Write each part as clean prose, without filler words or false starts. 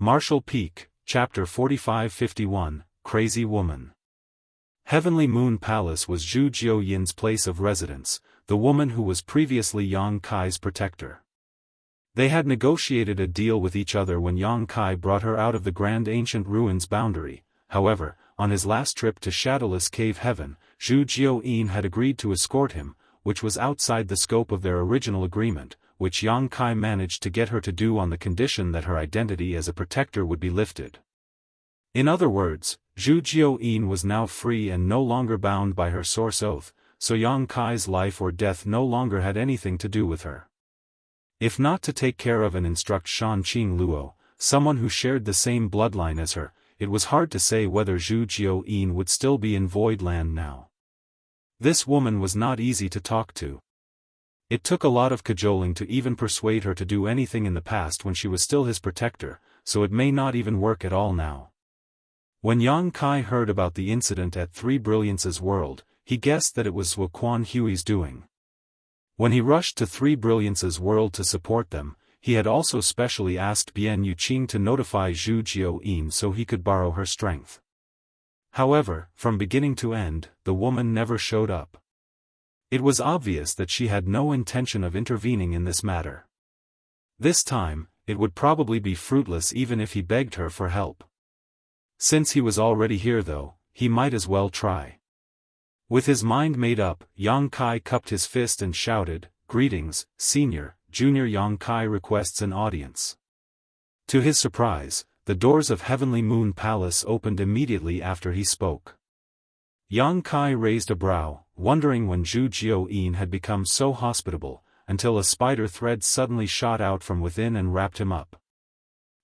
Martial Peak, Chapter 45-51, Crazy Woman. Heavenly Moon Palace was Zhu Jiuyin's place of residence, the woman who was previously Yang Kai's protector. They had negotiated a deal with each other when Yang Kai brought her out of the Grand Ancient Ruins boundary. However, on his last trip to Shadowless Cave Heaven, Zhu Jiuyin had agreed to escort him, which was outside the scope of their original agreement, which Yang Kai managed to get her to do on the condition that her identity as a protector would be lifted. In other words, Zhu Jiuyin was now free and no longer bound by her source oath, so Yang Kai's life or death no longer had anything to do with her. If not to take care of and instruct Shan Qing Luo, someone who shared the same bloodline as her, it was hard to say whether Zhu Jiuyin would still be in Void Land now. This woman was not easy to talk to. It took a lot of cajoling to even persuade her to do anything in the past when she was still his protector, so it may not even work at all now. When Yang Kai heard about the incident at Three Brilliance's world, he guessed that it was Zuoquan Hui's doing. When he rushed to Three Brilliance's world to support them, he had also specially asked Bian Yuqing to notify Zhu Jiuyin so he could borrow her strength. However, from beginning to end, the woman never showed up. It was obvious that she had no intention of intervening in this matter. This time, it would probably be fruitless even if he begged her for help. Since he was already here though, he might as well try. With his mind made up, Yang Kai cupped his fist and shouted, "Greetings, Senior, Junior Yang Kai requests an audience." To his surprise, the doors of Heavenly Moon Palace opened immediately after he spoke. Yang Kai raised a brow, wondering when Zhu Jiuyin had become so hospitable, until a spider thread suddenly shot out from within and wrapped him up.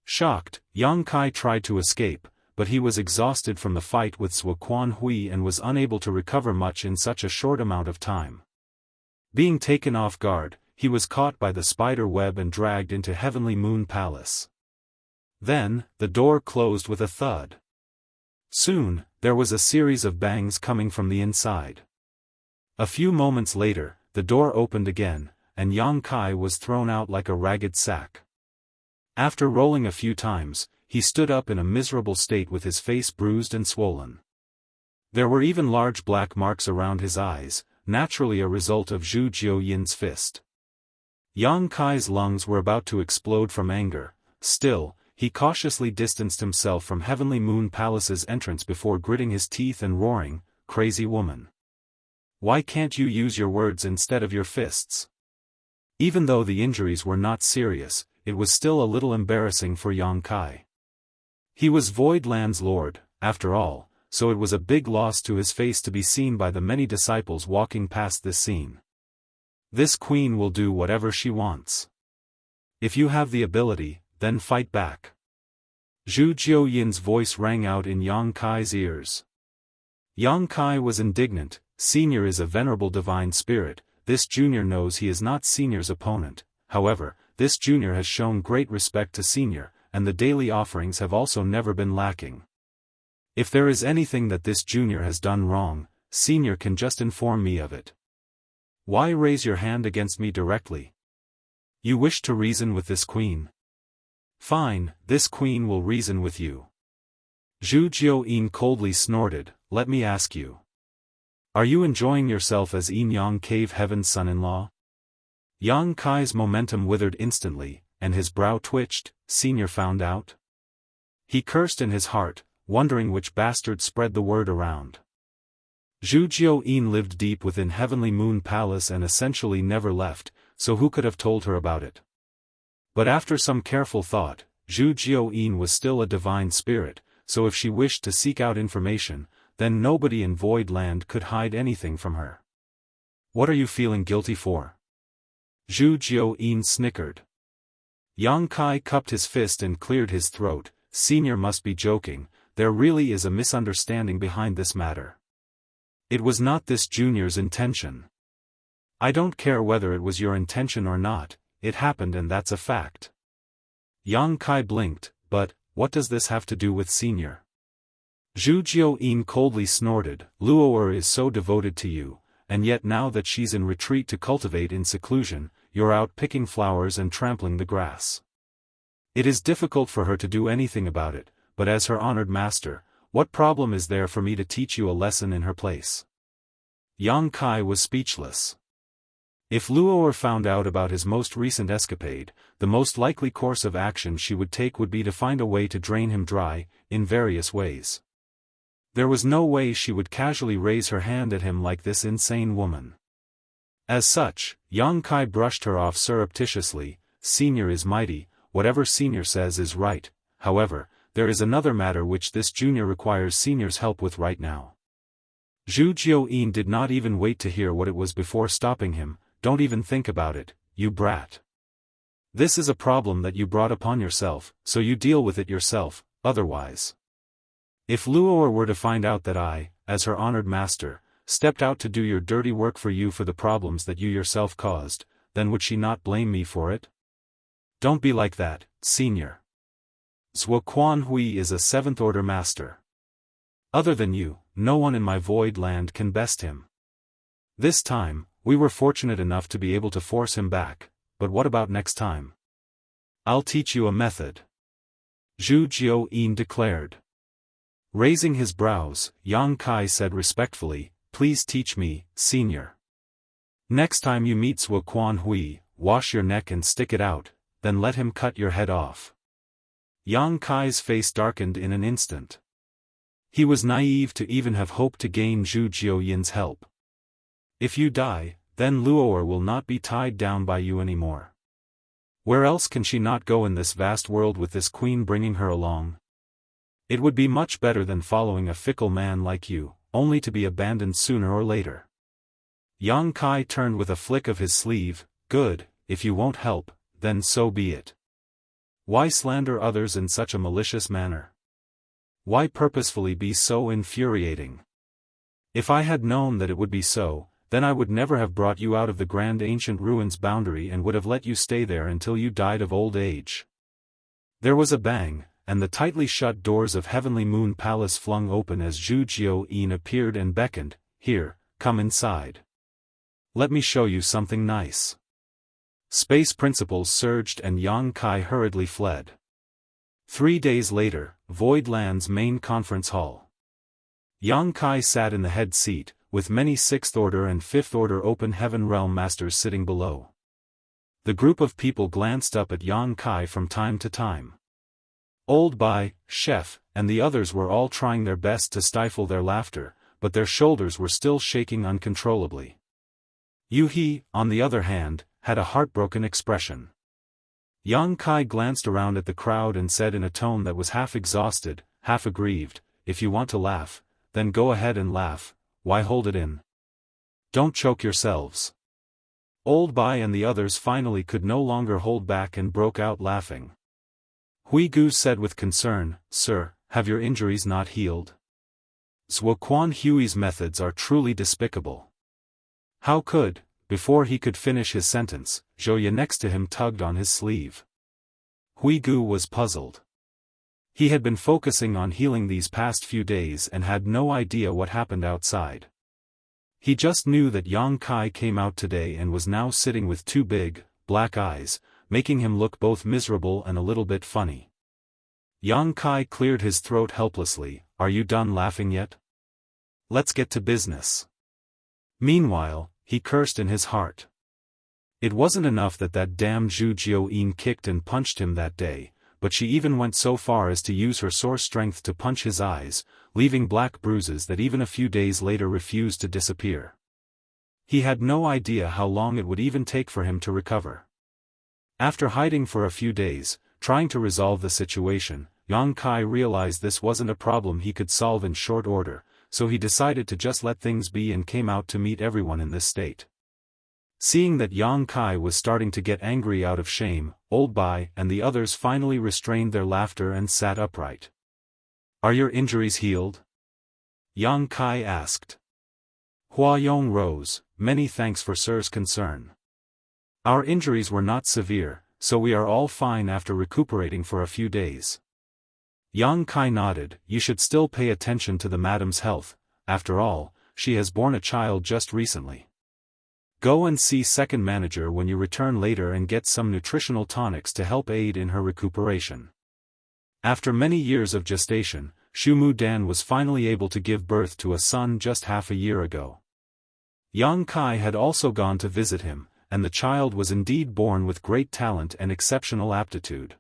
Shocked, Yang Kai tried to escape, but he was exhausted from the fight with Zuoquan Hui and was unable to recover much in such a short amount of time. Being taken off guard, he was caught by the spider web and dragged into Heavenly Moon Palace. Then, the door closed with a thud. Soon, there was a series of bangs coming from the inside. A few moments later, the door opened again, and Yang Kai was thrown out like a ragged sack. After rolling a few times, he stood up in a miserable state with his face bruised and swollen. There were even large black marks around his eyes, naturally a result of Zhu Jiuyin's fist. Yang Kai's lungs were about to explode from anger. Still, he cautiously distanced himself from Heavenly Moon Palace's entrance before gritting his teeth and roaring, "Crazy woman! Why can't you use your words instead of your fists?" Even though the injuries were not serious, it was still a little embarrassing for Yang Kai. He was Void Land's lord, after all, so it was a big loss to his face to be seen by the many disciples walking past this scene. This queen will do whatever she wants. If you have the ability, then fight back. Zhu Jiuyin's voice rang out in Yang Kai's ears. Yang Kai was indignant. Senior is a venerable divine spirit, this junior knows he is not Senior's opponent. However, this junior has shown great respect to Senior, and the daily offerings have also never been lacking. If there is anything that this junior has done wrong, Senior can just inform me of it. Why raise your hand against me directly? You wish to reason with this queen? Fine, this queen will reason with you. Zhu Jiuyin coldly snorted, "Let me ask you. Are you enjoying yourself as Yang Cave Heaven's son-in-law?" Yang Kai's momentum withered instantly, and his brow twitched. Senior found out? He cursed in his heart, wondering which bastard spread the word around. Zhu Jiuyin lived deep within Heavenly Moon Palace and essentially never left, so who could have told her about it? But after some careful thought, Zhu Jiuyin was still a divine spirit, so if she wished to seek out information, then nobody in Void Land could hide anything from her. What are you feeling guilty for? Zhu Jiuyin snickered. Yang Kai cupped his fist and cleared his throat. Senior must be joking, there really is a misunderstanding behind this matter. It was not this junior's intention. I don't care whether it was your intention or not, it happened and that's a fact. Yang Kai blinked, but, what does this have to do with Senior? Zhu Jiuyin coldly snorted, Luo'er is so devoted to you, and yet now that she's in retreat to cultivate in seclusion, you're out picking flowers and trampling the grass. It is difficult for her to do anything about it, but as her honored master, what problem is there for me to teach you a lesson in her place? Yang Kai was speechless. If Luo'er found out about his most recent escapade, the most likely course of action she would take would be to find a way to drain him dry, in various ways. There was no way she would casually raise her hand at him like this insane woman. As such, Yang Kai brushed her off surreptitiously. Senior is mighty, whatever senior says is right. However, there is another matter which this junior requires senior's help with right now. Zhu Jiuyin did not even wait to hear what it was before stopping him. Don't even think about it, you brat. This is a problem that you brought upon yourself, so you deal with it yourself, otherwise. If Luo'er were to find out that I, as her honored master, stepped out to do your dirty work for you for the problems that you yourself caused, then would she not blame me for it? Don't be like that, senior. Zhuo Quanhui is a 7th order master. Other than you, no one in my void land can best him. This time, we were fortunate enough to be able to force him back, but what about next time? I'll teach you a method. Zhu Jiuyin declared. Raising his brows, Yang Kai said respectfully, please teach me, senior. Next time you meet Zhuo Quanhui, wash your neck and stick it out, then let him cut your head off. Yang Kai's face darkened in an instant. He was naive to even have hoped to gain Zhu Jiuyin's help. If you die, then Luo'er will not be tied down by you anymore. Where else can she not go in this vast world with this queen bringing her along? It would be much better than following a fickle man like you, only to be abandoned sooner or later. Yang Kai turned with a flick of his sleeve. Good, if you won't help, then so be it. Why slander others in such a malicious manner? Why purposefully be so infuriating? If I had known that it would be so, then I would never have brought you out of the grand ancient ruins boundary and would have let you stay there until you died of old age. There was a bang, and the tightly shut doors of Heavenly Moon Palace flung open as Zhu Jiuyin appeared and beckoned. Here, come inside. Let me show you something nice. Space principles surged and Yang Kai hurriedly fled. 3 days later, Void Land's main conference hall. Yang Kai sat in the head seat, with many 6th Order and 5th Order Open Heaven Realm Masters sitting below. The group of people glanced up at Yang Kai from time to time. Old Bai, Chef, and the others were all trying their best to stifle their laughter, but their shoulders were still shaking uncontrollably. Yu He, on the other hand, had a heartbroken expression. Yang Kai glanced around at the crowd and said in a tone that was half exhausted, half aggrieved, if you want to laugh, then go ahead and laugh. Why hold it in? Don't choke yourselves. Old Bai and the others finally could no longer hold back and broke out laughing. Hui Gu said with concern, Sir, have your injuries not healed? Zhuo Quanhui's methods are truly despicable. How could, before he could finish his sentence, Zhou next to him tugged on his sleeve. Hui Gu was puzzled. He had been focusing on healing these past few days and had no idea what happened outside. He just knew that Yang Kai came out today and was now sitting with 2 big, black eyes, making him look both miserable and a little bit funny. Yang Kai cleared his throat helplessly. Are you done laughing yet? Let's get to business. Meanwhile, he cursed in his heart. It wasn't enough that damn Zhu Jiuyin kicked and punched him that day, but she even went so far as to use her sore strength to punch his eyes, leaving black bruises that even a few days later refused to disappear. He had no idea how long it would even take for him to recover. After hiding for a few days, trying to resolve the situation, Yang Kai realized this wasn't a problem he could solve in short order, so he decided to just let things be and came out to meet everyone in this state. Seeing that Yang Kai was starting to get angry out of shame, Old Bai and the others finally restrained their laughter and sat upright. Are your injuries healed? Yang Kai asked. Hua Yong rose. Many thanks for Sir's concern. Our injuries were not severe, so we are all fine after recuperating for a few days. Yang Kai nodded. You should still pay attention to the madam's health, after all, she has borne a child just recently. Go and see second manager when you return later and get some nutritional tonics to help aid in her recuperation. After many years of gestation, Shumu Dan was finally able to give birth to a son just half a year ago. Yang Kai had also gone to visit him, and the child was indeed born with great talent and exceptional aptitude.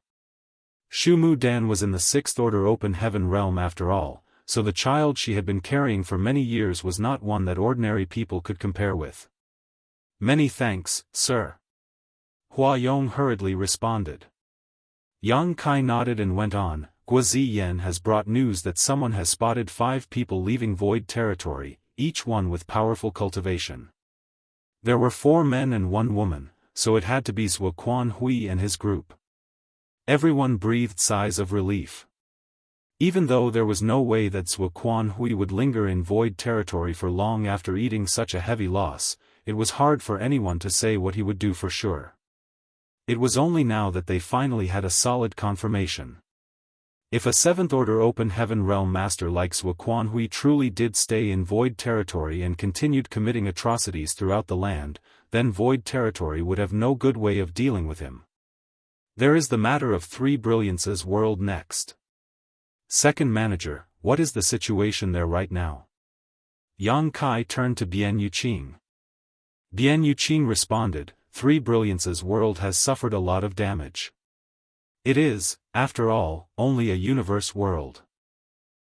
Shumu Dan was in the sixth order open heaven realm after all, so the child she had been carrying for many years was not one that ordinary people could compare with. Many thanks, sir. Hua Yong hurriedly responded. Yang Kai nodded and went on. Guozi Yen has brought news that someone has spotted 5 people leaving void territory, each one with powerful cultivation. There were 4 men and 1 woman, so it had to be Zhuo Quan Hui and his group. Everyone breathed sighs of relief. Even though there was no way that Zhuo Quan Hui would linger in void territory for long after eating such a heavy loss, it was hard for anyone to say what he would do for sure. It was only now that they finally had a solid confirmation. If a 7th order open heaven realm master like Zhuo Quan Hui truly did stay in void territory and continued committing atrocities throughout the land, then void territory would have no good way of dealing with him. There is the matter of 3 Brilliance's world next. Second manager, what is the situation there right now? Yang Kai turned to Bian Yuqing. Bian Yuqing responded, 3 Brilliance's world has suffered a lot of damage. It is, after all, only a universe world.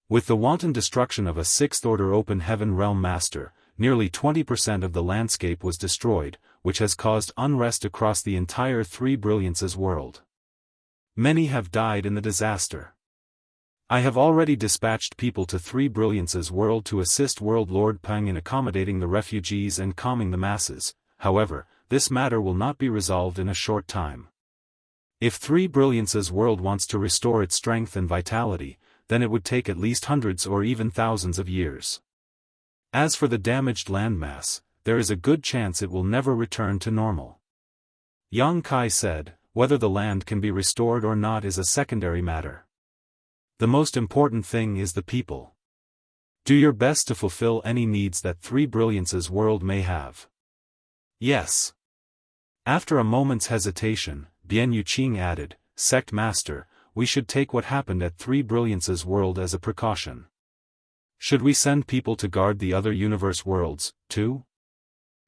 With the wanton destruction of a 6th order open heaven realm master, nearly 20% of the landscape was destroyed, which has caused unrest across the entire 3 Brilliance's world. Many have died in the disaster. I have already dispatched people to 3 Brilliance's world to assist World Lord Peng in accommodating the refugees and calming the masses. However, this matter will not be resolved in a short time. If 3 Brilliance's world wants to restore its strength and vitality, then it would take at least hundreds or even thousands of years. As for the damaged landmass, there is a good chance it will never return to normal. Yang Kai said, whether the land can be restored or not is a secondary matter. The most important thing is the people. Do your best to fulfill any needs that 3 Brilliance's world may have. Yes. After a moment's hesitation, Bian Yuqing added, Sect Master, we should take what happened at 3 Brilliance's world as a precaution. Should we send people to guard the other universe worlds, too?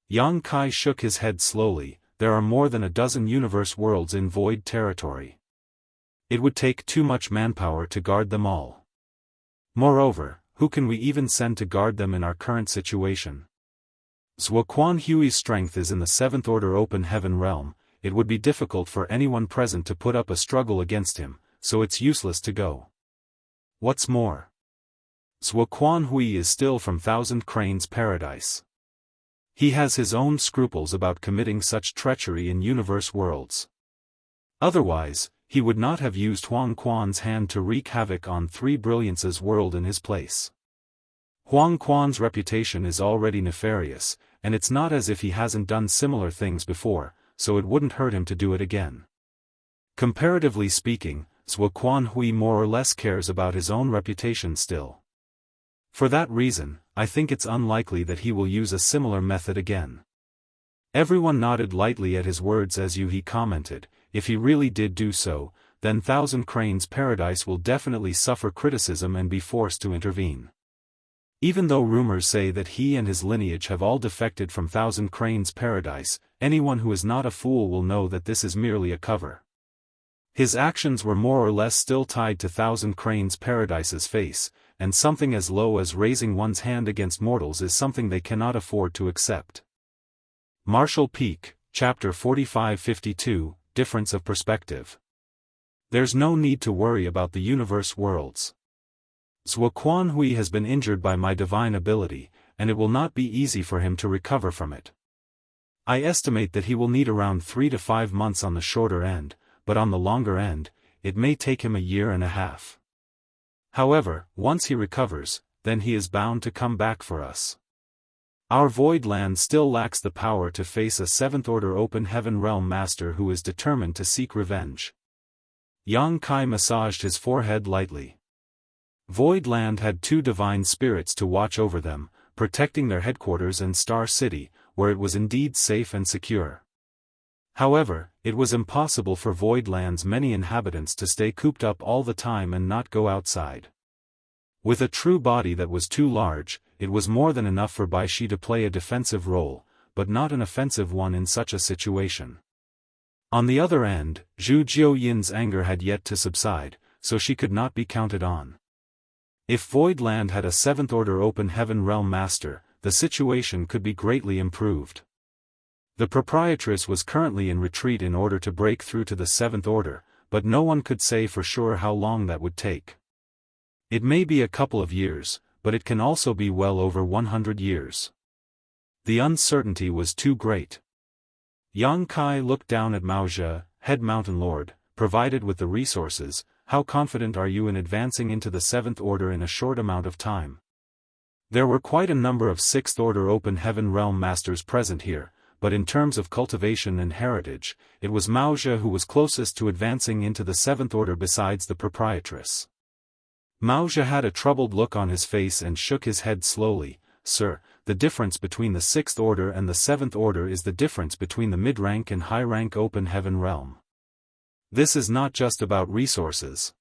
Yang Kai shook his head slowly. There are more than a dozen universe worlds in void territory. It would take too much manpower to guard them all. Moreover, who can we even send to guard them in our current situation? Zhuo Quan Hui's strength is in the 7th order open heaven realm. It would be difficult for anyone present to put up a struggle against him, so it's useless to go. What's more, Zhuo Quan Hui is still from Thousand Cranes Paradise. He has his own scruples about committing such treachery in universe worlds. Otherwise, he would not have used Huang Quan's hand to wreak havoc on 3 Brilliance's world in his place. Huang Quan's reputation is already nefarious, and it's not as if he hasn't done similar things before, so it wouldn't hurt him to do it again. Comparatively speaking, Zhuo Quan Hui more or less cares about his own reputation still. For that reason, I think it's unlikely that he will use a similar method again. Everyone nodded lightly at his words as he commented, if he really did do so, then Thousand Cranes Paradise will definitely suffer criticism and be forced to intervene. Even though rumors say that he and his lineage have all defected from Thousand Cranes Paradise, anyone who is not a fool will know that this is merely a cover. His actions were more or less still tied to Thousand Cranes Paradise's face, and something as low as raising one's hand against mortals is something they cannot afford to accept. Martial Peak, Chapter 45-52, Difference of Perspective. There's no need to worry about the universe worlds. Zhuo Quan Hui has been injured by my divine ability, and it will not be easy for him to recover from it. I estimate that he will need around 3 to 5 months on the shorter end, but on the longer end, it may take him a year and a half. However, once he recovers, then he is bound to come back for us. Our void land still lacks the power to face a 7th order open heaven realm master who is determined to seek revenge. Yang Kai massaged his forehead lightly. Void Land had 2 divine spirits to watch over them, protecting their headquarters and Star City, where it was indeed safe and secure. However, it was impossible for Voidland's many inhabitants to stay cooped up all the time and not go outside. With a true body that was too large, it was more than enough for Bai Shi to play a defensive role, but not an offensive one in such a situation. On the other end, Zhu Jiuyin's anger had yet to subside, so she could not be counted on. If Voidland had a 7th Order Open Heaven Realm Master, the situation could be greatly improved. The proprietress was currently in retreat in order to break through to the 7th Order, but no one could say for sure how long that would take. It may be a couple of years, but it can also be well over 100 years. The uncertainty was too great. Yang Kai looked down at Mao Zhe, head mountain lord. Provided with the resources, how confident are you in advancing into the 7th Order in a short amount of time? There were quite a number of 6th Order Open Heaven Realm Masters present here, but in terms of cultivation and heritage, it was Mao Zhe who was closest to advancing into the 7th Order besides the proprietress. Mao Zhe had a troubled look on his face and shook his head slowly. Sir, the difference between the 6th Order and the 7th Order is the difference between the mid-rank and high-rank Open Heaven Realm. This is not just about resources.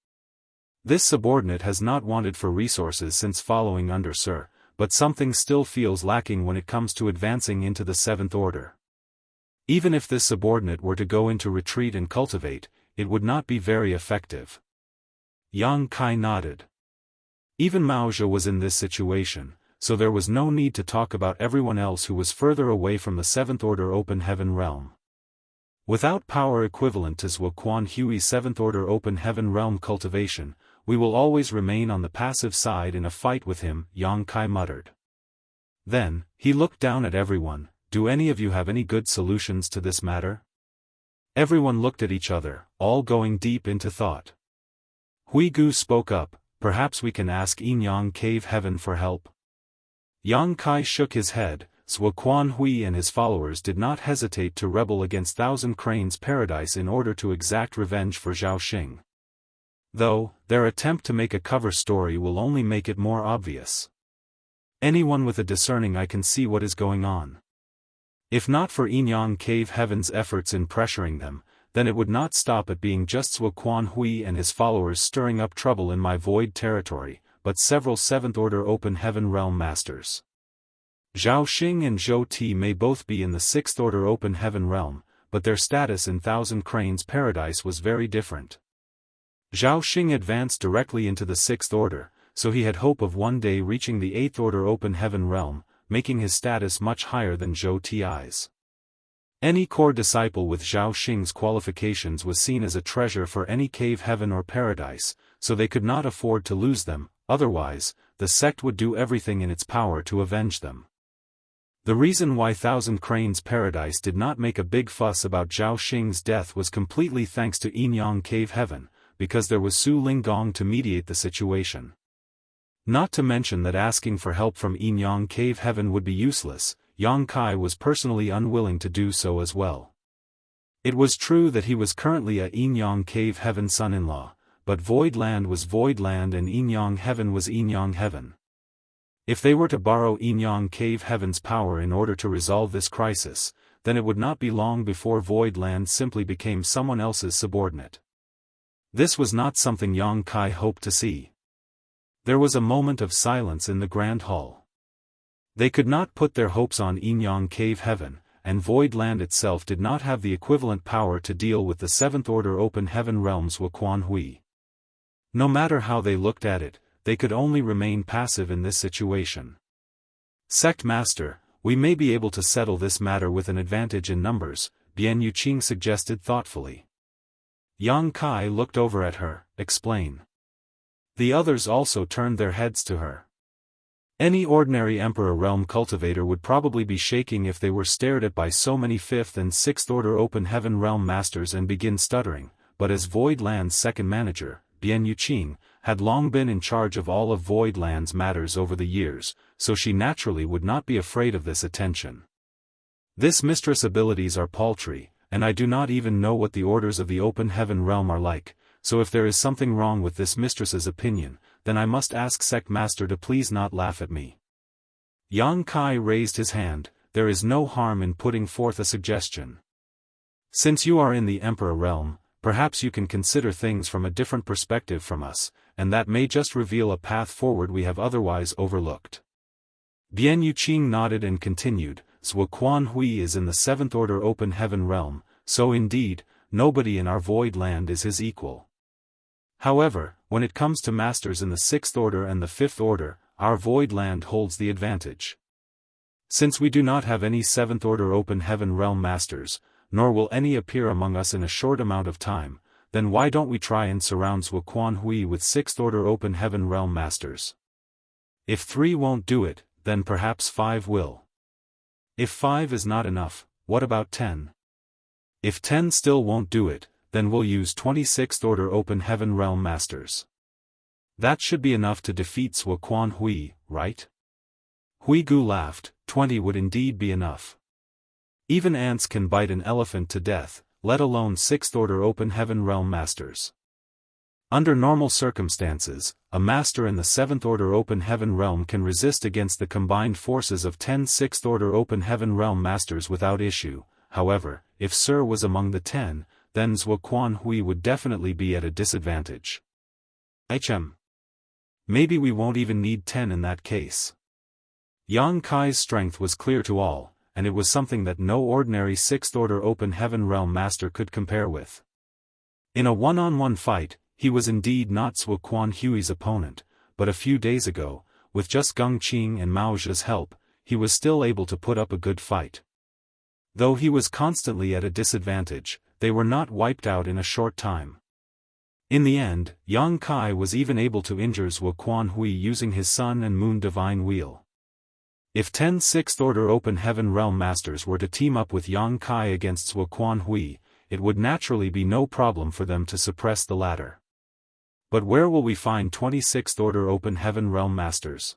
This subordinate has not wanted for resources since following under Sir, but something still feels lacking when it comes to advancing into the 7th Order. Even if this subordinate were to go into retreat and cultivate, it would not be very effective. Yang Kai nodded. Even Mao Zhe was in this situation, so there was no need to talk about everyone else who was further away from the 7th Order Open Heaven Realm. Without power equivalent to Zhuo Quan Hui's 7th Order Open Heaven Realm cultivation, we will always remain on the passive side in a fight with him, Yang Kai muttered. Then, he looked down at everyone. Do any of you have any good solutions to this matter? Everyone looked at each other, all going deep into thought. Hui Gu spoke up, perhaps we can ask Yinyang Cave Heaven for help. Yang Kai shook his head. Zhuo Quan Hui and his followers did not hesitate to rebel against Thousand Cranes Paradise in order to exact revenge for Zhao Xing. Though, their attempt to make a cover story will only make it more obvious. Anyone with a discerning eye can see what is going on. If not for Yinyang Cave Heaven's efforts in pressuring them, then it would not stop at being just Zhuo Quan Hui and his followers stirring up trouble in my void territory, but several 7th Order Open Heaven Realm Masters. Zhao Xing and Zhou Ti may both be in the 6th Order Open Heaven Realm, but their status in Thousand Cranes Paradise was very different. Zhao Xing advanced directly into the 6th Order, so he had hope of one day reaching the 8th Order Open Heaven Realm, making his status much higher than Zhou Ti's. Any core disciple with Zhao Xing's qualifications was seen as a treasure for any cave heaven or paradise, so they could not afford to lose them, otherwise, the sect would do everything in its power to avenge them. The reason why Thousand Cranes Paradise did not make a big fuss about Zhao Xing's death was completely thanks to Yinyang Cave Heaven, because there was Su Linggong to mediate the situation. Not to mention that asking for help from Yinyang Cave Heaven would be useless. Yang Kai was personally unwilling to do so as well. It was true that he was currently a Yinyang Cave Heaven son-in-law, but Voidland was Voidland and Yinyang Heaven was Yinyang Heaven. If they were to borrow Yinyang Cave Heaven's power in order to resolve this crisis, then it would not be long before Voidland simply became someone else's subordinate. This was not something Yang Kai hoped to see. There was a moment of silence in the Grand Hall. They could not put their hopes on Yinyang Cave Heaven, and Voidland itself did not have the equivalent power to deal with the 7th Order Open Heaven Realms Zhuo Quan Hui. No matter how they looked at it, they could only remain passive in this situation. Sect Master, we may be able to settle this matter with an advantage in numbers, Bian Yuqing suggested thoughtfully. Yang Kai looked over at her. Explain. The others also turned their heads to her. Any ordinary Emperor Realm cultivator would probably be shaking if they were stared at by so many 5th and 6th Order Open Heaven Realm Masters and begin stuttering, but as Voidland's second manager, Bian Yuqing, had long been in charge of all of Voidland's matters over the years, so she naturally would not be afraid of this attention. This mistress' abilities are paltry, and I do not even know what the orders of the Open Heaven Realm are like, so if there is something wrong with this mistress's opinion, then I must ask Sect Master to please not laugh at me. Yang Kai raised his hand. there is no harm in putting forth a suggestion. Since you are in the Emperor realm, perhaps you can consider things from a different perspective from us, and that may just reveal a path forward we have otherwise overlooked. Bian Yuqing nodded and continued, Zhuo Quanhui is in the 7th Order Open Heaven realm, so indeed, nobody in our Void Land is his equal. However, when it comes to masters in the 6th Order and the 5th Order, our Void Land holds the advantage. Since we do not have any 7th Order Open Heaven realm masters, nor will any appear among us in a short amount of time, then why don't we try and surround Zhuo Quanhui with 6th Order Open Heaven realm masters? If 3 won't do it, then perhaps 5 will. If 5 is not enough, what about 10? If 10 still won't do it, then we'll use 26th Order Open Heaven realm masters. That should be enough to defeat Zhuo Quanhui, right? Hui Gu laughed, 20 would indeed be enough. Even ants can bite an elephant to death, let alone 6th Order Open Heaven realm masters. Under normal circumstances, a master in the 7th Order Open Heaven realm can resist against the combined forces of 10 6th Order Open Heaven realm masters without issue. However, if Sir was among the 10, then Zhuo Quanhui would definitely be at a disadvantage. Maybe we won't even need 10 in that case. Yang Kai's strength was clear to all, and it was something that no ordinary 6th Order Open Heaven realm master could compare with. In a one-on-one fight, he was indeed not Zhuo Quanhui's opponent, but a few days ago, with just Geng Qing and Mao Zhe's help, he was still able to put up a good fight. Though he was constantly at a disadvantage, they were not wiped out in a short time. In the end, Yang Kai was even able to injure Zhuo Quanhui using his Sun and Moon Divine Wheel. If 10 6th Order Open Heaven realm masters were to team up with Yang Kai against Zhuo Quanhui, it would naturally be no problem for them to suppress the latter. But where will we find 26th Order Open Heaven realm masters?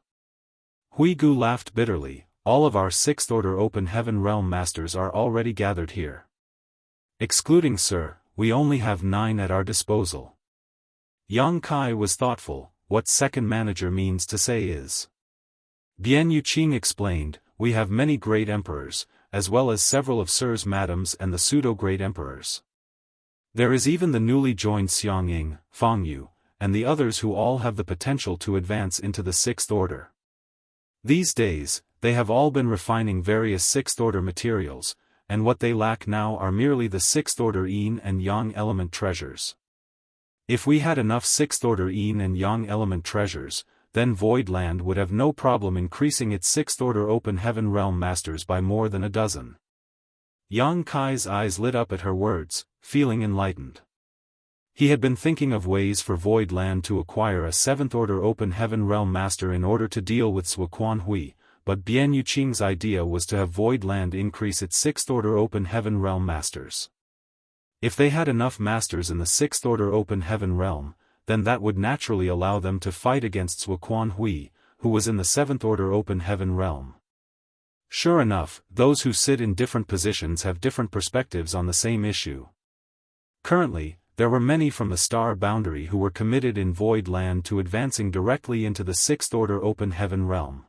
Hui Gu laughed bitterly, all of our 6th Order Open Heaven realm masters are already gathered here. Excluding Sir, we only have 9 at our disposal. Yang Kai was thoughtful, what second manager means to say is. Bian Yuqing explained, we have many great emperors, as well as several of Sir's madams and the pseudo-great emperors. There is even the newly joined Xiangying, Fangyu, and the others who all have the potential to advance into the 6th Order. These days, they have all been refining various 6th Order materials, and what they lack now are merely the 6th Order Yin and Yang element treasures. If we had enough 6th Order Yin and Yang element treasures, then Void Land would have no problem increasing its 6th Order Open Heaven realm masters by more than a dozen. Yang Kai's eyes lit up at her words, feeling enlightened. He had been thinking of ways for Void Land to acquire a 7th Order Open Heaven realm master in order to deal with Zhuo Quanhui, but Bian Yuqing's idea was to have Void Land increase its 6th Order Open Heaven realm masters. If they had enough masters in the 6th Order Open Heaven realm, then that would naturally allow them to fight against Zhuo Quanhui, who was in the 7th Order Open Heaven realm. Sure enough, those who sit in different positions have different perspectives on the same issue. Currently, there were many from the Star Boundary who were committed in Void Land to advancing directly into the 6th Order Open Heaven realm.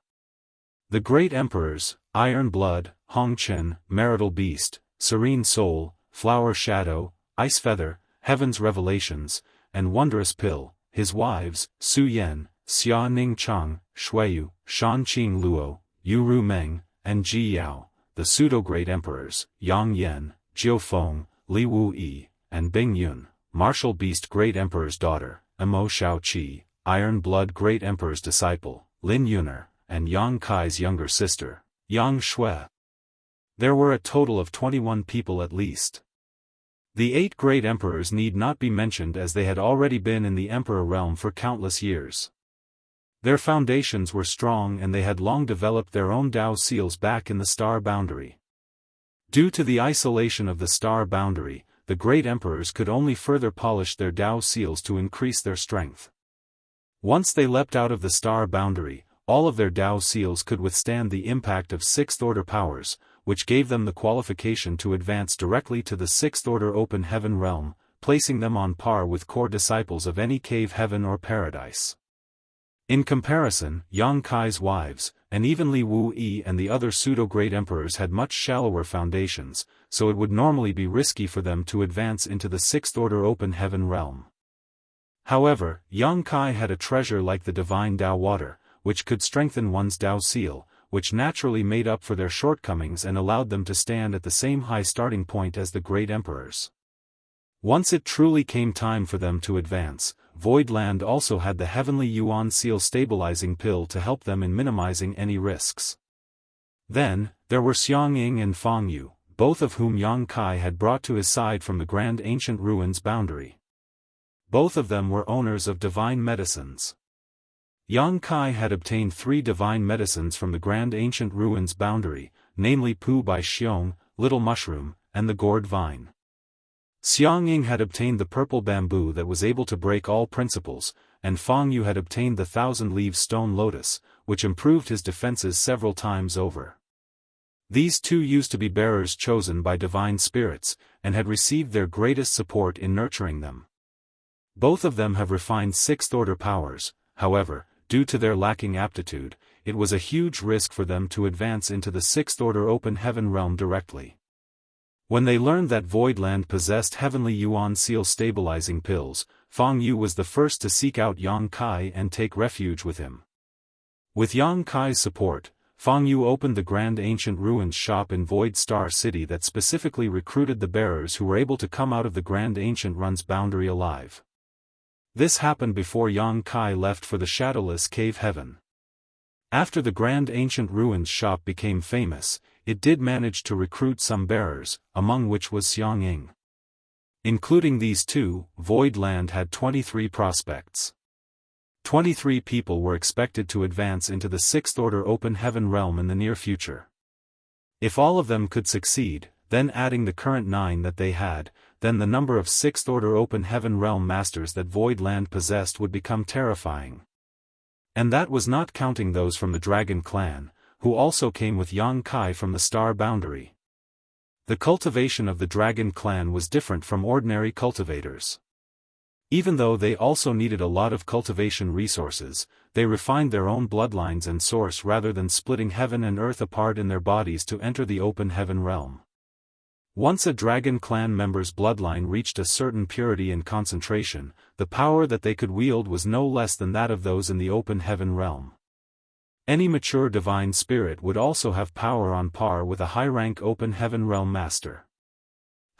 The Great Emperors, Iron Blood, Hongchen, Marital Beast, Serene Soul, Flower Shadow, Ice Feather, Heaven's Revelations, and Wondrous Pill, his wives, Su Yan, Xia Ning Chang, Shuiyu, Shan Qing Luo, Yu Ru Meng, and Ji Yao, the pseudo-great emperors, Yang Yan, Jiu Feng, Li Wu Yi, and Bing Yun, Martial Beast Great Emperor's daughter, Emo Shao Qi, Iron Blood Great Emperor's disciple, Lin Yuner, and Yang Kai's younger sister, Yang Shui. There were a total of 21 people at least. The 8 great emperors need not be mentioned as they had already been in the emperor realm for countless years. Their foundations were strong and they had long developed their own Dao seals back in the Star Boundary. Due to the isolation of the Star Boundary, the great emperors could only further polish their Dao seals to increase their strength. Once they leapt out of the Star Boundary, all of their Dao seals could withstand the impact of 6th Order powers, which gave them the qualification to advance directly to the 6th Order Open Heaven realm, placing them on par with core disciples of any cave heaven or paradise. In comparison, Yang Kai's wives, and even Li Wu Yi and the other pseudo-great emperors had much shallower foundations, so it would normally be risky for them to advance into the Sixth Order Open Heaven realm. However, Yang Kai had a treasure like the divine Dao water, which could strengthen one's Dao seal, which naturally made up for their shortcomings and allowed them to stand at the same high starting point as the great emperors. Once it truly came time for them to advance, Voidland also had the heavenly Yuan seal stabilizing pill to help them in minimizing any risks. Then, there were Xiang Ying and Fang Yu, both of whom Yang Kai had brought to his side from the Grand Ancient Ruins boundary. Both of them were owners of divine medicines. Yang Kai had obtained 3 divine medicines from the Grand Ancient Ruins boundary, namely Pu Bai Xiong, Little Mushroom, and the Gourd Vine. Xiang Ying had obtained the purple bamboo that was able to break all principles, and Fang Yu had obtained the 1,000-leaf stone lotus, which improved his defenses several times over. These 2 used to be bearers chosen by divine spirits, and had received their greatest support in nurturing them. Both of them have refined sixth-order powers, however, due to their lacking aptitude, it was a huge risk for them to advance into the sixth-order open heaven realm directly. When they learned that Voidland possessed heavenly Yuan seal stabilizing pills, Fang Yu was the first to seek out Yang Kai and take refuge with him. With Yang Kai's support, Fang Yu opened the Grand Ancient Ruins shop in Void Star City that specifically recruited the bearers who were able to come out of the Grand Ancient Run's boundary alive. This happened before Yang Kai left for the Shadowless Cave Heaven. After the Grand Ancient Ruins shop became famous, it did manage to recruit some bearers, among which was Xiang Ying. Including these 2, Voidland had 23 prospects. 23 people were expected to advance into the Sixth Order Open Heaven realm in the near future. If all of them could succeed, then adding the current 9 that they had, then the number of Sixth Order Open Heaven realm masters that Voidland possessed would become terrifying. And that was not counting those from the Dragon Clan, who also came with Yang Kai from the Star Boundary. The cultivation of the Dragon Clan was different from ordinary cultivators. Even though they also needed a lot of cultivation resources, they refined their own bloodlines and source rather than splitting heaven and earth apart in their bodies to enter the open heaven realm. Once a Dragon Clan member's bloodline reached a certain purity and concentration, the power that they could wield was no less than that of those in the open heaven realm. Any mature divine spirit would also have power on par with a high-rank open heaven realm master.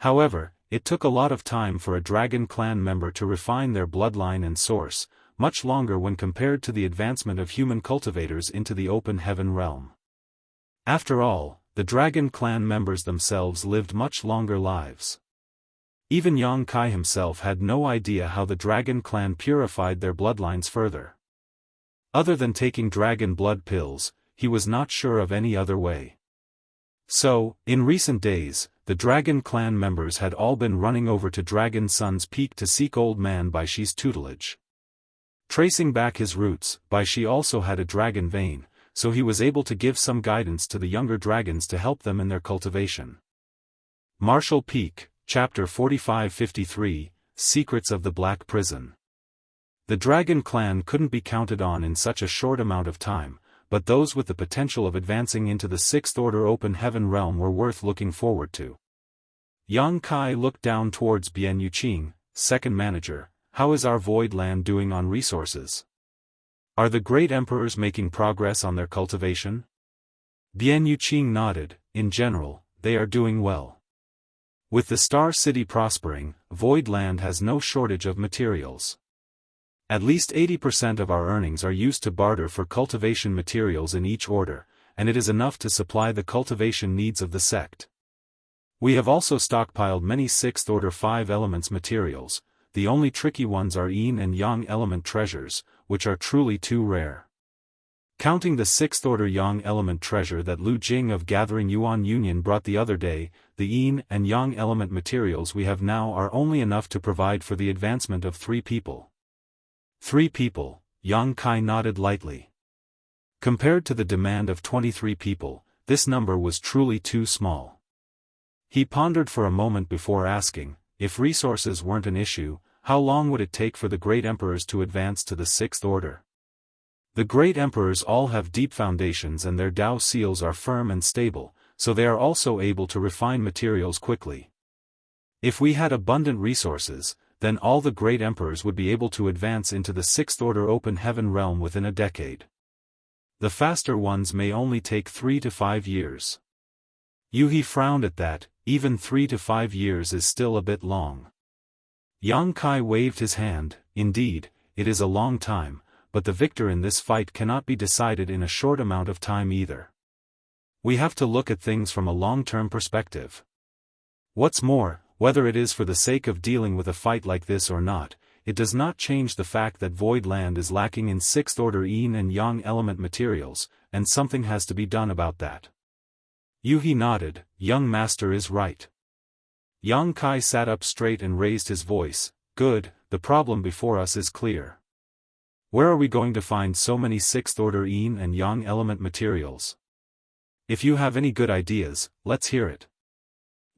However, it took a lot of time for a Dragon Clan member to refine their bloodline and source, much longer when compared to the advancement of human cultivators into the open heaven realm. After all, the Dragon Clan members themselves lived much longer lives. Even Yang Kai himself had no idea how the Dragon Clan purified their bloodlines further. Other than taking dragon blood pills, he was not sure of any other way. So, in recent days, the Dragon Clan members had all been running over to Dragon Sun's Peak to seek Old Man Baishi's tutelage. Tracing back his roots, Baishi also had a dragon vein, so he was able to give some guidance to the younger dragons to help them in their cultivation. Martial Peak, Chapter 4553, Secrets of the Black Prison. The Dragon Clan couldn't be counted on in such a short amount of time, but those with the potential of advancing into the Sixth Order Open Heaven realm were worth looking forward to. Yang Kai looked down towards Bian Yuqing, second manager. How is our Voidland doing on resources? Are the great emperors making progress on their cultivation? Bian Yuqing nodded. In general, they are doing well. With the Star City prospering, Voidland has no shortage of materials. At least 80% of our earnings are used to barter for cultivation materials in each order, and it is enough to supply the cultivation needs of the sect. We have also stockpiled many Sixth Order 5 Elements materials. The only tricky ones are Yin and Yang element treasures, which are truly too rare. Counting the Sixth Order Yang element treasure that Lu Jing of Gathering Yuan Union brought the other day, the Yin and Yang element materials we have now are only enough to provide for the advancement of 3 people. 3 people, Yang Kai nodded lightly. Compared to the demand of 23 people, this number was truly too small. He pondered for a moment before asking, if resources weren't an issue, how long would it take for the great emperors to advance to the Sixth Order? The great emperors all have deep foundations and their Tao seals are firm and stable, so they are also able to refine materials quickly. If we had abundant resources, then all the great emperors would be able to advance into the sixth order open heaven realm within a decade. The faster ones may only take 3 to 5 years. Yuhi frowned at that. Even 3 to 5 years is still a bit long. Yang Kai waved his hand. Indeed, it is a long time, but the victor in this fight cannot be decided in a short amount of time either. We have to look at things from a long-term perspective. What's more, whether it is for the sake of dealing with a fight like this or not, it does not change the fact that Void Land is lacking in 6th order yin and yang element materials, and something has to be done about that. Yuhi nodded. Young master is right. Yang Kai sat up straight and raised his voice. Good, the problem before us is clear. Where are we going to find so many 6th order yin and yang element materials? If you have any good ideas, let's hear it.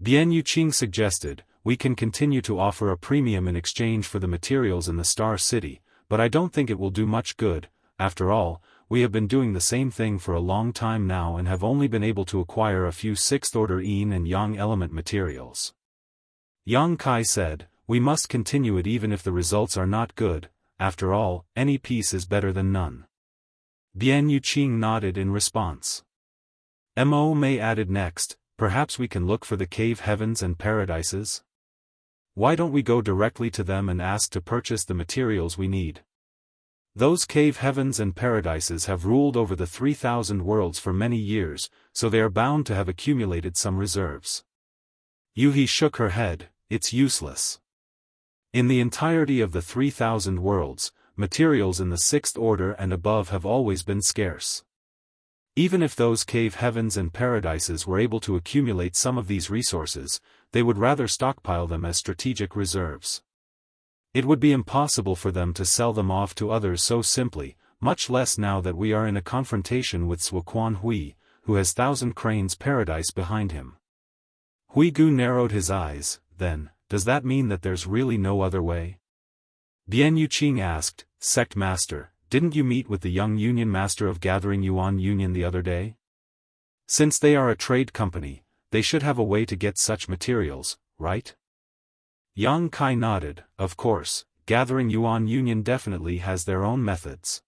Bian Yuqing suggested, we can continue to offer a premium in exchange for the materials in the Star City, but I don't think it will do much good. After all, we have been doing the same thing for a long time now and have only been able to acquire a few 6th order yin and yang element materials. Yang Kai said, we must continue it even if the results are not good. After all, any peace is better than none. Bian Yuqing nodded in response. Mo Mei added next, perhaps we can look for the cave heavens and paradises? Why don't we go directly to them and ask to purchase the materials we need? Those cave heavens and paradises have ruled over the 3,000 worlds for many years, so they are bound to have accumulated some reserves. Yuhi shook her head. It's useless. In the entirety of the 3,000 worlds, materials in the 6th order and above have always been scarce. Even if those cave heavens and paradises were able to accumulate some of these resources, they would rather stockpile them as strategic reserves. It would be impossible for them to sell them off to others so simply, much less now that we are in a confrontation with Suoquan Hui, who has Thousand Cranes Paradise behind him. Hui Gu narrowed his eyes. Then, does that mean that there's really no other way? Bian Yuqing asked, Sect Master, didn't you meet with the young Union Master of Gathering Yuan Union the other day? Since they are a trade company, they should have a way to get such materials, right? Yang Kai nodded. Of course, Gathering Yuan Union definitely has their own methods.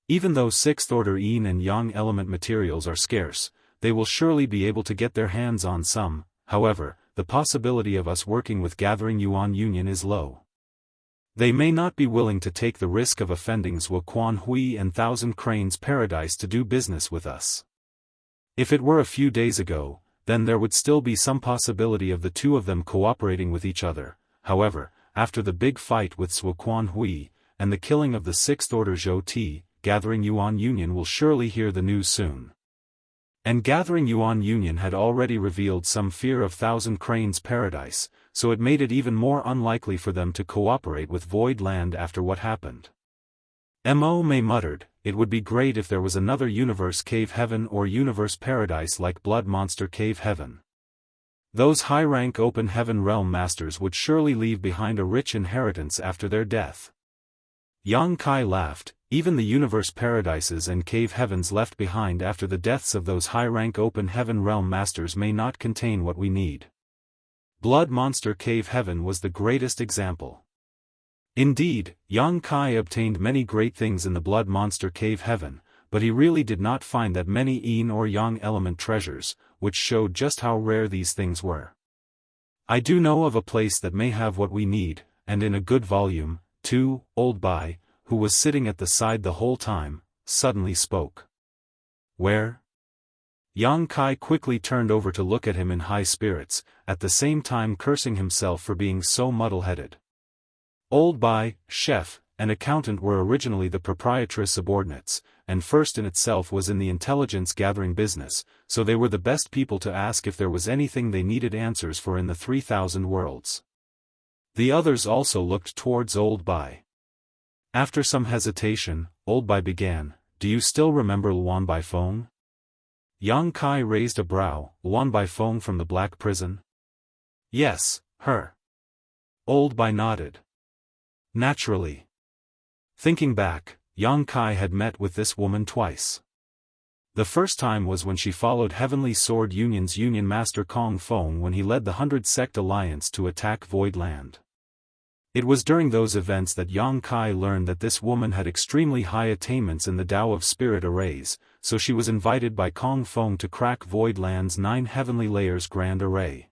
Even though 6th order yin and yang element materials are scarce, they will surely be able to get their hands on some. However, the possibility of us working with Gathering Yuan Union is low. They may not be willing to take the risk of offending Suoquan Hui and Thousand Cranes Paradise to do business with us. If it were a few days ago, then there would still be some possibility of the two of them cooperating with each other. However, after the big fight with Suoquan Hui, and the killing of the 6th order Zhou Ti, Gathering Yuan Union will surely hear the news soon. And Gathering Yuan Union had already revealed some fear of Thousand Cranes Paradise, so it made it even more unlikely for them to cooperate with Void Land after what happened. Mo Mei muttered, it would be great if there was another universe cave heaven or universe paradise like Blood Monster Cave Heaven. Those high-rank open heaven realm masters would surely leave behind a rich inheritance after their death. Yang Kai laughed. Even the universe paradises and cave heavens left behind after the deaths of those high-rank open heaven realm masters may not contain what we need. Blood Monster Cave Heaven was the greatest example. Indeed, Yang Kai obtained many great things in the Blood Monster Cave Heaven, but he really did not find that many yin or yang element treasures, which showed just how rare these things were. I do know of a place that may have what we need, and in a good volume, too. Old Bai, who was sitting at the side the whole time, suddenly spoke. Where? Yang Kai quickly turned over to look at him in high spirits, at the same time cursing himself for being so muddle-headed. Old Bai, chef, and accountant were originally the proprietress subordinates, and First in itself was in the intelligence-gathering business, so they were the best people to ask if there was anything they needed answers for in the 3,000 worlds. The others also looked towards Old Bai. After some hesitation, Old Bai began, do you still remember Luan Bai Feng? Yang Kai raised a brow. Luan Bai Feng from the Black Prison? Yes, her. Old Bai nodded. Naturally. Thinking back, Yang Kai had met with this woman twice. The first time was when she followed Heavenly Sword Union's Union Master Kong Feng when he led the 100 Sect Alliance to attack Void Land. It was during those events that Yang Kai learned that this woman had extremely high attainments in the Tao of Spirit Arrays, so she was invited by Kong Feng to crack Void Land's 9 Heavenly Layers Grand Array.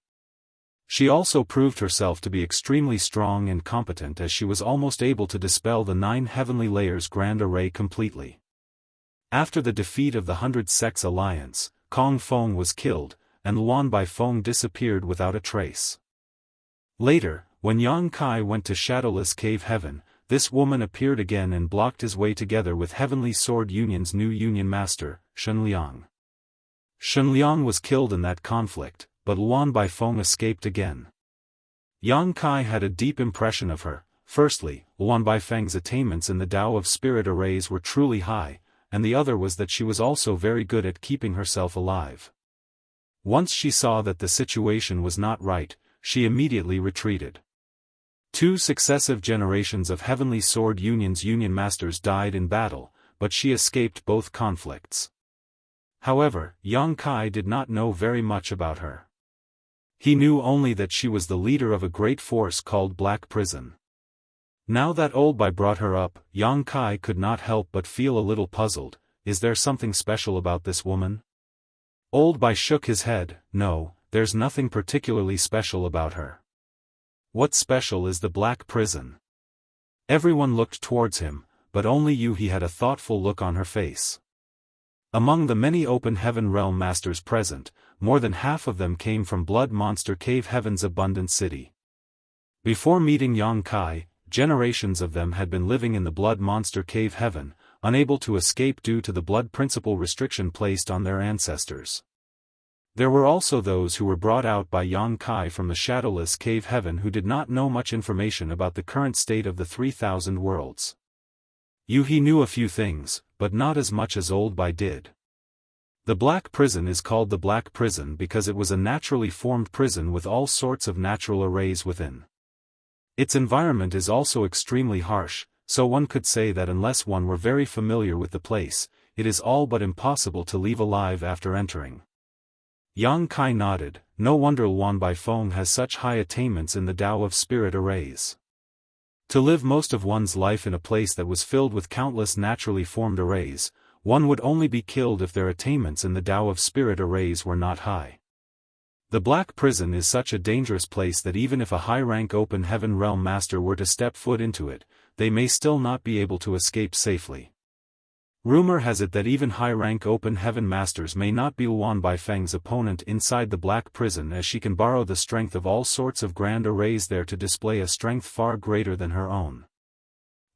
She also proved herself to be extremely strong and competent as she was almost able to dispel the 9 Heavenly Layers Grand Array completely. After the defeat of the 100 Sects Alliance, Kong Feng was killed, and Luan Bai Feng disappeared without a trace. Later, when Yang Kai went to Shadowless Cave Heaven, this woman appeared again and blocked his way together with Heavenly Sword Union's new Union Master, Shen Liang. Shen Liang was killed in that conflict, but Luan Bai Feng escaped again. Yang Kai had a deep impression of her. Firstly, Luan Bai Feng's attainments in the Tao of Spirit Arrays were truly high, and the other was that she was also very good at keeping herself alive. Once she saw that the situation was not right, she immediately retreated. 2 successive generations of Heavenly Sword Union's Union Masters died in battle, but she escaped both conflicts. However, Yang Kai did not know very much about her. He knew only that she was the leader of a great force called Black Prison. Now that Old Bai brought her up, Yang Kai could not help but feel a little puzzled. Is there something special about this woman? Old Bai shook his head. No, there's nothing particularly special about her. What's special is the Black Prison. Everyone looked towards him, but only Yuhi had a thoughtful look on her face. Among the many Open Heaven Realm Masters present, more than half of them came from Blood Monster Cave Heaven's abundant city. Before meeting Yang Kai, generations of them had been living in the Blood Monster Cave Heaven, unable to escape due to the blood principle restriction placed on their ancestors. There were also those who were brought out by Yang Kai from the Shadowless Cave Heaven who did not know much information about the current state of the 3,000 worlds. Yuhi knew a few things, but not as much as Old Bai did. The Black Prison is called the Black Prison because it was a naturally formed prison with all sorts of natural arrays within. Its environment is also extremely harsh, so one could say that unless one were very familiar with the place, it is all but impossible to leave alive after entering. Yang Kai nodded. No wonder Luan Bai Feng has such high attainments in the Tao of Spirit Arrays. To live most of one's life in a place that was filled with countless naturally formed arrays, one would only be killed if their attainments in the Tao of Spirit Arrays were not high. The Black Prison is such a dangerous place that even if a high-rank Open Heaven Realm Master were to step foot into it, they may still not be able to escape safely. Rumor has it that even high-rank Open Heaven Masters may not be Luan Bai Feng's opponent inside the Black Prison, as she can borrow the strength of all sorts of grand arrays there to display a strength far greater than her own.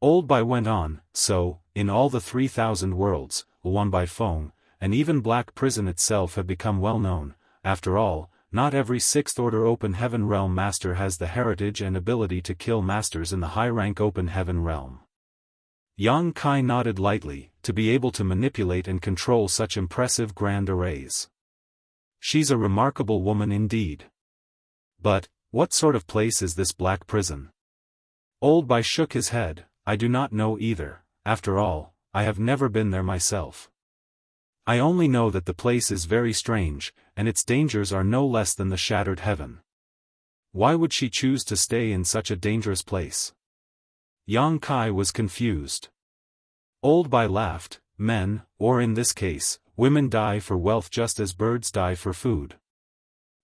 Old Bai went on. So, in all the 3,000 worlds, Luan Bai Feng, and even Black Prison itself have become well known. After all, not every 6th Order Open Heaven Realm Master has the heritage and ability to kill Masters in the high-rank Open Heaven Realm. Yang Kai nodded lightly, to be able to manipulate and control such impressive grand arrays. She's a remarkable woman indeed. But, what sort of place is this Black Prison? Old Bai shook his head. I do not know either. After all, I have never been there myself. I only know that the place is very strange, and its dangers are no less than the Shattered Heaven. Why would she choose to stay in such a dangerous place? Yang Kai was confused. Old Bai laughed. Men, or in this case, women die for wealth just as birds die for food.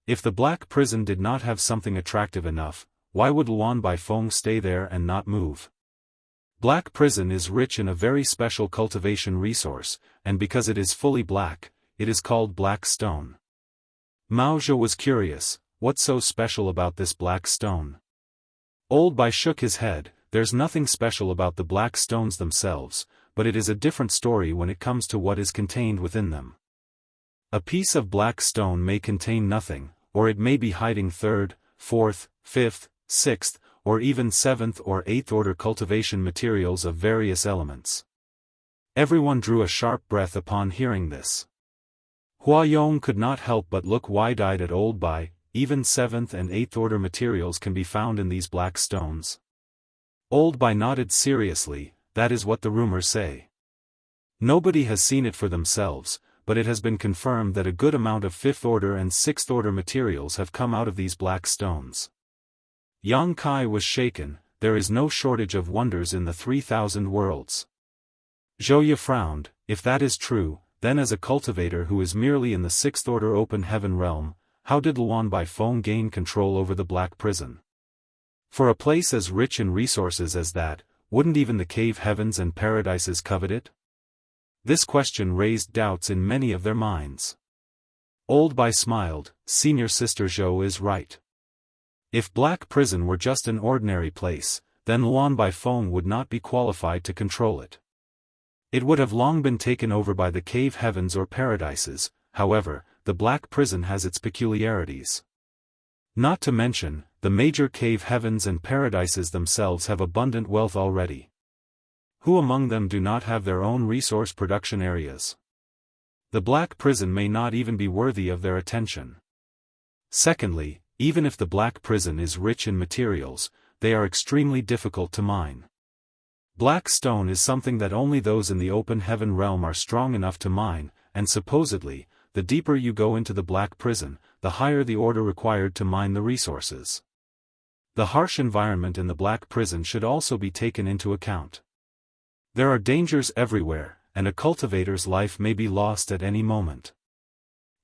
If the Black Prison did not have something attractive enough, why would Luan Bai Feng stay there and not move? Black Prison is rich in a very special cultivation resource, and because it is fully black, it is called Black Stone. Mao Zhou was curious. What's so special about this Black Stone? Old Bai shook his head. There's nothing special about the Black Stones themselves, but it is a different story when it comes to what is contained within them. A piece of Black Stone may contain nothing, or it may be hiding 3rd, 4th, 5th, 6th, or even 7th or 8th order cultivation materials of various elements. Everyone drew a sharp breath upon hearing this. Hua Yong could not help but look wide-eyed at Old Bai. Even 7th and 8th order materials can be found in these Black Stones. Old Bai nodded seriously. that is what the rumors say. Nobody has seen it for themselves, but it has been confirmed that a good amount of 5th order and 6th order materials have come out of these black stones. Yang Kai was shaken. There is no shortage of wonders in the 3,000 worlds. Zhouye frowned. If that is true, then as a cultivator who is merely in the 6th order open heaven realm, how did Luan Baifeng gain control over the Black Prison? For a place as rich in resources as that, wouldn't even the cave heavens and paradises covet it? This question raised doubts in many of their minds. Old Bai smiled. Senior Sister Zhou is right. If Black Prison were just an ordinary place, then Luan Baifeng would not be qualified to control it. It would have long been taken over by the cave heavens or paradises. However, the Black Prison has its peculiarities. Not to mention, the major cave heavens and paradises themselves have abundant wealth already. Who among them do not have their own resource production areas? The Black Prison may not even be worthy of their attention. Secondly, even if the Black Prison is rich in materials, they are extremely difficult to mine. Black stone is something that only those in the open heaven realm are strong enough to mine, and supposedly, the deeper you go into the Black Prison, the higher the order required to mine the resources. The harsh environment in the Black Prison should also be taken into account. There are dangers everywhere, and a cultivator's life may be lost at any moment.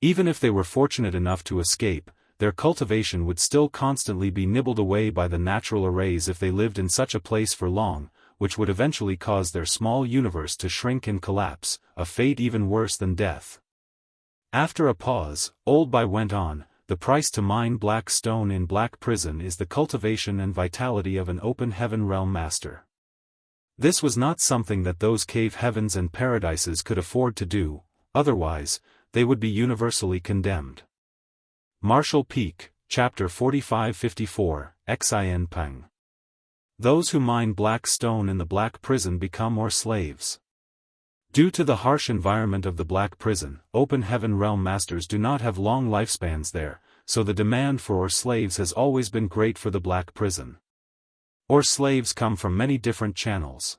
Even if they were fortunate enough to escape, their cultivation would still constantly be nibbled away by the natural arrays if they lived in such a place for long, which would eventually cause their small universe to shrink and collapse, a fate even worse than death. After a pause, Old Bai went on, the price to mine black stone in Black Prison is the cultivation and vitality of an open heaven realm master. This was not something that those cave heavens and paradises could afford to do, otherwise, they would be universally condemned. Martial Peak, Chapter 45-54, Xin Peng. Those who mine black stone in the Black Prison become our slaves. Due to the harsh environment of the Black Prison, open heaven realm masters do not have long lifespans there, so the demand for ore slaves has always been great for the Black Prison. Ore slaves come from many different channels.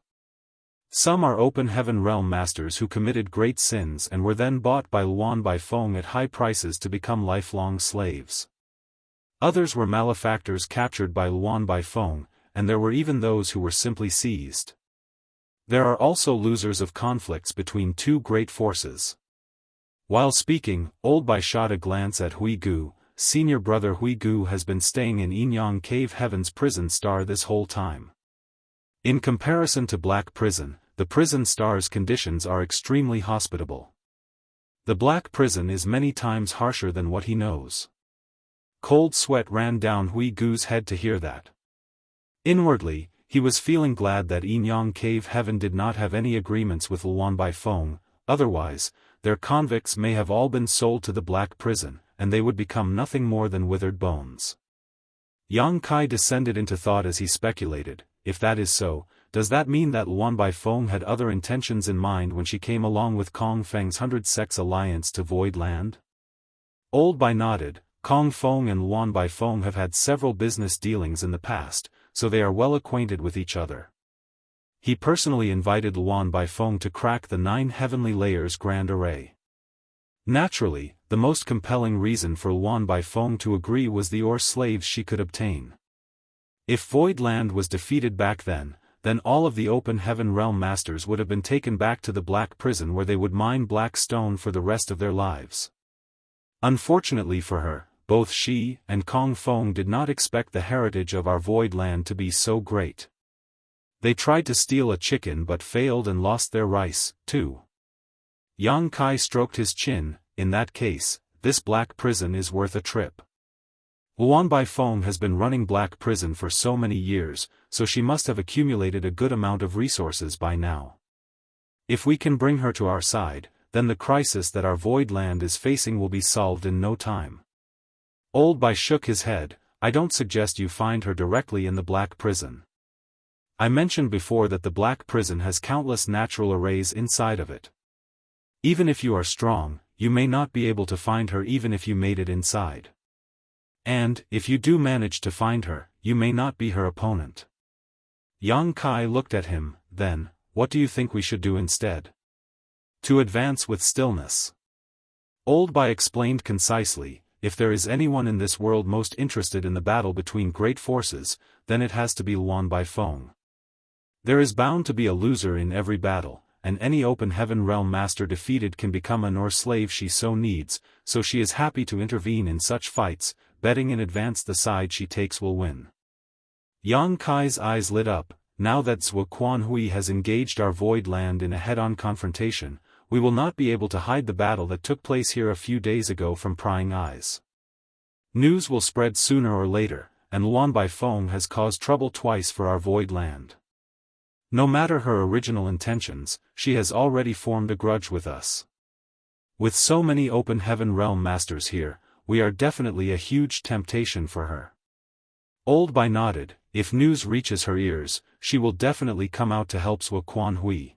Some are open heaven realm masters who committed great sins and were then bought by Luan Baifeng at high prices to become lifelong slaves. Others were malefactors captured by Luan Baifeng, and there were even those who were simply seized. There are also losers of conflicts between two great forces. While speaking, Old Bai shot a glance at Hui Gu. Senior brother Hui Gu has been staying in Yinyang Cave Heaven's prison star this whole time. In comparison to Black Prison, the prison star's conditions are extremely hospitable. The Black Prison is many times harsher than what he knows. Cold sweat ran down Hui Gu's head to hear that. Inwardly, he was feeling glad that Yinyang Cave Heaven did not have any agreements with Luan Baifeng, otherwise, their convicts may have all been sold to the Black Prison, and they would become nothing more than withered bones. Yang Kai descended into thought as he speculated, if that is so, does that mean that Luan Baifeng had other intentions in mind when she came along with Kong Feng's 100 Sects alliance to Void Land? Old Bai nodded. Kong Feng and Luan Baifeng have had several business dealings in the past, so they are well acquainted with each other. He personally invited Luan Baifeng to crack the 9 heavenly layers grand array. Naturally, the most compelling reason for Luan Baifeng to agree was the ore slaves she could obtain. If Void Land was defeated back then all of the open heaven realm masters would have been taken back to the Black Prison where they would mine black stone for the rest of their lives. Unfortunately for her, both she and Kong Feng did not expect the heritage of our Void Land to be so great. They tried to steal a chicken but failed and lost their rice, too. Yang Kai stroked his chin. In that case, this Black Prison is worth a trip. Luan Baifeng has been running Black Prison for so many years, so she must have accumulated a good amount of resources by now. If we can bring her to our side, then the crisis that our Void Land is facing will be solved in no time. Old Bai shook his head. I don't suggest you find her directly in the Black Prison. I mentioned before that the Black Prison has countless natural arrays inside of it. Even if you are strong, you may not be able to find her even if you made it inside. And, if you do manage to find her, you may not be her opponent. Yang Kai looked at him, then, what do you think we should do instead? To advance with stillness. Old Bai explained concisely, if there is anyone in this world most interested in the battle between great forces, then it has to be Luan Bai Feng. There is bound to be a loser in every battle, and any open heaven realm master defeated can become a Nor slave she so needs, so she is happy to intervene in such fights, betting in advance the side she takes will win. Yang Kai's eyes lit up. Now that Zhuo Quanhui has engaged our void land in a head-on confrontation, we will not be able to hide the battle that took place here a few days ago from prying eyes. News will spread sooner or later, and Luan Bai Feng has caused trouble twice for our void land. No matter her original intentions, she has already formed a grudge with us. With so many open heaven realm masters here, we are definitely a huge temptation for her. Old Bai nodded. If news reaches her ears, she will definitely come out to help Zhuo Quanhui.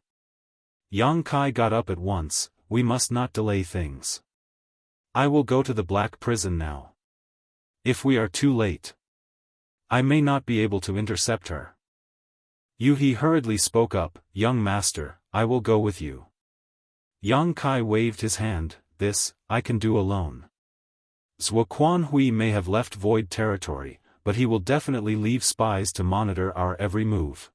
Yang Kai got up at once. We must not delay things. I will go to the Black Prison now. If we are too late, I may not be able to intercept her. He hurriedly spoke up, young master, I will go with you. Yang Kai waved his hand, this, I can do alone. Zhuo Quanhui may have left void territory, but he will definitely leave spies to monitor our every move.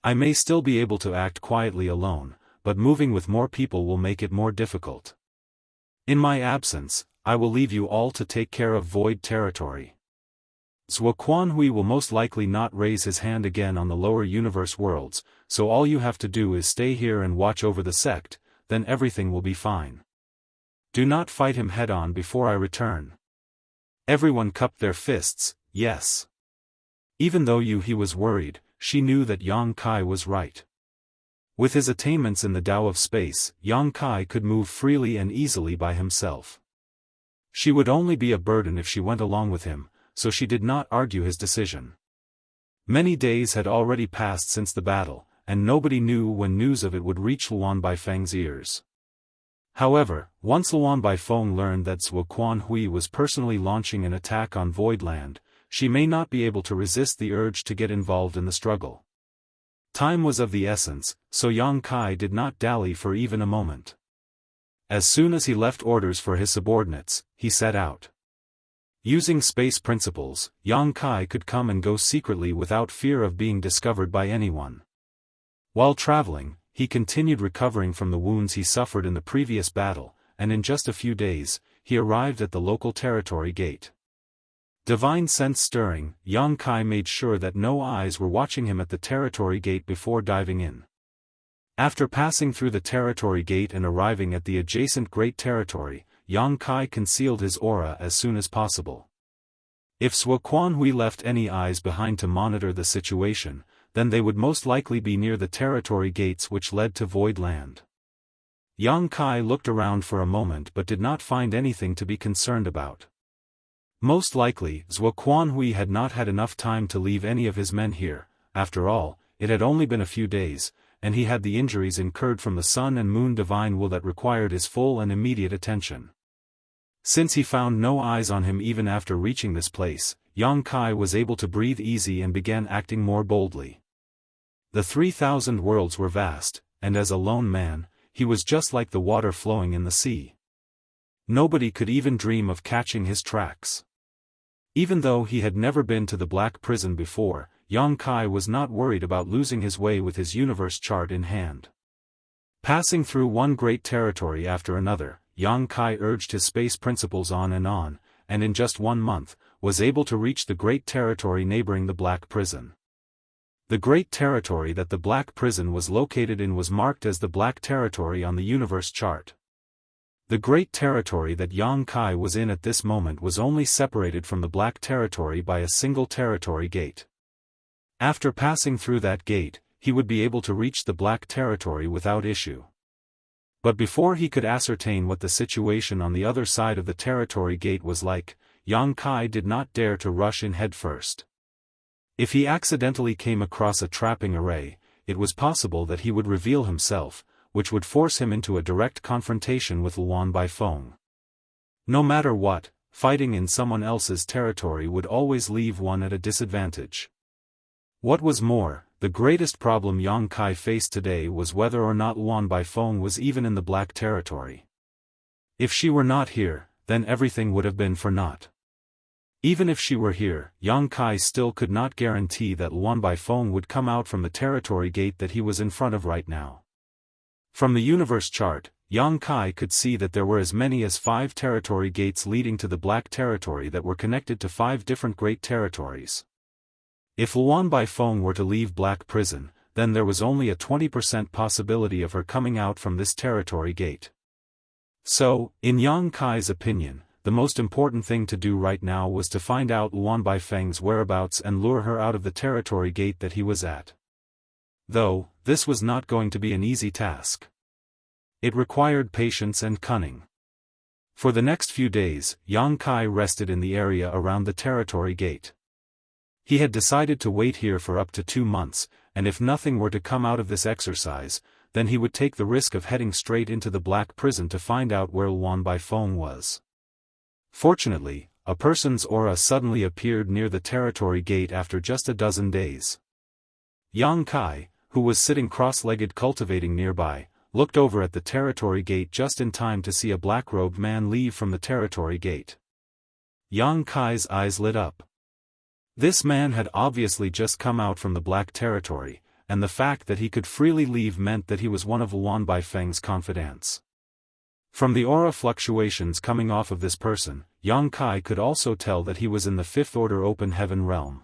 I may still be able to act quietly alone, but moving with more people will make it more difficult. In my absence, I will leave you all to take care of void territory. Zhuo Quanhui will most likely not raise his hand again on the lower universe worlds, so all you have to do is stay here and watch over the sect, then everything will be fine. Do not fight him head-on before I return. Everyone cupped their fists. Yes. Even though he was worried, she knew that Yang Kai was right. With his attainments in the Tao of space, Yang Kai could move freely and easily by himself. She would only be a burden if she went along with him, so she did not argue his decision. Many days had already passed since the battle, and nobody knew when news of it would reach Luan Bai Feng's ears. However, once Luan Bai Feng learned that Zhuo Quanhui was personally launching an attack on Voidland, she may not be able to resist the urge to get involved in the struggle. Time was of the essence, so Yang Kai did not dally for even a moment. As soon as he left orders for his subordinates, he set out. Using space principles, Yang Kai could come and go secretly without fear of being discovered by anyone. While traveling, he continued recovering from the wounds he suffered in the previous battle, and in just a few days, he arrived at the local territory gate. Divine sense stirring, Yang Kai made sure that no eyes were watching him at the territory gate before diving in. After passing through the territory gate and arriving at the adjacent great territory, Yang Kai concealed his aura as soon as possible. If Zhuo Quanhui left any eyes behind to monitor the situation, then they would most likely be near the territory gates which led to Void Land. Yang Kai looked around for a moment but did not find anything to be concerned about. Most likely, Zhuo Quanhui had not had enough time to leave any of his men here. After all, it had only been a few days, and he had the injuries incurred from the sun and moon divine will that required his full and immediate attention. Since he found no eyes on him even after reaching this place, Yang Kai was able to breathe easy and began acting more boldly. The 3,000 worlds were vast, and as a lone man, he was just like the water flowing in the sea. Nobody could even dream of catching his tracks. Even though he had never been to the Black Prison before, Yang Kai was not worried about losing his way with his universe chart in hand. Passing through one great territory after another, Yang Kai urged his space principles on, and in just 1 month, was able to reach the great territory neighboring the Black Prison. The great territory that the Black Prison was located in was marked as the Black Territory on the universe chart. The great territory that Yang Kai was in at this moment was only separated from the Black Territory by a single territory gate. After passing through that gate, he would be able to reach the Black Territory without issue. But before he could ascertain what the situation on the other side of the territory gate was like, Yang Kai did not dare to rush in headfirst. If he accidentally came across a trapping array, it was possible that he would reveal himself, which would force him into a direct confrontation with Luan Bai Feng. No matter what, fighting in someone else's territory would always leave one at a disadvantage. What was more, the greatest problem Yang Kai faced today was whether or not Luan Baifeng was even in the Black Territory. If she were not here, then everything would have been for naught. Even if she were here, Yang Kai still could not guarantee that Luan Baifeng would come out from the territory gate that he was in front of right now. From the universe chart, Yang Kai could see that there were as many as 5 territory gates leading to the Black Territory that were connected to 5 different great territories. If Luan Baifeng were to leave Black Prison, then there was only a 20% possibility of her coming out from this territory gate. So, in Yang Kai's opinion, the most important thing to do right now was to find out Luan Baifeng's whereabouts and lure her out of the territory gate that he was at. Though, this was not going to be an easy task. It required patience and cunning. For the next few days, Yang Kai rested in the area around the territory gate. He had decided to wait here for up to 2 months, and if nothing were to come out of this exercise, then he would take the risk of heading straight into the Black Prison to find out where Luan Baifeng was. Fortunately, a person's aura suddenly appeared near the territory gate after just a dozen days. Yang Kai, who was sitting cross-legged cultivating nearby, looked over at the territory gate just in time to see a black-robed man leave from the territory gate. Yang Kai's eyes lit up. This man had obviously just come out from the Black Territory, and the fact that he could freely leave meant that he was one of Luan Baifeng's confidants. From the aura fluctuations coming off of this person, Yang Kai could also tell that he was in the 5th Order Open Heaven realm.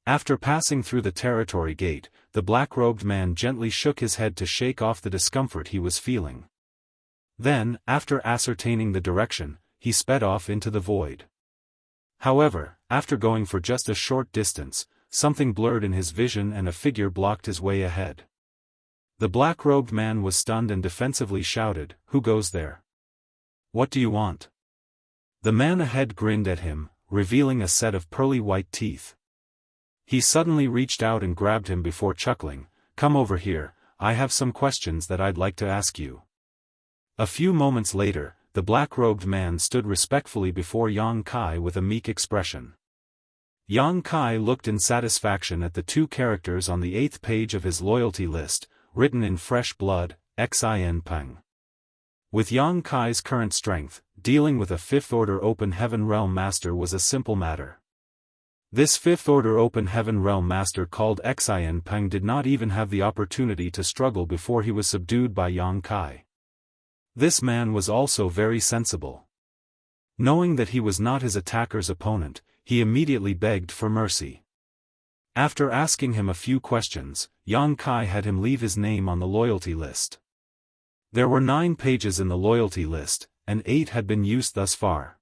After passing through the territory gate, the black-robed man gently shook his head to shake off the discomfort he was feeling. Then, after ascertaining the direction, he sped off into the void. However, after going for just a short distance, something blurred in his vision and a figure blocked his way ahead. The black-robed man was stunned and defensively shouted, "Who goes there? What do you want?" The man ahead grinned at him, revealing a set of pearly white teeth. He suddenly reached out and grabbed him before chuckling, "Come over here, I have some questions that I'd like to ask you." A few moments later, the black-robed man stood respectfully before Yang Kai with a meek expression. Yang Kai looked in satisfaction at the 2 characters on the 8th page of his loyalty list, written in fresh blood, Xin Peng. With Yang Kai's current strength, dealing with a 5th Order Open Heaven Realm Master was a simple matter. This 5th Order Open Heaven Realm Master called Xin Peng did not even have the opportunity to struggle before he was subdued by Yang Kai. This man was also very sensible. Knowing that he was not his attacker's opponent, he immediately begged for mercy. After asking him a few questions, Yang Kai had him leave his name on the loyalty list. There were 9 pages in the loyalty list, and 8 had been used thus far.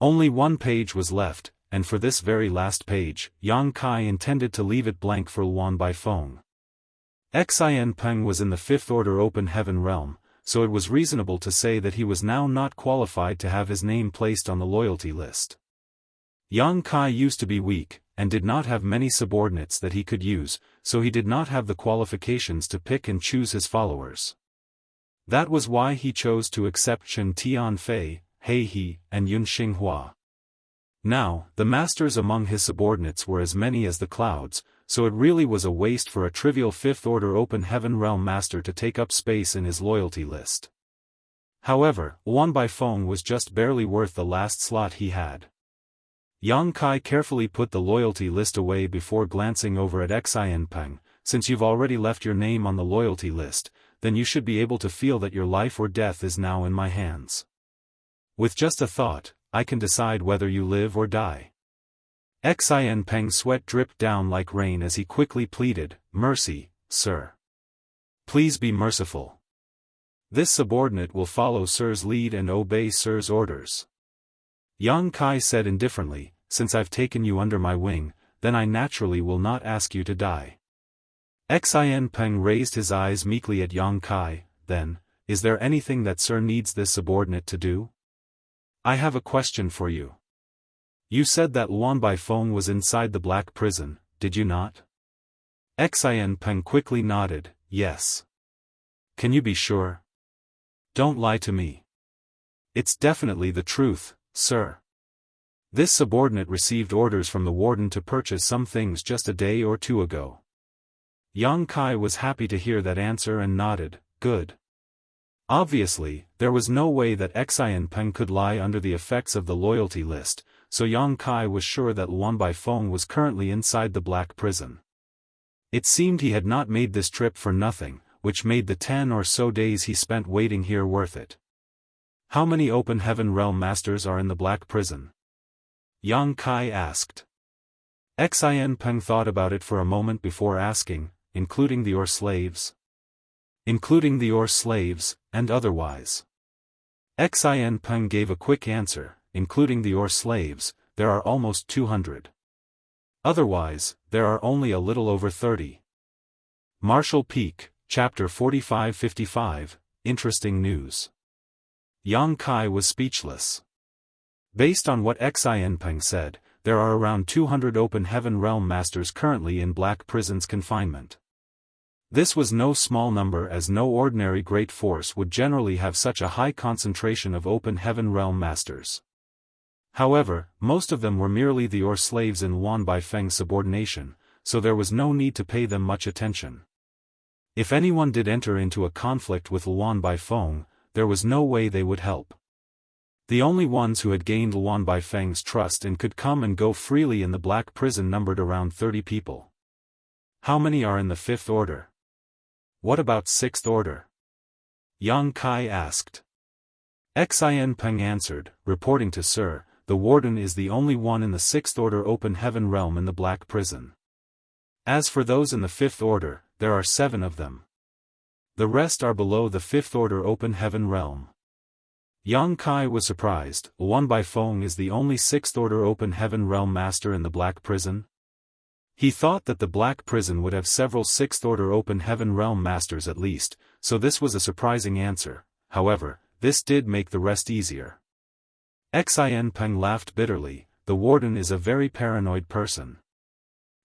Only 1 page was left, and for this very last page, Yang Kai intended to leave it blank for Luan Baifeng. Xin Peng was in the 5th Order Open Heaven realm, so it was reasonable to say that he was now not qualified to have his name placed on the loyalty list. Yang Kai used to be weak, and did not have many subordinates that he could use, so he did not have the qualifications to pick and choose his followers. That was why he chose to accept Chen Tianfei, He He, and Yun Xinghua. Now, the masters among his subordinates were as many as the clouds, so it really was a waste for a trivial 5th Order Open Heaven Realm Master to take up space in his loyalty list. However, Luan Baifeng was just barely worth the last slot he had. Yang Kai carefully put the loyalty list away before glancing over at Xin Peng. "Since you've already left your name on the loyalty list, then you should be able to feel that your life or death is now in my hands. With just a thought, I can decide whether you live or die." Xin Peng's sweat dripped down like rain as he quickly pleaded, "Mercy, sir. Please be merciful. This subordinate will follow sir's lead and obey sir's orders." Yang Kai said indifferently, "Since I've taken you under my wing, then I naturally will not ask you to die." Xin Peng raised his eyes meekly at Yang Kai, then, "Is there anything that sir needs this subordinate to do? I have a question for you. You said that Luan Baifeng was inside the Black Prison, did you not?" Xin Peng quickly nodded, "Yes." "Can you be sure? Don't lie to me." "It's definitely the truth, sir. This subordinate received orders from the warden to purchase some things just a day or 2 ago. Yang Kai was happy to hear that answer and nodded, good. Obviously, there was no way that Xian Peng could lie under the effects of the loyalty list, so Yang Kai was sure that Luan Baifeng was currently inside the black prison. It seemed he had not made this trip for nothing, which made the 10 or so days he spent waiting here worth it. How many open heaven realm masters are in the black prison? Yang Kai asked. Xian Peng thought about it for a moment before asking, including the Or slaves? Including the Or slaves, and otherwise. Xian Peng gave a quick answer, including the Or slaves, there are almost 200. Otherwise, there are only a little over 30. Martial Peak, Chapter 45-55, Interesting News. Yang Kai was speechless. Based on what Xian Peng said, there are around 200 open heaven realm masters currently in black prison's confinement. This was no small number, as no ordinary great force would generally have such a high concentration of open heaven realm masters. However, most of them were merely the Or slaves in Luan Baifeng's subordination, so there was no need to pay them much attention. If anyone did enter into a conflict with Luan Baifeng, there was no way they would help. The only ones who had gained Luan Baifeng's trust and could come and go freely in the black prison numbered around 30 people. How many are in the 5th order? What about 6th order? Yang Kai asked. Xian Peng answered, reporting to Sir, the warden is the only one in the 6th order open heaven realm in the black prison. As for those in the 5th order, there are 7 of them. The rest are below the 5th order open heaven realm. Yang Kai was surprised. Luan Baifeng is the only 6th order open heaven realm master in the black prison? He thought that the black prison would have several 6th order open heaven realm masters at least, so this was a surprising answer. However, this did make the rest easier. Xian Peng laughed bitterly. The warden is a very paranoid person.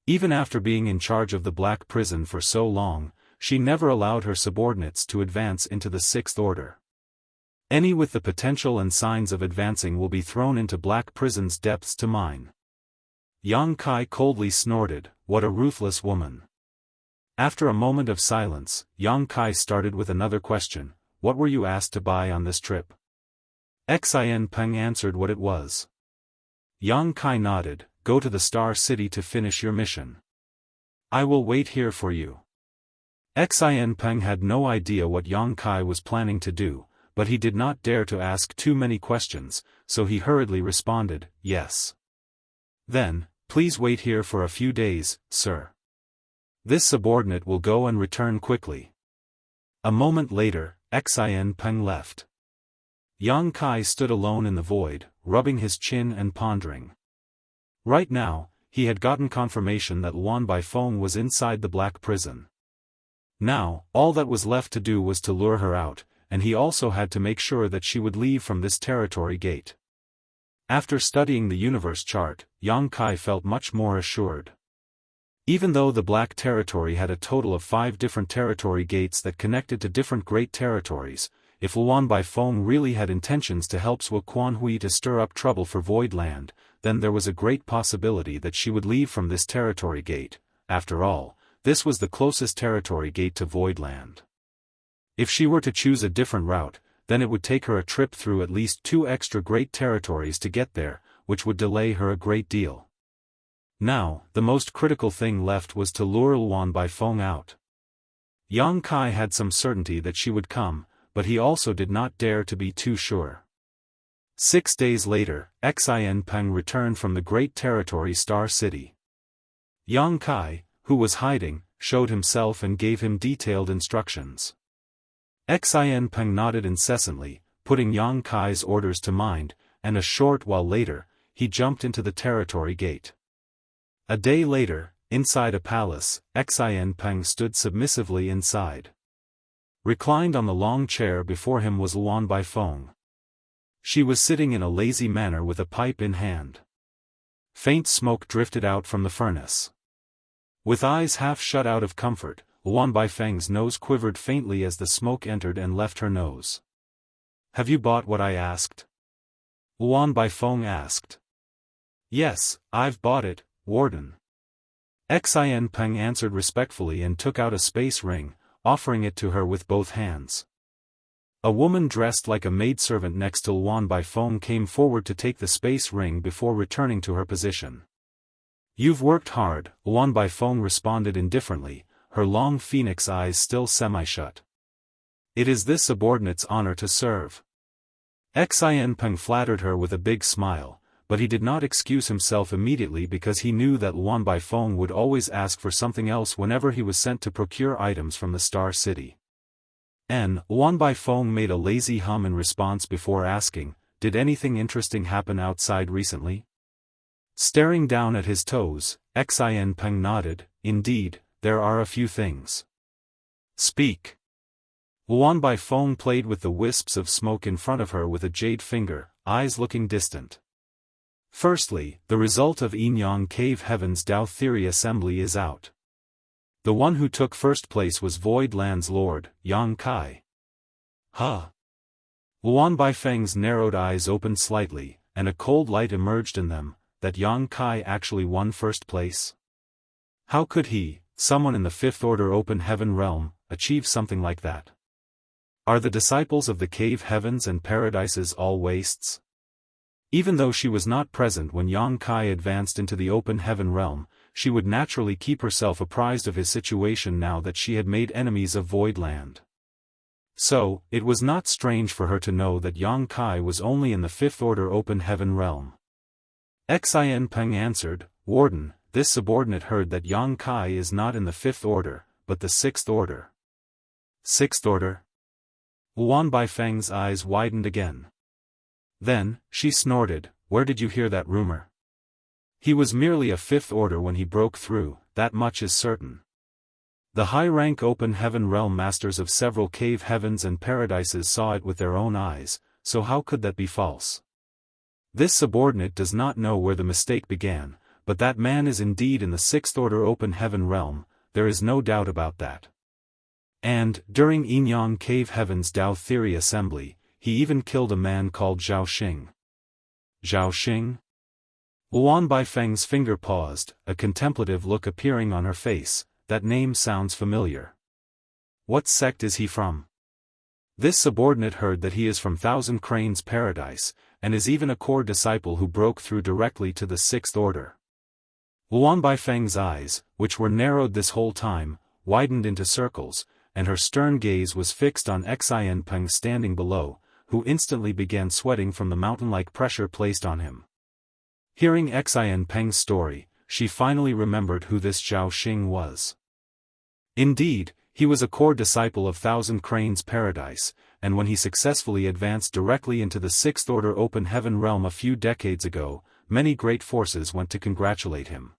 Even after being in charge of the black prison for so long, she never allowed her subordinates to advance into the 6th order. Any with the potential and signs of advancing will be thrown into black prison's depths to mine. Yang Kai coldly snorted, what a ruthless woman. After a moment of silence, Yang Kai started with another question, what were you asked to buy on this trip? Xian Peng answered what it was. Yang Kai nodded, go to the Star City to finish your mission. I will wait here for you. Xian Peng had no idea what Yang Kai was planning to do, but he did not dare to ask too many questions, so he hurriedly responded, yes. Then, please wait here for a few days, sir. This subordinate will go and return quickly. A moment later, Xian Peng left. Yang Kai stood alone in the void, rubbing his chin and pondering. Right now, he had gotten confirmation that Luan Baifeng was inside the black prison. Now, all that was left to do was to lure her out, and he also had to make sure that she would leave from this territory gate. After studying the universe chart, Yang Kai felt much more assured. Even though the Black Territory had a total of 5 different territory gates that connected to different great territories, if Luan Baifeng really had intentions to help Sui Quanhui to stir up trouble for Void Land, then there was a great possibility that she would leave from this territory gate. After all, this was the closest territory gate to Void Land. If she were to choose a different route, then it would take her a trip through at least 2 extra great territories to get there, which would delay her a great deal. Now, the most critical thing left was to lure Luan Baifeng out. Yang Kai had some certainty that she would come, but he also did not dare to be too sure. 6 days later, Xian Peng returned from the great territory Star City. Yang Kai, who was hiding, showed himself and gave him detailed instructions. Xian Peng nodded incessantly, putting Yang Kai's orders to mind, and a short while later, he jumped into the territory gate. A day later, inside a palace, Xian Peng stood submissively inside. Reclined on the long chair before him was Luan Baifeng. She was sitting in a lazy manner with a pipe in hand. Faint smoke drifted out from the furnace. With eyes half shut out of comfort, Luan Baifeng's nose quivered faintly as the smoke entered and left her nose. "Have you bought what I asked?" Luan Baifeng asked. "Yes, I've bought it, Warden." Xin Peng answered respectfully and took out a space ring, offering it to her with both hands. A woman dressed like a maidservant next to Luan Baifeng came forward to take the space ring before returning to her position. "You've worked hard," Luan Baifeng responded indifferently, her long phoenix eyes still semi-shut. "It is this subordinate's honor to serve." Xin Peng flattered her with a big smile, but he did not excuse himself immediately because he knew that Luan Baifeng would always ask for something else whenever he was sent to procure items from the Star City. Luan Baifeng made a lazy hum in response before asking, "Did anything interesting happen outside recently?" Staring down at his toes, Xin Peng nodded, "Indeed, there are a few things." "Speak." Luan Baifeng played with the wisps of smoke in front of her with a jade finger, eyes looking distant. "Firstly, the result of Yinyang Cave Heaven's Dao Theory Assembly is out. The one who took first place was Void Land's Lord, Yang Kai." "Huh?" Luan Baifeng's narrowed eyes opened slightly, and a cold light emerged in them, that Yang Kai actually won first place? How could he, someone in the Fifth Order Open Heaven realm, achieve something like that? Are the disciples of the Cave Heavens and Paradises all wastes? Even though she was not present when Yang Kai advanced into the Open Heaven realm, she would naturally keep herself apprised of his situation now that she had made enemies of Voidland. So, it was not strange for her to know that Yang Kai was only in the Fifth Order Open Heaven realm. Xin Peng answered, "Warden, this subordinate heard that Yang Kai is not in the Fifth Order, but the Sixth Order." "Sixth Order?" Luan Baifeng's eyes widened again. Then, she snorted, "Where did you hear that rumor?" He was merely a Fifth Order when he broke through, that much is certain. The high-rank Open Heaven realm masters of several Cave Heavens and Paradises saw it with their own eyes, so how could that be false? This subordinate does not know where the mistake began, but that man is indeed in the Sixth Order Open Heaven realm, there is no doubt about that. And, during Yinyang Cave Heaven's Dao Theory Assembly, he even killed a man called Zhao Xing. Zhao Xing? Luan Baifeng's finger paused, a contemplative look appearing on her face. That name sounds familiar. What sect is he from? This subordinate heard that he is from Thousand Cranes Paradise, and is even a core disciple who broke through directly to the Sixth Order. Luan Baifeng's eyes, which were narrowed this whole time, widened into circles, and her stern gaze was fixed on Xin Peng standing below, who instantly began sweating from the mountain-like pressure placed on him. Hearing Xin Peng's story, she finally remembered who this Zhao Xing was. Indeed, he was a core disciple of Thousand Cranes Paradise, and when he successfully advanced directly into the Sixth Order Open Heaven realm a few decades ago, many great forces went to congratulate him.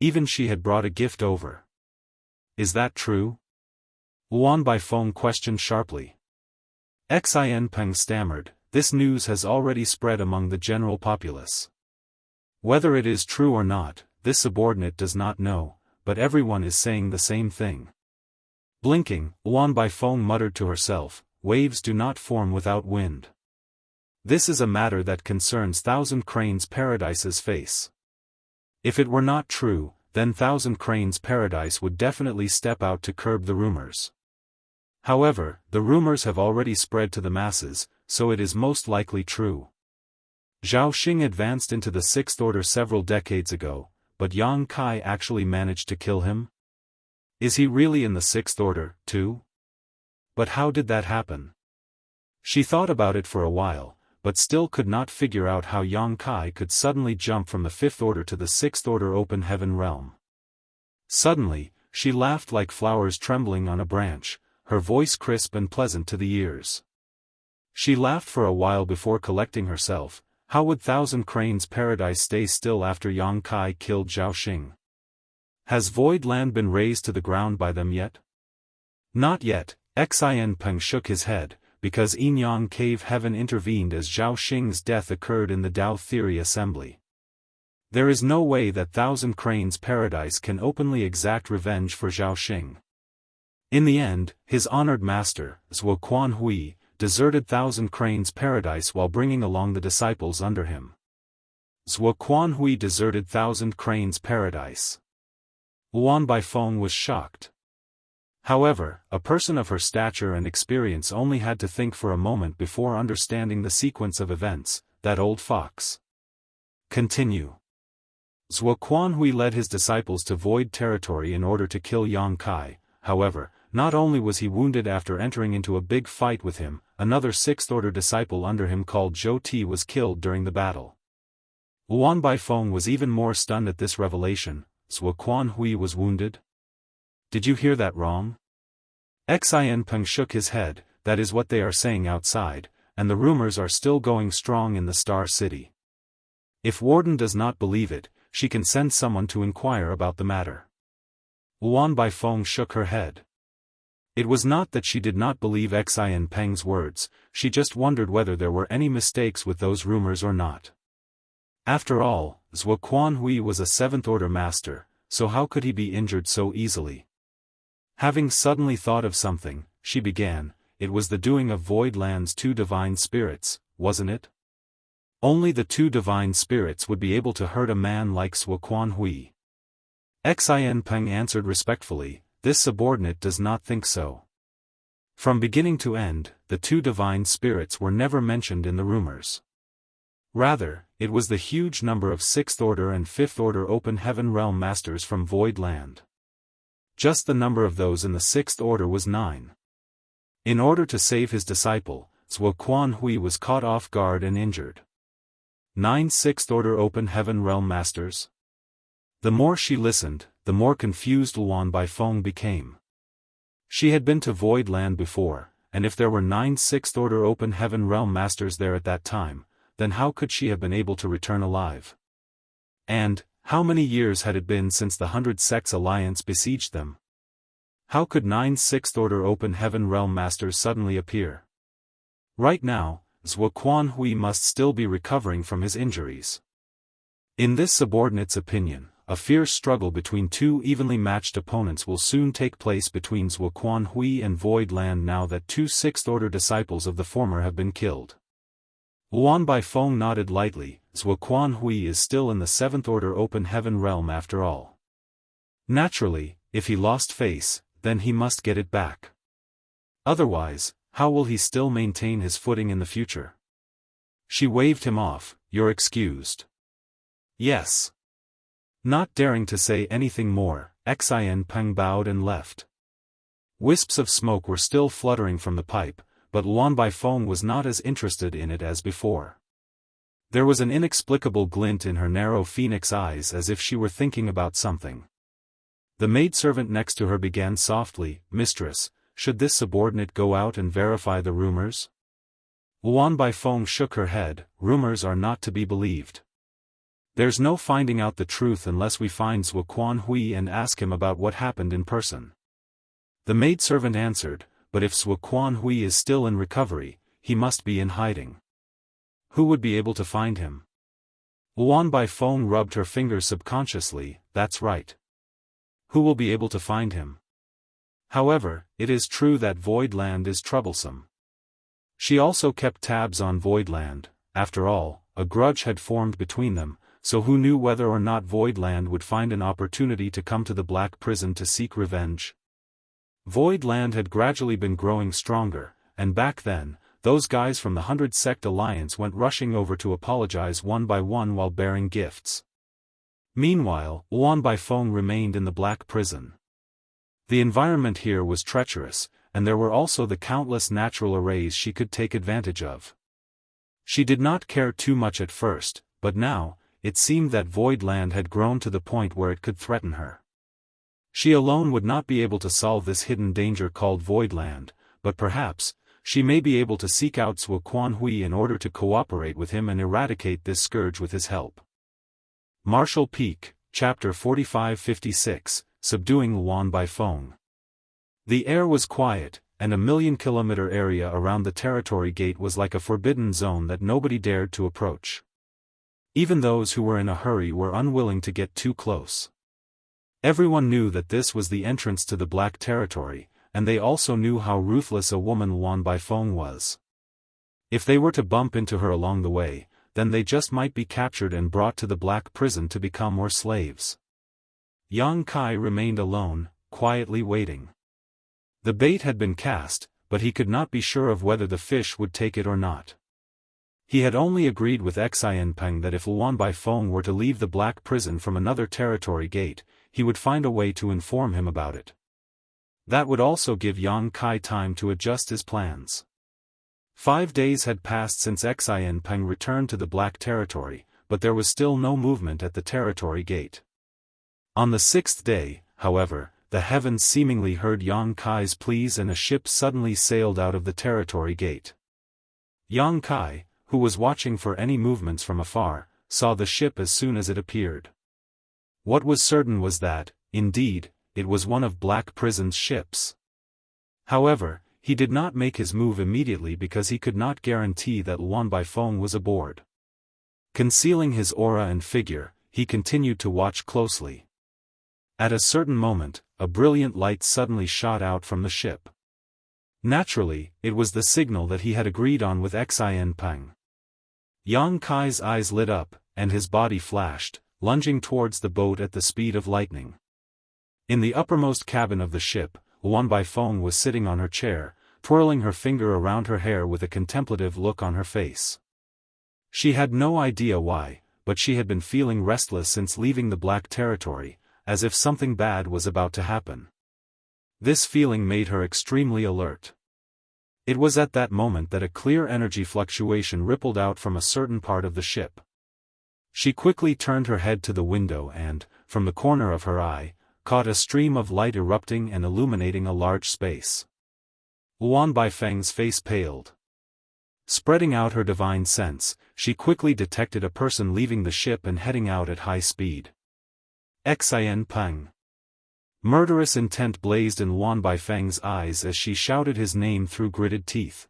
Even she had brought a gift over. Is that true? Luan Baifeng questioned sharply. Xin Peng stammered, "This news has already spread among the general populace. Whether it is true or not, this subordinate does not know, but everyone is saying the same thing." Blinking, Luan Baifeng muttered to herself, "Waves do not form without wind. This is a matter that concerns Thousand Cranes Paradise's face. If it were not true, then Thousand Cranes Paradise would definitely step out to curb the rumors. However, the rumors have already spread to the masses, so it is most likely true. Zhao Xing advanced into the Sixth Order several decades ago, but Yang Kai actually managed to kill him? Is he really in the Sixth Order, too? But how did that happen? She thought about it for a while, but still could not figure out how Yang Kai could suddenly jump from the Fifth Order to the Sixth Order Open Heaven realm. Suddenly, she laughed like flowers trembling on a branch, her voice crisp and pleasant to the ears. She laughed for a while before collecting herself. How would Thousand Cranes Paradise stay still after Yang Kai killed Zhao Xing? Has Void Land been razed to the ground by them yet? Not yet, Xin Peng shook his head, because Yinyang Cave Heaven intervened as Zhao Xing's death occurred in the Dao Theory Assembly. There is no way that Thousand Cranes Paradise can openly exact revenge for Zhao Xing. In the end, his honored master, Zhuo Quanhui, deserted Thousand Cranes Paradise while bringing along the disciples under him. Zhuo Quanhui deserted Thousand Cranes Paradise. Luan Baifeng was shocked. However, a person of her stature and experience only had to think for a moment before understanding the sequence of events. That old fox. Continue. Zhuo Quanhui led his disciples to void territory in order to kill Yang Kai. However, not only was he wounded after entering into a big fight with him, another sixth-order disciple under him called Zhou Ti was killed during the battle. Luan Baifeng was even more stunned at this revelation. Zhuo Quanhui was wounded? Did you hear that wrong? Xian Peng shook his head. That is what they are saying outside, and the rumors are still going strong in the Star City. If Warden does not believe it, she can send someone to inquire about the matter. Luan Baifeng shook her head. It was not that she did not believe Xian Peng's words, she just wondered whether there were any mistakes with those rumors or not. After all, Zhuo Quanhui was a seventh-order master, so how could he be injured so easily? Having suddenly thought of something, she began. It was the doing of Void Land's two divine spirits, wasn't it? Only the two divine spirits would be able to hurt a man like Zhuo Quanhui. Xian Peng answered respectfully, this subordinate does not think so. From beginning to end, the two divine spirits were never mentioned in the rumors. Rather, it was the huge number of sixth-order and fifth-order open heaven realm masters from Void Land. Just the number of those in the sixth order was 9. In order to save his disciple, Zhuo Quanhui was caught off guard and injured. 9 sixth-order open heaven realm masters? The more she listened, the more confused Luan Baifeng became. She had been to Void Land before, and if there were 9 sixth-order open heaven realm masters there at that time, then how could she have been able to return alive? And, how many years had it been since the 100 Sects Alliance besieged them? How could 9 sixth-order open heaven realm masters suddenly appear? Right now, Zhuo Quanhui must still be recovering from his injuries. In this subordinate's opinion, a fierce struggle between two evenly matched opponents will soon take place between Zhuo Quanhui and Void Land now that 2 sixth-order disciples of the former have been killed. Luan Baifeng nodded lightly. Zhuo Quanhui is still in the 7th-order open heaven realm after all. Naturally, if he lost face, then he must get it back. Otherwise, how will he still maintain his footing in the future? She waved him off. You're excused. Yes. Not daring to say anything more, Xian Peng bowed and left. Wisps of smoke were still fluttering from the pipe, but Luan Baifeng was not as interested in it as before. There was an inexplicable glint in her narrow phoenix eyes as if she were thinking about something. The maidservant next to her began softly, Mistress, should this subordinate go out and verify the rumors? Luan Baifeng shook her head. Rumors are not to be believed. There's no finding out the truth unless we find Zhuo Quanhui and ask him about what happened in person. The maidservant answered, but if Zhuo Quanhui is still in recovery, he must be in hiding. Who would be able to find him? Luan Baifeng rubbed her fingers subconsciously. That's right. Who will be able to find him? However, it is true that Void Land is troublesome. She also kept tabs on Void Land. After all, a grudge had formed between them, so who knew whether or not Void Land would find an opportunity to come to the Black Prison to seek revenge? Void Land had gradually been growing stronger, and back then, those guys from the 100 Sect Alliance went rushing over to apologize one by one while bearing gifts. Meanwhile, Luan Baifeng remained in the Black Prison. The environment here was treacherous, and there were also the countless natural arrays she could take advantage of. She did not care too much at first, but now, it seemed that Void Land had grown to the point where it could threaten her. She alone would not be able to solve this hidden danger called Void Land, but perhaps, she may be able to seek out Zhuo Quanhui in order to cooperate with him and eradicate this scourge with his help. Martial Peak, Chapter 45-56, Subduing Luan Baifeng. The air was quiet, and a 1,000,000-kilometer area around the territory gate was like a forbidden zone that nobody dared to approach. Even those who were in a hurry were unwilling to get too close. Everyone knew that this was the entrance to the Black Territory, and they also knew how ruthless a woman Luan Baifeng was. If they were to bump into her along the way, then they just might be captured and brought to the Black Prison to become more slaves. Yang Kai remained alone, quietly waiting. The bait had been cast, but he could not be sure of whether the fish would take it or not. He had only agreed with Xianpeng that if Luan Baifeng were to leave the Black Prison from another territory gate, he would find a way to inform him about it. That would also give Yang Kai time to adjust his plans. 5 days had passed since Xianpeng returned to the Black Territory, but there was still no movement at the territory gate. On the 6th day, however, the heavens seemingly heard Yang Kai's pleas and a ship suddenly sailed out of the territory gate. Yang Kai, who was watching for any movements from afar, saw the ship as soon as it appeared. What was certain was that, indeed, it was one of Black Prison's ships. However, he did not make his move immediately because he could not guarantee that Luan Baifeng was aboard. Concealing his aura and figure, he continued to watch closely. At a certain moment, a brilliant light suddenly shot out from the ship. Naturally, it was the signal that he had agreed on with Xianpeng. Yang Kai's eyes lit up, and his body flashed, lunging towards the boat at the speed of lightning. In the uppermost cabin of the ship, Luan Baifeng was sitting on her chair, twirling her finger around her hair with a contemplative look on her face. She had no idea why, but she had been feeling restless since leaving the Black Territory, as if something bad was about to happen. This feeling made her extremely alert. It was at that moment that a clear energy fluctuation rippled out from a certain part of the ship. She quickly turned her head to the window and, from the corner of her eye, caught a stream of light erupting and illuminating a large space. Luan Baifeng's face paled. Spreading out her divine sense, she quickly detected a person leaving the ship and heading out at high speed. Xianpeng. Murderous intent blazed in Luan Baifeng's eyes as she shouted his name through gritted teeth.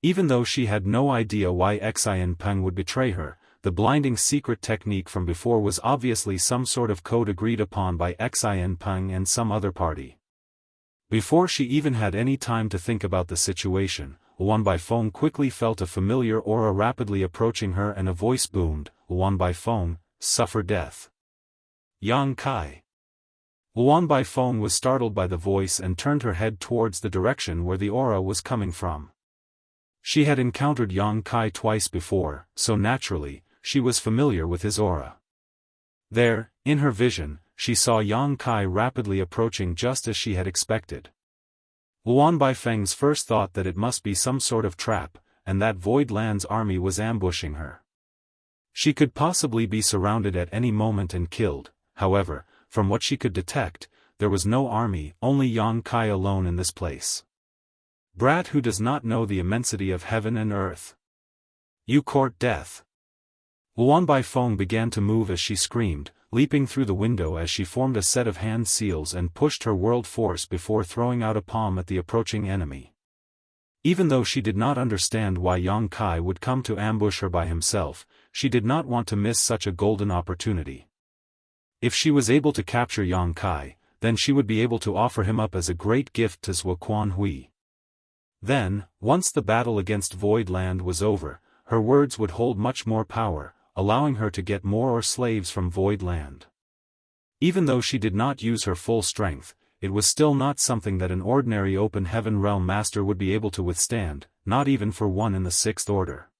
Even though she had no idea why Xianpeng would betray her, the blinding secret technique from before was obviously some sort of code agreed upon by Xianpeng and some other party. Before she even had any time to think about the situation, Luan Baifeng quickly felt a familiar aura rapidly approaching her and a voice boomed, "Luan Baifeng, suffer death." Yang Kai. Luan Baifeng was startled by the voice and turned her head towards the direction where the aura was coming from. She had encountered Yang Kai twice before, so naturally, she was familiar with his aura. There, in her vision, she saw Yang Kai rapidly approaching just as she had expected. Luan Baifeng's first thought that it must be some sort of trap, and that Void Land's army was ambushing her. She could possibly be surrounded at any moment and killed. However, from what she could detect, there was no army, only Yang Kai alone in this place. Brat who does not know the immensity of heaven and earth. You court death. Luan Baifeng began to move as she screamed, leaping through the window as she formed a set of hand seals and pushed her world force before throwing out a palm at the approaching enemy. Even though she did not understand why Yang Kai would come to ambush her by himself, she did not want to miss such a golden opportunity. If she was able to capture Yang Kai, then she would be able to offer him up as a great gift to Zhuo Quanhui. Then, once the battle against Void Land was over, her words would hold much more power, allowing her to get more slaves from Void Land. Even though she did not use her full strength, it was still not something that an ordinary Open Heaven Realm Master would be able to withstand, not even for one in the Sixth Order.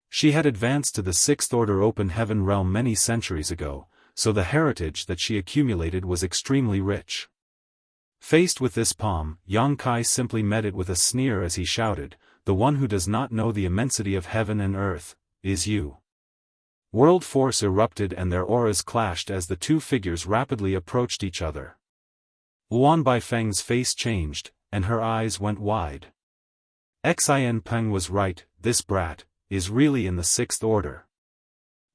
She had advanced to the Sixth Order Open Heaven Realm many centuries ago, so the heritage that she accumulated was extremely rich. Faced with this palm, Yang Kai simply met it with a sneer as he shouted, "The one who does not know the immensity of heaven and earth, is you." World force erupted and their auras clashed as the two figures rapidly approached each other. Luan Baifeng's face changed, and her eyes went wide. Xianpeng was right, this brat is really in the Sixth Order.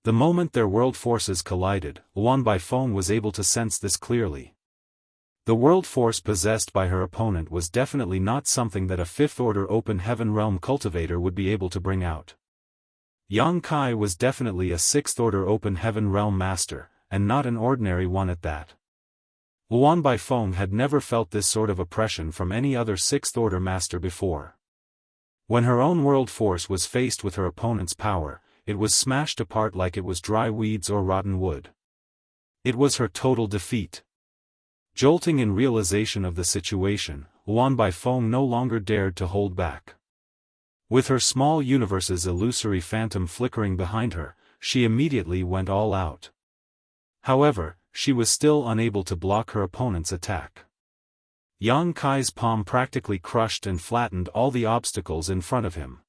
The moment their world forces collided, Luan Baifeng was able to sense this clearly. The world force possessed by her opponent was definitely not something that a Fifth Order Open Heaven Realm cultivator would be able to bring out. Yang Kai was definitely a Sixth Order Open Heaven Realm Master, and not an ordinary one at that. Luan Baifeng had never felt this sort of oppression from any other Sixth Order Master before. When her own world force was faced with her opponent's power, it was smashed apart like it was dry weeds or rotten wood. It was her total defeat. Jolting in realization of the situation, Luan Baifeng no longer dared to hold back. With her small universe's illusory phantom flickering behind her, she immediately went all out. However, she was still unable to block her opponent's attack. Yang Kai's palm practically crushed and flattened all the obstacles in front of him.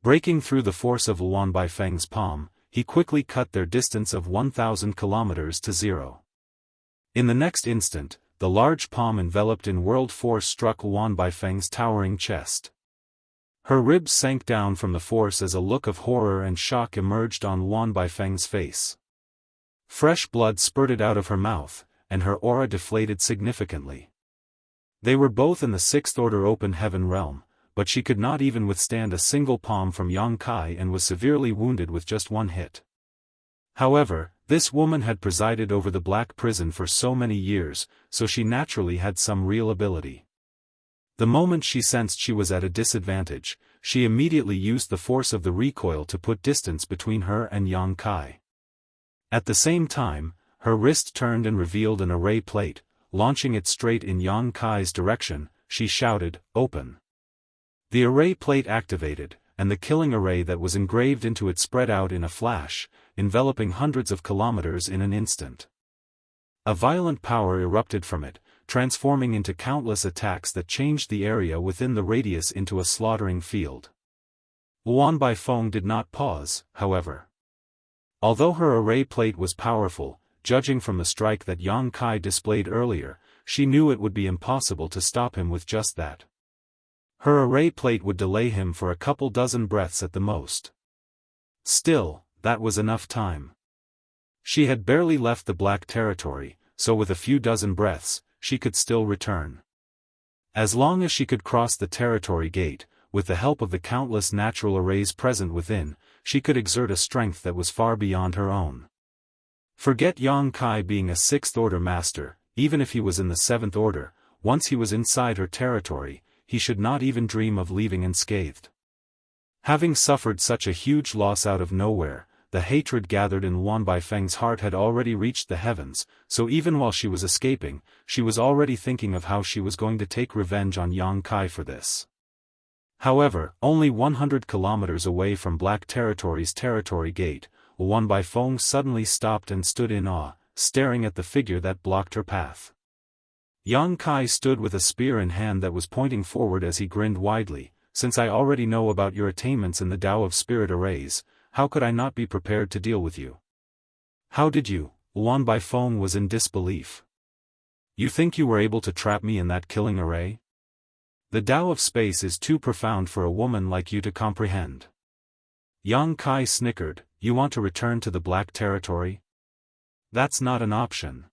Breaking through the force of Luan Baifeng's palm, he quickly cut their distance of 1,000 kilometers to zero. In the next instant, the large palm enveloped in world force struck Luan Baifeng's towering chest. Her ribs sank down from the force as a look of horror and shock emerged on Luan Baifeng's face. Fresh blood spurted out of her mouth, and her aura deflated significantly. They were both in the sixth order open heaven realm, but she could not even withstand a single palm from Yang Kai and was severely wounded with just one hit. However, this woman had presided over the Black Prison for so many years, so she naturally had some real ability. The moment she sensed she was at a disadvantage, she immediately used the force of the recoil to put distance between her and Yang Kai. At the same time, her wrist turned and revealed an array plate. Launching it straight in Yang Kai's direction, she shouted, "Open." The array plate activated, and the killing array that was engraved into it spread out in a flash, enveloping hundreds of kilometers in an instant. A violent power erupted from it, transforming into countless attacks that changed the area within the radius into a slaughtering field. Luan Baifeng did not pause, however. Although her array plate was powerful, judging from the strike that Yang Kai displayed earlier, she knew it would be impossible to stop him with just that. Her array plate would delay him for a couple dozen breaths at the most. Still, that was enough time. She had barely left the Black Territory, so with a few dozen breaths, she could still return. As long as she could cross the territory gate, with the help of the countless natural arrays present within, she could exert a strength that was far beyond her own. Forget Yang Kai being a sixth-order master, even if he was in the seventh order, once he was inside her territory, he should not even dream of leaving unscathed. Having suffered such a huge loss out of nowhere, the hatred gathered in Luan Baifeng's heart had already reached the heavens, so even while she was escaping, she was already thinking of how she was going to take revenge on Yang Kai for this. However, only 100 kilometers away from Black Territory's territory gate, Luan Baifeng suddenly stopped and stood in awe, staring at the figure that blocked her path. Yang Kai stood with a spear in hand that was pointing forward as he grinned widely. "Since I already know about your attainments in the Tao of Spirit arrays, how could I not be prepared to deal with you?" "How did you?" Luan Baifeng was in disbelief. "You think you were able to trap me in that killing array? The Tao of Space is too profound for a woman like you to comprehend." Yang Kai snickered. "You want to return to the Black Territory? That's not an option."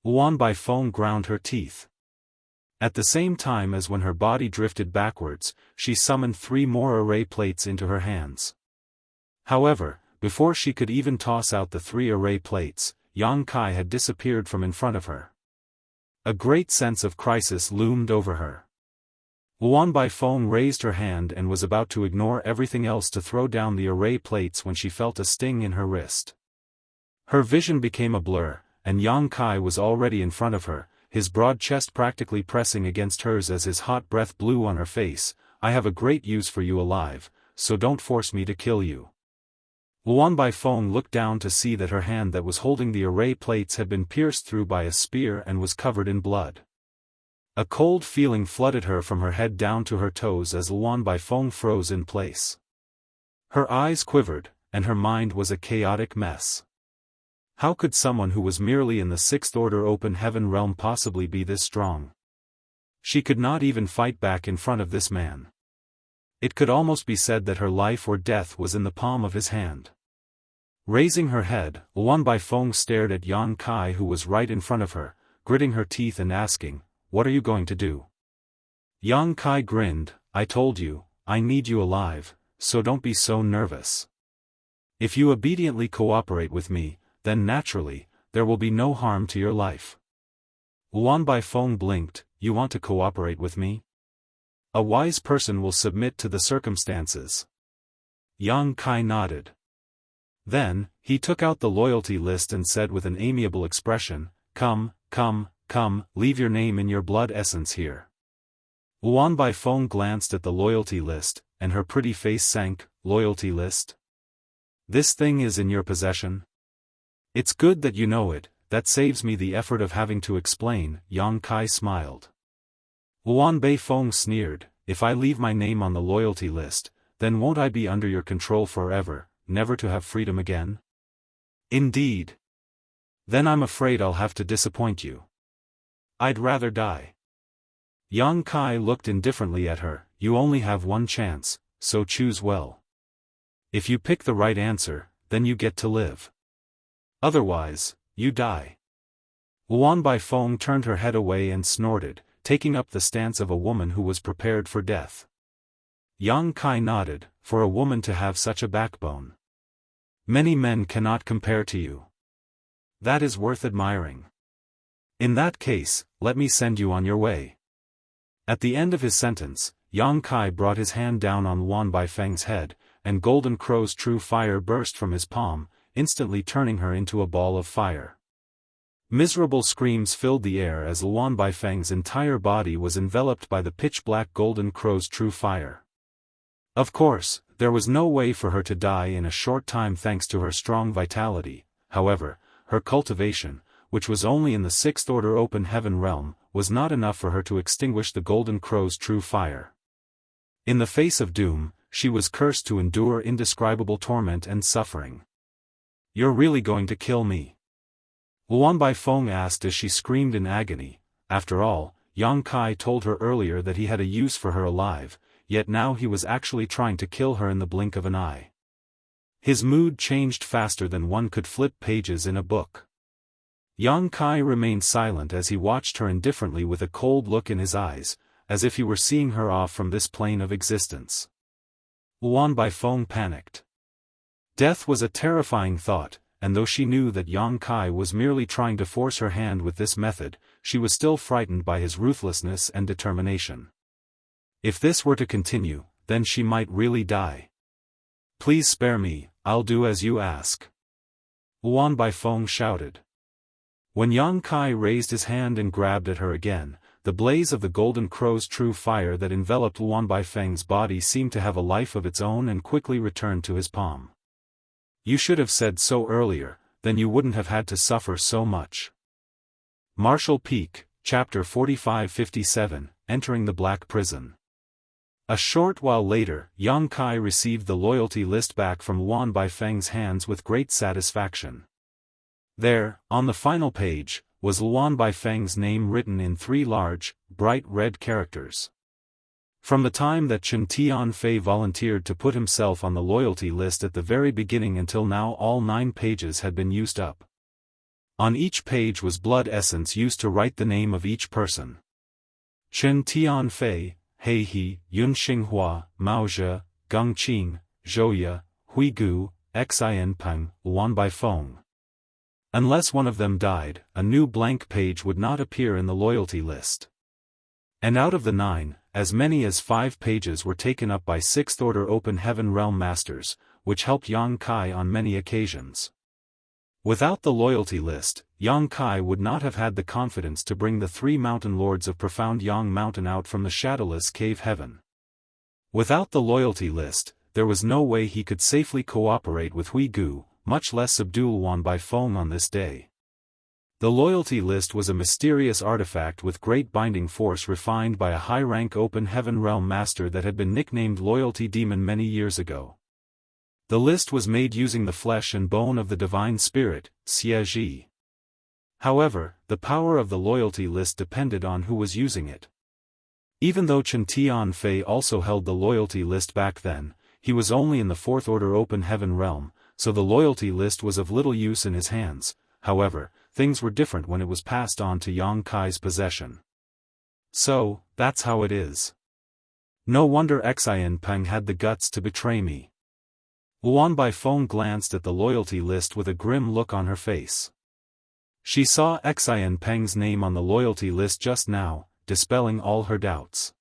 Luan Baifeng ground her teeth. At the same time as when her body drifted backwards, she summoned 3 more array plates into her hands. However, before she could even toss out the 3 array plates, Yang Kai had disappeared from in front of her. A great sense of crisis loomed over her. Luan Baifeng raised her hand and was about to ignore everything else to throw down the array plates when she felt a sting in her wrist. Her vision became a blur, and Yang Kai was already in front of her, his broad chest practically pressing against hers as his hot breath blew on her face. "I have a great use for you alive, so don't force me to kill you." Luan Baifeng looked down to see that her hand that was holding the array plates had been pierced through by a spear and was covered in blood. A cold feeling flooded her from her head down to her toes as Luan Baifeng froze in place. Her eyes quivered, and her mind was a chaotic mess. How could someone who was merely in the sixth order open heaven realm possibly be this strong? She could not even fight back in front of this man. It could almost be said that her life or death was in the palm of his hand. Raising her head, Luan Baifeng stared at Yang Kai, who was right in front of her, gritting her teeth and asking, "What are you going to do?" Yang Kai grinned. "I told you, I need you alive, so don't be so nervous. If you obediently cooperate with me, then naturally, there will be no harm to your life." Luan Baifeng blinked. "You want to cooperate with me? A wise person will submit to the circumstances." Yang Kai nodded. Then, he took out the loyalty list and said with an amiable expression, "Come, come, come, leave your name in your blood essence here." Luan Baifeng glanced at the loyalty list, and her pretty face sank. "Loyalty list? This thing is in your possession? It's good that you know it, that saves me the effort of having to explain." Yang Kai smiled. Luan Baifeng sneered, "If I leave my name on the loyalty list, then won't I be under your control forever, never to have freedom again?" "Indeed. Then I'm afraid I'll have to disappoint you. I'd rather die." Yang Kai looked indifferently at her. "You only have one chance, so choose well. If you pick the right answer, then you get to live. Otherwise, you die." Luan Baifeng turned her head away and snorted, taking up the stance of a woman who was prepared for death. Yang Kai nodded. "For a woman to have such a backbone. Many men cannot compare to you. That is worth admiring. In that case, let me send you on your way." At the end of his sentence, Yang Kai brought his hand down on Luan Baifeng's head, and Golden Crow's true fire burst from his palm, instantly turning her into a ball of fire. Miserable screams filled the air as Luan Baifeng's entire body was enveloped by the pitch-black Golden Crow's true fire. Of course, there was no way for her to die in a short time thanks to her strong vitality. However, her cultivation, which was only in the sixth order open heaven realm, was not enough for her to extinguish the Golden Crow's true fire. In the face of doom, she was cursed to endure indescribable torment and suffering. "You're really going to kill me?" Luan Baifeng asked as she screamed in agony. After all, Yang Kai told her earlier that he had a use for her alive, yet now he was actually trying to kill her in the blink of an eye. His mood changed faster than one could flip pages in a book. Yang Kai remained silent as he watched her indifferently with a cold look in his eyes, as if he were seeing her off from this plane of existence. Luan Baifeng panicked. Death was a terrifying thought, and though she knew that Yang Kai was merely trying to force her hand with this method, she was still frightened by his ruthlessness and determination. If this were to continue, then she might really die. "Please spare me, I'll do as you ask," Luan Baifeng shouted. When Yang Kai raised his hand and grabbed at her again, the blaze of the Golden Crow's true fire that enveloped Luan Baifeng's body seemed to have a life of its own and quickly returned to his palm. "You should have said so earlier, then you wouldn't have had to suffer so much." Marshall Peak, Chapter 4557, Entering the Black Prison. A short while later, Yang Kai received the loyalty list back from Luan Baifeng's hands with great satisfaction. There, on the final page, was Luan Baifeng's name written in 3 large, bright red characters. From the time that Chen Tianfei volunteered to put himself on the loyalty list at the very beginning until now, all 9 pages had been used up. On each page was blood essence used to write the name of each person. Chen Tianfei, He He, Yun Xinghua, Mao Zhe, Geng Qing, Zhouya, Hui Gu, Xin Peng, Luan Baifeng. Unless one of them died, a new blank page would not appear in the loyalty list. And out of the 9, as many as 5 pages were taken up by 6th order open heaven realm masters, which helped Yang Kai on many occasions. Without the loyalty list, Yang Kai would not have had the confidence to bring the 3 mountain lords of profound Yang Mountain out from the shadowless cave heaven. Without the loyalty list, there was no way he could safely cooperate with Hui Gu, much less subdue Luan Baifeng on this day. The loyalty list was a mysterious artifact with great binding force refined by a high-rank open heaven realm master that had been nicknamed Loyalty Demon many years ago. The list was made using the flesh and bone of the divine spirit, Xie Ji. However, the power of the loyalty list depended on who was using it. Even though Chen Tianfei also held the loyalty list back then, he was only in the 4th order open heaven realm, so the loyalty list was of little use in his hands. However, things were different when it was passed on to Yang Kai's possession. "So, that's how it is. No wonder Xin Peng had the guts to betray me." Luan Baifeng glanced at the loyalty list with a grim look on her face. She saw Xin Peng's name on the loyalty list just now, dispelling all her doubts.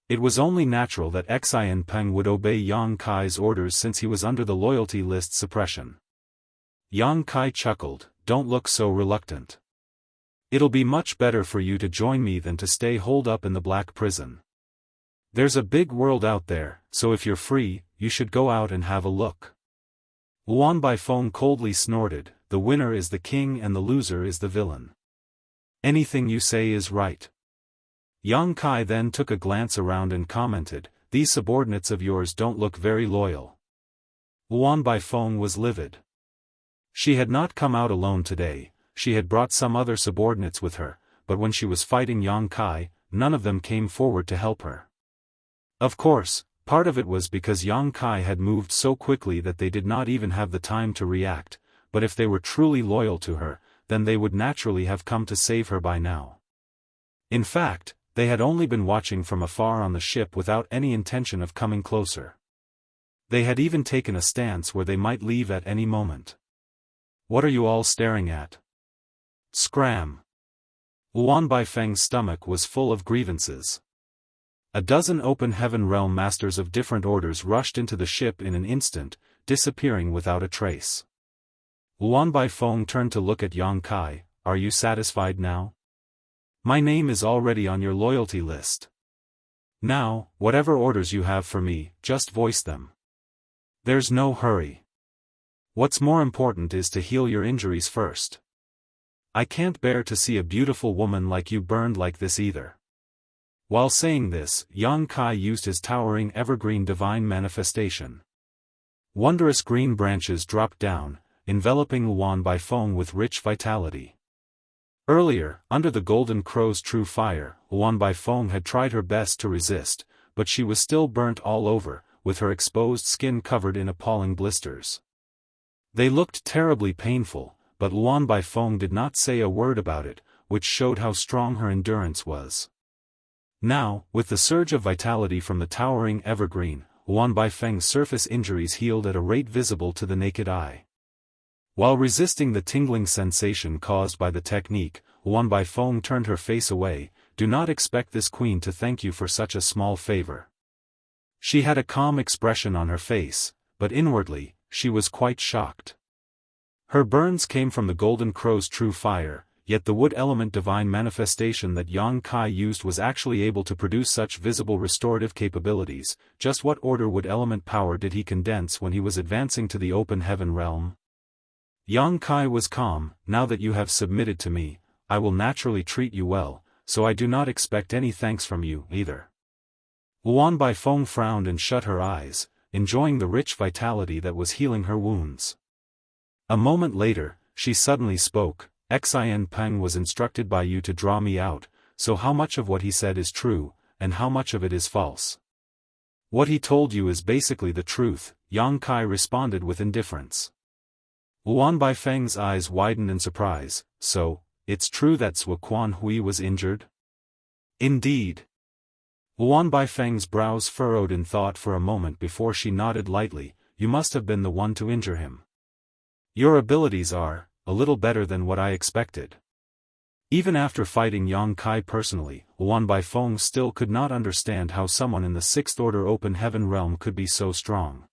It was only natural that Xian Peng would obey Yang Kai's orders since he was under the loyalty list suppression. Yang Kai chuckled, "Don't look so reluctant. It'll be much better for you to join me than to stay holed up in the black prison. There's a big world out there, so if you're free, you should go out and have a look." Luan Baifeng coldly snorted, "The winner is the king and the loser is the villain. Anything you say is right." Yang Kai then took a glance around and commented, "These subordinates of yours don't look very loyal." Luan Baifeng was livid. She had not come out alone today, she had brought some other subordinates with her, but when she was fighting Yang Kai, none of them came forward to help her. Of course, part of it was because Yang Kai had moved so quickly that they did not even have the time to react, but if they were truly loyal to her, then they would naturally have come to save her by now. In fact, they had only been watching from afar on the ship without any intention of coming closer. They had even taken a stance where they might leave at any moment. "What are you all staring at?" Scram! Luan Baifeng's stomach was full of grievances. A dozen open heaven realm masters of different orders rushed into the ship in an instant, disappearing without a trace. Luan Baifeng turned to look at Yang Kai. "Are you satisfied now? My name is already on your loyalty list. Now, whatever orders you have for me, just voice them. There's no hurry. What's more important is to heal your injuries first. I can't bear to see a beautiful woman like you burned like this either." While saying this, Yang Kai used his towering evergreen divine manifestation. Wondrous green branches dropped down, enveloping Luan Baifeng with rich vitality. Earlier, under the Golden Crow's true fire, Luan Baifeng had tried her best to resist, but she was still burnt all over, with her exposed skin covered in appalling blisters. They looked terribly painful, but Luan Baifeng did not say a word about it, which showed how strong her endurance was. Now, with the surge of vitality from the towering evergreen, Luan Baifeng's surface injuries healed at a rate visible to the naked eye. While resisting the tingling sensation caused by the technique, Luan Baifeng turned her face away. "Do not expect this queen to thank you for such a small favor." She had a calm expression on her face, but inwardly, she was quite shocked. Her burns came from the Golden Crow's true fire, yet the wood element divine manifestation that Yang Kai used was actually able to produce such visible restorative capabilities. Just what order wood element power did he condense when he was advancing to the open heaven realm? Yang Kai was calm. "Now that you have submitted to me, I will naturally treat you well, so I do not expect any thanks from you, either." Luan Baifeng frowned and shut her eyes, enjoying the rich vitality that was healing her wounds. A moment later, she suddenly spoke. "Xian Peng was instructed by you to draw me out, so how much of what he said is true, and how much of it is false?" "What he told you is basically the truth," Yang Kai responded with indifference. Luan Baifeng's eyes widened in surprise. "So, it's true that Quan Hui was injured?" "Indeed." Luan Baifeng's brows furrowed in thought for a moment before she nodded lightly. "You must have been the one to injure him. Your abilities are a little better than what I expected." Even after fighting Yang Kai personally, Luan Baifeng still could not understand how someone in the Sixth Order Open Heaven realm could be so strong.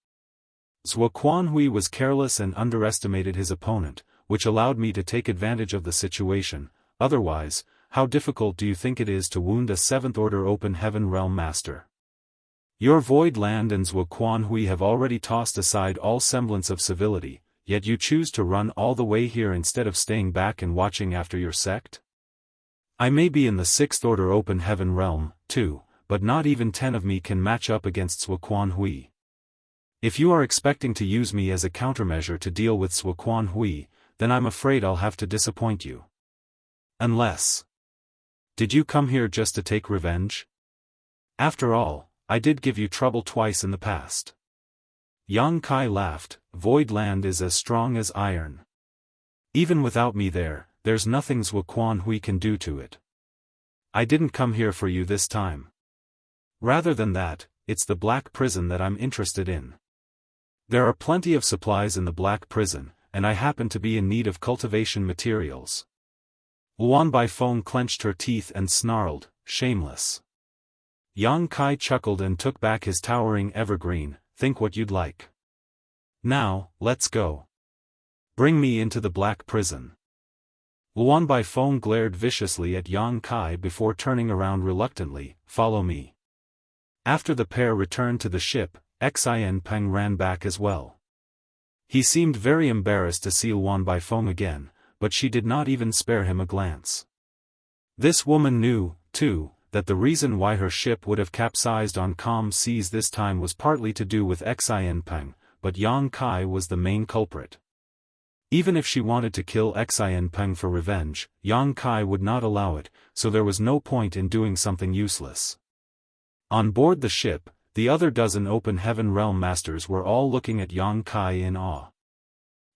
Quan Hui was careless and underestimated his opponent, which allowed me to take advantage of the situation. Otherwise, how difficult do you think it is to wound a Seventh Order Open Heaven realm master? Your Void Land and Quan Hui have already tossed aside all semblance of civility, yet you choose to run all the way here instead of staying back and watching after your sect? I may be in the Sixth Order Open Heaven realm, too, but not even 10 of me can match up against Quan Hui. If you are expecting to use me as a countermeasure to deal with Quan Hui, then I'm afraid I'll have to disappoint you. Unless... Did you come here just to take revenge? After all, I did give you trouble twice in the past." Yang Kai laughed. "Void Land is as strong as iron. Even without me there's nothing Quan Hui can do to it. I didn't come here for you this time. Rather than that, it's the Black Prison that I'm interested in. There are plenty of supplies in the Black Prison, and I happen to be in need of cultivation materials." Luan Baifeng clenched her teeth and snarled, "Shameless. Yang Kai chuckled and took back his towering evergreen, think what you'd like. Now, let's go. Bring me into the black prison. Luan Baifeng glared viciously at Yang Kai before turning around reluctantly, follow me. After the pair returned to the ship, Xianpeng ran back as well. He seemed very embarrassed to see Luan Baifeng again, but she did not even spare him a glance. This woman knew, too, that the reason why her ship would have capsized on calm seas this time was partly to do with Xianpeng, but Yang Kai was the main culprit. Even if she wanted to kill Xianpeng for revenge, Yang Kai would not allow it, so there was no point in doing something useless. On board the ship, the other dozen open heaven realm masters were all looking at Yang Kai in awe.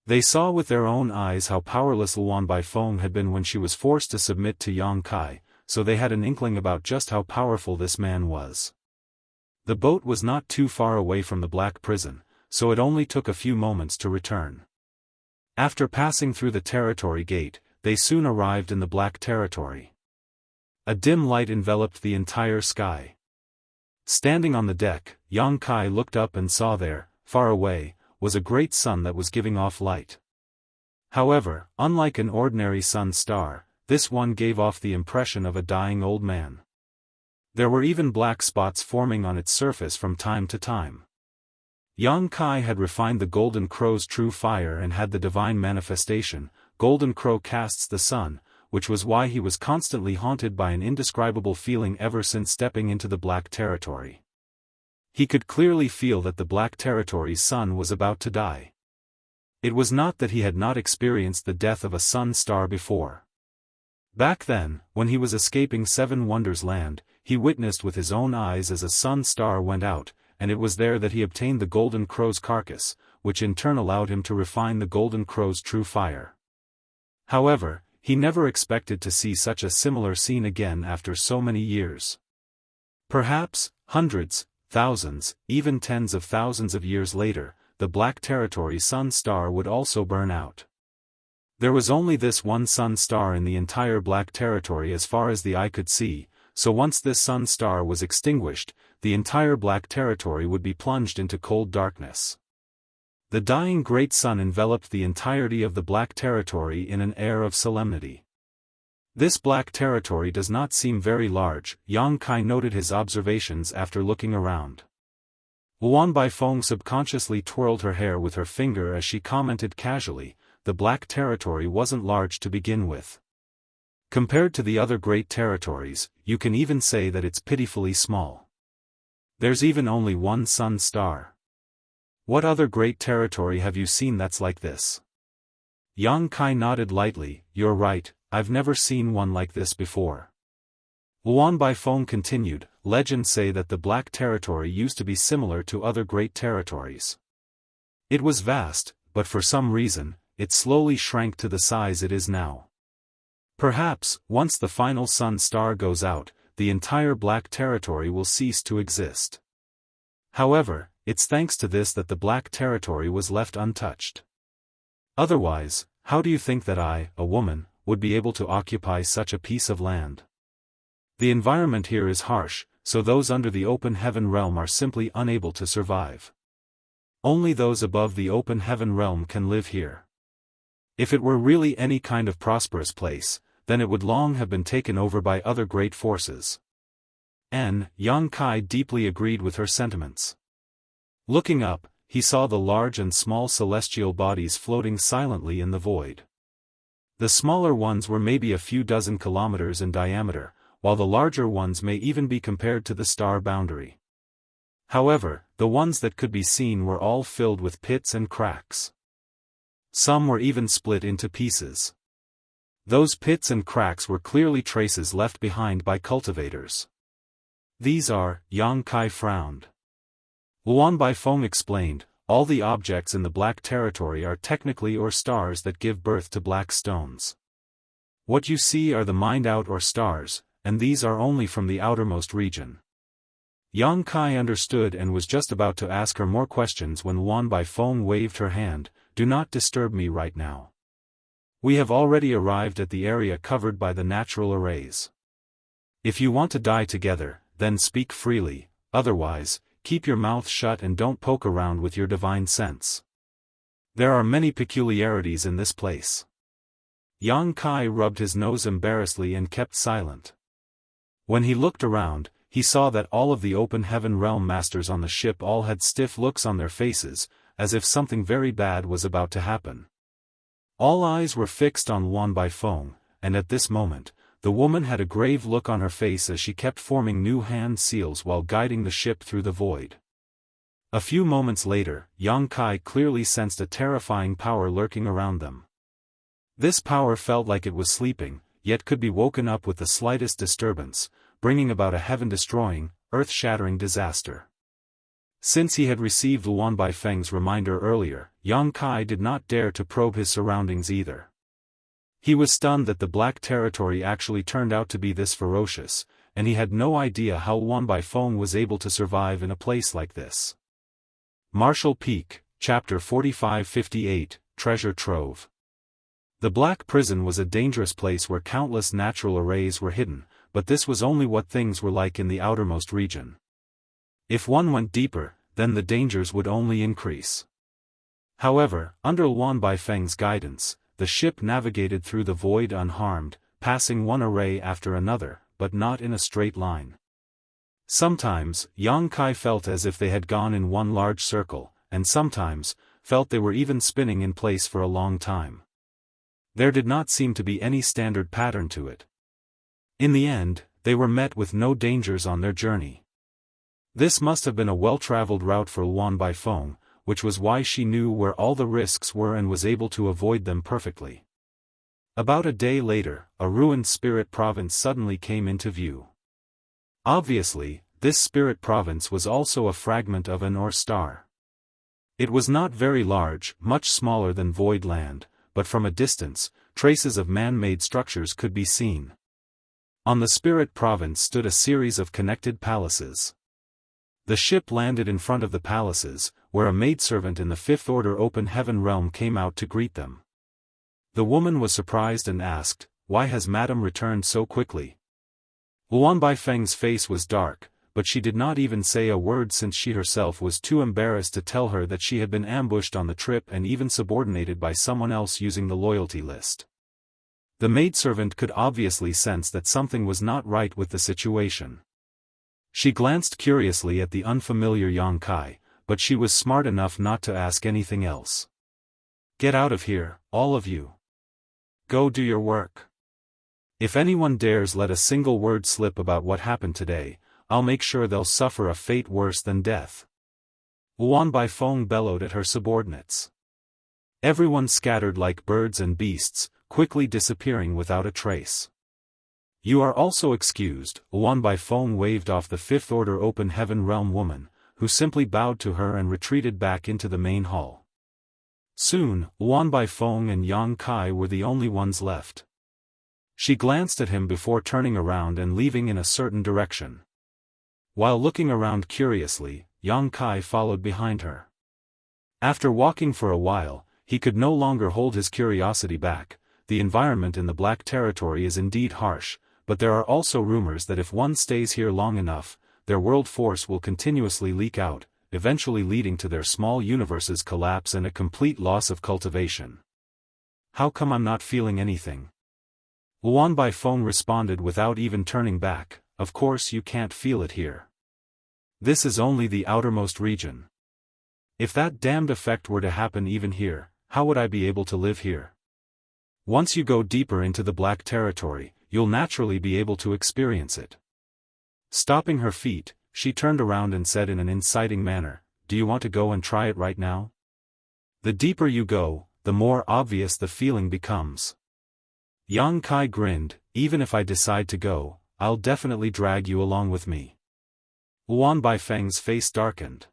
They saw with their own eyes how powerless Luan Baifeng had been when she was forced to submit to Yang Kai, so they had an inkling about just how powerful this man was. The boat was not too far away from the black prison, so it only took a few moments to return. After passing through the territory gate, they soon arrived in the black territory. A dim light enveloped the entire sky. Standing on the deck, Yang Kai looked up and saw there, far away, was a great sun that was giving off light. However, unlike an ordinary sun star, this one gave off the impression of a dying old man. There were even black spots forming on its surface from time to time. Yang Kai had refined the Golden Crow's true fire and had the divine manifestation, Golden Crow casts the sun, which was why he was constantly haunted by an indescribable feeling ever since stepping into the black territory. He could clearly feel that the black territory's sun was about to die. It was not that he had not experienced the death of a sun star before. Back then, when he was escaping Seven Wonders Land, he witnessed with his own eyes as a sun star went out, and it was there that he obtained the Golden Crow's carcass, which in turn allowed him to refine the Golden Crow's true fire. However, he never expected to see such a similar scene again after so many years. Perhaps, hundreds, thousands, even tens of thousands of years later, the Black Territory sun star would also burn out. There was only this one sun star in the entire Black Territory as far as the eye could see, so once this sun star was extinguished, the entire Black Territory would be plunged into cold darkness. The dying great sun enveloped the entirety of the Black Territory in an air of solemnity. This Black Territory does not seem very large, Yang Kai noted his observations after looking around. Luan Baifeng subconsciously twirled her hair with her finger as she commented casually, the Black Territory wasn't large to begin with. Compared to the other great territories, you can even say that it's pitifully small. There's even only one sun star. What other great territory have you seen that's like this? Yang Kai nodded lightly, you're right, I've never seen one like this before. Luan Baifeng continued, legends say that the Black Territory used to be similar to other great territories. It was vast, but for some reason, it slowly shrank to the size it is now. Perhaps, once the final sun star goes out, the entire Black Territory will cease to exist. However, it's thanks to this that the Black Territory was left untouched. Otherwise, how do you think that I, a woman, would be able to occupy such a piece of land? The environment here is harsh, so those under the open heaven realm are simply unable to survive. Only those above the open heaven realm can live here. If it were really any kind of prosperous place, then it would long have been taken over by other great forces. Yang Kai deeply agreed with her sentiments. Looking up, he saw the large and small celestial bodies floating silently in the void. The smaller ones were maybe a few dozen kilometers in diameter, while the larger ones may even be compared to the star boundary. However, the ones that could be seen were all filled with pits and cracks. Some were even split into pieces. Those pits and cracks were clearly traces left behind by cultivators. These are, Yang Kai frowned. Luan Baifeng explained, all the objects in the Black Territory are technically or stars that give birth to black stones. What you see are the mind-out or stars, and these are only from the outermost region. Yang Kai understood and was just about to ask her more questions when Luan Baifeng waved her hand, do not disturb me right now. We have already arrived at the area covered by the natural arrays. If you want to die together, then speak freely, otherwise, keep your mouth shut and don't poke around with your divine sense. There are many peculiarities in this place. Yang Kai rubbed his nose embarrassedly and kept silent. When he looked around, he saw that all of the open heaven realm masters on the ship all had stiff looks on their faces, as if something very bad was about to happen. All eyes were fixed on Wan Baifeng, and at this moment, the woman had a grave look on her face as she kept forming new hand seals while guiding the ship through the void. A few moments later, Yang Kai clearly sensed a terrifying power lurking around them. This power felt like it was sleeping, yet could be woken up with the slightest disturbance, bringing about a heaven-destroying, earth-shattering disaster. Since he had received Luan Baifeng's reminder earlier, Yang Kai did not dare to probe his surroundings either. He was stunned that the Black Territory actually turned out to be this ferocious, and he had no idea how Luan Baifeng was able to survive in a place like this. Martial Peak, Chapter 4558, Treasure Trove. The Black Prison was a dangerous place where countless natural arrays were hidden, but this was only what things were like in the outermost region. If one went deeper, then the dangers would only increase. However, under Luan Baifeng's guidance, the ship navigated through the void unharmed, passing one array after another, but not in a straight line. Sometimes, Yang Kai felt as if they had gone in one large circle, and sometimes, felt they were even spinning in place for a long time. There did not seem to be any standard pattern to it. In the end, they were met with no dangers on their journey. This must have been a well-traveled route for Luan Baifeng, which was why she knew where all the risks were and was able to avoid them perfectly. About a day later, a ruined spirit province suddenly came into view. Obviously, this spirit province was also a fragment of an Or star. It was not very large, much smaller than Void Land, but from a distance, traces of man-made structures could be seen. On the spirit province stood a series of connected palaces. The ship landed in front of the palaces, where a maidservant in the Fifth Order Open Heaven realm came out to greet them. The woman was surprised and asked, "Why has Madame returned so quickly?" Luan Baifeng's face was dark, but she did not even say a word since she herself was too embarrassed to tell her that she had been ambushed on the trip and even subordinated by someone else using the loyalty list. The maidservant could obviously sense that something was not right with the situation. She glanced curiously at the unfamiliar Yang Kai, but she was smart enough not to ask anything else. "Get out of here, all of you. Go do your work. If anyone dares let a single word slip about what happened today, I'll make sure they'll suffer a fate worse than death." Luan Baifeng bellowed at her subordinates. Everyone scattered like birds and beasts, quickly disappearing without a trace. "You are also excused," Luan Baifeng waved off the Fifth Order Open Heaven realm woman, who simply bowed to her and retreated back into the main hall. Soon, Luan Baifeng and Yang Kai were the only ones left. She glanced at him before turning around and leaving in a certain direction. While looking around curiously, Yang Kai followed behind her. After walking for a while, he could no longer hold his curiosity back. The environment in the Black Territory is indeed harsh, but there are also rumors that if one stays here long enough, their world force will continuously leak out, eventually leading to their small universe's collapse and a complete loss of cultivation. "How come I'm not feeling anything?" Luan Baifeng responded without even turning back, "Of course you can't feel it here. This is only the outermost region. If that damned effect were to happen even here, how would I be able to live here? Once you go deeper into the Black Territory, you'll naturally be able to experience it." Stopping her feet, she turned around and said in an inciting manner, "Do you want to go and try it right now? The deeper you go, the more obvious the feeling becomes." Yang Kai grinned, "Even if I decide to go, I'll definitely drag you along with me." Luan Baifeng's face darkened.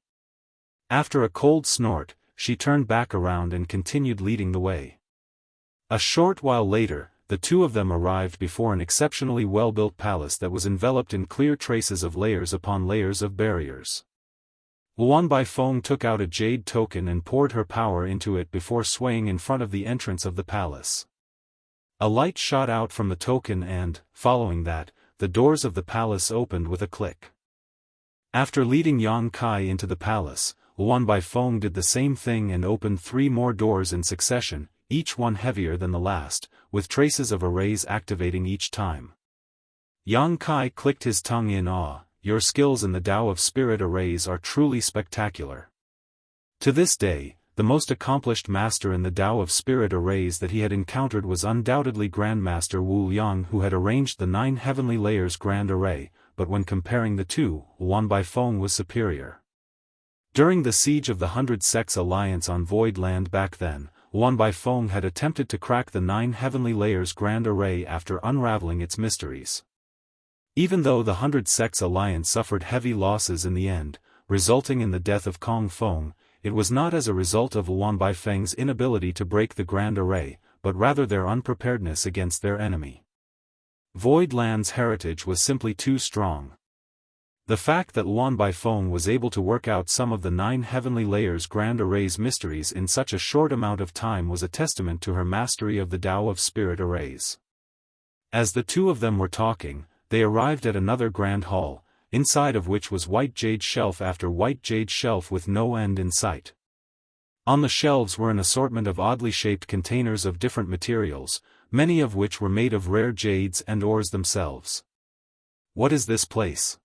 After a cold snort, she turned back around and continued leading the way. A short while later, the two of them arrived before an exceptionally well-built palace that was enveloped in clear traces of layers upon layers of barriers. Luan Baifeng took out a jade token and poured her power into it before swaying in front of the entrance of the palace. A light shot out from the token and, following that, the doors of the palace opened with a click. After leading Yang Kai into the palace, Luan Baifeng did the same thing and opened 3 more doors in succession, each one heavier than the last, with traces of arrays activating each time. Yang Kai clicked his tongue in awe. Your skills in the Tao of Spirit arrays are truly spectacular. To this day, the most accomplished master in the Tao of Spirit arrays that he had encountered was undoubtedly Grandmaster Wu Liang, who had arranged the 9 heavenly layers grand array, but when comparing the two, Luan Baifeng was superior. During the siege of the 100 Sects Alliance on Void Land back then, Luan Baifeng had attempted to crack the 9 heavenly layers grand array after unraveling its mysteries. Even though the 100 Sects Alliance suffered heavy losses in the end, resulting in the death of Kong Feng, it was not as a result of Luan Baifeng's inability to break the grand array, but rather their unpreparedness against their enemy. Void Land's heritage was simply too strong. The fact that Luan Baifeng was able to work out some of the 9 heavenly layers grand array's mysteries in such a short amount of time was a testament to her mastery of the Tao of Spirit arrays. As the two of them were talking, they arrived at another grand hall, inside of which was white jade shelf after white jade shelf with no end in sight. On the shelves were an assortment of oddly shaped containers of different materials, many of which were made of rare jades and ores themselves. What is this place?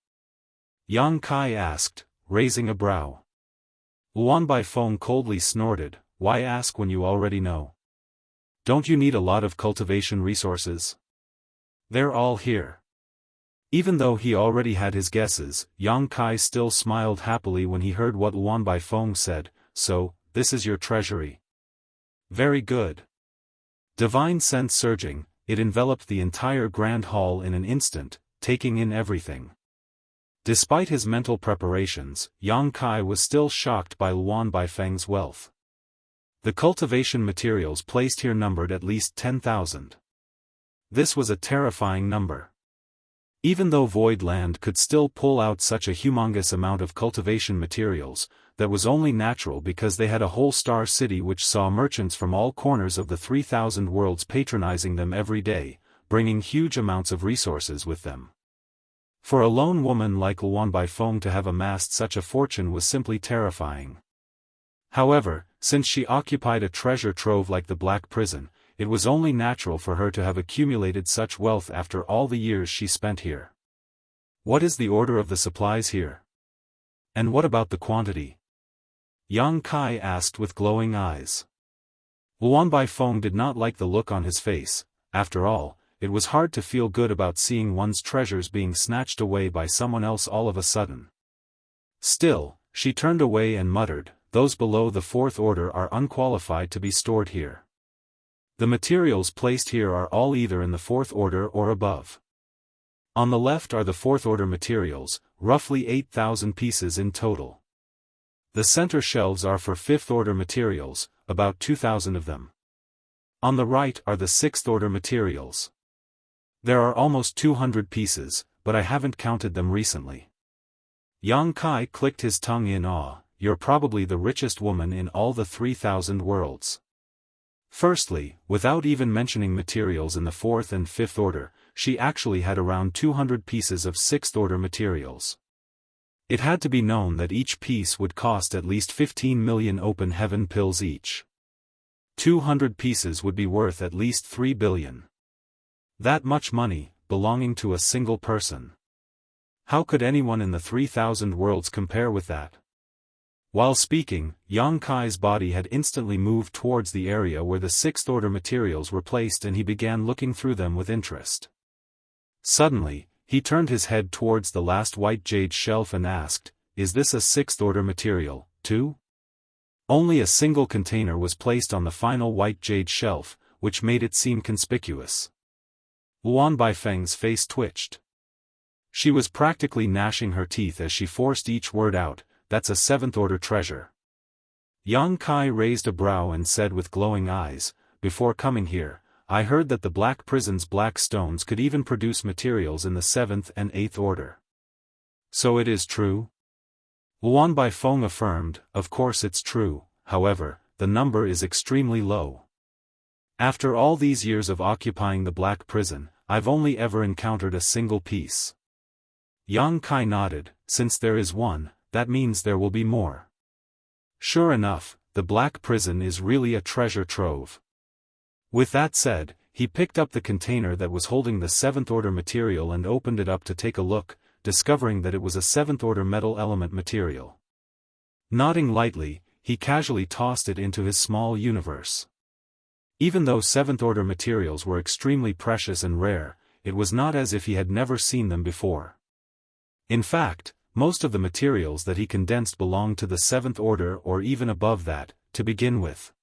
Yang Kai asked, raising a brow. Luan Baifeng coldly snorted, why ask when you already know? Don't you need a lot of cultivation resources? They're all here. Even though he already had his guesses, Yang Kai still smiled happily when he heard what Luan Baifeng said, so, this is your treasury. Very good. Divine sense surging, it enveloped the entire grand hall in an instant, taking in everything. Despite his mental preparations, Yang Kai was still shocked by Luan Baifeng's wealth. The cultivation materials placed here numbered at least 10,000. This was a terrifying number. Even though Void Land could still pull out such a humongous amount of cultivation materials, that was only natural because they had a whole star city which saw merchants from all corners of the 3,000 worlds patronizing them every day, bringing huge amounts of resources with them. For a lone woman like Luan Baifeng to have amassed such a fortune was simply terrifying. However, since she occupied a treasure trove like the Black Prison, it was only natural for her to have accumulated such wealth after all the years she spent here. What is the order of the supplies here? And what about the quantity? Yang Kai asked with glowing eyes. Luan Baifeng did not like the look on his face. After all, it was hard to feel good about seeing one's treasures being snatched away by someone else all of a sudden. Still, she turned away and muttered, those below the 4th order are unqualified to be stored here. The materials placed here are all either in the 4th order or above. On the left are the 4th order materials, roughly 8,000 pieces in total. The center shelves are for 5th order materials, about 2,000 of them. On the right are the 6th order materials. There are almost 200 pieces, but I haven't counted them recently. Yang Kai clicked his tongue in awe, you're probably the richest woman in all the 3,000 worlds. Firstly, without even mentioning materials in the 4th and 5th order, she actually had around 200 pieces of 6th order materials. It had to be known that each piece would cost at least 15 million open heaven pills each. 200 pieces would be worth at least 3 billion. That much money, belonging to a single person. How could anyone in the 3,000 worlds compare with that? While speaking, Yang Kai's body had instantly moved towards the area where the 6th order materials were placed and he began looking through them with interest. Suddenly, he turned his head towards the last white jade shelf and asked, is this a 6th order material, too? Only a single container was placed on the final white jade shelf, which made it seem conspicuous. Luan Baifeng's face twitched. She was practically gnashing her teeth as she forced each word out, that's a 7th order treasure. Yang Kai raised a brow and said with glowing eyes, before coming here, I heard that the Black Prison's black stones could even produce materials in the 7th and 8th order. So it is true? Luan Baifeng affirmed, of course it's true, however, the number is extremely low. After all these years of occupying the Black Prison, I've only ever encountered a single piece. Yang Kai nodded. Since there is one, that means there will be more. Sure enough, the black prison is really a treasure trove. With that said, he picked up the container that was holding the 7th order material and opened it up to take a look, discovering that it was a 7th order metal element material. Nodding lightly, he casually tossed it into his small universe. Even though 7th order materials were extremely precious and rare, it was not as if he had never seen them before. In fact, most of the materials that he condensed belonged to the 7th order or even above that, to begin with.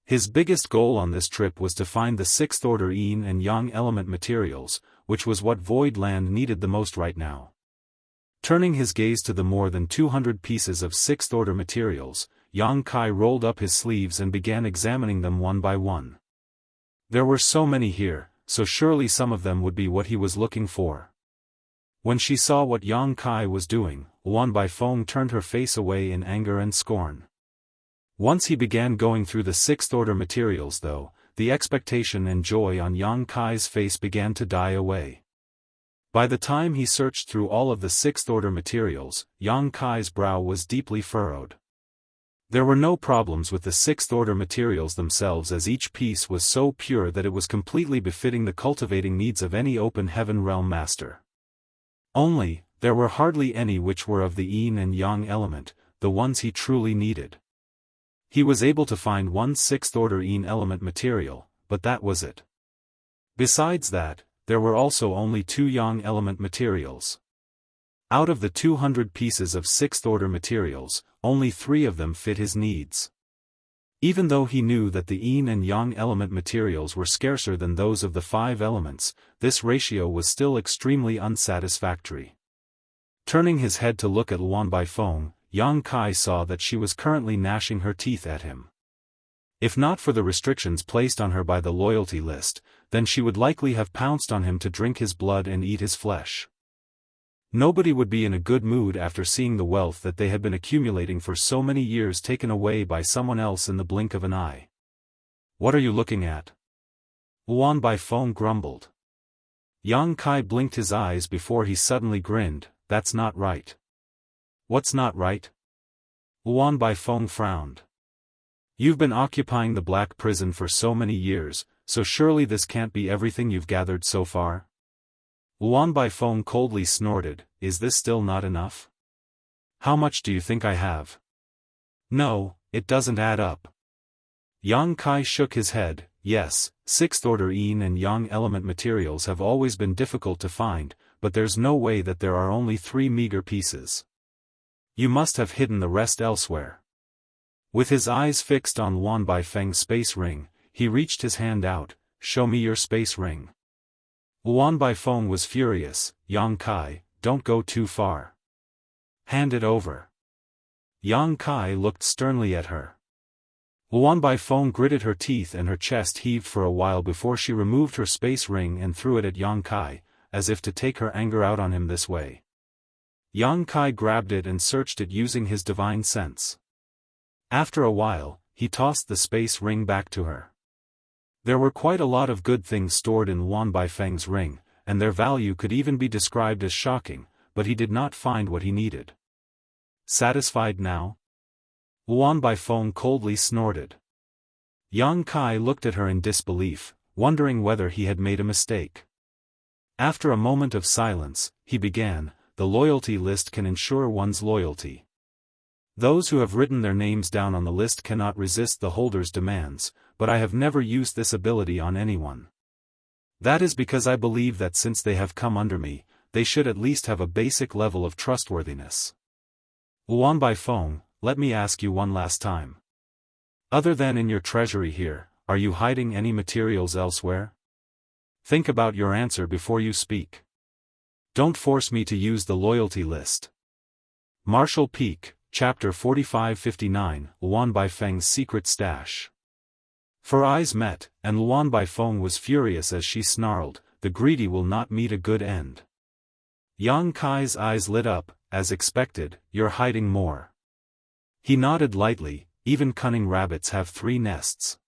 His biggest goal on this trip was to find the 6th order yin and yang element materials, which was what Void Land needed the most right now. Turning his gaze to the more than 200 pieces of 6th order materials, Yang Kai rolled up his sleeves and began examining them one by one. There were so many here, so surely some of them would be what he was looking for. When she saw what Yang Kai was doing, Luan Baifeng turned her face away in anger and scorn. Once he began going through the 6th order materials though, the expectation and joy on Yang Kai's face began to die away. By the time he searched through all of the 6th order materials, Yang Kai's brow was deeply furrowed. There were no problems with the 6th order materials themselves, as each piece was so pure that it was completely befitting the cultivating needs of any open heaven realm master. Only, there were hardly any which were of the yin and yang element, the ones he truly needed. He was able to find one 6th order yin element material, but that was it. Besides that, there were also only 2 yang element materials. Out of the 200 pieces of 6th order materials, only 3 of them fit his needs. Even though he knew that the yin and yang element materials were scarcer than those of the 5 elements, this ratio was still extremely unsatisfactory. Turning his head to look at Luan Baifeng, Yang Kai saw that she was currently gnashing her teeth at him. If not for the restrictions placed on her by the loyalty list, then she would likely have pounced on him to drink his blood and eat his flesh. Nobody would be in a good mood after seeing the wealth that they had been accumulating for so many years taken away by someone else in the blink of an eye. What are you looking at? Luan Baifeng grumbled. Yang Kai blinked his eyes before he suddenly grinned. That's not right. What's not right? Luan Baifeng frowned. You've been occupying the black prison for so many years, so surely this can't be everything you've gathered so far? Luan Baifeng coldly snorted. Is this still not enough? How much do you think I have? No, it doesn't add up. Yang Kai shook his head. Yes, 6th order yin and yang element materials have always been difficult to find, but there's no way that there are only 3 meager pieces. You must have hidden the rest elsewhere. With his eyes fixed on Luan Baifeng's space ring, he reached his hand out. Show me your space ring. Luan Baifeng was furious. Yang Kai, don't go too far. Hand it over. Yang Kai looked sternly at her. Luan Baifeng gritted her teeth and her chest heaved for a while before she removed her space ring and threw it at Yang Kai, as if to take her anger out on him this way. Yang Kai grabbed it and searched it using his divine sense. After a while, he tossed the space ring back to her. There were quite a lot of good things stored in Luan Baifeng's ring, and their value could even be described as shocking, but he did not find what he needed. Satisfied now? Luan Baifeng coldly snorted. Yang Kai looked at her in disbelief, wondering whether he had made a mistake. After a moment of silence, he began. The loyalty list can ensure one's loyalty. Those who have written their names down on the list cannot resist the holder's demands, but I have never used this ability on anyone. That is because I believe that since they have come under me, they should at least have a basic level of trustworthiness. Luan Baifeng, let me ask you one last time. Other than in your treasury here, are you hiding any materials elsewhere? Think about your answer before you speak. Don't force me to use the loyalty list. Martial Peak, Chapter 4559, Luan Baifeng's Secret Stash. For eyes met, and Luan Baifeng was furious as she snarled, the greedy will not meet a good end. Yang Kai's eyes lit up, as expected. You're hiding more. He nodded lightly. Even cunning rabbits have 3 nests.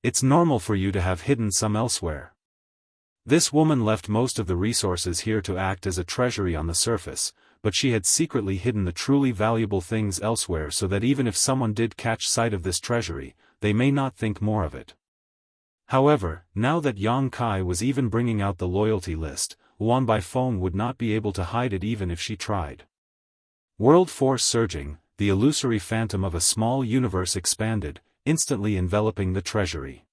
It's normal for you to have hidden some elsewhere. This woman left most of the resources here to act as a treasury on the surface, but she had secretly hidden the truly valuable things elsewhere so that even if someone did catch sight of this treasury, they may not think more of it. However, now that Yang Kai was even bringing out the loyalty list, Luan Baifeng would not be able to hide it even if she tried. World force surging, the illusory phantom of a small universe expanded, instantly enveloping the treasury.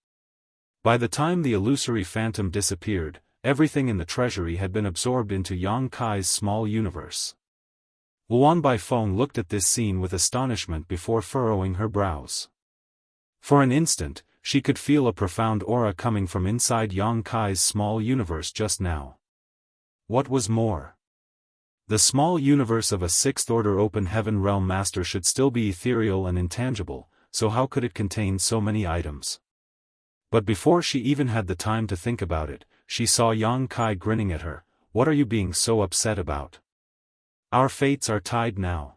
By the time the illusory phantom disappeared, everything in the treasury had been absorbed into Yang Kai's small universe. Luan Baifeng looked at this scene with astonishment before furrowing her brows. For an instant, she could feel a profound aura coming from inside Yang Kai's small universe just now. What was more? The small universe of a sixth-order open heaven realm master should still be ethereal and intangible, so how could it contain so many items? But before she even had the time to think about it, she saw Yang Kai grinning at her. What are you being so upset about? Our fates are tied now.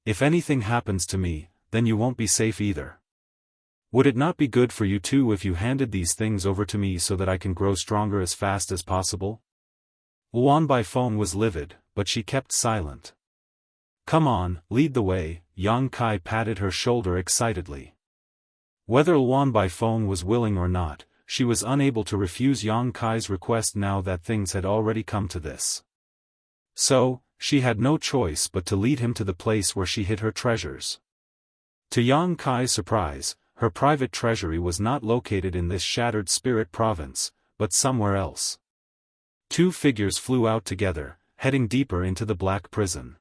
If anything happens to me, then you won't be safe either. Would it not be good for you too if you handed these things over to me so that I can grow stronger as fast as possible? Luan Baifeng was livid, but she kept silent. Come on, lead the way, Yang Kai patted her shoulder excitedly. Whether Luan Baifeng was willing or not, she was unable to refuse Yang Kai's request now that things had already come to this. So, she had no choice but to lead him to the place where she hid her treasures. To Yang Kai's surprise, her private treasury was not located in this shattered spirit province, but somewhere else. Two figures flew out together, heading deeper into the black prison.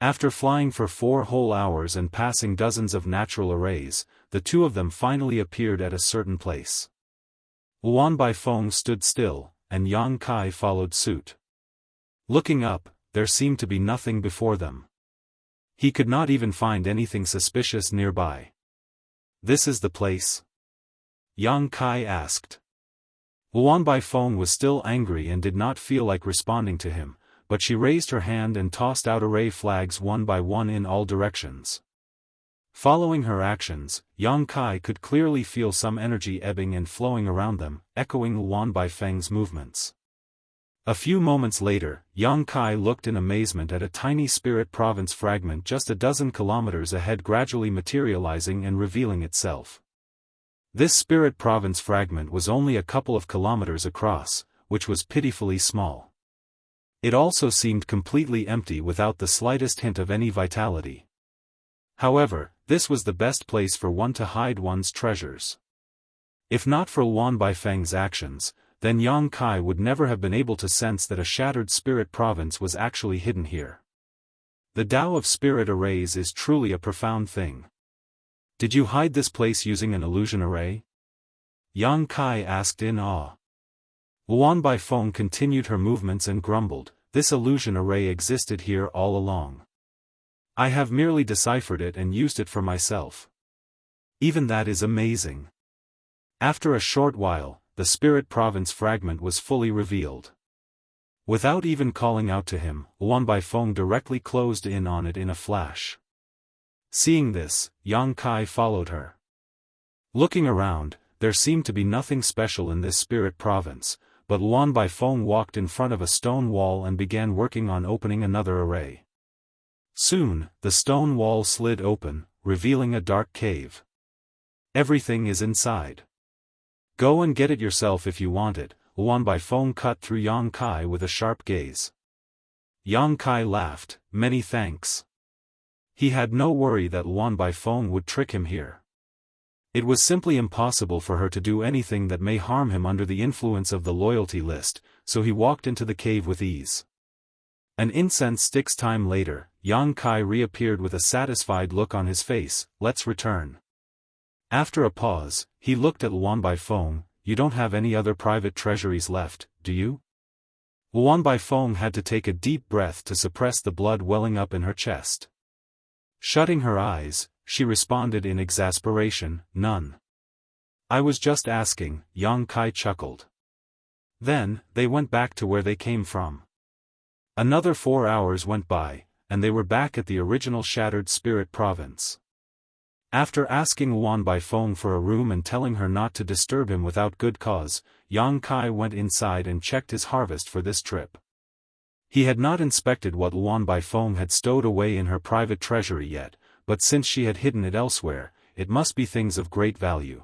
After flying for 4 whole hours and passing dozens of natural arrays, the two of them finally appeared at a certain place. Luan Baifeng stood still, and Yang Kai followed suit. Looking up, there seemed to be nothing before them. He could not even find anything suspicious nearby. This is the place? Yang Kai asked. Luan Baifeng was still angry and did not feel like responding to him, but she raised her hand and tossed out array flags one by one in all directions. Following her actions, Yang Kai could clearly feel some energy ebbing and flowing around them, echoing Luan Baifeng's movements. A few moments later, Yang Kai looked in amazement at a tiny spirit province fragment just a dozen kilometers ahead gradually materializing and revealing itself. This spirit province fragment was only a couple of kilometers across, which was pitifully small. It also seemed completely empty without the slightest hint of any vitality. However, this was the best place for one to hide one's treasures. If not for Luan Baifeng's actions, then Yang Kai would never have been able to sense that a shattered spirit province was actually hidden here. The Tao of spirit arrays is truly a profound thing. Did you hide this place using an illusion array? Yang Kai asked in awe. Luan Baifeng continued her movements and grumbled, this illusion array existed here all along. I have merely deciphered it and used it for myself. Even that is amazing. After a short while, the spirit province fragment was fully revealed. Without even calling out to him, Luan Baifeng directly closed in on it in a flash. Seeing this, Yang Kai followed her. Looking around, there seemed to be nothing special in this spirit province, but Luan Baifeng walked in front of a stone wall and began working on opening another array. Soon, the stone wall slid open, revealing a dark cave. Everything is inside. Go and get it yourself if you want it, Luan Baifeng cut through Yang Kai with a sharp gaze. Yang Kai laughed, many thanks. He had no worry that Luan Baifeng would trick him here. It was simply impossible for her to do anything that may harm him under the influence of the loyalty list, so he walked into the cave with ease. An incense stick's time later, Yang Kai reappeared with a satisfied look on his face. Let's return. After a pause, he looked at Luan Baifeng. You don't have any other private treasuries left, do you? Luan Baifeng had to take a deep breath to suppress the blood welling up in her chest. Shutting her eyes, she responded in exasperation, none. I was just asking, Yang Kai chuckled. Then, they went back to where they came from. Another 4 hours went by, and they were back at the original shattered spirit province. After asking Luan Baifeng for a room and telling her not to disturb him without good cause, Yang Kai went inside and checked his harvest for this trip. He had not inspected what Luan Baifeng had stowed away in her private treasury yet, but since she had hidden it elsewhere, it must be things of great value.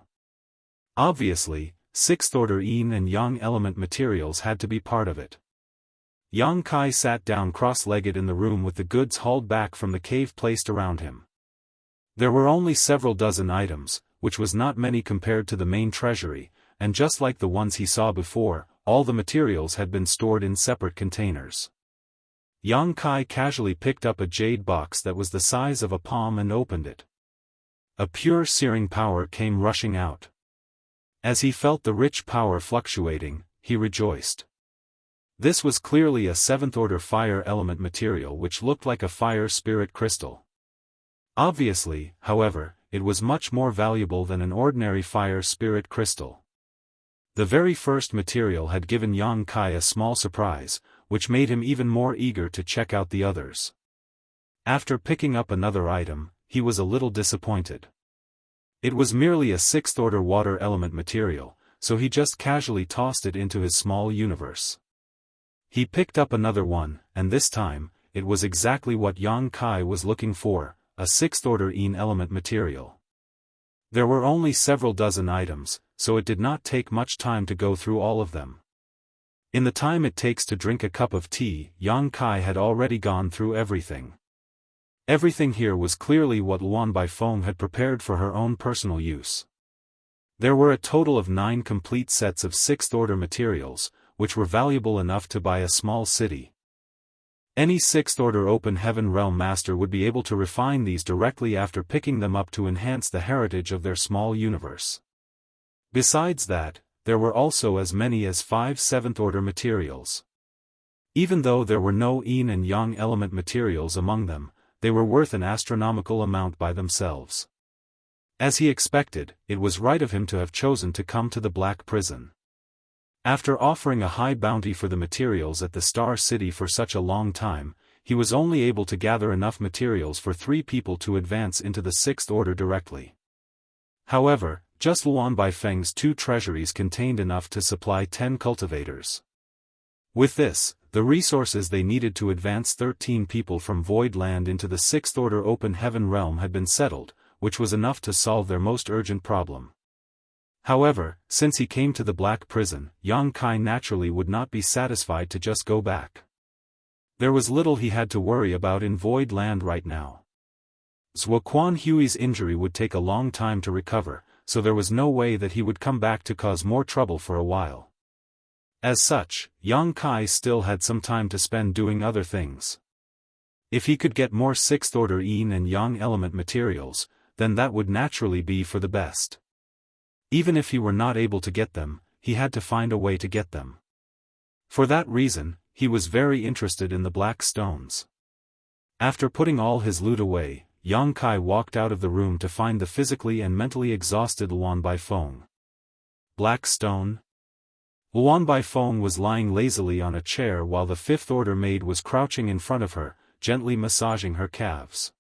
Obviously, sixth-order yin and yang element materials had to be part of it. Yang Kai sat down cross-legged in the room with the goods hauled back from the cave placed around him. There were only several dozen items, which was not many compared to the main treasury, and just like the ones he saw before, all the materials had been stored in separate containers. Yang Kai casually picked up a jade box that was the size of a palm and opened it. A pure searing power came rushing out. As he felt the rich power fluctuating, he rejoiced. This was clearly a seventh-order fire element material which looked like a fire spirit crystal. Obviously, however, it was much more valuable than an ordinary fire spirit crystal. The very first material had given Yang Kai a small surprise, which made him even more eager to check out the others. After picking up another item, he was a little disappointed. It was merely a sixth-order water element material, so he just casually tossed it into his small universe. He picked up another one, and this time, it was exactly what Yang Kai was looking for, a sixth-order yin element material. There were only several dozen items, so it did not take much time to go through all of them. In the time it takes to drink a cup of tea, Yang Kai had already gone through everything. Everything here was clearly what Luan Baifeng had prepared for her own personal use. There were a total of 9 complete sets of sixth-order materials, which were valuable enough to buy a small city. Any sixth-order open heaven realm master would be able to refine these directly after picking them up to enhance the heritage of their small universe. Besides that, there were also as many as 5 seventh-order materials. Even though there were no yin and yang element materials among them, they were worth an astronomical amount by themselves. As he expected, it was right of him to have chosen to come to the Black Prison. After offering a high bounty for the materials at the Star City for such a long time, he was only able to gather enough materials for 3 people to advance into the Sixth Order directly. However, just Luan Baifeng's 2 treasuries contained enough to supply 10 cultivators. With this, the resources they needed to advance 13 people from Void Land into the Sixth Order Open Heaven realm had been settled, which was enough to solve their most urgent problem. However, since he came to the Black Prison, Yang Kai naturally would not be satisfied to just go back. There was little he had to worry about in Void Land right now. Zhuoquan Hui's injury would take a long time to recover, so there was no way that he would come back to cause more trouble for a while. As such, Yang Kai still had some time to spend doing other things. If he could get more sixth-order yin and yang element materials, then that would naturally be for the best. Even if he were not able to get them, he had to find a way to get them. For that reason, he was very interested in the black stones. After putting all his loot away, Yang Kai walked out of the room to find the physically and mentally exhausted Luan Baifeng. Black stone? Luan Baifeng was lying lazily on a chair while the fifth-order maid was crouching in front of her, gently massaging her calves.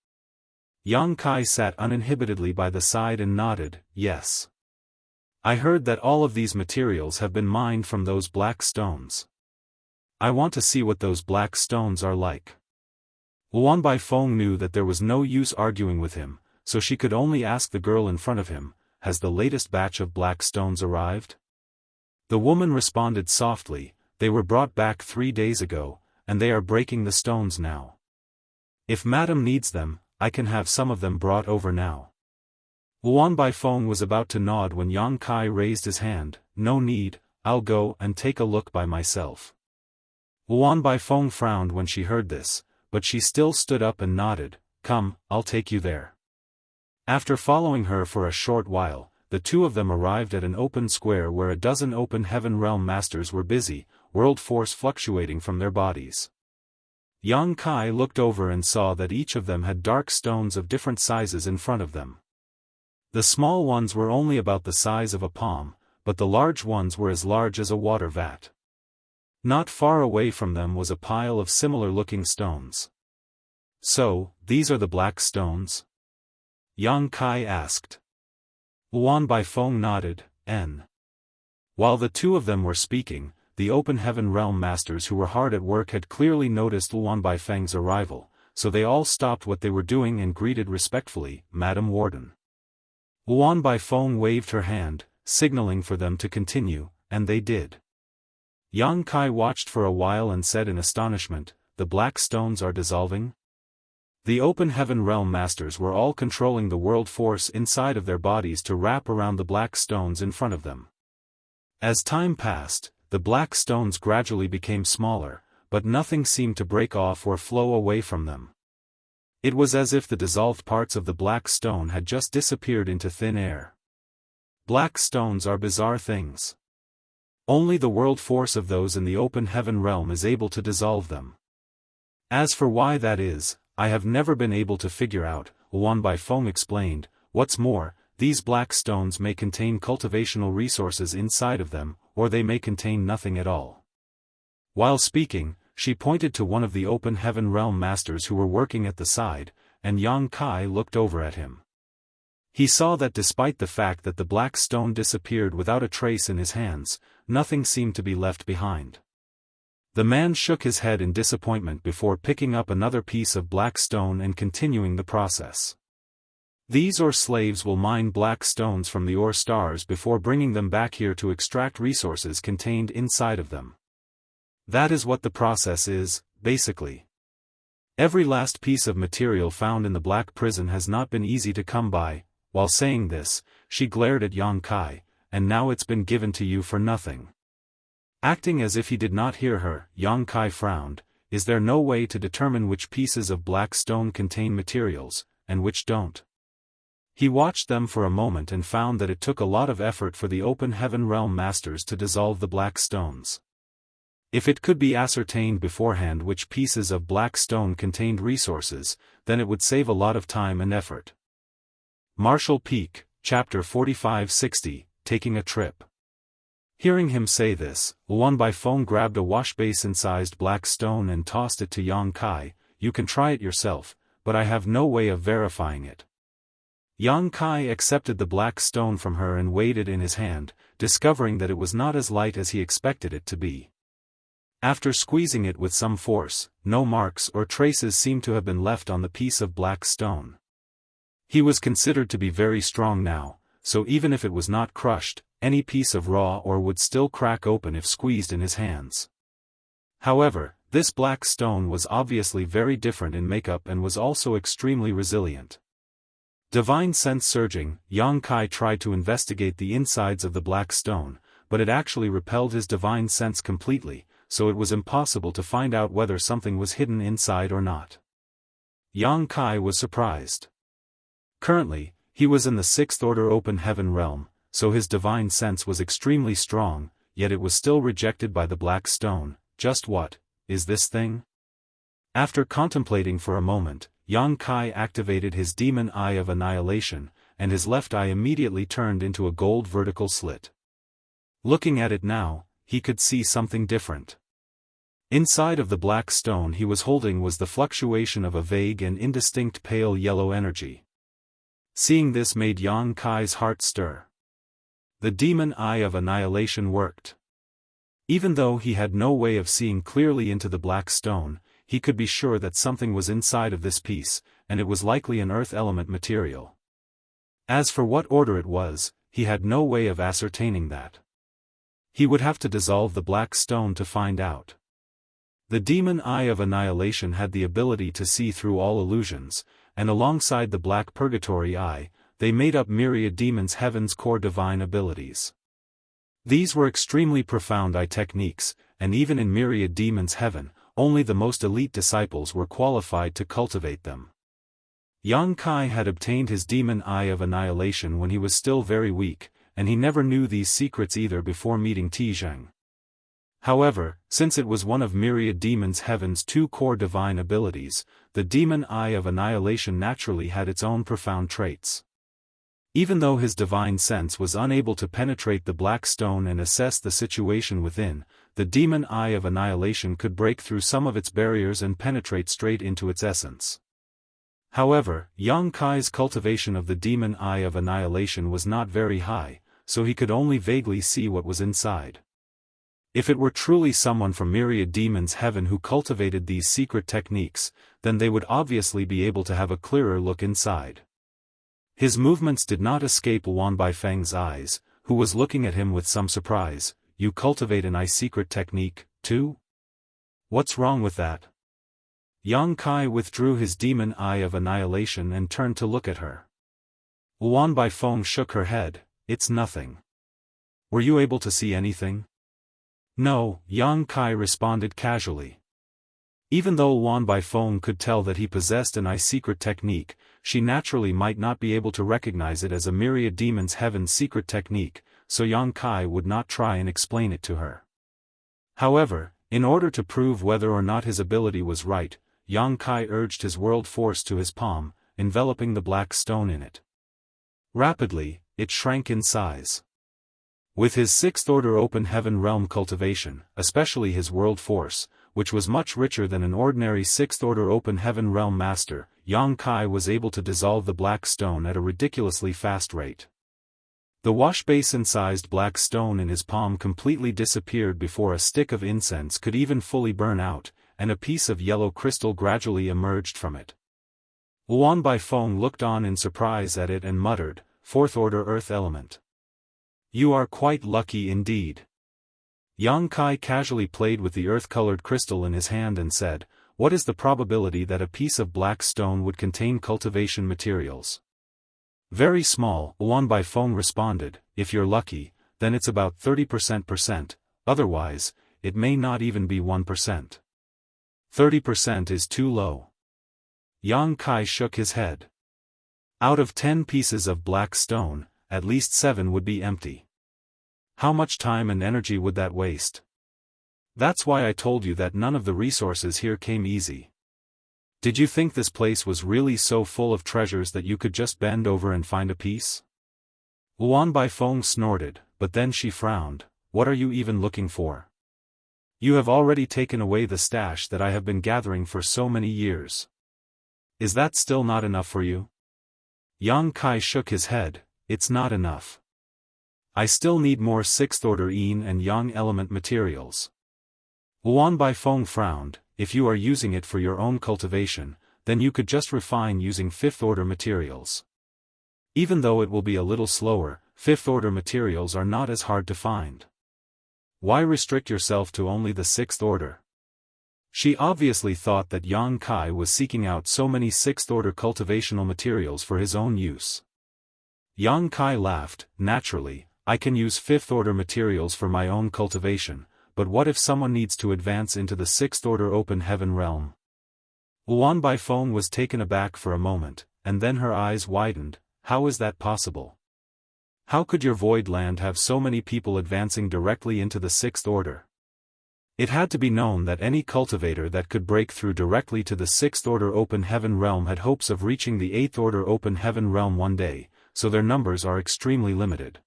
Yang Kai sat uninhibitedly by the side and nodded, yes. I heard that all of these materials have been mined from those black stones. I want to see what those black stones are like. Luan Baifeng knew that there was no use arguing with him, so she could only ask the girl in front of him, has the latest batch of black stones arrived? The woman responded softly, they were brought back 3 days ago, and they are breaking the stones now. If Madam needs them, I can have some of them brought over now. Luan Baifeng was about to nod when Yang Kai raised his hand, no need, I'll go and take a look by myself. Luan Baifeng frowned when she heard this, but she still stood up and nodded, come, I'll take you there. After following her for a short while, the two of them arrived at an open square where a dozen open heaven realm masters were busy, world force fluctuating from their bodies. Yang Kai looked over and saw that each of them had dark stones of different sizes in front of them. The small ones were only about the size of a palm, but the large ones were as large as a water vat. Not far away from them was a pile of similar-looking stones. So, these are the black stones? Yang Kai asked. Luan Baifeng nodded, N. While the two of them were speaking, the Open Heaven Realm Masters who were hard at work had clearly noticed Luan Baifeng's arrival, so they all stopped what they were doing and greeted respectfully, Madam Warden. Luan Baifeng waved her hand, signaling for them to continue, and they did. Yang Kai watched for a while and said in astonishment, the black stones are dissolving? The Open Heaven Realm Masters were all controlling the world force inside of their bodies to wrap around the black stones in front of them. As time passed, the black stones gradually became smaller, but nothing seemed to break off or flow away from them. It was as if the dissolved parts of the black stone had just disappeared into thin air. Black stones are bizarre things. Only the world force of those in the Open Heaven Realm is able to dissolve them. As for why that is, I have never been able to figure out, Luan Baifeng explained. What's more, these black stones may contain cultivational resources inside of them, or they may contain nothing at all. While speaking, she pointed to one of the Open Heaven Realm Masters who were working at the side, and Yang Kai looked over at him. He saw that despite the fact that the black stone disappeared without a trace in his hands, nothing seemed to be left behind. The man shook his head in disappointment before picking up another piece of black stone and continuing the process. These ore slaves will mine black stones from the ore stars before bringing them back here to extract resources contained inside of them. That is what the process is, basically. Every last piece of material found in the black prison has not been easy to come by. While saying this, she glared at Yang Kai, and now it's been given to you for nothing. Acting as if he did not hear her, Yang Kai frowned. Is there no way to determine which pieces of black stone contain materials, and which don't? He watched them for a moment and found that it took a lot of effort for the Open Heaven Realm Masters to dissolve the black stones. If it could be ascertained beforehand which pieces of black stone contained resources, then it would save a lot of time and effort. Marshall Peak, Chapter 4560, Taking a Trip. Hearing him say this, Luan Baifeng grabbed a wash-basin-sized black stone and tossed it to Yang Kai. You can try it yourself, but I have no way of verifying it. Yang Kai accepted the black stone from her and weighed it in his hand, discovering that it was not as light as he expected it to be. After squeezing it with some force, no marks or traces seemed to have been left on the piece of black stone. He was considered to be very strong now, so even if it was not crushed, any piece of raw ore would still crack open if squeezed in his hands. However, this black stone was obviously very different in makeup and was also extremely resilient. Divine sense surging, Yang Kai tried to investigate the insides of the black stone, but it actually repelled his divine sense completely, so it was impossible to find out whether something was hidden inside or not. Yang Kai was surprised. Currently, he was in the 6th Order Open Heaven Realm, so his divine sense was extremely strong, yet it was still rejected by the black stone. Just what is this thing? After contemplating for a moment, Yang Kai activated his demon eye of annihilation, and his left eye immediately turned into a gold vertical slit. Looking at it now, he could see something different. Inside of the black stone he was holding was the fluctuation of a vague and indistinct pale yellow energy. Seeing this made Yang Kai's heart stir. The demon eye of annihilation worked. Even though he had no way of seeing clearly into the black stone, he could be sure that something was inside of this piece, and it was likely an earth element material. As for what order it was, he had no way of ascertaining that. He would have to dissolve the black stone to find out. The demon eye of annihilation had the ability to see through all illusions, and alongside the black purgatory eye, they made up myriad demons' heaven's core divine abilities. These were extremely profound eye techniques, and even in myriad demons' heaven, only the most elite disciples were qualified to cultivate them. Yang Kai had obtained his demon eye of annihilation when he was still very weak, and he never knew these secrets either before meeting Tizheng. However, since it was one of myriad demons' heaven's 2 core divine abilities, the demon eye of annihilation naturally had its own profound traits. Even though his divine sense was unable to penetrate the black stone and assess the situation within, the demon eye of annihilation could break through some of its barriers and penetrate straight into its essence. However, Yang Kai's cultivation of the demon eye of annihilation was not very high, so he could only vaguely see what was inside. If it were truly someone from myriad demons' heaven who cultivated these secret techniques, then they would obviously be able to have a clearer look inside. His movements did not escape Wan Baifeng's eyes, who was looking at him with some surprise. You cultivate an eye secret technique, too? What's wrong with that? Yang Kai withdrew his demon eye of annihilation and turned to look at her. Wan Baifeng shook her head. It's nothing. Were you able to see anything? No, Yang Kai responded casually. Even though Wan Baifeng could tell that he possessed an eye secret technique, she naturally might not be able to recognize it as a myriad demons' heaven secret technique, so Yang Kai would not try and explain it to her. However, in order to prove whether or not his ability was right, Yang Kai urged his world force to his palm, enveloping the black stone in it. Rapidly, it shrank in size. With his sixth-order open heaven realm cultivation, especially his world force, which was much richer than an ordinary sixth-order open heaven realm master, Yang Kai was able to dissolve the black stone at a ridiculously fast rate. The wash-basin-sized black stone in his palm completely disappeared before a stick of incense could even fully burn out, and a piece of yellow crystal gradually emerged from it. Wan Baifeng looked on in surprise at it and muttered, "Fourth-order earth element. You are quite lucky indeed." Yang Kai casually played with the earth-colored crystal in his hand and said, "What is the probability that a piece of black stone would contain cultivation materials?" "Very small," Wan Baifeng responded. "If you're lucky, then it's about 30%, otherwise, it may not even be 1%. 30% is too low." Yang Kai shook his head. Out of 10 pieces of black stone, at least 7 would be empty. How much time and energy would that waste? That's why I told you that none of the resources here came easy. Did you think this place was really so full of treasures that you could just bend over and find a piece? Wan Baifeng snorted, but then she frowned. "What are you even looking for? You have already taken away the stash that I have been gathering for so many years. Is that still not enough for you?" Yang Kai shook his head. "It's not enough. I still need more sixth-order yin and yang element materials." Wan Baifeng frowned. "If you are using it for your own cultivation, then you could just refine using fifth-order materials. Even though it will be a little slower, fifth-order materials are not as hard to find. Why restrict yourself to only the sixth order?" She obviously thought that Yang Kai was seeking out so many sixth-order cultivational materials for his own use. Yang Kai laughed. "Naturally, I can use fifth-order materials for my own cultivation, but what if someone needs to advance into the sixth-order open heaven realm?" Wan Baifeng was taken aback for a moment, and then her eyes widened. "How is that possible? How could your void land have so many people advancing directly into the sixth order?" It had to be known that any cultivator that could break through directly to the sixth-order open heaven realm had hopes of reaching the eighth-order open heaven realm one day, so their numbers are extremely limited.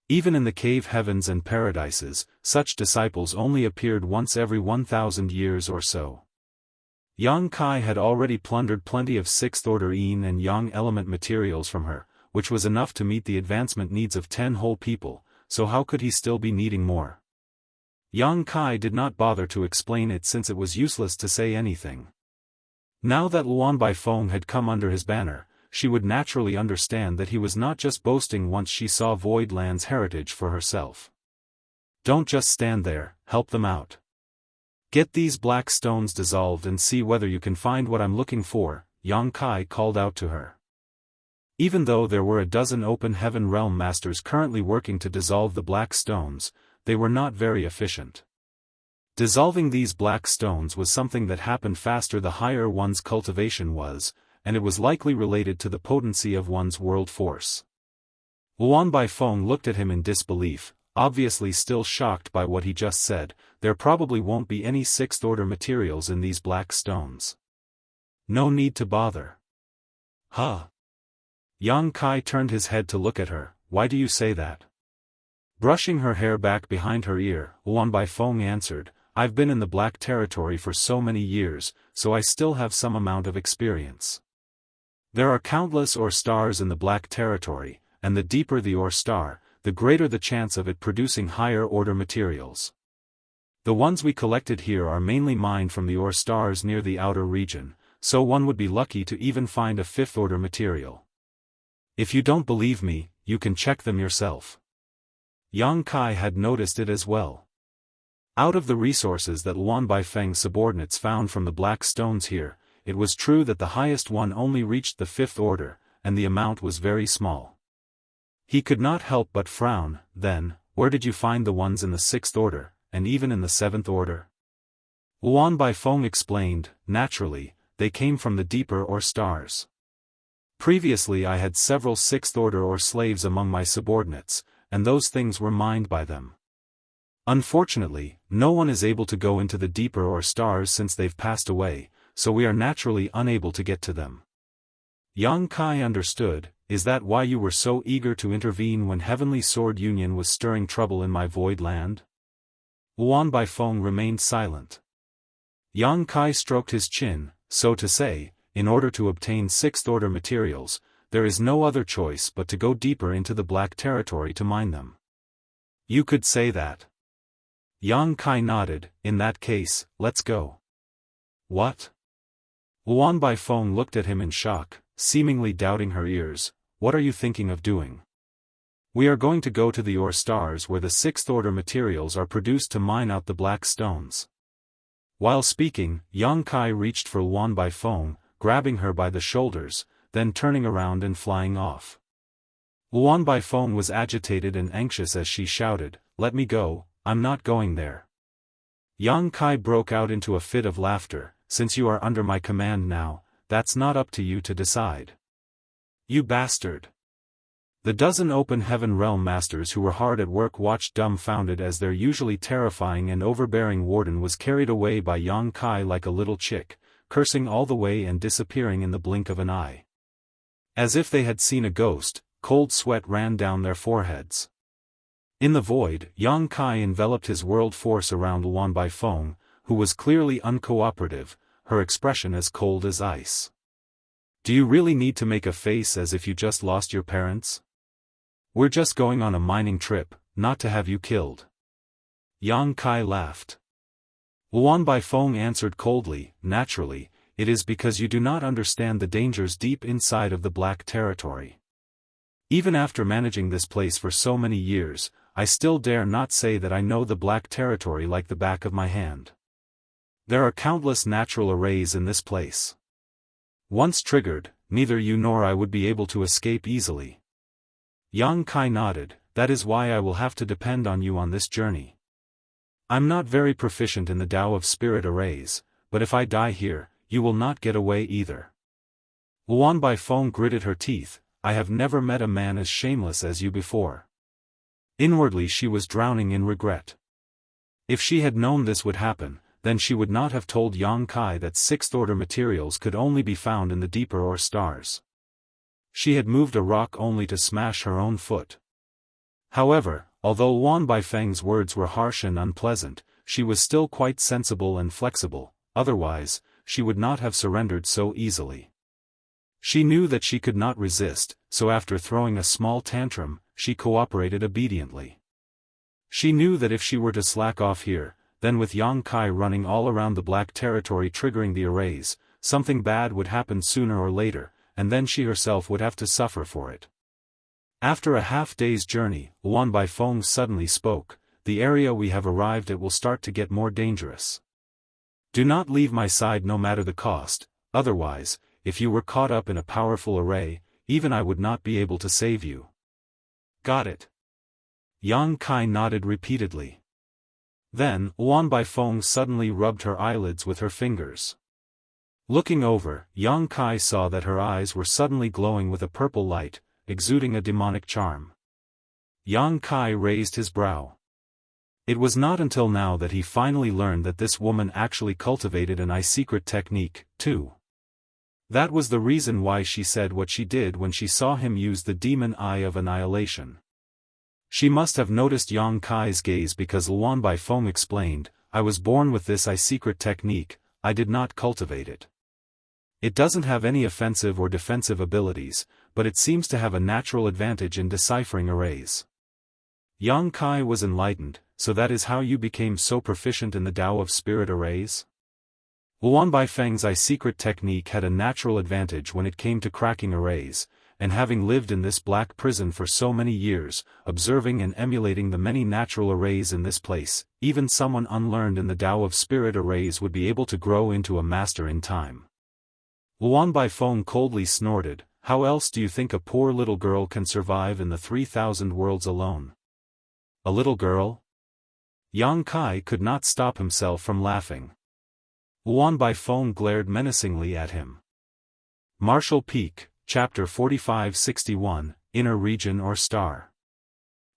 Even in the cave heavens and paradises, such disciples only appeared once every 1,000 years or so. Yang Kai had already plundered plenty of sixth-order yin and yang element materials from her, which was enough to meet the advancement needs of 10 whole people, so how could he still be needing more? Yang Kai did not bother to explain it since it was useless to say anything. Now that Wan Baifeng had come under his banner, she would naturally understand that he was not just boasting once she saw Void Land's heritage for herself. "Don't just stand there, help them out. Get these black stones dissolved and see whether you can find what I'm looking for," Yang Kai called out to her. Even though there were a dozen open heaven realm masters currently working to dissolve the black stones, they were not very efficient. Dissolving these black stones was something that happened faster the higher one's cultivation was, and it was likely related to the potency of one's world force. Wan Baifeng looked at him in disbelief, obviously still shocked by what he just said. "There probably won't be any sixth-order materials in these black stones. No need to bother." "Huh?" Yang Kai turned his head to look at her. "Why do you say that?" Brushing her hair back behind her ear, Wan Baifeng answered, "I've been in the black territory for so many years, so I still have some amount of experience. There are countless ore stars in the Black Territory, and the deeper the ore star, the greater the chance of it producing higher-order materials. The ones we collected here are mainly mined from the ore stars near the outer region, so one would be lucky to even find a fifth-order material. If you don't believe me, you can check them yourself. Yang Kai had noticed it as well. Out of the resources that Luan Baifeng's subordinates found from the black stones here, it was true that the highest one only reached the fifth order, and the amount was very small. He could not help but frown. Then, where did you find the ones in the sixth order, and even in the seventh order? Luan Baifeng explained, naturally, they came from the deeper ore stars. Previously I had several sixth order ore slaves among my subordinates, and those things were mined by them. Unfortunately, no one is able to go into the deeper ore stars since they've passed away, so we are naturally unable to get to them. Yang Kai understood. Is that why you were so eager to intervene when Heavenly Sword Union was stirring trouble in my void land? Luan Baifeng remained silent. Yang Kai stroked his chin. So to say, in order to obtain sixth-order materials, there is no other choice but to go deeper into the Black Territory to mine them. You could say that. Yang Kai nodded. In that case, let's go. What? Luan Baifeng looked at him in shock, seemingly doubting her ears. What are you thinking of doing? We are going to go to the ore stars where the sixth-order materials are produced to mine out the black stones. While speaking, Yang Kai reached for Luan Baifeng, grabbing her by the shoulders, then turning around and flying off. Luan Baifeng was agitated and anxious as she shouted, "Let me go, I'm not going there." Yang Kai broke out into a fit of laughter. Since you are under my command now, that's not up to you to decide. You bastard. The dozen open heaven realm masters who were hard at work watched dumbfounded as their usually terrifying and overbearing warden was carried away by Yang Kai like a little chick, cursing all the way and disappearing in the blink of an eye. As if they had seen a ghost, cold sweat ran down their foreheads. In the void, Yang Kai enveloped his world force around Luan Baifeng, who was clearly uncooperative, her expression as cold as ice. Do you really need to make a face as if you just lost your parents? We're just going on a mining trip, not to have you killed. Yang Kai laughed. Luan Baifeng answered coldly, naturally, it is because you do not understand the dangers deep inside of the Black Territory. Even after managing this place for so many years, I still dare not say that I know the Black Territory like the back of my hand. There are countless natural arrays in this place. Once triggered, neither you nor I would be able to escape easily. Yang Kai nodded. That is why I will have to depend on you on this journey. I'm not very proficient in the Tao of Spirit arrays, but if I die here, you will not get away either. Luan Baifeng gritted her teeth. I have never met a man as shameless as you before. Inwardly she was drowning in regret. If she had known this would happen, then she would not have told Yang Kai that sixth-order materials could only be found in the deeper ore stars. She had moved a rock only to smash her own foot. However, although Luan Baifeng's words were harsh and unpleasant, she was still quite sensible and flexible, otherwise, she would not have surrendered so easily. She knew that she could not resist, so after throwing a small tantrum, she cooperated obediently. She knew that if she were to slack off here, then with Yang Kai running all around the Black Territory triggering the arrays, something bad would happen sooner or later, and then she herself would have to suffer for it. After a half-day's journey, Luan Baifeng suddenly spoke, the area we have arrived at will start to get more dangerous. Do not leave my side no matter the cost, otherwise, if you were caught up in a powerful array, even I would not be able to save you. Got it. Yang Kai nodded repeatedly. Then, Luan Baifeng suddenly rubbed her eyelids with her fingers. Looking over, Yang Kai saw that her eyes were suddenly glowing with a purple light, exuding a demonic charm. Yang Kai raised his brow. It was not until now that he finally learned that this woman actually cultivated an secret technique, too. That was the reason why she said what she did when she saw him use the demon eye of annihilation. She must have noticed Yang Kai's gaze because Luan Baifeng explained, I was born with this secret technique, I did not cultivate it. It doesn't have any offensive or defensive abilities, but it seems to have a natural advantage in deciphering arrays. Yang Kai was enlightened, so that is how you became so proficient in the Tao of Spirit arrays? Luan Baifeng's secret technique had a natural advantage when it came to cracking arrays, and having lived in this black prison for so many years, observing and emulating the many natural arrays in this place, even someone unlearned in the Tao of Spirit arrays would be able to grow into a master in time. Luan Baifeng coldly snorted, "How else do you think a poor little girl can survive in the 3,000 worlds alone?" A little girl? Yang Kai could not stop himself from laughing. Luan Baifeng glared menacingly at him. Martial Peak, Chapter 4561, Inner Region or Star.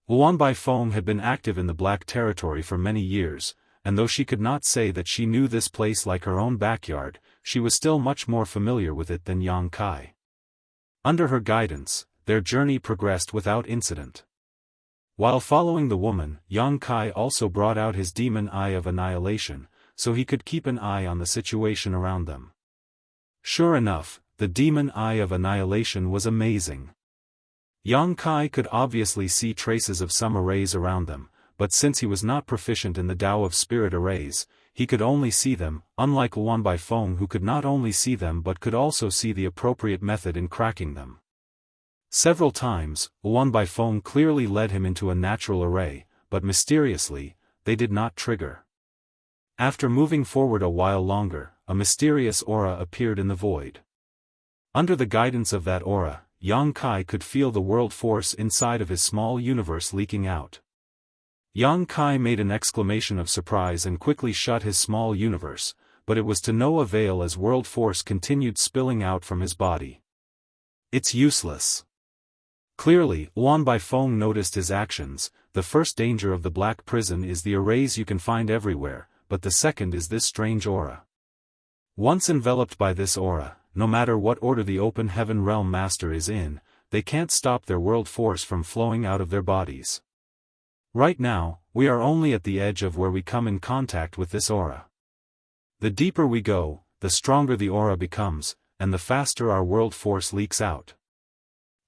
Luan Baifeng had been active in the Black Territory for many years, and though she could not say that she knew this place like her own backyard, she was still much more familiar with it than Yang Kai. Under her guidance, their journey progressed without incident. While following the woman, Yang Kai also brought out his demon eye of annihilation, so he could keep an eye on the situation around them. Sure enough, the demon eye of annihilation was amazing. Yang Kai could obviously see traces of some arrays around them, but since he was not proficient in the Tao of Spirit arrays, he could only see them, unlike Luan Baifeng who could not only see them but could also see the appropriate method in cracking them. Several times, Luan Baifeng clearly led him into a natural array, but mysteriously, they did not trigger. After moving forward a while longer, a mysterious aura appeared in the void. Under the guidance of that aura, Yang Kai could feel the world force inside of his small universe leaking out. Yang Kai made an exclamation of surprise and quickly shut his small universe, but it was to no avail as world force continued spilling out from his body. It's useless. Clearly, Luan Baifeng noticed his actions. The first danger of the black prison is the arrays you can find everywhere, but the second is this strange aura. Once enveloped by this aura, no matter what order the open heaven realm master is in, they can't stop their world force from flowing out of their bodies. Right now, we are only at the edge of where we come in contact with this aura. The deeper we go, the stronger the aura becomes, and the faster our world force leaks out.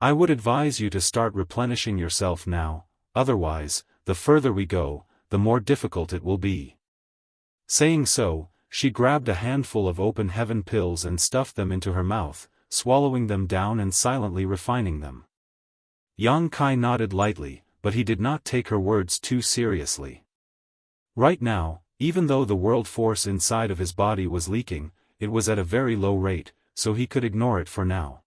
I would advise you to start replenishing yourself now, otherwise, the further we go, the more difficult it will be. Saying so, she grabbed a handful of open heaven pills and stuffed them into her mouth, swallowing them down and silently refining them. Yang Kai nodded lightly, but he did not take her words too seriously. Right now, even though the world force inside of his body was leaking, it was at a very low rate, so he could ignore it for now.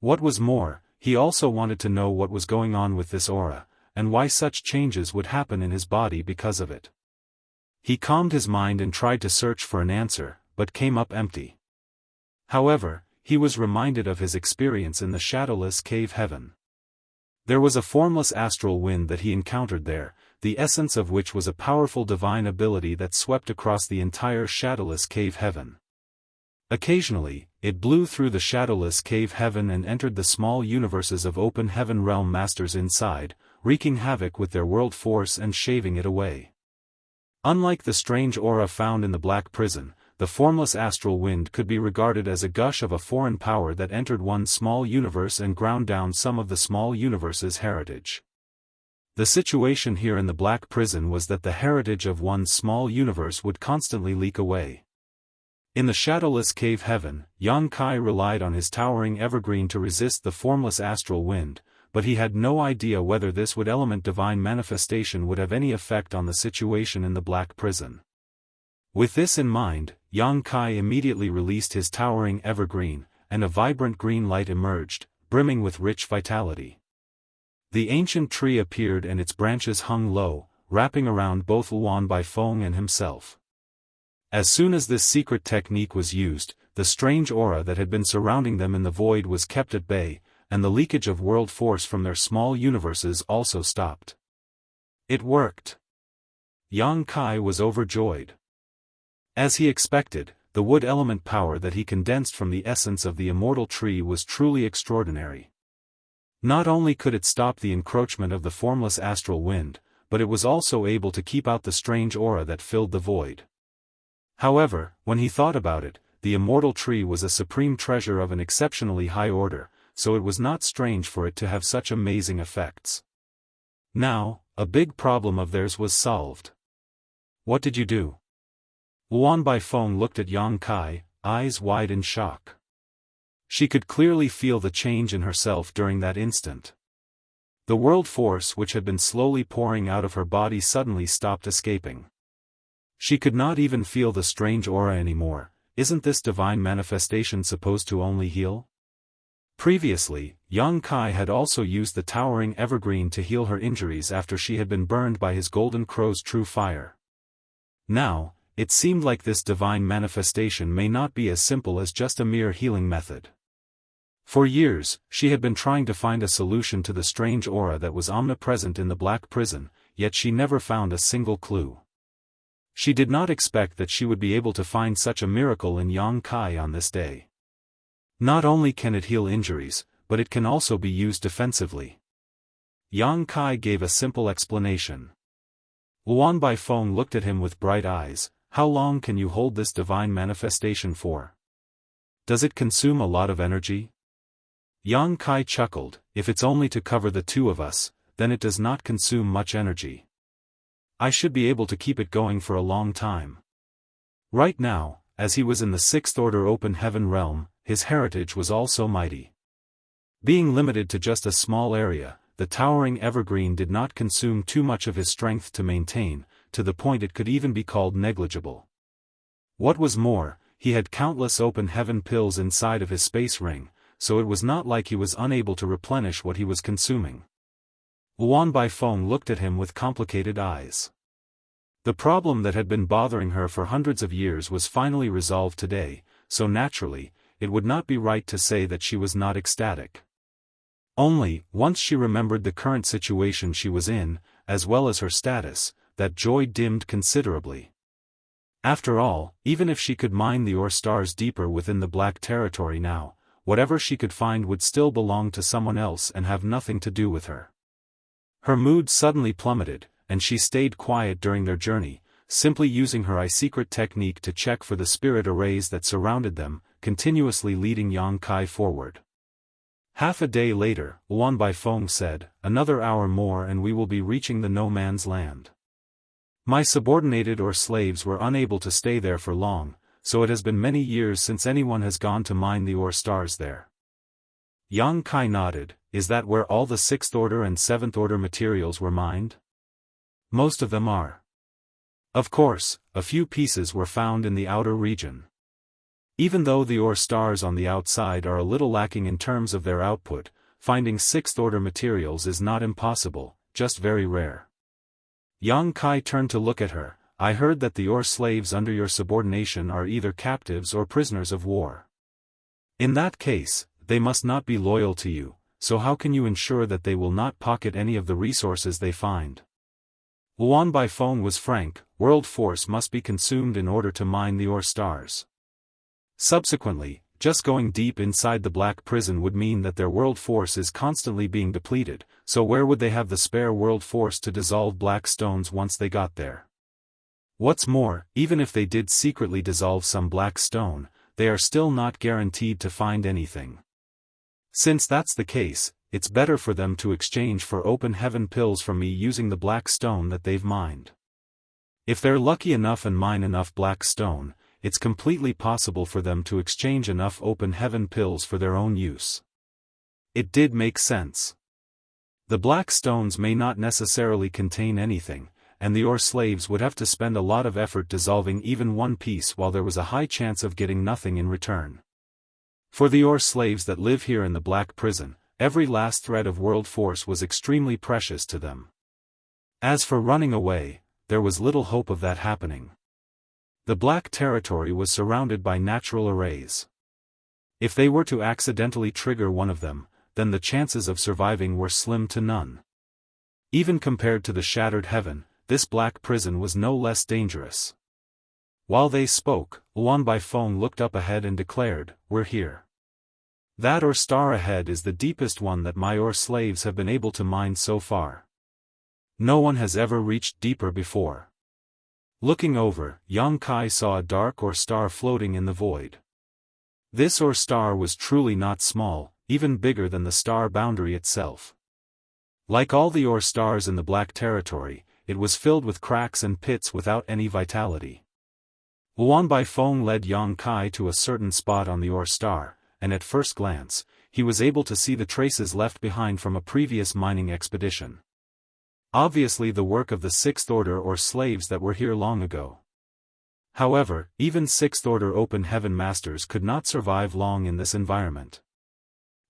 What was more, he also wanted to know what was going on with this aura, and why such changes would happen in his body because of it. He calmed his mind and tried to search for an answer, but came up empty. However, he was reminded of his experience in the shadowless cave heaven. There was a formless astral wind that he encountered there, the essence of which was a powerful divine ability that swept across the entire shadowless cave heaven. Occasionally, it blew through the shadowless cave heaven and entered the small universes of open heaven realm masters inside, wreaking havoc with their world force and shaving it away. Unlike the strange aura found in the black prison, the formless astral wind could be regarded as a gush of a foreign power that entered one small universe and ground down some of the small universe's heritage. The situation here in the black prison was that the heritage of one small universe would constantly leak away. In the shadowless cave heaven, Yang Kai relied on his towering evergreen to resist the formless astral wind, but he had no idea whether this element divine manifestation would have any effect on the situation in the black prison. With this in mind, Yang Kai immediately released his towering evergreen, and a vibrant green light emerged, brimming with rich vitality. The ancient tree appeared and its branches hung low, wrapping around both Luan Baifeng and himself. As soon as this secret technique was used, the strange aura that had been surrounding them in the void was kept at bay, and the leakage of world force from their small universes also stopped. It worked. Yang Kai was overjoyed. As he expected, the wood element power that he condensed from the essence of the immortal tree was truly extraordinary. Not only could it stop the encroachment of the formless astral wind, but it was also able to keep out the strange aura that filled the void. However, when he thought about it, the immortal tree was a supreme treasure of an exceptionally high order, so it was not strange for it to have such amazing effects. Now, a big problem of theirs was solved. What did you do? Luan Baifeng looked at Yang Kai, eyes wide in shock. She could clearly feel the change in herself during that instant. The world force which had been slowly pouring out of her body suddenly stopped escaping. She could not even feel the strange aura anymore. Isn't this divine manifestation supposed to only heal? Previously, Yang Kai had also used the towering evergreen to heal her injuries after she had been burned by his golden crow's true fire. Now, it seemed like this divine manifestation may not be as simple as just a mere healing method. For years, she had been trying to find a solution to the strange aura that was omnipresent in the Black Prison, yet she never found a single clue. She did not expect that she would be able to find such a miracle in Yang Kai on this day. Not only can it heal injuries, but it can also be used defensively. Yang Kai gave a simple explanation. Luan Baifeng looked at him with bright eyes. How long can you hold this divine manifestation for? Does it consume a lot of energy? Yang Kai chuckled. If it's only to cover the two of us, then it does not consume much energy. I should be able to keep it going for a long time. Right now, as he was in the Sixth Order Open Heaven realm, his heritage was also mighty. Being limited to just a small area, the towering evergreen did not consume too much of his strength to maintain, to the point it could even be called negligible. What was more, he had countless open heaven pills inside of his space ring, so it was not like he was unable to replenish what he was consuming. Luan Baifeng looked at him with complicated eyes. The problem that had been bothering her for hundreds of years was finally resolved today, so naturally, it would not be right to say that she was not ecstatic. Only, once she remembered the current situation she was in, as well as her status, that joy dimmed considerably. After all, even if she could mine the ore stars deeper within the Black Territory now, whatever she could find would still belong to someone else and have nothing to do with her. Her mood suddenly plummeted, and she stayed quiet during their journey, simply using her eye-secret technique to check for the spirit arrays that surrounded them, continuously leading Yang Kai forward. Half a day later, Luan Baifeng said, "Another hour more and we will be reaching the no man's land. My subordinated or slaves were unable to stay there for long, so it has been many years since anyone has gone to mine the ore stars there." Yang Kai nodded. Is that where all the Sixth Order and Seventh Order materials were mined? Most of them are. Of course, a few pieces were found in the outer region. Even though the ore stars on the outside are a little lacking in terms of their output, finding Sixth Order materials is not impossible, just very rare. Yang Kai turned to look at her. I heard that the ore slaves under your subordination are either captives or prisoners of war. In that case, they must not be loyal to you, so how can you ensure that they will not pocket any of the resources they find? Luan Baifeng was frank. World force must be consumed in order to mine the ore stars. Subsequently, just going deep inside the Black Prison would mean that their world force is constantly being depleted, so where would they have the spare world force to dissolve black stones once they got there? What's more, even if they did secretly dissolve some black stone, they are still not guaranteed to find anything. Since that's the case, it's better for them to exchange for open heaven pills from me using the black stone that they've mined. If they're lucky enough and mine enough black stone, it's completely possible for them to exchange enough open heaven pills for their own use. It did make sense. The black stones may not necessarily contain anything, and the ore slaves would have to spend a lot of effort dissolving even one piece while there was a high chance of getting nothing in return. For the ore slaves that live here in the Black Prison, every last thread of world force was extremely precious to them. As for running away, there was little hope of that happening. The Black Territory was surrounded by natural arrays. If they were to accidentally trigger one of them, then the chances of surviving were slim to none. Even compared to the Shattered Heaven, this Black Prison was no less dangerous. While they spoke, Luan Baifeng looked up ahead and declared, "We're here. That ore star ahead is the deepest one that my ore slaves have been able to mine so far. No one has ever reached deeper before." Looking over, Yang Kai saw a dark ore star floating in the void. This ore star was truly not small, even bigger than the star boundary itself. Like all the ore stars in the Black Territory, it was filled with cracks and pits without any vitality. Luan Baifeng led Yang Kai to a certain spot on the ore star, and at first glance, he was able to see the traces left behind from a previous mining expedition. Obviously the work of the Sixth Order or slaves that were here long ago. However, even Sixth Order Open Heaven Masters could not survive long in this environment.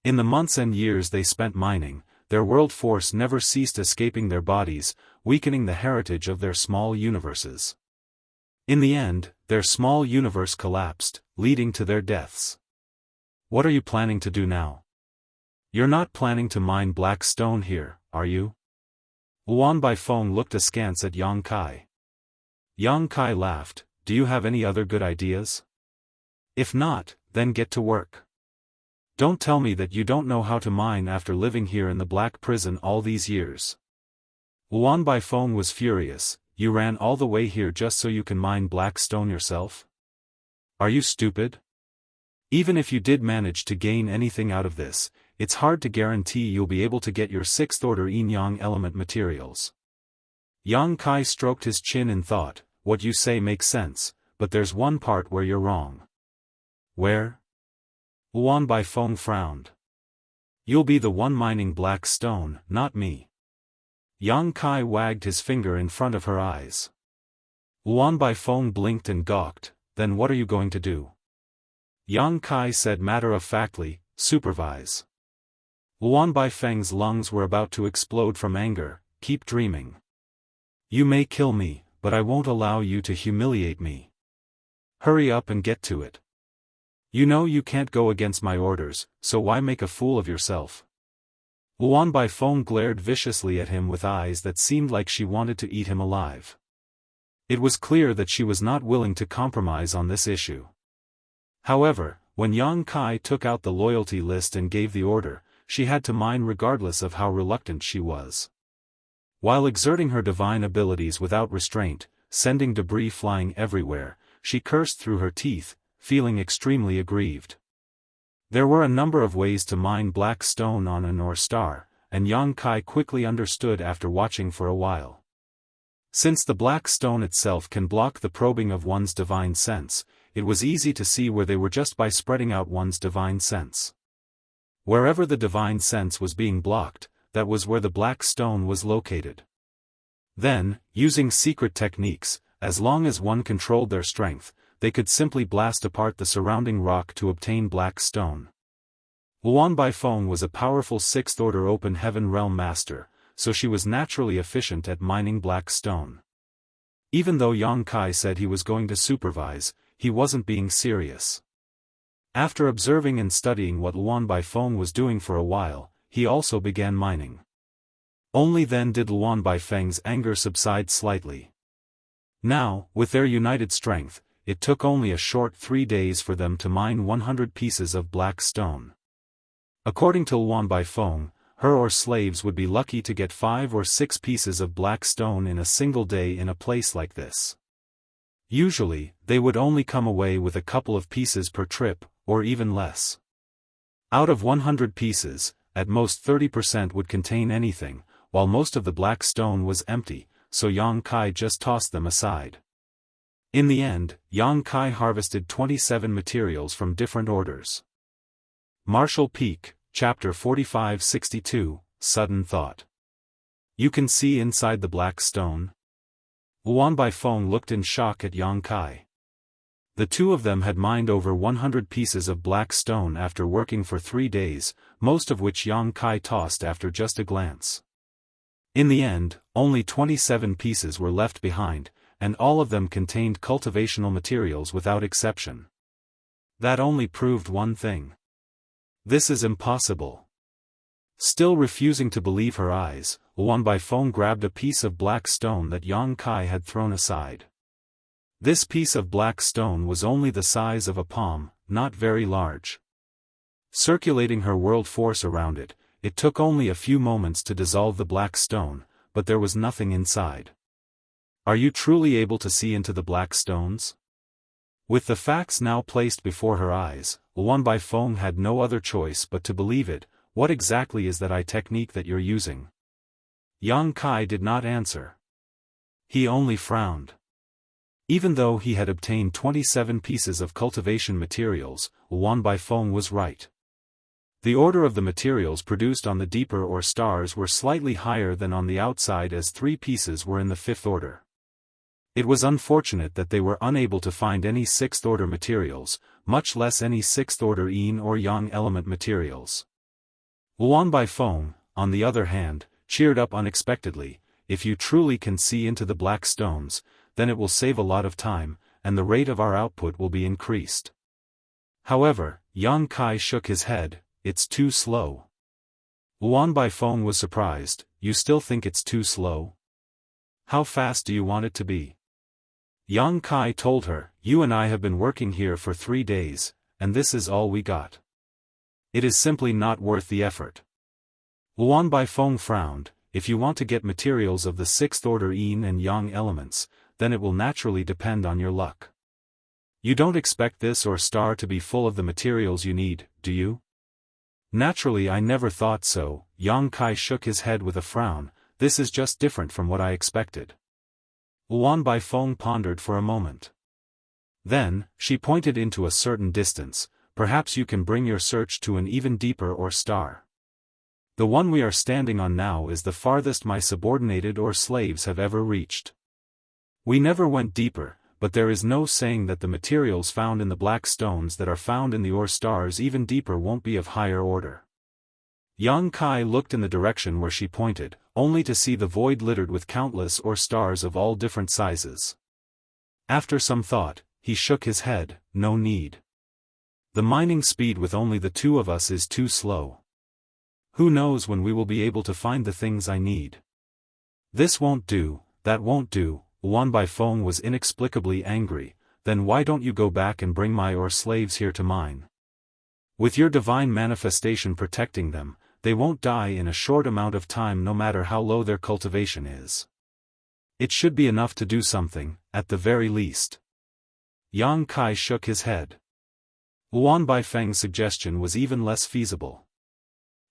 In the months and years they spent mining, their world force never ceased escaping their bodies, weakening the heritage of their small universes. In the end, their small universe collapsed, leading to their deaths. What are you planning to do now? You're not planning to mine black stone here, are you? Luan Baifeng looked askance at Yang Kai. Yang Kai laughed. Do you have any other good ideas? If not, then get to work. Don't tell me that you don't know how to mine after living here in the Black Prison all these years. Luan Baifeng was furious. You ran all the way here just so you can mine black stone yourself? Are you stupid? Even if you did manage to gain anything out of this, it's hard to guarantee you'll be able to get your Sixth Order Yin-Yang element materials. Yang Kai stroked his chin in thought. What you say makes sense, but there's one part where you're wrong. Where? Luan Baifeng frowned. You'll be the one mining black stone, not me. Yang Kai wagged his finger in front of her eyes. Luan Baifeng blinked and gawked. Then what are you going to do? Yang Kai said matter-of-factly, supervise. Luan Baifeng's lungs were about to explode from anger. Keep dreaming. You may kill me, but I won't allow you to humiliate me. Hurry up and get to it. You know you can't go against my orders, so why make a fool of yourself? Luan Baifeng glared viciously at him with eyes that seemed like she wanted to eat him alive. It was clear that she was not willing to compromise on this issue. However, when Yang Kai took out the loyalty list and gave the order, she had to mine regardless of how reluctant she was. While exerting her divine abilities without restraint, sending debris flying everywhere, she cursed through her teeth, feeling extremely aggrieved. There were a number of ways to mine black stone on an ore star, and Yang Kai quickly understood after watching for a while. Since the black stone itself can block the probing of one's divine sense, it was easy to see where they were just by spreading out one's divine sense. Wherever the divine sense was being blocked, that was where the black stone was located. Then, using secret techniques, as long as one controlled their strength, they could simply blast apart the surrounding rock to obtain black stone. Luan Baifeng was a powerful Sixth Order Open Heaven Realm Master, so she was naturally efficient at mining black stone. Even though Yang Kai said he was going to supervise, he wasn't being serious. After observing and studying what Luan Baifeng was doing for a while, he also began mining. Only then did Luan Baifeng's anger subside slightly. Now, with their united strength, it took only a short 3 days for them to mine 100 pieces of black stone. According to Luan Baifeng, her or slaves would be lucky to get 5 or 6 pieces of black stone in a single day in a place like this. Usually, they would only come away with a couple of pieces per trip, or even less. Out of 100 pieces, at most 30% would contain anything, while most of the black stone was empty, so Yang Kai just tossed them aside. In the end, Yang Kai harvested 27 materials from different orders. Martial Peak, Chapter 4562, Sudden Thought. You can see inside the black stone? Luan Baifeng looked in shock at Yang Kai. The two of them had mined over 100 pieces of black stone after working for 3 days, most of which Yang Kai tossed after just a glance. In the end, only 27 pieces were left behind, and all of them contained cultivational materials without exception. That only proved one thing. This is impossible. Still refusing to believe her eyes, Luan Baifeng grabbed a piece of black stone that Yang Kai had thrown aside. This piece of black stone was only the size of a palm, not very large. Circulating her world force around it, it took only a few moments to dissolve the black stone, but there was nothing inside. Are you truly able to see into the black stones? With the facts now placed before her eyes, Luan Baifeng had no other choice but to believe it. What exactly is that technique that you're using? Yang Kai did not answer. He only frowned. Even though he had obtained 27 pieces of cultivation materials, Luan Baifeng was right. The order of the materials produced on the deeper or stars were slightly higher than on the outside, as 3 pieces were in the 5th order. It was unfortunate that they were unable to find any 6th order materials, much less any 6th order yin or yang element materials. Luan Baifeng, on the other hand, cheered up unexpectedly. If you truly can see into the black stones, then it will save a lot of time, and the rate of our output will be increased. However, Yang Kai shook his head. It's too slow. Luan Baifeng was surprised. You still think it's too slow? How fast do you want it to be? Yang Kai told her, you and I have been working here for 3 days, and this is all we got. It is simply not worth the effort. Luan Baifeng frowned. If you want to get materials of the 6th order yin and yang elements, then it will naturally depend on your luck. You don't expect this or star to be full of the materials you need, do you? Naturally, I never thought so. Yang Kai shook his head with a frown. This is just different from what I expected. Luan Baifeng pondered for a moment. Then, she pointed into a certain distance. Perhaps you can bring your search to an even deeper or star. The one we are standing on now is the farthest my subordinated or slaves have ever reached. We never went deeper, but there is no saying that the materials found in the black stones that are found in the ore stars even deeper won't be of higher order. Yang Kai looked in the direction where she pointed, only to see the void littered with countless ore stars of all different sizes. After some thought, he shook his head. No need. The mining speed with only the 2 of us is too slow. Who knows when we will be able to find the things I need? This won't do, that won't do. Luan Baifeng was inexplicably angry. Then why don't you go back and bring my ore slaves here to mine? With your divine manifestation protecting them, they won't die in a short amount of time no matter how low their cultivation is. It should be enough to do something, at the very least. Yang Kai shook his head. Luan Baifeng's suggestion was even less feasible.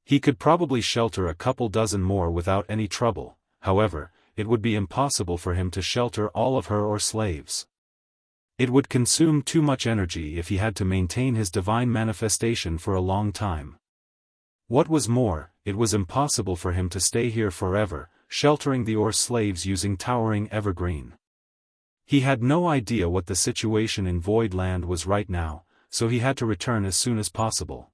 He could probably shelter a couple dozen more without any trouble. However, it would be impossible for him to shelter all of her or slaves. It would consume too much energy if he had to maintain his divine manifestation for a long time. What was more, it was impossible for him to stay here forever, sheltering the ore slaves using towering evergreen. He had no idea what the situation in Void Land was right now, so he had to return as soon as possible.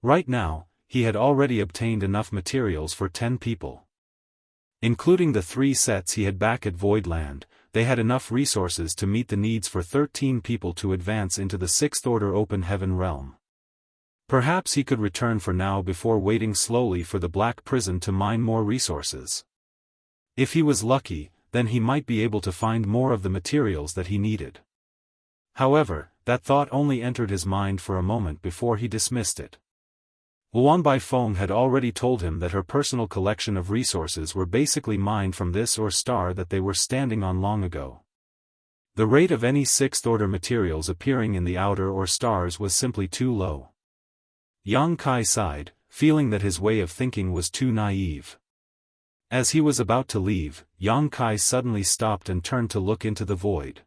Right now, he had already obtained enough materials for 10 people. Including the 3 sets he had back at Voidland, they had enough resources to meet the needs for 13 people to advance into the 6th order open heaven realm. Perhaps he could return for now before waiting slowly for the black prison to mine more resources. If he was lucky, then he might be able to find more of the materials that he needed. However, that thought only entered his mind for a moment before he dismissed it. Luan Baifeng had already told him that her personal collection of resources were basically mined from this ore star that they were standing on long ago. The rate of any 6th order materials appearing in the outer ore stars was simply too low. Yang Kai sighed, feeling that his way of thinking was too naive. As he was about to leave, Yang Kai suddenly stopped and turned to look into the void.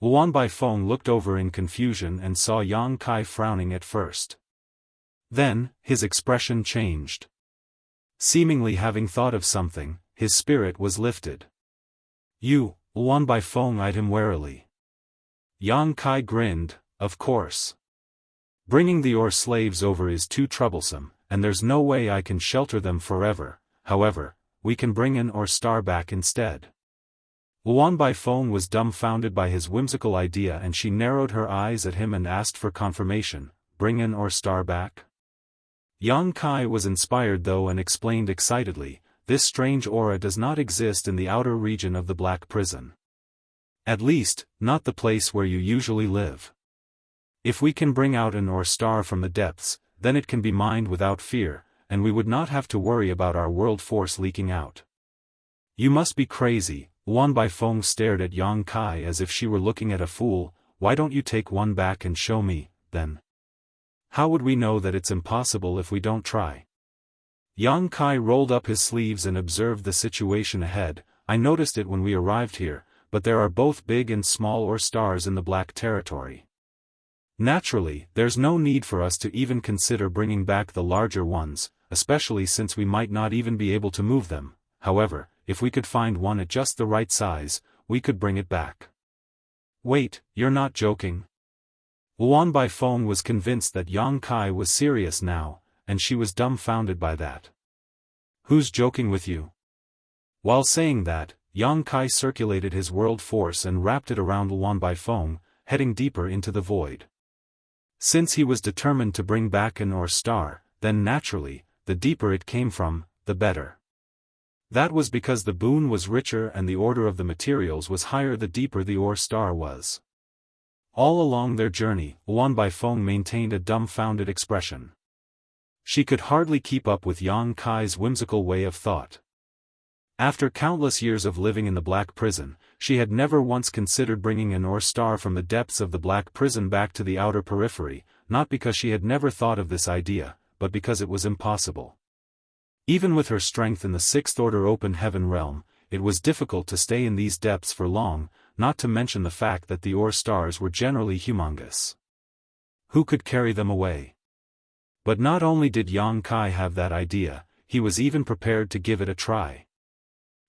Luan Baifeng looked over in confusion and saw Yang Kai frowning at first. Then, his expression changed. Seemingly having thought of something, his spirit was lifted. You, Luan Baifeng eyed him warily. Yang Kai grinned, of course. Bringing the ore slaves over is too troublesome, and there's no way I can shelter them forever. However, we can bring an ore star back instead. Luan Baifeng was dumbfounded by his whimsical idea, and she narrowed her eyes at him and asked for confirmation. Bring an ore star back? Yang Kai was inspired though and explained excitedly, this strange aura does not exist in the outer region of the Black Prison. At least, not the place where you usually live. If we can bring out an ore star from the depths, then it can be mined without fear, and we would not have to worry about our world force leaking out. You must be crazy. Luan Baifeng stared at Yang Kai as if she were looking at a fool. why don't you take one back and show me, then? How would we know that it's impossible if we don't try? Yang Kai rolled up his sleeves and observed the situation ahead. I noticed it when we arrived here, but there are both big and small ore stars in the Black Territory. Naturally, there's no need for us to even consider bringing back the larger ones, especially since we might not even be able to move them. However, if we could find one at just the right size, we could bring it back. Wait, you're not joking? Luan Baifeng was convinced that Yang Kai was serious now, and she was dumbfounded by that. Who's joking with you? While saying that, Yang Kai circulated his world force and wrapped it around Luan Baifeng, heading deeper into the void. Since he was determined to bring back an ore star, then naturally, the deeper it came from, the better. That was because the boon was richer and the order of the materials was higher the deeper the ore star was. All along their journey, Luan Baifeng maintained a dumbfounded expression. She could hardly keep up with Yang Kai's whimsical way of thought. After countless years of living in the Black Prison, she had never once considered bringing an ore star from the depths of the Black Prison back to the outer periphery, not because she had never thought of this idea, but because it was impossible. Even with her strength in the Sixth Order Open Heaven realm, it was difficult to stay in these depths for long, not to mention the fact that the ore stars were generally humongous. Who could carry them away? But not only did Yang Kai have that idea, he was even prepared to give it a try.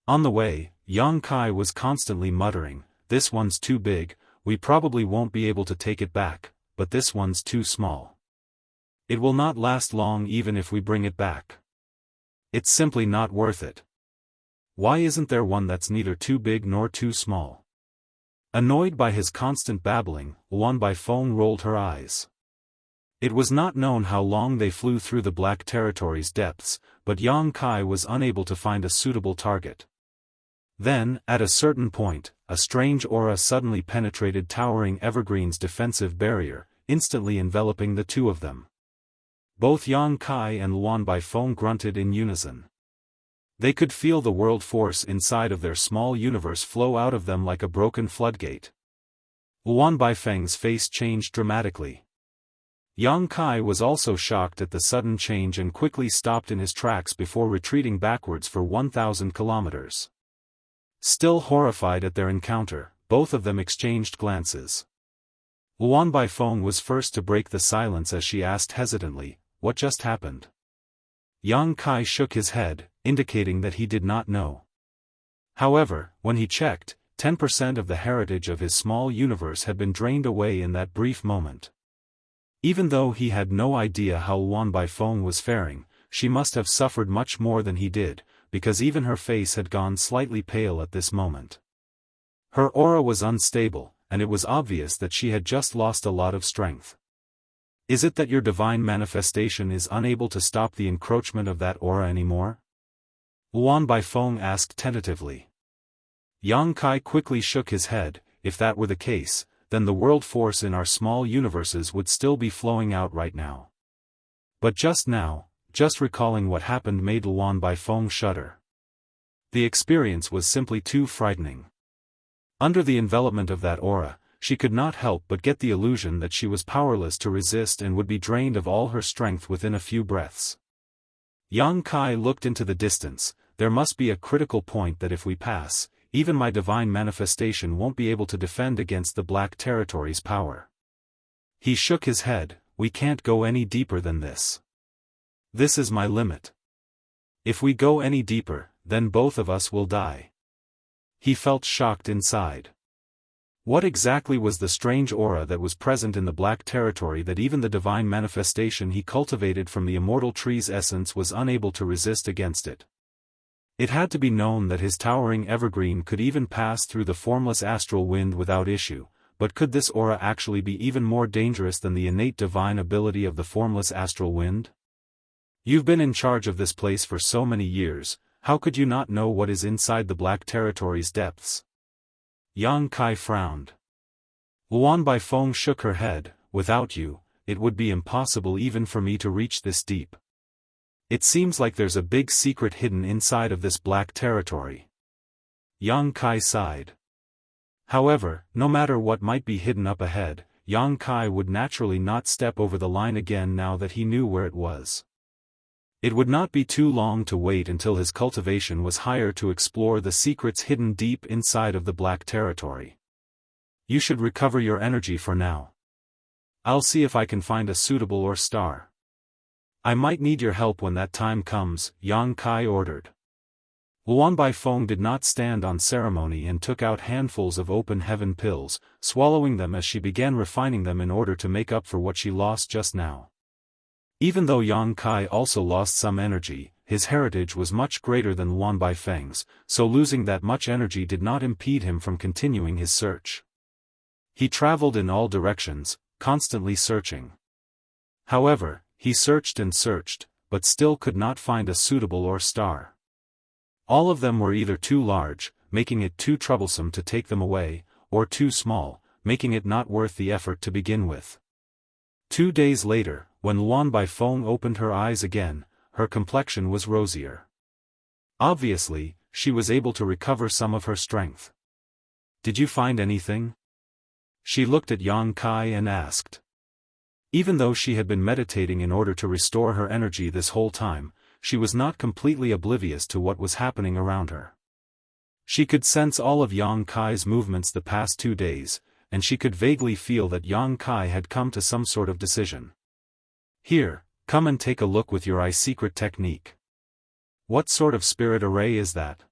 On the way, Yang Kai was constantly muttering, "This one's too big, we probably won't be able to take it back, but this one's too small. It will not last long even if we bring it back. It's simply not worth it. Why isn't there one that's neither too big nor too small?" Annoyed by his constant babbling, Luan Baifeng rolled her eyes. It was not known how long they flew through the Black Territory's depths, but Yang Kai was unable to find a suitable target. Then, at a certain point, a strange aura suddenly penetrated Towering Evergreen's defensive barrier, instantly enveloping the two of them. Both Yang Kai and Luan Baifeng grunted in unison. They could feel the world force inside of their small universe flow out of them like a broken floodgate. Luan Baifeng's face changed dramatically. Yang Kai was also shocked at the sudden change and quickly stopped in his tracks before retreating backwards for 1,000 kilometers. Still horrified at their encounter, both of them exchanged glances. Luan Baifeng was first to break the silence as she asked hesitantly, "What just happened?" Yang Kai shook his head, indicating that he did not know. However, when he checked, 10% of the heritage of his small universe had been drained away in that brief moment. Even though he had no idea how Luan Baifeng was faring, she must have suffered much more than he did, because even her face had gone slightly pale at this moment. Her aura was unstable, and it was obvious that she had just lost a lot of strength. "Is it that your divine manifestation is unable to stop the encroachment of that aura anymore?" Luan Baifeng asked tentatively. Yang Kai quickly shook his head. If that were the case, then the world force in our small universes would still be flowing out right now. But just now, just recalling what happened made Luan Baifeng shudder. The experience was simply too frightening. Under the envelopment of that aura, she could not help but get the illusion that she was powerless to resist and would be drained of all her strength within a few breaths. Yang Kai looked into the distance. There must be a critical point that if we pass, even my divine manifestation won't be able to defend against the Black Territory's power. He shook his head. "We can't go any deeper than this. This is my limit. If we go any deeper, then both of us will die." He felt shocked inside. What exactly was the strange aura that was present in the Black Territory that even the divine manifestation he cultivated from the immortal tree's essence was unable to resist against it? It had to be known that his towering evergreen could even pass through the formless astral wind without issue, but could this aura actually be even more dangerous than the innate divine ability of the formless astral wind? "You've been in charge of this place for so many years, how could you not know what is inside the Black Territory's depths?" Yang Kai frowned. Luan Baifeng shook her head. "Without you, it would be impossible even for me to reach this deep. It seems like there's a big secret hidden inside of this Black Territory." Yang Kai sighed. However, no matter what might be hidden up ahead, Yang Kai would naturally not step over the line again now that he knew where it was. It would not be too long to wait until his cultivation was higher to explore the secrets hidden deep inside of the Black Territory. You should recover your energy for now. I'll see if I can find a suitable ore star. I might need your help when that time comes, Yang Kai ordered. Luan Baifeng did not stand on ceremony and took out handfuls of open heaven pills, swallowing them as she began refining them in order to make up for what she lost just now. Even though Yang Kai also lost some energy, his heritage was much greater than Luan Baifeng's, so losing that much energy did not impede him from continuing his search. He traveled in all directions, constantly searching. However, he searched and searched, but still could not find a suitable ore star. All of them were either too large, making it too troublesome to take them away, or too small, making it not worth the effort to begin with. 2 days later, when Luan Baifeng opened her eyes again, her complexion was rosier. Obviously, she was able to recover some of her strength. Did you find anything? She looked at Yang Kai and asked. Even though she had been meditating in order to restore her energy this whole time, she was not completely oblivious to what was happening around her. She could sense all of Yang Kai's movements the past 2 days, and she could vaguely feel that Yang Kai had come to some sort of decision. Here, come and take a look with your eye secret technique. What sort of spirit array is that?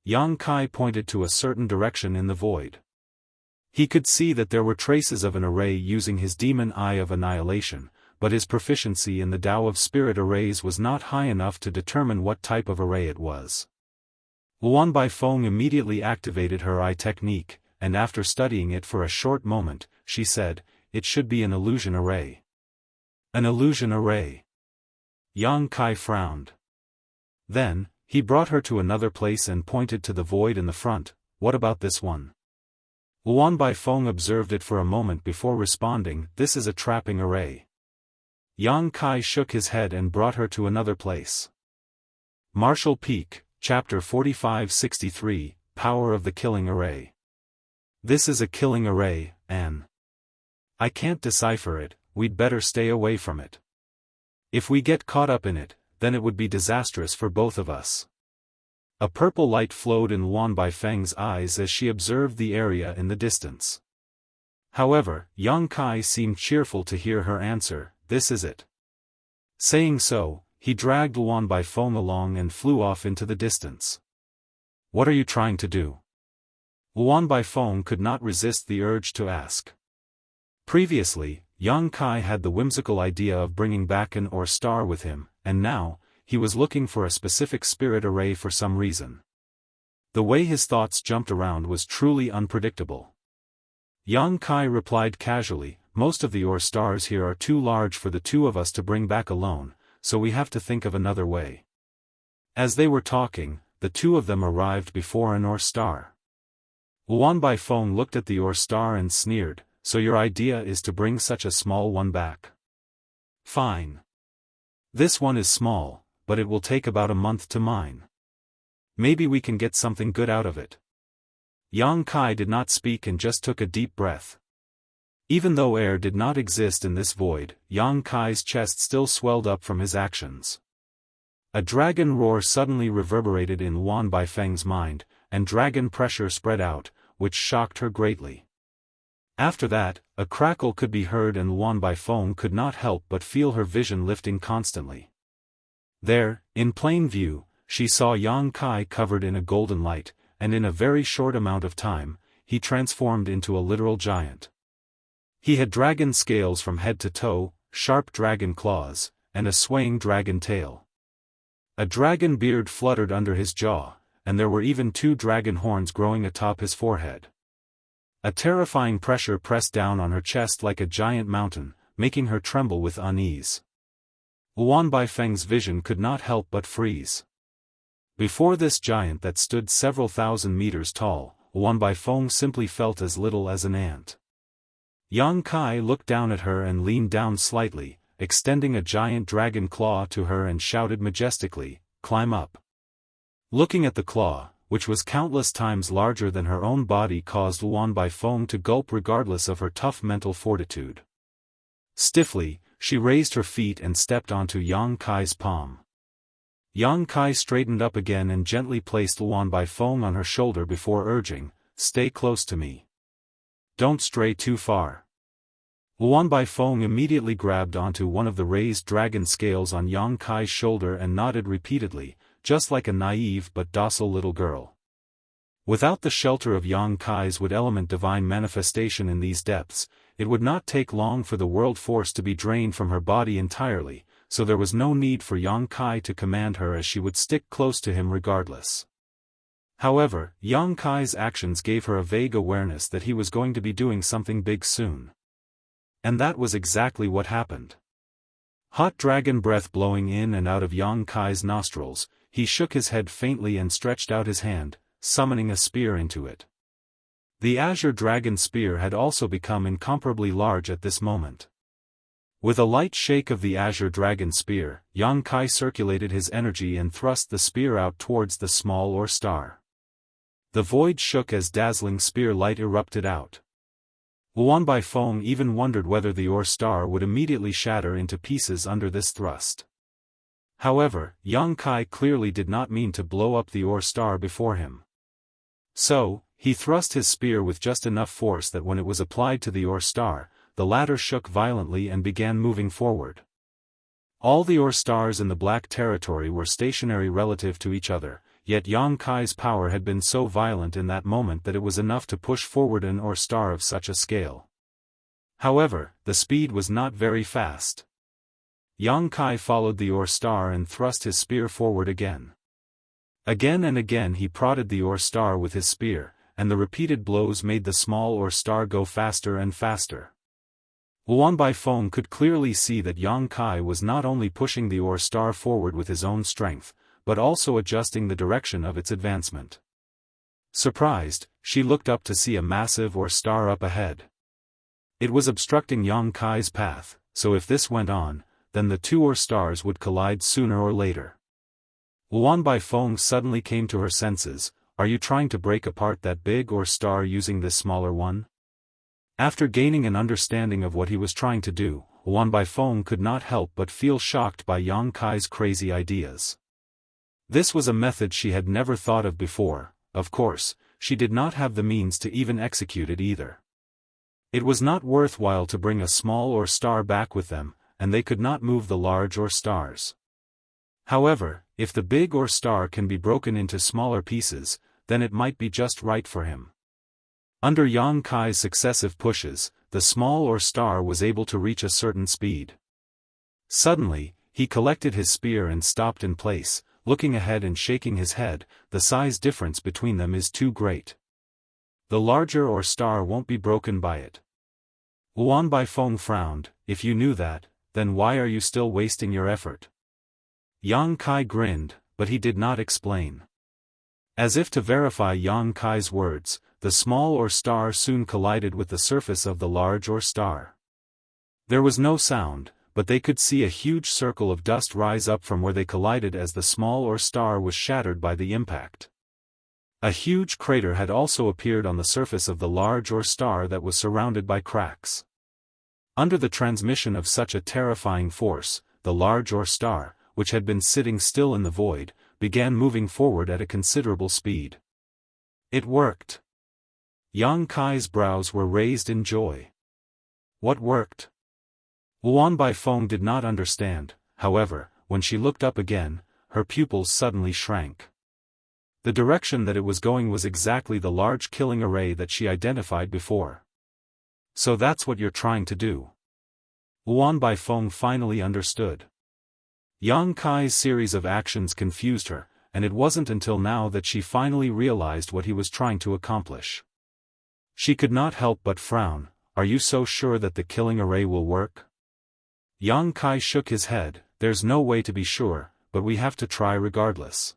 Yang Kai pointed to a certain direction in the void. He could see that there were traces of an array using his demon eye of annihilation, but his proficiency in the Tao of spirit arrays was not high enough to determine what type of array it was. Luan Baifeng immediately activated her eye technique, and after studying it for a short moment, she said, "It should be an illusion array." An illusion array. Yang Kai frowned. Then, he brought her to another place and pointed to the void in the front. What about this one? Luan Baifeng observed it for a moment before responding, "This is a trapping array." Yang Kai shook his head and brought her to another place. Martial Peak, Chapter 4563, Power of the Killing Array. This is a killing array, Anne. I can't decipher it, we'd better stay away from it. If we get caught up in it, then it would be disastrous for both of us. A purple light flowed in Luan Baifeng's eyes as she observed the area in the distance. However, Yang Kai seemed cheerful to hear her answer, "This is it." Saying so, he dragged Luan Baifeng along and flew off into the distance. "What are you trying to do?" Luan Baifeng could not resist the urge to ask. Previously, Yang Kai had the whimsical idea of bringing back an ore star with him, and now, he was looking for a specific spirit array for some reason. The way his thoughts jumped around was truly unpredictable. Yang Kai replied casually, "Most of the ore stars here are too large for the two of us to bring back alone, so we have to think of another way." As they were talking, the two of them arrived before an ore star. Luan Baifeng looked at the ore star and sneered, "So your idea is to bring such a small one back? Fine. This one is small, but it will take about a month to mine. Maybe we can get something good out of it." Yang Kai did not speak and just took a deep breath. Even though air did not exist in this void, Yang Kai's chest still swelled up from his actions. A dragon roar suddenly reverberated in Luan Baifeng's mind, and dragon pressure spread out, which shocked her greatly. After that, a crackle could be heard and Luan Baifeng could not help but feel her vision lifting constantly. There, in plain view, she saw Yang Kai covered in a golden light, and in a very short amount of time, he transformed into a literal giant. He had dragon scales from head to toe, sharp dragon claws, and a swaying dragon tail. A dragon beard fluttered under his jaw, and there were even 2 dragon horns growing atop his forehead. A terrifying pressure pressed down on her chest like a giant mountain, making her tremble with unease. Luan Baifeng's vision could not help but freeze. Before this giant that stood several thousand meters tall, Luan Baifeng simply felt as little as an ant. Yang Kai looked down at her and leaned down slightly, extending a giant dragon claw to her and shouted majestically, "Climb up." Looking at the claw, which was countless times larger than her own body, caused Luan Baifeng to gulp regardless of her tough mental fortitude. Stiffly, she raised her feet and stepped onto Yang Kai's palm. Yang Kai straightened up again and gently placed Luan Baifeng on her shoulder before urging, "Stay close to me. Don't stray too far." Luan Baifeng immediately grabbed onto one of the raised dragon scales on Yang Kai's shoulder and nodded repeatedly, just like a naive but docile little girl. Without the shelter of Yang Kai's wood-element divine manifestation in these depths, it would not take long for the world force to be drained from her body entirely, so there was no need for Yang Kai to command her, as she would stick close to him regardless. However, Yang Kai's actions gave her a vague awareness that he was going to be doing something big soon. And that was exactly what happened. Hot dragon breath blowing in and out of Yang Kai's nostrils, he shook his head faintly and stretched out his hand, summoning a spear into it. The azure dragon spear had also become incomparably large at this moment. With a light shake of the azure dragon spear, Yang Kai circulated his energy and thrust the spear out towards the small ore star. The void shook as dazzling spear light erupted out. Luan Baifeng even wondered whether the ore star would immediately shatter into pieces under this thrust. However, Yang Kai clearly did not mean to blow up the ore star before him. So, he thrust his spear with just enough force that when it was applied to the ore star, the latter shook violently and began moving forward. All the ore stars in the Black Territory were stationary relative to each other, yet Yang Kai's power had been so violent in that moment that it was enough to push forward an ore star of such a scale. However, the speed was not very fast. Yang Kai followed the ore star and thrust his spear forward again. Again and again he prodded the ore star with his spear, and the repeated blows made the small ore star go faster and faster. Luan Baifeng could clearly see that Yang Kai was not only pushing the ore star forward with his own strength, but also adjusting the direction of its advancement. Surprised, she looked up to see a massive ore star up ahead. It was obstructing Yang Kai's path, so if this went on, then the two ore stars would collide sooner or later. Luan Baifeng suddenly came to her senses. "Are you trying to break apart that big ore star using this smaller one?" After gaining an understanding of what he was trying to do, Luan Baifeng could not help but feel shocked by Yang Kai's crazy ideas. This was a method she had never thought of before. Of course, she did not have the means to even execute it either. It was not worthwhile to bring a small ore star back with them, and they could not move the large ore stars. However, if the big ore star can be broken into smaller pieces, then it might be just right for him. Under Yang Kai's successive pushes, the small ore star was able to reach a certain speed. Suddenly, he collected his spear and stopped in place, looking ahead and shaking his head. "The size difference between them is too great. The larger ore star won't be broken by it." Luan Baifeng frowned. "If you knew that, then why are you still wasting your effort?" Yang Kai grinned, but he did not explain. As if to verify Yang Kai's words, the small ore star soon collided with the surface of the large ore star. There was no sound, but they could see a huge circle of dust rise up from where they collided as the small ore star was shattered by the impact. A huge crater had also appeared on the surface of the large ore star that was surrounded by cracks. Under the transmission of such a terrifying force, the large ore star, which had been sitting still in the void, began moving forward at a considerable speed. It worked. Yang Kai's brows were raised in joy. What worked? Luan Baifeng did not understand. However, when she looked up again, her pupils suddenly shrank. The direction that it was going was exactly the large killing array that she identified before. "So that's what you're trying to do." Luan Baifeng finally understood. Yang Kai's series of actions confused her, and it wasn't until now that she finally realized what he was trying to accomplish. She could not help but frown. "Are you so sure that the killing array will work?" Yang Kai shook his head. "There's no way to be sure, but we have to try regardless.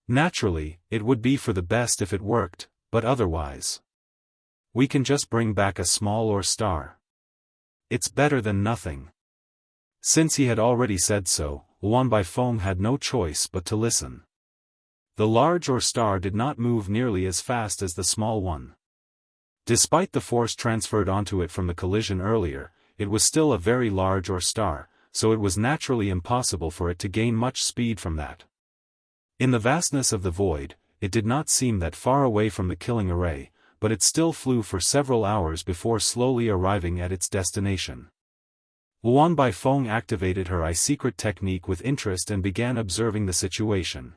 Naturally, it would be for the best if it worked, but otherwise, we can just bring back a small ore star. It's better than nothing." Since he had already said so, Luan Baifeng had no choice but to listen. The large ore star did not move nearly as fast as the small one. Despite the force transferred onto it from the collision earlier, it was still a very large ore star, so it was naturally impossible for it to gain much speed from that. In the vastness of the void, it did not seem that far away from the killing array, but it still flew for several hours before slowly arriving at its destination. Luan Baifeng activated her eye-secret technique with interest and began observing the situation.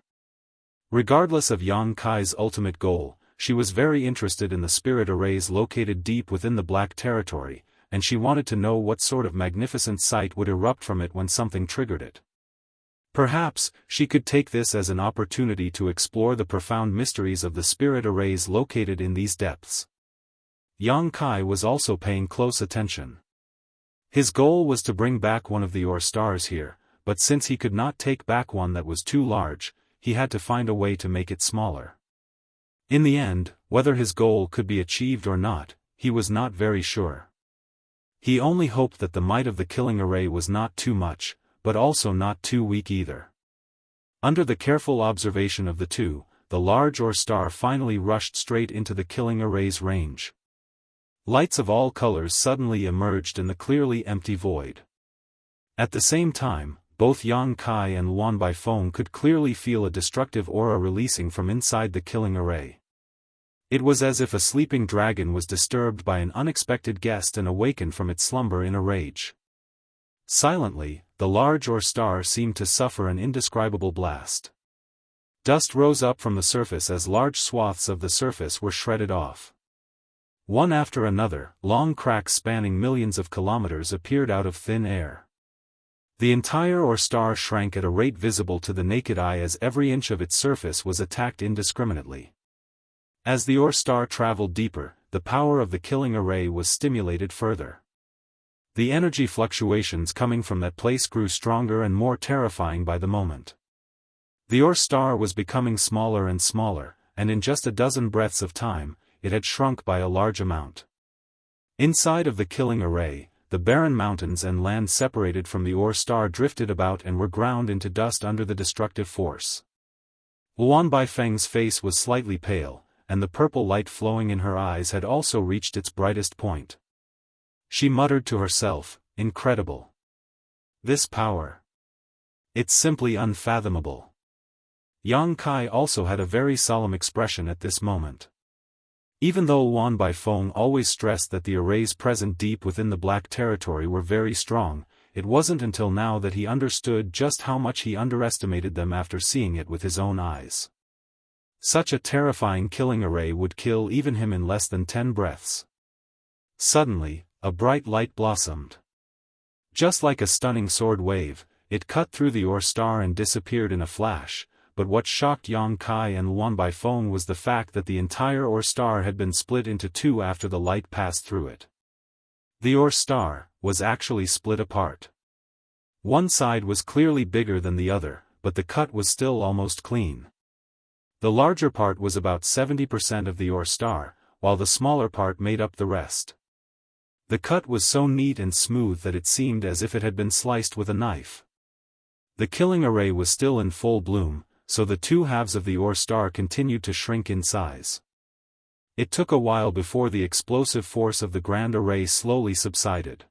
Regardless of Yang Kai's ultimate goal, she was very interested in the spirit arrays located deep within the Black Territory, and she wanted to know what sort of magnificent sight would erupt from it when something triggered it. Perhaps, she could take this as an opportunity to explore the profound mysteries of the spirit arrays located in these depths. Yang Kai was also paying close attention. His goal was to bring back one of the ore stars here, but since he could not take back one that was too large, he had to find a way to make it smaller. In the end, whether his goal could be achieved or not, he was not very sure. He only hoped that the might of the killing array was not too much, but also not too weak either. Under the careful observation of the two, the large ore star finally rushed straight into the killing array's range. Lights of all colors suddenly emerged in the clearly empty void. At the same time, both Yang Kai and Luan Baifeng could clearly feel a destructive aura releasing from inside the killing array. It was as if a sleeping dragon was disturbed by an unexpected guest and awakened from its slumber in a rage. Silently, the large ore star seemed to suffer an indescribable blast. Dust rose up from the surface as large swaths of the surface were shredded off. One after another, long cracks spanning millions of kilometers appeared out of thin air. The entire ore star shrank at a rate visible to the naked eye as every inch of its surface was attacked indiscriminately. As the ore star traveled deeper, the power of the killing array was stimulated further. The energy fluctuations coming from that place grew stronger and more terrifying by the moment. The ore star was becoming smaller and smaller, and in just a dozen breaths of time, it had shrunk by a large amount. Inside of the killing array, the barren mountains and land separated from the ore star drifted about and were ground into dust under the destructive force. Luan Baifeng's face was slightly pale, and the purple light flowing in her eyes had also reached its brightest point. She muttered to herself, "Incredible. This power. It's simply unfathomable." Yang Kai also had a very solemn expression at this moment. Even though Luan Baifeng always stressed that the arrays present deep within the Black Territory were very strong, it wasn't until now that he understood just how much he underestimated them after seeing it with his own eyes. Such a terrifying killing array would kill even him in less than 10 breaths. Suddenly, a bright light blossomed. Just like a stunning sword wave, it cut through the ore star and disappeared in a flash. But what shocked Yang Kai and Luan Baifeng was the fact that the entire ore star had been split into two after the light passed through it. The ore star was actually split apart. One side was clearly bigger than the other, but the cut was still almost clean. The larger part was about 70% of the ore star, while the smaller part made up the rest. The cut was so neat and smooth that it seemed as if it had been sliced with a knife. The killing array was still in full bloom, so the two halves of the ore star continued to shrink in size. It took a while before the explosive force of the grand array slowly subsided.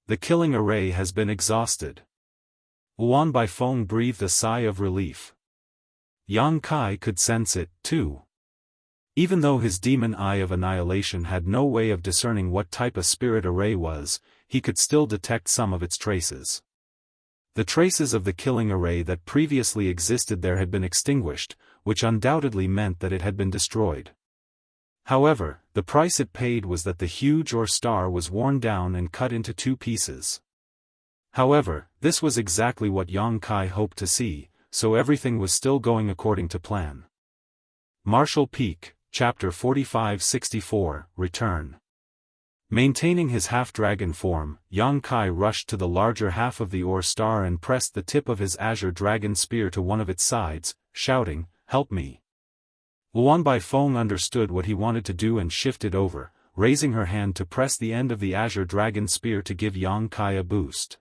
The killing array has been exhausted. Luan Baifeng breathed a sigh of relief. Yang Kai could sense it, too. Even though his demon eye of annihilation had no way of discerning what type a spirit array was, he could still detect some of its traces. The traces of the killing array that previously existed there had been extinguished, which undoubtedly meant that it had been destroyed. However, the price it paid was that the huge ore star was worn down and cut into two pieces. However, this was exactly what Yang Kai hoped to see, so everything was still going according to plan. Martial Peak, Chapter 4564, Return. Maintaining his half-dragon form, Yang Kai rushed to the larger half of the ore star and pressed the tip of his azure dragon spear to one of its sides, shouting, "Help me." Luan Baifeng understood what he wanted to do and shifted over, raising her hand to press the end of the azure dragon spear to give Yang Kai a boost.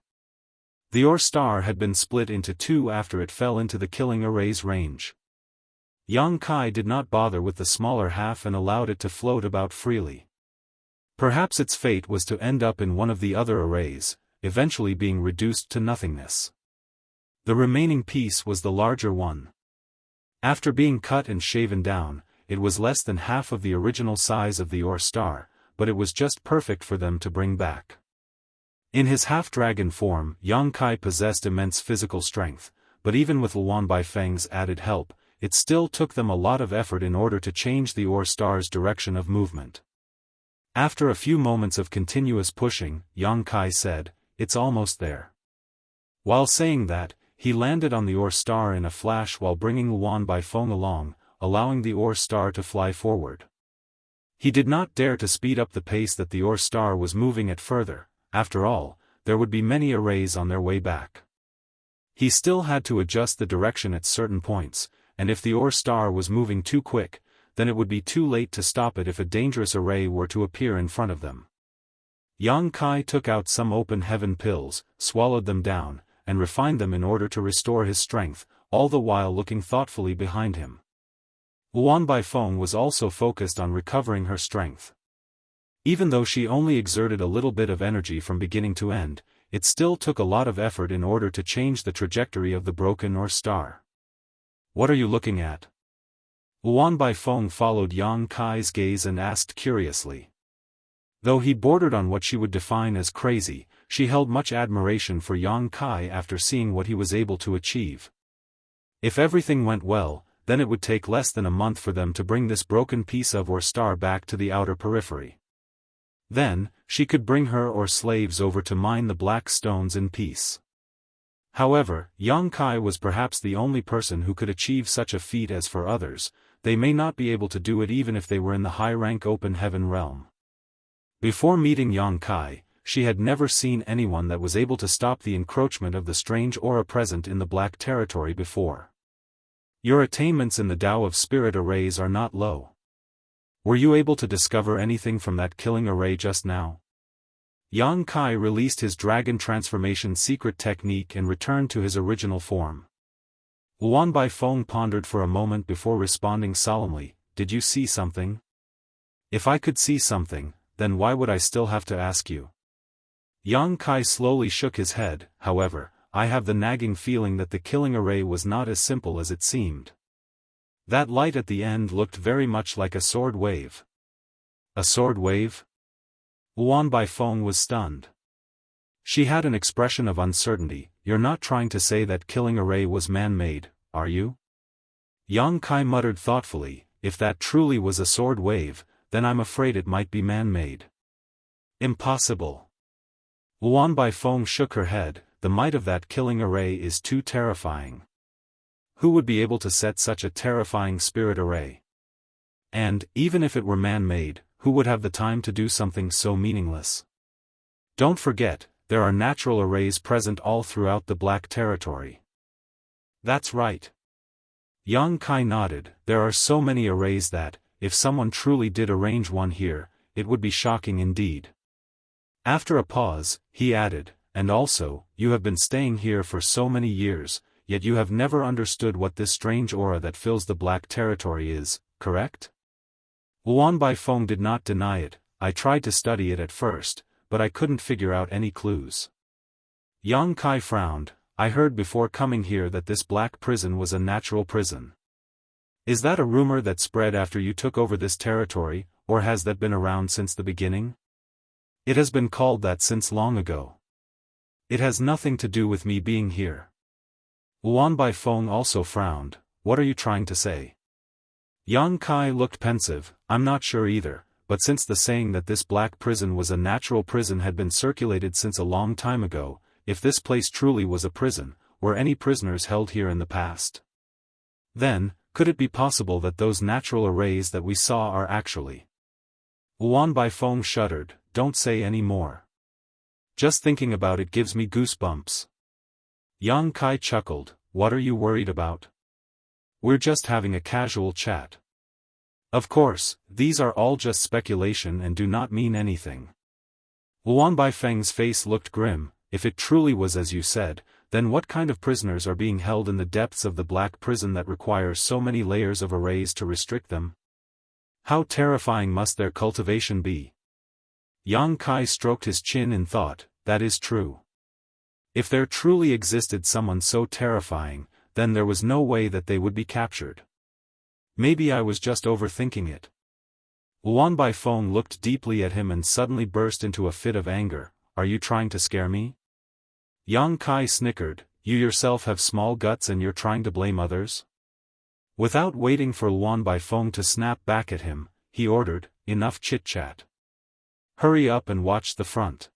The ore star had been split into two after it fell into the killing array's range. Yang Kai did not bother with the smaller half and allowed it to float about freely. Perhaps its fate was to end up in one of the other arrays, eventually being reduced to nothingness. The remaining piece was the larger one. After being cut and shaven down, it was less than half of the original size of the ore star, but it was just perfect for them to bring back. In his half-dragon form, Yang Kai possessed immense physical strength, but even with Luan Baifeng's added help, it still took them a lot of effort in order to change the ore star's direction of movement. After a few moments of continuous pushing, Yang Kai said, "It's almost there." While saying that, he landed on the ore star in a flash while bringing Luan Baifeng along, allowing the ore star to fly forward. He did not dare to speed up the pace that the ore star was moving at further. After all, there would be many arrays on their way back. He still had to adjust the direction at certain points, and if the ore star was moving too quick, then it would be too late to stop it if a dangerous array were to appear in front of them. Yang Kai took out some open heaven pills, swallowed them down, and refined them in order to restore his strength, all the while looking thoughtfully behind him. Luan Baifeng was also focused on recovering her strength. Even though she only exerted a little bit of energy from beginning to end, it still took a lot of effort in order to change the trajectory of the broken ore star. "What are you looking at?" Luan Baifeng followed Yang Kai's gaze and asked curiously. Though he bordered on what she would define as crazy, she held much admiration for Yang Kai after seeing what he was able to achieve. If everything went well, then it would take less than a month for them to bring this broken piece of ore star back to the outer periphery. Then, she could bring her or slaves over to mine the black stones in peace. However, Yang Kai was perhaps the only person who could achieve such a feat. As for others, they may not be able to do it even if they were in the high-rank open heaven realm. Before meeting Yang Kai, she had never seen anyone that was able to stop the encroachment of the strange aura present in the black territory before. Your attainments in the Tao of Spirit arrays are not low. Were you able to discover anything from that killing array just now? Yang Kai released his dragon transformation secret technique and returned to his original form. Luan Baifeng pondered for a moment before responding solemnly, "Did you see something?" "If I could see something, then why would I still have to ask you?" Yang Kai slowly shook his head. "However, I have the nagging feeling that the killing array was not as simple as it seemed. That light at the end looked very much like a sword wave." "A sword wave?" Luan Baifeng was stunned. She had an expression of uncertainty. "You're not trying to say that killing array was man-made, are you?" Yang Kai muttered thoughtfully, "If that truly was a sword wave, then I'm afraid it might be man-made." "Impossible." Luan Baifeng shook her head. "The might of that killing array is too terrifying. Who would be able to set such a terrifying spirit array? And, even if it were man-made, who would have the time to do something so meaningless? Don't forget, there are natural arrays present all throughout the Black Territory." "That's right." Yang Kai nodded. "There are so many arrays that, if someone truly did arrange one here, it would be shocking indeed." After a pause, he added, "And also, you have been staying here for so many years, yet you have never understood what this strange aura that fills the Black Territory is, correct?" Luan Baifeng did not deny it. "I tried to study it at first, but I couldn't figure out any clues." Yang Kai frowned. "I heard before coming here that this black prison was a natural prison. Is that a rumor that spread after you took over this territory, or has that been around since the beginning?" "It has been called that since long ago. It has nothing to do with me being here." Luan Baifeng also frowned. "What are you trying to say?" Yang Kai looked pensive. "I'm not sure either, but since the saying that this black prison was a natural prison had been circulated since a long time ago, if this place truly was a prison, were any prisoners held here in the past? Then, could it be possible that those natural arrays that we saw are actually—" Luan Baifeng shuddered. "Don't say any more. Just thinking about it gives me goosebumps." Yang Kai chuckled. "What are you worried about? We're just having a casual chat. Of course, these are all just speculation and do not mean anything." Luan Baifeng's face looked grim. "If it truly was as you said, then what kind of prisoners are being held in the depths of the black prison that requires so many layers of arrays to restrict them? How terrifying must their cultivation be? Yang Kai stroked his chin in thought, that is true. If there truly existed someone so terrifying, then there was no way that they would be captured. Maybe I was just overthinking it. Luan Baifeng looked deeply at him and suddenly burst into a fit of anger. Are you trying to scare me? Yang Kai snickered, you yourself have small guts and you're trying to blame others? Without waiting for Luan Baifeng to snap back at him, he ordered, enough chit-chat. Hurry up and watch the front.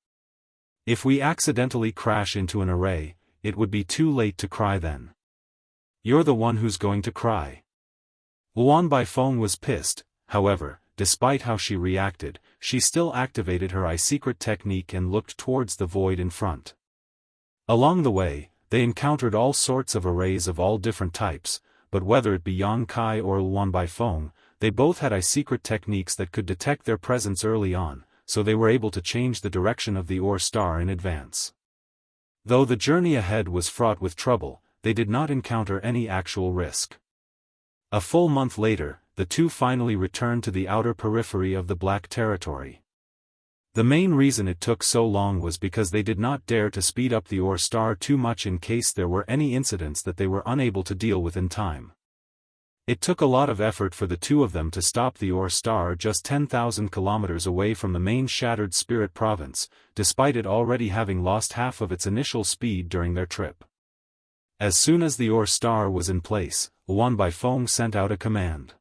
If we accidentally crash into an array, it would be too late to cry then. You're the one who's going to cry. Luan Baifeng was pissed, however, despite how she reacted, she still activated her eye-secret technique and looked towards the void in front. Along the way, they encountered all sorts of arrays of all different types, but whether it be Yang Kai or Luan Baifeng, they both had eye-secret techniques that could detect their presence early on, so they were able to change the direction of the ore star in advance. Though the journey ahead was fraught with trouble, they did not encounter any actual risk. A full month later, the two finally returned to the outer periphery of the Black Territory. The main reason it took so long was because they did not dare to speed up the ore star too much in case there were any incidents that they were unable to deal with in time. It took a lot of effort for the two of them to stop the ore star just 10,000 kilometers away from the main Shattered Spirit province, despite it already having lost half of its initial speed during their trip. As soon as the ore star was in place, Luan Baifeng sent out a command.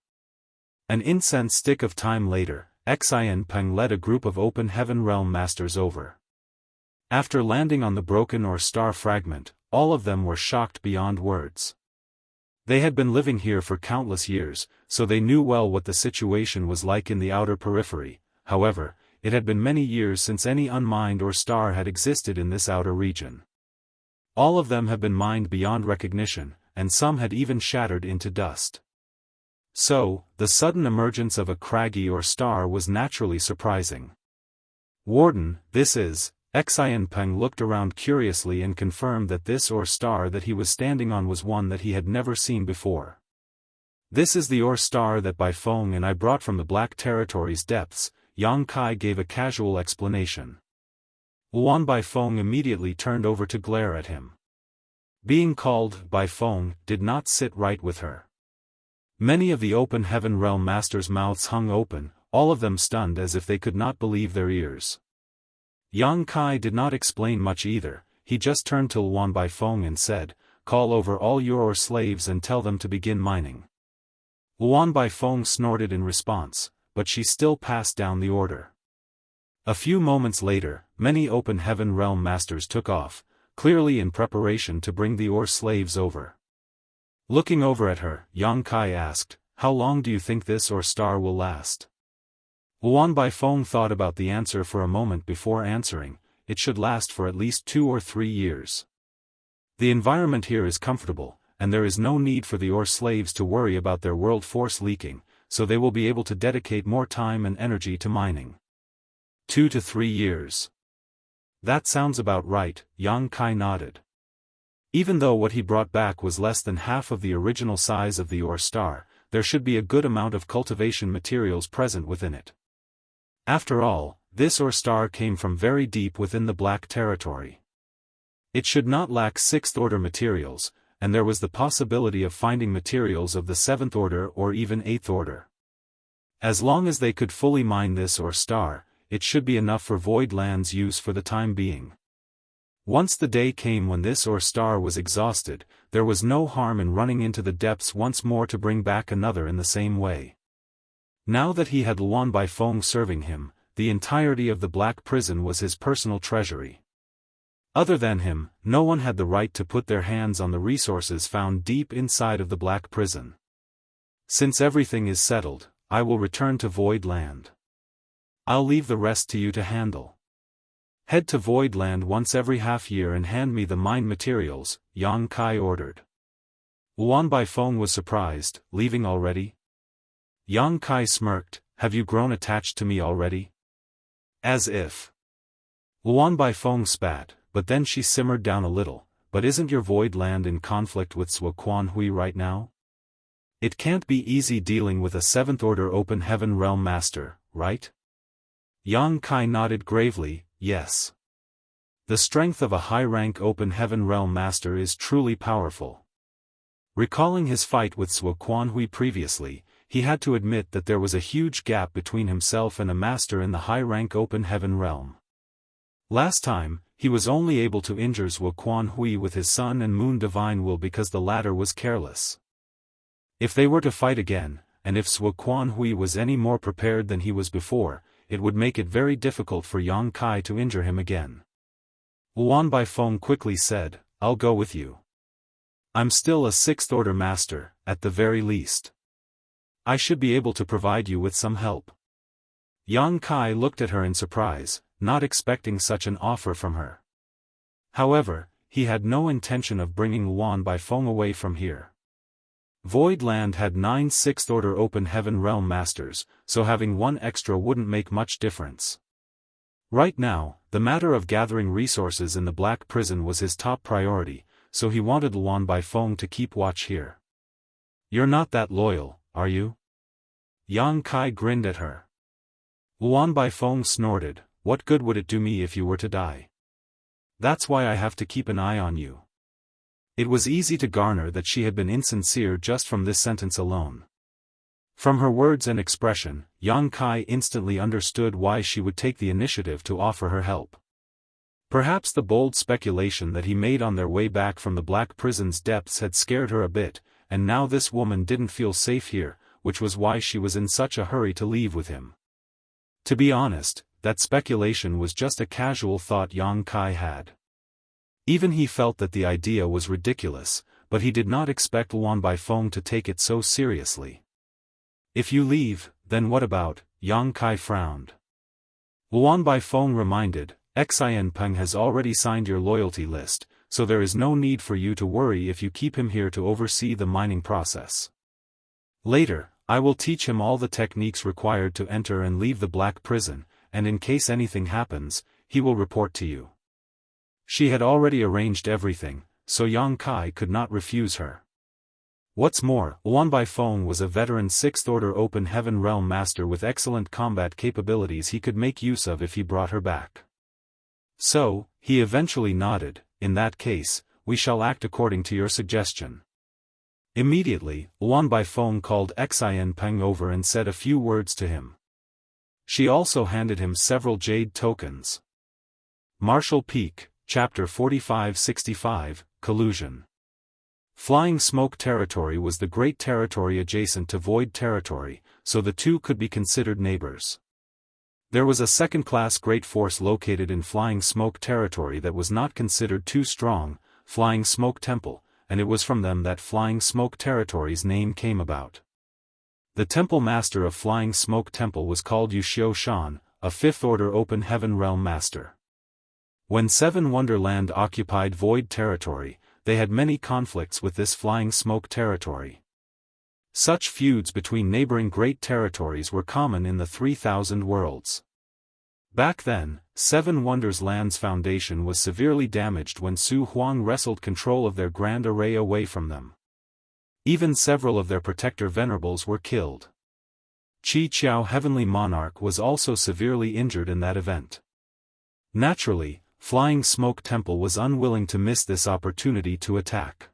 An incense stick of time later, Xian Peng led a group of Open Heaven Realm Masters over. After landing on the broken ore star fragment, all of them were shocked beyond words. They had been living here for countless years, so they knew well what the situation was like in the outer periphery. However, it had been many years since any unmined ore star had existed in this outer region. All of them have been mined beyond recognition, and some had even shattered into dust. So, the sudden emergence of a craggy ore star was naturally surprising. Warden, this is... Xian Peng looked around curiously and confirmed that this ore star that he was standing on was one that he had never seen before. This is the ore star that Baifeng and I brought from the Black Territory's depths, Yang Kai gave a casual explanation. Luan Baifeng immediately turned over to glare at him. Being called Baifeng did not sit right with her. Many of the Open Heaven Realm Masters' mouths hung open, all of them stunned as if they could not believe their ears. Yang Kai did not explain much either, he just turned to Luan Baifeng and said, call over all your ore slaves and tell them to begin mining. Luan Baifeng snorted in response, but she still passed down the order. A few moments later, many Open Heaven Realm Masters took off, clearly in preparation to bring the ore slaves over. Looking over at her, Yang Kai asked, how long do you think this ore star will last? Luan Baifeng thought about the answer for a moment before answering, it should last for at least 2 or 3 years. The environment here is comfortable, and there is no need for the ore slaves to worry about their world force leaking, so they will be able to dedicate more time and energy to mining. 2 to 3 years. That sounds about right, Yang Kai nodded. Even though what he brought back was less than half of the original size of the ore star, there should be a good amount of cultivation materials present within it. After all, this ore star came from very deep within the Black Territory. It should not lack 6th order materials, and there was the possibility of finding materials of the 7th order or even 8th order. As long as they could fully mine this ore star, it should be enough for Void Land's use for the time being. Once the day came when this ore star was exhausted, there was no harm in running into the depths once more to bring back another in the same way. Now that he had Luan Baifeng serving him, the entirety of the Black Prison was his personal treasury. Other than him, no one had the right to put their hands on the resources found deep inside of the Black Prison. Since everything is settled, I will return to Void Land. I'll leave the rest to you to handle. Head to Void Land once every half year and hand me the mine materials, Yang Kai ordered. Luan Baifeng was surprised, leaving already? Yang Kai smirked, have you grown attached to me already? As if. Luan Baifeng spat, but then she simmered down a little, but isn't your void land in conflict with Sua Quan-Hui right now? It can't be easy dealing with a 7th Order Open Heaven Realm Master, right? Yang Kai nodded gravely, yes. The strength of a high-rank Open Heaven Realm Master is truly powerful. Recalling his fight with Sua Quan-Hui previously, he had to admit that there was a huge gap between himself and a master in the high-rank Open Heaven Realm. Last time, he was only able to injure Sua Quan-Hui with his Sun and Moon Divine Will because the latter was careless. If they were to fight again, and if Sua Quan-Hui was any more prepared than he was before, it would make it very difficult for Yang Kai to injure him again. Luan Baifeng quickly said, I'll go with you. I'm still a 6th Order Master, at the very least. I should be able to provide you with some help. Yang Kai looked at her in surprise, not expecting such an offer from her. However, he had no intention of bringing Luan Baifeng away from here. Void Land had 9 6th Order Open Heaven Realm Masters, so having one extra wouldn't make much difference. Right now, the matter of gathering resources in the Black Prison was his top priority, so he wanted Luan Baifeng to keep watch here. You're not that loyal, are you? Yang Kai grinned at her. Luan Baifeng snorted, what good would it do me if you were to die? That's why I have to keep an eye on you. It was easy to garner that she had been insincere just from this sentence alone. From her words and expression, Yang Kai instantly understood why she would take the initiative to offer her help. Perhaps the bold speculation that he made on their way back from the Black Prison's depths had scared her a bit, and now this woman didn't feel safe here, which was why she was in such a hurry to leave with him. To be honest, that speculation was just a casual thought Yang Kai had. Even he felt that the idea was ridiculous, but he did not expect Luan Baifeng to take it so seriously. If you leave, then what about? Yang Kai frowned. Luan Baifeng reminded, Xianpeng has already signed your loyalty list, so there is no need for you to worry if you keep him here to oversee the mining process. Later, I will teach him all the techniques required to enter and leave the Black Prison, and in case anything happens, he will report to you. She had already arranged everything, so Yang Kai could not refuse her. What's more, Luan Baifeng was a veteran 6th Order Open Heaven Realm Master with excellent combat capabilities he could make use of if he brought her back. So, he eventually nodded, in that case, we shall act according to your suggestion. Immediately, Luan Baifeng called Xianpeng over and said a few words to him. She also handed him several jade tokens. Martial Peak, Chapter 4565, Collusion. Flying Smoke Territory was the great territory adjacent to Void Territory, so the two could be considered neighbors. There was a second-class great force located in Flying Smoke Territory that was not considered too strong, Flying Smoke Temple, and it was from them that Flying Smoke Territory's name came about. The temple master of Flying Smoke Temple was called Wuxia Xianxia, a 5th Order Open Heaven Realm Master. When 7 Wonderland occupied Void Territory, they had many conflicts with this Flying Smoke Territory. Such feuds between neighboring great territories were common in the 3000 worlds. Back then, 7 Wonders Land's foundation was severely damaged when Su Huang wrestled control of their grand array away from them. Even several of their protector venerables were killed. Qi Qiao Heavenly Monarch was also severely injured in that event. Naturally, Flying Smoke Temple was unwilling to miss this opportunity to attack.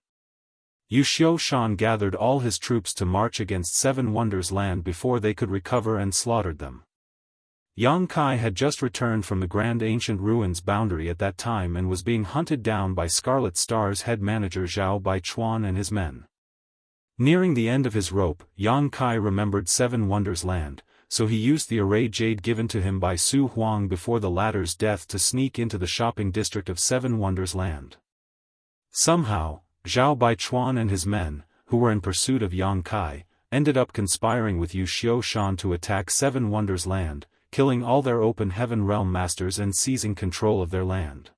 Wuxia Xianxia gathered all his troops to march against 7 Wonders Land before they could recover and slaughtered them. Yang Kai had just returned from the Grand Ancient Ruins boundary at that time and was being hunted down by Scarlet Star's head manager Zhao Baichuan and his men. Nearing the end of his rope, Yang Kai remembered 7 Wonders Land, so he used the array jade given to him by Su Huang before the latter's death to sneak into the shopping district of 7 Wonders Land. Somehow, Zhao Baichuan and his men, who were in pursuit of Yang Kai, ended up conspiring with Wuxia Xianxia to attack 7 Wonders Land, killing all their Open Heaven Realm Masters and seizing control of their land.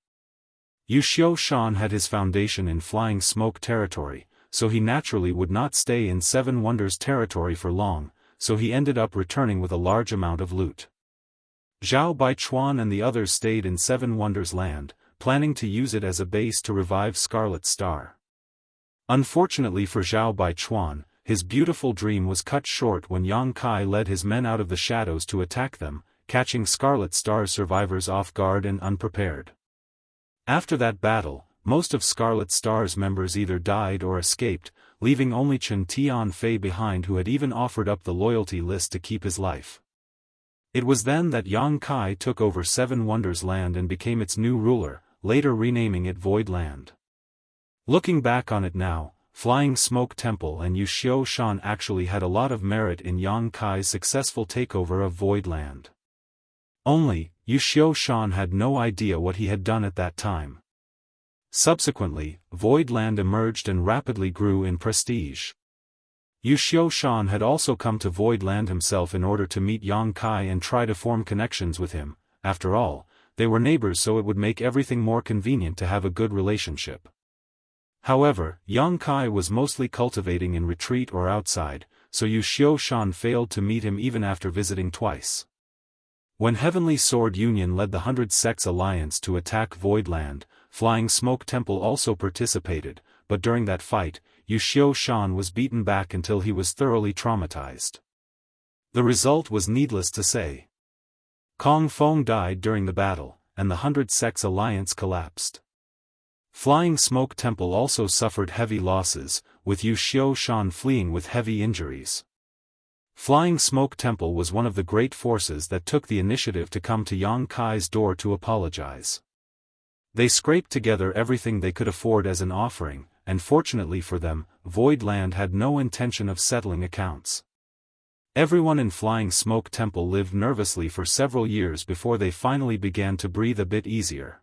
Wuxia Xianxia had his foundation in Flying Smoke Territory, so he naturally would not stay in 7 Wonders Territory for long, so he ended up returning with a large amount of loot. Zhao Baichuan and the others stayed in 7 Wonders Land, planning to use it as a base to revive Scarlet Star. Unfortunately for Zhao Baichuan, his beautiful dream was cut short when Yang Kai led his men out of the shadows to attack them, catching Scarlet Star's survivors off guard and unprepared. After that battle, most of Scarlet Star's members either died or escaped, leaving only Chen Tianfei behind, who had even offered up the loyalty list to keep his life. It was then that Yang Kai took over Seven Wonders Land and became its new ruler, later renaming it Void Land. Looking back on it now, Flying Smoke Temple and Wuxia Xianxia actually had a lot of merit in Yang Kai's successful takeover of Void Land. Only, Wuxia Xianxia had no idea what he had done at that time. Subsequently, Void Land emerged and rapidly grew in prestige. Wuxia Xianxia had also come to Void Land himself in order to meet Yang Kai and try to form connections with him. After all, they were neighbors, so it would make everything more convenient to have a good relationship. However, Yang Kai was mostly cultivating in retreat or outside, so Wuxia Xianxia failed to meet him even after visiting twice. When Heavenly Sword Union led the 100 Sects Alliance to attack Void Land, Flying Smoke Temple also participated, but during that fight, Wuxia Xianxia was beaten back until he was thoroughly traumatized. The result was needless to say. Kong Feng died during the battle, and the 100 Sects Alliance collapsed. Flying Smoke Temple also suffered heavy losses, with Wuxia Xianxia fleeing with heavy injuries. Flying Smoke Temple was one of the great forces that took the initiative to come to Yang Kai's door to apologize. They scraped together everything they could afford as an offering, and fortunately for them, Void Land had no intention of settling accounts. Everyone in Flying Smoke Temple lived nervously for several years before they finally began to breathe a bit easier.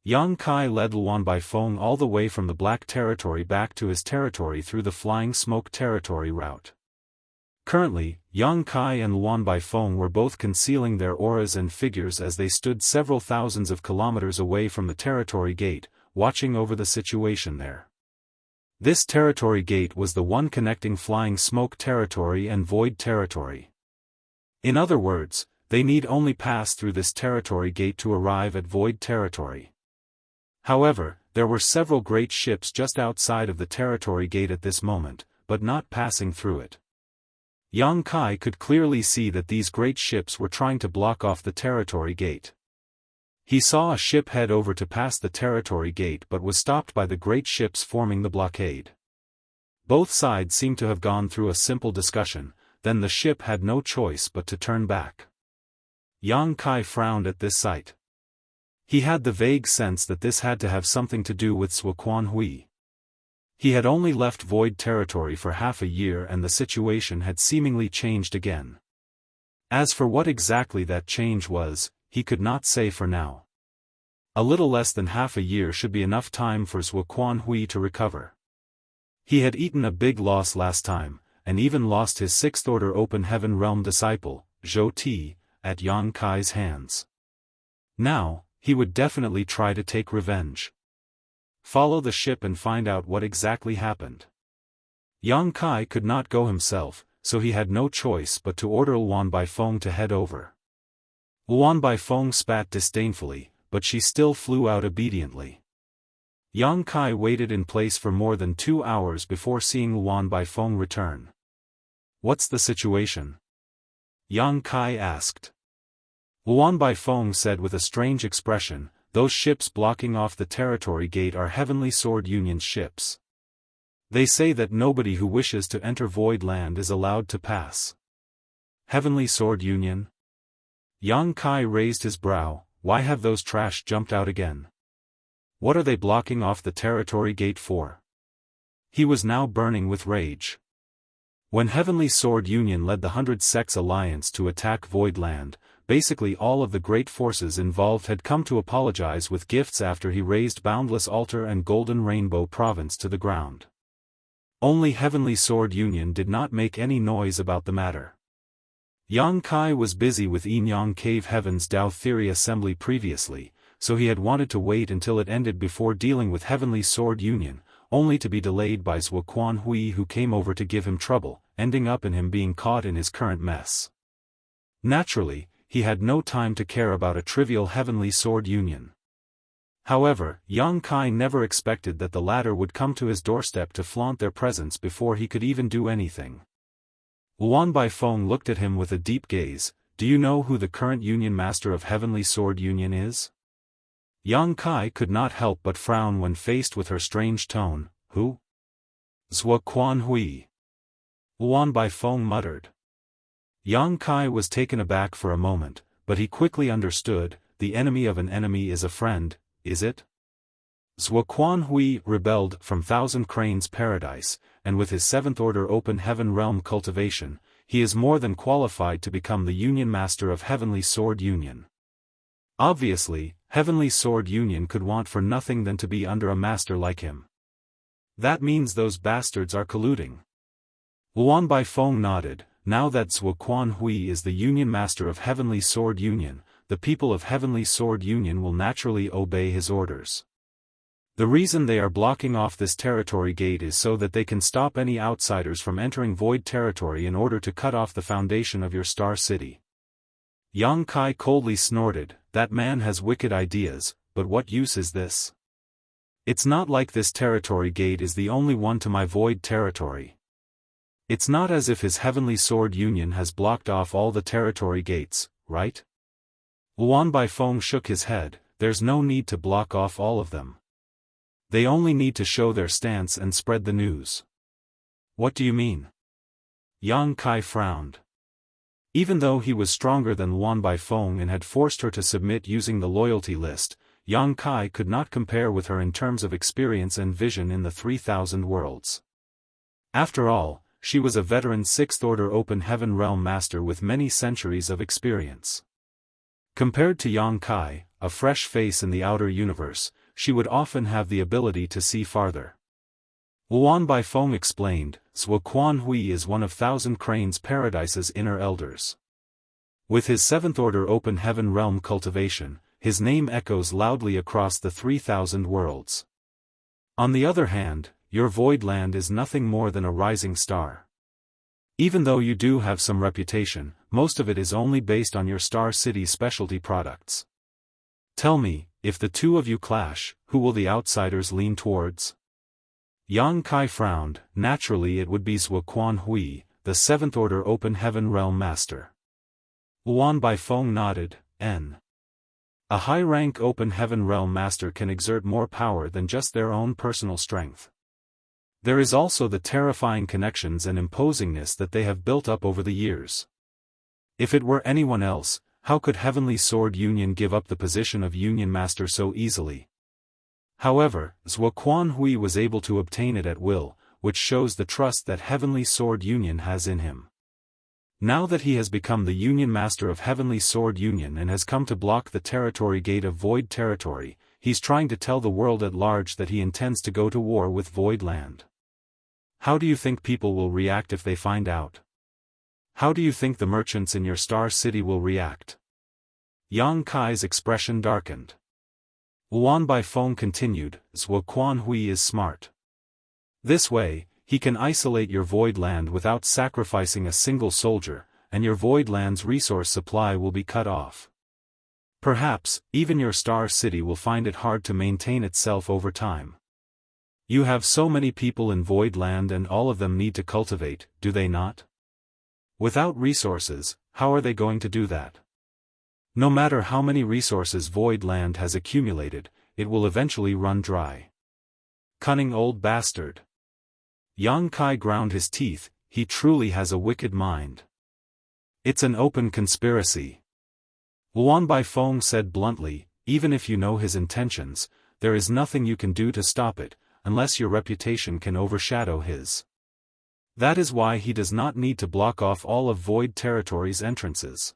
Yang Kai led Luan Baifeng all the way from the Black Territory back to his territory through the Flying Smoke Territory route. Currently, Yang Kai and Luan Baifeng were both concealing their auras and figures as they stood several thousands of kilometers away from the territory gate, watching over the situation there. This territory gate was the one connecting Flying Smoke Territory and Void Territory. In other words, they need only pass through this territory gate to arrive at Void Territory. However, there were several great ships just outside of the territory gate at this moment, but not passing through it. Yang Kai could clearly see that these great ships were trying to block off the territory gate. He saw a ship head over to pass the territory gate but was stopped by the great ships forming the blockade. Both sides seemed to have gone through a simple discussion, then the ship had no choice but to turn back. Yang Kai frowned at this sight. He had the vague sense that this had to have something to do with Suoquan Hui. He had only left Void Territory for half a year and the situation had seemingly changed again. As for what exactly that change was, he could not say for now. A little less than half a year should be enough time for Suoquan Hui to recover. He had eaten a big loss last time, and even lost his 6th Order Open Heaven Realm disciple, Zhou Ti, at Yang Kai's hands. Now, he would definitely try to take revenge. Follow the ship and find out what exactly happened. Yang Kai could not go himself, so he had no choice but to order Luan Baifeng to head over. Luan Baifeng spat disdainfully, but she still flew out obediently. Yang Kai waited in place for more than 2 hours before seeing Luan Baifeng return. "What's the situation?" Yang Kai asked. Luan Baifeng said with a strange expression, "Those ships blocking off the territory gate are Heavenly Sword Union's ships. They say that nobody who wishes to enter Void Land is allowed to pass." "Heavenly Sword Union?" Yang Kai raised his brow. "Why have those trash jumped out again? What are they blocking off the territory gate for?" He was now burning with rage. When Heavenly Sword Union led the 100 Sects Alliance to attack Void Land, basically all of the great forces involved had come to apologize with gifts after he razed Boundless Altar and Golden Rainbow Province to the ground. Only Heavenly Sword Union did not make any noise about the matter. Yang Kai was busy with Yinyang Cave Heaven's Dao Theory Assembly previously, so he had wanted to wait until it ended before dealing with Heavenly Sword Union, only to be delayed by Suoquan Hui, who came over to give him trouble, ending up in him being caught in his current mess. Naturally, he had no time to care about a trivial Heavenly Sword Union. However, Yang Kai never expected that the latter would come to his doorstep to flaunt their presence before he could even do anything. Luan Baifeng looked at him with a deep gaze. Do you know who the current Union Master of Heavenly Sword Union is? Yang Kai could not help but frown when faced with her strange tone. Who? Zhuo Quanhui. Luan Baifeng muttered. Yang Kai was taken aback for a moment, but he quickly understood. The enemy of an enemy is a friend, is it? Zhuo Quanhui rebelled from Thousand Cranes Paradise, and with his 7th Order Open Heaven Realm Cultivation, he is more than qualified to become the Union Master of Heavenly Sword Union. Obviously, Heavenly Sword Union could want for nothing than to be under a master like him. That means those bastards are colluding. Luan Baifeng nodded. Now that Zhuo Quanhui is the Union Master of Heavenly Sword Union, the people of Heavenly Sword Union will naturally obey his orders. The reason they are blocking off this territory gate is so that they can stop any outsiders from entering Void territory in order to cut off the foundation of your Star City. Yang Kai coldly snorted. That man has wicked ideas, but what use is this? It's not like this territory gate is the only one to my Void territory. It's not as if his Heavenly Sword Union has blocked off all the territory gates, right? Luan Baifeng shook his head. There's no need to block off all of them. They only need to show their stance and spread the news. What do you mean? Yang Kai frowned. Even though he was stronger than Luan Baifeng and had forced her to submit using the loyalty list, Yang Kai could not compare with her in terms of experience and vision in the 3,000 worlds. After all, she was a veteran 6th Order Open Heaven Realm Master with many centuries of experience. Compared to Yang Kai, a fresh face in the outer universe, she would often have the ability to see farther. Luan Baifeng explained, Zhuo Quanhui is one of Thousand Cranes Paradise's inner elders. With his 7th Order Open Heaven Realm Cultivation, his name echoes loudly across the 3,000 worlds. On the other hand, your Void Land is nothing more than a rising star. Even though you do have some reputation, most of it is only based on your Star City specialty products. Tell me, if the two of you clash, who will the outsiders lean towards? Yang Kai frowned. Naturally it would be Zhuo Quanhui, the 7th Order Open Heaven Realm Master. Luan Baifeng nodded. A high-rank Open Heaven Realm Master can exert more power than just their own personal strength. There is also the terrifying connections and imposingness that they have built up over the years. If it were anyone else, how could Heavenly Sword Union give up the position of Union Master so easily? However, Zhuo Quanhui was able to obtain it at will, which shows the trust that Heavenly Sword Union has in him. Now that he has become the Union Master of Heavenly Sword Union and has come to block the territory gate of Void territory, he's trying to tell the world at large that he intends to go to war with Void Land. How do you think people will react if they find out? How do you think the merchants in your Star City will react? Yang Kai's expression darkened. Luan Baifeng continued, Zhuo Quanhui is smart. This way, he can isolate your Void Land without sacrificing a single soldier, and your Void Land's resource supply will be cut off. Perhaps, even your Star City will find it hard to maintain itself over time. You have so many people in Void Land and all of them need to cultivate, do they not? Without resources, how are they going to do that? No matter how many resources Void Land has accumulated, it will eventually run dry. Cunning old bastard. Yang Kai ground his teeth. He truly has a wicked mind. It's an open conspiracy. Luan Baifeng said bluntly, even if you know his intentions, there is nothing you can do to stop it, unless your reputation can overshadow his. That is why he does not need to block off all of Void territory's entrances.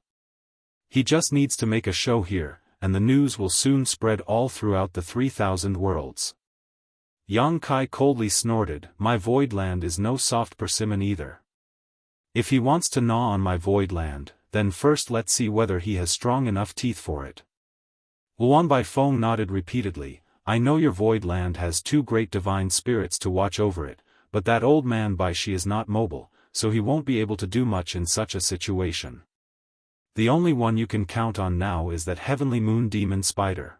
He just needs to make a show here, and the news will soon spread all throughout the 3,000 worlds. Yang Kai coldly snorted, my Void Land is no soft persimmon either. If he wants to gnaw on my Void Land, then first let's see whether he has strong enough teeth for it. Luan Baifeng nodded repeatedly, I know your Void Land has two great divine spirits to watch over it, but that old man Bai Shi is not mobile, so he won't be able to do much in such a situation. The only one you can count on now is that heavenly moon demon spider.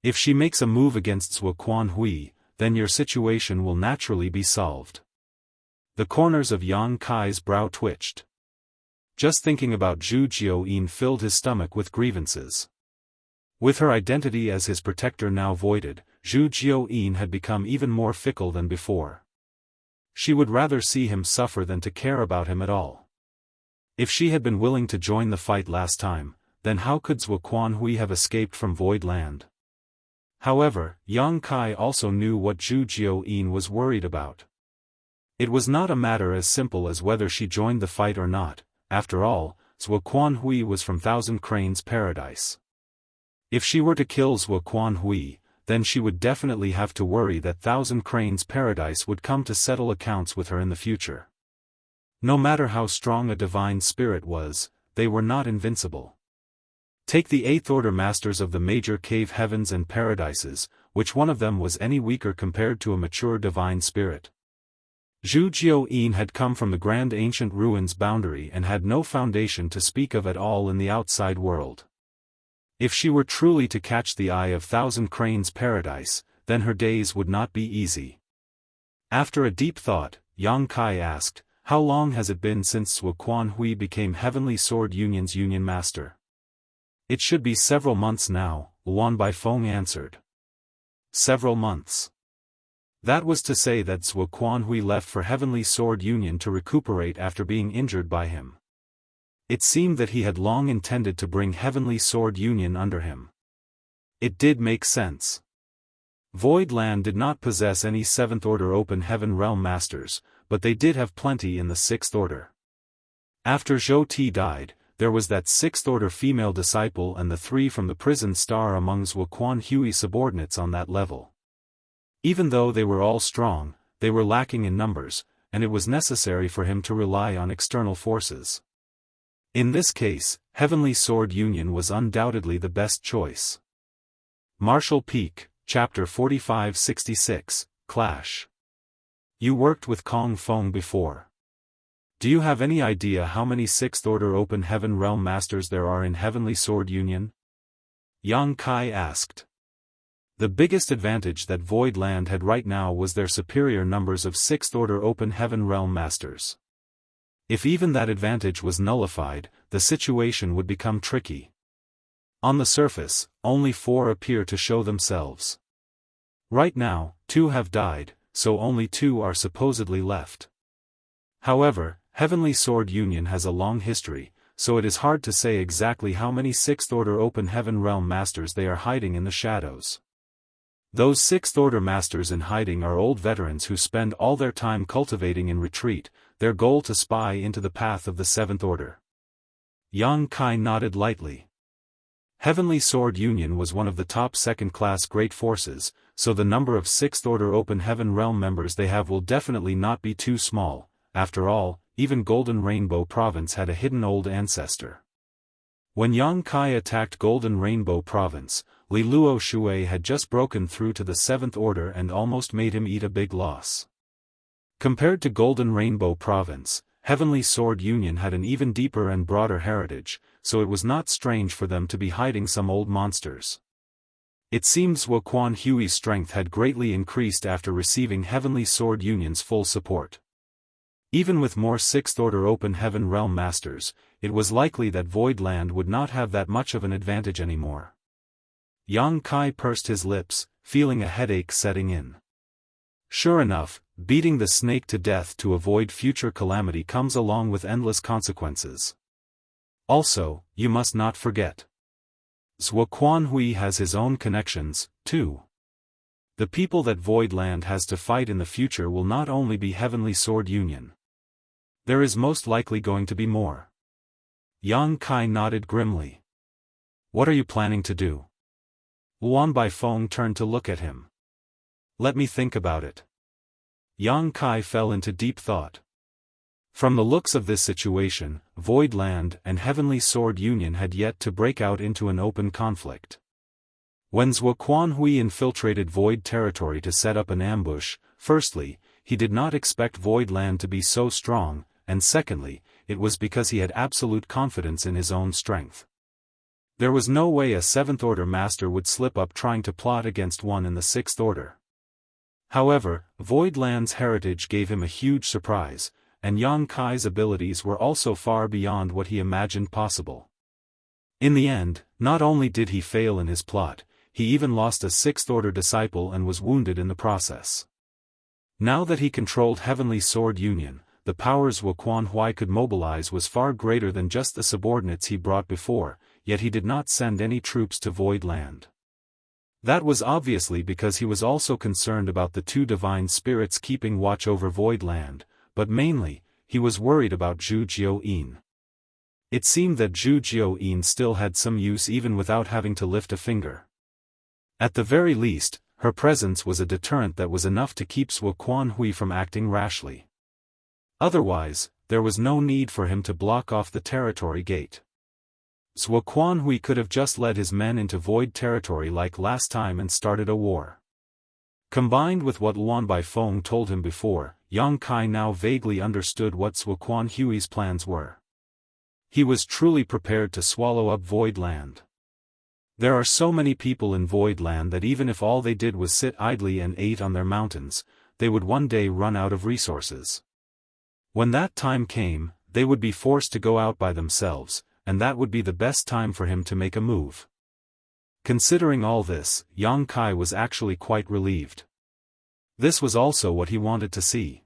If she makes a move against Zhuo Quanhui, then your situation will naturally be solved. The corners of Yang Kai's brow twitched. Just thinking about Zhu Jioyin filled his stomach with grievances. With her identity as his protector now voided, Zhu Jioyin had become even more fickle than before. She would rather see him suffer than to care about him at all. If she had been willing to join the fight last time, then how could Zhuo Quanhui have escaped from Void Land? However, Yang Kai also knew what Zhu Jioyin was worried about. It was not a matter as simple as whether she joined the fight or not. After all, Zhuo Quanhui was from Thousand Cranes Paradise. If she were to kill Zhuo Quanhui, then she would definitely have to worry that Thousand Cranes Paradise would come to settle accounts with her in the future. No matter how strong a divine spirit was, they were not invincible. Take the Eighth Order Masters of the major cave heavens and paradises, which one of them was any weaker compared to a mature divine spirit? Zhu Jioyin had come from the grand ancient ruins boundary and had no foundation to speak of at all in the outside world. If she were truly to catch the eye of Thousand Cranes Paradise, then her days would not be easy. After a deep thought, Yang Kai asked, "How long has it been since Zhuo Quanhui became Heavenly Sword Union's Union Master?" "It should be several months now," Luan Baifeng answered. Several months. That was to say that Zhuo Quanhui left for Heavenly Sword Union to recuperate after being injured by him. It seemed that he had long intended to bring Heavenly Sword Union under him. It did make sense. Void Land did not possess any Seventh Order Open Heaven Realm Masters, but they did have plenty in the Sixth Order. After Zhou Ti died, there was that Sixth Order female disciple and the three from the prison star among Zhuo Quanhui subordinates on that level. Even though they were all strong, they were lacking in numbers, and it was necessary for him to rely on external forces. In this case, Heavenly Sword Union was undoubtedly the best choice. Martial Peak, Chapter 4566, Clash. You worked with Kong Feng before. Do you have any idea how many Sixth Order Open Heaven Realm Masters there are in Heavenly Sword Union? Yang Kai asked. The biggest advantage that Void Land had right now was their superior numbers of Sixth Order Open Heaven Realm Masters. If even that advantage was nullified, the situation would become tricky. On the surface, only 4 appear to show themselves. Right now, 2 have died, so only 2 are supposedly left. However, Heavenly Sword Union has a long history, so it is hard to say exactly how many Sixth Order Open Heaven Realm Masters they are hiding in the shadows. Those Sixth Order Masters in hiding are old veterans who spend all their time cultivating in retreat, their goal to spy into the path of the Seventh Order. Yang Kai nodded lightly. Heavenly Sword Union was one of the top second-class great forces, so the number of Sixth Order Open Heaven Realm members they have will definitely not be too small. After all, even Golden Rainbow Province had a hidden old ancestor. When Yang Kai attacked Golden Rainbow Province, Li Luo Shui had just broken through to the Seventh Order and almost made him eat a big loss. Compared to Golden Rainbow Province, Heavenly Sword Union had an even deeper and broader heritage, so it was not strange for them to be hiding some old monsters. It seems Zhuo Quanhui's strength had greatly increased after receiving Heavenly Sword Union's full support. Even with more Sixth Order Open Heaven Realm Masters, it was likely that Void Land would not have that much of an advantage anymore. Yang Kai pursed his lips, feeling a headache setting in. Sure enough, beating the snake to death to avoid future calamity comes along with endless consequences. Also, you must not forget. Zhuo Quanhui has his own connections, too. The people that Void Land has to fight in the future will not only be Heavenly Sword Union. There is most likely going to be more. Yang Kai nodded grimly. What are you planning to do? Luan Baifeng turned to look at him. Let me think about it. Yang Kai fell into deep thought. From the looks of this situation, Void Land and Heavenly Sword Union had yet to break out into an open conflict. When Zhuo Quanhui infiltrated Void territory to set up an ambush, firstly, he did not expect Void Land to be so strong, and secondly, it was because he had absolute confidence in his own strength. There was no way a 7th Order master would slip up trying to plot against one in the 6th Order. However, Voidland's heritage gave him a huge surprise, and Yang Kai's abilities were also far beyond what he imagined possible. In the end, not only did he fail in his plot, he even lost a 6th Order disciple and was wounded in the process. Now that he controlled Heavenly Sword Union, the powers Wuquan Hui could mobilize was far greater than just the subordinates he brought before, yet he did not send any troops to Voidland. That was obviously because he was also concerned about the 2 divine spirits keeping watch over Voidland, but mainly, he was worried about Zhu Jiuyin. It seemed that Zhu Jiuyin still had some use even without having to lift a finger. At the very least, her presence was a deterrent that was enough to keep Wuquan Hui from acting rashly. Otherwise, there was no need for him to block off the territory gate. Wuquan Hui could have just led his men into void territory like last time and started a war. Combined with what Luan Baifeng told him before, Yang Kai now vaguely understood what Wuquan Hui's plans were. He was truly prepared to swallow up Voidland. There are so many people in Voidland that even if all they did was sit idly and ate on their mountains, they would one day run out of resources. When that time came, they would be forced to go out by themselves, and that would be the best time for him to make a move. Considering all this, Yang Kai was actually quite relieved. This was also what he wanted to see.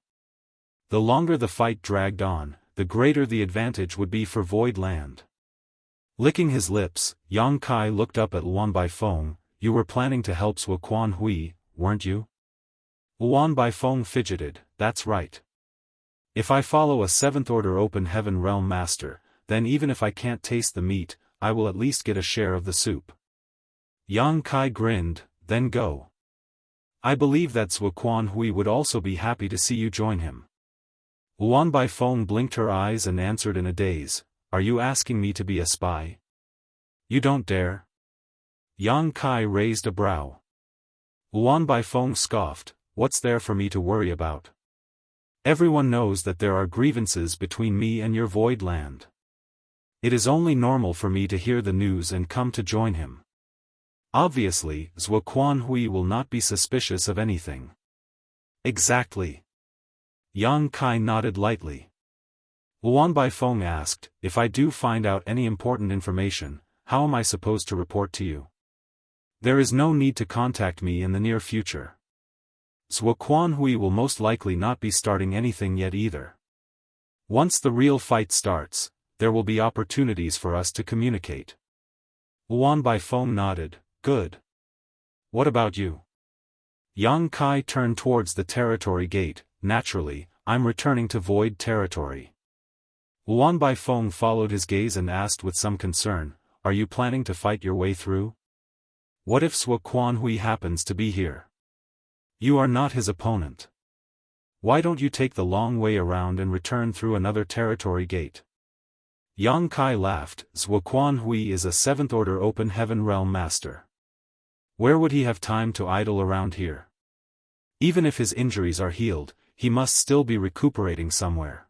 The longer the fight dragged on, the greater the advantage would be for Voidland. Licking his lips, Yang Kai looked up at Luan Baifeng. You were planning to help Wuquan Hui, weren't you? Luan Baifeng fidgeted. That's right. If I follow a 7th Order Open Heaven Realm Master, then even if I can't taste the meat, I will at least get a share of the soup. Yang Kai grinned. Then go. I believe that Wuquan Hui would also be happy to see you join him. Luan Baifeng blinked her eyes and answered in a daze. Are you asking me to be a spy? You don't dare. Yang Kai raised a brow. Luan Baifeng scoffed. What's there for me to worry about? Everyone knows that there are grievances between me and your Voidland. It is only normal for me to hear the news and come to join him. Obviously, Wuquan Hui will not be suspicious of anything. Exactly. Yang Kai nodded lightly. Luan Baifeng asked, if I do find out any important information, how am I supposed to report to you? There is no need to contact me in the near future. Wuquan Hui will most likely not be starting anything yet either. Once the real fight starts, there will be opportunities for us to communicate. Luan Baifeng nodded. Good. What about you? Yang Kai turned towards the territory gate. Naturally, I'm returning to void territory. Luan Baifeng followed his gaze and asked with some concern, are you planning to fight your way through? What if Wuquan Hui happens to be here? You are not his opponent. Why don't you take the long way around and return through another territory gate? Yang Kai laughed. Wuquan Hui is a 7th Order Open Heaven Realm Master. Where would he have time to idle around here? Even if his injuries are healed, he must still be recuperating somewhere.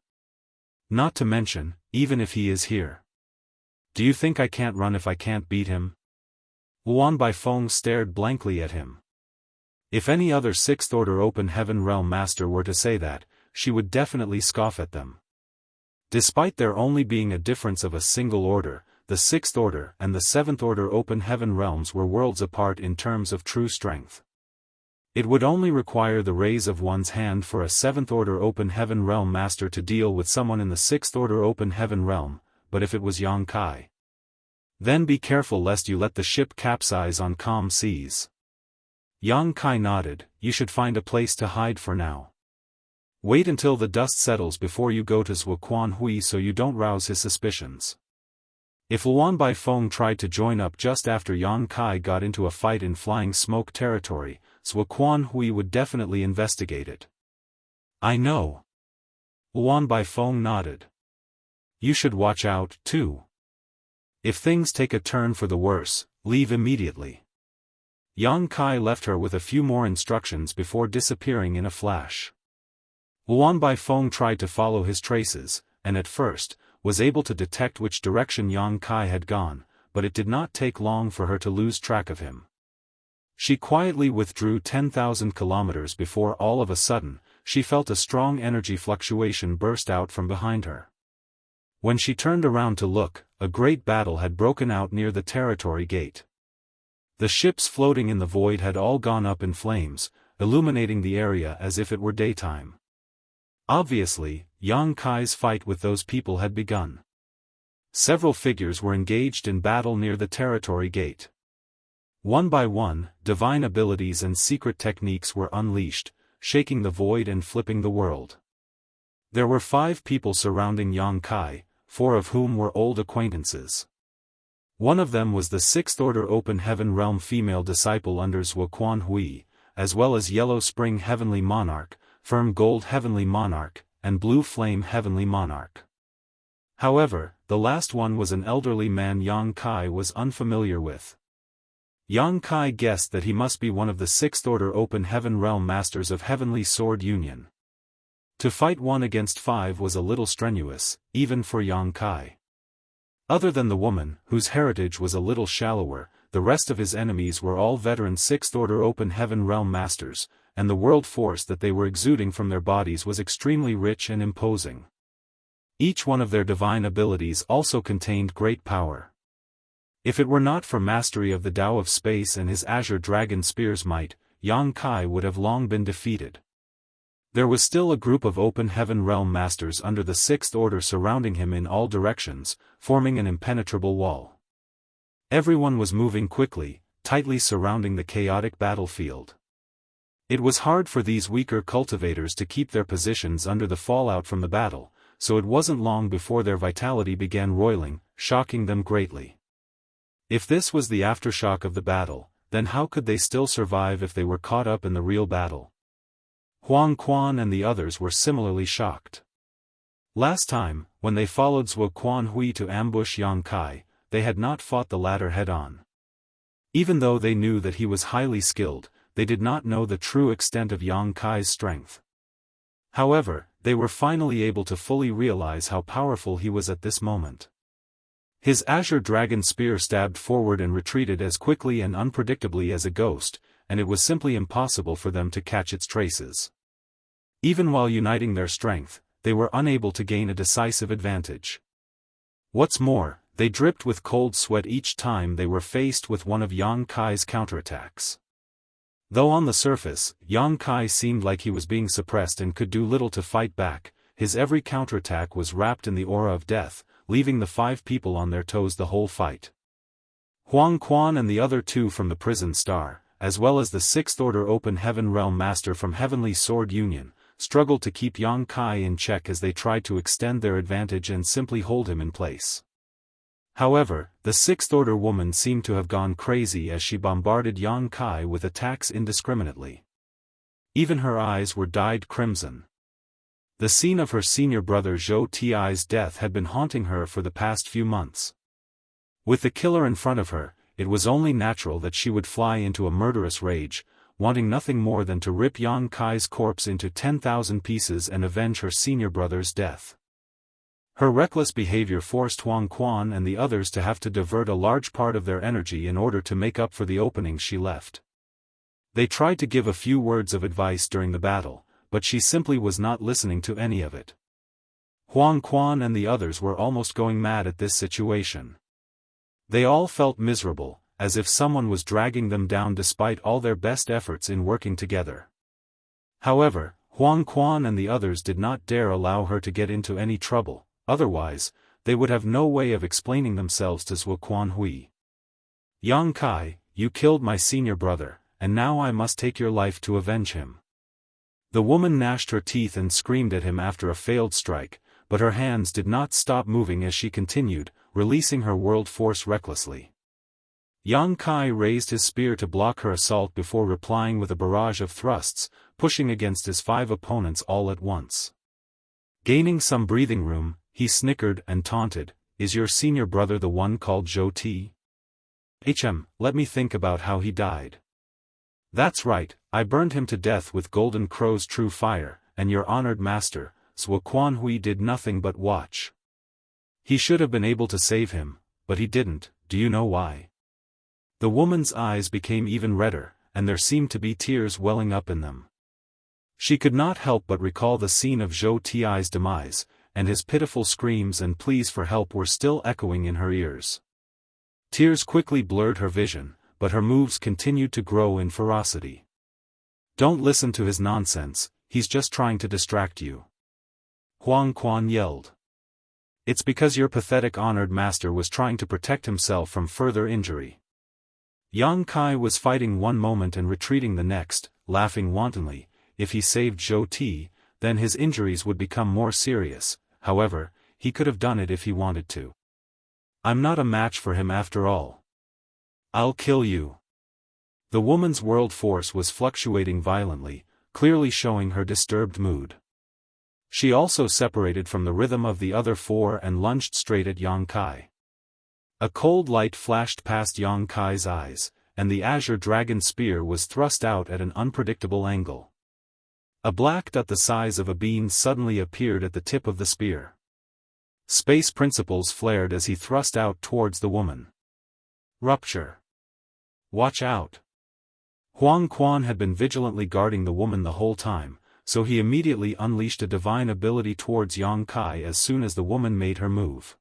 Not to mention, even if he is here. Do you think I can't run if I can't beat him? Luan Baifeng stared blankly at him. If any other 6th Order Open Heaven Realm Master were to say that, she would definitely scoff at them. Despite there only being a difference of a single order, the 6th Order and the 7th Order Open Heaven Realms were worlds apart in terms of true strength. It would only require the raise of one's hand for a 7th Order Open Heaven Realm Master to deal with someone in the 6th Order Open Heaven Realm, but if it was Yang Kai, then be careful lest you let the ship capsize on calm seas. Yang Kai nodded. You should find a place to hide for now. Wait until the dust settles before you go to Wuquan Hui so you don't rouse his suspicions. If Luan Baifeng tried to join up just after Yang Kai got into a fight in Flying Smoke territory, Wuquan Hui would definitely investigate it. I know. Luan Baifeng nodded. You should watch out, too. If things take a turn for the worse, leave immediately. Yang Kai left her with a few more instructions before disappearing in a flash. Luan Baifeng tried to follow his traces, and at first, was able to detect which direction Yang Kai had gone, but it did not take long for her to lose track of him. She quietly withdrew 10,000 kilometers before all of a sudden, she felt a strong energy fluctuation burst out from behind her. When she turned around to look, a great battle had broken out near the territory gate. The ships floating in the void had all gone up in flames, illuminating the area as if it were daytime. Obviously, Yang Kai's fight with those people had begun. Several figures were engaged in battle near the territory gate. One by one, divine abilities and secret techniques were unleashed, shaking the void and flipping the world. There were 5 people surrounding Yang Kai, 4 of whom were old acquaintances. One of them was the 6th Order Open Heaven Realm female disciple under Zhuo Hui, as well as Yellow Spring Heavenly Monarch, Firm Gold Heavenly Monarch, and Blue Flame Heavenly Monarch. However, the last one was an elderly man Yang Kai was unfamiliar with. Yang Kai guessed that he must be one of the 6th Order Open Heaven Realm Masters of Heavenly Sword Union. To fight 1 against 5 was a little strenuous, even for Yang Kai. Other than the woman, whose heritage was a little shallower, the rest of his enemies were all veteran 6th Order Open Heaven Realm Masters, and the world force that they were exuding from their bodies was extremely rich and imposing. Each one of their divine abilities also contained great power. If it were not for mastery of the Tao of Space and his Azure Dragon Spear's might, Yang Kai would have long been defeated. There was still a group of Open Heaven Realm Masters under the 6th Order surrounding him in all directions, forming an impenetrable wall. Everyone was moving quickly, tightly surrounding the chaotic battlefield. It was hard for these weaker cultivators to keep their positions under the fallout from the battle, so it wasn't long before their vitality began roiling, shocking them greatly. If this was the aftershock of the battle, then how could they still survive if they were caught up in the real battle? Huang Quan and the others were similarly shocked. Last time, when they followed Zhuo Hui to ambush Yang Kai, they had not fought the latter head-on. Even though they knew that he was highly skilled, they did not know the true extent of Yang Kai's strength. However, they were finally able to fully realize how powerful he was at this moment. His Azure Dragon Spear stabbed forward and retreated as quickly and unpredictably as a ghost, and it was simply impossible for them to catch its traces. Even while uniting their strength, they were unable to gain a decisive advantage. What's more, they dripped with cold sweat each time they were faced with one of Yang Kai's counterattacks. Though on the surface, Yang Kai seemed like he was being suppressed and could do little to fight back, his every counterattack was wrapped in the aura of death, leaving the 5 people on their toes the whole fight. Huang Quan and the other 2 from the Prison Star, as well as the 6th Order Open Heaven Realm Master from Heavenly Sword Union, struggled to keep Yang Kai in check as they tried to extend their advantage and simply hold him in place. However, the 6th Order woman seemed to have gone crazy as she bombarded Yang Kai with attacks indiscriminately. Even her eyes were dyed crimson. The scene of her senior brother Zhou Ti's death had been haunting her for the past few months. With the killer in front of her, it was only natural that she would fly into a murderous rage, wanting nothing more than to rip Yang Kai's corpse into 10,000 pieces and avenge her senior brother's death. Her reckless behavior forced Huang Quan and the others to have to divert a large part of their energy in order to make up for the openings she left. They tried to give a few words of advice during the battle, but she simply was not listening to any of it. Huang Quan and the others were almost going mad at this situation. They all felt miserable, as if someone was dragging them down despite all their best efforts in working together. However, Huang Quan and the others did not dare allow her to get into any trouble, otherwise, they would have no way of explaining themselves to Zhuo Hui. Yang Kai, you killed my senior brother, and now I must take your life to avenge him. The woman gnashed her teeth and screamed at him after a failed strike, but her hands did not stop moving as she continued, releasing her world force recklessly. Yang Kai raised his spear to block her assault before replying with a barrage of thrusts, pushing against his 5 opponents all at once. Gaining some breathing room, he snickered and taunted, "Is your senior brother the one called Zhou Ti? Let me think about how he died. That's right, I burned him to death with Golden Crow's true fire, and your honored master, Zhuo Hui did nothing but watch. He should have been able to save him, but he didn't, do you know why?" The woman's eyes became even redder, and there seemed to be tears welling up in them. She could not help but recall the scene of Zhou Ti's demise, and his pitiful screams and pleas for help were still echoing in her ears. Tears quickly blurred her vision, but her moves continued to grow in ferocity. "Don't listen to his nonsense, he's just trying to distract you," Huang Quan yelled. "It's because your pathetic honored master was trying to protect himself from further injury." Yang Kai was fighting one moment and retreating the next, laughing wantonly. If he saved Zhou Ti, then his injuries would become more serious. However, he could have done it if he wanted to. "I'm not a match for him after all. I'll kill you." The woman's world force was fluctuating violently, clearly showing her disturbed mood. She also separated from the rhythm of the other four and lunged straight at Yang Kai. A cold light flashed past Yang Kai's eyes, and the azure dragon spear was thrust out at an unpredictable angle. A black dot the size of a bean suddenly appeared at the tip of the spear. Space principles flared as he thrust out towards the woman. Rupture. "Watch out." Huang Quan had been vigilantly guarding the woman the whole time, so he immediately unleashed a divine ability towards Yang Kai as soon as the woman made her move.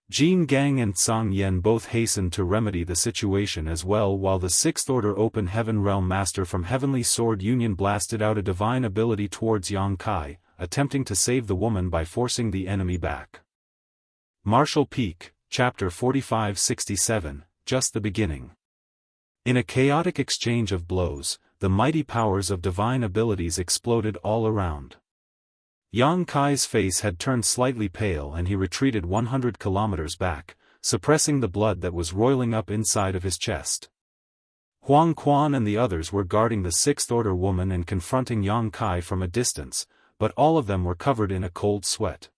Jin Gang and Tsang Yen both hastened to remedy the situation as well, while the Sixth Order Open Heaven Realm Master from Heavenly Sword Union blasted out a divine ability towards Yang Kai, attempting to save the woman by forcing the enemy back. Martial Peak, Chapter 4567, just the beginning. In a chaotic exchange of blows, the mighty powers of divine abilities exploded all around. Yang Kai's face had turned slightly pale and he retreated 100 kilometers back, suppressing the blood that was roiling up inside of his chest. Huang Quan and the others were guarding the Sixth Order woman and confronting Yang Kai from a distance, but all of them were covered in a cold sweat.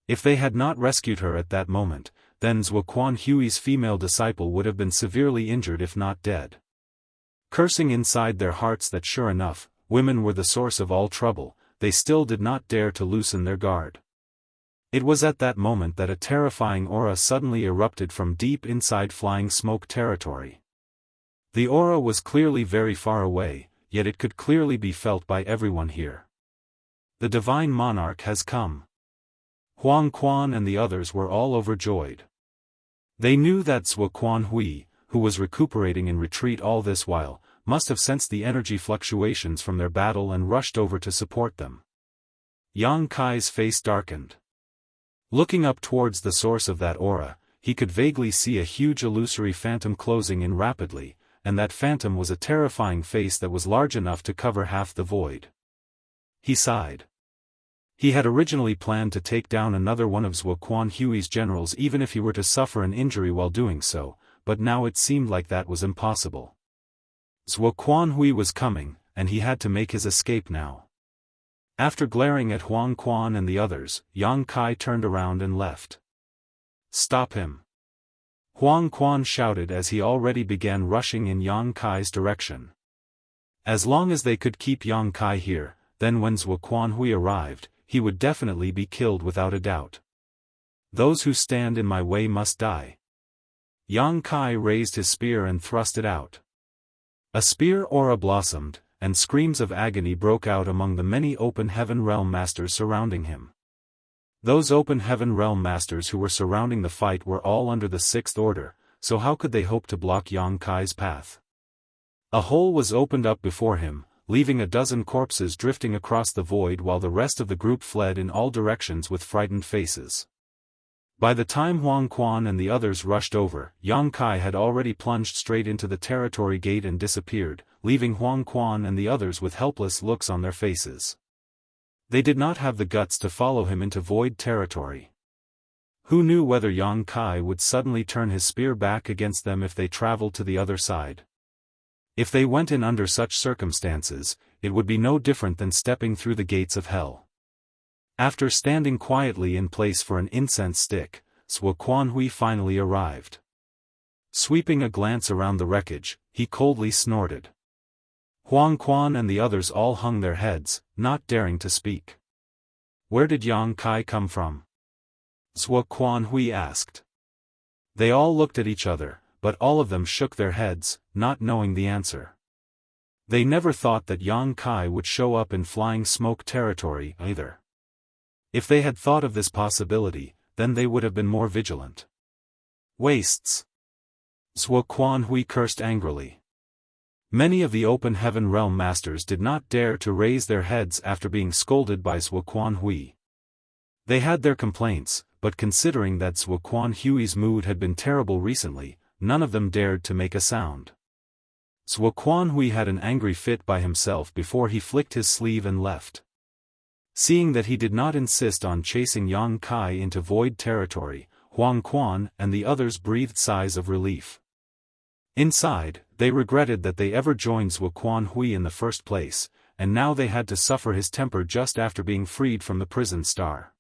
If they had not rescued her at that moment, then Zhuo Quan Hui's female disciple would have been severely injured if not dead. Cursing inside their hearts that sure enough, women were the source of all trouble, they still did not dare to loosen their guard. It was at that moment that a terrifying aura suddenly erupted from deep inside flying smoke territory. The aura was clearly very far away, yet it could clearly be felt by everyone here. The Divine Monarch has come. Huang Quan and the others were all overjoyed. They knew that Zhuo Quan Hui, who was recuperating in retreat all this while, must have sensed the energy fluctuations from their battle and rushed over to support them. Yang Kai's face darkened. Looking up towards the source of that aura, he could vaguely see a huge illusory phantom closing in rapidly, and that phantom was a terrifying face that was large enough to cover half the void. He sighed. He had originally planned to take down another one of Zhuo Quan Hui's generals even if he were to suffer an injury while doing so, but now it seemed like that was impossible. Zhuo Quan Hui was coming, and he had to make his escape now. After glaring at Huang Quan and the others, Yang Kai turned around and left. "Stop him!" Huang Quan shouted as he already began rushing in Yang Kai's direction. As long as they could keep Yang Kai here, then when Zhuo Quan Hui arrived, he would definitely be killed without a doubt. "Those who stand in my way must die." Yang Kai raised his spear and thrust it out. A spear aura blossomed, and screams of agony broke out among the many Open Heaven Realm Masters surrounding him. Those Open Heaven Realm Masters who were surrounding the fight were all under the Sixth Order, so how could they hope to block Yang Kai's path? A hole was opened up before him, leaving a dozen corpses drifting across the void while the rest of the group fled in all directions with frightened faces. By the time Huang Quan and the others rushed over, Yang Kai had already plunged straight into the territory gate and disappeared, leaving Huang Quan and the others with helpless looks on their faces. They did not have the guts to follow him into void territory. Who knew whether Yang Kai would suddenly turn his spear back against them if they traveled to the other side? If they went in under such circumstances, it would be no different than stepping through the gates of hell. After standing quietly in place for an incense stick, Zhuo Quan Hui finally arrived. Sweeping a glance around the wreckage, he coldly snorted. Huang Quan and the others all hung their heads, not daring to speak. "Where did Yang Kai come from?" Zhuo Quan Hui asked. They all looked at each other, but all of them shook their heads, not knowing the answer. They never thought that Yang Kai would show up in flying smoke territory either. If they had thought of this possibility, then they would have been more vigilant. Wastes. Zhuo Quanhui cursed angrily. Many of the open heaven realm masters did not dare to raise their heads after being scolded by Zhuo Quanhui. They had their complaints, but considering that Zhuo Quanhui's mood had been terrible recently, none of them dared to make a sound. Zhuo Quanhui had an angry fit by himself before he flicked his sleeve and left. Seeing that he did not insist on chasing Yang Kai into void territory, Huang Quan and the others breathed sighs of relief. Inside, they regretted that they ever joined Zhuo Quanhui in the first place, and now they had to suffer his temper just after being freed from the prison star.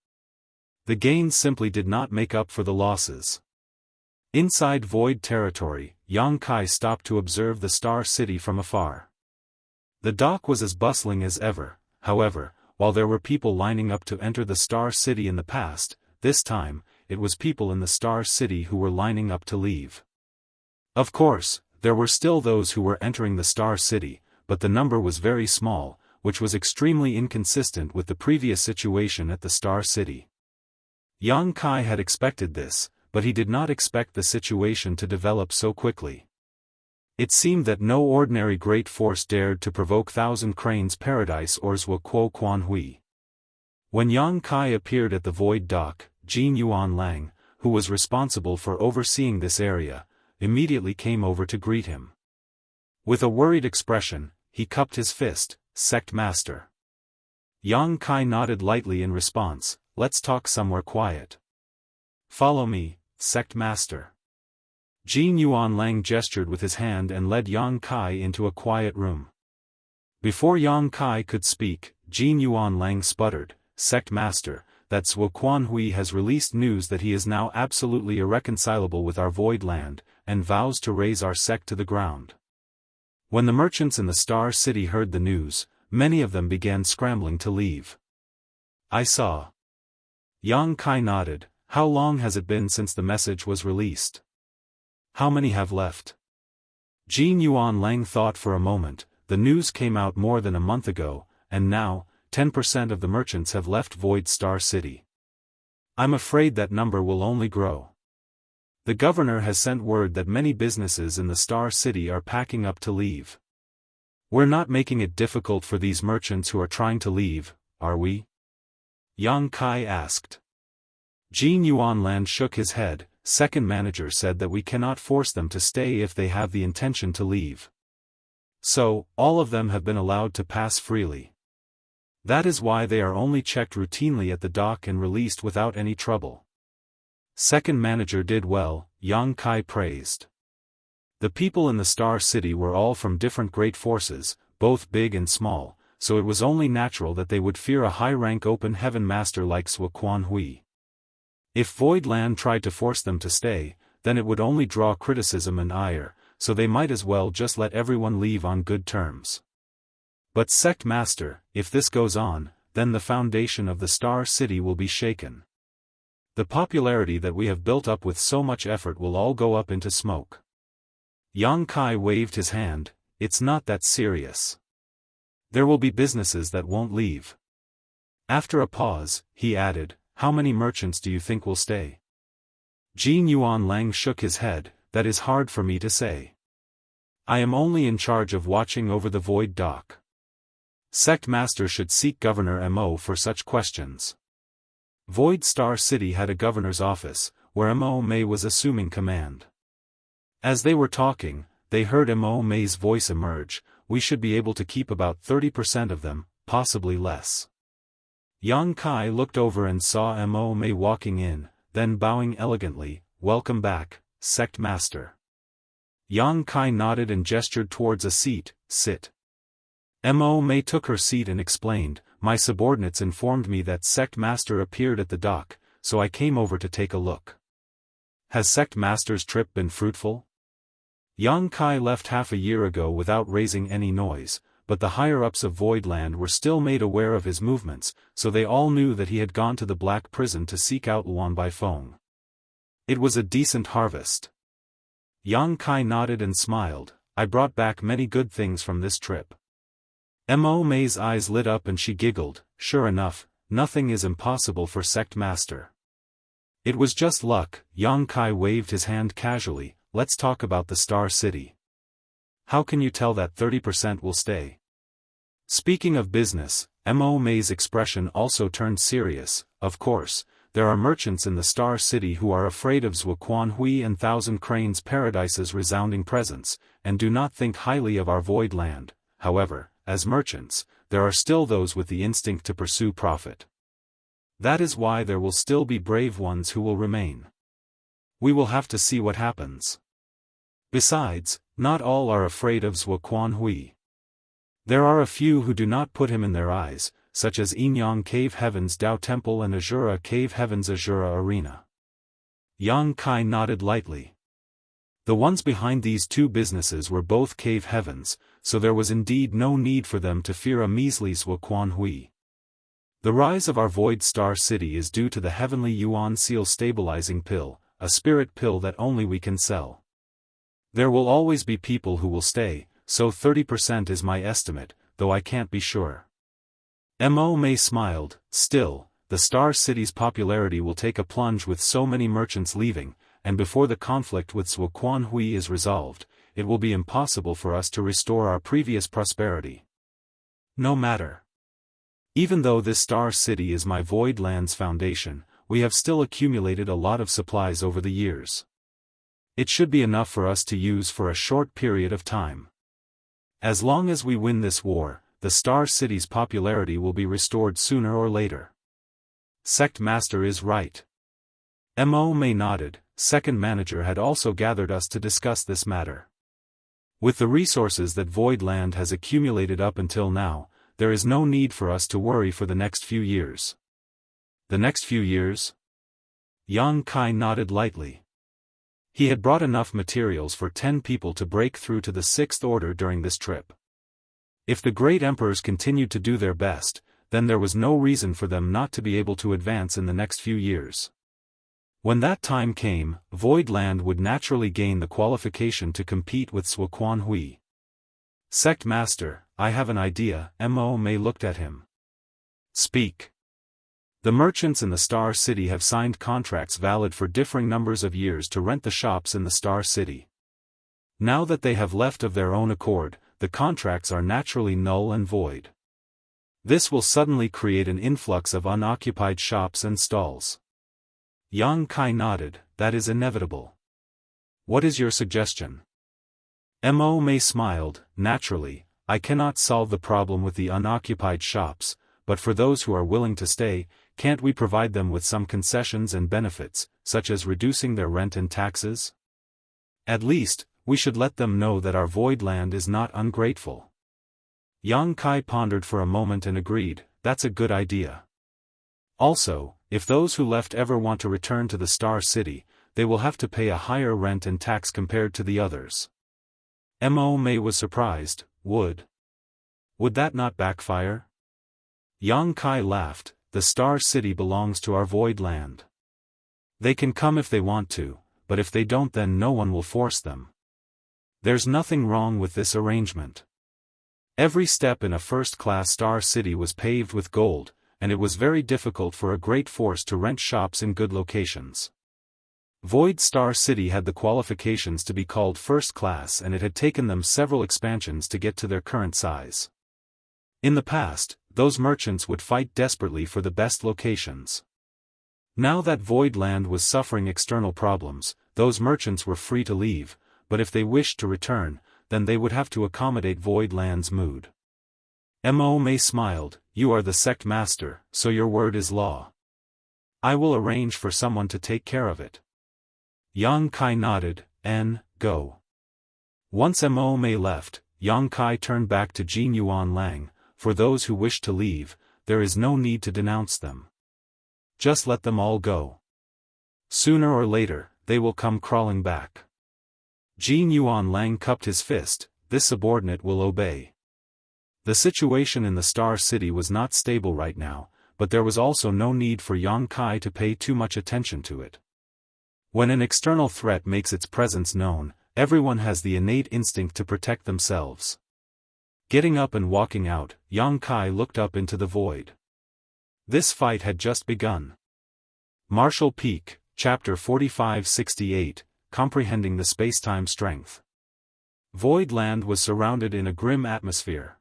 The gains simply did not make up for the losses. Inside void territory, Yang Kai stopped to observe the Star City from afar. The dock was as bustling as ever, however, while there were people lining up to enter the Star City in the past, this time, it was people in the Star City who were lining up to leave. Of course, there were still those who were entering the Star City, but the number was very small, which was extremely inconsistent with the previous situation at the Star City. Yang Kai had expected this, but he did not expect the situation to develop so quickly. It seemed that no ordinary great force dared to provoke Thousand Cranes Paradise or Zhuo Quanhui. When Yang Kai appeared at the void dock, Jin Yuanlang, who was responsible for overseeing this area, immediately came over to greet him. With a worried expression, he cupped his fist, "Sect Master." Yang Kai nodded lightly in response, "Let's talk somewhere quiet." "Follow me, Sect Master." Jin Yuanlang gestured with his hand and led Yang Kai into a quiet room. Before Yang Kai could speak, Jin Yuanlang sputtered, "Sect Master, that Zhuo Quanhui has released news that he is now absolutely irreconcilable with our void land, and vows to raze our sect to the ground." When the merchants in the Star City heard the news, many of them began scrambling to leave. "I saw." Yang Kai nodded. "How long has it been since the message was released? How many have left?" Jin Yuanlang thought for a moment. The news came out more than a month ago, and now, 10% of the merchants have left Void Star City. I'm afraid that number will only grow. The governor has sent word that many businesses in the Star City are packing up to leave. We're not making it difficult for these merchants who are trying to leave, are we? Yang Kai asked. Jin Yuanlang shook his head. Second manager said that we cannot force them to stay if they have the intention to leave. So, all of them have been allowed to pass freely. That is why they are only checked routinely at the dock and released without any trouble. Second manager did well, Yang Kai praised. The people in the Star City were all from different great forces, both big and small, so it was only natural that they would fear a high-rank open heaven master like Zhuo Quanhui. If Void Land tried to force them to stay, then it would only draw criticism and ire, so they might as well just let everyone leave on good terms. But Sect Master, if this goes on, then the foundation of the Star City will be shaken. The popularity that we have built up with so much effort will all go up into smoke. Yang Kai waved his hand. It's not that serious. There will be businesses that won't leave. After a pause, he added, how many merchants do you think will stay? Jin Yuanlang shook his head. That is hard for me to say. I am only in charge of watching over the void dock. Sect Master should seek Governor Mo for such questions. Void Star City had a governor's office, where Mo Mei was assuming command. As they were talking, they heard Mo Mei's voice emerge. We should be able to keep about 30% of them, possibly less. Yang Kai looked over and saw Mo Mei walking in, then bowing elegantly, welcome back, Sect Master. Yang Kai nodded and gestured towards a seat, sit. Mo Mei took her seat and explained, my subordinates informed me that Sect Master appeared at the dock, so I came over to take a look. Has Sect Master's trip been fruitful? Yang Kai left half a year ago without raising any noise, but the higher-ups of Voidland were still made aware of his movements, so they all knew that he had gone to the Black Prison to seek out Luan Baifeng. It was a decent harvest. Yang Kai nodded and smiled. I brought back many good things from this trip. Mo Mei's eyes lit up and she giggled. Sure enough, nothing is impossible for sect master. It was just luck. Yang Kai waved his hand casually. Let's talk about the Star City. How can you tell that 30% will stay? Speaking of business, Mo Mei's expression also turned serious. Of course, there are merchants in the Star City who are afraid of Zhuo Quanhui and Thousand Cranes Paradise's resounding presence, and do not think highly of our void land. However, as merchants, there are still those with the instinct to pursue profit. That is why there will still be brave ones who will remain. We will have to see what happens. Besides, not all are afraid of Zhuo Quanhui. There are a few who do not put him in their eyes, such as Yinyang Cave Heaven's Dao Temple and Azura Cave Heaven's Azura Arena. Yang Kai nodded lightly. The ones behind these two businesses were both cave heavens, so there was indeed no need for them to fear a measly Zhuo Quanhui. The rise of our Void Star City is due to the Heavenly Yuan Seal Stabilizing Pill, a spirit pill that only we can sell. There will always be people who will stay, so 30% is my estimate, though I can't be sure. Mo Mei smiled. Still, the Star City's popularity will take a plunge with so many merchants leaving, and before the conflict with Zhuo Quanhui is resolved, it will be impossible for us to restore our previous prosperity. No matter. Even though this Star City is my Void Land's foundation, we have still accumulated a lot of supplies over the years. It should be enough for us to use for a short period of time. As long as we win this war, the Star City's popularity will be restored sooner or later. Sect Master is right. Mo Mei nodded. Second Manager had also gathered us to discuss this matter. With the resources that Void Land has accumulated up until now, there is no need for us to worry for the next few years. The next few years? Yang Kai nodded lightly. He had brought enough materials for 10 people to break through to the Sixth Order during this trip. If the great emperors continued to do their best, then there was no reason for them not to be able to advance in the next few years. When that time came, Void Land would naturally gain the qualification to compete with Zhuo Quanhui. Sect Master, I have an idea. Mo Mei looked at him. Speak. The merchants in the Star City have signed contracts valid for differing numbers of years to rent the shops in the Star City. Now that they have left of their own accord, the contracts are naturally null and void. This will suddenly create an influx of unoccupied shops and stalls. Yang Kai nodded. That is inevitable. What is your suggestion? Mo Mei smiled. Naturally, I cannot solve the problem with the unoccupied shops, but for those who are willing to stay, can't we provide them with some concessions and benefits, such as reducing their rent and taxes? At least, we should let them know that our Void Land is not ungrateful. Yang Kai pondered for a moment and agreed. That's a good idea. Also, if those who left ever want to return to the Star City, they will have to pay a higher rent and tax compared to the others. Mo Mei was surprised. Would that not backfire? Yang Kai laughed. The Star City belongs to our Void Land. They can come if they want to, but if they don't then no one will force them. There's nothing wrong with this arrangement. Every step in a first-class Star City was paved with gold, and it was very difficult for a great force to rent shops in good locations. Void Star City had the qualifications to be called first class and it had taken them several expansions to get to their current size. In the past, those merchants would fight desperately for the best locations. Now that Void Land was suffering external problems, those merchants were free to leave, but if they wished to return, then they would have to accommodate Void Land's mood. Mo Mei smiled. You are the sect master, so your word is law. I will arrange for someone to take care of it. Yang Kai nodded. Go. Once Mo Mei left, Yang Kai turned back to Jin Yuan Lang. For those who wish to leave, there is no need to denounce them. Just let them all go. Sooner or later, they will come crawling back. Jin Yuan Lang cupped his fist. This subordinate will obey. The situation in the Star City was not stable right now, but there was also no need for Yang Kai to pay too much attention to it. When an external threat makes its presence known, everyone has the innate instinct to protect themselves. Getting up and walking out, Yang Kai looked up into the void. This fight had just begun. Martial Peak, Chapter 4568, Comprehending the Spacetime Strength. Void Land was surrounded in a grim atmosphere.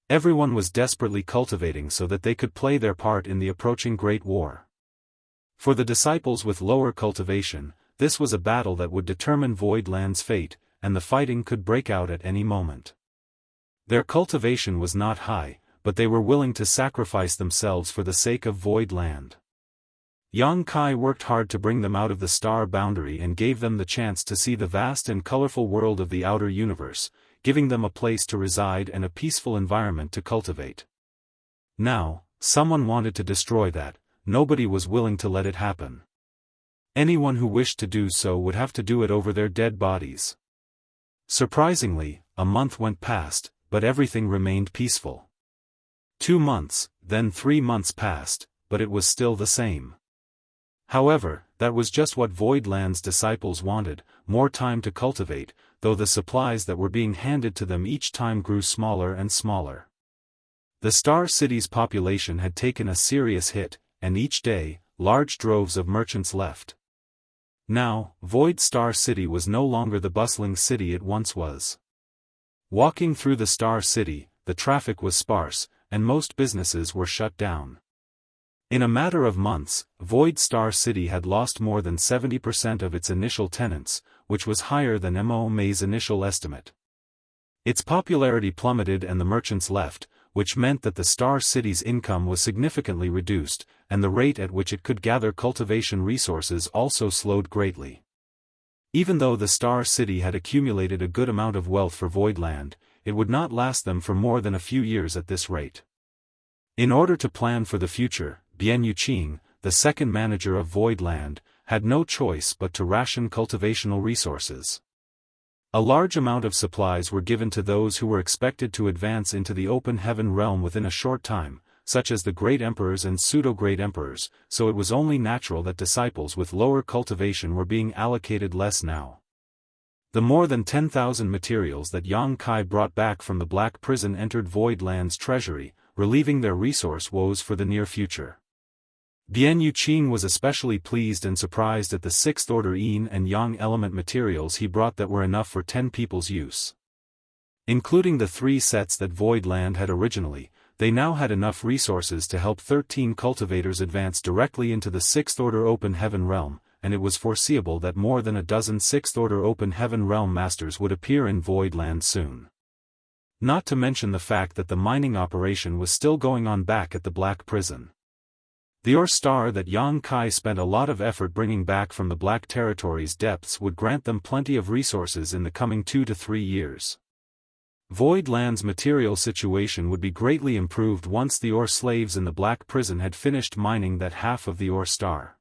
Everyone was desperately cultivating so that they could play their part in the approaching Great War. For the disciples with lower cultivation, this was a battle that would determine Void Land's fate, and the fighting could break out at any moment. Their cultivation was not high, but they were willing to sacrifice themselves for the sake of Void Land. Yang Kai worked hard to bring them out of the star boundary and gave them the chance to see the vast and colorful world of the outer universe, giving them a place to reside and a peaceful environment to cultivate. Now, someone wanted to destroy that. Nobody was willing to let it happen. Anyone who wished to do so would have to do it over their dead bodies. Surprisingly, a month went past, but everything remained peaceful. 2 months, then 3 months passed, but it was still the same. However, that was just what Void Land's disciples wanted, more time to cultivate, though the supplies that were being handed to them each time grew smaller and smaller. The Star City's population had taken a serious hit, and each day, large droves of merchants left. Now, Void Star City was no longer the bustling city it once was. Walking through the Star City, the traffic was sparse, and most businesses were shut down. In a matter of months, Void Star City had lost more than 70% of its initial tenants, which was higher than Mo May's initial estimate. Its popularity plummeted and the merchants left, which meant that the Star City's income was significantly reduced, and the rate at which it could gather cultivation resources also slowed greatly. Even though the Star City had accumulated a good amount of wealth for Void Land, it would not last them for more than a few years at this rate. In order to plan for the future, Bian Yuqing, the second manager of Void Land, had no choice but to ration cultivational resources. A large amount of supplies were given to those who were expected to advance into the open heaven realm within a short time, such as the great emperors and pseudo-great emperors, so it was only natural that disciples with lower cultivation were being allocated less now. The more than 10,000 materials that Yang Kai brought back from the Black Prison entered Void Land's treasury, relieving their resource woes for the near future. Bian Yuqing was especially pleased and surprised at the 6th order yin and yang element materials he brought that were enough for 10 people's use. Including the 3 sets that Void Land had originally, they now had enough resources to help 13 cultivators advance directly into the 6th order open heaven realm, and it was foreseeable that more than a dozen 6th order open heaven realm masters would appear in Void Land soon. Not to mention the fact that the mining operation was still going on back at the Black Prison. The ore star that Yang Kai spent a lot of effort bringing back from the Black Territory's depths would grant them plenty of resources in the coming 2 to 3 years. Void Land's material situation would be greatly improved once the ore slaves in the Black Prison had finished mining that half of the ore star.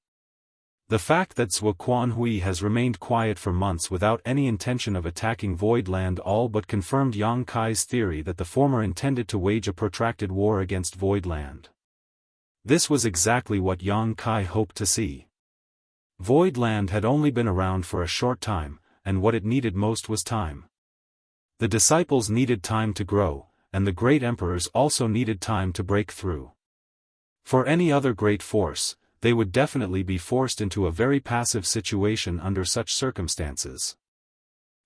The fact that Zhuo Quanhui has remained quiet for months without any intention of attacking Void Land all but confirmed Yang Kai's theory that the former intended to wage a protracted war against Void Land. This was exactly what Yang Kai hoped to see. Void Land had only been around for a short time, and what it needed most was time. The disciples needed time to grow, and the great emperors also needed time to break through. For any other great force, they would definitely be forced into a very passive situation under such circumstances.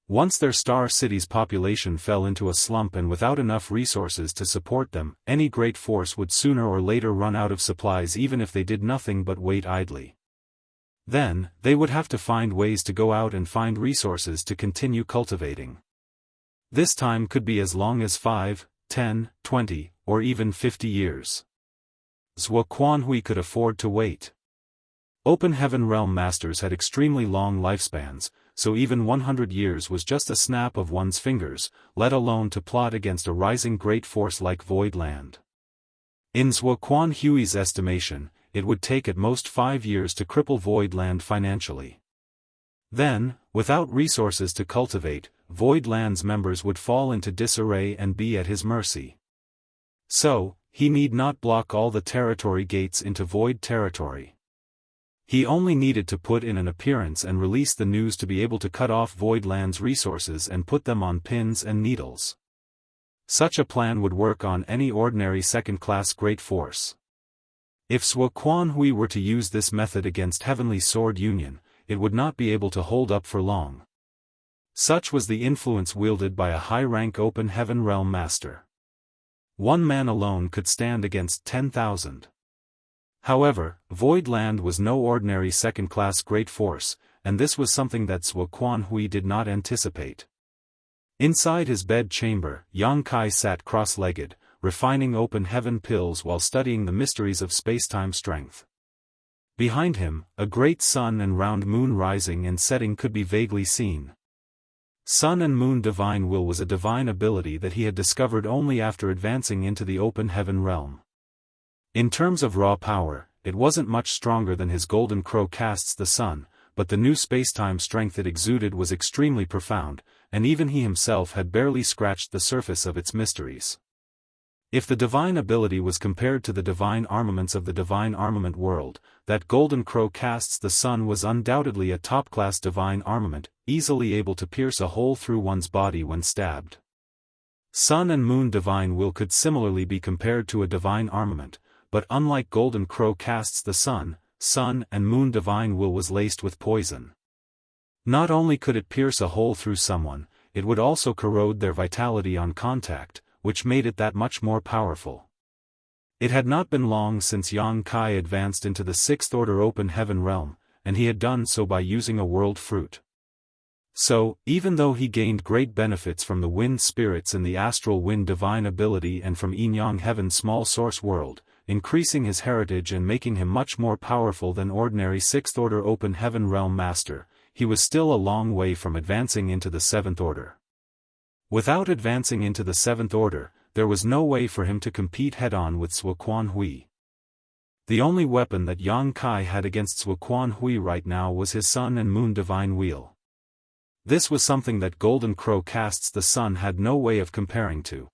Once their Star City's population fell into a slump and without enough resources to support them, any great force would sooner or later run out of supplies even if they did nothing but wait idly. Then, they would have to find ways to go out and find resources to continue cultivating. This time could be as long as 5, 10, 20, or even 50 years. Zhuo Quanhui could afford to wait. Open Heaven Realm Masters had extremely long lifespans, so even 100 years was just a snap of one's fingers, let alone to plot against a rising great force like Void Land. In Zhuo Quanhui's estimation, it would take at most 5 years to cripple Void Land financially. Then, without resources to cultivate, Void Land's members would fall into disarray and be at his mercy. So, he need not block all the territory gates into Void territory. He only needed to put in an appearance and release the news to be able to cut off Voidland's resources and put them on pins and needles. Such a plan would work on any ordinary second-class great force. If Swo Quan Hui were to use this method against Heavenly Sword Union, it would not be able to hold up for long. Such was the influence wielded by a high-rank Open Heaven Realm Master. One man alone could stand against 10,000. However, Voidland was no ordinary second-class great force, and this was something that Swo Quan Hui did not anticipate. Inside his bed chamber, Yang Kai sat cross-legged, refining Open Heaven pills while studying the mysteries of spacetime strength. Behind him, a great sun and round moon rising and setting could be vaguely seen. Sun and Moon Divine Will was a divine ability that he had discovered only after advancing into the Open Heaven realm. In terms of raw power, it wasn't much stronger than his Golden Crow casts the sun, but the new spacetime strength it exuded was extremely profound, and even he himself had barely scratched the surface of its mysteries. If the divine ability was compared to the divine armaments of the divine armament world, that Golden Crow casts the sun was undoubtedly a top-class divine armament, easily able to pierce a hole through one's body when stabbed. Sun and Moon Divine Will could similarly be compared to a divine armament, but unlike Golden Crow casts the sun, Sun and Moon Divine Will was laced with poison. Not only could it pierce a hole through someone, it would also corrode their vitality on contact, which made it that much more powerful. It had not been long since Yang Kai advanced into the Sixth Order Open Heaven realm, and he had done so by using a world fruit. So, even though he gained great benefits from the wind spirits and the astral wind divine ability and from Yin-Yang Heaven's small source world, increasing his heritage and making him much more powerful than ordinary Sixth Order Open Heaven Realm Master, he was still a long way from advancing into the Seventh Order. Without advancing into the Seventh Order, there was no way for him to compete head-on with Swo Quan Hui. The only weapon that Yang Kai had against Swo Quan Hui right now was his Sun and Moon Divine Wheel. This was something that Golden Crow casts the sun had no way of comparing to.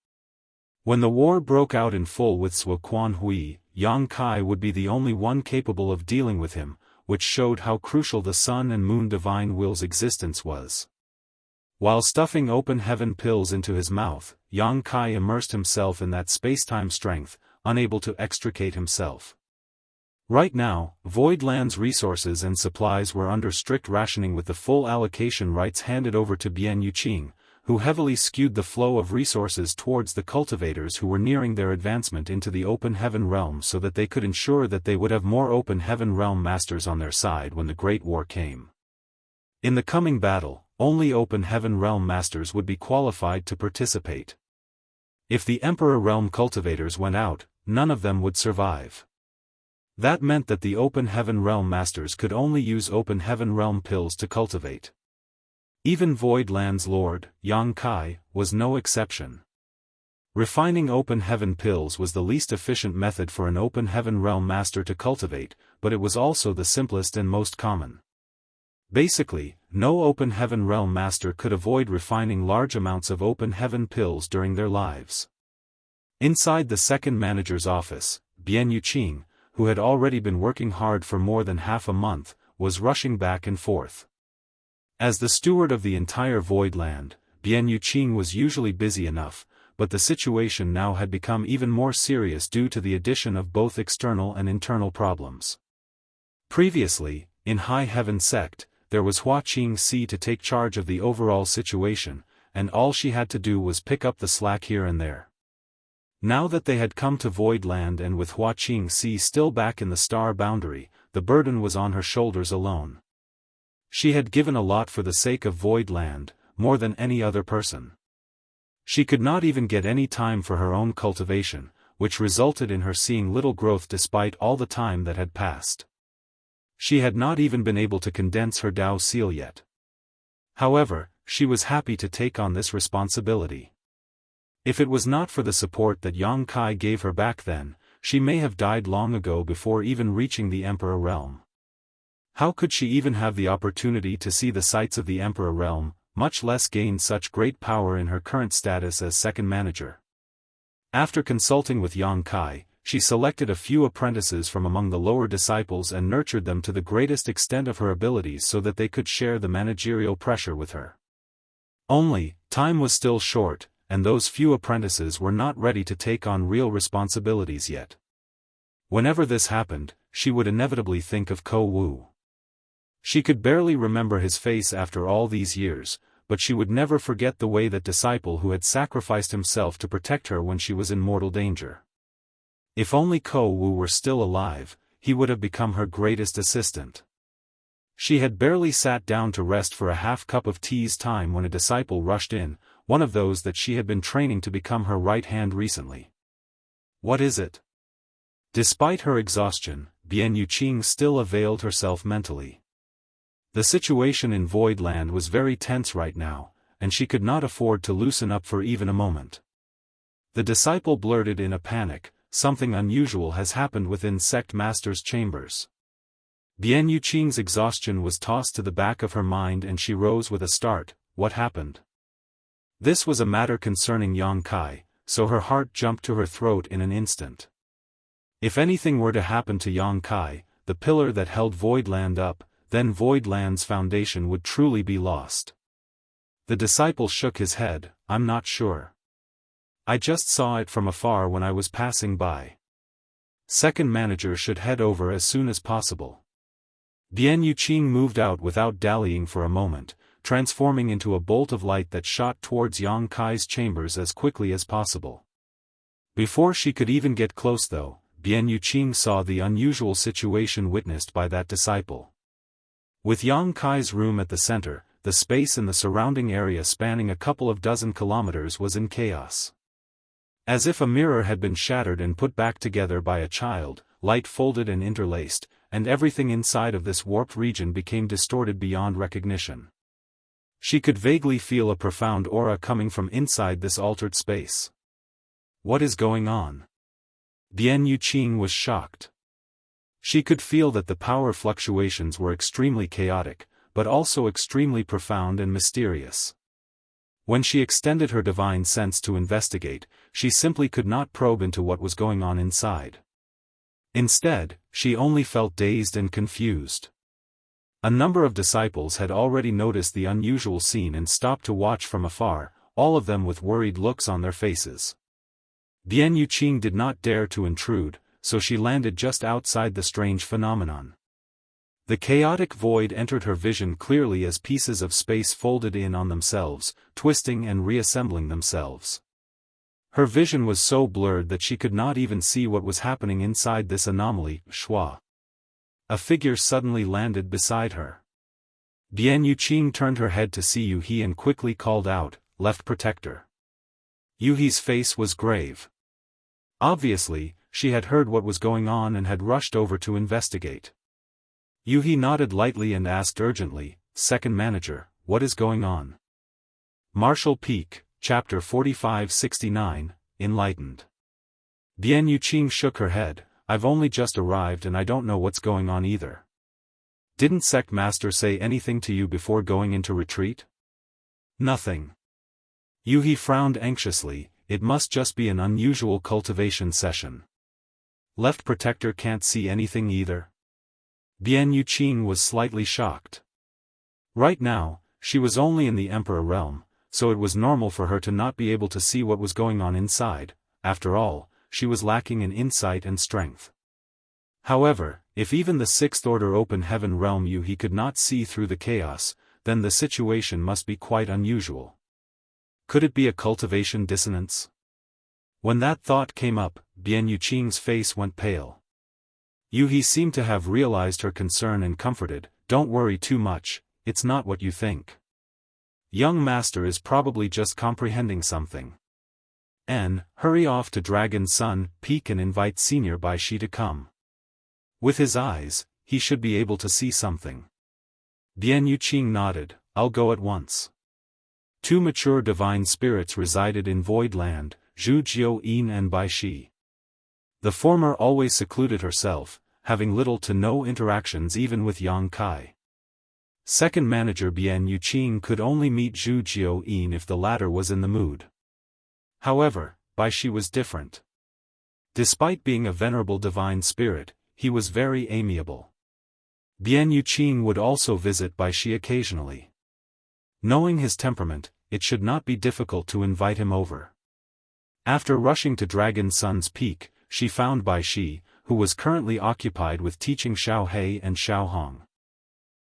When the war broke out in full with Swo Quan Hui, Yang Kai would be the only one capable of dealing with him, which showed how crucial the Sun and Moon Divine Will's existence was. While stuffing Open Heaven pills into his mouth, Yang Kai immersed himself in that spacetime strength, unable to extricate himself. Right now, Voidland's resources and supplies were under strict rationing with the full allocation rights handed over to Bian Yuqing, who heavily skewed the flow of resources towards the cultivators who were nearing their advancement into the Open Heaven realm so that they could ensure that they would have more Open Heaven realm masters on their side when the Great War came. In the coming battle, only Open Heaven realm masters would be qualified to participate. If the Emperor realm cultivators went out, none of them would survive. That meant that the Open Heaven realm masters could only use Open Heaven realm pills to cultivate. Even Voidland's Lord, Yang Kai, was no exception. Refining Open Heaven pills was the least efficient method for an Open Heaven realm master to cultivate, but it was also the simplest and most common. Basically, no Open Heaven realm master could avoid refining large amounts of Open Heaven pills during their lives. Inside the second manager's office, Bian Yuqing, who had already been working hard for more than half a month, was rushing back and forth. As the steward of the entire Voidland, Bian Yuqing was usually busy enough, but the situation now had become even more serious due to the addition of both external and internal problems. Previously, in High Heaven Sect, there was Hua Qingxi to take charge of the overall situation, and all she had to do was pick up the slack here and there. Now that they had come to Voidland and with Hua Qingxi still back in the star boundary, the burden was on her shoulders alone. She had given a lot for the sake of Voidland, more than any other person. She could not even get any time for her own cultivation, which resulted in her seeing little growth despite all the time that had passed. She had not even been able to condense her Dao seal yet. However, she was happy to take on this responsibility. If it was not for the support that Yang Kai gave her back then, she may have died long ago before even reaching the Emperor realm. How could she even have the opportunity to see the sights of the Emperor realm, much less gain such great power in her current status as second manager? After consulting with Yang Kai, she selected a few apprentices from among the lower disciples and nurtured them to the greatest extent of her abilities so that they could share the managerial pressure with her. Only, time was still short, and those few apprentices were not ready to take on real responsibilities yet. Whenever this happened, she would inevitably think of Ko Wu. She could barely remember his face after all these years, but she would never forget the way that disciple who had sacrificed himself to protect her when she was in mortal danger. If only Ko Wu were still alive, he would have become her greatest assistant. She had barely sat down to rest for a half cup of tea's time when a disciple rushed in, one of those that she had been training to become her right hand recently. "What is it?" Despite her exhaustion, Bian Yuqing still availed herself mentally. The situation in Void Land was very tense right now, and she could not afford to loosen up for even a moment. The disciple blurted in a panic, "Something unusual has happened within sect master's chambers." Bian Yuqing's exhaustion was tossed to the back of her mind and she rose with a start. What happened? This was a matter concerning Yang Kai, so her heart jumped to her throat in an instant. If anything were to happen to Yang Kai, the pillar that held Void Land up, then Void Land's foundation would truly be lost. The disciple shook his head. "I'm not sure. I just saw it from afar when I was passing by. Second manager should head over as soon as possible." Bian Yuqing moved out without dallying for a moment, transforming into a bolt of light that shot towards Yang Kai's chambers as quickly as possible. Before she could even get close though, Bian Yuqing saw the unusual situation witnessed by that disciple. With Yang Kai's room at the center, the space in the surrounding area spanning a couple of dozen kilometers was in chaos. As if a mirror had been shattered and put back together by a child, light folded and interlaced, and everything inside of this warped region became distorted beyond recognition. She could vaguely feel a profound aura coming from inside this altered space. What is going on? Bian Yuqing was shocked. She could feel that the power fluctuations were extremely chaotic, but also extremely profound and mysterious. When she extended her divine sense to investigate, she simply could not probe into what was going on inside. Instead, she only felt dazed and confused. A number of disciples had already noticed the unusual scene and stopped to watch from afar, all of them with worried looks on their faces. Bian Yuqing did not dare to intrude, so she landed just outside the strange phenomenon. The chaotic void entered her vision clearly as pieces of space folded in on themselves, twisting and reassembling themselves. Her vision was so blurred that she could not even see what was happening inside this anomaly. Shua. A figure suddenly landed beside her. Bian Yuqing turned her head to see Yu He and quickly called out, "Left Protector." Yu He's face was grave. Obviously, she had heard what was going on and had rushed over to investigate. Yu He nodded lightly and asked urgently, "Second manager, what is going on?" Martial Peak, Chapter 4569, Enlightened. Bian Yuqing shook her head. "I've only just arrived and I don't know what's going on either." "Didn't Sect Master say anything to you before going into retreat?" "Nothing." Yu He frowned anxiously. "It must just be an unusual cultivation session." "Left Protector can't see anything either?" Bian Yuqing was slightly shocked. Right now, she was only in the Emperor realm, so it was normal for her to not be able to see what was going on inside. After all, she was lacking in insight and strength. However, if even the Sixth Order Open Heaven realm Yu He could not see through the chaos, then the situation must be quite unusual. Could it be a cultivation dissonance? When that thought came up, Bian Yuqing's face went pale. Yu He seemed to have realized her concern and comforted, "Don't worry too much, it's not what you think. Young Master is probably just comprehending something. Hurry off to Dragon Sun Peak and invite Senior Bai Shi to come. With his eyes, he should be able to see something." Bian Yuqing nodded, "I'll go at once." Two mature divine spirits resided in Void Land, Zhu Jiao-yin and Bai Shi. The former always secluded herself, having little to no interactions even with Yang Kai. Second manager Bian Yuqing could only meet Zhu Jiao-yin if the latter was in the mood. However, Bai Shi was different. Despite being a venerable divine spirit, he was very amiable. Bian Yuqing would also visit Bai Shi occasionally. Knowing his temperament, it should not be difficult to invite him over. After rushing to Dragon Sun's Peak, she found Bai Shi, who was currently occupied with teaching Xiao He and Xiao Hong.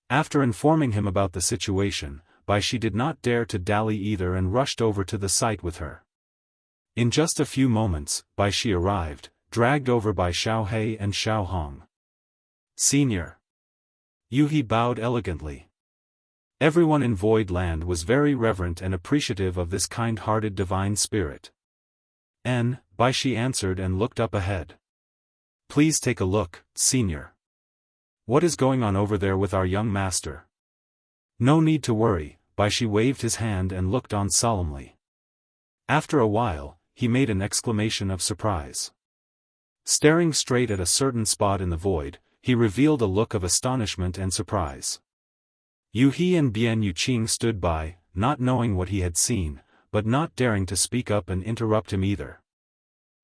After informing him about the situation, Bai Shi did not dare to dally either and rushed over to the site with her. In just a few moments, Bai Shi arrived, dragged over by Xiao He and Xiao Hong. Senior. Yu He bowed elegantly. Everyone in Void Land was very reverent and appreciative of this kind-hearted divine spirit. Bai Shi answered and looked up ahead. Please take a look, Senior. What is going on over there with our young master? No need to worry, Bai Shi waved his hand and looked on solemnly. After a while, he made an exclamation of surprise. Staring straight at a certain spot in the void, he revealed a look of astonishment and surprise. Yu He and Bian Yuqing stood by, not knowing what he had seen, but not daring to speak up and interrupt him either.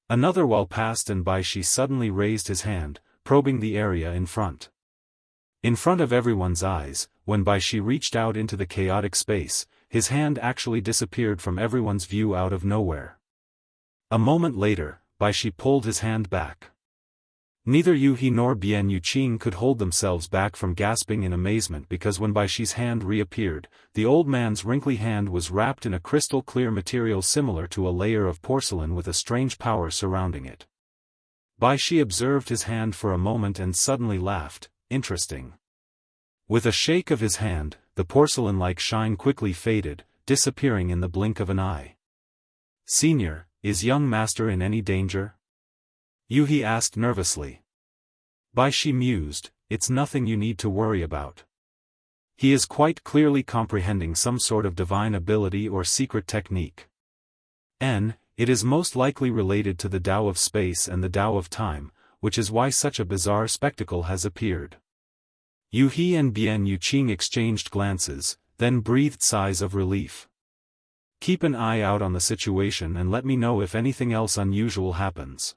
Another while passed and Bai Shi suddenly raised his hand, probing the area in front. In front of everyone's eyes, when Bai Shi reached out into the chaotic space, his hand actually disappeared from everyone's view out of nowhere. A moment later, Bai Shi pulled his hand back. Neither Yu He nor Bian Yuqing could hold themselves back from gasping in amazement because when Bai Shi's hand reappeared, the old man's wrinkly hand was wrapped in a crystal-clear material similar to a layer of porcelain with a strange power surrounding it. Bai Shi observed his hand for a moment and suddenly laughed. Interesting. With a shake of his hand, the porcelain-like shine quickly faded, disappearing in the blink of an eye. Senior, is young master in any danger? Yu He asked nervously. Bai Shi mused, it's nothing you need to worry about. He is quite clearly comprehending some sort of divine ability or secret technique. It is most likely related to the Tao of space and the Tao of time, which is why such a bizarre spectacle has appeared. Yu He and Bian Yuqing exchanged glances, then breathed sighs of relief. Keep an eye out on the situation and let me know if anything else unusual happens.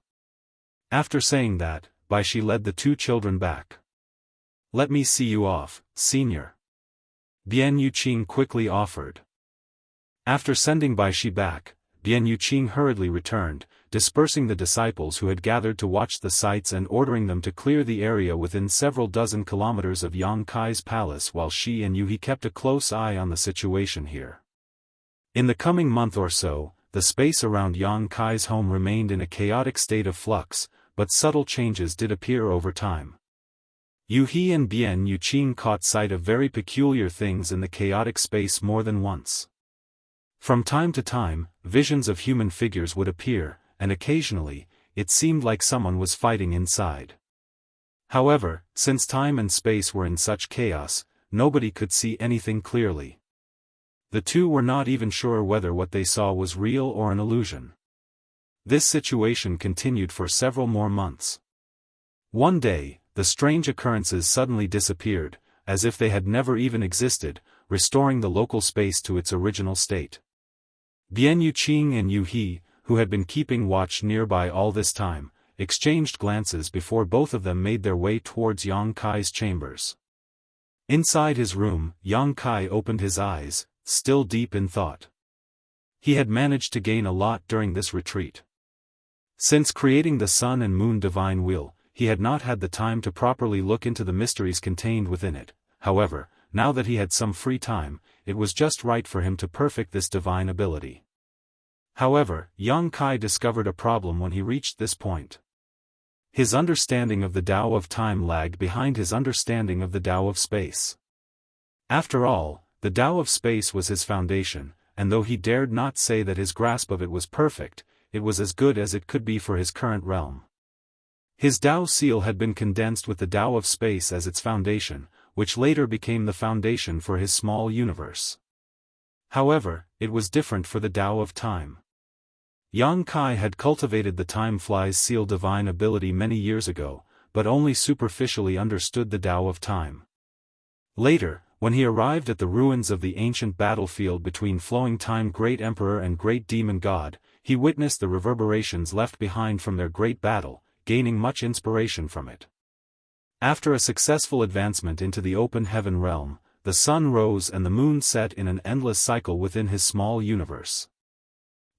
After saying that, Bai Shi led the two children back. Let me see you off, Senior. Bian Yuqing quickly offered. After sending Bai Shi back, Bian Yuqing hurriedly returned, dispersing the disciples who had gathered to watch the sights and ordering them to clear the area within several dozen kilometers of Yang Kai's palace while she and Yu He kept a close eye on the situation here. In the coming month or so, the space around Yang Kai's home remained in a chaotic state of flux, but subtle changes did appear over time. Yu He and Bian Yuqing caught sight of very peculiar things in the chaotic space more than once. From time to time, visions of human figures would appear, and occasionally, it seemed like someone was fighting inside. However, since time and space were in such chaos, nobody could see anything clearly. The two were not even sure whether what they saw was real or an illusion. This situation continued for several more months. One day, the strange occurrences suddenly disappeared, as if they had never even existed, restoring the local space to its original state. Bian Yuqing and Yu He, who had been keeping watch nearby all this time, exchanged glances before both of them made their way towards Yang Kai's chambers. Inside his room, Yang Kai opened his eyes, still deep in thought. He had managed to gain a lot during this retreat. Since creating the Sun and Moon Divine Wheel, he had not had the time to properly look into the mysteries contained within it. However, now that he had some free time, it was just right for him to perfect this divine ability. However, Yang Kai discovered a problem when he reached this point. His understanding of the Tao of time lagged behind his understanding of the Tao of space. After all, the Tao of space was his foundation, and though he dared not say that his grasp of it was perfect, it was as good as it could be for his current realm. His Tao seal had been condensed with the Tao of space as its foundation, which later became the foundation for his small universe. However, it was different for the Tao of time. Yang Kai had cultivated the Time Flies seal divine ability many years ago, but only superficially understood the Tao of time. Later, when he arrived at the ruins of the ancient battlefield between Flowing Time Great Emperor and Great Demon God, he witnessed the reverberations left behind from their great battle, gaining much inspiration from it. After a successful advancement into the open heaven realm, the sun rose and the moon set in an endless cycle within his small universe.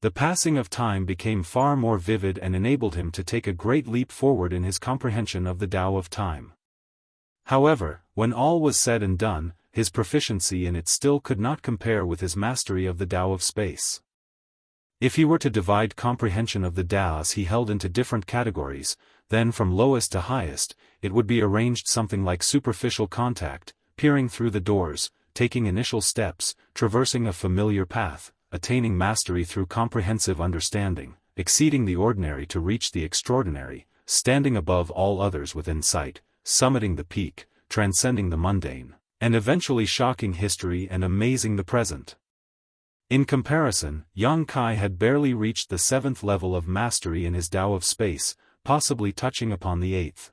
The passing of time became far more vivid and enabled him to take a great leap forward in his comprehension of the Tao of time. However, when all was said and done, his proficiency in it still could not compare with his mastery of the Tao of space. If he were to divide comprehension of the Taos he held into different categories, then from lowest to highest, it would be arranged something like superficial contact, peering through the doors, taking initial steps, traversing a familiar path, attaining mastery through comprehensive understanding, exceeding the ordinary to reach the extraordinary, standing above all others within sight, summiting the peak, transcending the mundane, and eventually shocking history and amazing the present. In comparison, Yang Kai had barely reached the 7th level of mastery in his Tao of space, possibly touching upon the 8th.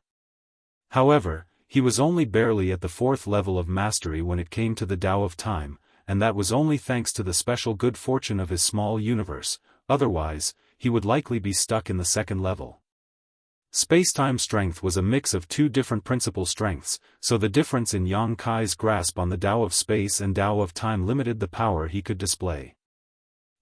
However, he was only barely at the 4th level of mastery when it came to the Tao of time, and that was only thanks to the special good fortune of his small universe, otherwise, he would likely be stuck in the 2nd level. Space-time strength was a mix of two different principal strengths, so the difference in Yang Kai's grasp on the Tao of space and Tao of time limited the power he could display.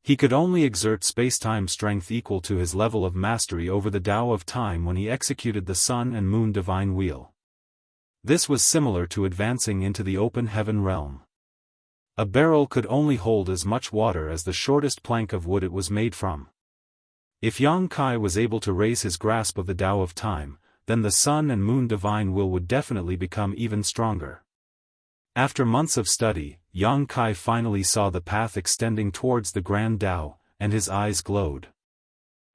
He could only exert space-time strength equal to his level of mastery over the Tao of time when he executed the Sun and Moon Divine Wheel. This was similar to advancing into the open heaven realm. A barrel could only hold as much water as the shortest plank of wood it was made from. If Yang Kai was able to raise his grasp of the Tao of time, then the Sun and Moon Divine Will would definitely become even stronger. After months of study, Yang Kai finally saw the path extending towards the Grand Tao, and his eyes glowed.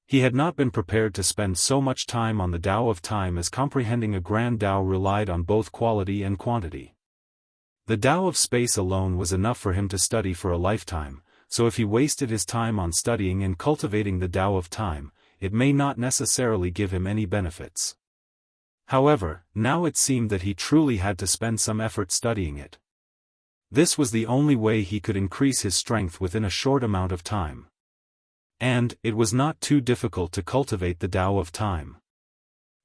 He had not been prepared to spend so much time on the Tao of time, as comprehending a Grand Tao relied on both quality and quantity. The Tao of space alone was enough for him to study for a lifetime, so if he wasted his time on studying and cultivating the Tao of time, it may not necessarily give him any benefits. However, now it seemed that he truly had to spend some effort studying it. This was the only way he could increase his strength within a short amount of time. And, it was not too difficult to cultivate the Tao of time.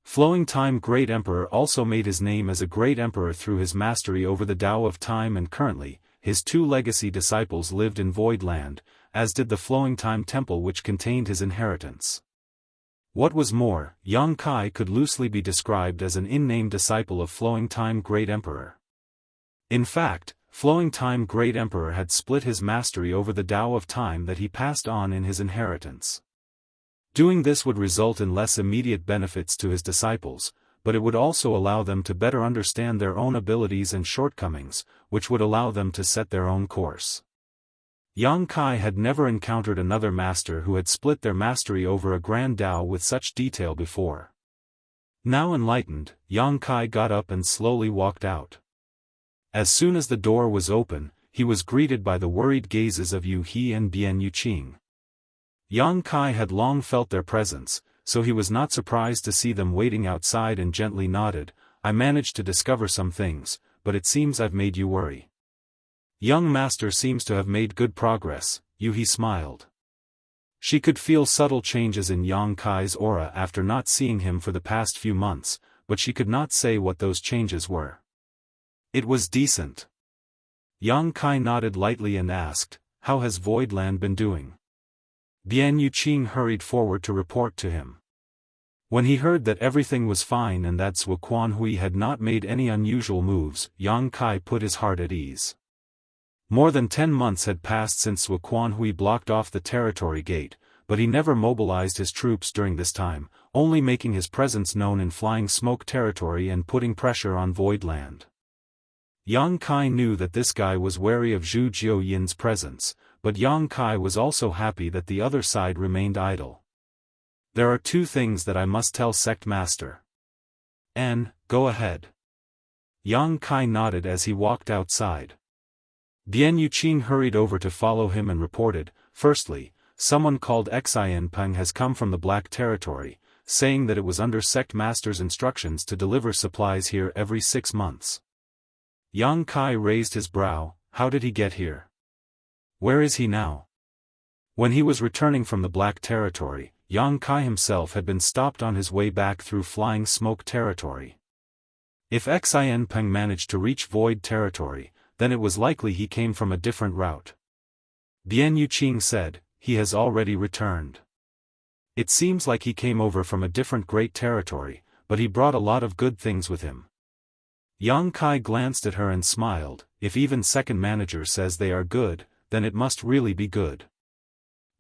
Flowing Time Great Emperor also made his name as a great emperor through his mastery over the Tao of time, and currently, his two legacy disciples lived in Void Land, as did the Flowing Time Temple which contained his inheritance. What was more, Yang Kai could loosely be described as an in-name disciple of Flowing Time Great Emperor. In fact, Flowing Time Great Emperor had split his mastery over the Tao of time that he passed on in his inheritance. Doing this would result in less immediate benefits to his disciples, but it would also allow them to better understand their own abilities and shortcomings, which would allow them to set their own course. Yang Kai had never encountered another master who had split their mastery over a Grand Tao with such detail before. Now enlightened, Yang Kai got up and slowly walked out. As soon as the door was open, he was greeted by the worried gazes of Yu He and Bian Yuqing. Yang Kai had long felt their presence, so he was not surprised to see them waiting outside, and gently nodded. "I managed to discover some things, but it seems I've made you worry." "Young master seems to have made good progress," Yu He smiled. She could feel subtle changes in Yang Kai's aura after not seeing him for the past few months, but she could not say what those changes were. "It was decent." Yang Kai nodded lightly and asked, "How has Voidland been doing?" Bian Yuqing hurried forward to report to him. When he heard that everything was fine and that Zhuo Quanhui had not made any unusual moves, Yang Kai put his heart at ease. More than 10 months had passed since Zhuo Quanhui blocked off the territory gate, but he never mobilized his troops during this time, only making his presence known in Flying Smoke territory and putting pressure on Voidland. Yang Kai knew that this guy was wary of Zhu Jiuyin's presence, but Yang Kai was also happy that the other side remained idle. "There are 2 things that I must tell Sect Master." Go ahead." Yang Kai nodded as he walked outside. Bian Yuqing hurried over to follow him and reported, "Firstly, someone called Xian Peng has come from the Black Territory, saying that it was under Sect Master's instructions to deliver supplies here every 6 months. Yang Kai raised his brow. "How did he get here? Where is he now?" When he was returning from the Black Territory, Yang Kai himself had been stopped on his way back through Flying Smoke Territory. If Xin Peng managed to reach Void Territory, then it was likely he came from a different route. Bian Yuqing said, "He has already returned. It seems like he came over from a different great territory, but he brought a lot of good things with him." Yang Kai glanced at her and smiled. If even second manager says they are good, then it must really be good.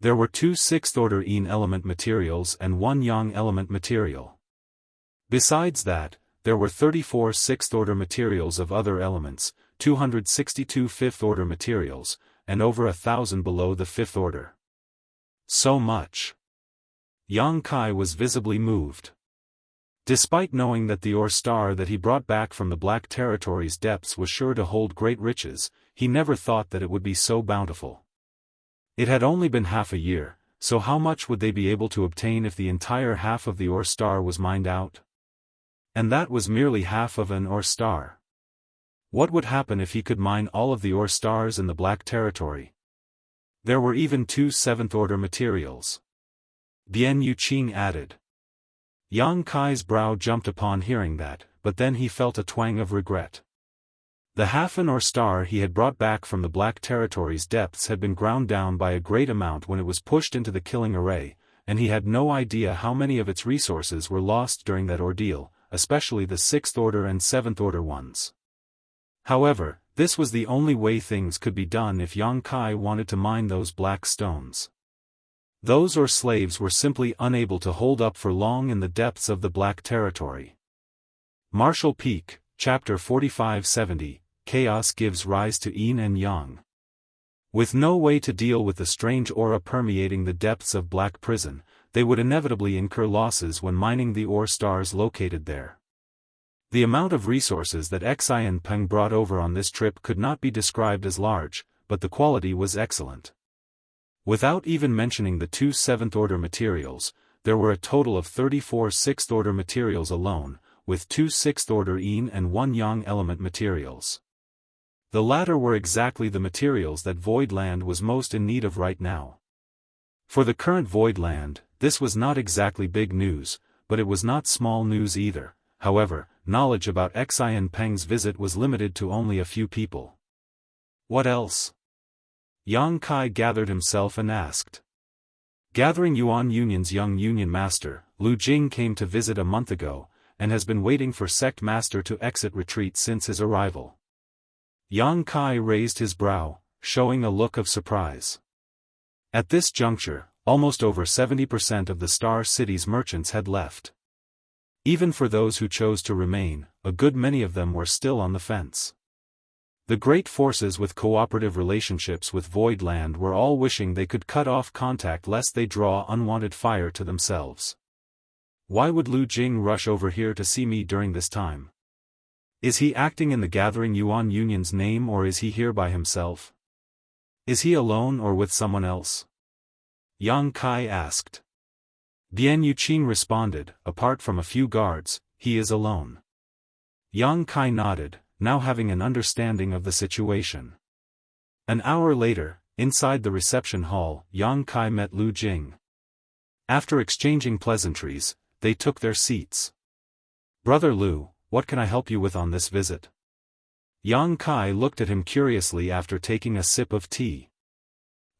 There were 2 sixth-order Yin element materials and 1 Yang element material. Besides that, there were 34 sixth-order materials of other elements, 262 fifth-order materials, and over 1,000 below the 5th order. So much. Yang Kai was visibly moved. Despite knowing that the ore star that he brought back from the Black Territory's depths was sure to hold great riches, he never thought that it would be so bountiful. It had only been half a year, so how much would they be able to obtain if the entire half of the ore star was mined out? And that was merely half of an ore star. What would happen if he could mine all of the ore stars in the Black Territory? There were even 2 7th-order materials. Bian Yuqing added. Yang Kai's brow jumped upon hearing that, but then he felt a twang of regret. The half an ore star he had brought back from the Black Territory's depths had been ground down by a great amount when it was pushed into the killing array, and he had no idea how many of its resources were lost during that ordeal, especially the 6th-order and 7th-order ones. However, this was the only way things could be done if Yang Kai wanted to mine those black stones. Those ore slaves were simply unable to hold up for long in the depths of the Black Territory. Martial Peak, Chapter 4570, Chaos Gives Rise to Yin and Yang. With no way to deal with the strange aura permeating the depths of Black Prison, they would inevitably incur losses when mining the ore stars located there. The amount of resources that Xin Peng brought over on this trip could not be described as large, but the quality was excellent. Without even mentioning the 2 7th-order materials, there were a total of 34 6th-order materials alone, with 2 6th-order Yin and 1 Yang element materials. The latter were exactly the materials that Void Land was most in need of right now. For the current Void Land, this was not exactly big news, but it was not small news either. However, knowledge about Xin Peng's visit was limited to only a few people. What else? Yang Kai gathered himself and asked. Gathering Yuan Union's young Union Master, Lu Jing came to visit a month ago, and has been waiting for Sect Master to exit retreat since his arrival. Yang Kai raised his brow, showing a look of surprise. At this juncture, almost over 70% of the Star City's merchants had left. Even for those who chose to remain, a good many of them were still on the fence. The great forces with cooperative relationships with Void Land were all wishing they could cut off contact lest they draw unwanted fire to themselves. Why would Lu Jing rush over here to see me during this time? Is he acting in the Gathering Yuan Union's name, or is he here by himself? Is he alone or with someone else? Yang Kai asked. Bian Yuqing responded, apart from a few guards, he is alone. Yang Kai nodded, now having an understanding of the situation. An hour later, inside the reception hall, Yang Kai met Lu Jing. After exchanging pleasantries, they took their seats. Brother Lu, what can I help you with on this visit? Yang Kai looked at him curiously after taking a sip of tea.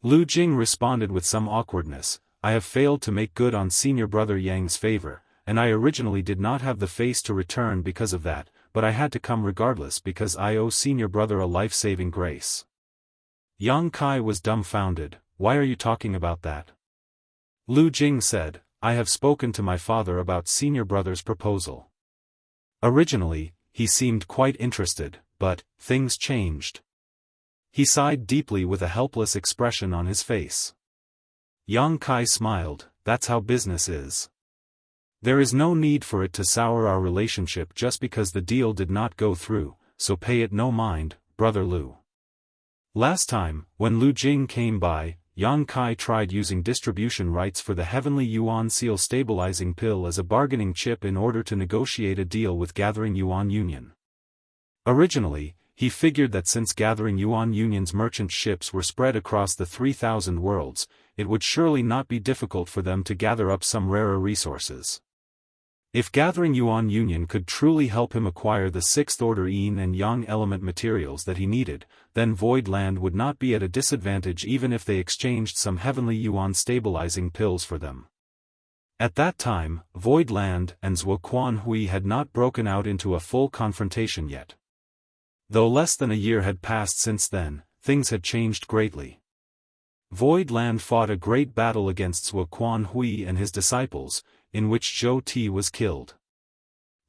Lu Jing responded with some awkwardness, I have failed to make good on senior brother Yang's favor, and I originally did not have the face to return because of that, but I had to come regardless because I owe senior brother a life-saving grace. Yang Kai was dumbfounded, why are you talking about that? Lu Jing said, I have spoken to my father about senior brother's proposal. Originally, he seemed quite interested, but things changed. He sighed deeply with a helpless expression on his face. Yang Kai smiled, that's how business is. There is no need for it to sour our relationship just because the deal did not go through, so pay it no mind, brother Lu. Last time, when Lu Jing came by, Yang Kai tried using distribution rights for the Heavenly Yuan Seal stabilizing pill as a bargaining chip in order to negotiate a deal with Gathering Yuan Union. Originally, he figured that since gathering Yuan Union's merchant ships were spread across the 3,000 worlds, it would surely not be difficult for them to gather up some rarer resources. If gathering Yuan Union could truly help him acquire the 6th order yin and yang element materials that he needed, then Void Land would not be at a disadvantage even if they exchanged some heavenly Yuan stabilizing pills for them. At that time, Void Land and Zuoquan Hui had not broken out into a full confrontation yet. Though less than a year had passed since then, things had changed greatly. Void Land fought a great battle against Zuoquan Hui and his disciples, in which Zhou Ti was killed.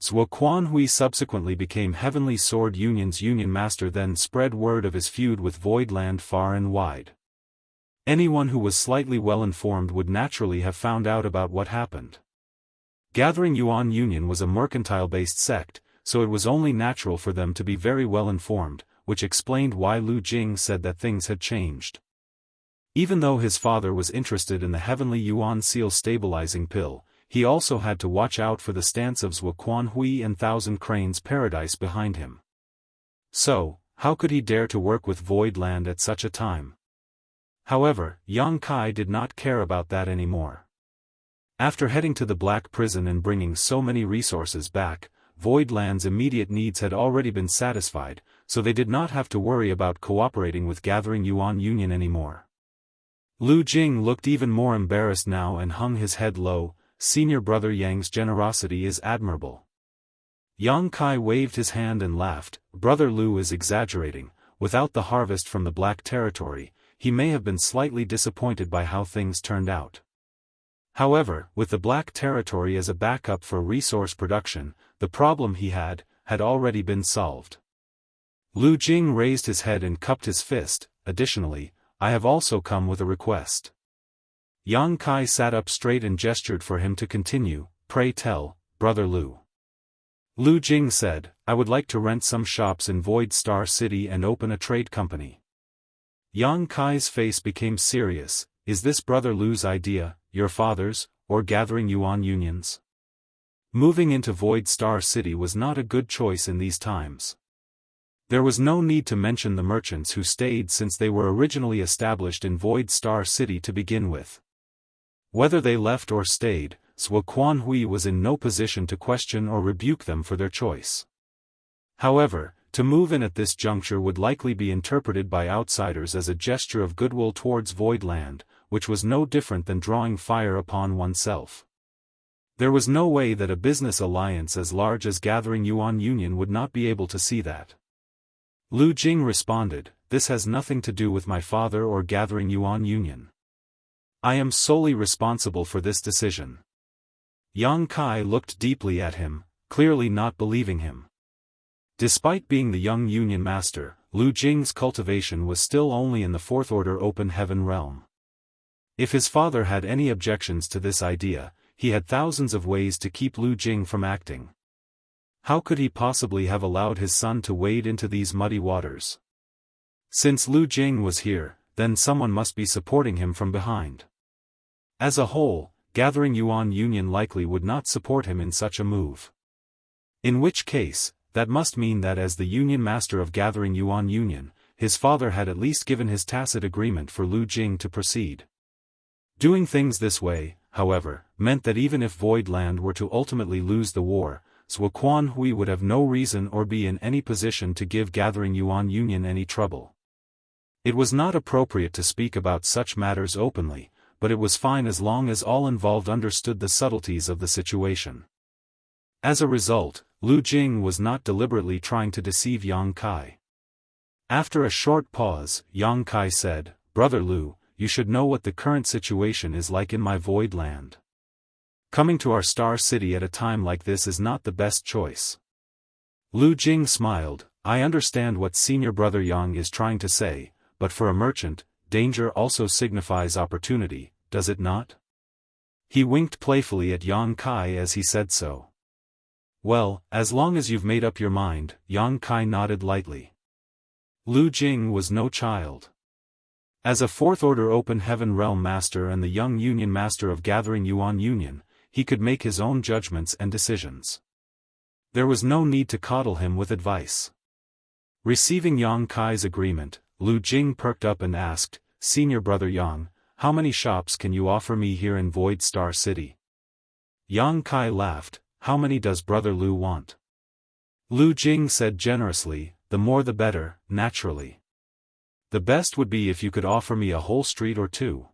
Zuoquan Hui subsequently became Heavenly Sword Union's Union Master, then spread word of his feud with Void Land far and wide. Anyone who was slightly well-informed would naturally have found out about what happened. Gathering Yuan Union was a mercantile-based sect, so it was only natural for them to be very well-informed, which explained why Lu Jing said that things had changed. Even though his father was interested in the Heavenly Yuan Seal stabilizing pill, he also had to watch out for the stance of Zuoquan Hui and Thousand Cranes Paradise behind him. So, how could he dare to work with Void Land at such a time? However, Yang Kai did not care about that anymore. After heading to the Black Prison and bringing so many resources back, Void Land's immediate needs had already been satisfied, so they did not have to worry about cooperating with gathering Yuan Union anymore. Lu Jing looked even more embarrassed now and hung his head low. Senior Brother Yang's generosity is admirable. Yang Kai waved his hand and laughed. Brother Lu is exaggerating. Without the harvest from the Black Territory, he may have been slightly disappointed by how things turned out. However, with the Black Territory as a backup for resource production, the problem he had already been solved. Lu Jing raised his head and cupped his fist. Additionally, I have also come with a request. Yang Kai sat up straight and gestured for him to continue. Pray tell, Brother Lu. Lu Jing said, I would like to rent some shops in Void Star City and open a trade company. Yang Kai's face became serious. Is this Brother Lu's idea, your father's, or gathering Yuan Unions? Moving into Void Star City was not a good choice in these times. There was no need to mention the merchants who stayed since they were originally established in Void Star City to begin with. Whether they left or stayed, Zuoquan Hui was in no position to question or rebuke them for their choice. However, to move in at this juncture would likely be interpreted by outsiders as a gesture of goodwill towards Void Land, which was no different than drawing fire upon oneself. There was no way that a business alliance as large as gathering Yuan Union would not be able to see that. Lu Jing responded, this has nothing to do with my father or gathering Yuan Union. I am solely responsible for this decision. Yang Kai looked deeply at him, clearly not believing him. Despite being the young Union Master, Lu Jing's cultivation was still only in the 4th Order Open Heaven realm. If his father had any objections to this idea, he had thousands of ways to keep Lu Jing from acting. How could he possibly have allowed his son to wade into these muddy waters? Since Lu Jing was here, then someone must be supporting him from behind. As a whole, gathering Yuan Union likely would not support him in such a move. In which case, that must mean that as the Union Master of gathering Yuan Union, his father had at least given his tacit agreement for Lu Jing to proceed. Doing things this way, however, meant that even if Void Land were to ultimately lose the war, Zuoquan Hui would have no reason or be in any position to give gathering Yuan Union any trouble. It was not appropriate to speak about such matters openly, but it was fine as long as all involved understood the subtleties of the situation. As a result, Lu Jing was not deliberately trying to deceive Yang Kai. After a short pause, Yang Kai said, Brother Lu, you should know what the current situation is like in my Void Land. Coming to our Star City at a time like this is not the best choice. Lu Jing smiled, I understand what Senior Brother Yang is trying to say, but for a merchant, danger also signifies opportunity, does it not? He winked playfully at Yang Kai as he said so. Well, as long as you've made up your mind, Yang Kai nodded lightly. Lu Jing was no child. As a 4th Order Open Heaven Realm Master and the young Union Master of gathering Yuan Union, he could make his own judgments and decisions. There was no need to coddle him with advice. Receiving Yang Kai's agreement, Lu Jing perked up and asked, "Senior brother Yang, how many shops can you offer me here in Void Star City?" Yang Kai laughed, "How many does brother Lu want?" Lu Jing said generously, "The more the better, naturally. The best would be if you could offer me a whole street or two."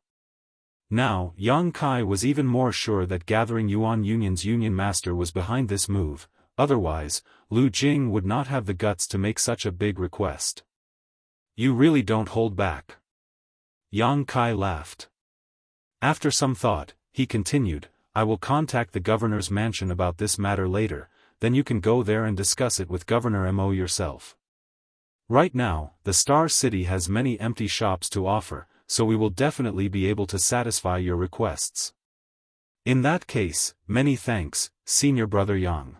Now, Yang Kai was even more sure that Gathering Yuan Union's Union Master was behind this move, otherwise, Lu Jing would not have the guts to make such a big request. "You really don't hold back." Yang Kai laughed. After some thought, he continued, "I will contact the governor's mansion about this matter later, then you can go there and discuss it with Governor Mo yourself. Right now, the Star City has many empty shops to offer, so we will definitely be able to satisfy your requests." "In that case, many thanks, Senior Brother Yang."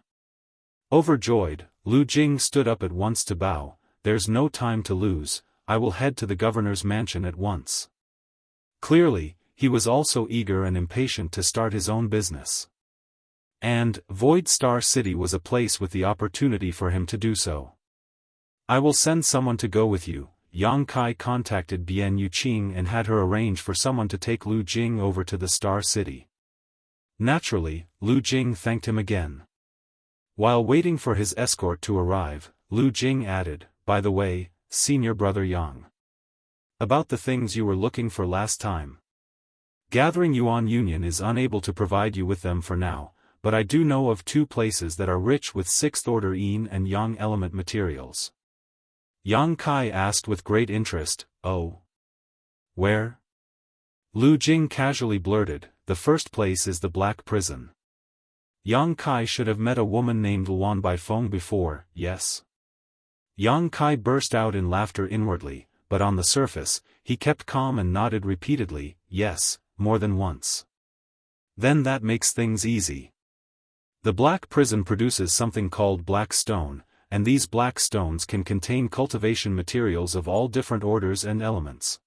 Overjoyed, Lu Jing stood up at once to bow. "There's no time to lose, I will head to the governor's mansion at once." Clearly, he was also eager and impatient to start his own business. And, Void Star City was a place with the opportunity for him to do so. "I will send someone to go with you." Yang Kai contacted Bian Yuqing and had her arrange for someone to take Lu Jing over to the Star City. Naturally, Lu Jing thanked him again. While waiting for his escort to arrive, Lu Jing added, "By the way, Senior Brother Yang. About the things you were looking for last time. Gathering Yuan Union is unable to provide you with them for now, but I do know of 2 places that are rich with 6th order yin and yang element materials." Yang Kai asked with great interest, "Oh? Where?" Lu Jing casually blurted, "The first place is the Black Prison." Yang Kai should have met a woman named Luan Baifeng before, yes? Yang Kai burst out in laughter inwardly, but on the surface, he kept calm and nodded repeatedly, "Yes, more than once." "Then that makes things easy. The Black Prison produces something called black stone, and these black stones can contain cultivation materials of all different orders and elements.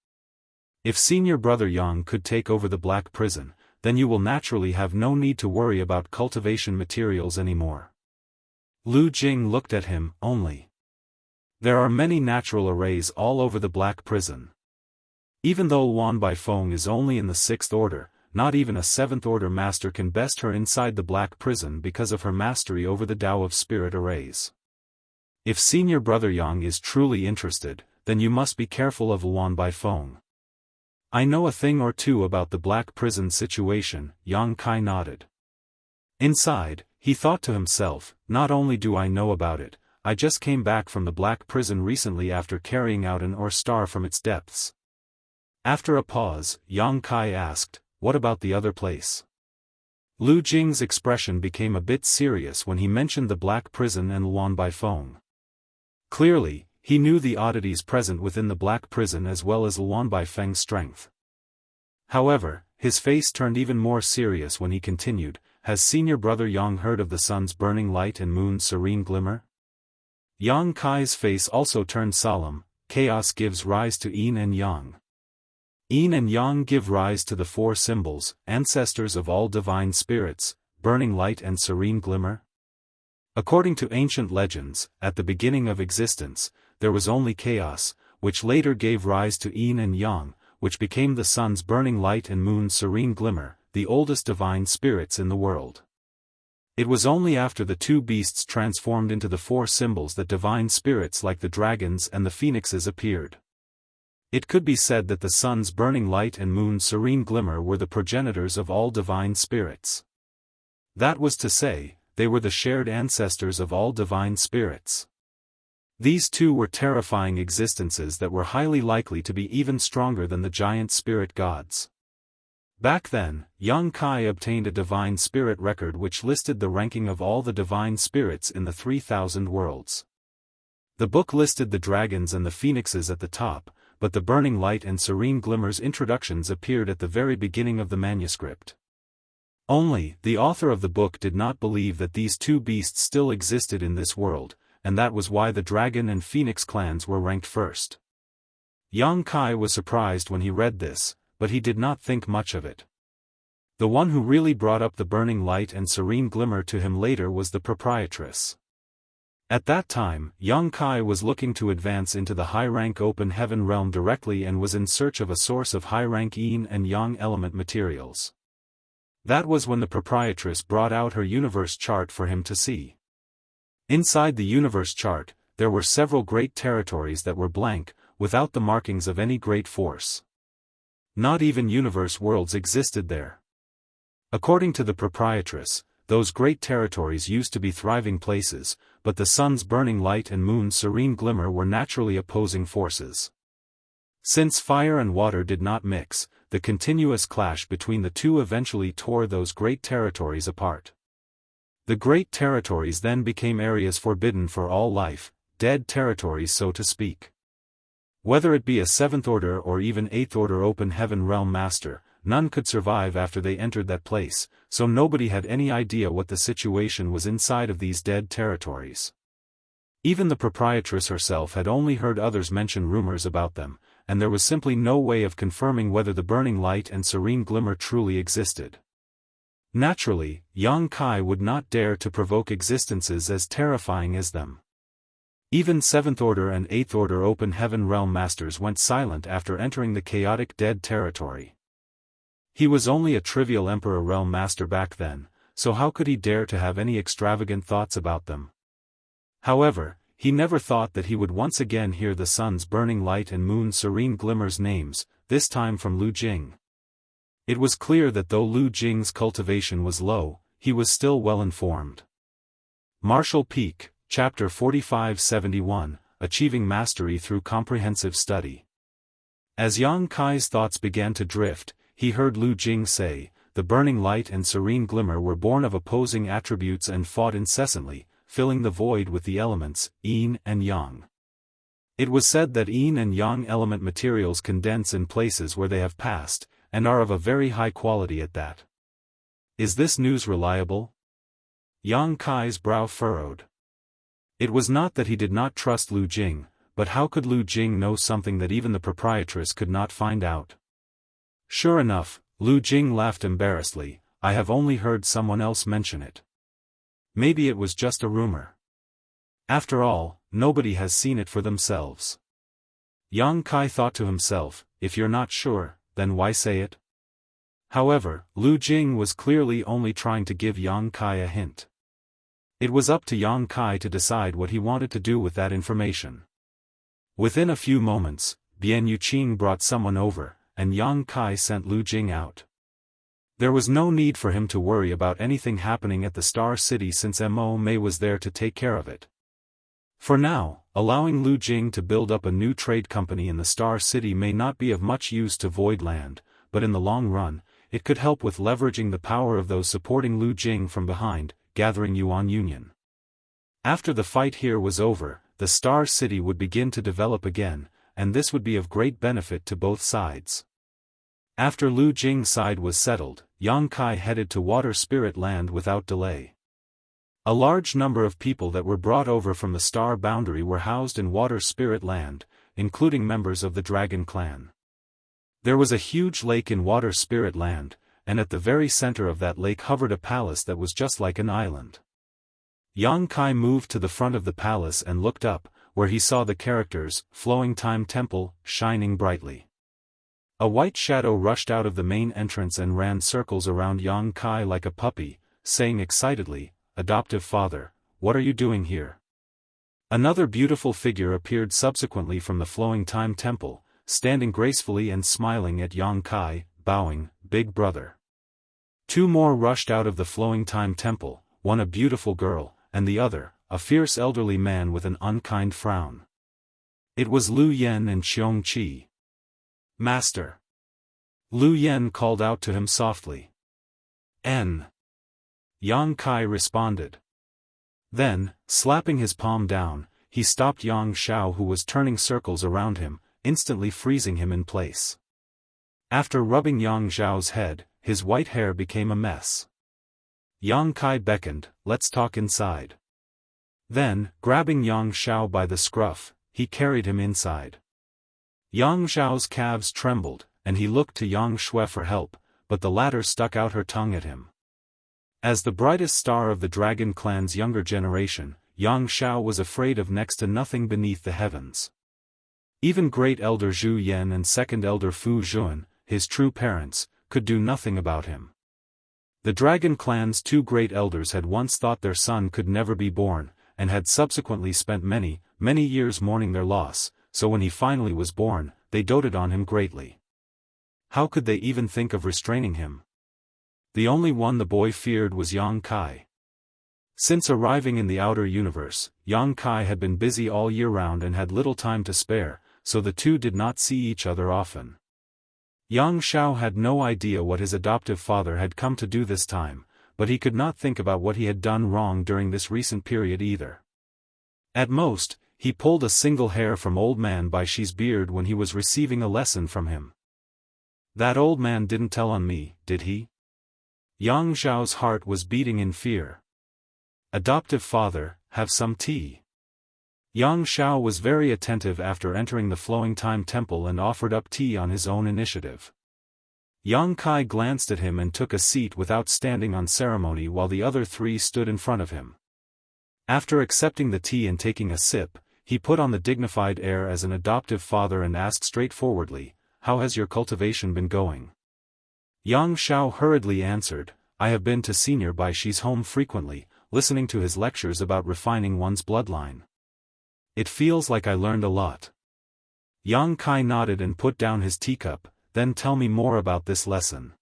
If Senior Brother Yang could take over the Black Prison, then you will naturally have no need to worry about cultivation materials anymore." Lu Jing looked at him, "Only. There are many natural arrays all over the Black Prison. Even though Luan Baifeng is only in the 6th order, not even a 7th order master can best her inside the Black Prison because of her mastery over the Tao of Spirit arrays. If Senior Brother Yang is truly interested, then you must be careful of Luan Baifeng." "I know a thing or two about the Black Prison situation," Yang Kai nodded. Inside, he thought to himself, "Not only do I know about it, I just came back from the Black Prison recently after carrying out an ore star from its depths." After a pause, Yang Kai asked, "What about the other place?" Lu Jing's expression became a bit serious when he mentioned the Black Prison and Luan Baifeng. Clearly, he knew the oddities present within the Black Prison as well as Luan Baifeng's strength. However, his face turned even more serious when he continued, "Has Senior Brother Yang heard of the sun's burning light and moon's serene glimmer?" Yang Kai's face also turned solemn. "Chaos gives rise to yin and yang. Yin and yang give rise to the 4 symbols, ancestors of all divine spirits, burning light and serene glimmer. According to ancient legends, at the beginning of existence, there was only chaos, which later gave rise to yin and yang, which became the sun's burning light and moon's serene glimmer, the oldest divine spirits in the world. It was only after the 2 beasts transformed into the 4 symbols that divine spirits like the dragons and the phoenixes appeared. It could be said that the sun's burning light and moon's serene glimmer were the progenitors of all divine spirits. That was to say, they were the shared ancestors of all divine spirits. These 2 were terrifying existences that were highly likely to be even stronger than the giant spirit gods. Back then, Yang Kai obtained a divine spirit record which listed the ranking of all the divine spirits in the 3,000 worlds. The book listed the dragons and the phoenixes at the top, but the burning light and serene glimmer's introductions appeared at the very beginning of the manuscript. Only, the author of the book did not believe that these 2 beasts still existed in this world, and that was why the dragon and phoenix clans were ranked first. Yang Kai was surprised when he read this, but he did not think much of it. The one who really brought up the burning light and serene glimmer to him later was the proprietress. At that time, Yang Kai was looking to advance into the high-rank open heaven realm directly and was in search of a source of high-rank yin and yang element materials. That was when the proprietress brought out her universe chart for him to see. Inside the universe chart, there were several great territories that were blank, without the markings of any great force. Not even universe worlds existed there. According to the proprietress, those great territories used to be thriving places, but the sun's burning light and moon's serene glimmer were naturally opposing forces. Since fire and water did not mix, the continuous clash between the two eventually tore those great territories apart. The great territories then became areas forbidden for all life, dead territories so to speak. Whether it be a 7th order or even 8th order open heaven realm master, none could survive after they entered that place, so nobody had any idea what the situation was inside of these dead territories. Even the proprietress herself had only heard others mention rumors about them, and there was simply no way of confirming whether the burning light and serene glimmer truly existed. Naturally, Yang Kai would not dare to provoke existences as terrifying as them. Even 7th order and 8th order open heaven realm masters went silent after entering the chaotic dead territory. He was only a trivial emperor realm master back then, so how could he dare to have any extravagant thoughts about them? However, he never thought that he would once again hear the sun's burning light and moon's serene glimmers names, this time from Lu Jing. It was clear that though Lu Jing's cultivation was low, he was still well informed. Martial Peak, Chapter 4571, Achieving Mastery Through Comprehensive Study. As Yang Kai's thoughts began to drift, he heard Lu Jing say, "The burning light and serene glimmer were born of opposing attributes and fought incessantly, filling the void with the elements, yin and yang." It was said that yin and yang element materials condense in places where they have passed, and are of a very high quality at that. Is this news reliable? Yang Kai's brow furrowed. It was not that he did not trust Lu Jing, but how could Lu Jing know something that even the proprietress could not find out? Sure enough, Lu Jing laughed embarrassedly, "I have only heard someone else mention it. Maybe it was just a rumor. After all, nobody has seen it for themselves." Yang Kai thought to himself, if you're not sure, then why say it? However, Lu Jing was clearly only trying to give Yang Kai a hint. It was up to Yang Kai to decide what he wanted to do with that information. Within a few moments, Bian Yuqing brought someone over, and Yang Kai sent Lu Jing out. There was no need for him to worry about anything happening at the Star City since Mo Mei was there to take care of it. For now, allowing Lu Jing to build up a new trade company in the Star City may not be of much use to Void Land, but in the long run, it could help with leveraging the power of those supporting Lu Jing from behind, gathering Yuan Union. After the fight here was over, the Star City would begin to develop again, and this would be of great benefit to both sides. After Lu Jing's side was settled, Yang Kai headed to Water Spirit Land without delay. A large number of people that were brought over from the Star Boundary were housed in Water Spirit Land, including members of the Dragon Clan. There was a huge lake in Water Spirit Land, and at the very center of that lake hovered a palace that was just like an island. Yang Kai moved to the front of the palace and looked up, where he saw the characters, Flowing Time Temple, shining brightly. A white shadow rushed out of the main entrance and ran circles around Yang Kai like a puppy, saying excitedly, "Adoptive father, what are you doing here?" Another beautiful figure appeared subsequently from the Flowing Time Temple, standing gracefully and smiling at Yang Kai, bowing, "Big brother." Two more rushed out of the Flowing Time Temple, one a beautiful girl, and the other, a fierce elderly man with an unkind frown. It was Lu Yen and Xiong Qi. "Master." Lu Yen called out to him softly. "N." Yang Kai responded. Then, slapping his palm down, he stopped Yang Xiao who was turning circles around him, instantly freezing him in place. After rubbing Yang Xiao's head, his white hair became a mess. Yang Kai beckoned, "Let's talk inside." Then, grabbing Yang Xiao by the scruff, he carried him inside. Yang Xiao's calves trembled, and he looked to Yang Shui for help, but the latter stuck out her tongue at him. As the brightest star of the Dragon Clan's younger generation, Yang Xiao was afraid of next to nothing beneath the heavens. Even Great Elder Zhu Yan and Second Elder Fu Zhuan, his true parents, could do nothing about him. The Dragon Clan's two great elders had once thought their son could never be born, and had subsequently spent many, many years mourning their loss, so when he finally was born, they doted on him greatly. How could they even think of restraining him? The only one the boy feared was Yang Kai. Since arriving in the outer universe, Yang Kai had been busy all year round and had little time to spare, so the two did not see each other often. Yang Xiao had no idea what his adoptive father had come to do this time, but he could not think about what he had done wrong during this recent period either. At most, he pulled a single hair from old man Bai Shi's beard when he was receiving a lesson from him. That old man didn't tell on me, did he? Yang Xiao's heart was beating in fear. Adoptive father, have some tea. Yang Xiao was very attentive after entering the Flowing Time Temple and offered up tea on his own initiative. Yang Kai glanced at him and took a seat without standing on ceremony while the other three stood in front of him. After accepting the tea and taking a sip, he put on the dignified air as an adoptive father and asked straightforwardly, "How has your cultivation been going?" Yang Xiao hurriedly answered, "I have been to Senior Bai Shi's home frequently, listening to his lectures about refining one's bloodline. It feels like I learned a lot." Yang Kai nodded and put down his teacup. "Then tell me more about this lesson."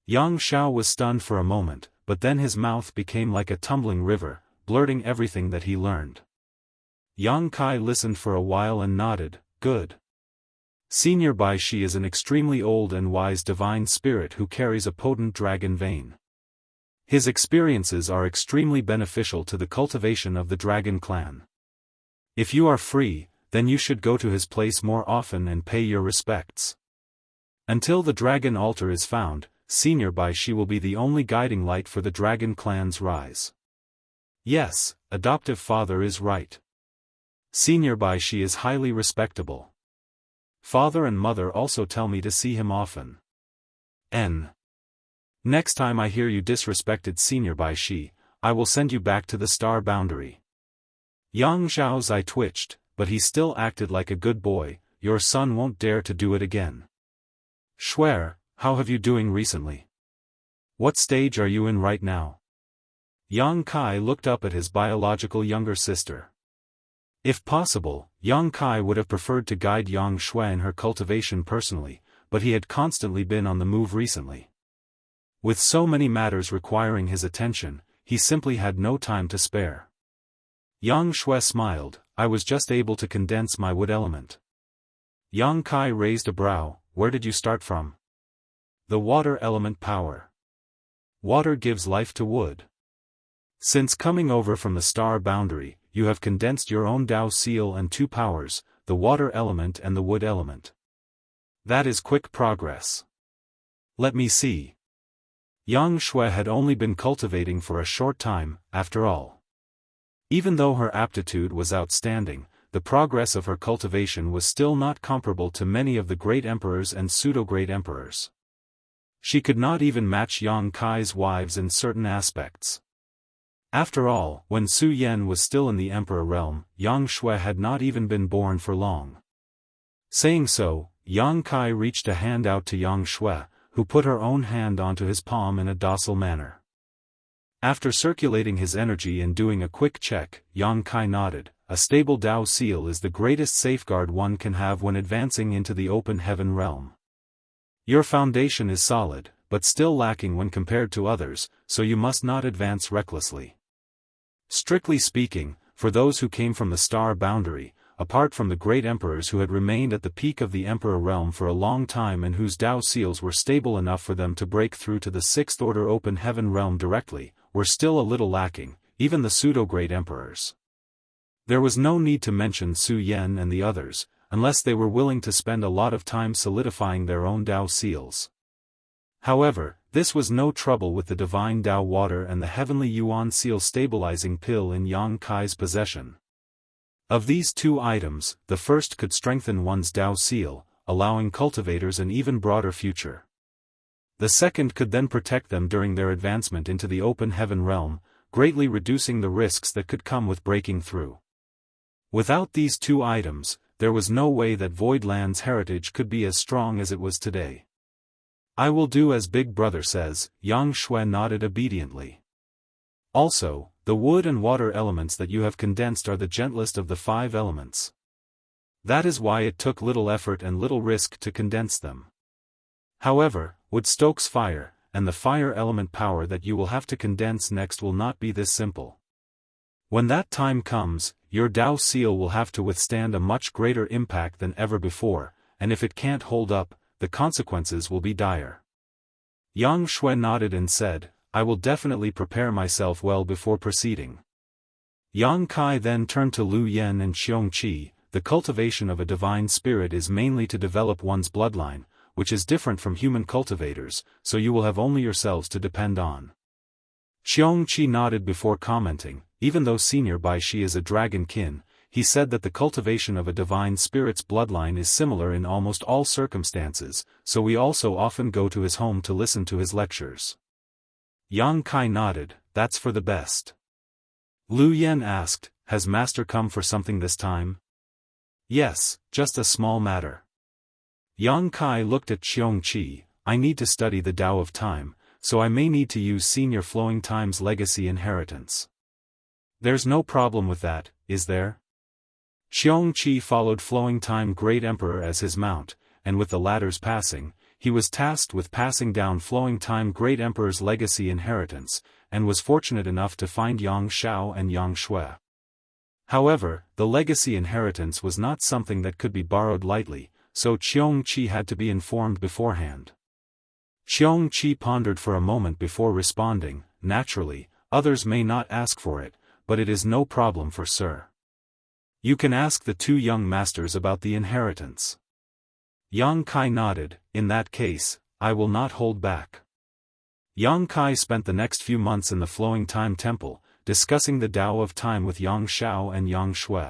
Yang Xiao was stunned for a moment, but then his mouth became like a tumbling river, blurting everything that he learned. Yang Kai listened for a while and nodded, "Good. Senior Bai Shi is an extremely old and wise divine spirit who carries a potent dragon vein. His experiences are extremely beneficial to the cultivation of the Dragon Clan. If you are free, then you should go to his place more often and pay your respects. Until the Dragon Altar is found, Senior Bai Shi will be the only guiding light for the Dragon Clan's rise." Yes, adoptive father is right. Senior Bai Shi is highly respectable. Father and mother also tell me to see him often. Next time I hear you disrespected Senior Bai Shi, I will send you back to the star boundary. Yang Xiao's eye twitched, but he still acted like a good boy. "Your son won't dare to do it again." "Swear, how have you doing recently? What stage are you in right now?" Yang Kai looked up at his biological younger sister. If possible, Yang Kai would have preferred to guide Yang Shui in her cultivation personally, but he had constantly been on the move recently. With so many matters requiring his attention, he simply had no time to spare. Yang Shui smiled, "I was just able to condense my wood element." Yang Kai raised a brow, "Where did you start from?" "The water element power. Water gives life to wood. Since coming over from the star boundary, you have condensed your own Dao seal and two powers, the water element and the wood element. That is quick progress. Let me see." Yang Shui had only been cultivating for a short time, after all. Even though her aptitude was outstanding, the progress of her cultivation was still not comparable to many of the great emperors and pseudo-great emperors. She could not even match Yang Kai's wives in certain aspects. After all, when Su Yan was still in the emperor realm, Yang Shui had not even been born for long. Saying so, Yang Kai reached a hand out to Yang Shui, who put her own hand onto his palm in a docile manner. After circulating his energy and doing a quick check, Yang Kai nodded. "A stable Dao seal is the greatest safeguard one can have when advancing into the open heaven realm. Your foundation is solid, but still lacking when compared to others, so you must not advance recklessly. Strictly speaking, for those who came from the star boundary, apart from the great emperors who had remained at the peak of the emperor realm for a long time and whose Dao seals were stable enough for them to break through to the sixth order open heaven realm directly, were still a little lacking, even the pseudo-great emperors. There was no need to mention Su Yan and the others, unless they were willing to spend a lot of time solidifying their own Dao seals. However, this was no trouble with the divine Dao water and the heavenly Yuan seal stabilizing pill in Yang Kai's possession. Of these two items, the first could strengthen one's Dao seal, allowing cultivators an even broader future. The second could then protect them during their advancement into the open heaven realm, greatly reducing the risks that could come with breaking through. Without these two items, there was no way that Voidland's heritage could be as strong as it was today. I will do as Big Brother says, Yang Shui nodded obediently. Also, the wood and water elements that you have condensed are the gentlest of the 5 elements. That is why it took little effort and little risk to condense them. However, wood stokes fire, and the fire element power that you will have to condense next will not be this simple. When that time comes, your Dao seal will have to withstand a much greater impact than ever before, and if it can't hold up, the consequences will be dire. Yang Shui nodded and said, I will definitely prepare myself well before proceeding. Yang Kai then turned to Lu Yen and Xiong Qi. The cultivation of a divine spirit is mainly to develop one's bloodline, which is different from human cultivators, so you will have only yourselves to depend on. Xiong Qi nodded before commenting. Even though Senior Bai Shi is a dragon kin, he said that the cultivation of a divine spirit's bloodline is similar in almost all circumstances, so we also often go to his home to listen to his lectures. Yang Kai nodded, that's for the best. Lu Yen asked, has Master come for something this time? Yes, just a small matter. Yang Kai looked at Xiong Qi, I need to study the Tao of Time, so I may need to use Senior Flowing Time's legacy inheritance. There's no problem with that, is there? Xiong Qi followed Flowing Time Great Emperor as his mount, and with the latter's passing, he was tasked with passing down Flowing Time Great Emperor's legacy inheritance, and was fortunate enough to find Yang Shao and Yang Shui. However, the legacy inheritance was not something that could be borrowed lightly, so Xiong Qi had to be informed beforehand. Xiong Qi pondered for a moment before responding, naturally, others may not ask for it, but it is no problem for Sir. You can ask the 2 young masters about the inheritance. Yang Kai nodded, in that case, I will not hold back. Yang Kai spent the next few months in the Flowing Time Temple, discussing the Tao of Time with Yang Shao and Yang Shui.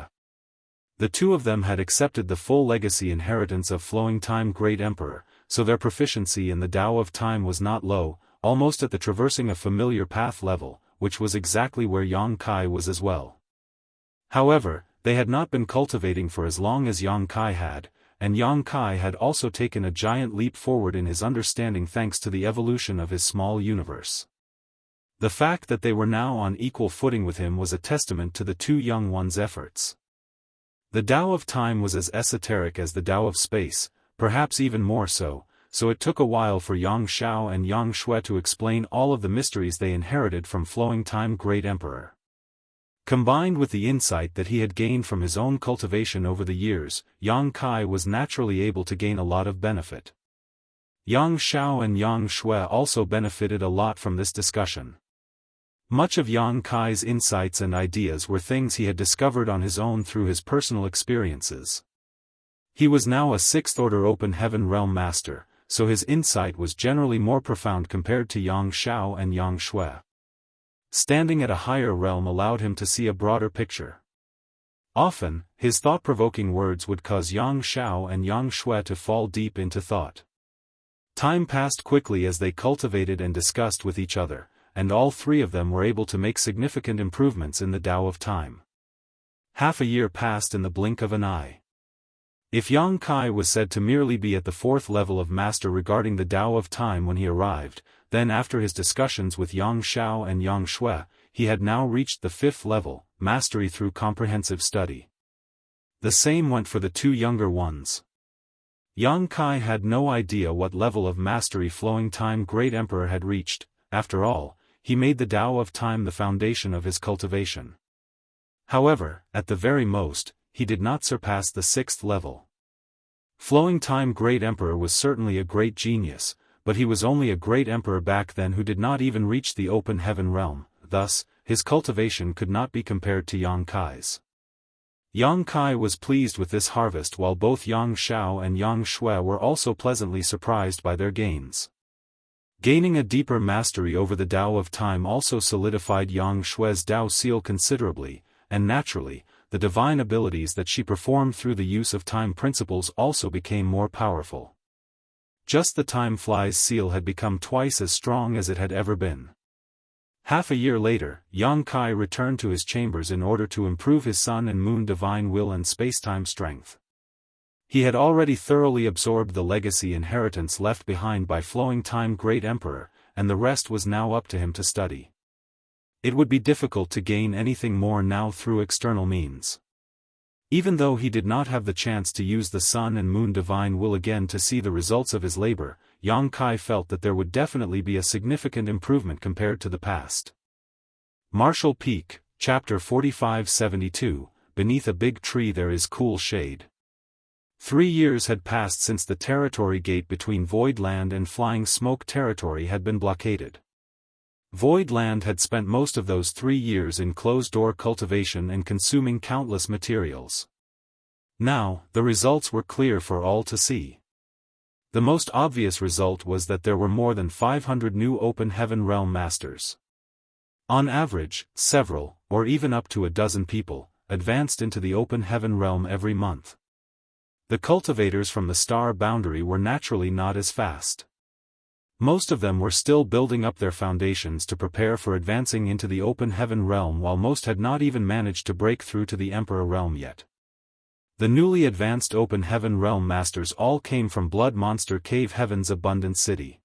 The 2 of them had accepted the full legacy inheritance of Flowing Time Great Emperor, so their proficiency in the Tao of Time was not low, almost at the traversing a familiar path level, which was exactly where Yang Kai was as well. However, they had not been cultivating for as long as Yang Kai had, and Yang Kai had also taken a giant leap forward in his understanding thanks to the evolution of his small universe. The fact that they were now on equal footing with him was a testament to the 2 young ones' efforts. The Tao of Time was as esoteric as the Tao of Space, perhaps even more so, so it took a while for Yang Shao and Yang Shui to explain all of the mysteries they inherited from Flowing Time Great Emperor. Combined with the insight that he had gained from his own cultivation over the years, Yang Kai was naturally able to gain a lot of benefit. Yang Shao and Yang Shui also benefited a lot from this discussion. Much of Yang Kai's insights and ideas were things he had discovered on his own through his personal experiences. He was now a 6th Order Open Heaven Realm Master, so his insight was generally more profound compared to Yang Shao and Yang Shui. Standing at a higher realm allowed him to see a broader picture. Often, his thought-provoking words would cause Yang Shao and Yang Shui to fall deep into thought. Time passed quickly as they cultivated and discussed with each other, and all 3 of them were able to make significant improvements in the Tao of Time. Half a year passed in the blink of an eye. If Yang Kai was said to merely be at the 4th level of Master regarding the Tao of Time when he arrived, then after his discussions with Yang Shao and Yang Shui, he had now reached the 5th level, mastery through comprehensive study. The same went for the 2 younger ones. Yang Kai had no idea what level of mastery Flowing Time Great Emperor had reached. After all, he made the Tao of Time the foundation of his cultivation. However, at the very most, he did not surpass the 6th level. Flowing Time Great Emperor was certainly a great genius, but he was only a great emperor back then who did not even reach the Open Heaven realm, thus, his cultivation could not be compared to Yang Kai's. Yang Kai was pleased with this harvest while both Yang Shao and Yang Shui were also pleasantly surprised by their gains. Gaining a deeper mastery over the Tao of Time also solidified Yang Shui's Tao seal considerably, and naturally, the divine abilities that she performed through the use of time principles also became more powerful. Just the Time Flies seal had become twice as strong as it had ever been. Half a year later, Yang Kai returned to his chambers in order to improve his sun and moon divine will and spacetime strength. He had already thoroughly absorbed the legacy inheritance left behind by Flowing Time Great Emperor, and the rest was now up to him to study. It would be difficult to gain anything more now through external means. Even though he did not have the chance to use the sun and moon divine will again to see the results of his labor, Yang Kai felt that there would definitely be a significant improvement compared to the past. Martial Peak, Chapter 4572, Beneath a big tree there is cool shade. 3 years had passed since the territory gate between Void Land and Flying Smoke territory had been blockaded. Void Land had spent most of those 3 years in closed-door cultivation and consuming countless materials. Now, the results were clear for all to see. The most obvious result was that there were more than 500 new Open Heaven Realm Masters. On average, several, or even up to a dozen people, advanced into the Open Heaven Realm every month. The cultivators from the star boundary were naturally not as fast. Most of them were still building up their foundations to prepare for advancing into the Open Heaven Realm, while most had not even managed to break through to the Emperor Realm yet. The newly advanced Open Heaven Realm Masters all came from Blood Monster Cave Heaven's Abundant City.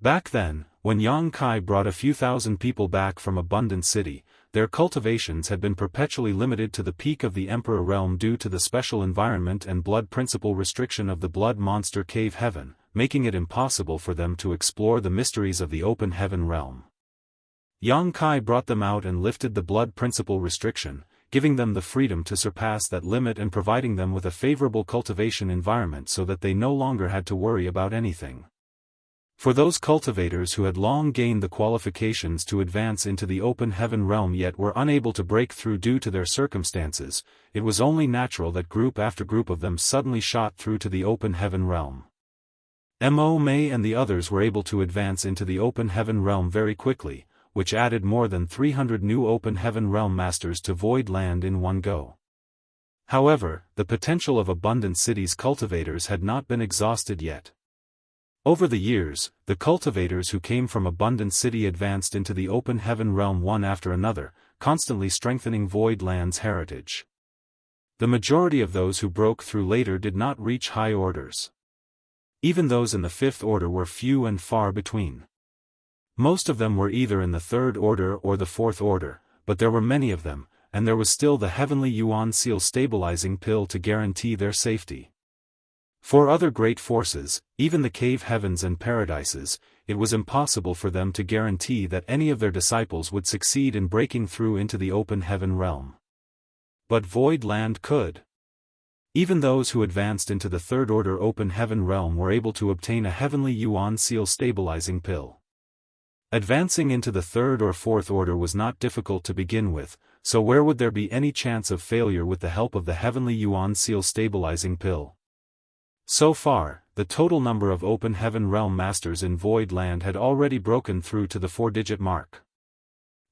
Back then, when Yang Kai brought a few thousand people back from Abundant City, their cultivations had been perpetually limited to the peak of the Emperor Realm due to the special environment and blood principle restriction of the Blood Monster Cave Heaven, making it impossible for them to explore the mysteries of the Open Heaven Realm. Yang Kai brought them out and lifted the blood principle restriction, giving them the freedom to surpass that limit and providing them with a favorable cultivation environment so that they no longer had to worry about anything. For those cultivators who had long gained the qualifications to advance into the Open Heaven Realm yet were unable to break through due to their circumstances, it was only natural that group after group of them suddenly shot through to the Open Heaven Realm. Mo Mei and the others were able to advance into the Open Heaven Realm very quickly, which added more than 300 new Open Heaven Realm Masters to Void Land in one go. However, the potential of Abundant City's cultivators had not been exhausted yet. Over the years, the cultivators who came from Abundant City advanced into the Open Heaven Realm one after another, constantly strengthening Void Land's heritage. The majority of those who broke through later did not reach high orders. Even those in the 5th order were few and far between. Most of them were either in the 3rd order or the 4th order, but there were many of them, and there was still the Heavenly Yuan Seal stabilizing pill to guarantee their safety. For other great forces, even the cave heavens and paradises, it was impossible for them to guarantee that any of their disciples would succeed in breaking through into the Open Heaven Realm. But Void Land could. Even those who advanced into the 3rd order Open Heaven Realm were able to obtain a Heavenly Yuan Seal stabilizing pill. Advancing into the 3rd or 4th order was not difficult to begin with, so where would there be any chance of failure with the help of the Heavenly Yuan Seal stabilizing pill? So far, the total number of Open Heaven Realm Masters in Void Land had already broken through to the 4-digit mark.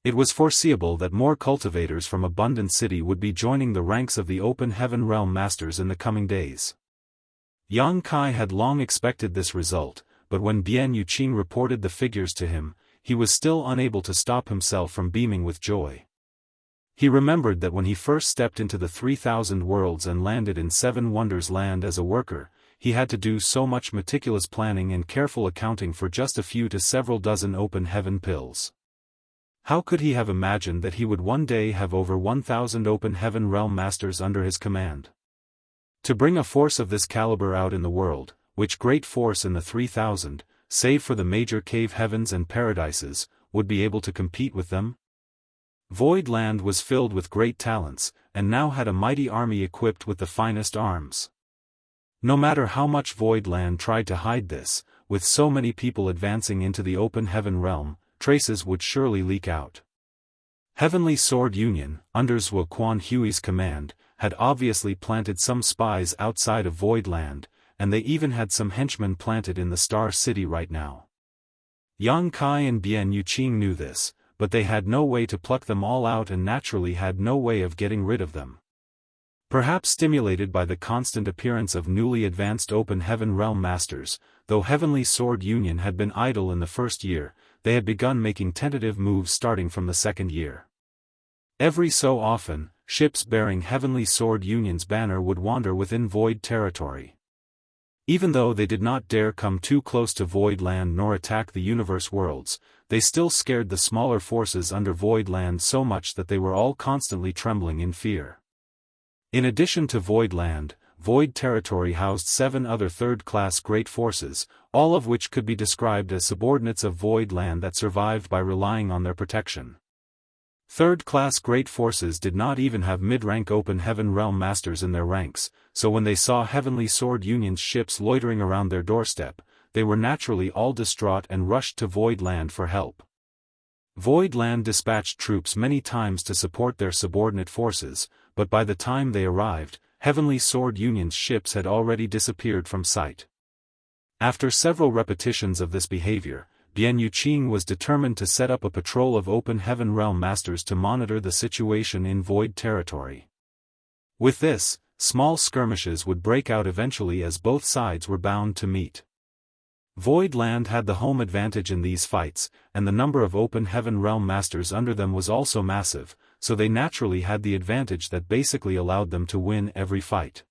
It was foreseeable that more cultivators from Abundant City would be joining the ranks of the Open Heaven Realm Masters in the coming days. Yang Kai had long expected this result, but when Bian Yuqing reported the figures to him, he was still unable to stop himself from beaming with joy. He remembered that when he first stepped into the 3,000 worlds and landed in 7 Wonders Land as a worker, he had to do so much meticulous planning and careful accounting for just a few to several dozen Open Heaven pills. How could he have imagined that he would one day have over 1,000 Open Heaven Realm Masters under his command? To bring a force of this caliber out in the world, which great force in the 3,000, save for the major cave heavens and paradises, would be able to compete with them? Void Land was filled with great talents, and now had a mighty army equipped with the finest arms. No matter how much Void Land tried to hide this, with so many people advancing into the Open Heaven Realm, traces would surely leak out. Heavenly Sword Union, under Zhuo Quan Hui's command, had obviously planted some spies outside of Void Land, and they even had some henchmen planted in the Star City right now. Yang Kai and Bian Yuqing knew this, but they had no way to pluck them all out and naturally had no way of getting rid of them. Perhaps stimulated by the constant appearance of newly advanced Open Heaven Realm Masters, though Heavenly Sword Union had been idle in the first year, they had begun making tentative moves starting from the second year. Every so often, ships bearing Heavenly Sword Union's banner would wander within Void territory. Even though they did not dare come too close to Void Land nor attack the universe worlds, they still scared the smaller forces under Void Land so much that they were all constantly trembling in fear. In addition to Void Land, Void territory housed 7 other third-class great forces, all of which could be described as subordinates of Void Land that survived by relying on their protection. Third-class great forces did not even have mid-rank open heaven realm masters in their ranks, so when they saw Heavenly Sword Union's ships loitering around their doorstep, they were naturally all distraught and rushed to Void Land for help. Void Land dispatched troops many times to support their subordinate forces, but by the time they arrived, Heavenly Sword Union's ships had already disappeared from sight. After several repetitions of this behavior, Bian Yuqing was determined to set up a patrol of Open Heaven Realm Masters to monitor the situation in Void territory. With this, small skirmishes would break out eventually as both sides were bound to meet. Void Land had the home advantage in these fights, and the number of Open Heaven Realm Masters under them was also massive, so they naturally had the advantage that basically allowed them to win every fight.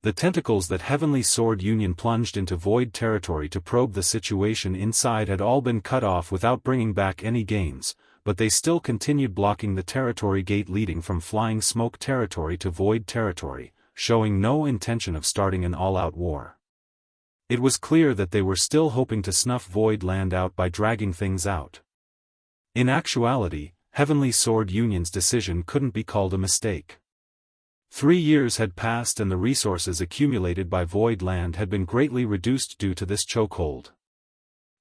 The tentacles that Heavenly Sword Union plunged into Void territory to probe the situation inside had all been cut off without bringing back any gains, but they still continued blocking the territory gate leading from Flying Smoke territory to Void territory, showing no intention of starting an all-out war. It was clear that they were still hoping to snuff Void Land out by dragging things out. In actuality, Heavenly Sword Union's decision couldn't be called a mistake. 3 years had passed and the resources accumulated by Void Land had been greatly reduced due to this chokehold.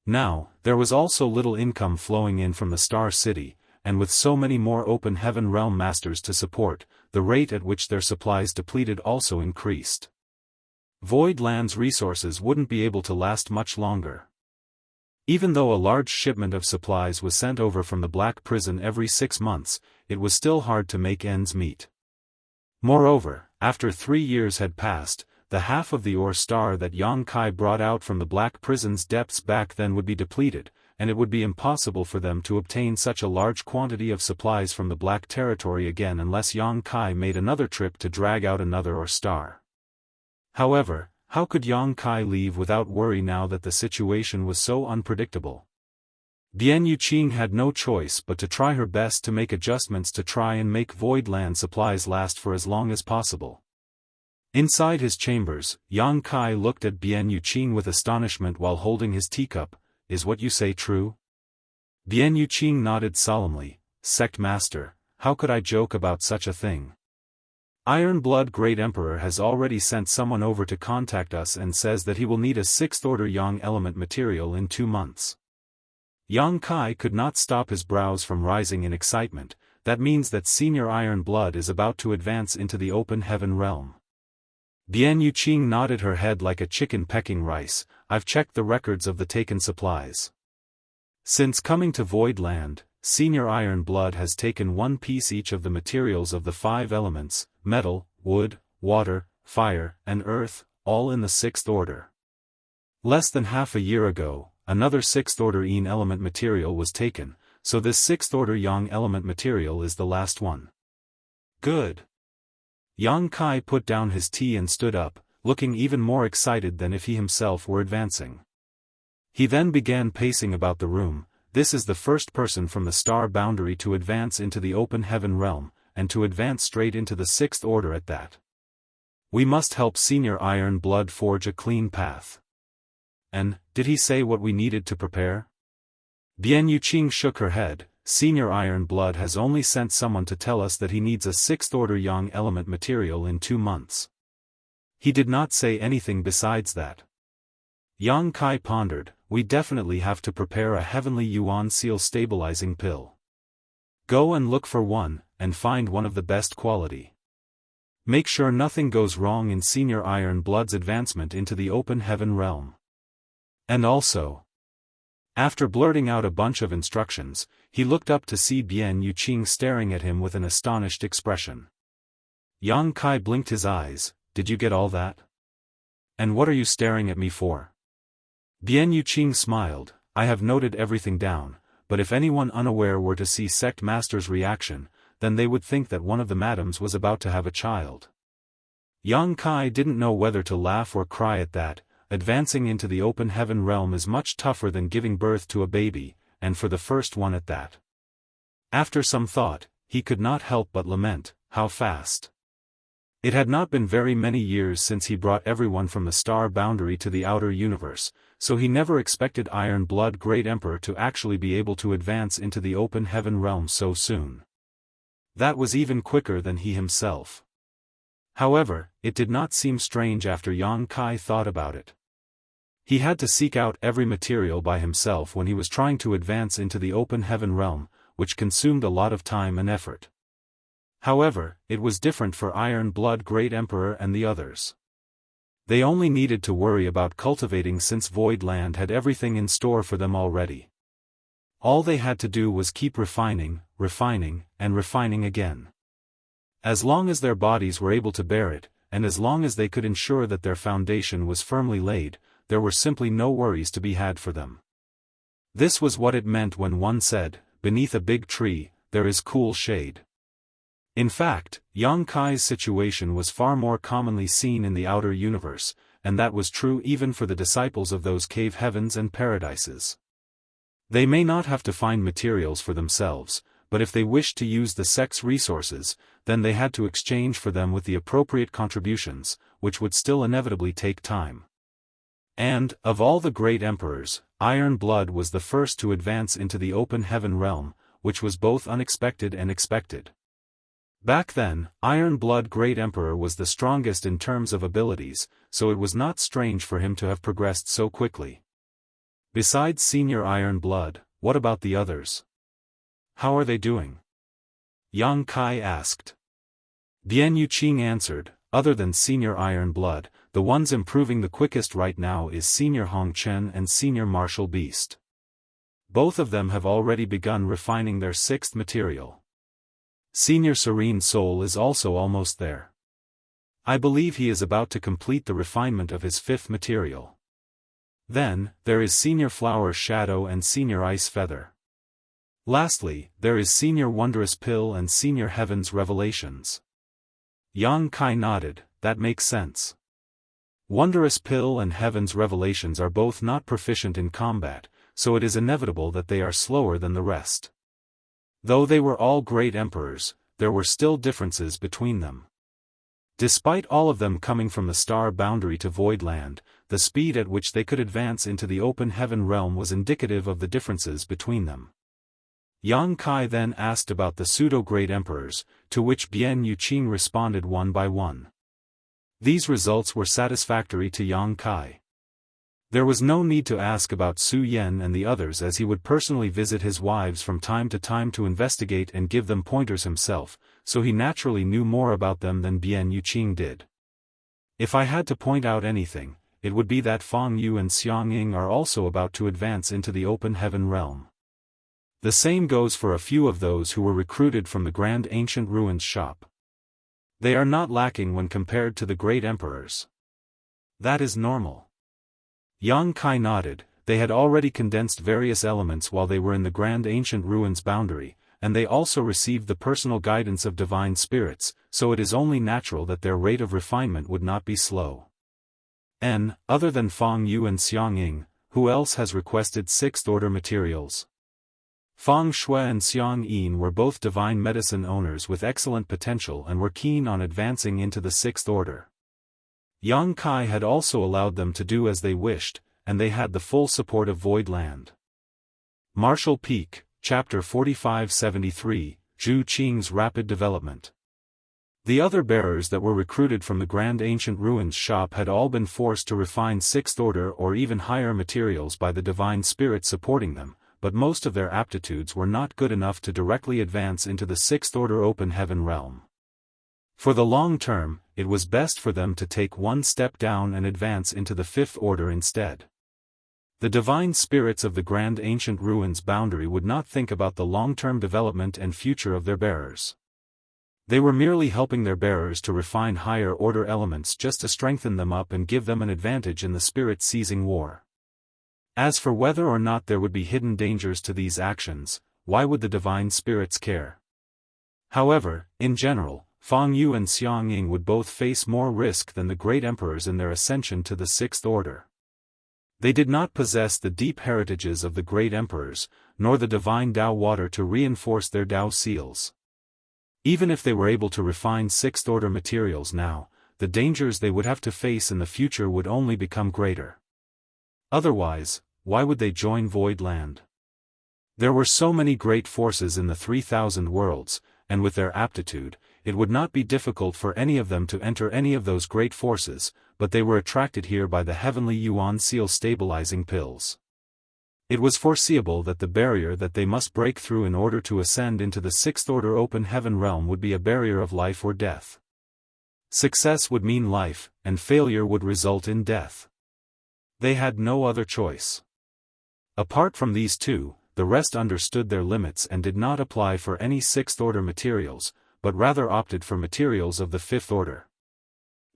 Now, there was also little income flowing in from the Star City, and with so many more Open Heaven Realm Masters to support, the rate at which their supplies depleted also increased. Void Land's resources wouldn't be able to last much longer. Even though a large shipment of supplies was sent over from the Black Prison every 6 months, it was still hard to make ends meet. Moreover, after 3 years had passed, the half of the ore star that Yang Kai brought out from the Black Prison's depths back then would be depleted, and it would be impossible for them to obtain such a large quantity of supplies from the Black Territory again unless Yang Kai made another trip to drag out another ore star. However, how could Yang Kai leave without worry now that the situation was so unpredictable? Bian Yuqing had no choice but to try her best to make adjustments to try and make Void Land supplies last for as long as possible. Inside his chambers, Yang Kai looked at Bian Yuqing with astonishment while holding his teacup. "Is what you say true?" Bian Yuqing nodded solemnly. "Sect Master, how could I joke about such a thing? Iron Blood Great Emperor has already sent someone over to contact us and says that he will need a 6th order Yang element material in 2 months. Yang Kai could not stop his brows from rising in excitement. That means that Senior Iron Blood is about to advance into the Open Heaven realm. Bian Yuqing nodded her head like a chicken pecking rice. "I've checked the records of the taken supplies. Since coming to Void Land, Senior Iron Blood has taken 1 piece each of the materials of the 5 elements, metal, wood, water, fire, and earth, all in the 6th order. Less than half a year ago, another 6th order Yin element material was taken, so this 6th order Yang element material is the last one." "Good." Yang Kai put down his tea and stood up, looking even more excited than if he himself were advancing. He then began pacing about the room. "This is the first person from the star boundary to advance into the Open Heaven realm, and to advance straight into the 6th order at that. We must help Senior Iron Blood forge a clean path." "And, did he say what we needed to prepare?" Bian Yuqing shook her head. "Senior Iron Blood has only sent someone to tell us that he needs a 6th order Yang element material in 2 months. He did not say anything besides that." Yang Kai pondered. "We definitely have to prepare a Heavenly Yuan Seal stabilizing pill. Go and look for one, and find one of the best quality. Make sure nothing goes wrong in Senior Iron Blood's advancement into the Open Heaven realm. And also..." After blurting out a bunch of instructions, he looked up to see Bian Yuqing staring at him with an astonished expression. Yang Kai blinked his eyes. "Did you get all that? And what are you staring at me for?" Bian Yuqing smiled. I have noted everything down, but if anyone unaware were to see sect master's reaction, then they would think that one of the madams was about to have a child. Yang Kai didn't know whether to laugh or cry at that. Advancing into the open heaven realm is much tougher than giving birth to a baby, and for the first one at that. After some thought, he could not help but lament, how fast. It had not been very many years since he brought everyone from the star boundary to the outer universe, so he never expected Iron Blood Great Emperor to actually be able to advance into the open heaven realm so soon. That was even quicker than he himself. However, it did not seem strange after Yang Kai thought about it. He had to seek out every material by himself when he was trying to advance into the open heaven realm, which consumed a lot of time and effort. However, it was different for Iron Blood Great Emperor and the others. They only needed to worry about cultivating since Void Land had everything in store for them already. All they had to do was keep refining, and refining again. As long as their bodies were able to bear it, and as long as they could ensure that their foundation was firmly laid, there were simply no worries to be had for them. This was what it meant when one said, "Beneath a big tree, there is cool shade." In fact, Yang Kai's situation was far more commonly seen in the outer universe, and that was true even for the disciples of those cave heavens and paradises. They may not have to find materials for themselves, but if they wished to use the sect's resources, then they had to exchange for them with the appropriate contributions, which would still inevitably take time. And, of all the great emperors, Iron Blood was the first to advance into the open heaven realm, which was both unexpected and expected. Back then, Iron Blood Great Emperor was the strongest in terms of abilities, so it was not strange for him to have progressed so quickly. Besides Senior Iron Blood, what about the others? How are they doing? Yang Kai asked. Bian Yuqing answered, other than Senior Iron Blood, the ones improving the quickest right now is Senior Hong Chen and Senior Martial Beast. Both of them have already begun refining their sixth material. Senior Serene Soul is also almost there. I believe he is about to complete the refinement of his fifth material. Then, there is Senior Flower Shadow and Senior Ice Feather. Lastly, there is Senior Wondrous Pill and Senior Heaven's Revelations. Yang Kai nodded, that makes sense. Wondrous Pill and Heaven's Revelations are both not proficient in combat, so it is inevitable that they are slower than the rest. Though they were all great emperors, there were still differences between them. Despite all of them coming from the star boundary to Void Land, the speed at which they could advance into the open heaven realm was indicative of the differences between them. Yang Kai then asked about the pseudo-great emperors, to which Bian Yuqing responded one by one. These results were satisfactory to Yang Kai. There was no need to ask about Su Yan and the others, as he would personally visit his wives from time to investigate and give them pointers himself, so he naturally knew more about them than Bian Yuqing did. If I had to point out anything, it would be that Fang Yu and Xiang Ying are also about to advance into the open heaven realm. The same goes for a few of those who were recruited from the Grand Ancient Ruins shop. They are not lacking when compared to the great emperors. That is normal. Yang Kai nodded. They had already condensed various elements while they were in the Grand Ancient Ruins boundary, and they also received the personal guidance of divine spirits, so it is only natural that their rate of refinement would not be slow. Other than Fang Yu and Xiang Ying, who else has requested sixth order materials? Fang Shui and Xiang Yin were both divine medicine owners with excellent potential and were keen on advancing into the sixth order. Yang Kai had also allowed them to do as they wished, and they had the full support of Void Land. Martial Peak, Chapter 4573, Zhu Qing's Rapid Development. The other bearers that were recruited from the Grand Ancient Ruins shop had all been forced to refine sixth order or even higher materials by the divine spirit supporting them, but most of their aptitudes were not good enough to directly advance into the sixth order open heaven realm. For the long term, it was best for them to take one step down and advance into the fifth order instead. The divine spirits of the Grand Ancient Ruins boundary would not think about the long-term development and future of their bearers. They were merely helping their bearers to refine higher order elements just to strengthen them up and give them an advantage in the spirit-seizing war. As for whether or not there would be hidden dangers to these actions, why would the divine spirits care? However, in general, Fang Yu and Xiang Ying would both face more risk than the great emperors in their ascension to the Sixth Order. They did not possess the deep heritages of the great emperors, nor the divine Tao water to reinforce their Tao seals. Even if they were able to refine Sixth Order materials now, the dangers they would have to face in the future would only become greater. Otherwise, why would they join Void Land? There were so many great forces in the 3,000 worlds, and with their aptitude, it would not be difficult for any of them to enter any of those great forces, but they were attracted here by the heavenly Yuan seal stabilizing pills. It was foreseeable that the barrier that they must break through in order to ascend into the Sixth Order open heaven realm would be a barrier of life or death. Success would mean life, and failure would result in death. They had no other choice. Apart from these two, the rest understood their limits and did not apply for any Sixth Order materials, but rather opted for materials of the Fifth Order.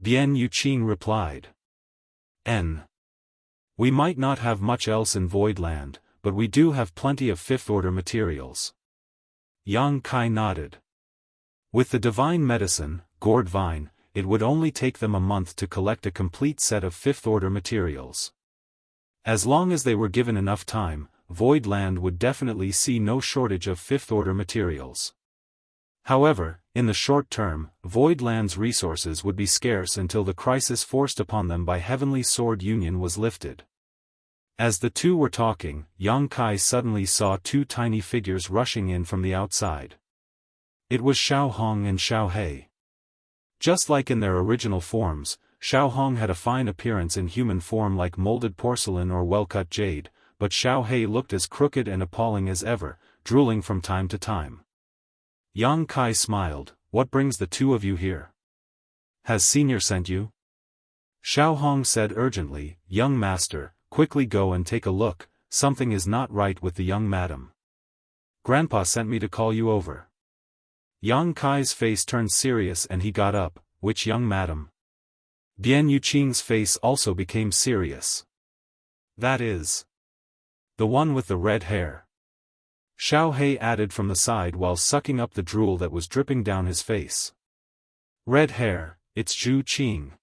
Bian Yuqing replied. We might not have much else in Void Land, but we do have plenty of Fifth Order materials. Yang Kai nodded. With the divine medicine, Gourd Vine, it would only take them a month to collect a complete set of Fifth Order materials. As long as they were given enough time, Void Land would definitely see no shortage of Fifth Order materials. However, in the short term, Void Land's resources would be scarce until the crisis forced upon them by Heavenly Sword Union was lifted. As the two were talking, Yang Kai suddenly saw two tiny figures rushing in from the outside. It was Xiao Hong and Xiao He. Just like in their original forms, Xiao Hong had a fine appearance in human form like molded porcelain or well-cut jade, but Xiao He looked as crooked and appalling as ever, drooling from time to time. Yang Kai smiled. What brings the two of you here? Has Senior sent you? Xiao Hong said urgently, Young master, quickly go and take a look, something is not right with the young madam. Grandpa sent me to call you over. Yang Kai's face turned serious and he got up. Which young madam? Bian Yuqing's face also became serious. That is. The one with the red hair. Xiao He added from the side while sucking up the drool that was dripping down his face. Red hair, it's Zhu Qing.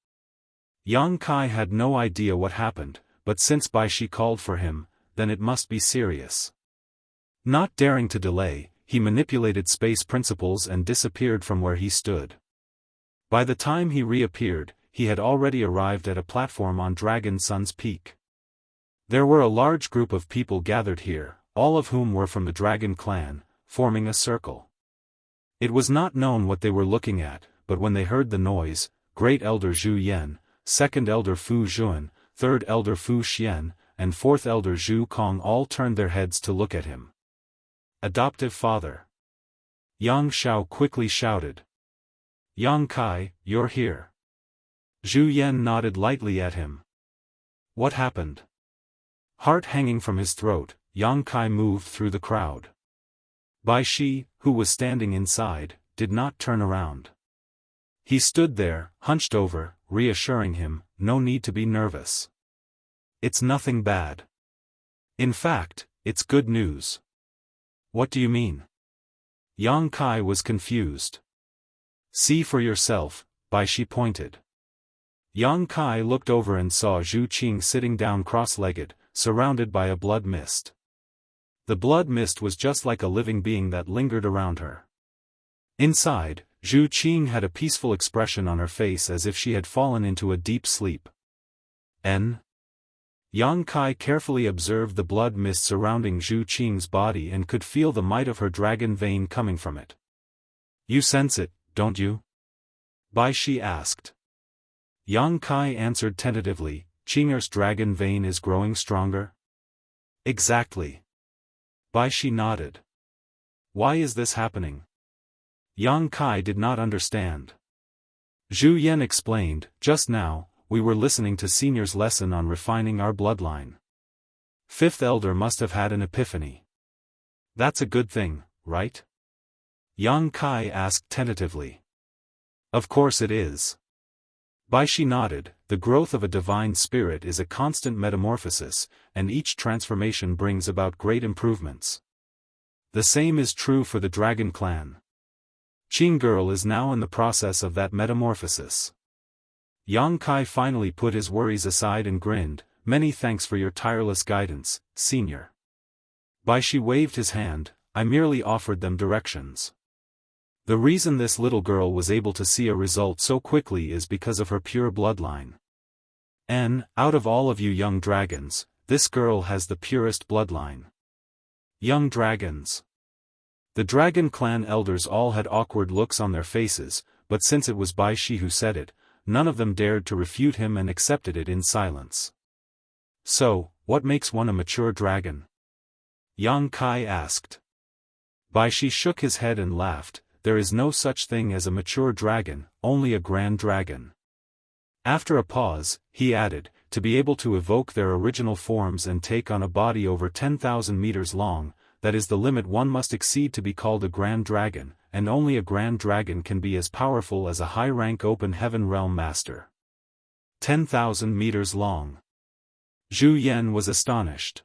Yang Kai had no idea what happened, but since Bai Shi called for him, then it must be serious. Not daring to delay, he manipulated space principles and disappeared from where he stood. By the time he reappeared, he had already arrived at a platform on Dragon Sun's peak. There were a large group of people gathered here, all of whom were from the Dragon Clan, forming a circle. It was not known what they were looking at, but when they heard the noise, Great Elder Zhu Yan, Second Elder Fu Zhuan, Third Elder Fu Xian, and Fourth Elder Zhu Kong all turned their heads to look at him. Adoptive father. Yang Xiao quickly shouted. Yang Kai, you're here. Zhu Yan nodded lightly at him. What happened? Heart hanging from his throat, Yang Kai moved through the crowd. Bai Shi, who was standing inside, did not turn around. He stood there, hunched over, reassuring him, no need to be nervous. It's nothing bad. In fact, it's good news. What do you mean? Yang Kai was confused. See for yourself, Bai Shi pointed. Yang Kai looked over and saw Zhu Qing sitting down cross-legged, surrounded by a blood mist. The blood mist was just like a living being that lingered around her. Inside, Zhu Qing had a peaceful expression on her face as if she had fallen into a deep sleep. Yang Kai carefully observed the blood mist surrounding Zhu Qing's body and could feel the might of her dragon vein coming from it. You sense it, don't you? Bai Shi asked. Yang Kai answered tentatively, Qing'er's dragon vein is growing stronger? Exactly. Bai Shi nodded. Why is this happening? Yang Kai did not understand. Zhu Yan explained, just now, we were listening to Senior's lesson on refining our bloodline. Fifth Elder must have had an epiphany. That's a good thing, right? Yang Kai asked tentatively. Of course it is. Baishi nodded. The growth of a divine spirit is a constant metamorphosis, and each transformation brings about great improvements. The same is true for the Dragon Clan. Qing Girl is now in the process of that metamorphosis. Yang Kai finally put his worries aside and grinned. Many thanks for your tireless guidance, senior. Baishi waved his hand. I merely offered them directions. The reason this little girl was able to see a result so quickly is because of her pure bloodline. Out of all of you young dragons, this girl has the purest bloodline. Young dragons. The Dragon Clan elders all had awkward looks on their faces, but since it was Baishi who said it, none of them dared to refute him and accepted it in silence. So, what makes one a mature dragon? Yang Kai asked. Baishi shook his head and laughed. There is no such thing as a mature dragon, only a grand dragon. After a pause, he added, to be able to evoke their original forms and take on a body over 10,000 meters long, that is the limit one must exceed to be called a grand dragon, and only a grand dragon can be as powerful as a high-rank open heaven realm master. 10,000 meters long. Zhu Yan was astonished.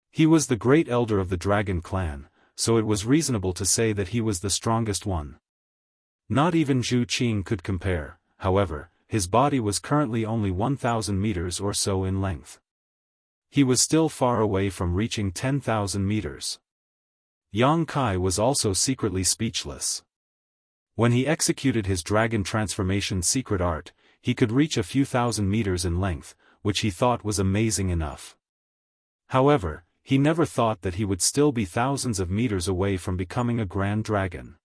He was the great elder of the Dragon Clan, so it was reasonable to say that he was the strongest one. Not even Zhu Qing could compare, however. His body was currently only 1,000 meters or so in length. He was still far away from reaching 10,000 meters. Yang Kai was also secretly speechless. When he executed his dragon transformation secret art, he could reach a few thousand meters in length, which he thought was amazing enough. However, he never thought that he would still be thousands of meters away from becoming a grand dragon.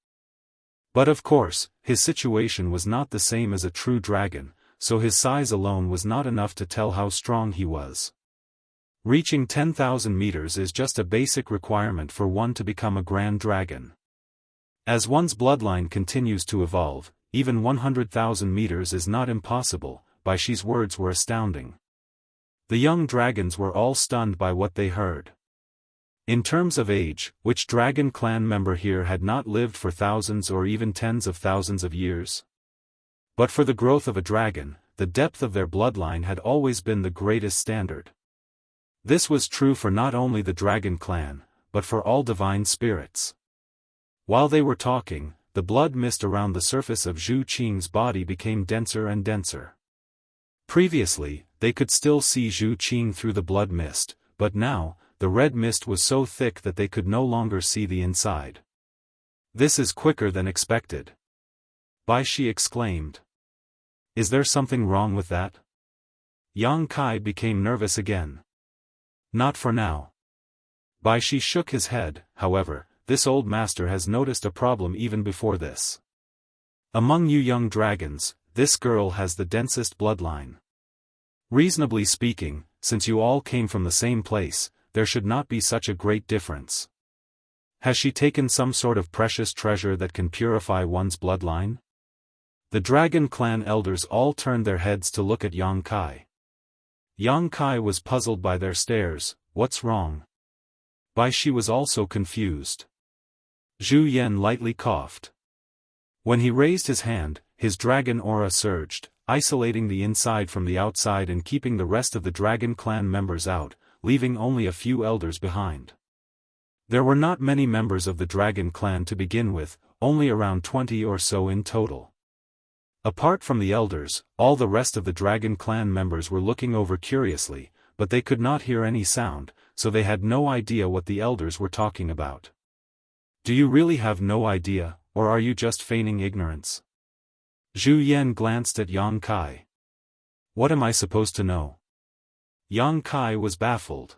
But of course, his situation was not the same as a true dragon, so his size alone was not enough to tell how strong he was. Reaching 10,000 meters is just a basic requirement for one to become a grand dragon. As one's bloodline continues to evolve, even 100,000 meters is not impossible. Baishi's words were astounding. The young dragons were all stunned by what they heard. In terms of age, which Dragon Clan member here had not lived for thousands or even tens of thousands of years? But for the growth of a dragon, the depth of their bloodline had always been the greatest standard. This was true for not only the Dragon Clan, but for all divine spirits. While they were talking, the blood mist around the surface of Zhu Qing's body became denser and denser. Previously, they could still see Zhu Qing through the blood mist, but now, the red mist was so thick that they could no longer see the inside. This is quicker than expected. Baishi exclaimed. Is there something wrong with that? Yang Kai became nervous again. Not for now. Baishi shook his head. However, this old master has noticed a problem even before this. Among you young dragons, this girl has the densest bloodline. Reasonably speaking, since you all came from the same place, there should not be such a great difference. Has she taken some sort of precious treasure that can purify one's bloodline? The Dragon Clan elders all turned their heads to look at Yang Kai. Yang Kai was puzzled by their stares. What's wrong? Baishi was also confused. Zhu Yan lightly coughed. When he raised his hand, his dragon aura surged, isolating the inside from the outside and keeping the rest of the Dragon Clan members out, leaving only a few elders behind. There were not many members of the Dragon Clan to begin with, only around 20 or so in total. Apart from the elders, all the rest of the Dragon Clan members were looking over curiously, but they could not hear any sound, so they had no idea what the elders were talking about. Do you really have no idea, or are you just feigning ignorance? Zhu Yan glanced at Yang Kai. What am I supposed to know? Yang Kai was baffled.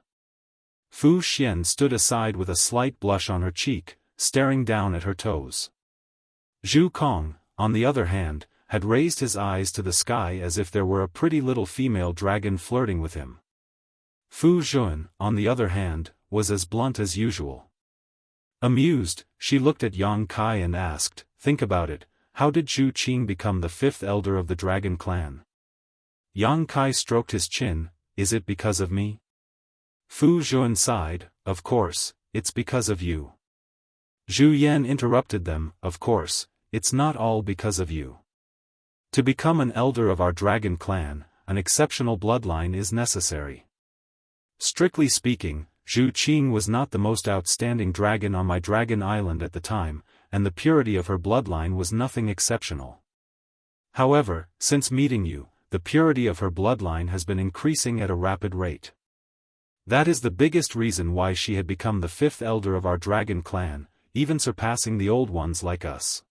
Fu Xian stood aside with a slight blush on her cheek, staring down at her toes. Zhu Kong, on the other hand, had raised his eyes to the sky as if there were a pretty little female dragon flirting with him. Fu Zhun, on the other hand, was as blunt as usual. Amused, she looked at Yang Kai and asked, think about it, how did Zhu Qing become the fifth elder of the Dragon Clan? Yang Kai stroked his chin. Is it because of me? Fu Zhun sighed. Of course, it's because of you. Zhu Yan interrupted them. Of course, it's not all because of you. To become an elder of our dragon clan, an exceptional bloodline is necessary. Strictly speaking, Zhu Qing was not the most outstanding dragon on my dragon island at the time, and the purity of her bloodline was nothing exceptional. However, since meeting you, the purity of her bloodline has been increasing at a rapid rate. That is the biggest reason why she had become the 5th elder of our dragon clan, even surpassing the old ones like us.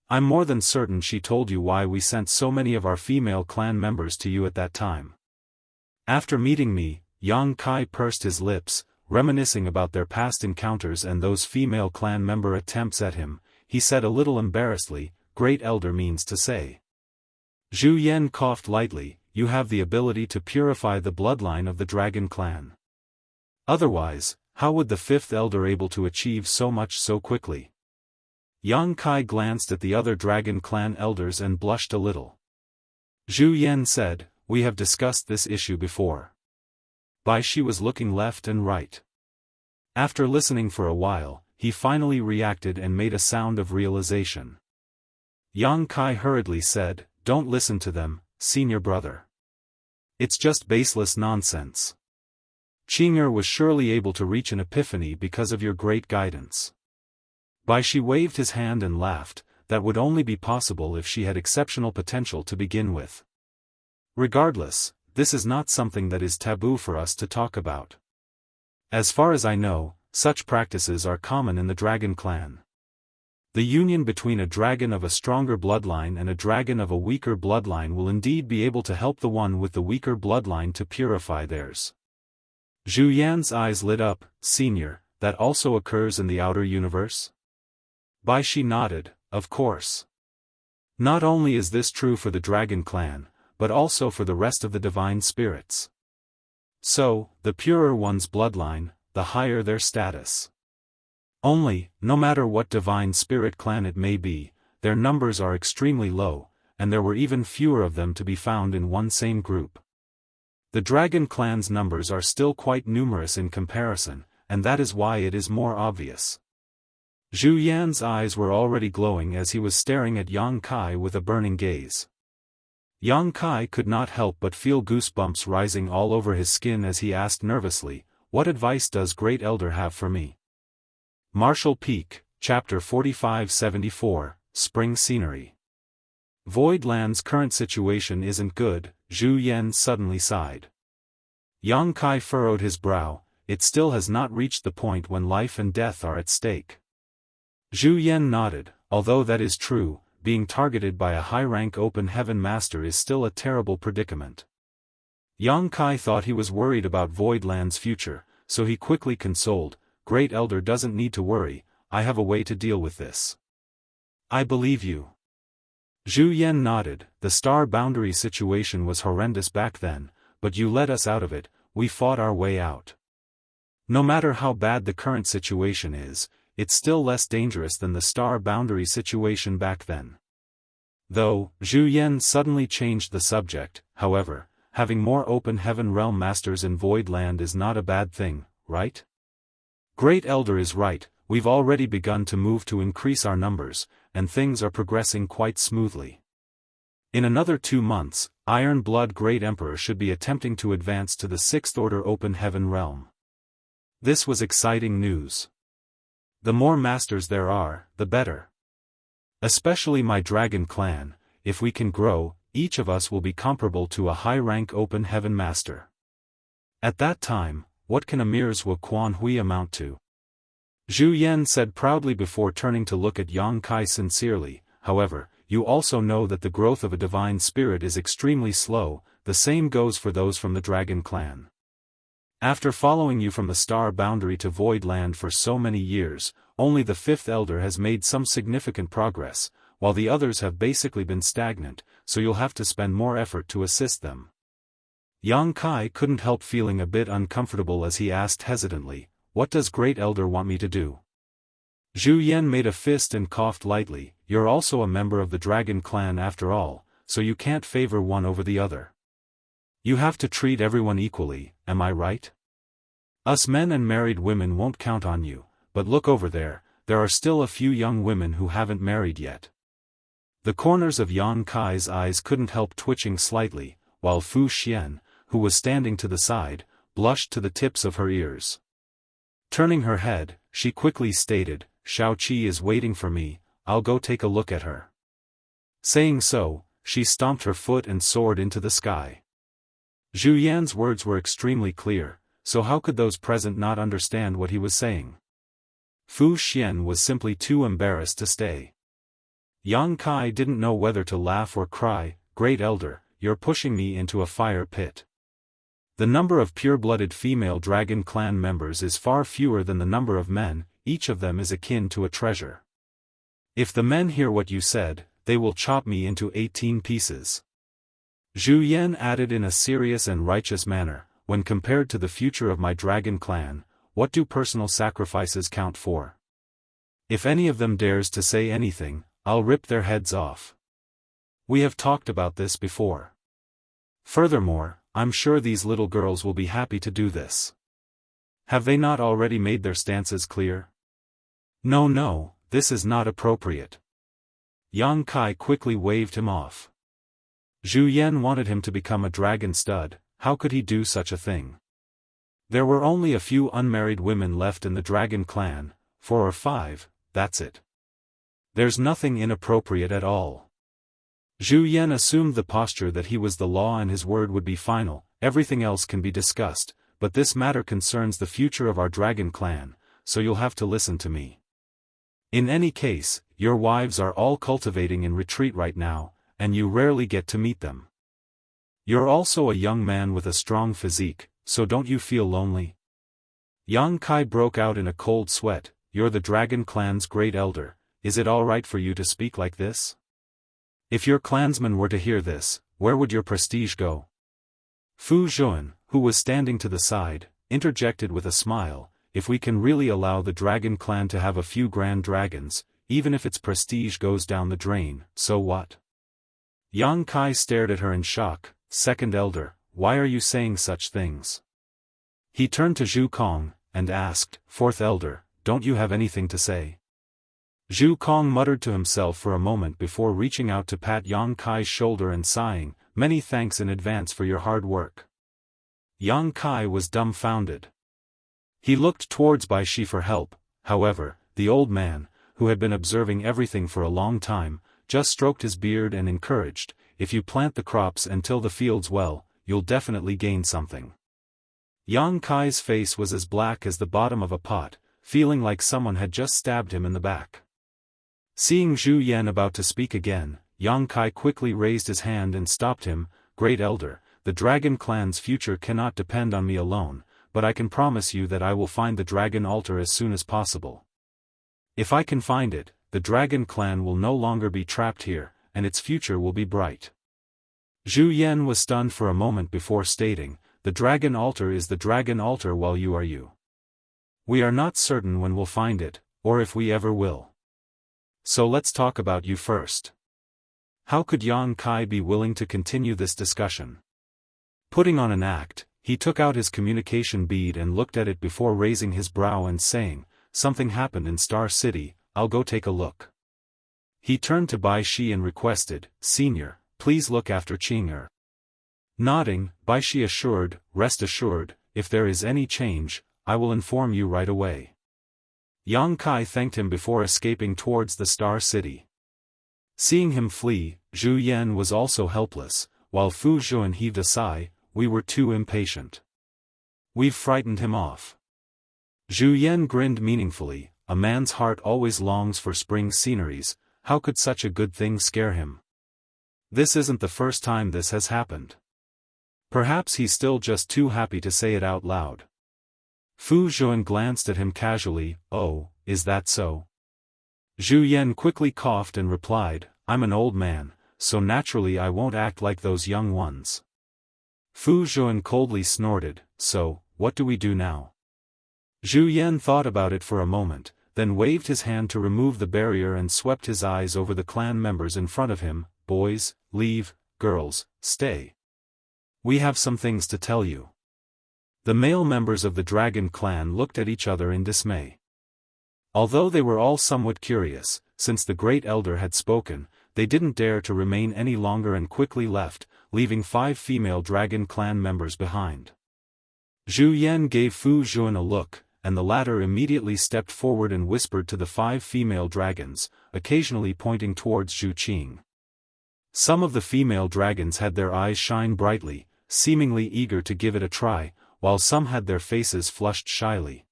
I'm more than certain she told you why we sent so many of our female clan members to you at that time. After meeting me, Yang Kai pursed his lips, reminiscing about their past encounters and those female clan member attempts at him. He said a little embarrassedly, "Great Elder means to say." Zhu Yan coughed lightly, "You have the ability to purify the bloodline of the dragon clan. Otherwise, how would the 5th elder able to achieve so much so quickly?" Yang Kai glanced at the other dragon clan elders and blushed a little. Zhu Yan said, "We have discussed this issue before." Bai Shi was looking left and right. After listening for a while, he finally reacted and made a sound of realization. Yang Kai hurriedly said, "Don't listen to them, senior brother. It's just baseless nonsense. Qing'er was surely able to reach an epiphany because of your great guidance." Bai Shi waved his hand and laughed. That would only be possible if she had exceptional potential to begin with. Regardless, this is not something that is taboo for us to talk about. As far as I know, such practices are common in the dragon clan. The union between a dragon of a stronger bloodline and a dragon of a weaker bloodline will indeed be able to help the one with the weaker bloodline to purify theirs. Zhu Yan's eyes lit up. "Senior, that also occurs in the outer universe?" Bai Shi nodded, "Of course. Not only is this true for the dragon clan, but also for the rest of the divine spirits. So, the purer one's bloodline, the higher their status. Only, no matter what divine spirit clan it may be, their numbers are extremely low, and there were even fewer of them to be found in one same group. The dragon clan's numbers are still quite numerous in comparison, and that is why it is more obvious." Zhu Yan's eyes were already glowing as he was staring at Yang Kai with a burning gaze. Yang Kai could not help but feel goosebumps rising all over his skin as he asked nervously, "What advice does Great Elder have for me?" Martial Peak, Chapter 4574, Spring Scenery. Voidland's current situation isn't good, Zhu Yan suddenly sighed. Yang Kai furrowed his brow. It still has not reached the point when life and death are at stake. Zhu Yan nodded. Although that is true, being targeted by a high-rank open heaven master is still a terrible predicament. Yang Kai thought he was worried about Voidland's future, so he quickly consoled, "Great Elder doesn't need to worry, I have a way to deal with this." "I believe you." Zhu Yan nodded. "The star boundary situation was horrendous back then, but you led us out of it. We fought our way out. No matter how bad the current situation is, it's still less dangerous than the star boundary situation back then." Though, Zhu Yan suddenly changed the subject. "However, having more open heaven realm masters in Voidland is not a bad thing, right?" Great Elder is right. We've already begun to move to increase our numbers, and things are progressing quite smoothly. In another 2 months, Iron Blood Great Emperor should be attempting to advance to the 6th Order Open Heaven realm. This was exciting news. The more masters there are, the better. Especially my dragon clan, if we can grow, each of us will be comparable to a high-rank open heaven master. At that time, what can Amir's Wuquan Hui amount to? Zhu Yan said proudly before turning to look at Yang Kai sincerely. "However, you also know that the growth of a divine spirit is extremely slow, the same goes for those from the dragon clan. After following you from the star boundary to Voidland for so many years, only the 5th elder has made some significant progress, while the others have basically been stagnant, so you'll have to spend more effort to assist them." Yang Kai couldn't help feeling a bit uncomfortable as he asked hesitantly, "What does Great Elder want me to do?" Zhu Yan made a fist and coughed lightly. "You're also a member of the dragon clan after all, so you can't favor one over the other. You have to treat everyone equally, am I right? Us men and married women won't count on you, but look over there, there are still a few young women who haven't married yet." The corners of Yang Kai's eyes couldn't help twitching slightly, while Fu Xian, who was standing to the side, blushed to the tips of her ears. Turning her head, she quickly stated, "Shao Qi is waiting for me, I'll go take a look at her." Saying so, she stomped her foot and soared into the sky. Zhu Yan's words were extremely clear, so how could those present not understand what he was saying? Fu Xian was simply too embarrassed to stay. Yang Kai didn't know whether to laugh or cry. "Great Elder, you're pushing me into a fire pit. The number of pure-blooded female dragon clan members is far fewer than the number of men, each of them is akin to a treasure. If the men hear what you said, they will chop me into 18 pieces." Zhu Yan added in a serious and righteous manner, "When compared to the future of my dragon clan, what do personal sacrifices count for? If any of them dares to say anything, I'll rip their heads off. We have talked about this before. Furthermore, I'm sure these little girls will be happy to do this. Have they not already made their stances clear?" No, this is not appropriate." Yang Kai quickly waved him off. Zhu Yan wanted him to become a dragon stud. How could he do such a thing? There were only a few unmarried women left in the dragon clan, 4 or 5, that's it. There's nothing inappropriate at all. Zhu Yan assumed the posture that he was the law and his word would be final. "Everything else can be discussed, but this matter concerns the future of our dragon clan, so you'll have to listen to me. In any case, your wives are all cultivating in retreat right now, and you rarely get to meet them. You're also a young man with a strong physique, so don't you feel lonely?" Yang Kai broke out in a cold sweat. "You're the dragon clan's great elder, is it all right for you to speak like this? If your clansmen were to hear this, where would your prestige go?" Fu Zhuan, who was standing to the side, interjected with a smile, "If we can really allow the dragon clan to have a few grand dragons, even if its prestige goes down the drain, so what?" Yang Kai stared at her in shock. "Second elder, why are you saying such things?" He turned to Zhu Kong, and asked, "Fourth elder, don't you have anything to say?" Zhu Kong muttered to himself for a moment before reaching out to pat Yang Kai's shoulder and sighing, "Many thanks in advance for your hard work." Yang Kai was dumbfounded. He looked towards Bai Shi for help. However, the old man, who had been observing everything for a long time, just stroked his beard and encouraged, "If you plant the crops and till the fields well, you'll definitely gain something." Yang Kai's face was as black as the bottom of a pot, feeling like someone had just stabbed him in the back. Seeing Zhu Yan about to speak again, Yang Kai quickly raised his hand and stopped him. "Great elder, the dragon clan's future cannot depend on me alone, but I can promise you that I will find the dragon altar as soon as possible. If I can find it, the dragon clan will no longer be trapped here, and its future will be bright." Zhu Yan was stunned for a moment before stating, "The dragon altar is the dragon altar while you are you. We are not certain when we'll find it, or if we ever will. So let's talk about you first." How could Yang Kai be willing to continue this discussion? Putting on an act, he took out his communication bead and looked at it before raising his brow and saying, "Something happened in Star City, I'll go take a look." He turned to Bai Shi and requested, "Senior, please look after Qing'er." Nodding, Bai Shi assured, "Rest assured, if there is any change, I will inform you right away." Yang Kai thanked him before escaping towards the Star City. Seeing him flee, Zhu Yan was also helpless, while Fu Zhuan heaved a sigh. "We were too impatient. We've frightened him off." Zhu Yan grinned meaningfully. A man's heart always longs for spring sceneries. How could such a good thing scare him? This isn't the first time this has happened. Perhaps he's still just too happy to say it out loud. Fu Zhuan glanced at him casually. "Oh, is that so?" Zhu Yan quickly coughed and replied, "I'm an old man, so naturally I won't act like those young ones." Fu Zhuan coldly snorted, "So, what do we do now?" Zhu Yan thought about it for a moment, then waved his hand to remove the barrier and swept his eyes over the clan members in front of him. "Boys, leave, girls, stay. We have some things to tell you." The male members of the dragon clan looked at each other in dismay. Although they were all somewhat curious, since the great elder had spoken, they didn't dare to remain any longer and quickly left, leaving 5 female dragon clan members behind. Zhu Yan gave Fu Zhuan a look, and the latter immediately stepped forward and whispered to the 5 female dragons, occasionally pointing towards Zhu Qing. Some of the female dragons had their eyes shine brightly, seemingly eager to give it a try, while some had their faces flushed shyly.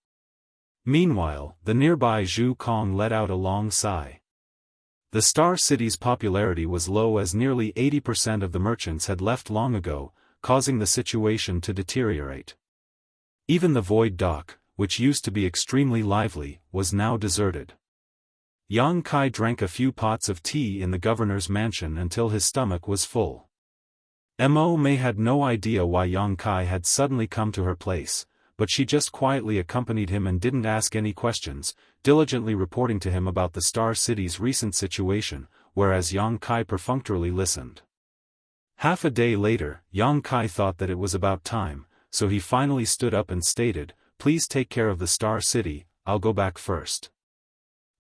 Meanwhile, the nearby Zhu Kong let out a long sigh. The Star City's popularity was low as nearly 80% of the merchants had left long ago, causing the situation to deteriorate. Even the Void Dock, which used to be extremely lively, was now deserted. Yang Kai drank a few pots of tea in the governor's mansion until his stomach was full. Mo Mei had no idea why Yang Kai had suddenly come to her place, but she just quietly accompanied him and didn't ask any questions, diligently reporting to him about the Star City's recent situation, whereas Yang Kai perfunctorily listened. Half a day later, Yang Kai thought that it was about time, so he finally stood up and stated, "Please take care of the Star City, I'll go back first."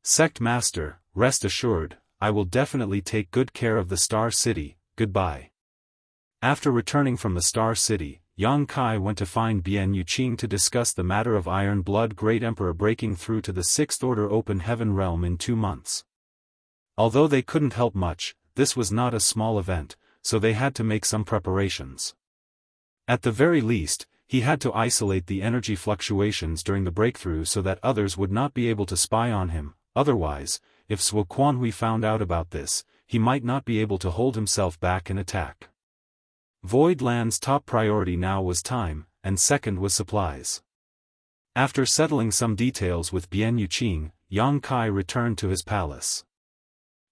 "Sect Master, rest assured, I will definitely take good care of the Star City, goodbye." After returning from the Star City, Yang Kai went to find Bian Yuqing to discuss the matter of Iron Blood Great Emperor breaking through to the 6th Order Open Heaven realm in 2 months. Although they couldn't help much, this was not a small event, so they had to make some preparations. At the very least, he had to isolate the energy fluctuations during the breakthrough so that others would not be able to spy on him. Otherwise, if Sui Quanhui found out about this, he might not be able to hold himself back and attack. Void Land's top priority now was time, and second was supplies. After settling some details with Bian Yuqing, Yang Kai returned to his palace.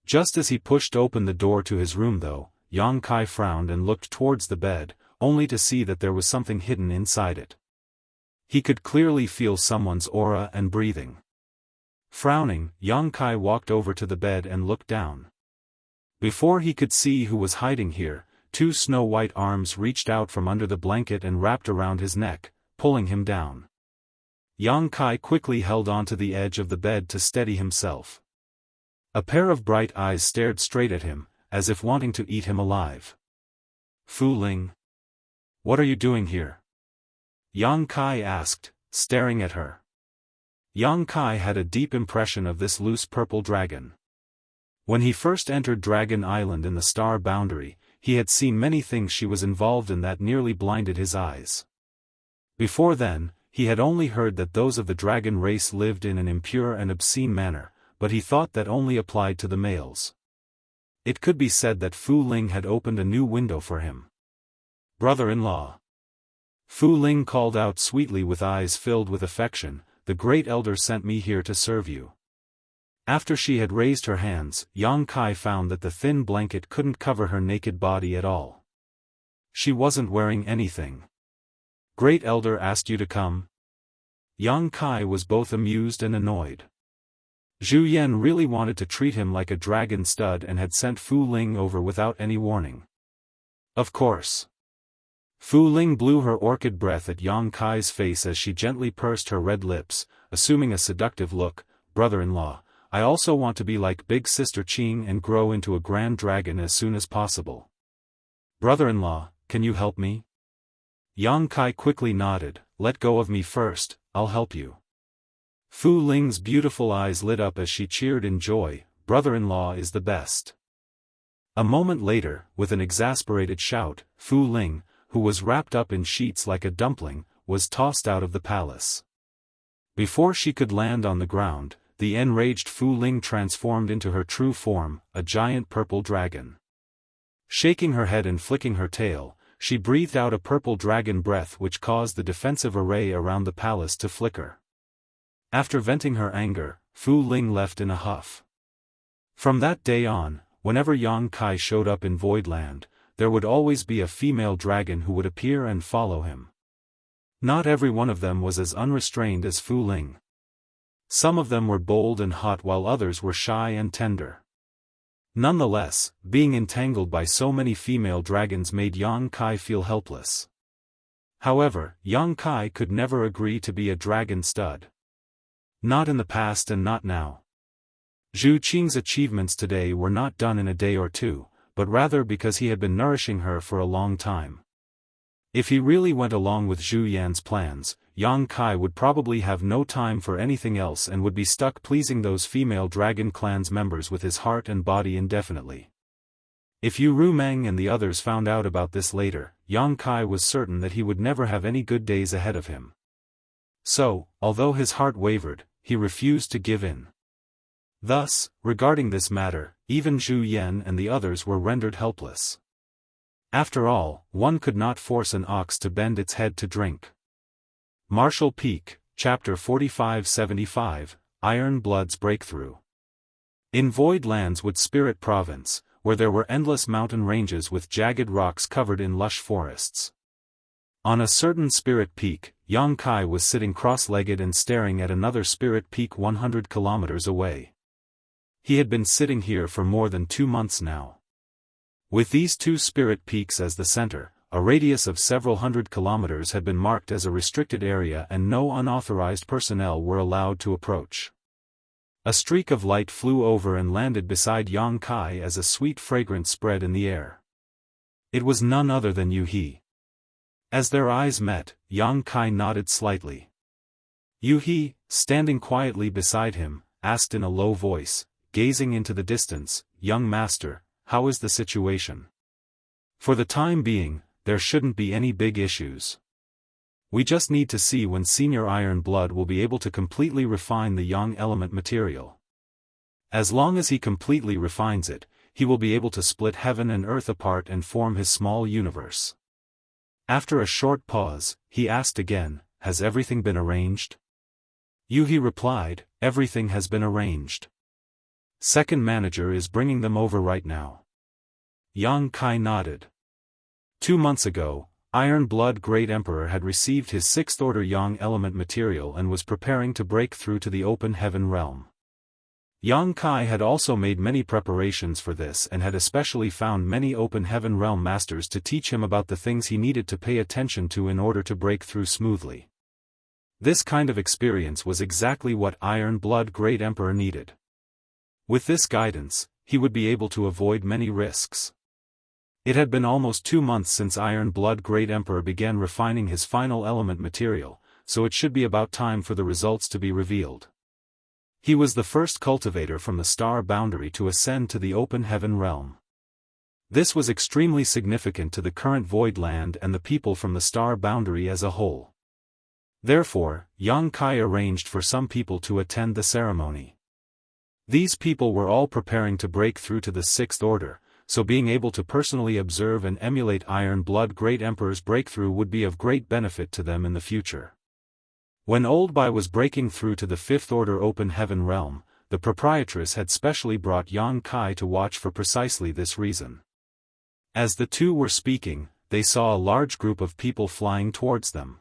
Just as he pushed open the door to his room though, Yang Kai frowned and looked towards the bed, only to see that there was something hidden inside it. He could clearly feel someone's aura and breathing. Frowning, Yang Kai walked over to the bed and looked down. Before he could see who was hiding here, 2 snow-white arms reached out from under the blanket and wrapped around his neck, pulling him down. Yang Kai quickly held onto the edge of the bed to steady himself. A pair of bright eyes stared straight at him, as if wanting to eat him alive. "Fu Ling? What are you doing here?" Yang Kai asked, staring at her. Yang Kai had a deep impression of this loose purple dragon. When he first entered Dragon Island in the Star Boundary, he had seen many things she was involved in that nearly blinded his eyes. Before then, he had only heard that those of the dragon race lived in an impure and obscene manner, but he thought that only applied to the males. It could be said that Fu Ling had opened a new window for him. "Brother-in-law." Fu Ling called out sweetly with eyes filled with affection, "The Great Elder sent me here to serve you." After she had raised her hands, Yang Kai found that the thin blanket couldn't cover her naked body at all. She wasn't wearing anything. "Great Elder asked you to come?" Yang Kai was both amused and annoyed. Zhu Yan really wanted to treat him like a dragon stud and had sent Fu Ling over without any warning. Of course. Fu Ling blew her orchid breath at Yang Kai's face as she gently pursed her red lips, assuming a seductive look. "Brother-in-law, I also want to be like Big Sister Qing and grow into a grand dragon as soon as possible." "Brother-in-law, can you help me?" Yang Kai quickly nodded. "Let go of me first, I'll help you." Fu Ling's beautiful eyes lit up as she cheered in joy. "Brother-in-law is the best." A moment later, with an exasperated shout, Fu Ling, who was wrapped up in sheets like a dumpling, was tossed out of the palace. Before she could land on the ground, the enraged Fu Ling transformed into her true form, a giant purple dragon. Shaking her head and flicking her tail, she breathed out a purple dragon breath which caused the defensive array around the palace to flicker. After venting her anger, Fu Ling left in a huff. From that day on, whenever Yang Kai showed up in Voidland, there would always be a female dragon who would appear and follow him. Not every one of them was as unrestrained as Fu Ling. Some of them were bold and hot while others were shy and tender. Nonetheless, being entangled by so many female dragons made Yang Kai feel helpless. However, Yang Kai could never agree to be a dragon stud. Not in the past and not now. Zhu Qing's achievements today were not done in a day or two, but rather because he had been nourishing her for a long time. If he really went along with Zhu Yan's plans, Yang Kai would probably have no time for anything else and would be stuck pleasing those female dragon clan's members with his heart and body indefinitely. If Yu Rumeng and the others found out about this later, Yang Kai was certain that he would never have any good days ahead of him. So, although his heart wavered, he refused to give in. Thus, regarding this matter, even Zhu Yan and the others were rendered helpless. After all, one could not force an ox to bend its head to drink. Martial Peak, Chapter 4575, Iron Blood's Breakthrough. In Void Lands Wood Spirit Province, where there were endless mountain ranges with jagged rocks covered in lush forests. On a certain spirit peak, Yang Kai was sitting cross-legged and staring at another spirit peak 100 kilometers away. He had been sitting here for more than 2 months now. With these two spirit peaks as the center, a radius of several hundred kilometers had been marked as a restricted area and no unauthorized personnel were allowed to approach. A streak of light flew over and landed beside Yang Kai as a sweet fragrance spread in the air. It was none other than Yu He. As their eyes met, Yang Kai nodded slightly. Yu He, standing quietly beside him, asked in a low voice, gazing into the distance, "Young master, how is the situation?" "For the time being, there shouldn't be any big issues. We just need to see when Senior Iron Blood will be able to completely refine the Yang element material. As long as he completely refines it, he will be able to split heaven and earth apart and form his small universe." After a short pause, he asked again, "Has everything been arranged?" Yu He replied, "Everything has been arranged. Second manager is bringing them over right now." Yang Kai nodded. 2 months ago, Iron Blood Great Emperor had received his 6th order Yang element material and was preparing to break through to the open heaven realm. Yang Kai had also made many preparations for this and had especially found many open heaven realm masters to teach him about the things he needed to pay attention to in order to break through smoothly. This kind of experience was exactly what Iron Blood Great Emperor needed. With this guidance, he would be able to avoid many risks. It had been almost 2 months since Iron Blood Great Emperor began refining his final element material, so it should be about time for the results to be revealed. He was the first cultivator from the star boundary to ascend to the open heaven realm. This was extremely significant to the current void land and the people from the star boundary as a whole. Therefore, Yang Kai arranged for some people to attend the ceremony. These people were all preparing to break through to the 6th order, so being able to personally observe and emulate Iron Blood Great Emperor's breakthrough would be of great benefit to them in the future. When Old Bai was breaking through to the 5th order open heaven realm, the proprietress had specially brought Yang Kai to watch for precisely this reason. As the two were speaking, they saw a large group of people flying towards them.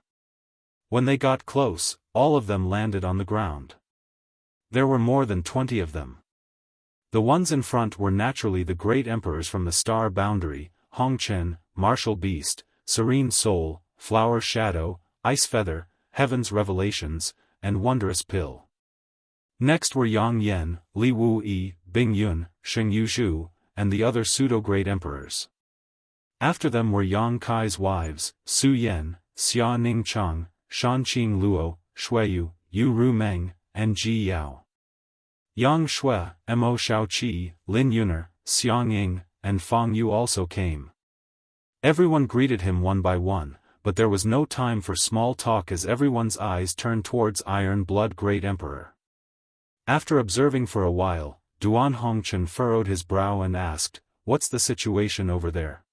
When they got close, all of them landed on the ground. There were more than 20 of them. The ones in front were naturally the great emperors from the star boundary, Hongchen, Martial Beast, Serene Soul, Flower Shadow, Ice Feather, Heaven's Revelations, and Wondrous Pill. Next were Yang Yen, Li Wu Yi, Bing Yun, Sheng Yuzhu, and the other pseudo-great emperors. After them were Yang Kai's wives, Su Yan, Xia Ning Chang, Shanqing Luo, Shuiyu, Yu Ru Meng, and Ji Yao. Yang Shui, Mo Shaoqi, Lin Yuner, Xiang Ying, and Fang Yu also came. Everyone greeted him one by one, but there was no time for small talk as everyone's eyes turned towards Iron Blood Great Emperor. After observing for a while, Duan Hongchen furrowed his brow and asked, "What's the situation over there?"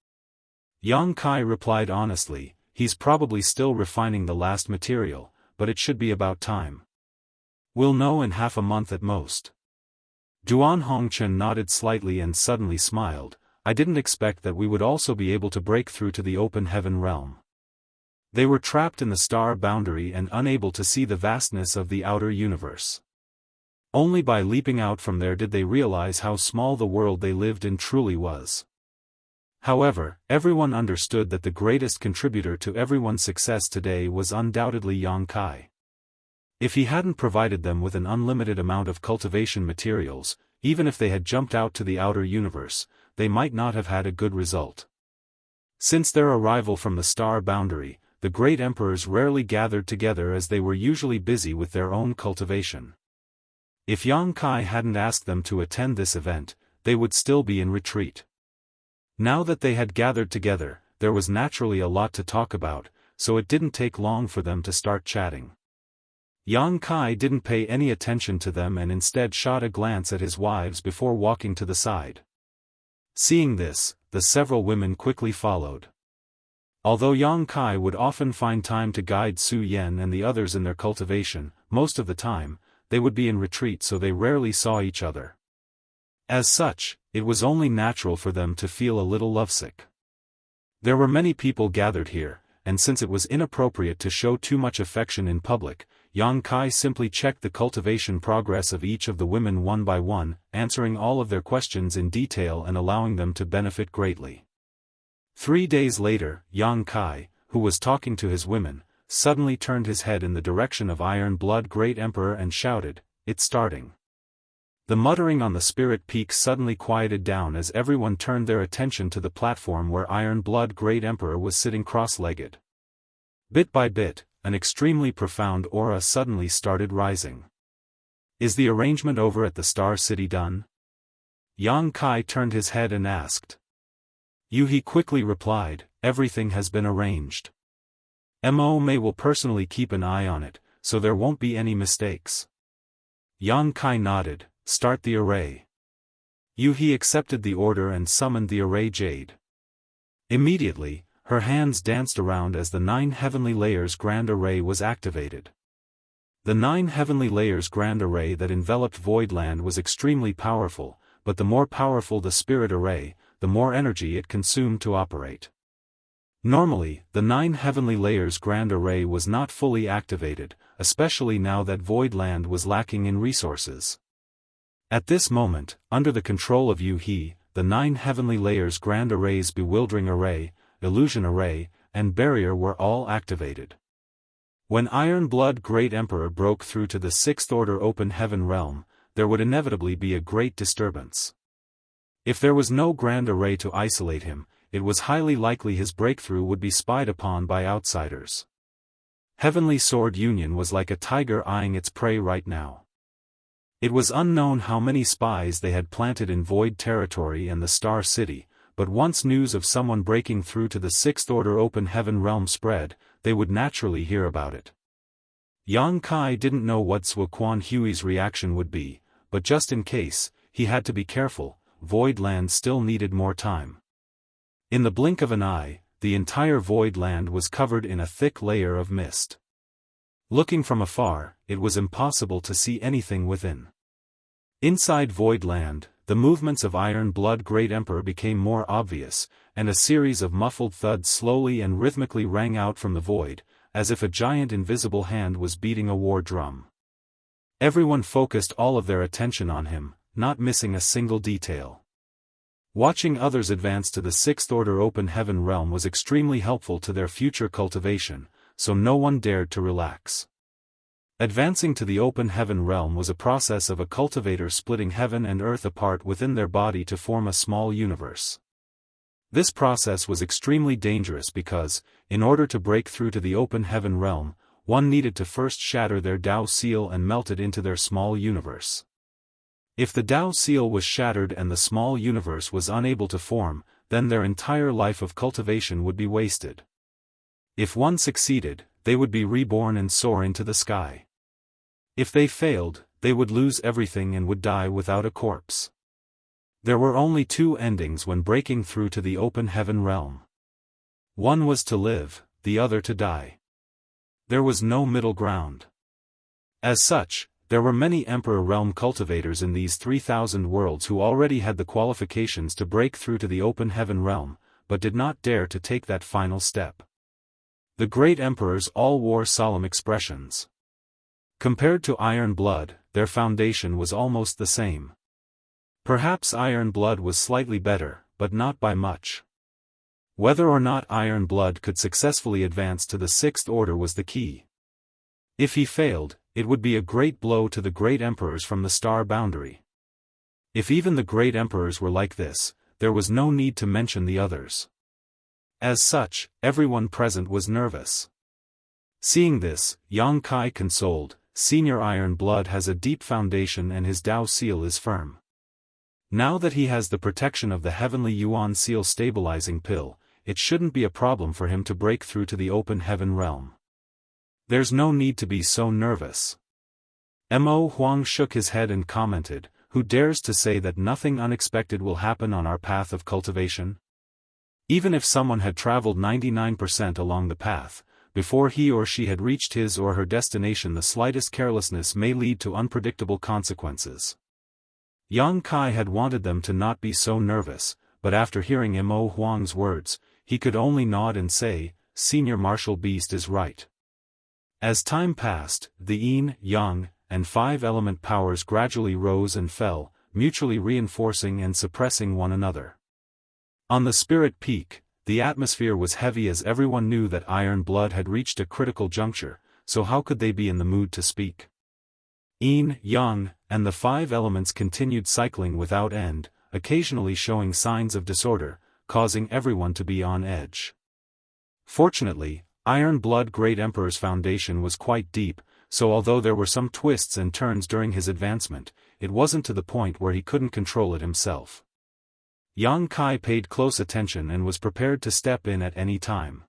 Yang Kai replied honestly, "He's probably still refining the last material, but it should be about time. We'll know in half a month at most." Duan Hongchen nodded slightly and suddenly smiled. "I didn't expect that we would also be able to break through to the open heaven realm." They were trapped in the star boundary and unable to see the vastness of the outer universe. Only by leaping out from there did they realize how small the world they lived in truly was. However, everyone understood that the greatest contributor to everyone's success today was undoubtedly Yang Kai. If he hadn't provided them with an unlimited amount of cultivation materials, even if they had jumped out to the outer universe, they might not have had a good result. Since their arrival from the star boundary, the great emperors rarely gathered together as they were usually busy with their own cultivation. If Yang Kai hadn't asked them to attend this event, they would still be in retreat. Now that they had gathered together, there was naturally a lot to talk about, so it didn't take long for them to start chatting. Yang Kai didn't pay any attention to them and instead shot a glance at his wives before walking to the side. Seeing this, the several women quickly followed. Although Yang Kai would often find time to guide Su Yan and the others in their cultivation, most of the time, they would be in retreat so they rarely saw each other. As such, it was only natural for them to feel a little lovesick. There were many people gathered here, and since it was inappropriate to show too much affection in public, Yang Kai simply checked the cultivation progress of each of the women one by one, answering all of their questions in detail and allowing them to benefit greatly. 3 days later, Yang Kai, who was talking to his women, suddenly turned his head in the direction of Iron Blood Great Emperor and shouted, "It's starting." The muttering on the spirit peak suddenly quieted down as everyone turned their attention to the platform where Iron Blood Great Emperor was sitting cross-legged. Bit by bit, an extremely profound aura suddenly started rising. "Is the arrangement over at the Star City done?" Yang Kai turned his head and asked. He quickly replied, "Everything has been arranged. Mo Mei will personally keep an eye on it, so there won't be any mistakes." Yang Kai nodded, "Start the array." He accepted the order and summoned the array jade. Immediately, her hands danced around as the 9 Heavenly Layers Grand Array was activated. The 9 Heavenly Layers Grand Array that enveloped Voidland was extremely powerful, but the more powerful the Spirit Array, the more energy it consumed to operate. Normally, the 9 Heavenly Layers Grand Array was not fully activated, especially now that Voidland was lacking in resources. At this moment, under the control of the 9 Heavenly Layers Grand Array's Bewildering Array, Illusion Array, and Barrier were all activated. When Iron Blood Great Emperor broke through to the 6th Order Open Heaven realm, there would inevitably be a great disturbance. If there was no Grand Array to isolate him, it was highly likely his breakthrough would be spied upon by outsiders. Heavenly Sword Union was like a tiger eyeing its prey right now. It was unknown how many spies they had planted in Void Territory and the Star City, but once news of someone breaking through to the 6th Order Open Heaven realm spread, they would naturally hear about it. Yang Kai didn't know what Zhou Quan Hui's reaction would be, but just in case, he had to be careful. Voidland still needed more time. In the blink of an eye, the entire Voidland was covered in a thick layer of mist. Looking from afar, it was impossible to see anything within. Inside Voidland, the movements of Iron Blood Great Emperor became more obvious, and a series of muffled thuds slowly and rhythmically rang out from the void, as if a giant invisible hand was beating a war drum. Everyone focused all of their attention on him, not missing a single detail. Watching others advance to the 6th Order Open Heaven realm was extremely helpful to their future cultivation, so no one dared to relax. Advancing to the Open Heaven realm was a process of a cultivator splitting heaven and earth apart within their body to form a small universe. This process was extremely dangerous because, in order to break through to the Open Heaven realm, one needed to first shatter their Dao seal and melt it into their small universe. If the Dao seal was shattered and the small universe was unable to form, then their entire life of cultivation would be wasted. If one succeeded, they would be reborn and soar into the sky. If they failed, they would lose everything and would die without a corpse. There were only 2 endings when breaking through to the Open Heaven realm. One was to live, the other to die. There was no middle ground. As such, there were many Emperor Realm cultivators in these 3,000 worlds who already had the qualifications to break through to the Open Heaven realm, but did not dare to take that final step. The great emperors all wore solemn expressions. Compared to Iron Blood, their foundation was almost the same. Perhaps Iron Blood was slightly better, but not by much. Whether or not Iron Blood could successfully advance to the 6th Order was the key. If he failed, it would be a great blow to the great emperors from the star boundary. If even the great emperors were like this, there was no need to mention the others. As such, everyone present was nervous. Seeing this, Yang Kai consoled, Senior Iron Blood has a deep foundation and his Dao seal is firm. Now that he has the protection of the Heavenly Yuan seal stabilizing pill, it shouldn't be a problem for him to break through to the open heaven realm. There's no need to be so nervous. Mo Huang shook his head and commented, who dares to say that nothing unexpected will happen on our path of cultivation? Even if someone had traveled 99% along the path, before he or she had reached his or her destination, the slightest carelessness may lead to unpredictable consequences. Yang Kai had wanted them to not be so nervous, but after hearing Mo Huang's words, he could only nod and say, Senior Martial Beast is right. As time passed, the Yin, Yang, and five-element powers gradually rose and fell, mutually reinforcing and suppressing one another. On the spirit peak, the atmosphere was heavy as everyone knew that Iron Blood had reached a critical juncture, so how could they be in the mood to speak? Yin, Yang, and the five elements continued cycling without end, occasionally showing signs of disorder, causing everyone to be on edge. Fortunately, Iron Blood Great Emperor's foundation was quite deep, so although there were some twists and turns during his advancement, it wasn't to the point where he couldn't control it himself. Yang Kai paid close attention and was prepared to step in at any time.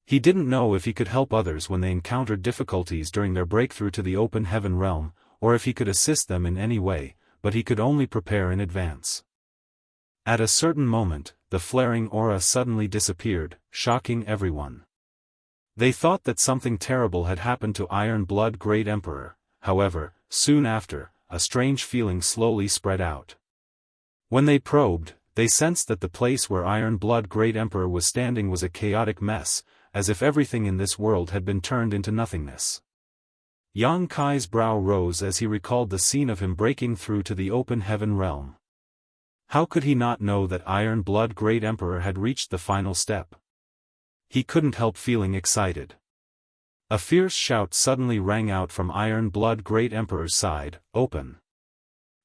He didn't know if he could help others when they encountered difficulties during their breakthrough to the open heaven realm, or if he could assist them in any way, but he could only prepare in advance. At a certain moment, the flaring aura suddenly disappeared, shocking everyone. They thought that something terrible had happened to Iron Blood Great Emperor, however, soon after, a strange feeling slowly spread out. When they probed, they sensed that the place where Iron Blood Great Emperor was standing was a chaotic mess, as if everything in this world had been turned into nothingness. Yang Kai's brow rose as he recalled the scene of him breaking through to the open heaven realm. How could he not know that Iron Blood Great Emperor had reached the final step? He couldn't help feeling excited. A fierce shout suddenly rang out from Iron Blood Great Emperor's side, open.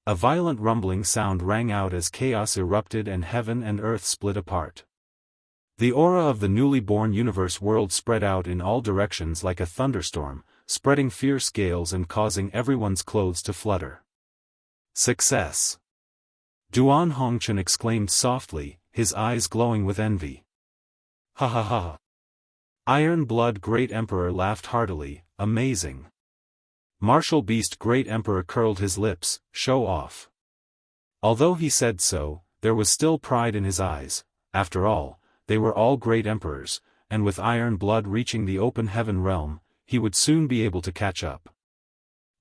A violent rumbling sound rang out as chaos erupted and heaven and earth split apart. The aura of the newly born universe world spread out in all directions like a thunderstorm, spreading fierce gales and causing everyone's clothes to flutter. Success! Duan Hongchen exclaimed softly, his eyes glowing with envy. Ha ha ha! Iron Blood Great Emperor laughed heartily, amazing. Martial Beast Great Emperor curled his lips, show off. Although he said so, there was still pride in his eyes. After all, they were all great emperors, and with Iron Blood reaching the open heaven realm, he would soon be able to catch up.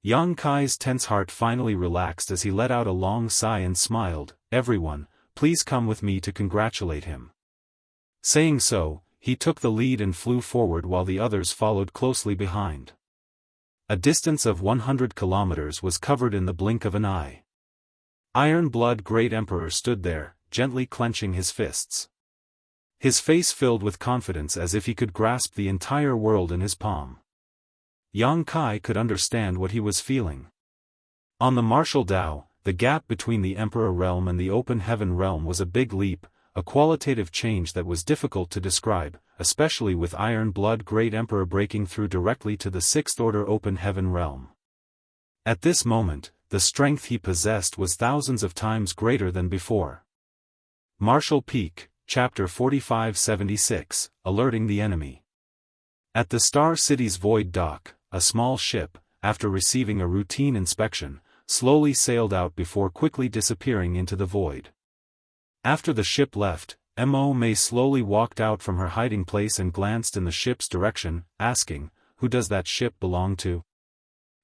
Yang Kai's tense heart finally relaxed as he let out a long sigh and smiled, everyone, please come with me to congratulate him. Saying so, he took the lead and flew forward while the others followed closely behind. A distance of 100 kilometers was covered in the blink of an eye. Iron Blood Great Emperor stood there, gently clenching his fists. His face filled with confidence as if he could grasp the entire world in his palm. Yang Kai could understand what he was feeling. On the martial Dao, the gap between the Emperor realm and the open heaven realm was a big leap, a qualitative change that was difficult to describe, especially with Iron Blood Great Emperor breaking through directly to the Sixth Order open heaven realm. At this moment, the strength he possessed was thousands of times greater than before. Martial Peak, Chapter 4576, Alerting the Enemy. At the Star City's Void Dock, a small ship, after receiving a routine inspection, slowly sailed out before quickly disappearing into the void. After the ship left, Mo Mei slowly walked out from her hiding place and glanced in the ship's direction, asking, "Who does that ship belong to?"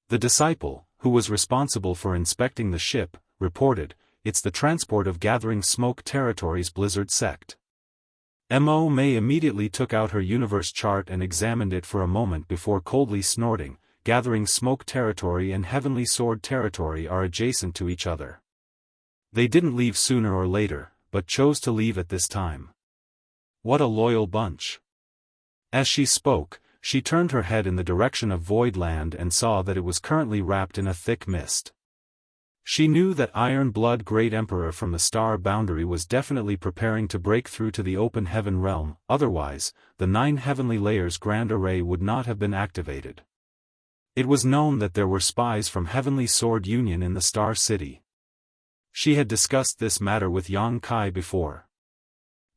The disciple, who was responsible for inspecting the ship, reported, "It's the transport of Gathering Smoke Territory's Blizzard sect." Mo Mei immediately took out her universe chart and examined it for a moment before coldly snorting, "Gathering Smoke Territory and Heavenly Sword Territory are adjacent to each other. They didn't leave sooner or later, but chose to leave at this time. What a loyal bunch." As she spoke, she turned her head in the direction of Void Land and saw that it was currently wrapped in a thick mist. She knew that Iron Blood Great Emperor from the Star Boundary was definitely preparing to break through to the open heaven realm, otherwise, the 9 heavenly layers grand array would not have been activated. It was known that there were spies from Heavenly Sword Union in the Star City. She had discussed this matter with Yang Kai before.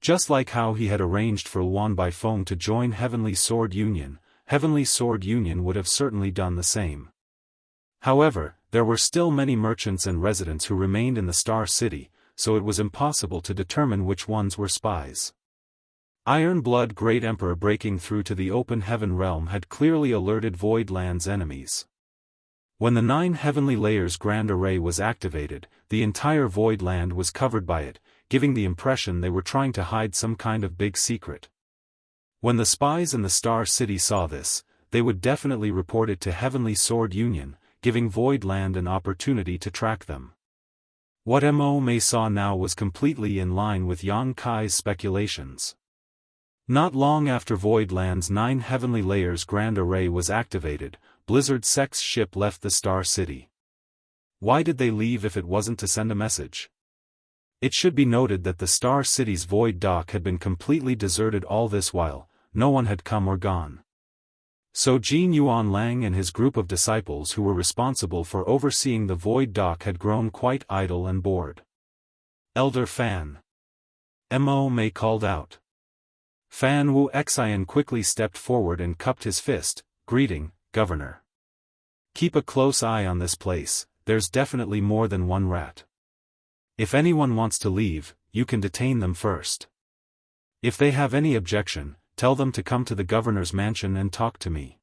Just like how he had arranged for Luan Baifeng to join Heavenly Sword Union, Heavenly Sword Union would have certainly done the same. However, there were still many merchants and residents who remained in the Star City, so it was impossible to determine which ones were spies. Iron Blood Great Emperor breaking through to the open heaven realm had clearly alerted Void Land's enemies. When the 9 heavenly layers grand array was activated, the entire Void Land was covered by it, giving the impression they were trying to hide some kind of big secret. When the spies in the Star City saw this, they would definitely report it to Heavenly Sword Union, giving Void Land an opportunity to track them. What Mo Mei saw now was completely in line with Yang Kai's speculations. Not long after Void Land's 9 heavenly layers grand array was activated, Blizzard Sect's ship left the Star City. Why did they leave if it wasn't to send a message? It should be noted that the Star City's Void Dock had been completely deserted all this while, no one had come or gone. So Jin Yuanlang and his group of disciples who were responsible for overseeing the Void Dock had grown quite idle and bored. Elder Fan. Mo Mei called out. Fan Wuxian quickly stepped forward and cupped his fist, greeting, Governor. Keep a close eye on this place, there's definitely more than one rat. If anyone wants to leave, you can detain them first. If they have any objection, tell them to come to the governor's mansion and talk to me.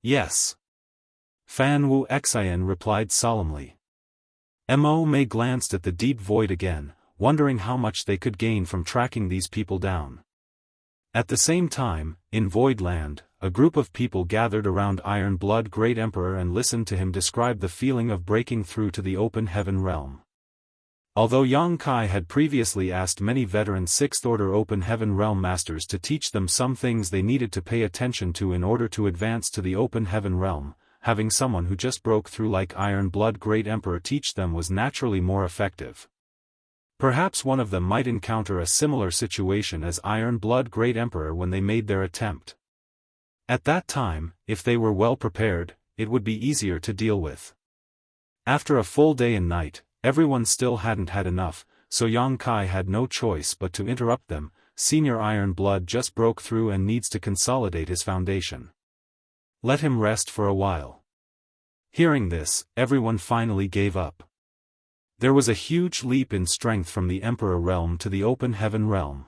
Yes. Fan Wuxian replied solemnly. Mo Mei glanced at the deep void again, wondering how much they could gain from tracking these people down. At the same time, in Void Land, a group of people gathered around Iron Blood Great Emperor and listened to him describe the feeling of breaking through to the open heaven realm. Although Yang Kai had previously asked many veteran 6th Order Open Heaven Realm Masters to teach them some things they needed to pay attention to in order to advance to the Open Heaven Realm, having someone who just broke through like Iron Blood Great Emperor teach them was naturally more effective. Perhaps one of them might encounter a similar situation as Iron Blood Great Emperor when they made their attempt. At that time, if they were well prepared, it would be easier to deal with. After a full day and night, everyone still hadn't had enough, so Yang Kai had no choice but to interrupt them. Senior Iron Blood just broke through and needs to consolidate his foundation. Let him rest for a while. Hearing this, everyone finally gave up. There was a huge leap in strength from the Emperor realm to the Open Heaven realm.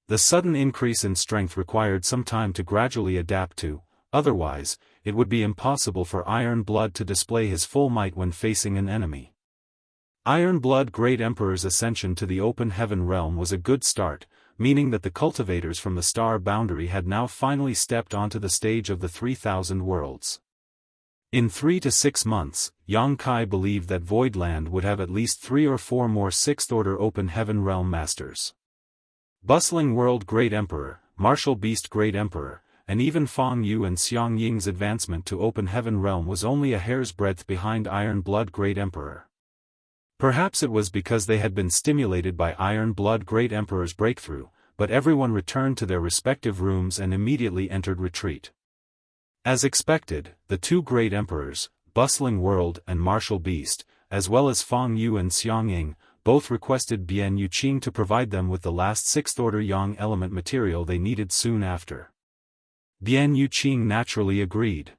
The sudden increase in strength required some time to gradually adapt to, otherwise, it would be impossible for Iron Blood to display his full might when facing an enemy. Iron Blood Great Emperor's ascension to the Open Heaven realm was a good start, meaning that the cultivators from the Star Boundary had now finally stepped onto the stage of the 3,000 worlds. In 3 to 6 months, Yang Kai believed that Void Land would have at least 3 or 4 more 6th Order Open Heaven Realm Masters. Bustling World Great Emperor, Martial Beast Great Emperor, and even Fang Yu and Xiang Ying's advancement to Open Heaven Realm was only a hair's breadth behind Iron Blood Great Emperor. Perhaps it was because they had been stimulated by Iron Blood Great Emperor's breakthrough, but everyone returned to their respective rooms and immediately entered retreat. As expected, the 2 Great Emperors, Bustling World and Martial Beast, as well as Fang Yu and Xiang Ying, both requested Bian Yuqing to provide them with the last 6th Order Yang element material they needed soon after. Bian Yuqing naturally agreed.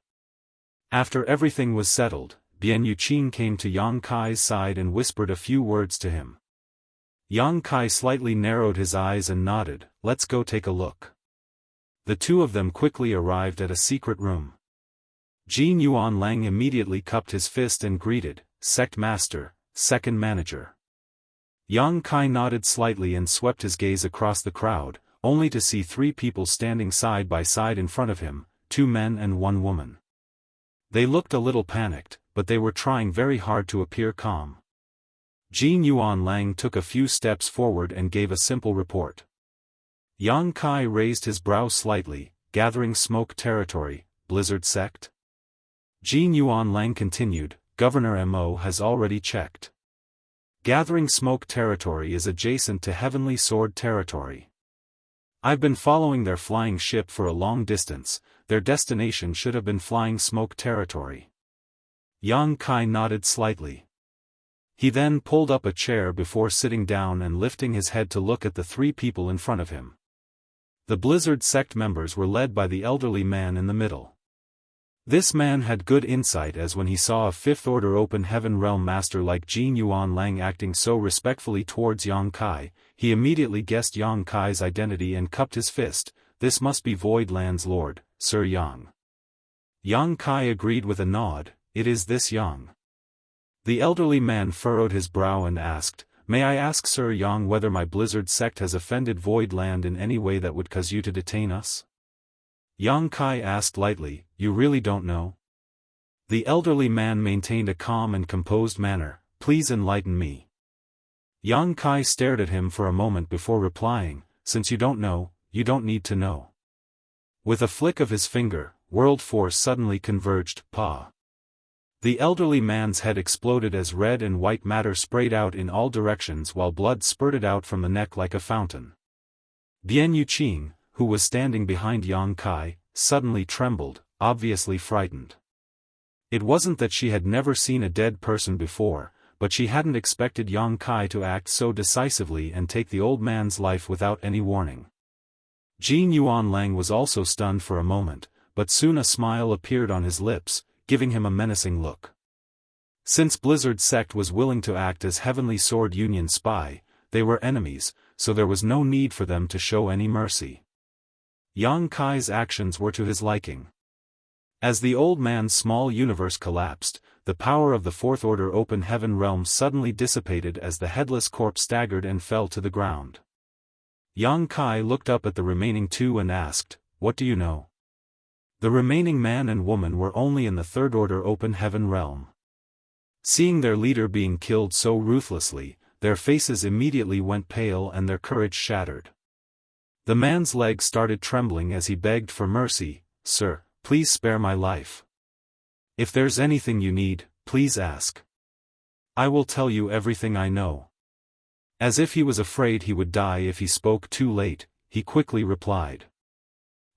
After everything was settled, Bian Yuqing came to Yang Kai's side and whispered a few words to him. Yang Kai slightly narrowed his eyes and nodded, "Let's go take a look." The two of them quickly arrived at a secret room. Jin Yuanlang immediately cupped his fist and greeted, "Sect Master, Second Manager." Yang Kai nodded slightly and swept his gaze across the crowd, only to see 3 people standing side by side in front of him, 2 men and 1 woman. They looked a little panicked, but they were trying very hard to appear calm. Jin Yuanlang took a few steps forward and gave a simple report. Yang Kai raised his brow slightly, "Gathering Smoke Territory, Blizzard Sect?" Jin Yuanlang continued, Governor Mo has already checked. Gathering Smoke territory is adjacent to Heavenly Sword territory. I've been following their flying ship for a long distance. Their destination should have been Flying Smoke territory. Yang Kai nodded slightly. He then pulled up a chair before sitting down and lifting his head to look at the three people in front of him. The Blizzard sect members were led by the elderly man in the middle. This man had good insight, as when he saw a Fifth Order Open Heaven Realm master like Jin Yuanlang acting so respectfully towards Yang Kai, he immediately guessed Yang Kai's identity and cupped his fist. This must be Void Land's Lord, Sir Yang. Yang Kai agreed with a nod. It is this Yang. The elderly man furrowed his brow and asked, "May I ask Sir Yang whether my Blizzard sect has offended Void Land in any way that would cause you to detain us?" Yang Kai asked lightly, "You really don't know?" The elderly man maintained a calm and composed manner. "Please enlighten me." Yang Kai stared at him for a moment before replying, "Since you don't know, you don't need to know." With a flick of his finger, world force suddenly converged. Pa! The elderly man's head exploded as red and white matter sprayed out in all directions while blood spurted out from the neck like a fountain. Bian Yuqing, who was standing behind Yang Kai, suddenly trembled, obviously frightened. It wasn't that she had never seen a dead person before, but she hadn't expected Yang Kai to act so decisively and take the old man's life without any warning. Jin Yuanlang was also stunned for a moment, but soon a smile appeared on his lips, giving him a menacing look. Since Blizzard sect was willing to act as Heavenly Sword Union spy, they were enemies, so there was no need for them to show any mercy. Yang Kai's actions were to his liking. As the old man's small universe collapsed, the power of the Fourth Order Open Heaven realm suddenly dissipated as the headless corpse staggered and fell to the ground. Yang Kai looked up at the remaining two and asked, "What do you know?" The remaining man and woman were only in the Third Order Open Heaven realm. Seeing their leader being killed so ruthlessly, their faces immediately went pale and their courage shattered. The man's legs started trembling as he begged for mercy. "Sir, please spare my life. If there's anything you need, please ask. I will tell you everything I know." As if he was afraid he would die if he spoke too late, he quickly replied.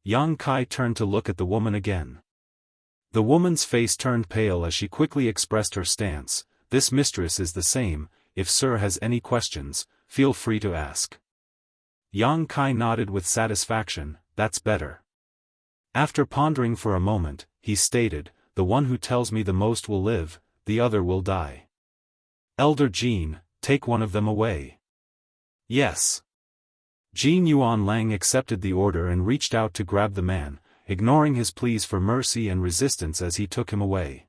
Yang Kai turned to look at the woman again. The woman's face turned pale as she quickly expressed her stance. "This mistress is the same. If Sir has any questions, feel free to ask." Yang Kai nodded with satisfaction. "That's better." After pondering for a moment, he stated, "The one who tells me the most will live, the other will die. Elder Jin, take one of them away." "Yes." Jin Yuanlang accepted the order and reached out to grab the man, ignoring his pleas for mercy and resistance as he took him away.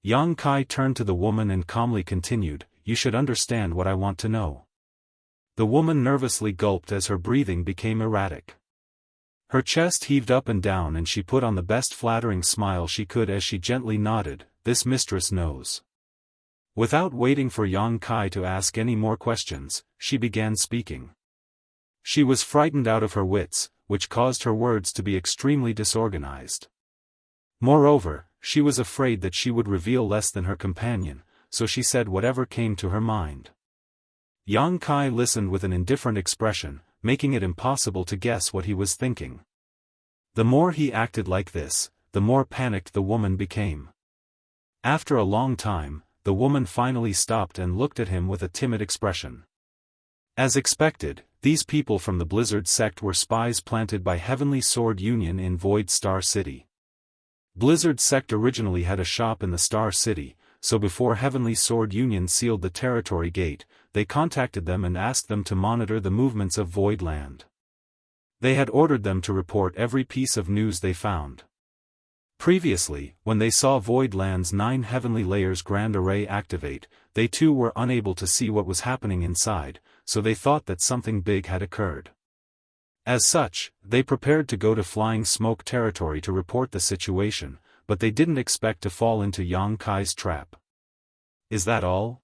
Yang Kai turned to the woman and calmly continued, "You should understand what I want to know." The woman nervously gulped as her breathing became erratic. Her chest heaved up and down and she put on the best flattering smile she could as she gently nodded, "This mistress knows." Without waiting for Yang Kai to ask any more questions, she began speaking. She was frightened out of her wits, which caused her words to be extremely disorganized. Moreover, she was afraid that she would reveal less than her companion, so she said whatever came to her mind. Yang Kai listened with an indifferent expression, making it impossible to guess what he was thinking. The more he acted like this, the more panicked the woman became. After a long time, the woman finally stopped and looked at him with a timid expression. As expected, these people from the Blizzard sect were spies planted by Heavenly Sword Union in Void Star City. Blizzard sect originally had a shop in the Star City, so before Heavenly Sword Union sealed the territory gate, they contacted them and asked them to monitor the movements of Void Land. They had ordered them to report every piece of news they found. Previously, when they saw Void Land's 9 heavenly layers grand array activate, they too were unable to see what was happening inside, so they thought that something big had occurred. As such, they prepared to go to Flying Smoke territory to report the situation, but they didn't expect to fall into Yang Kai's trap. "Is that all?"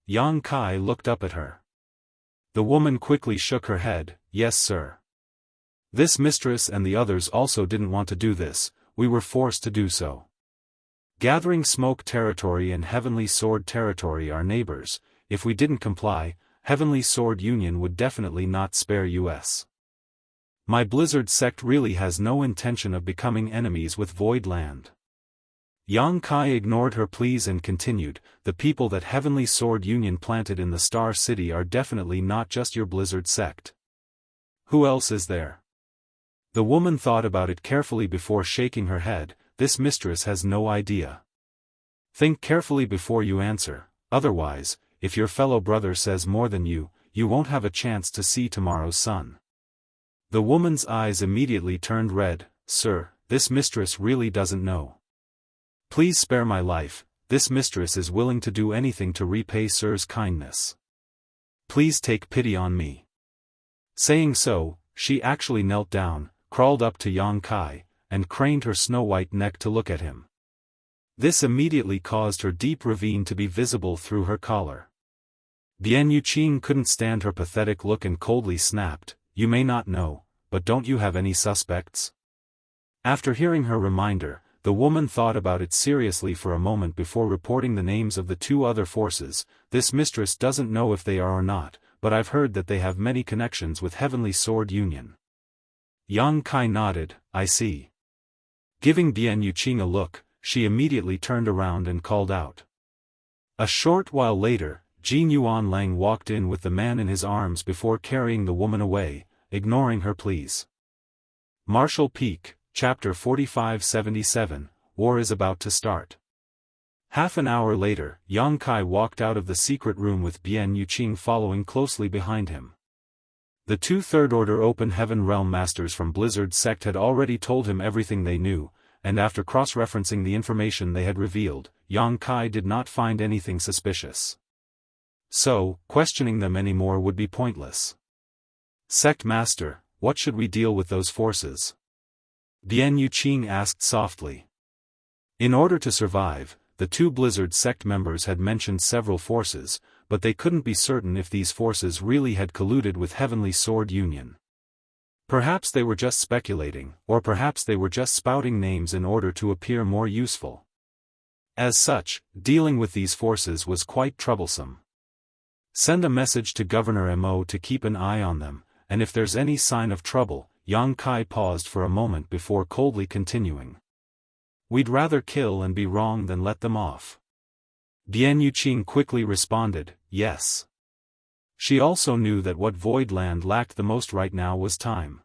Yang Kai looked up at her. The woman quickly shook her head. "Yes, sir. This mistress and the others also didn't want to do this, we were forced to do so." Gathering Smoke Territory and Heavenly Sword Territory are neighbors. If we didn't comply, Heavenly Sword Union would definitely not spare us. My Blizzard sect really has no intention of becoming enemies with Void Land. Yang Kai ignored her pleas and continued, the people that Heavenly Sword Union planted in the Star City are definitely not just your Blizzard sect. Who else is there? The woman thought about it carefully before shaking her head. This mistress has no idea. Think carefully before you answer, otherwise, if your fellow brother says more than you won't have a chance to see tomorrow's sun. The woman's eyes immediately turned red. Sir, this mistress really doesn't know. Please spare my life, this mistress is willing to do anything to repay sir's kindness. Please take pity on me. Saying so, she actually knelt down, crawled up to Yang Kai, and craned her snow-white neck to look at him. This immediately caused her deep ravine to be visible through her collar. Bian Yuqing couldn't stand her pathetic look and coldly snapped, you may not know, but don't you have any suspects? After hearing her reminder, the woman thought about it seriously for a moment before reporting the names of the two other forces. This mistress doesn't know if they are or not, but I've heard that they have many connections with Heavenly Sword Union. Yang Kai nodded, I see. Giving Bian Yuqing a look, she immediately turned around and called out. A short while later, Jin Yuan Lang walked in with the man in his arms before carrying the woman away, ignoring her pleas. Martial Peak, Chapter 4577, War is about to start. Half an hour later, Yang Kai walked out of the secret room with Bian Yuqing following closely behind him. The two Third Order Open Heaven Realm Masters from Blizzard sect had already told him everything they knew, and after cross-referencing the information they had revealed, Yang Kai did not find anything suspicious. So, questioning them anymore would be pointless. Sect Master, what should we deal with those forces? Bian Yuqing asked softly. In order to survive, the two Blizzard sect members had mentioned several forces, but they couldn't be certain if these forces really had colluded with Heavenly Sword Union. Perhaps they were just speculating, or perhaps they were just spouting names in order to appear more useful. As such, dealing with these forces was quite troublesome. Send a message to Governor Mo to keep an eye on them, and if there's any sign of trouble. Yang Kai paused for a moment before coldly continuing. We'd rather kill and be wrong than let them off. Bian Yuqing quickly responded, yes. She also knew that what Void Land lacked the most right now was time.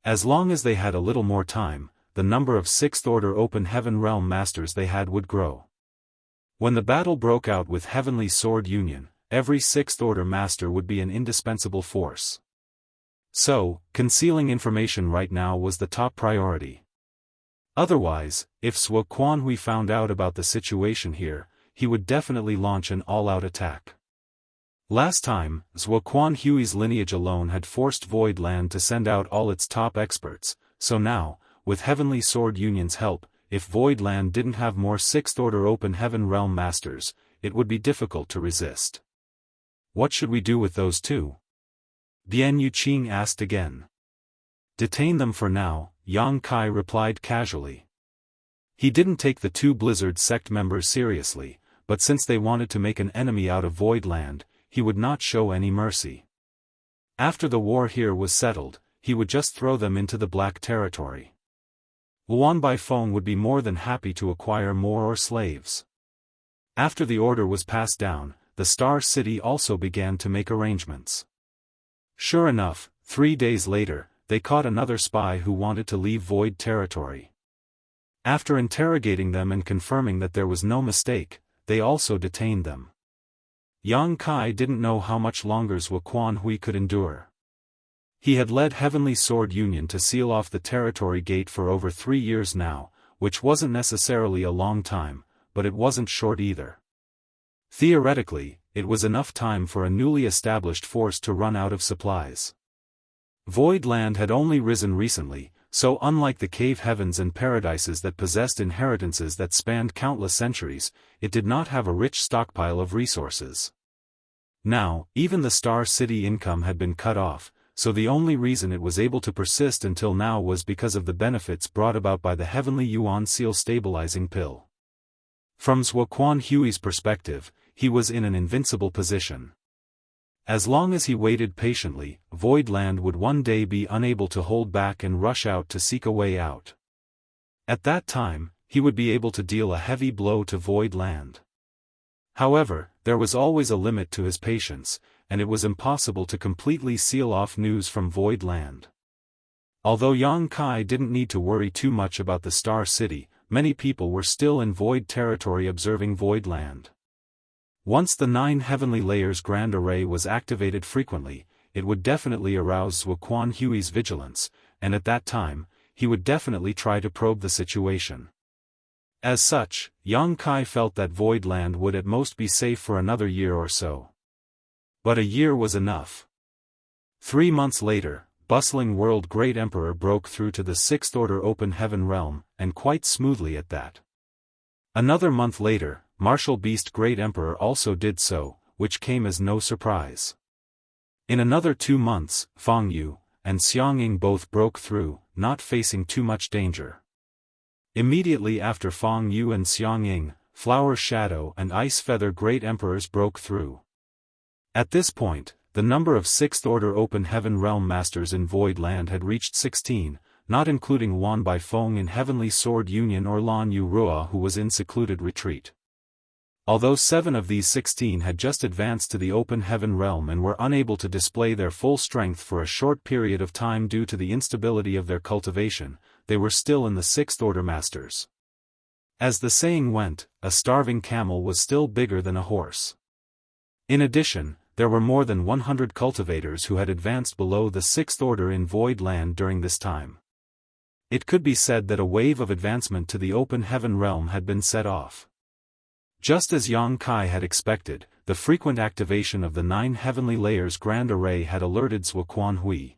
As long as they had a little more time, the number of Sixth Order Open Heaven Realm Masters they had would grow. When the battle broke out with Heavenly Sword Union, every Sixth Order Master would be an indispensable force. So, concealing information right now was the top priority. Otherwise, if Zhuo Quanhui found out about the situation here, he would definitely launch an all-out attack. Last time, Zhuo Quanhui's lineage alone had forced Void Land to send out all its top experts, so now, with Heavenly Sword Union's help, if Void Land didn't have more Sixth Order Open Heaven Realm Masters, it would be difficult to resist. What should we do with those two? Bian Yuqing asked again. Detain them for now, Yang Kai replied casually. He didn't take the two Blizzard sect members seriously, but since they wanted to make an enemy out of Void Land, he would not show any mercy. After the war here was settled, he would just throw them into the Black Territory. Luan Baifeng would be more than happy to acquire more slaves. After the order was passed down, the Star City also began to make arrangements. Sure enough, 3 days later, they caught another spy who wanted to leave Void Territory. After interrogating them and confirming that there was no mistake, they also detained them. Yang Kai didn't know how much longer Zhuo Quanhui could endure. He had led Heavenly Sword Union to seal off the territory gate for over 3 years now, which wasn't necessarily a long time, but it wasn't short either. Theoretically, it was enough time for a newly established force to run out of supplies. Void Land had only risen recently, so unlike the cave heavens and paradises that possessed inheritances that spanned countless centuries, it did not have a rich stockpile of resources. Now, even the Star City income had been cut off, so the only reason it was able to persist until now was because of the benefits brought about by the Heavenly Yuan Seal stabilizing pill. From Zuoquan Hui's perspective, he was in an invincible position. As long as he waited patiently, Void Land would one day be unable to hold back and rush out to seek a way out. At that time, he would be able to deal a heavy blow to Void Land. However, there was always a limit to his patience, and it was impossible to completely seal off news from Void Land. Although Yang Kai didn't need to worry too much about the Star City, many people were still in Void territory observing Void Land. Once the 9 heavenly layers grand array was activated frequently, it would definitely arouse Zuoquan Hui's vigilance, and at that time, he would definitely try to probe the situation. As such, Yang Kai felt that Void Land would at most be safe for another year or so. But a year was enough. 3 months later, bustling World Great Emperor broke through to the 6th Order Open Heaven realm, and quite smoothly at that. Another month later, Martial Beast Great Emperor also did so, which came as no surprise. In another 2 months, Feng Yu and Xiangying both broke through, not facing too much danger. Immediately after Feng Yu and Xiangying, Flower Shadow and Ice Feather Great Emperors broke through. At this point, the number of 6th Order Open Heaven Realm Masters in Void Land had reached 16, not including Wan Baifeng in Heavenly Sword Union or Lan Yu Rua who was in secluded retreat. Although 7 of these 16 had just advanced to the Open Heaven Realm and were unable to display their full strength for a short period of time due to the instability of their cultivation, they were still in the 6th Order Masters. As the saying went, a starving camel was still bigger than a horse. In addition, there were more than 100 cultivators who had advanced below the 6th Order in Void Land during this time. It could be said that a wave of advancement to the Open Heaven Realm had been set off. Just as Yang Kai had expected, the frequent activation of the 9 heavenly layers grand array had alerted Zuoquan Hui.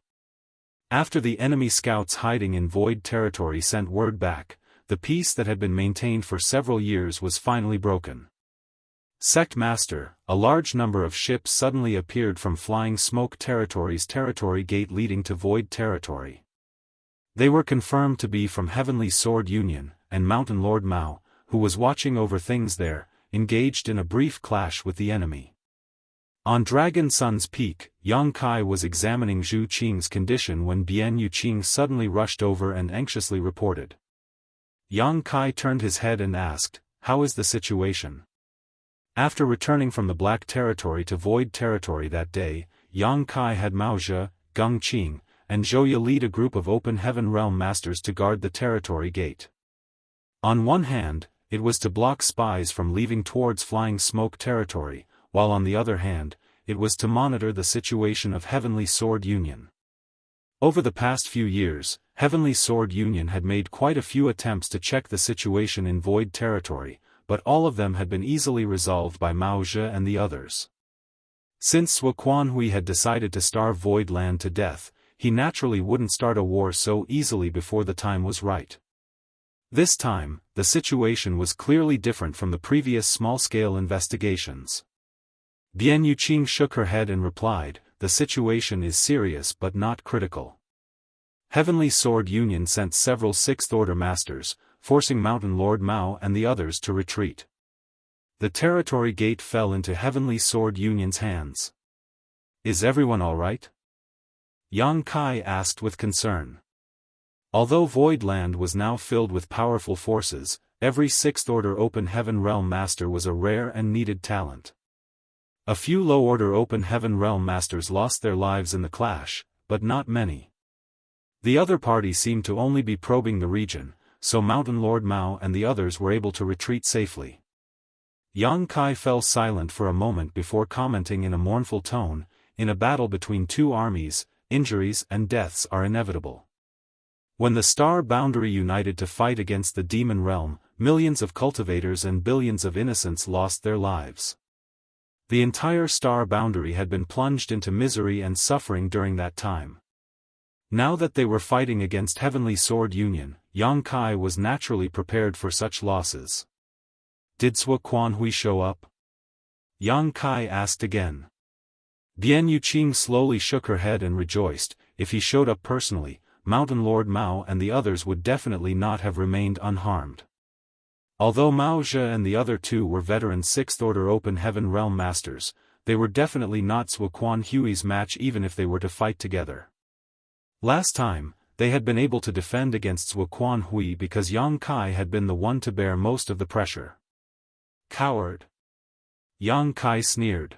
After the enemy scouts hiding in Void territory sent word back, the peace that had been maintained for several years was finally broken. Sect Master, a large number of ships suddenly appeared from Flying Smoke Territory's territory gate leading to Void territory. They were confirmed to be from Heavenly Sword Union, and Mountain Lord Mao, who was watching over things there, engaged in a brief clash with the enemy. On Dragon Sun's peak, Yang Kai was examining Zhu Qing's condition when Bian Yuqing suddenly rushed over and anxiously reported. Yang Kai turned his head and asked, "How is the situation?" After returning from the Black Territory to Void Territory that day, Yang Kai had Mao Zhe, Geng Qing, and Zhou Ye lead a group of Open Heaven Realm Masters to guard the territory gate. On one hand, it was to block spies from leaving towards Flying Smoke Territory, while on the other hand, it was to monitor the situation of Heavenly Sword Union. Over the past few years, Heavenly Sword Union had made quite a few attempts to check the situation in Void territory, but all of them had been easily resolved by Mao Zhe and the others. Since Zuoquan Hui had decided to starve Void Land to death, he naturally wouldn't start a war so easily before the time was right. This time, the situation was clearly different from the previous small-scale investigations. Bian Yuqing shook her head and replied, "The situation is serious but not critical." Heavenly Sword Union sent several 6th Order Masters, forcing Mountain Lord Mao and the others to retreat. The territory gate fell into Heavenly Sword Union's hands. "Is everyone all right?" Yang Kai asked with concern. Although Void Land was now filled with powerful forces, every 6th Order Open Heaven Realm Master was a rare and needed talent. A few low-order Open Heaven Realm Masters lost their lives in the clash, but not many. The other party seemed to only be probing the region, so Mountain Lord Mao and the others were able to retreat safely. Yang Kai fell silent for a moment before commenting in a mournful tone, "In a battle between 2 armies, injuries and deaths are inevitable. When the Star Boundary united to fight against the Demon Realm, millions of cultivators and billions of innocents lost their lives. The entire Star Boundary had been plunged into misery and suffering during that time. Now that they were fighting against Heavenly Sword Union, Yang Kai was naturally prepared for such losses." "Did Zuoquan Hui show up?" Yang Kai asked again. Bian Yuqing slowly shook her head and rejoiced, "If he showed up personally, Mountain Lord Mao and the others would definitely not have remained unharmed." Although Mao Zhe and the other two were veteran 6th Order Open Heaven Realm Masters, they were definitely not Zuoquan Hui's match even if they were to fight together. Last time, they had been able to defend against Zuoquan Hui because Yang Kai had been the one to bear most of the pressure. Coward! Yang Kai sneered.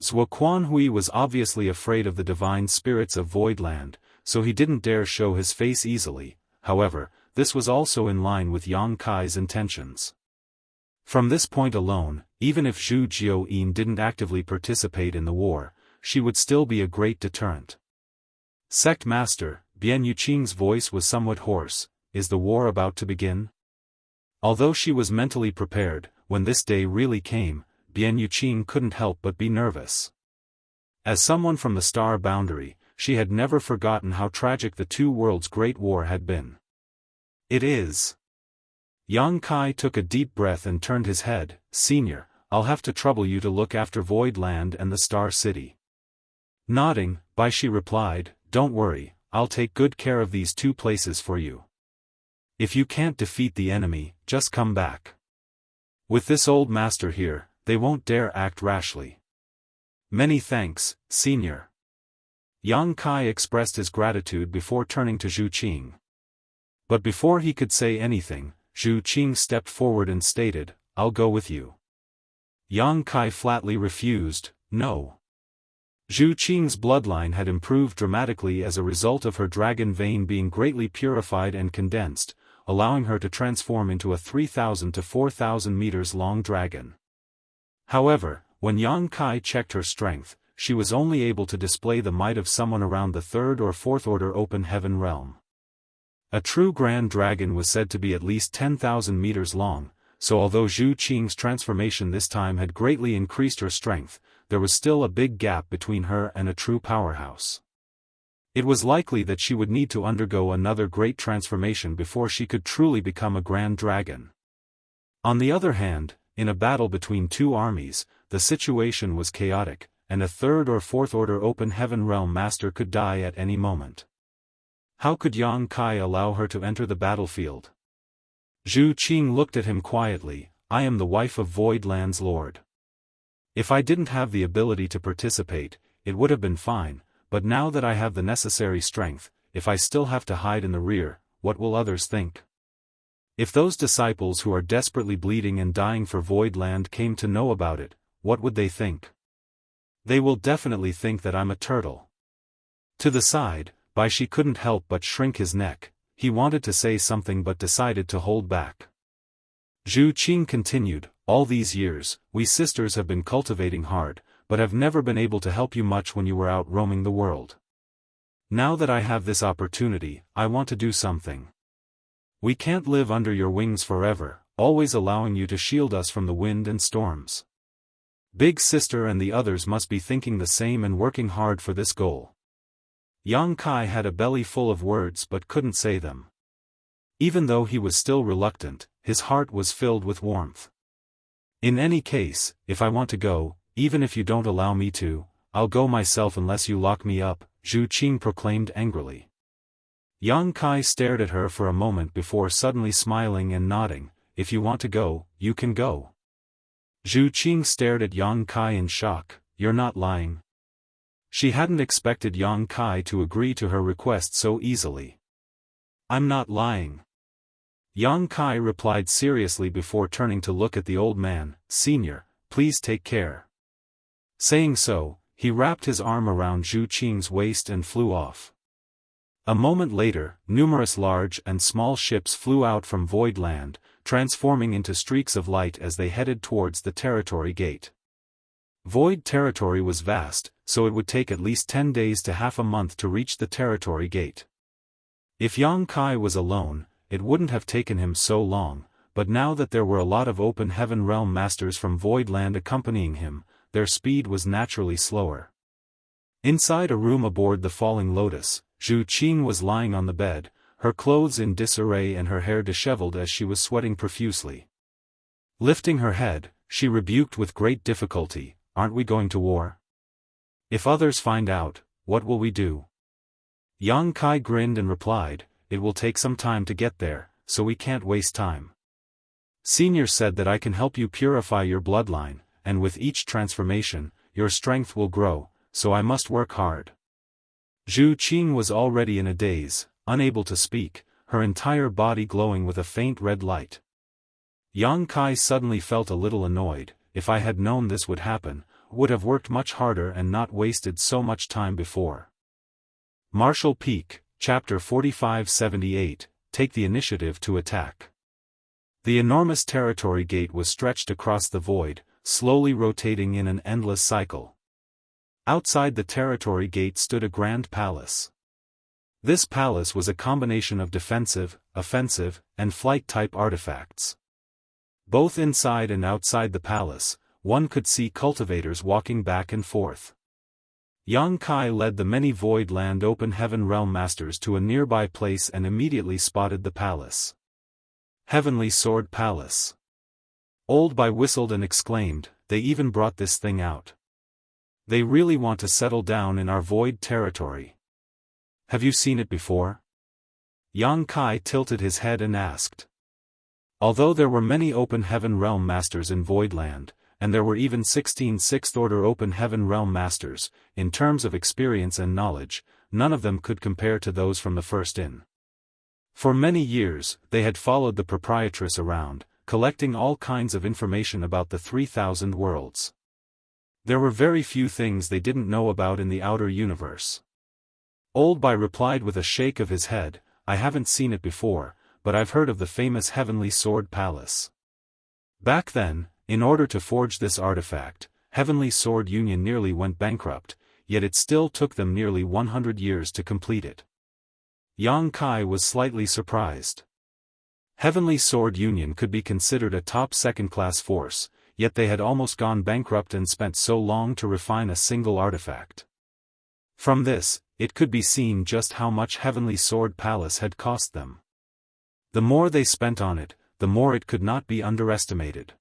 Zuoquan Hui was obviously afraid of the divine spirits of Voidland, so he didn't dare show his face easily. However, this was also in line with Yang Kai's intentions. From this point alone, even if Zhu Jiuyin didn't actively participate in the war, she would still be a great deterrent. Sect Master, Bian Yuqing's voice was somewhat hoarse. Is the war about to begin? Although she was mentally prepared, when this day really came, Bian Yuqing couldn't help but be nervous. As someone from the star boundary, she had never forgotten how tragic the two worlds' great war had been. It is. Yang Kai took a deep breath and turned his head. Senior, I'll have to trouble you to look after Voidland and the Star City. Nodding, Baishi replied, don't worry, I'll take good care of these two places for you. If you can't defeat the enemy, just come back. With this old master here, they won't dare act rashly. Many thanks, Senior. Yang Kai expressed his gratitude before turning to Zhu Qing. But before he could say anything, Zhu Qing stepped forward and stated, I'll go with you. Yang Kai flatly refused, no. Zhu Qing's bloodline had improved dramatically as a result of her dragon vein being greatly purified and condensed, allowing her to transform into a 3,000 to 4,000 meters long dragon. However, when Yang Kai checked her strength, she was only able to display the might of someone around the 3rd or 4th Order Open Heaven realm. A true Grand Dragon was said to be at least 10,000 meters long, so although Zhu Qing's transformation this time had greatly increased her strength, there was still a big gap between her and a true powerhouse. It was likely that she would need to undergo another great transformation before she could truly become a Grand Dragon. On the other hand, in a battle between two armies, the situation was chaotic, and a 3rd or 4th Order Open Heaven Realm Master could die at any moment. How could Yang Kai allow her to enter the battlefield? Zhu Qing looked at him quietly, I am the wife of Voidland's Lord. If I didn't have the ability to participate, it would have been fine, but now that I have the necessary strength, if I still have to hide in the rear, what will others think? If those disciples who are desperately bleeding and dying for Voidland came to know about it, what would they think? They will definitely think that I'm a turtle. To the side, Baishi couldn't help but shrink his neck. He wanted to say something but decided to hold back. Zhu Qing continued, all these years, we sisters have been cultivating hard, but have never been able to help you much when you were out roaming the world. Now that I have this opportunity, I want to do something. We can't live under your wings forever, always allowing you to shield us from the wind and storms. Big Sister and the others must be thinking the same and working hard for this goal. Yang Kai had a belly full of words but couldn't say them. Even though he was still reluctant, his heart was filled with warmth. In any case, if I want to go, even if you don't allow me to, I'll go myself unless you lock me up, Zhu Qing proclaimed angrily. Yang Kai stared at her for a moment before suddenly smiling and nodding, if you want to go, you can go. Zhu Qing stared at Yang Kai in shock, you're not lying. She hadn't expected Yang Kai to agree to her request so easily. I'm not lying. Yang Kai replied seriously before turning to look at the old man, Senior, please take care. Saying so, he wrapped his arm around Zhu Qing's waist and flew off. A moment later, numerous large and small ships flew out from Voidland, transforming into streaks of light as they headed towards the territory gate. Void territory was vast, so it would take at least 10 days to half a month to reach the territory gate. If Yang Kai was alone, it wouldn't have taken him so long, but now that there were a lot of Open Heaven Realm Masters from Voidland accompanying him, their speed was naturally slower. Inside a room aboard the Falling Lotus, Zhu Qing was lying on the bed, her clothes in disarray and her hair disheveled as she was sweating profusely. Lifting her head, she rebuked with great difficulty, aren't we going to war? If others find out, what will we do? Yang Kai grinned and replied, it will take some time to get there, so we can't waste time. Senior said that I can help you purify your bloodline, and with each transformation, your strength will grow, so I must work hard. Zhu Qing was already in a daze, unable to speak, her entire body glowing with a faint red light. Yang Kai suddenly felt a little annoyed. If I had known this would happen, would have worked much harder and not wasted so much time before. Martial Peak, Chapter 4578, Take the Initiative to Attack. The enormous territory gate was stretched across the void, slowly rotating in an endless cycle. Outside the territory gate stood a grand palace. This palace was a combination of defensive, offensive, and flight-type artifacts. Both inside and outside the palace, one could see cultivators walking back and forth. Yang Kai led the many Void Land Open Heaven Realm Masters to a nearby place and immediately spotted the palace. Heavenly Sword Palace. Old Bai whistled and exclaimed, they even brought this thing out. They really want to settle down in our void territory. Have you seen it before? Yang Kai tilted his head and asked. Although there were many Open Heaven Realm Masters in Voidland, and there were even 16 Sixth Order Open Heaven Realm Masters, in terms of experience and knowledge, none of them could compare to those from the First Inn. For many years, they had followed the proprietress around, collecting all kinds of information about the 3,000 worlds. There were very few things they didn't know about in the outer universe. Old Bai replied with a shake of his head, I haven't seen it before, but I've heard of the famous Heavenly Sword Palace. Back then, in order to forge this artifact, Heavenly Sword Union nearly went bankrupt, yet it still took them nearly 100 years to complete it. Yang Kai was slightly surprised. Heavenly Sword Union could be considered a top second-class force, yet they had almost gone bankrupt and spent so long to refine a single artifact. From this, it could be seen just how much Heavenly Sword Palace had cost them. The more they spent on it, the more it could not be underestimated.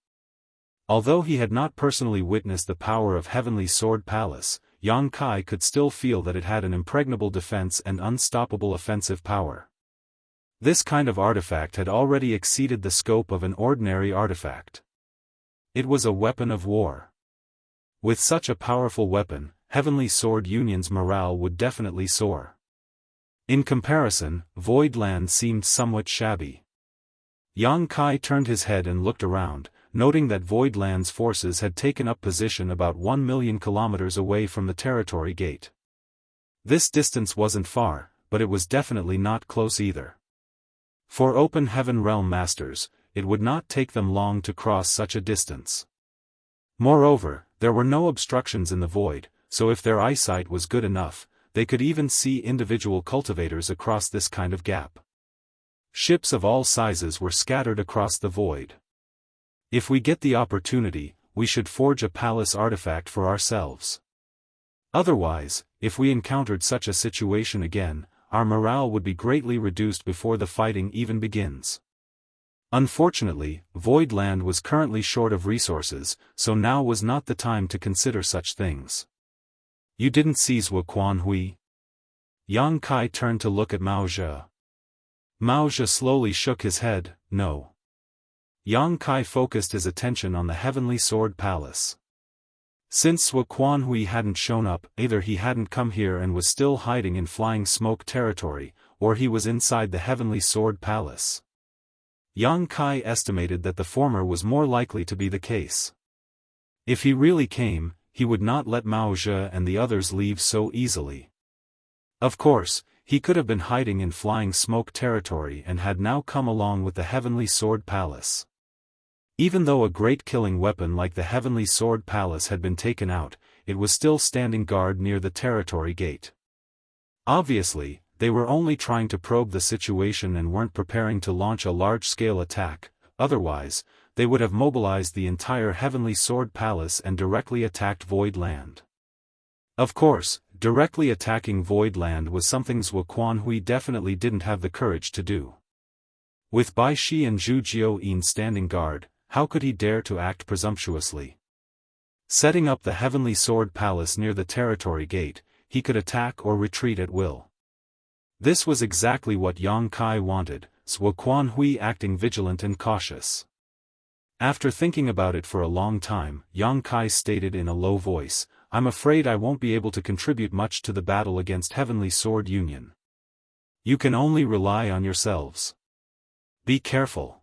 Although he had not personally witnessed the power of Heavenly Sword Palace, Yang Kai could still feel that it had an impregnable defense and unstoppable offensive power. This kind of artifact had already exceeded the scope of an ordinary artifact. It was a weapon of war. With such a powerful weapon, Heavenly Sword Union's morale would definitely soar. In comparison, Voidland seemed somewhat shabby. Yang Kai turned his head and looked around, noting that Voidland's forces had taken up position about 1 million kilometers away from the territory gate. This distance wasn't far, but it was definitely not close either. For Open Heaven Realm Masters, it would not take them long to cross such a distance. Moreover, there were no obstructions in the void, so if their eyesight was good enough, they could even see individual cultivators across this kind of gap. Ships of all sizes were scattered across the void. If we get the opportunity, we should forge a palace artifact for ourselves. Otherwise, if we encountered such a situation again, our morale would be greatly reduced before the fighting even begins. Unfortunately, Voidland was currently short of resources, so now was not the time to consider such things. You didn't seize Wuquan Hui? Yang Kai turned to look at Mao Zhe. Mao Zhe slowly shook his head, no. Yang Kai focused his attention on the Heavenly Sword Palace. Since Wuquan Hui hadn't shown up, either he hadn't come here and was still hiding in Flying Smoke territory, or he was inside the Heavenly Sword Palace. Yang Kai estimated that the former was more likely to be the case. If he really came, he would not let Mao Zhe and the others leave so easily. Of course, he could have been hiding in Flying Smoke territory and had now come along with the Heavenly Sword Palace. Even though a great killing weapon like the Heavenly Sword Palace had been taken out, it was still standing guard near the territory gate. Obviously, they were only trying to probe the situation and weren't preparing to launch a large-scale attack, otherwise, they would have mobilized the entire Heavenly Sword Palace and directly attacked Voidland. Of course, directly attacking Voidland was something Wuquan Hui definitely didn't have the courage to do. With Bai Shi and Zhu Jioyin standing guard, how could he dare to act presumptuously? Setting up the Heavenly Sword Palace near the territory gate, he could attack or retreat at will. This was exactly what Yang Kai wanted, Wuquan Hui acting vigilant and cautious. After thinking about it for a long time, Yang Kai stated in a low voice, "I'm afraid I won't be able to contribute much to the battle against Heavenly Sword Union. You can only rely on yourselves. Be careful."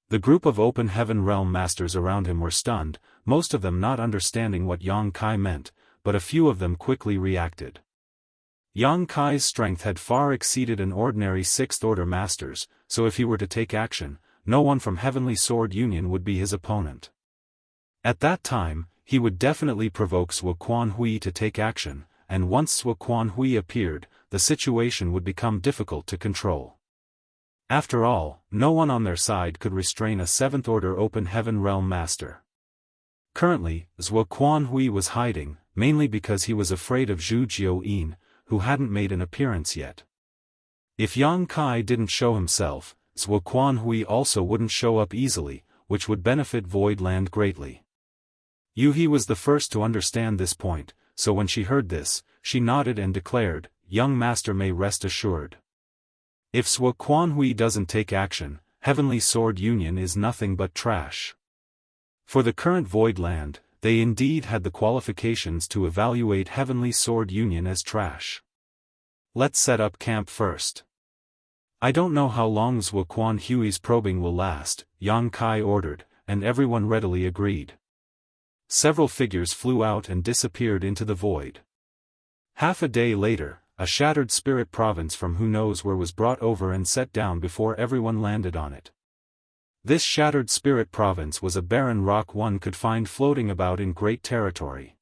The group of Open Heaven Realm Masters around him were stunned, most of them not understanding what Yang Kai meant, but a few of them quickly reacted. Yang Kai's strength had far exceeded an ordinary Sixth Order Master's, so if he were to take action, no one from Heavenly Sword Union would be his opponent. At that time, he would definitely provoke Sui Quan Hui to take action, and once Sui Quan Hui appeared, the situation would become difficult to control. After all, no one on their side could restrain a Seventh Order Open Heaven Realm Master. Currently, Sui Quan Hui was hiding, mainly because he was afraid of Zhu Jiuyin, who hadn't made an appearance yet. If Yang Kai didn't show himself, Sui Quan Hui also wouldn't show up easily, which would benefit Void Land greatly. Yuhi was the first to understand this point, so when she heard this, she nodded and declared, "Young Master may rest assured. If Sui Quan Hui doesn't take action, Heavenly Sword Union is nothing but trash." For the current Void Land, they indeed had the qualifications to evaluate Heavenly Sword Union as trash. "Let's set up camp first. I don't know how long Sui Quan Hui's probing will last," Yang Kai ordered, and everyone readily agreed. Several figures flew out and disappeared into the void. Half a day later, a shattered spirit province from who knows where was brought over and set down before everyone landed on it. This shattered spirit province was a barren rock one could find floating about in great territory.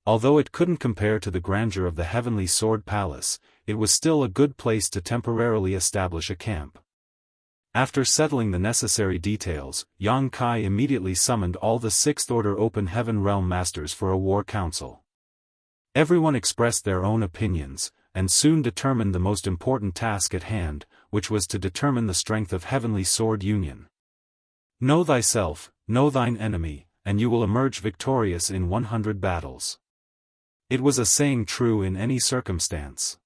Although it couldn't compare to the grandeur of the Heavenly Sword Palace, it was still a good place to temporarily establish a camp. After settling the necessary details, Yang Kai immediately summoned all the Sixth Order Open Heaven Realm Masters for a war council. Everyone expressed their own opinions, and soon determined the most important task at hand, which was to determine the strength of Heavenly Sword Union. "Know thyself, know thine enemy, and you will emerge victorious in 100 battles." It was a saying true in any circumstance.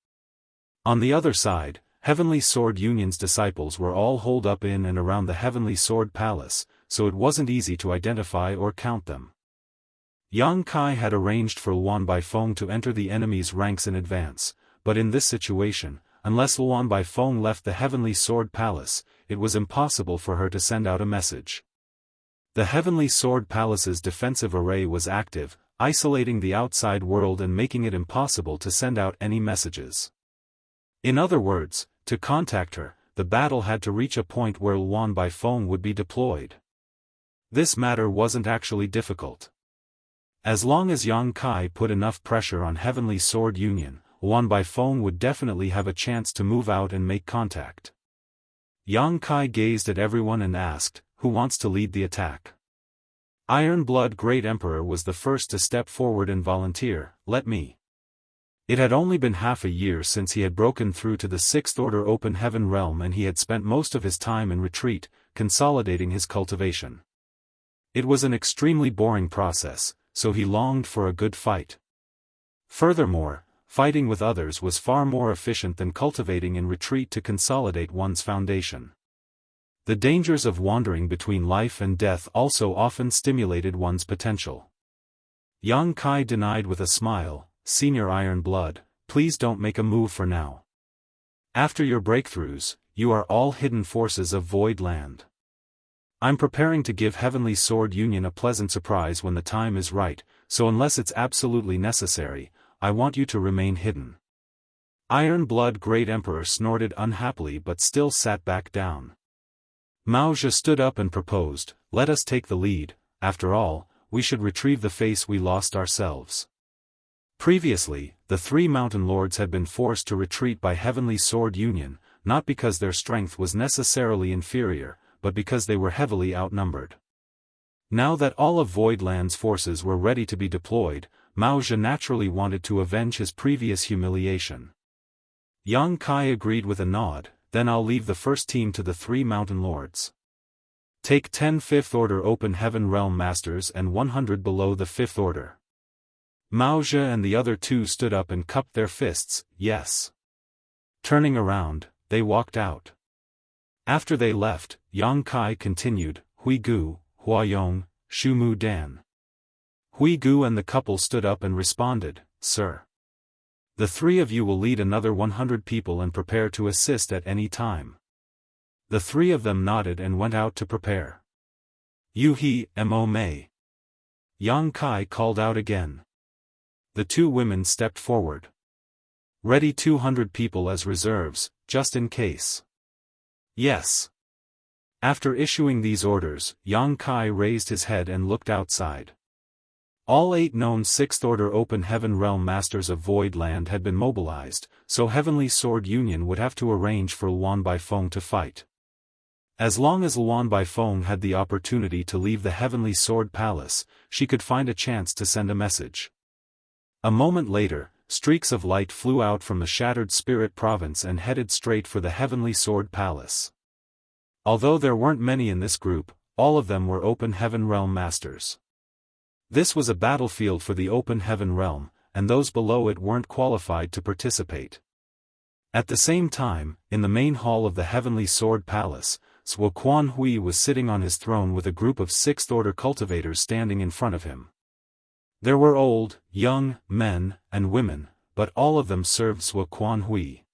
On the other side, Heavenly Sword Union's disciples were all holed up in and around the Heavenly Sword Palace, so it wasn't easy to identify or count them. Yang Kai had arranged for Luan Baifeng to enter the enemy's ranks in advance, but in this situation, unless Luan Baifeng left the Heavenly Sword Palace, it was impossible for her to send out a message. The Heavenly Sword Palace's defensive array was active, isolating the outside world and making it impossible to send out any messages. In other words, to contact her, the battle had to reach a point where Luan Baifeng would be deployed. This matter wasn't actually difficult. As long as Yang Kai put enough pressure on Heavenly Sword Union, Luan Baifeng would definitely have a chance to move out and make contact. Yang Kai gazed at everyone and asked, "Who wants to lead the attack?" Iron Blood Great Emperor was the first to step forward and volunteer, "Let me." It had only been half a year since he had broken through to the Sixth Order Open Heaven Realm and he had spent most of his time in retreat, consolidating his cultivation. It was an extremely boring process, so he longed for a good fight. Furthermore, fighting with others was far more efficient than cultivating in retreat to consolidate one's foundation. The dangers of wandering between life and death also often stimulated one's potential. Yang Kai denied with a smile, "Senior Iron Blood, please don't make a move for now. After your breakthroughs, you are all hidden forces of Void Land. I'm preparing to give Heavenly Sword Union a pleasant surprise when the time is right, so unless it's absolutely necessary, I want you to remain hidden." Iron Blood Great Emperor snorted unhappily but still sat back down. Mao Zhe stood up and proposed, "Let us take the lead, after all, we should retrieve the face we lost ourselves." Previously, the three mountain lords had been forced to retreat by Heavenly Sword Union, not because their strength was necessarily inferior, but because they were heavily outnumbered. Now that all of Void Land's forces were ready to be deployed, Mao Zhe naturally wanted to avenge his previous humiliation. Yang Kai agreed with a nod, "Then I'll leave the first team to the three mountain lords. Take 10 Fifth Order Open Heaven Realm Masters and 100 below the Fifth Order." Mao Zhe and the other two stood up and cupped their fists, "Yes." Turning around, they walked out. After they left, Yang Kai continued, Hui Gu, Huayong, Shu Mu Dan. Hui Gu and the couple stood up and responded, "Sir. The three of you will lead another 100 people and prepare to assist at any time." The three of them nodded and went out to prepare. "Yu He, Mo Mei." Yang Kai called out again. The two women stepped forward. "Ready 200 people as reserves, just in case." "Yes." After issuing these orders, Yang Kai raised his head and looked outside. All 8 known Sixth Order Open Heaven Realm Masters of Void Land had been mobilized, so Heavenly Sword Union would have to arrange for Luan Baifeng to fight. As long as Luan Baifeng had the opportunity to leave the Heavenly Sword Palace, she could find a chance to send a message. A moment later, streaks of light flew out from the Shattered Spirit Province and headed straight for the Heavenly Sword Palace. Although there weren't many in this group, all of them were Open Heaven Realm Masters. This was a battlefield for the Open Heaven Realm, and those below it weren't qualified to participate. At the same time, in the main hall of the Heavenly Sword Palace, Zhuo Quanhui was sitting on his throne with a group of Sixth Order cultivators standing in front of him. There were old, young, men, and women, but all of them served Zhuo Quanhui.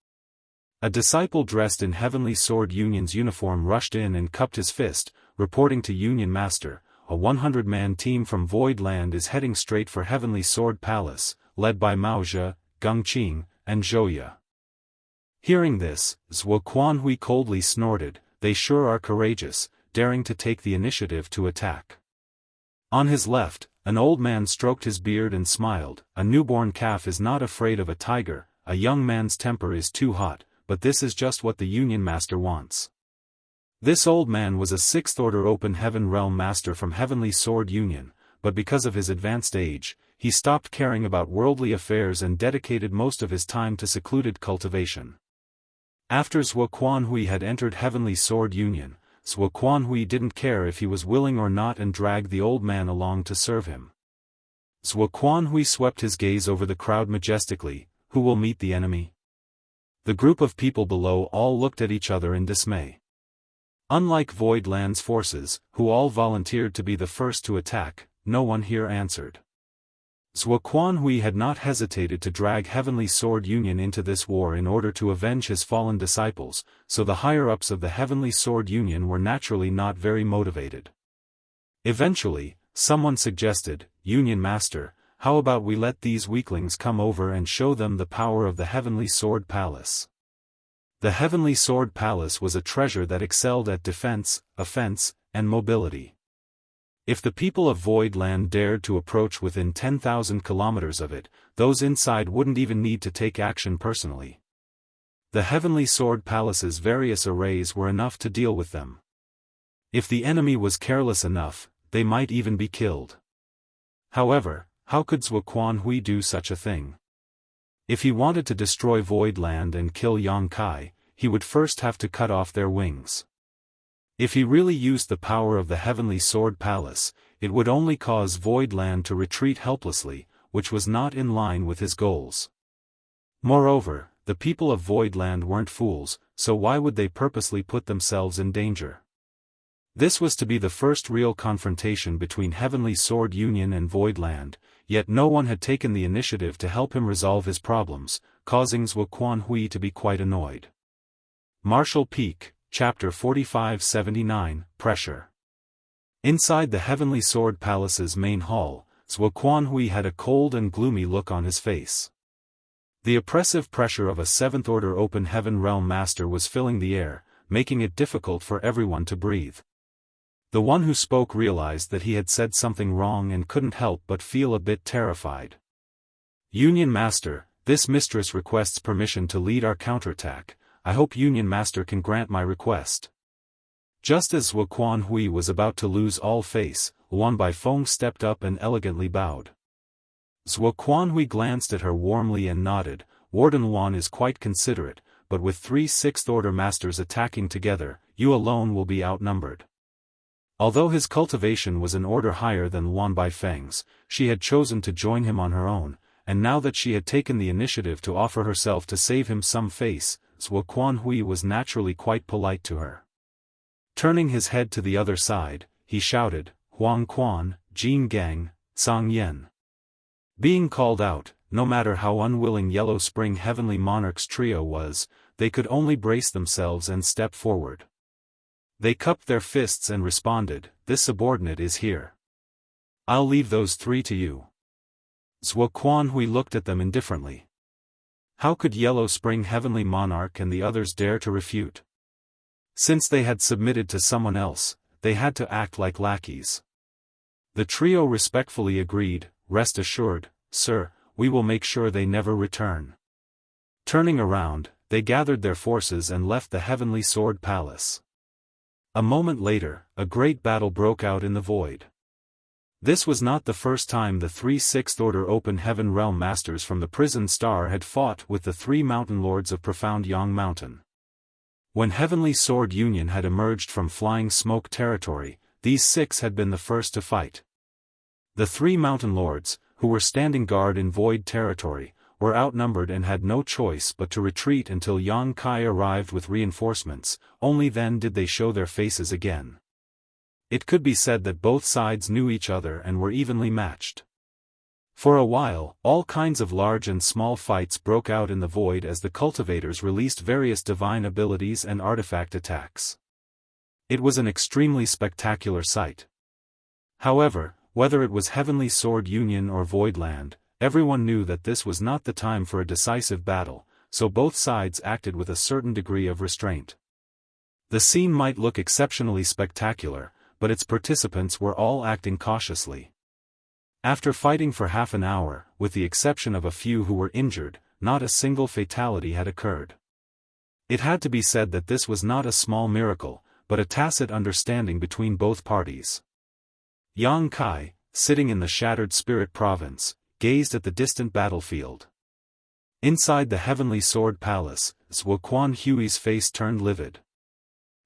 A disciple dressed in Heavenly Sword Union's uniform rushed in and cupped his fist, reporting to Union Master, "A 100-man team from Void Land is heading straight for Heavenly Sword Palace, led by Mao Zhe, Gengqing, and Zhouya." Hearing this, Zhuo Quanhui coldly snorted, "They sure are courageous, daring to take the initiative to attack." On his left, an old man stroked his beard and smiled. "A newborn calf is not afraid of a tiger, a young man's temper is too hot, but this is just what the Union Master wants." This old man was a Sixth Order Open Heaven Realm Master from Heavenly Sword Union, but because of his advanced age, he stopped caring about worldly affairs and dedicated most of his time to secluded cultivation. After Zhuo Quanhui had entered Heavenly Sword Union, Zhuo Quanhui didn't care if he was willing or not and dragged the old man along to serve him. Zhuo Quanhui swept his gaze over the crowd majestically. "Who will meet the enemy?" The group of people below all looked at each other in dismay. Unlike Void Land's forces, who all volunteered to be the first to attack, no one here answered. Zhuo Quanhui had not hesitated to drag Heavenly Sword Union into this war in order to avenge his fallen disciples, so the higher-ups of the Heavenly Sword Union were naturally not very motivated. Eventually, someone suggested, "Union Master, how about we let these weaklings come over and show them the power of the Heavenly Sword Palace?" The Heavenly Sword Palace was a treasure that excelled at defense, offense, and mobility. If the people of Void Land dared to approach within 10,000 kilometers of it, those inside wouldn't even need to take action personally. The Heavenly Sword Palace's various arrays were enough to deal with them. If the enemy was careless enough, they might even be killed. However, how could Zhuo Quanhui do such a thing? If he wanted to destroy Void Land and kill Yang Kai, he would first have to cut off their wings. If he really used the power of the Heavenly Sword Palace, it would only cause Void Land to retreat helplessly, which was not in line with his goals. Moreover, the people of Void Land weren't fools, so why would they purposely put themselves in danger? This was to be the first real confrontation between Heavenly Sword Union and Void Land, yet no one had taken the initiative to help him resolve his problems, causing Zhuo Quanhui to be quite annoyed. Martial Peak, Chapter 4579, Pressure. Inside the Heavenly Sword Palace's main hall, Zhuo Quanhui had a cold and gloomy look on his face. The oppressive pressure of a Seventh Order Open Heaven Realm Master was filling the air, making it difficult for everyone to breathe. The one who spoke realized that he had said something wrong and couldn't help but feel a bit terrified. "Union Master, this mistress requests permission to lead our counterattack. I hope Union Master can grant my request." Just as Zhuo Quanhui was about to lose all face, Luan Baifeng stepped up and elegantly bowed. Zhuo Quanhui glanced at her warmly and nodded. "Warden Luan is quite considerate, but with 3 Sixth Order Masters attacking together, you alone will be outnumbered." Although his cultivation was an order higher than Luan Baifeng's, she had chosen to join him on her own, and now that she had taken the initiative to offer herself to save him some face, Zhuo Quanhui was naturally quite polite to her. Turning his head to the other side, he shouted, Huang Quan, Jin Gang, Song Yen. Being called out, no matter how unwilling Yellow Spring Heavenly Monarch's trio was, they could only brace themselves and step forward. They cupped their fists and responded, this subordinate is here. I'll leave those three to you. Zhuo Quanhui looked at them indifferently. How could Yellow Spring Heavenly Monarch and the others dare to refute? Since they had submitted to someone else, they had to act like lackeys. The trio respectfully agreed, rest assured, sir, we will make sure they never return. Turning around, they gathered their forces and left the Heavenly Sword Palace. A moment later, a great battle broke out in the void. This was not the first time the three Sixth Order Open Heaven Realm Masters from the Prison Star had fought with the three Mountain Lords of Profound Yang Mountain. When Heavenly Sword Union had emerged from Flying Smoke territory, these six had been the first to fight. The three Mountain Lords, who were standing guard in Void territory, were outnumbered and had no choice but to retreat until Yang Kai arrived with reinforcements. Only then did they show their faces again. It could be said that both sides knew each other and were evenly matched. For a while, all kinds of large and small fights broke out in the void as the cultivators released various divine abilities and artifact attacks. It was an extremely spectacular sight. However, whether it was Heavenly Sword Union or Voidland, everyone knew that this was not the time for a decisive battle, so both sides acted with a certain degree of restraint. The scene might look exceptionally spectacular, but its participants were all acting cautiously. After fighting for half an hour, with the exception of a few who were injured, not a single fatality had occurred. It had to be said that this was not a small miracle, but a tacit understanding between both parties. Yang Kai, sitting in the Shattered Spirit Province, gazed at the distant battlefield. Inside the Heavenly Sword Palace, Zhuo Quanhui's face turned livid.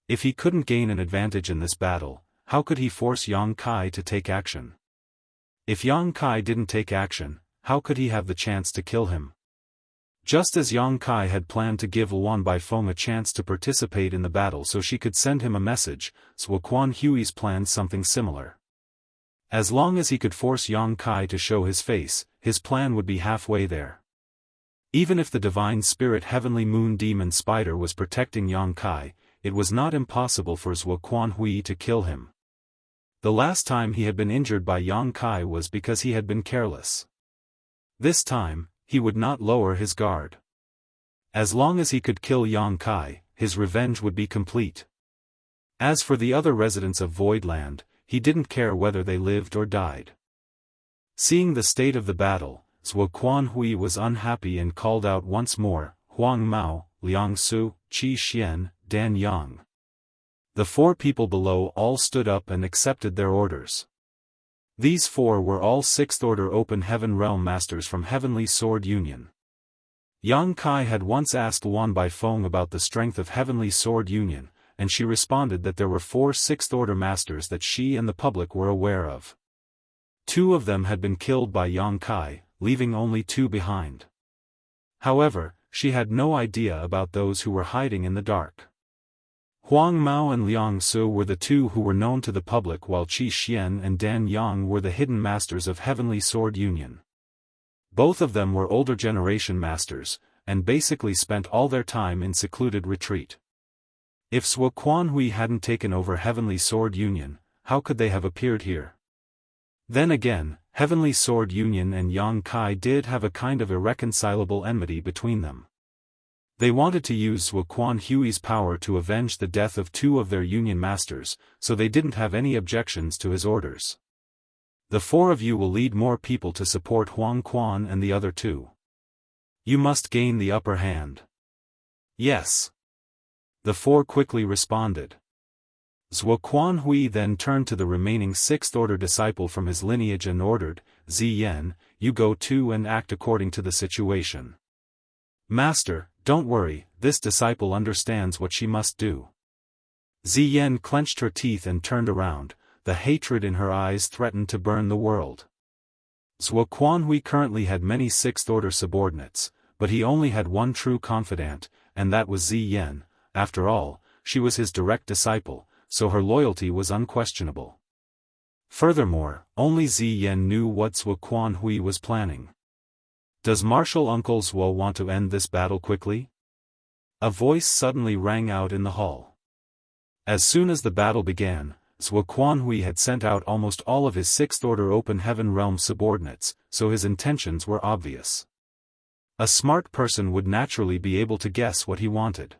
If he couldn't gain an advantage in this battle, how could he force Yang Kai to take action? If Yang Kai didn't take action, how could he have the chance to kill him? Just as Yang Kai had planned to give Luan Baifeng a chance to participate in the battle so she could send him a message, Zhuo Quanhui's planned something similar. As long as he could force Yang Kai to show his face, his plan would be halfway there. Even if the Divine Spirit Heavenly Moon Demon Spider was protecting Yang Kai, it was not impossible for Zhuo Quanhui to kill him. The last time he had been injured by Yang Kai was because he had been careless. This time, he would not lower his guard. As long as he could kill Yang Kai, his revenge would be complete. As for the other residents of Voidland, he didn't care whether they lived or died. Seeing the state of the battle, Zhuo Quanhui was unhappy and called out once more, Huang Mao, Liang Su, Qi Xian, Dan Yang. The four people below all stood up and accepted their orders. These four were all Sixth Order Open Heaven Realm Masters from Heavenly Sword Union. Yang Kai had once asked Luan Baifeng about the strength of Heavenly Sword Union, and she responded that there were 4 Sixth Order Masters that she and the public were aware of. 2 of them had been killed by Yang Kai, leaving only 2 behind. However, she had no idea about those who were hiding in the dark. Huang Mao and Liang Su were the 2 who were known to the public, while Qi Xian and Dan Yang were the hidden masters of Heavenly Sword Union. Both of them were older generation masters, and basically spent all their time in secluded retreat. If Zhuo Quanhui hadn't taken over Heavenly Sword Union, how could they have appeared here? Then again, Heavenly Sword Union and Yang Kai did have a kind of irreconcilable enmity between them. They wanted to use Zhuo Quanhui's power to avenge the death of 2 of their Union Masters, so they didn't have any objections to his orders. The 4 of you will lead more people to support Huang Quan and the other 2. You must gain the upper hand. Yes. The 4 quickly responded. Zhuo Quanhui then turned to the remaining Sixth Order disciple from his lineage and ordered, Ziyan, you go too and act according to the situation. Master, don't worry, this disciple understands what she must do. Ziyan clenched her teeth and turned around, the hatred in her eyes threatened to burn the world. Zhuo Quanhui currently had many Sixth Order subordinates, but he only had one true confidant, and that was Ziyan. After all, she was his direct disciple, so her loyalty was unquestionable. Furthermore, only Ziyan knew what Zhuo Quanhui was planning. Does Marshal Uncle Zhuo want to end this battle quickly? A voice suddenly rang out in the hall. As soon as the battle began, Zhuo Quanhui had sent out almost all of his Sixth Order Open Heaven Realm subordinates, so his intentions were obvious. A smart person would naturally be able to guess what he wanted.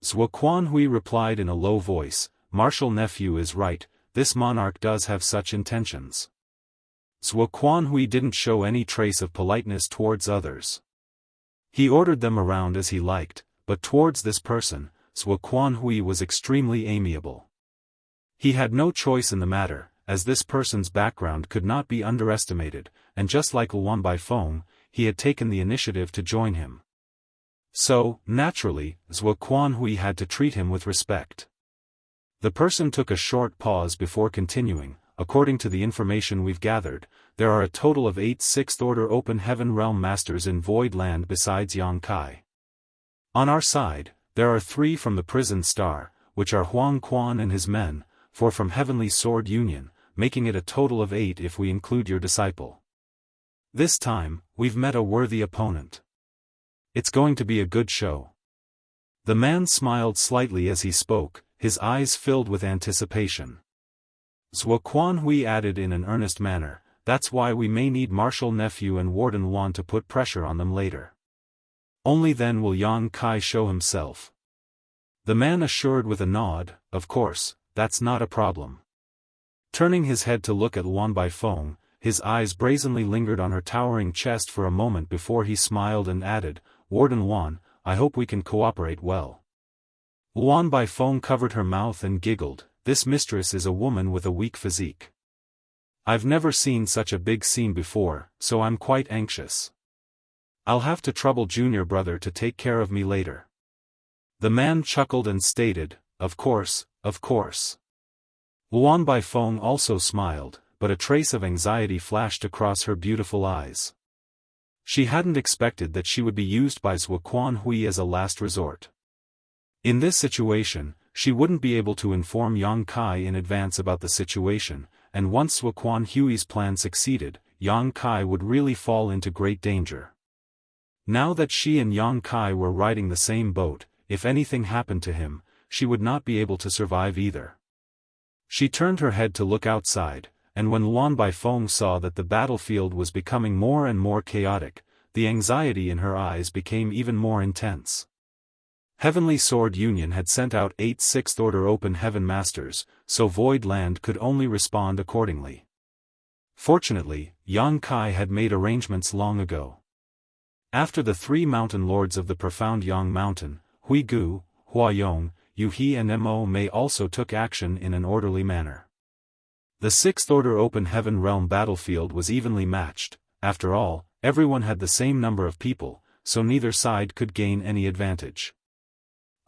Zhuo Quanhui replied in a low voice, "Marshal Nephew is right, this monarch does have such intentions." Zhuo Quanhui didn't show any trace of politeness towards others. He ordered them around as he liked, but towards this person, Zhuo Quanhui was extremely amiable. He had no choice in the matter, as this person's background could not be underestimated, and just like Luan Baifeng, he had taken the initiative to join him. So, naturally, Zhuo Quanhui had to treat him with respect. The person took a short pause before continuing. According to the information we've gathered, there are a total of 8 Sixth Order Open Heaven Realm Masters in Void Land besides Yang Kai. On our side, there are 3 from the Prison Star, which are Huang Quan and his men, 4 from Heavenly Sword Union, making it a total of 8 if we include your disciple. This time, we've met a worthy opponent. It's going to be a good show. The man smiled slightly as he spoke, his eyes filled with anticipation. Zhuo Quanhui added in an earnest manner, "That's why we may need Marshal Nephew and Warden Wan to put pressure on them later. Only then will Yang Kai show himself." The man assured with a nod, "Of course, that's not a problem." Turning his head to look at Luan Baifeng, his eyes brazenly lingered on her towering chest for a moment before he smiled and added, "Warden Wan, I hope we can cooperate well." Luan Baifeng covered her mouth and giggled. This mistress is a woman with a weak physique. I've never seen such a big scene before, so I'm quite anxious. I'll have to trouble junior brother to take care of me later. The man chuckled and stated, Of course, of course." Luan Baifeng also smiled, but a trace of anxiety flashed across her beautiful eyes. She hadn't expected that she would be used by Zhuo Quanhui as a last resort. In this situation, she wouldn't be able to inform Yang Kai in advance about the situation, and once Zhuo Quanhui's plan succeeded, Yang Kai would really fall into great danger. Now that she and Yang Kai were riding the same boat, if anything happened to him, she would not be able to survive either. She turned her head to look outside, and when Luan Baifeng saw that the battlefield was becoming more and more chaotic, the anxiety in her eyes became even more intense. Heavenly Sword Union had sent out 8 Sixth Order Open Heaven Masters, so Void Land could only respond accordingly. Fortunately, Yang Kai had made arrangements long ago. After the 3 mountain lords of the profound Yang Mountain, Hui Gu, Hua Yong, Yu He and Mo Mei also took action in an orderly manner. The Sixth Order Open Heaven Realm battlefield was evenly matched. After all, everyone had the same number of people, so neither side could gain any advantage.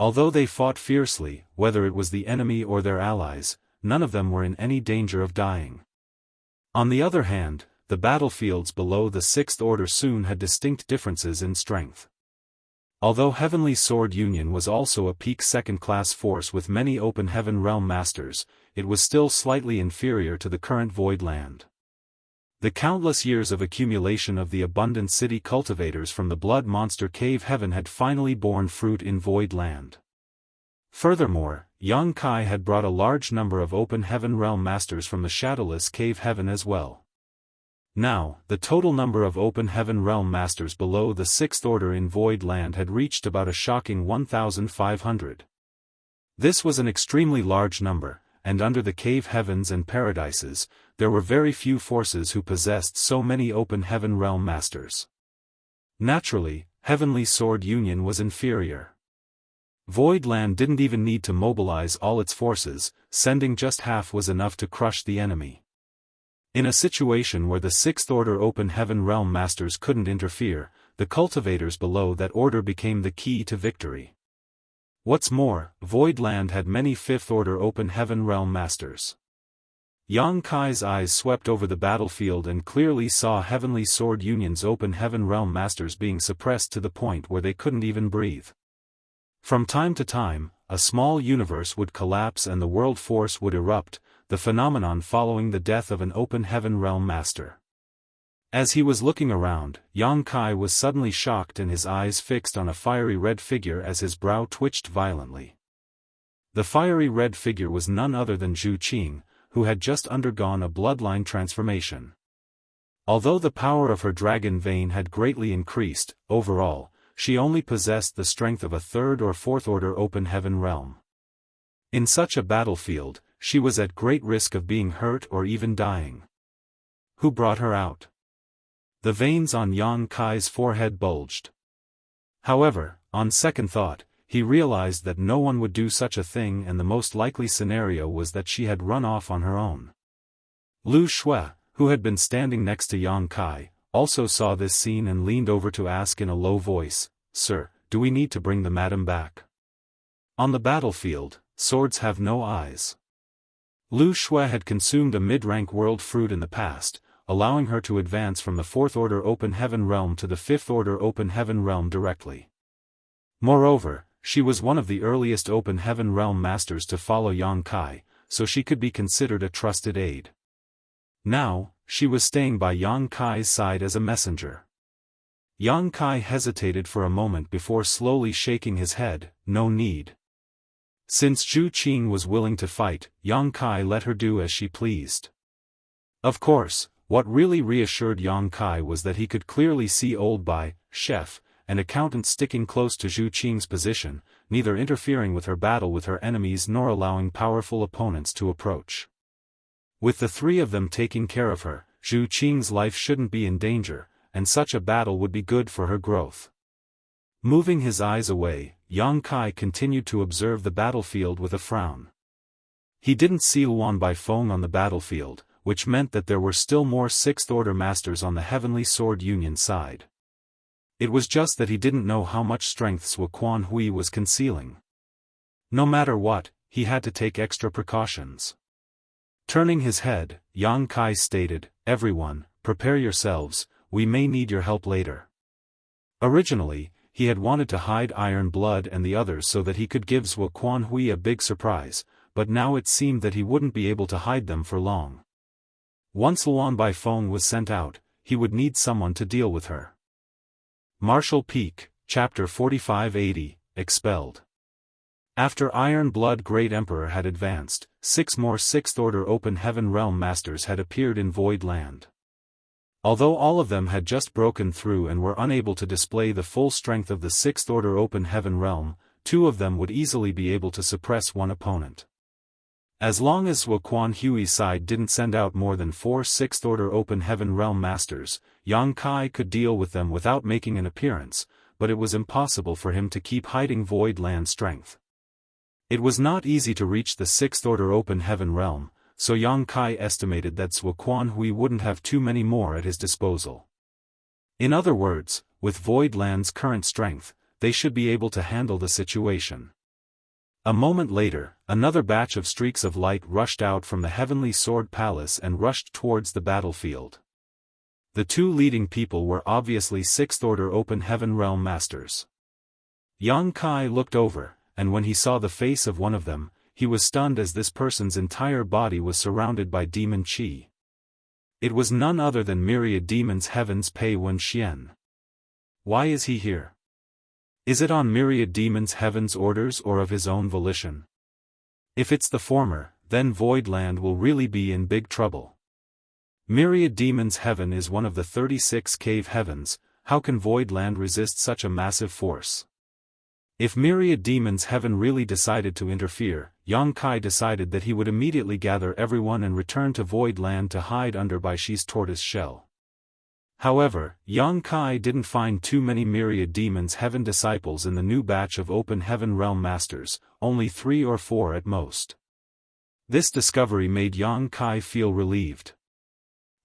Although they fought fiercely, whether it was the enemy or their allies, none of them were in any danger of dying. On the other hand, the battlefields below the Sixth Order soon had distinct differences in strength. Although Heavenly Sword Union was also a peak second-class force with many Open Heaven Realm Masters, it was still slightly inferior to the current Void Land. The countless years of accumulation of the abundant city cultivators from the Blood Monster Cave Heaven had finally borne fruit in Void Land. Furthermore, Yang Kai had brought a large number of Open Heaven Realm Masters from the Shadowless Cave Heaven as well. Now, the total number of Open Heaven Realm Masters below the Sixth Order in Void Land had reached about a shocking 1,500. This was an extremely large number, and under the Cave Heavens and Paradises, there were very few forces who possessed so many Open Heaven Realm Masters. Naturally, Heavenly Sword Union was inferior. Void Land didn't even need to mobilize all its forces, sending just half was enough to crush the enemy. In a situation where the Sixth Order Open Heaven Realm Masters couldn't interfere, the cultivators below that order became the key to victory. What's more, Void Land had many Fifth Order Open Heaven Realm Masters. Yang Kai's eyes swept over the battlefield and clearly saw Heavenly Sword Union's Open Heaven Realm Masters being suppressed to the point where they couldn't even breathe. From time to time, a small universe would collapse and the world force would erupt, the phenomenon following the death of an open heaven realm master. As he was looking around, Yang Kai was suddenly shocked and his eyes fixed on a fiery red figure as his brow twitched violently. The fiery red figure was none other than Zhu Qing, who had just undergone a bloodline transformation. Although the power of her dragon vein had greatly increased, overall, she only possessed the strength of a third or fourth order open heaven realm. In such a battlefield, she was at great risk of being hurt or even dying. Who brought her out? The veins on Yang Kai's forehead bulged. However, on second thought, he realized that no one would do such a thing and the most likely scenario was that she had run off on her own. Lu Shui, who had been standing next to Yang Kai, also saw this scene and leaned over to ask in a low voice, "Sir, do we need to bring the madam back? On the battlefield, swords have no eyes." Lu Shui had consumed a mid-rank world fruit in the past, allowing her to advance from the fourth order open heaven realm to the fifth order open heaven realm directly. Moreover, she was one of the earliest open heaven realm masters to follow Yang Kai, so she could be considered a trusted aide. Now, she was staying by Yang Kai's side as a messenger. Yang Kai hesitated for a moment before slowly shaking his head, "No need." Since Zhu Qing was willing to fight, Yang Kai let her do as she pleased. Of course, what really reassured Yang Kai was that he could clearly see Old Bai, chef, an accountant sticking close to Zhu Qing's position, neither interfering with her battle with her enemies nor allowing powerful opponents to approach. With the three of them taking care of her, Zhu Qing's life shouldn't be in danger, and such a battle would be good for her growth. Moving his eyes away, Yang Kai continued to observe the battlefield with a frown. He didn't see Luan Baifeng on the battlefield, which meant that there were still more sixth-order masters on the Heavenly Sword Union side. It was just that he didn't know how much strength Sui Quan Hui was concealing. No matter what, he had to take extra precautions. Turning his head, Yang Kai stated, "Everyone, prepare yourselves, we may need your help later." Originally, he had wanted to hide Iron Blood and the others so that he could give Sui Quan Hui a big surprise, but now it seemed that he wouldn't be able to hide them for long. Once Luan Baifeng was sent out, he would need someone to deal with her. Martial Peak, Chapter 4580, Expelled. After Iron Blood Great Emperor had advanced, 6 more sixth-order open heaven realm masters had appeared in Void Land. Although all of them had just broken through and were unable to display the full strength of the sixth-order open heaven realm, 2 of them would easily be able to suppress one opponent. As long as Sui Quan Hui's side didn't send out more than 4 sixth-order open heaven realm masters, Yang Kai could deal with them without making an appearance, but it was impossible for him to keep hiding Void Land strength. It was not easy to reach the sixth-order open heaven realm, so Yang Kai estimated that Sui Quan Hui wouldn't have too many more at his disposal. In other words, with Void Land's current strength, they should be able to handle the situation. A moment later, another batch of streaks of light rushed out from the Heavenly Sword Palace and rushed towards the battlefield. The 2 leading people were obviously sixth-order open heaven realm masters. Yang Kai looked over, and when he saw the face of one of them, he was stunned as this person's entire body was surrounded by demon qi. It was none other than Myriad Demons Heaven's Pei Wenxian. Why is he here? Is it on Myriad Demons Heaven's orders or of his own volition? If it's the former, then Void Land will really be in big trouble. Myriad Demons Heaven is one of the 36 cave heavens, how can Void Land resist such a massive force? If Myriad Demons Heaven really decided to interfere, Yang Kai decided that he would immediately gather everyone and return to Void Land to hide under Baishi's tortoise shell. However, Yang Kai didn't find too many Myriad Demons Heaven disciples in the new batch of Open Heaven Realm Masters, only 3 or 4 at most. This discovery made Yang Kai feel relieved.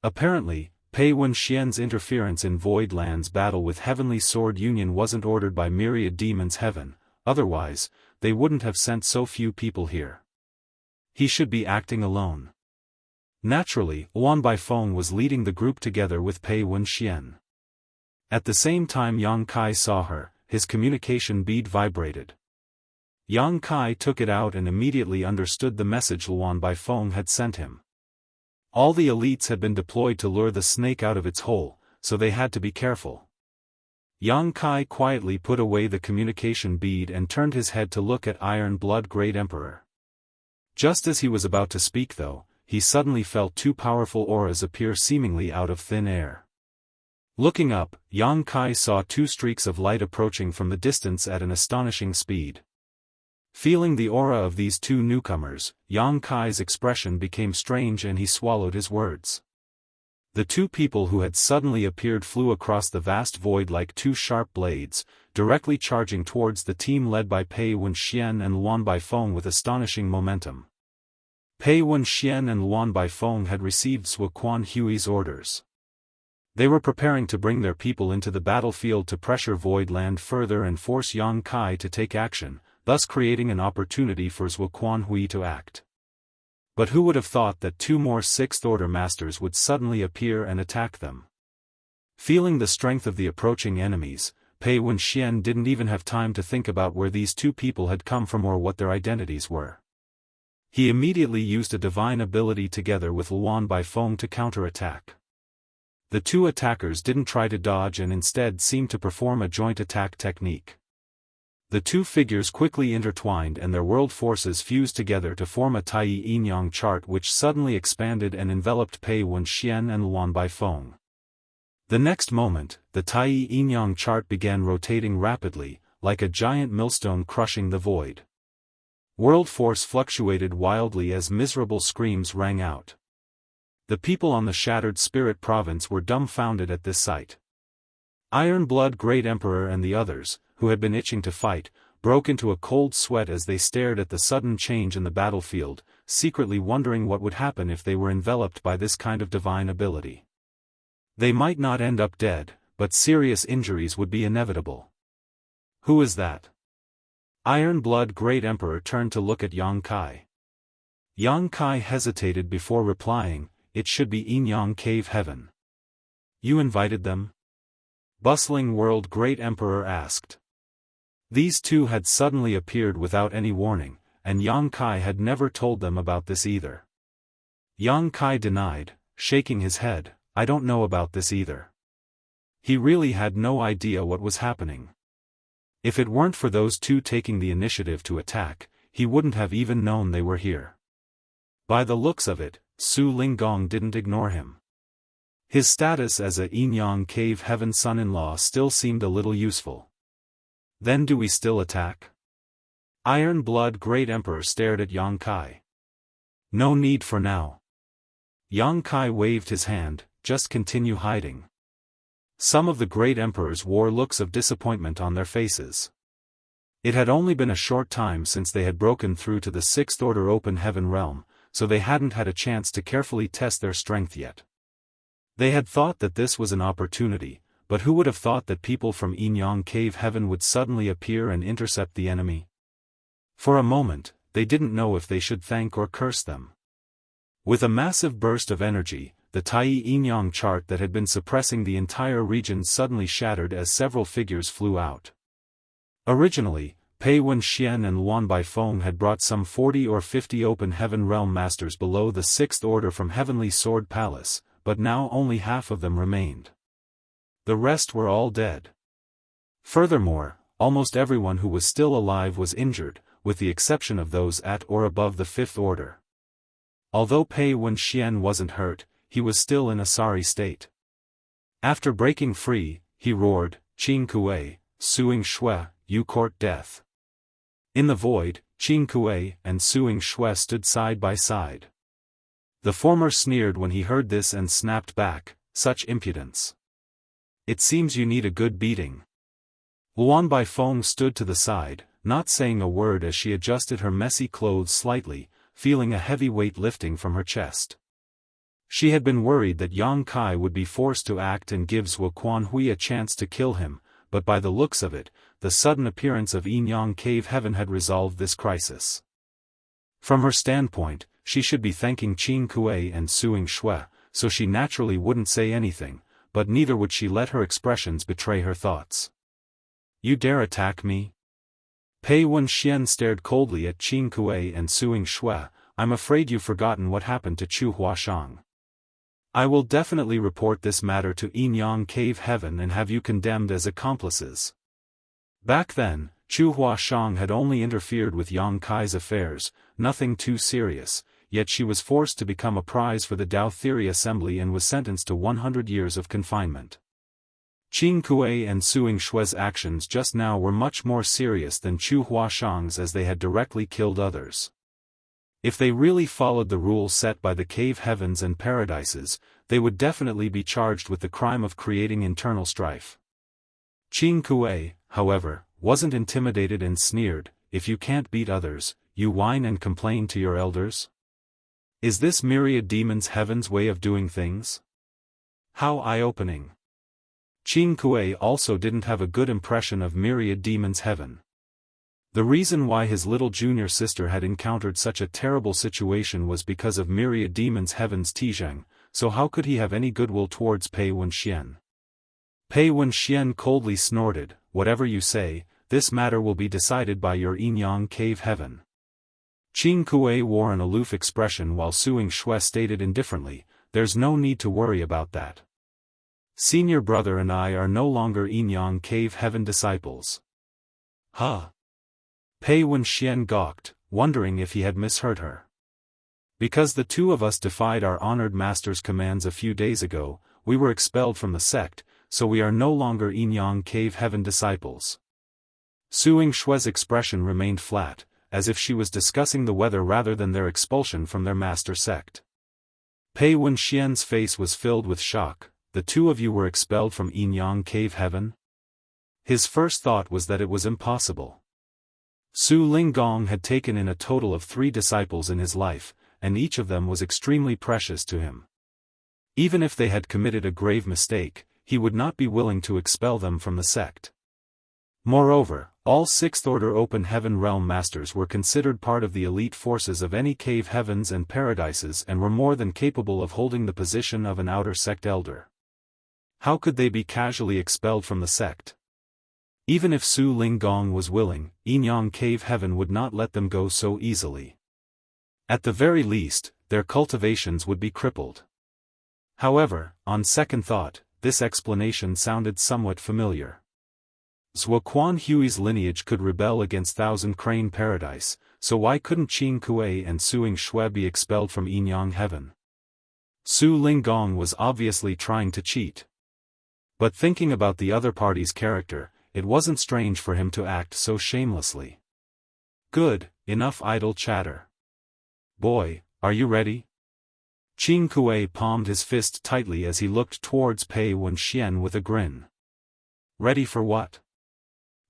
Apparently, Pei Wenxian's interference in Void Land's battle with Heavenly Sword Union wasn't ordered by Myriad Demons Heaven, otherwise, they wouldn't have sent so few people here. He should be acting alone. Naturally, Luan Baifeng was leading the group together with Pei Wenxian. At the same time Yang Kai saw her, his communication bead vibrated. Yang Kai took it out and immediately understood the message Luan Baifeng had sent him. All the elites had been deployed to lure the snake out of its hole, so they had to be careful. Yang Kai quietly put away the communication bead and turned his head to look at Iron Blood Great Emperor. Just as he was about to speak though, he suddenly felt two powerful auras appear seemingly out of thin air. Looking up, Yang Kai saw two streaks of light approaching from the distance at an astonishing speed. Feeling the aura of these two newcomers, Yang Kai's expression became strange and he swallowed his words. The two people who had suddenly appeared flew across the vast void like two sharp blades, directly charging towards the team led by Pei Wenxian and Luan Baifeng with astonishing momentum. Pei Wenxian and Luan Baifeng had received Zuoquan Hui's orders. They were preparing to bring their people into the battlefield to pressure Void Land further and force Yang Kai to take action, thus creating an opportunity for Zuoquan Hui to act. But who would have thought that two more Sixth-Order Masters would suddenly appear and attack them? Feeling the strength of the approaching enemies, Pei Wenxian didn't even have time to think about where these two people had come from or what their identities were. He immediately used a divine ability together with Luan Baifeng to counterattack. The two attackers didn't try to dodge and instead seemed to perform a joint attack technique. The two figures quickly intertwined and their world forces fused together to form a Tai Yin-Yang chart which suddenly expanded and enveloped Pei Wenxian and Luan Baifeng. The next moment, the Tai Yin-Yang chart began rotating rapidly, like a giant millstone crushing the void. World force fluctuated wildly as miserable screams rang out. The people on the shattered spirit province were dumbfounded at this sight. Iron Blood Great Emperor and the others, who had been itching to fight, broke into a cold sweat as they stared at the sudden change in the battlefield, secretly wondering what would happen if they were enveloped by this kind of divine ability. They might not end up dead, but serious injuries would be inevitable. Who is that? Iron Blood Great Emperor turned to look at Yang Kai. Yang Kai hesitated before replying, "It should be Yin-Yang Cave Heaven." "You invited them?" Bustling World Great Emperor asked. These two had suddenly appeared without any warning, and Yang Kai had never told them about this either. Yang Kai denied, shaking his head, "I don't know about this either." He really had no idea what was happening. If it weren't for those two taking the initiative to attack, he wouldn't have even known they were here. By the looks of it, Su Linggong didn't ignore him. His status as a Yin-Yang Cave Heaven son-in-law still seemed a little useful. "Then do we still attack?" Iron Blood Great Emperor stared at Yang Kai. "No need for now." Yang Kai waved his hand, "Just continue hiding." Some of the Great Emperors wore looks of disappointment on their faces. It had only been a short time since they had broken through to the Sixth Order Open Heaven realm, so they hadn't had a chance to carefully test their strength yet. They had thought that this was an opportunity, but who would have thought that people from Yin-Yang Cave Heaven would suddenly appear and intercept the enemy? For a moment, they didn't know if they should thank or curse them. With a massive burst of energy, the Tai Yin-Yang chart that had been suppressing the entire region suddenly shattered as several figures flew out. Originally, Pei Wenxian and Luan Baifeng had brought some 40 or 50 Open Heaven Realm Masters below the Sixth Order from Heavenly Sword Palace, but now only half of them remained. The rest were all dead. Furthermore, almost everyone who was still alive was injured, with the exception of those at or above the Fifth Order. Although Pei Wenxian wasn't hurt, he was still in a sorry state. After breaking free, he roared, "Qing Kuei, Suing Shui, you court death." In the void, Qing Kuei and Suing Shui stood side by side. The former sneered when he heard this and snapped back, "Such impudence. It seems you need a good beating." Luan Baifeng stood to the side, not saying a word as she adjusted her messy clothes slightly, feeling a heavy weight lifting from her chest. She had been worried that Yang Kai would be forced to act and give Zuoquan Hui a chance to kill him, but by the looks of it, the sudden appearance of Yin-Yang Cave Heaven had resolved this crisis. From her standpoint, she should be thanking Qing Kuei and Suing Shui, so she naturally wouldn't say anything, but neither would she let her expressions betray her thoughts. "You dare attack me?" Pei Wenxian stared coldly at Qin Kuei and Suing Shui. I'm afraid you've forgotten what happened to Chu Huashang. I will definitely report this matter to Yinyang Cave Heaven and have you condemned as accomplices. Back then, Chu Huashang had only interfered with Yang Kai's affairs, nothing too serious, yet she was forced to become a prize for the Dao Theory Assembly and was sentenced to 100 years of confinement. Qin Kuei and Suing Shui's actions just now were much more serious than Chu Huashang's, as they had directly killed others. If they really followed the rules set by the cave heavens and paradises, they would definitely be charged with the crime of creating internal strife. Qin Kuei, however, wasn't intimidated and sneered. If you can't beat others, you whine and complain to your elders? Is this myriad demons heaven's way of doing things? How eye-opening. Qin Kuei also didn't have a good impression of myriad demons heaven. The reason why his little junior sister had encountered such a terrible situation was because of myriad demons heaven's Tizheng, so how could he have any goodwill towards Pei Wenxian? Pei Wenxian coldly snorted, whatever you say, this matter will be decided by your Yinyang Cave Heaven. Qin Kuei wore an aloof expression while Suing Shui stated indifferently, there's no need to worry about that. Senior brother and I are no longer Yinyang Cave Heaven disciples. Huh? Pei Wenxian gawked, wondering if he had misheard her. Because the two of us defied our honored master's commands a few days ago, we were expelled from the sect, so we are no longer Yinyang Cave Heaven disciples. Suing Shui's expression remained flat, as if she was discussing the weather rather than their expulsion from their master sect. Pei Wenxian's face was filled with shock. The two of you were expelled from Yinyang Cave Heaven? His first thought was that it was impossible. Su Linggong had taken in a total of 3 disciples in his life, and each of them was extremely precious to him. Even if they had committed a grave mistake, he would not be willing to expel them from the sect. Moreover, all 6th Order Open Heaven Realm Masters were considered part of the elite forces of any cave heavens and paradises and were more than capable of holding the position of an outer sect elder. How could they be casually expelled from the sect? Even if Su Linggong was willing, Yinyang Cave Heaven would not let them go so easily. At the very least, their cultivations would be crippled. However, on second thought, this explanation sounded somewhat familiar. Zhuo Quan Hui's lineage could rebel against Thousand Crane Paradise, so why couldn't Qin Kuei and Suing Shui be expelled from Yinyang Heaven? Su Linggong was obviously trying to cheat. But thinking about the other party's character, it wasn't strange for him to act so shamelessly. Good, enough idle chatter. Boy, are you ready? Qin Kuei palmed his fist tightly as he looked towards Pei Wenxian with a grin. Ready for what?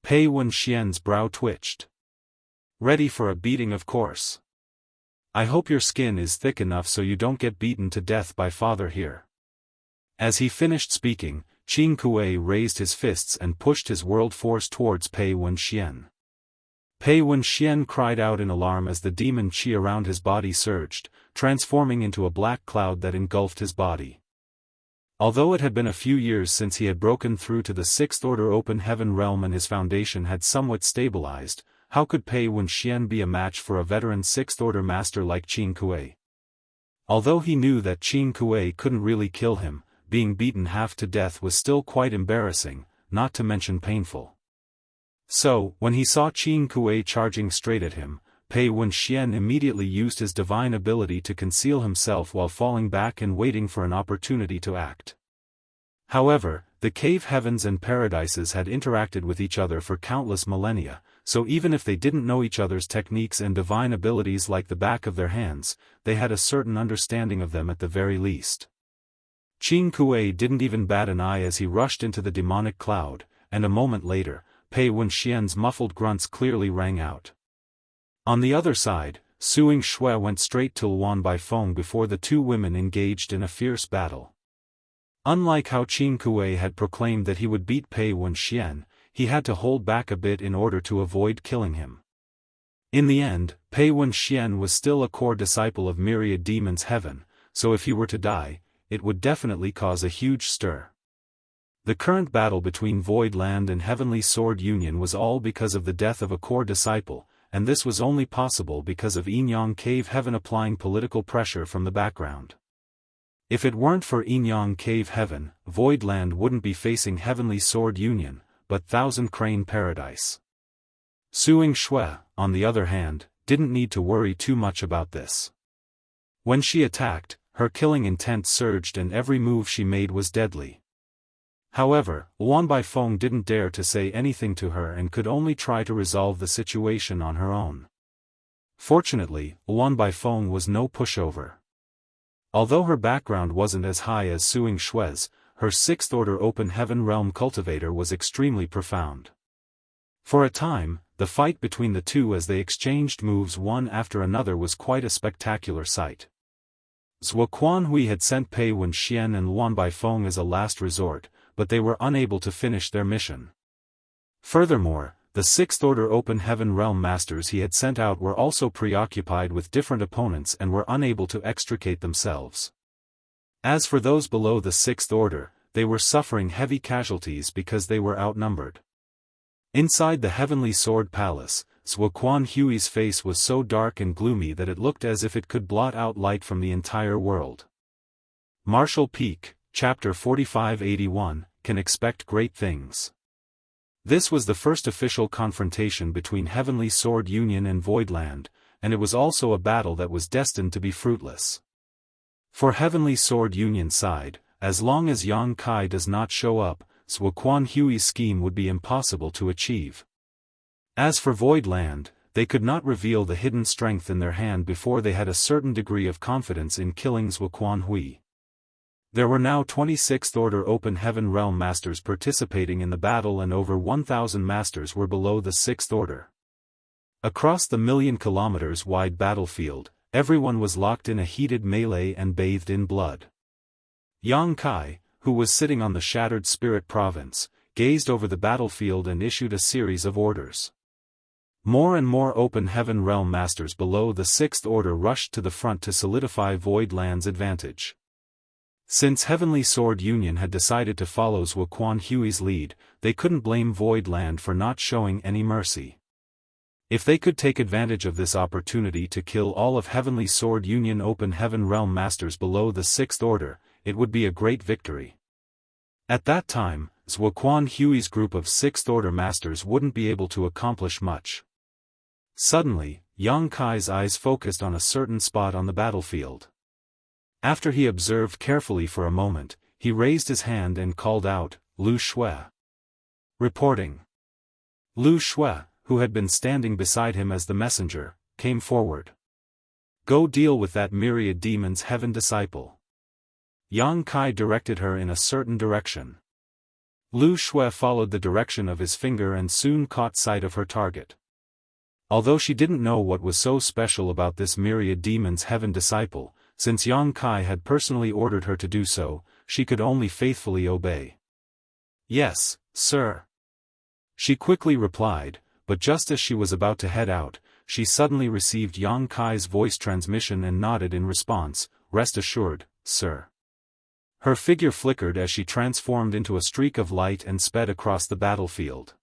Pei Wenxian's brow twitched. Ready for a beating, of course. I hope your skin is thick enough so you don't get beaten to death by father here. As he finished speaking, Qin Kuei raised his fists and pushed his world force towards Pei Wenxian. Pei Wenxian cried out in alarm as the demon qi around his body surged, transforming into a black cloud that engulfed his body. Although it had been a few years since he had broken through to the 6th Order Open Heaven realm and his foundation had somewhat stabilized, how could Pei Wenxian be a match for a veteran 6th Order master like Qin Kuei? Although he knew that Qin Kuei couldn't really kill him, being beaten half to death was still quite embarrassing, not to mention painful. So, when he saw Qin Kuei charging straight at him, Pei Wenxian immediately used his divine ability to conceal himself while falling back and waiting for an opportunity to act. However, the cave heavens and paradises had interacted with each other for countless millennia, so even if they didn't know each other's techniques and divine abilities like the back of their hands, they had a certain understanding of them at the very least. Qin Kuei didn't even bat an eye as he rushed into the demonic cloud, and a moment later, Pei Wenxian's muffled grunts clearly rang out. On the other side, Suing Shui went straight to Luan Baifeng before the two women engaged in a fierce battle. Unlike how Qin Kuei had proclaimed that he would beat Pei Wenxian, he had to hold back a bit in order to avoid killing him. In the end, Pei Wenxian was still a core disciple of Myriad Demons Heaven, so if he were to die, it would definitely cause a huge stir. The current battle between Void Land and Heavenly Sword Union was all because of the death of a core disciple, and this was only possible because of Enyang Cave Heaven applying political pressure from the background. If it weren't for Enyang Cave Heaven, Void Land wouldn't be facing Heavenly Sword Union, but Thousand Crane Paradise. Suing Shui, on the other hand, didn't need to worry too much about this. When she attacked, her killing intent surged and every move she made was deadly. However, Luan Baifeng didn't dare to say anything to her and could only try to resolve the situation on her own. Fortunately, Luan Baifeng was no pushover. Although her background wasn't as high as Suing Shui's, her Sixth Order Open Heaven Realm Cultivator was extremely profound. For a time, the fight between the two as they exchanged moves one after another was quite a spectacular sight. Zhuo Quanhui had sent Pei Wenxian and Luan Baifeng as a last resort, but they were unable to finish their mission. Furthermore, the Sixth Order Open Heaven Realm Masters he had sent out were also preoccupied with different opponents and were unable to extricate themselves. As for those below the Sixth Order, they were suffering heavy casualties because they were outnumbered. Inside the Heavenly Sword Palace, Zhuo Quanhui's face was so dark and gloomy that it looked as if it could blot out light from the entire world. Martial Peak, Chapter 4581, Can Expect Great Things. This was the first official confrontation between Heavenly Sword Union and Void Land, and it was also a battle that was destined to be fruitless. For Heavenly Sword Union's side, as long as Yang Kai does not show up, Zhuo Quanhui's scheme would be impossible to achieve. As for Void Land, they could not reveal the hidden strength in their hand before they had a certain degree of confidence in killing Zhuo Quanhui. There were now 26th Order Open Heaven Realm Masters participating in the battle and over 1,000 Masters were below the 6th Order. Across the million-kilometers-wide battlefield, everyone was locked in a heated melee and bathed in blood. Yang Kai, who was sitting on the Shattered Spirit Province, gazed over the battlefield and issued a series of orders. More and more Open Heaven Realm Masters below the 6th Order rushed to the front to solidify Void Land's advantage. Since Heavenly Sword Union had decided to follow Zhuo Quanhui's lead, they couldn't blame Void Land for not showing any mercy. If they could take advantage of this opportunity to kill all of Heavenly Sword Union Open Heaven Realm Masters below the 6th Order, it would be a great victory. At that time, Zhuo Quanhui's group of 6th Order Masters wouldn't be able to accomplish much. Suddenly, Yang Kai's eyes focused on a certain spot on the battlefield. After he observed carefully for a moment, he raised his hand and called out, "Lu Shui." Reporting. Lu Shui, who had been standing beside him as the messenger, came forward. "Go deal with that myriad demon's heaven disciple." Yang Kai directed her in a certain direction. Lu Shui followed the direction of his finger and soon caught sight of her target. Although she didn't know what was so special about this myriad demon's heaven disciple, since Yang Kai had personally ordered her to do so, she could only faithfully obey. "Yes, sir." She quickly replied, but just as she was about to head out, she suddenly received Yang Kai's voice transmission and nodded in response, "Rest assured, sir." Her figure flickered as she transformed into a streak of light and sped across the battlefield.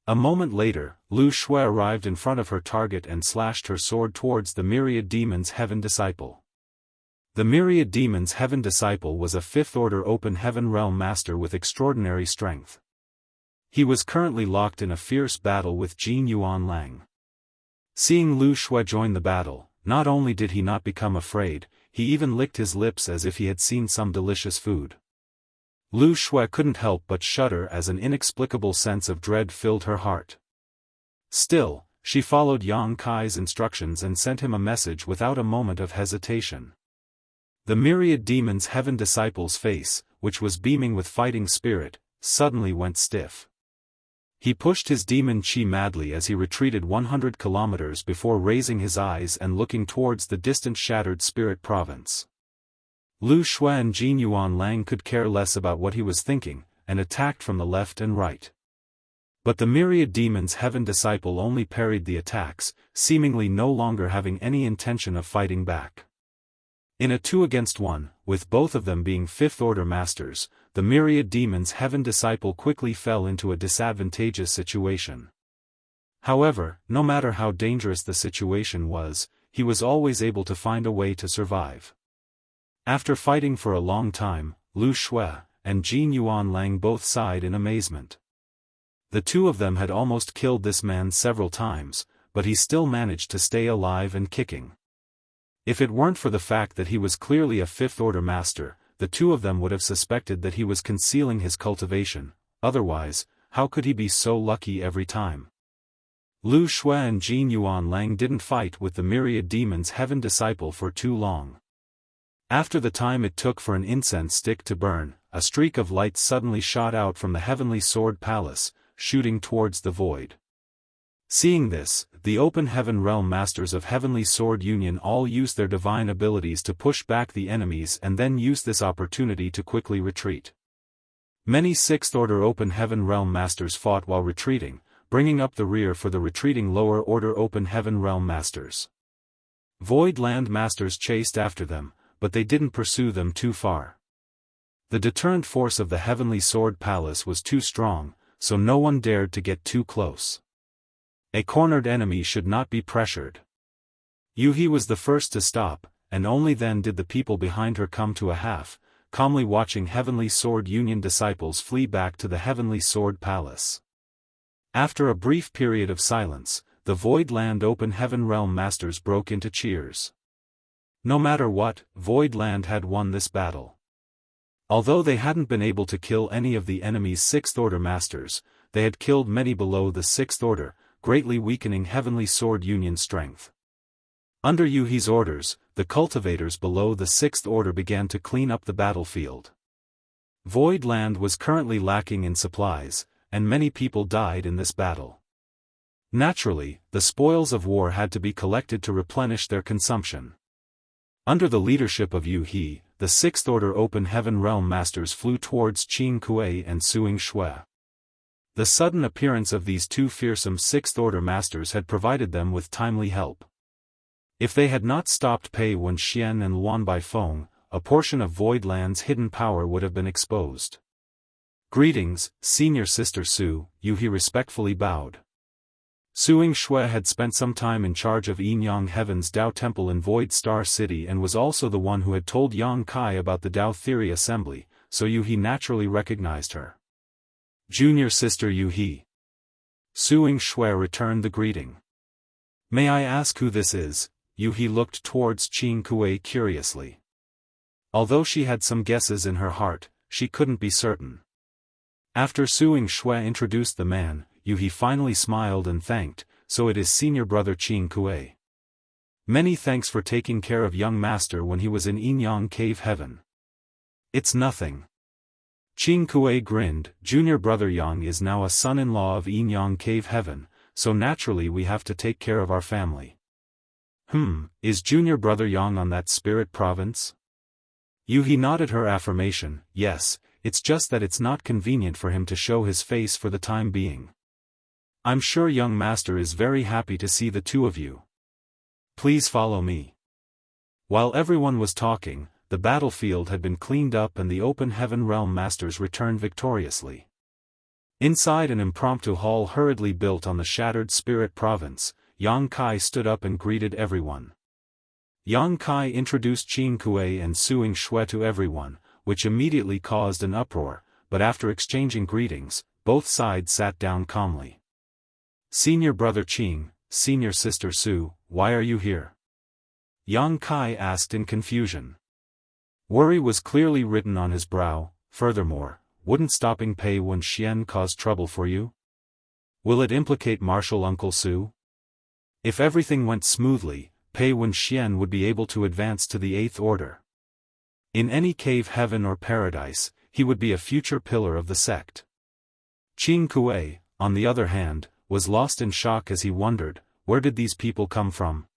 A moment later, Lu Shui arrived in front of her target and slashed her sword towards the myriad demon's heaven disciple. The myriad demon's heaven disciple was a 5th Order Open Heaven Realm Master with extraordinary strength. He was currently locked in a fierce battle with Jin Yuan Lang. Seeing Lu Shui join the battle, not only did he not become afraid, he even licked his lips as if he had seen some delicious food. Lu Shui couldn't help but shudder as an inexplicable sense of dread filled her heart. Still, she followed Yang Kai's instructions and sent him a message without a moment of hesitation. The myriad demon's heaven disciple's face, which was beaming with fighting spirit, suddenly went stiff. He pushed his demon chi madly as he retreated 100 kilometers before raising his eyes and looking towards the distant Shattered Spirit Province. Lu Shui and Jin Yuan Lang could care less about what he was thinking, and attacked from the left and right. But the myriad demon's heaven disciple only parried the attacks, seemingly no longer having any intention of fighting back. In a 2-against-1, with both of them being fifth-order masters, the myriad demon's heaven disciple quickly fell into a disadvantageous situation. However, no matter how dangerous the situation was, he was always able to find a way to survive. After fighting for a long time, Lu Shui and Jin Yuanlang both sighed in amazement. The two of them had almost killed this man several times, but he still managed to stay alive and kicking. If it weren't for the fact that he was clearly a fifth-order master, the two of them would have suspected that he was concealing his cultivation. Otherwise, how could he be so lucky every time? Lu Shui and Jin Yuanlang didn't fight with the myriad demon's heaven disciple for too long. After the time it took for an incense stick to burn, a streak of light suddenly shot out from the heavenly sword palace, shooting towards the void. Seeing this, the open heaven realm masters of Heavenly Sword Union all used their divine abilities to push back the enemies and then used this opportunity to quickly retreat. Many sixth-order open heaven realm masters fought while retreating, bringing up the rear for the retreating lower-order open heaven realm masters. Void land masters chased after them, but they didn't pursue them too far. The deterrent force of the Heavenly Sword Palace was too strong, so no one dared to get too close. A cornered enemy should not be pressured. Yuhi was the first to stop, and only then did the people behind her come to a half, calmly watching Heavenly Sword Union disciples flee back to the Heavenly Sword Palace. After a brief period of silence, the Void Land Open Heaven Realm Masters broke into cheers. No matter what, Void Land had won this battle. Although they hadn't been able to kill any of the enemy's sixth-order masters, they had killed many below the sixth order, greatly weakening Heavenly Sword Union's strength. Under Yuhi's orders, the cultivators below the sixth order began to clean up the battlefield. Void Land was currently lacking in supplies, and many people died in this battle. Naturally, the spoils of war had to be collected to replenish their consumption. Under the leadership of Yuhi, the sixth order open heaven realm masters flew towards Qing Kuei and Suing Shui. The sudden appearance of these two fearsome sixth-order masters had provided them with timely help. If they had not stopped Pei Wenxian and Luan Baifeng, a portion of Void Land's hidden power would have been exposed. Greetings, Senior Sister Su, Yuhi respectfully bowed. Suing Shui had spent some time in charge of Yinyang Heaven's Dao Temple in Void Star City and was also the one who had told Yang Kai about the Dao Theory Assembly, so Yuhi naturally recognized her. Junior Sister Yuhi. Suing Shui returned the greeting. May I ask who this is? Yuhi looked towards Qing Kuei curiously. Although she had some guesses in her heart, she couldn't be certain. After Suing Shui introduced the man, Yuhi finally smiled and thanked, so it is senior brother Qing Kuei. Many thanks for taking care of young master when he was in Yinyang Cave Heaven. It's nothing. Qing Kuei grinned. Junior brother Yang is now a son-in-law of Yinyang Cave Heaven, so naturally we have to take care of our family. Is junior brother Yang on that spirit province? Yuhi nodded her affirmation. Yes, it's just that it's not convenient for him to show his face for the time being. I'm sure young master is very happy to see the two of you. Please follow me. While everyone was talking, the battlefield had been cleaned up and the open heaven realm masters returned victoriously. Inside an impromptu hall hurriedly built on the shattered spirit province, Yang Kai stood up and greeted everyone. Yang Kai introduced Qing Kuei and Suing Shui to everyone, which immediately caused an uproar, but after exchanging greetings, both sides sat down calmly. Senior brother Qing, senior sister Su, why are you here? Yang Kai asked in confusion. Worry was clearly written on his brow. Furthermore, wouldn't stopping Pei Wenxian cause trouble for you? Will it implicate Martial Uncle Su? If everything went smoothly, Pei Wenxian would be able to advance to the 8th order. In any cave heaven or paradise, he would be a future pillar of the sect. Qing Kuei, on the other hand, was lost in shock as he wondered, where did these people come from?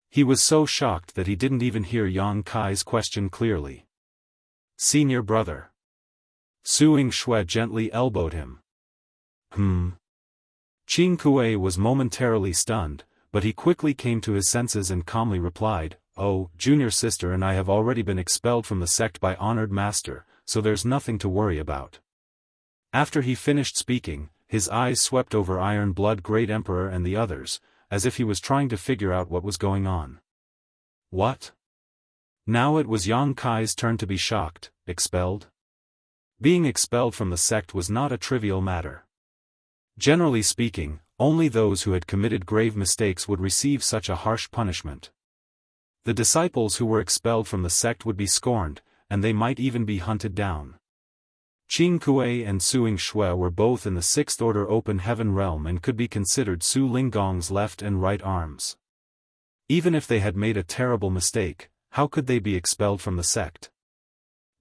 He was so shocked that he didn't even hear Yang Kai's question clearly. Senior brother. Suing Shui gently elbowed him. Qing Kuei was momentarily stunned, but he quickly came to his senses and calmly replied, "Oh, junior sister and I have already been expelled from the sect by honored master, so there's nothing to worry about." After he finished speaking, his eyes swept over Iron Blood Great Emperor and the others, as if he was trying to figure out what was going on. What? Now it was Yang Kai's turn to be shocked. Expelled? Being expelled from the sect was not a trivial matter. Generally speaking, only those who had committed grave mistakes would receive such a harsh punishment. The disciples who were expelled from the sect would be scorned, and they might even be hunted down. Qing Kuei and Suing Shui were both in the Sixth Order Open Heaven realm and could be considered Su Linggong's left and right arms. Even if they had made a terrible mistake, how could they be expelled from the sect?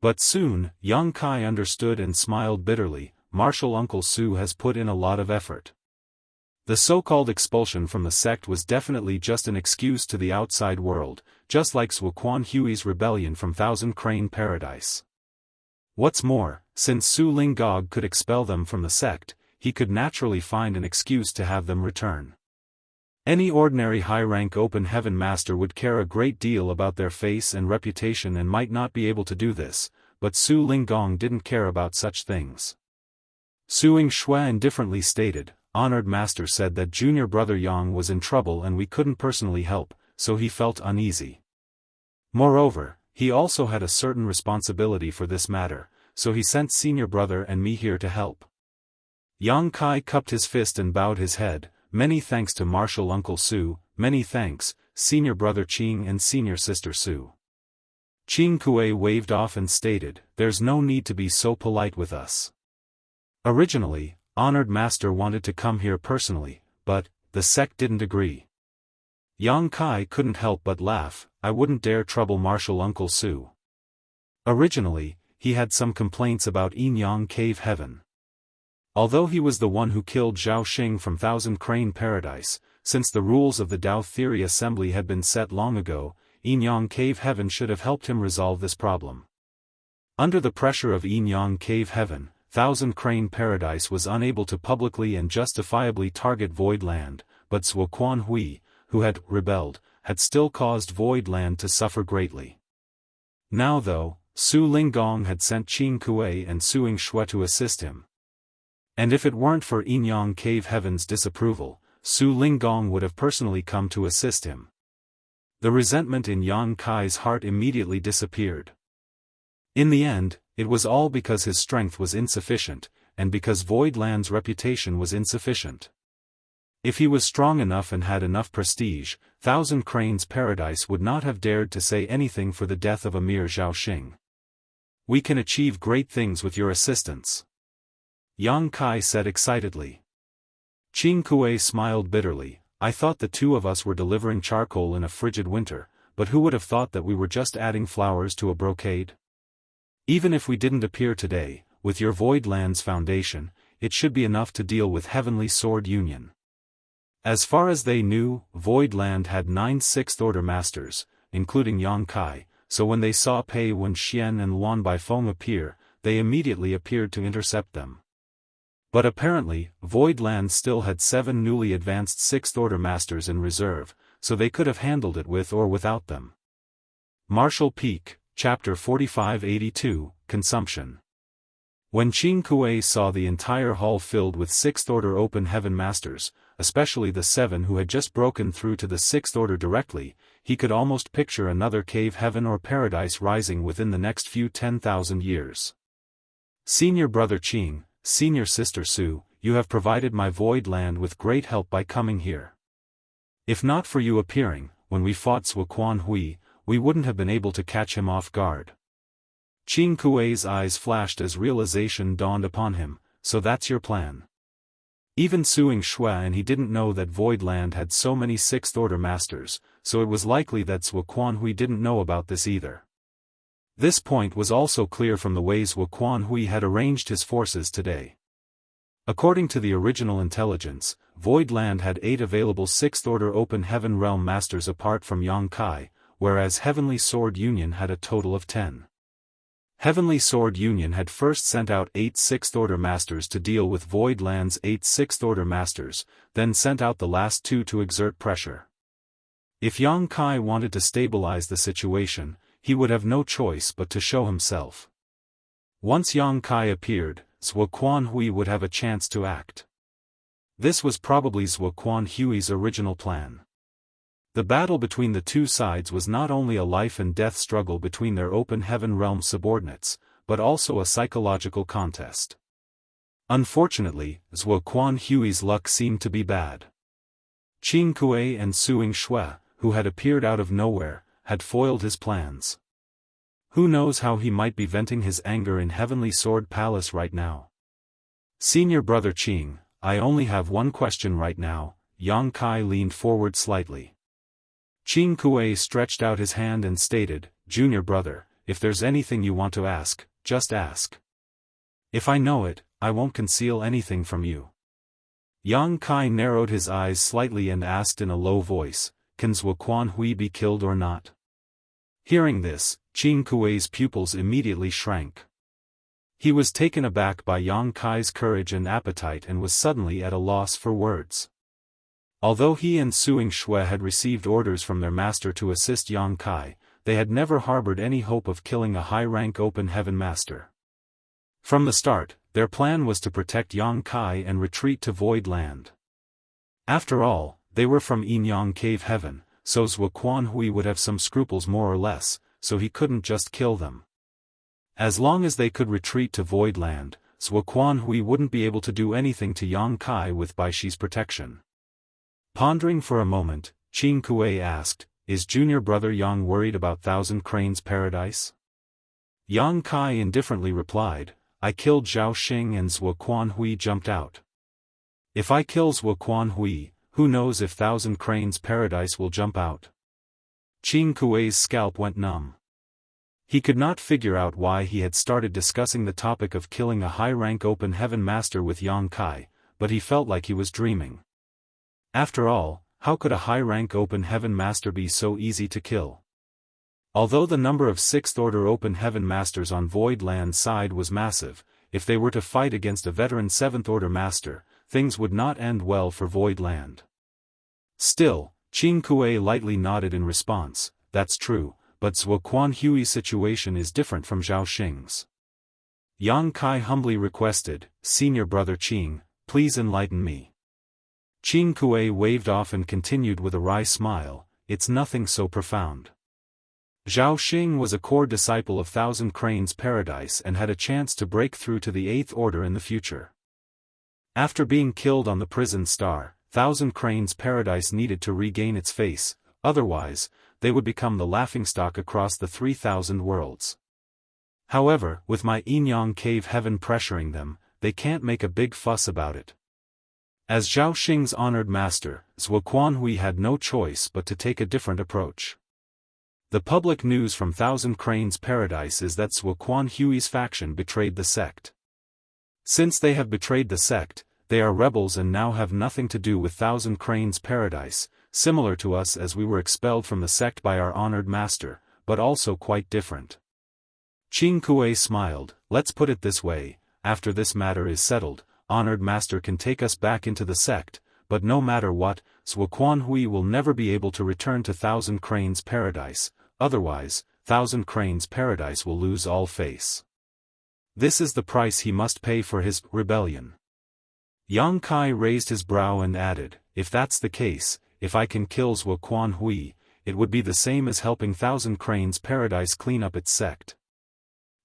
But soon, Yang Kai understood and smiled bitterly. Martial Uncle Su has put in a lot of effort. The so-called expulsion from the sect was definitely just an excuse to the outside world, just like Zuoquan Hui's rebellion from Thousand Crane Paradise. What's more, since Su Linggong could expel them from the sect, he could naturally find an excuse to have them return. Any ordinary high-rank open heaven master would care a great deal about their face and reputation and might not be able to do this, but Su Linggong didn't care about such things. Suing Shui indifferently stated, "Honored master said that junior brother Yang was in trouble and we couldn't personally help, so he felt uneasy. Moreover, he also had a certain responsibility for this matter, so he sent senior brother and me here to help." Yang Kai cupped his fist and bowed his head. "Many thanks to Martial Uncle Su, many thanks, senior brother Qing and senior sister Su." Qing Kuei waved off and stated, "There's no need to be so polite with us. Originally, honored master wanted to come here personally, but the sect didn't agree." Yang Kai couldn't help but laugh. "I wouldn't dare trouble Martial Uncle Su. Originally, he had some complaints about Yin Yang Cave Heaven. Although he was the one who killed Zhao Xing from Thousand Crane Paradise, since the rules of the Dao Theory Assembly had been set long ago, Yin Yang Cave Heaven should have helped him resolve this problem. Under the pressure of Yin Yang Cave Heaven, Thousand Crane Paradise was unable to publicly and justifiably target Void Land, but Zuoquan Hui, who had rebelled, had still caused Void Land to suffer greatly. Now though, Su Linggong had sent Qing Kuei and Suing Shui to assist him. And if it weren't for Yin Yang Cave Heaven's disapproval, Su Linggong would have personally come to assist him. The resentment in Yang Kai's heart immediately disappeared. In the end, it was all because his strength was insufficient, and because Void Land's reputation was insufficient. If he was strong enough and had enough prestige, Thousand Cranes Paradise would not have dared to say anything for the death of a mere Zhao Xing. "We can achieve great things with your assistance," Yang Kai said excitedly. Qing Kuei smiled bitterly. "I thought the two of us were delivering charcoal in a frigid winter, but who would have thought that we were just adding flowers to a brocade? Even if we didn't appear today, with your Void Land's foundation, it should be enough to deal with Heavenly Sword Union." As far as they knew, Void Land had 9 Sixth Order Masters, including Yang Kai, so when they saw Pei Wenxian and Luan Baifeng appear, they immediately appeared to intercept them. But apparently, Void Land still had 7 newly advanced Sixth Order Masters in reserve, so they could have handled it with or without them. Martial Peak, Chapter 4582, Consumption. When Qing Kuei saw the entire hall filled with Sixth Order Open Heaven Masters, especially the 7 who had just broken through to the Sixth Order directly, he could almost picture another cave heaven or paradise rising within the next few 10,000 years. "Senior brother Qing, senior sister Su, you have provided my Void Land with great help by coming here. If not for you appearing, when we fought Zuoquan Hui, we wouldn't have been able to catch him off guard." Qing Kuei's eyes flashed as realization dawned upon him. "So that's your plan." Even Suing Shui and he didn't know that Void Land had so many Sixth Order Masters, so it was likely that Zuoquan Hui didn't know about this either. This point was also clear from the way Zuoquan Hui had arranged his forces today. According to the original intelligence, Void Land had 8 available Sixth Order Open Heaven Realm Masters apart from Yang Kai, whereas Heavenly Sword Union had a total of 10. Heavenly Sword Union had first sent out 8 Sixth Order Masters to deal with Void Land's 8 Sixth Order Masters, then sent out the last 2 to exert pressure. If Yang Kai wanted to stabilize the situation, he would have no choice but to show himself. Once Yang Kai appeared, Zhuo Quanhui would have a chance to act. This was probably Zhuo Quanhui's original plan. The battle between the two sides was not only a life-and-death struggle between their open heaven realm subordinates, but also a psychological contest. Unfortunately, Zhuo Quanhui's luck seemed to be bad. Qing Kuei and Suing Shui, who had appeared out of nowhere, had foiled his plans. Who knows how he might be venting his anger in Heavenly Sword Palace right now. Senior brother Qing, I only have one question right now. Yang Kai leaned forward slightly. Qing Kuei stretched out his hand and stated, Junior brother, if there's anything you want to ask, just ask. If I know it, I won't conceal anything from you. Yang Kai narrowed his eyes slightly and asked in a low voice, can Zhuo Quanhui be killed or not? Hearing this, Qing Kuei's pupils immediately shrank. He was taken aback by Yang Kai's courage and appetite and was suddenly at a loss for words. Although he and Suing Shui had received orders from their master to assist Yang Kai, they had never harbored any hope of killing a high-rank open heaven master. From the start, their plan was to protect Yang Kai and retreat to Void Land. After all, they were from Yinyang Cave Heaven, so Zhuo Quanhui would have some scruples more or less, so he couldn't just kill them. As long as they could retreat to Void Land, Zhuo Quanhui wouldn't be able to do anything to Yang Kai with Baishi's protection. Pondering for a moment, Qing Kuei asked, is junior brother Yang worried about Thousand Cranes Paradise? Yang Kai indifferently replied, I killed Zhao Xing and Zhuo Quanhui jumped out. If I kill Zhuo Quanhui, who knows if Thousand Cranes Paradise will jump out? Qing Kuei's scalp went numb. He could not figure out why he had started discussing the topic of killing a high-rank open heaven master with Yang Kai, but he felt like he was dreaming. After all, how could a high-rank open heaven master be so easy to kill? Although the number of 6th Order open heaven masters on Void Land side was massive, if they were to fight against a veteran 7th Order master, things would not end well for Void Land. Still, Qing Kuei lightly nodded in response, that's true, but Zhuo Quanhui's situation is different from Zhao Xing's. Yang Kai humbly requested, Senior brother Qing, please enlighten me. Qing Kuei waved off and continued with a wry smile, it's nothing so profound. Zhao Xing was a core disciple of Thousand Cranes Paradise and had a chance to break through to the 8th Order in the future. After being killed on the prison star, Thousand Cranes Paradise needed to regain its face, otherwise, they would become the laughingstock across the 3,000 worlds. However, with my Yinyang Cave Heaven pressuring them, they can't make a big fuss about it. As Zhao Xing's honored master, Zhuo Quanhui had no choice but to take a different approach. The public news from Thousand Cranes Paradise is that Zhuo Quanhui's faction betrayed the sect. Since they have betrayed the sect, they are rebels and now have nothing to do with Thousand Cranes Paradise, similar to us as we were expelled from the sect by our honored master, but also quite different. Qing Kuei smiled, let's put it this way, after this matter is settled, honored master can take us back into the sect, but no matter what, Zhuo Quanhui will never be able to return to Thousand Cranes Paradise, otherwise, Thousand Cranes Paradise will lose all face. This is the price he must pay for his rebellion. Yang Kai raised his brow and added, if that's the case, if I can kill Zhuo Quanhui, it would be the same as helping Thousand Cranes Paradise clean up its sect.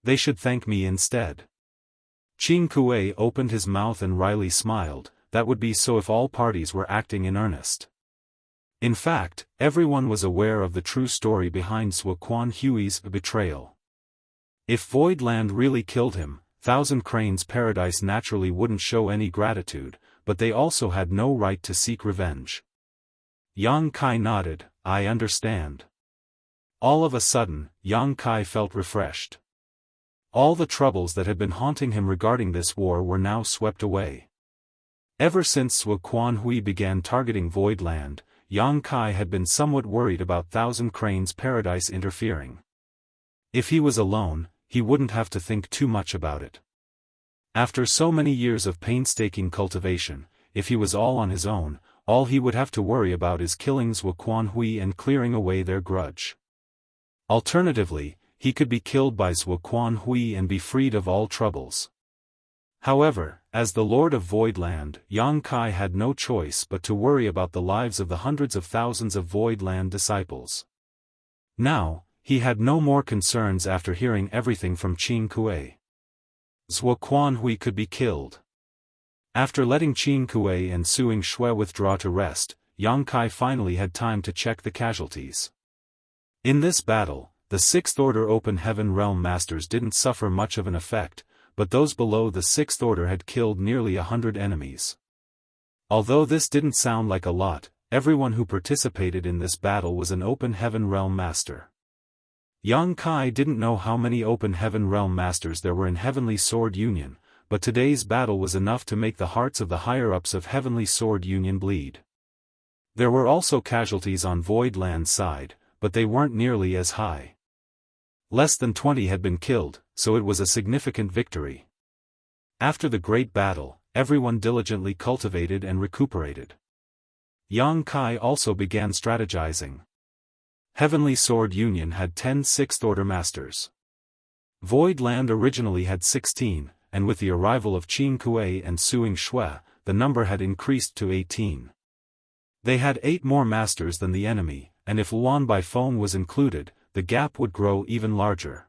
They should thank me instead. Qing Kuei opened his mouth and wryly smiled, that would be so if all parties were acting in earnest. In fact, everyone was aware of the true story behind Zhuo Quanhui's betrayal. If Void Land really killed him, Thousand Cranes Paradise naturally wouldn't show any gratitude, but they also had no right to seek revenge. Yang Kai nodded, I understand. All of a sudden, Yang Kai felt refreshed. All the troubles that had been haunting him regarding this war were now swept away. Ever since Zhuo Quanhui began targeting Void Land, Yang Kai had been somewhat worried about Thousand Cranes Paradise interfering. If he was alone, he wouldn't have to think too much about it. After so many years of painstaking cultivation, if he was all on his own, all he would have to worry about is killing Zhuo Quanhui and clearing away their grudge. Alternatively, he could be killed by Zhuo Quanhui and be freed of all troubles. However, as the Lord of Voidland, Yang Kai had no choice but to worry about the lives of the hundreds of thousands of Voidland disciples. Now, he had no more concerns after hearing everything from Qin Kuei. Zhuo Quanhui could be killed. After letting Qin Kuei and Suing Shui withdraw to rest, Yang Kai finally had time to check the casualties. In this battle, the Sixth Order Open Heaven Realm Masters didn't suffer much of an effect, but those below the Sixth Order had killed nearly 100 enemies. Although this didn't sound like a lot, everyone who participated in this battle was an Open Heaven Realm Master. Yang Kai didn't know how many Open Heaven Realm Masters there were in Heavenly Sword Union, but today's battle was enough to make the hearts of the higher-ups of Heavenly Sword Union bleed. There were also casualties on Voidland's side, but they weren't nearly as high. Less than 20 had been killed, so it was a significant victory. After the great battle, everyone diligently cultivated and recuperated. Yang Kai also began strategizing. Heavenly Sword Union had 10 Sixth Order Masters. Voidland originally had 16, and with the arrival of Qin Kuei and Suing Shui, the number had increased to 18. They had 8 more Masters than the enemy, and if Luan Bai Feng was included, the gap would grow even larger.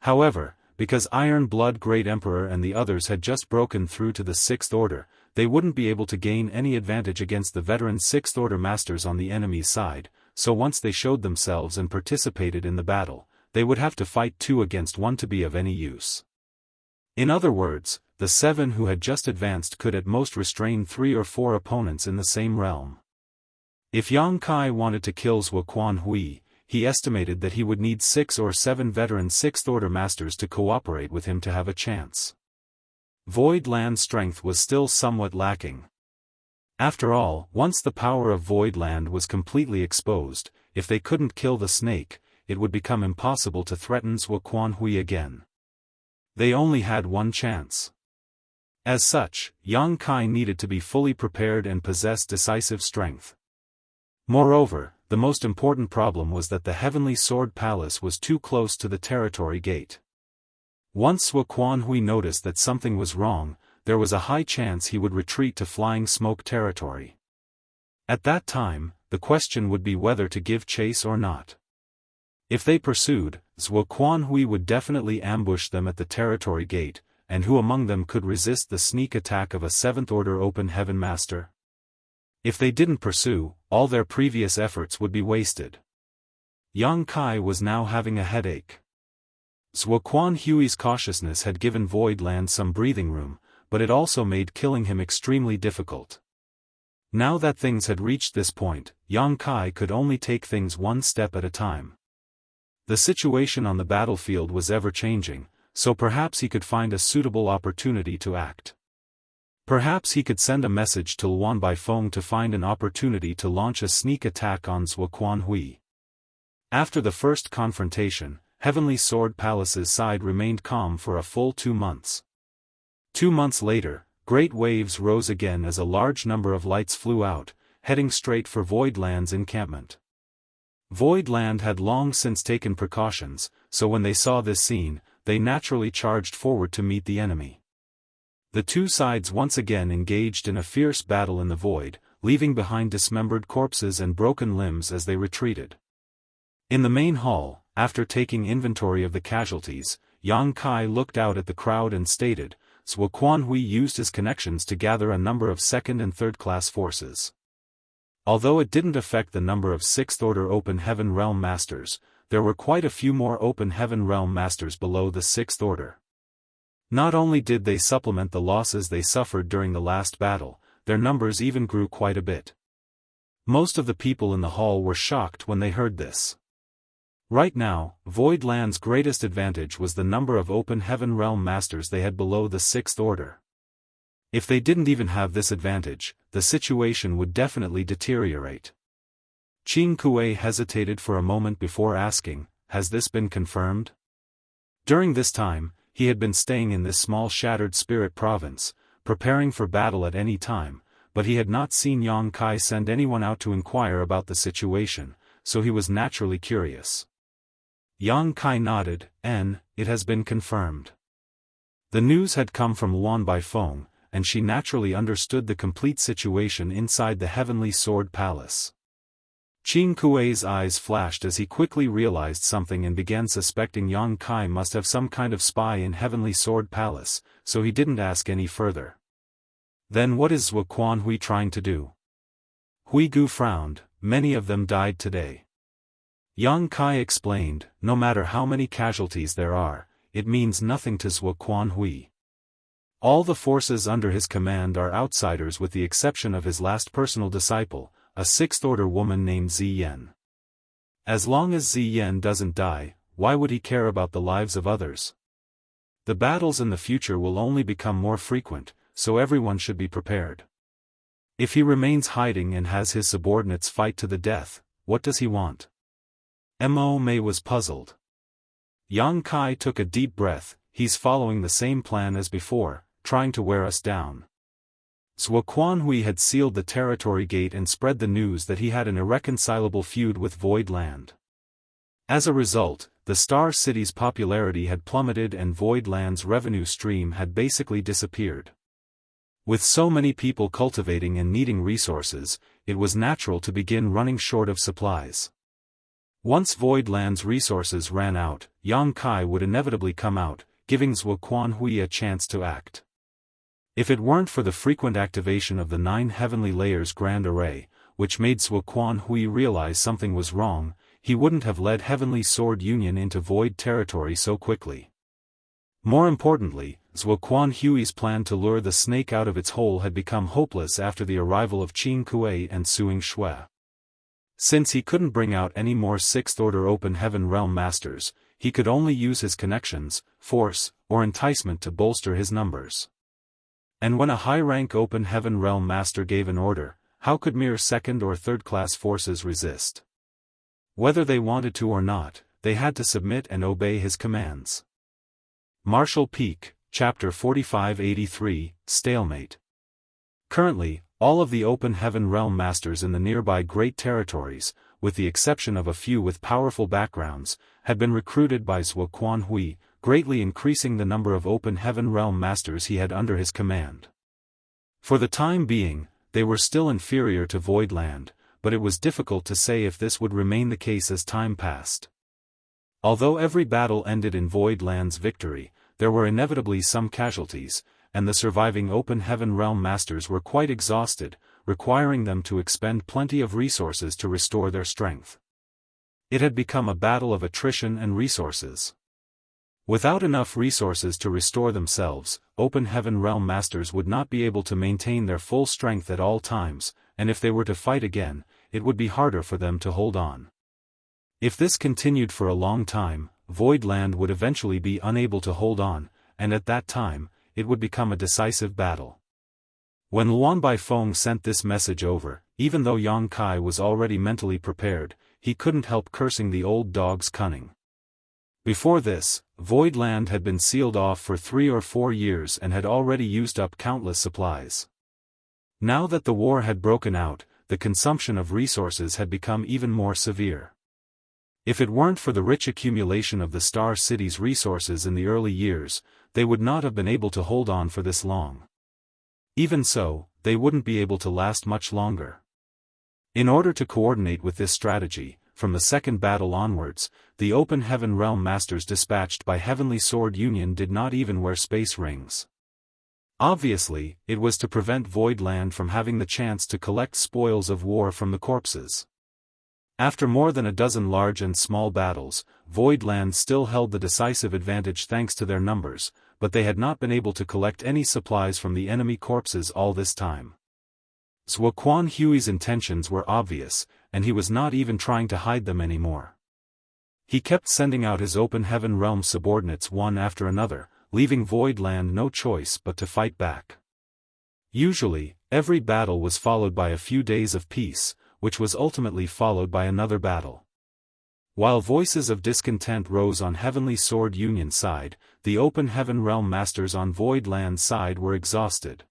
However, because Iron Blood Great Emperor and the others had just broken through to the Sixth Order, they wouldn't be able to gain any advantage against the veteran Sixth Order Masters on the enemy's side, so once they showed themselves and participated in the battle, they would have to fight 2 against 1 to be of any use. In other words, the 7 who had just advanced could at most restrain 3 or 4 opponents in the same realm. If Yang Kai wanted to kill Zhuo Quanhui, he estimated that he would need 6 or 7 veteran Sixth Order Masters to cooperate with him to have a chance. Voidland's strength was still somewhat lacking. After all, once the power of Voidland was completely exposed, if they couldn't kill the snake, it would become impossible to threaten Zhuo Quanhui again. They only had one chance. As such, Yang Kai needed to be fully prepared and possess decisive strength. Moreover, the most important problem was that the Heavenly Sword Palace was too close to the territory gate. Once Zhuo Quanhui noticed that something was wrong, there was a high chance he would retreat to Flying Smoke territory. At that time, the question would be whether to give chase or not. If they pursued, Zhuo Quanhui would definitely ambush them at the territory gate, and who among them could resist the sneak attack of a Seventh Order Open Heaven Master? If they didn't pursue, all their previous efforts would be wasted. Yang Kai was now having a headache. Zhuo Quanhui's cautiousness had given Voidland some breathing room, but it also made killing him extremely difficult. Now that things had reached this point, Yang Kai could only take things one step at a time. The situation on the battlefield was ever-changing, so perhaps he could find a suitable opportunity to act. Perhaps he could send a message to Luan Bai Feng to find an opportunity to launch a sneak attack on Zhuo Quanhui. After the first confrontation, Heavenly Sword Palace's side remained calm for a full 2 months. 2 months later, great waves rose again as a large number of lights flew out, heading straight for Voidland's encampment. Voidland had long since taken precautions, so when they saw this scene, they naturally charged forward to meet the enemy. The two sides once again engaged in a fierce battle in the void, leaving behind dismembered corpses and broken limbs as they retreated. In the main hall, after taking inventory of the casualties, Yang Kai looked out at the crowd and stated, Zhuo Quanhui used his connections to gather a number of second- and third-class forces. Although it didn't affect the number of Sixth Order Open Heaven Realm Masters, there were quite a few more Open Heaven Realm Masters below the Sixth Order. Not only did they supplement the losses they suffered during the last battle, their numbers even grew quite a bit. Most of the people in the hall were shocked when they heard this. Right now, Voidland's greatest advantage was the number of Open Heaven Realm Masters they had below the Sixth Order. If they didn't even have this advantage, the situation would definitely deteriorate. Qin Kuei hesitated for a moment before asking, "Has this been confirmed?" During this time, he had been staying in this small shattered spirit province, preparing for battle at any time, but he had not seen Yang Kai send anyone out to inquire about the situation, so he was naturally curious. Yang Kai nodded, "It has been confirmed." The news had come from Luan Baifeng, and she naturally understood the complete situation inside the Heavenly Sword Palace. Qin Kuei's eyes flashed as he quickly realized something and began suspecting Yang Kai must have some kind of spy in Heavenly Sword Palace, so he didn't ask any further. "Then what is Zhuo Quanhui trying to do?" Hui Gu frowned. "Many of them died today." Yang Kai explained, "No matter how many casualties there are, it means nothing to Zhuo Quanhui. All the forces under his command are outsiders with the exception of his last personal disciple, a sixth-order woman named Ziyan. As long as Ziyan doesn't die, why would he care about the lives of others? The battles in the future will only become more frequent, so everyone should be prepared. If he remains hiding and has his subordinates fight to the death, what does he want?" Mo Mei was puzzled. Yang Kai took a deep breath. "He's following the same plan as before, trying to wear us down." Zhuo Quanhui had sealed the territory gate and spread the news that he had an irreconcilable feud with Void Land. As a result, the Star City's popularity had plummeted and Void Land's revenue stream had basically disappeared. With so many people cultivating and needing resources, it was natural to begin running short of supplies. Once Void Land's resources ran out, Yang Kai would inevitably come out, giving Zhuo Quanhui a chance to act. If it weren't for the frequent activation of the 9 Heavenly Layers Grand Array, which made Zhuo Quanhui realize something was wrong, he wouldn't have led Heavenly Sword Union into Void territory so quickly. More importantly, Zhuo Quanhui's plan to lure the snake out of its hole had become hopeless after the arrival of Qin Kuei and Suing Shui. Since he couldn't bring out any more Sixth-Order Open Heaven Realm Masters, he could only use his connections, force, or enticement to bolster his numbers. And when a high-rank Open Heaven Realm Master gave an order, how could mere second- or third-class forces resist? Whether they wanted to or not, they had to submit and obey his commands. Martial Peak, Chapter 4583, Stalemate. Currently, all of the Open Heaven Realm Masters in the nearby Great Territories, with the exception of a few with powerful backgrounds, had been recruited by Zhuo Quanhui, greatly increasing the number of Open Heaven Realm Masters he had under his command. For the time being, they were still inferior to Void Land, but it was difficult to say if this would remain the case as time passed. Although every battle ended in Void Land's victory, there were inevitably some casualties, and the surviving Open Heaven Realm Masters were quite exhausted, requiring them to expend plenty of resources to restore their strength. It had become a battle of attrition and resources. Without enough resources to restore themselves, Open Heaven Realm Masters would not be able to maintain their full strength at all times, and if they were to fight again, it would be harder for them to hold on. If this continued for a long time, Void Land would eventually be unable to hold on, and at that time, it would become a decisive battle. When Luan Baifeng sent this message over, even though Yang Kai was already mentally prepared, he couldn't help cursing the old dog's cunning. Before this, Void Land had been sealed off for 3 or 4 years and had already used up countless supplies. Now that the war had broken out, the consumption of resources had become even more severe. If it weren't for the rich accumulation of the Star City's resources in the early years, they would not have been able to hold on for this long. Even so, they wouldn't be able to last much longer. In order to coordinate with this strategy, from the second battle onwards, the Open Heaven Realm Masters dispatched by Heavenly Sword Union did not even wear space rings. Obviously, it was to prevent Void Land from having the chance to collect spoils of war from the corpses. After more than a dozen large and small battles, Void Land still held the decisive advantage thanks to their numbers, but they had not been able to collect any supplies from the enemy corpses all this time. Zhuo Quanhui's intentions were obvious, and he was not even trying to hide them anymore. He kept sending out his Open Heaven Realm subordinates one after another, leaving Void Land no choice but to fight back. Usually, every battle was followed by a few days of peace, which was ultimately followed by another battle. While voices of discontent rose on Heavenly Sword Union side, the Open Heaven Realm Masters on Void Land side were exhausted.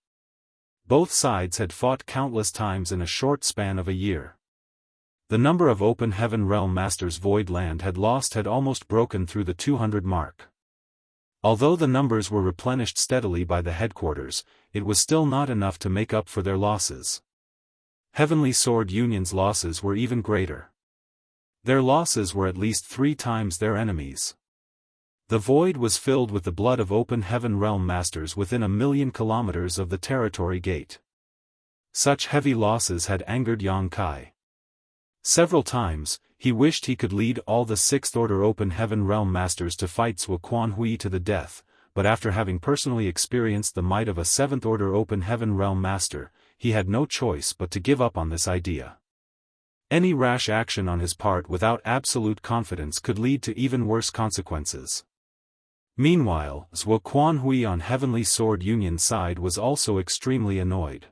Both sides had fought countless times in a short span of a year. The number of open heaven realm masters Void Land had lost had almost broken through the 200 mark. Although the numbers were replenished steadily by the headquarters, it was still not enough to make up for their losses. Heavenly Sword Union's losses were even greater. Their losses were at least 3 times their enemies'. The void was filled with the blood of open heaven realm masters within 1,000,000 kilometers of the territory gate. Such heavy losses had angered Yang Kai. Several times, he wished he could lead all the 6th Order Open Heaven Realm Masters to fight Zhuo Quanhui to the death, but after having personally experienced the might of a 7th Order Open Heaven Realm Master, he had no choice but to give up on this idea. Any rash action on his part without absolute confidence could lead to even worse consequences. Meanwhile, Zhuo Quanhui on Heavenly Sword Union's side was also extremely annoyed.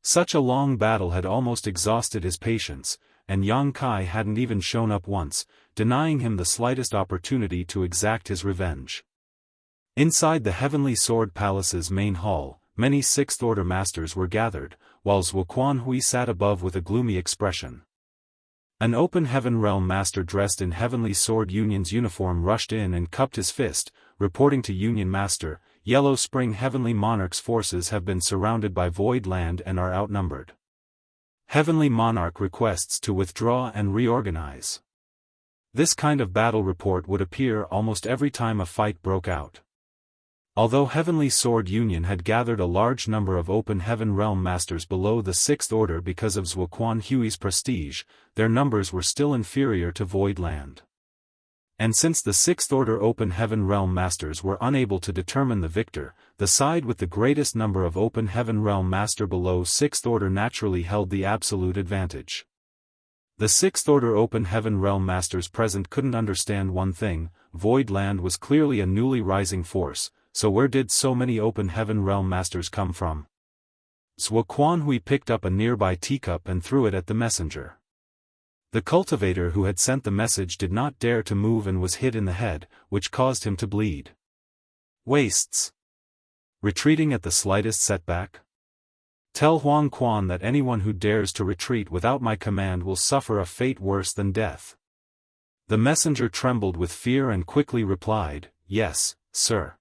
Such a long battle had almost exhausted his patience, and Yang Kai hadn't even shown up once, denying him the slightest opportunity to exact his revenge. Inside the Heavenly Sword Palace's main hall, many 6th Order Masters were gathered, while Zhuo Quanhui sat above with a gloomy expression. An Open Heaven Realm Master dressed in Heavenly Sword Union's uniform rushed in and cupped his fist, reporting to Union Master, "Yellow Spring Heavenly Monarch's forces have been surrounded by Void Land and are outnumbered. Heavenly Monarch requests to withdraw and reorganize." This kind of battle report would appear almost every time a fight broke out. Although Heavenly Sword Union had gathered a large number of Open Heaven Realm Masters below the 6th Order because of Zhuo Quanhui's prestige, their numbers were still inferior to Void Land. And since the 6th Order Open Heaven Realm Masters were unable to determine the victor, the side with the greatest number of Open Heaven Realm Master below 6th Order naturally held the absolute advantage. The 6th Order Open Heaven Realm Masters present couldn't understand one thing: Void Land was clearly a newly rising force, so where did so many Open Heaven Realm Masters come from? Zhuo Quanhui picked up a nearby teacup and threw it at the messenger. The cultivator who had sent the message did not dare to move and was hit in the head, which caused him to bleed. Wastes. Retreating at the slightest setback? Tell Huang Quan that anyone who dares to retreat without my command will suffer a fate worse than death. The messenger trembled with fear and quickly replied, "Yes, sir."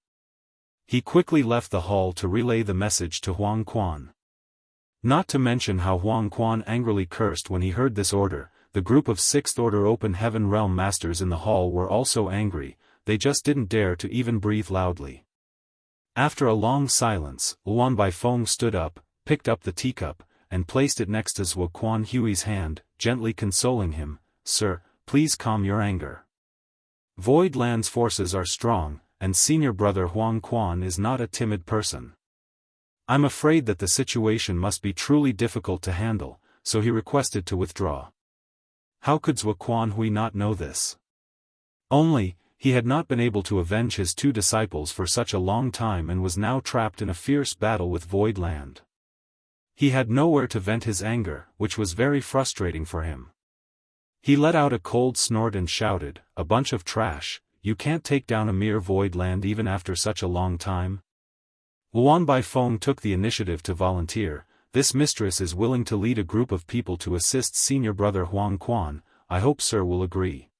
He quickly left the hall to relay the message to Huang Quan. Not to mention how Huang Quan angrily cursed when he heard this order, the group of 6th Order Open Heaven Realm Masters in the hall were also angry, they just didn't dare to even breathe loudly. After a long silence, Luan Baifeng stood up, picked up the teacup, and placed it next to Zhuo Quanhui's hand, gently consoling him, "Sir, please calm your anger. Void Land's forces are strong, and senior brother Huang Quan is not a timid person. I'm afraid that the situation must be truly difficult to handle, so he requested to withdraw." How could Zhuo Quanhui not know this? Only, he had not been able to avenge his 2 disciples for such a long time and was now trapped in a fierce battle with Void Land. He had nowhere to vent his anger, which was very frustrating for him. He let out a cold snort and shouted, "A bunch of trash, you can't take down a mere Void Land even after such a long time?" Luan Baifeng took the initiative to volunteer. "This mistress is willing to lead a group of people to assist senior brother Huang Quan, I hope sir will agree."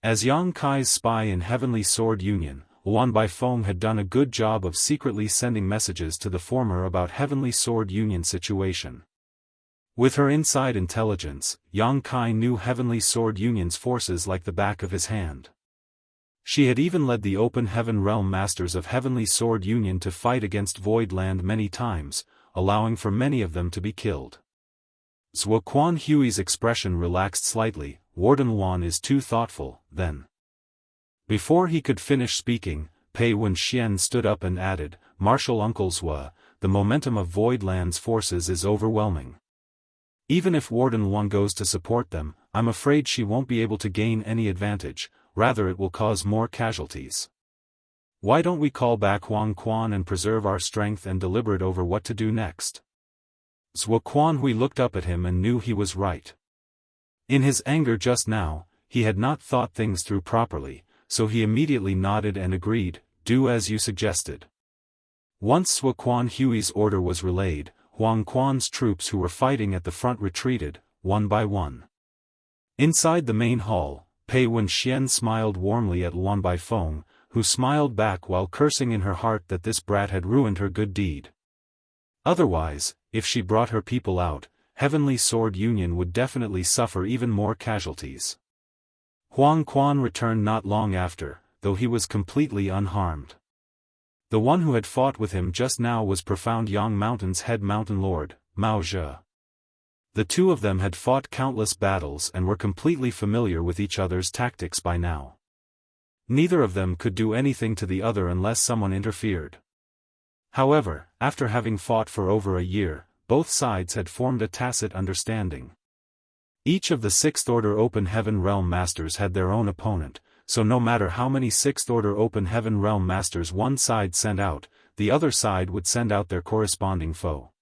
As Yang Kai's spy in Heavenly Sword Union, Luan Baifeng had done a good job of secretly sending messages to the former about Heavenly Sword Union situation. With her inside intelligence, Yang Kai knew Heavenly Sword Union's forces like the back of his hand. She had even led the Open Heaven Realm Masters of Heavenly Sword Union to fight against Void Land many times, allowing for many of them to be killed. Zhuo Quanhui's expression relaxed slightly. "Warden Luan is too thoughtful, then." Before he could finish speaking, Pei Wenxian stood up and added, "Marshal Uncle Zhuo, the momentum of Void Land's forces is overwhelming. Even if Warden Luan goes to support them, I'm afraid she won't be able to gain any advantage, rather it will cause more casualties. Why don't we call back Huang Quan and preserve our strength and deliberate over what to do next?" Zhuo Quanhui looked up at him and knew he was right. In his anger just now, he had not thought things through properly, so he immediately nodded and agreed, "Do as you suggested." Once Zhuo Quanhui's order was relayed, Huang Quan's troops who were fighting at the front retreated, one by one. Inside the main hall, Pei Wenxian smiled warmly at Luan Baifeng, who smiled back while cursing in her heart that this brat had ruined her good deed. Otherwise, if she brought her people out, Heavenly Sword Union would definitely suffer even more casualties. Huang Quan returned not long after, though he was completely unharmed. The one who had fought with him just now was Profound Yang Mountain's head mountain lord, Mao Zhe. The two of them had fought countless battles and were completely familiar with each other's tactics by now. Neither of them could do anything to the other unless someone interfered. However, after having fought for over a year, both sides had formed a tacit understanding. Each of the Sixth Order Open Heaven Realm Masters had their own opponent, so no matter how many Sixth Order Open Heaven Realm Masters one side sent out, the other side would send out their corresponding foe.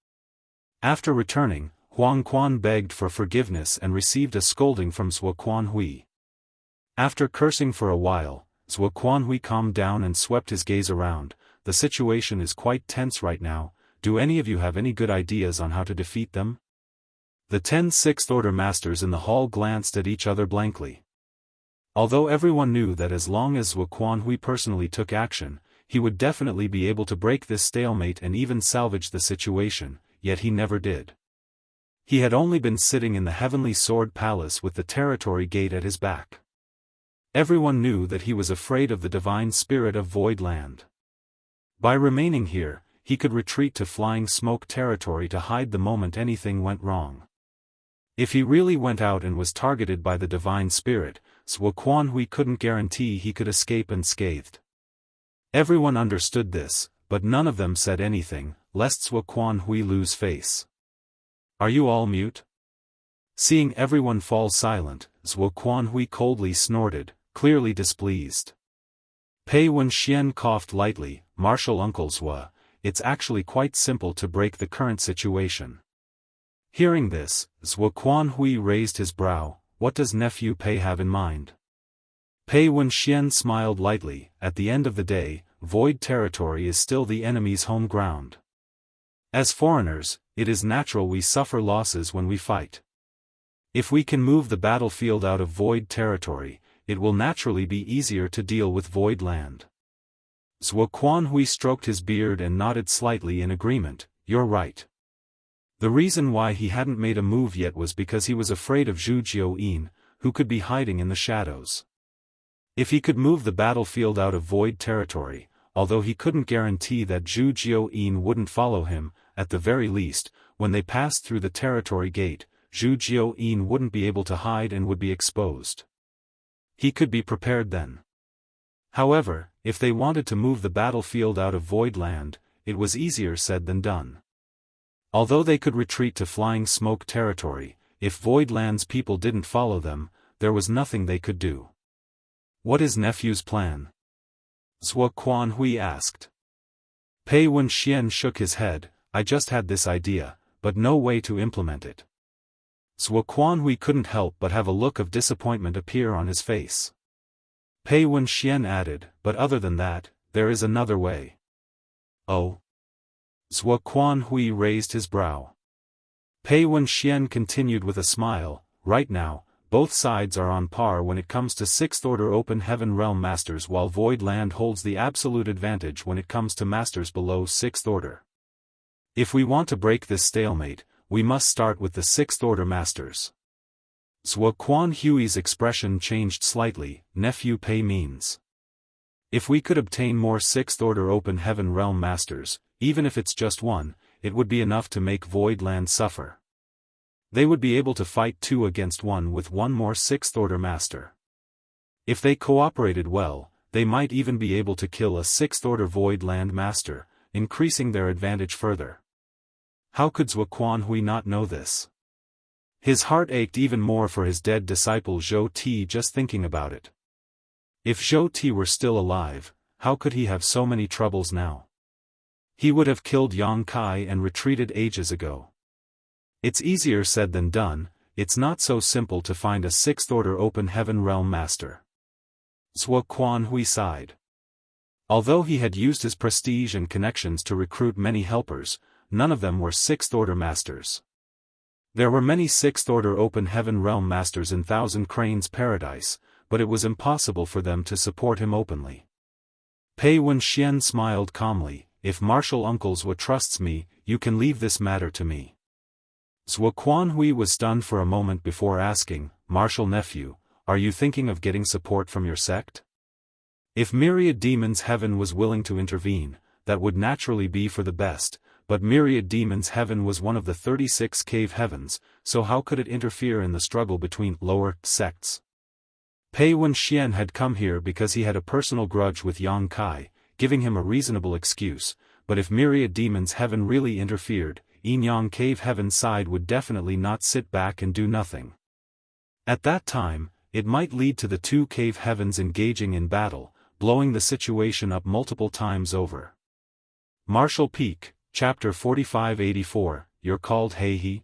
After returning, Huang Quan begged for forgiveness and received a scolding from Zhuo Quanhui. After cursing for a while, Zhuo Quanhui calmed down and swept his gaze around. The situation is quite tense right now. Do any of you have any good ideas on how to defeat them? The 10 Sixth Order Masters in the hall glanced at each other blankly. Although everyone knew that as long as Zhuo Quanhui personally took action, he would definitely be able to break this stalemate and even salvage the situation, yet he never did. He had only been sitting in the Heavenly Sword Palace with the territory gate at his back. Everyone knew that he was afraid of the divine spirit of Void Land. By remaining here, he could retreat to Flying Smoke territory to hide the moment anything went wrong. If he really went out and was targeted by the divine spirit, Zhuo Quanhui couldn't guarantee he could escape unscathed. Everyone understood this, but none of them said anything, lest Zhuo Quanhui lose face. Are you all mute? Seeing everyone fall silent, Zhuo Quanhui coldly snorted, clearly displeased. Pei Wenxian coughed lightly. Martial Uncle Zhuo, it's actually quite simple to break the current situation. Hearing this, Zhuo Quanhui raised his brow. What does nephew Pei have in mind? Pei Wenxian smiled lightly. At the end of the day, Void territory is still the enemy's home ground. As foreigners, it is natural we suffer losses when we fight. If we can move the battlefield out of Void territory, it will naturally be easier to deal with Void land. Zhuo Quanhui stroked his beard and nodded slightly in agreement. You're right. The reason why he hadn't made a move yet was because he was afraid of Zhu Jioyin, who could be hiding in the shadows. If he could move the battlefield out of Void territory, although he couldn't guarantee that Zhu Jioyin wouldn't follow him, at the very least, when they passed through the territory gate, Zhu Jioyin wouldn't be able to hide and would be exposed. He could be prepared then. However, if they wanted to move the battlefield out of Void land, it was easier said than done. Although they could retreat to Flying Smoke territory, if Void land's people didn't follow them, there was nothing they could do. What is nephew's plan? Zhuo Quanhui asked. Pei Wenxian shook his head. I just had this idea, but no way to implement it. Zhuo Quanhui couldn't help but have a look of disappointment appear on his face. Pei Wenxian added, but other than that, there is another way. Oh? Zhuo Quanhui raised his brow. Pei Wenxian continued with a smile. Right now, both sides are on par when it comes to Sixth Order Open Heaven Realm Masters, while Void Land holds the absolute advantage when it comes to Masters below Sixth Order. If we want to break this stalemate, we must start with the Sixth Order Masters. Zhuo Quanhui's expression changed slightly. Nephew Pei means. If we could obtain more Sixth Order Open Heaven Realm Masters, even if it's just one, it would be enough to make Void Land suffer. They would be able to fight 2 against 1 with one more Sixth Order Master. If they cooperated well, they might even be able to kill a Sixth Order Void Land Master, increasing their advantage further. How could Zhuo Quanhui not know this? His heart ached even more for his dead disciple Zhou Ti just thinking about it. If Zhou Ti were still alive, how could he have so many troubles now? He would have killed Yang Kai and retreated ages ago. It's easier said than done. It's not so simple to find a Sixth Order Open Heaven Realm Master. Zhuo Quanhui sighed. Although he had used his prestige and connections to recruit many helpers, none of them were Sixth-Order masters. There were many Sixth-Order Open Heaven Realm masters in Thousand Cranes Paradise, but it was impossible for them to support him openly. Pei Wenxian smiled calmly. If Martial Uncle Zhou trusts me, you can leave this matter to me. Zhou Quanhui was stunned for a moment before asking, Martial Nephew, are you thinking of getting support from your sect? If Myriad Demons Heaven was willing to intervene, that would naturally be for the best, but Myriad Demons Heaven was one of the 36 cave heavens, so how could it interfere in the struggle between lower sects? Pei Wenxian had come here because he had a personal grudge with Yang Kai, giving him a reasonable excuse, but if Myriad Demons Heaven really interfered, Yinyang Cave Heaven's side would definitely not sit back and do nothing. At that time, it might lead to the two cave heavens engaging in battle, blowing the situation up multiple times over. Martial Peak, Chapter 4584, You're called Heihe?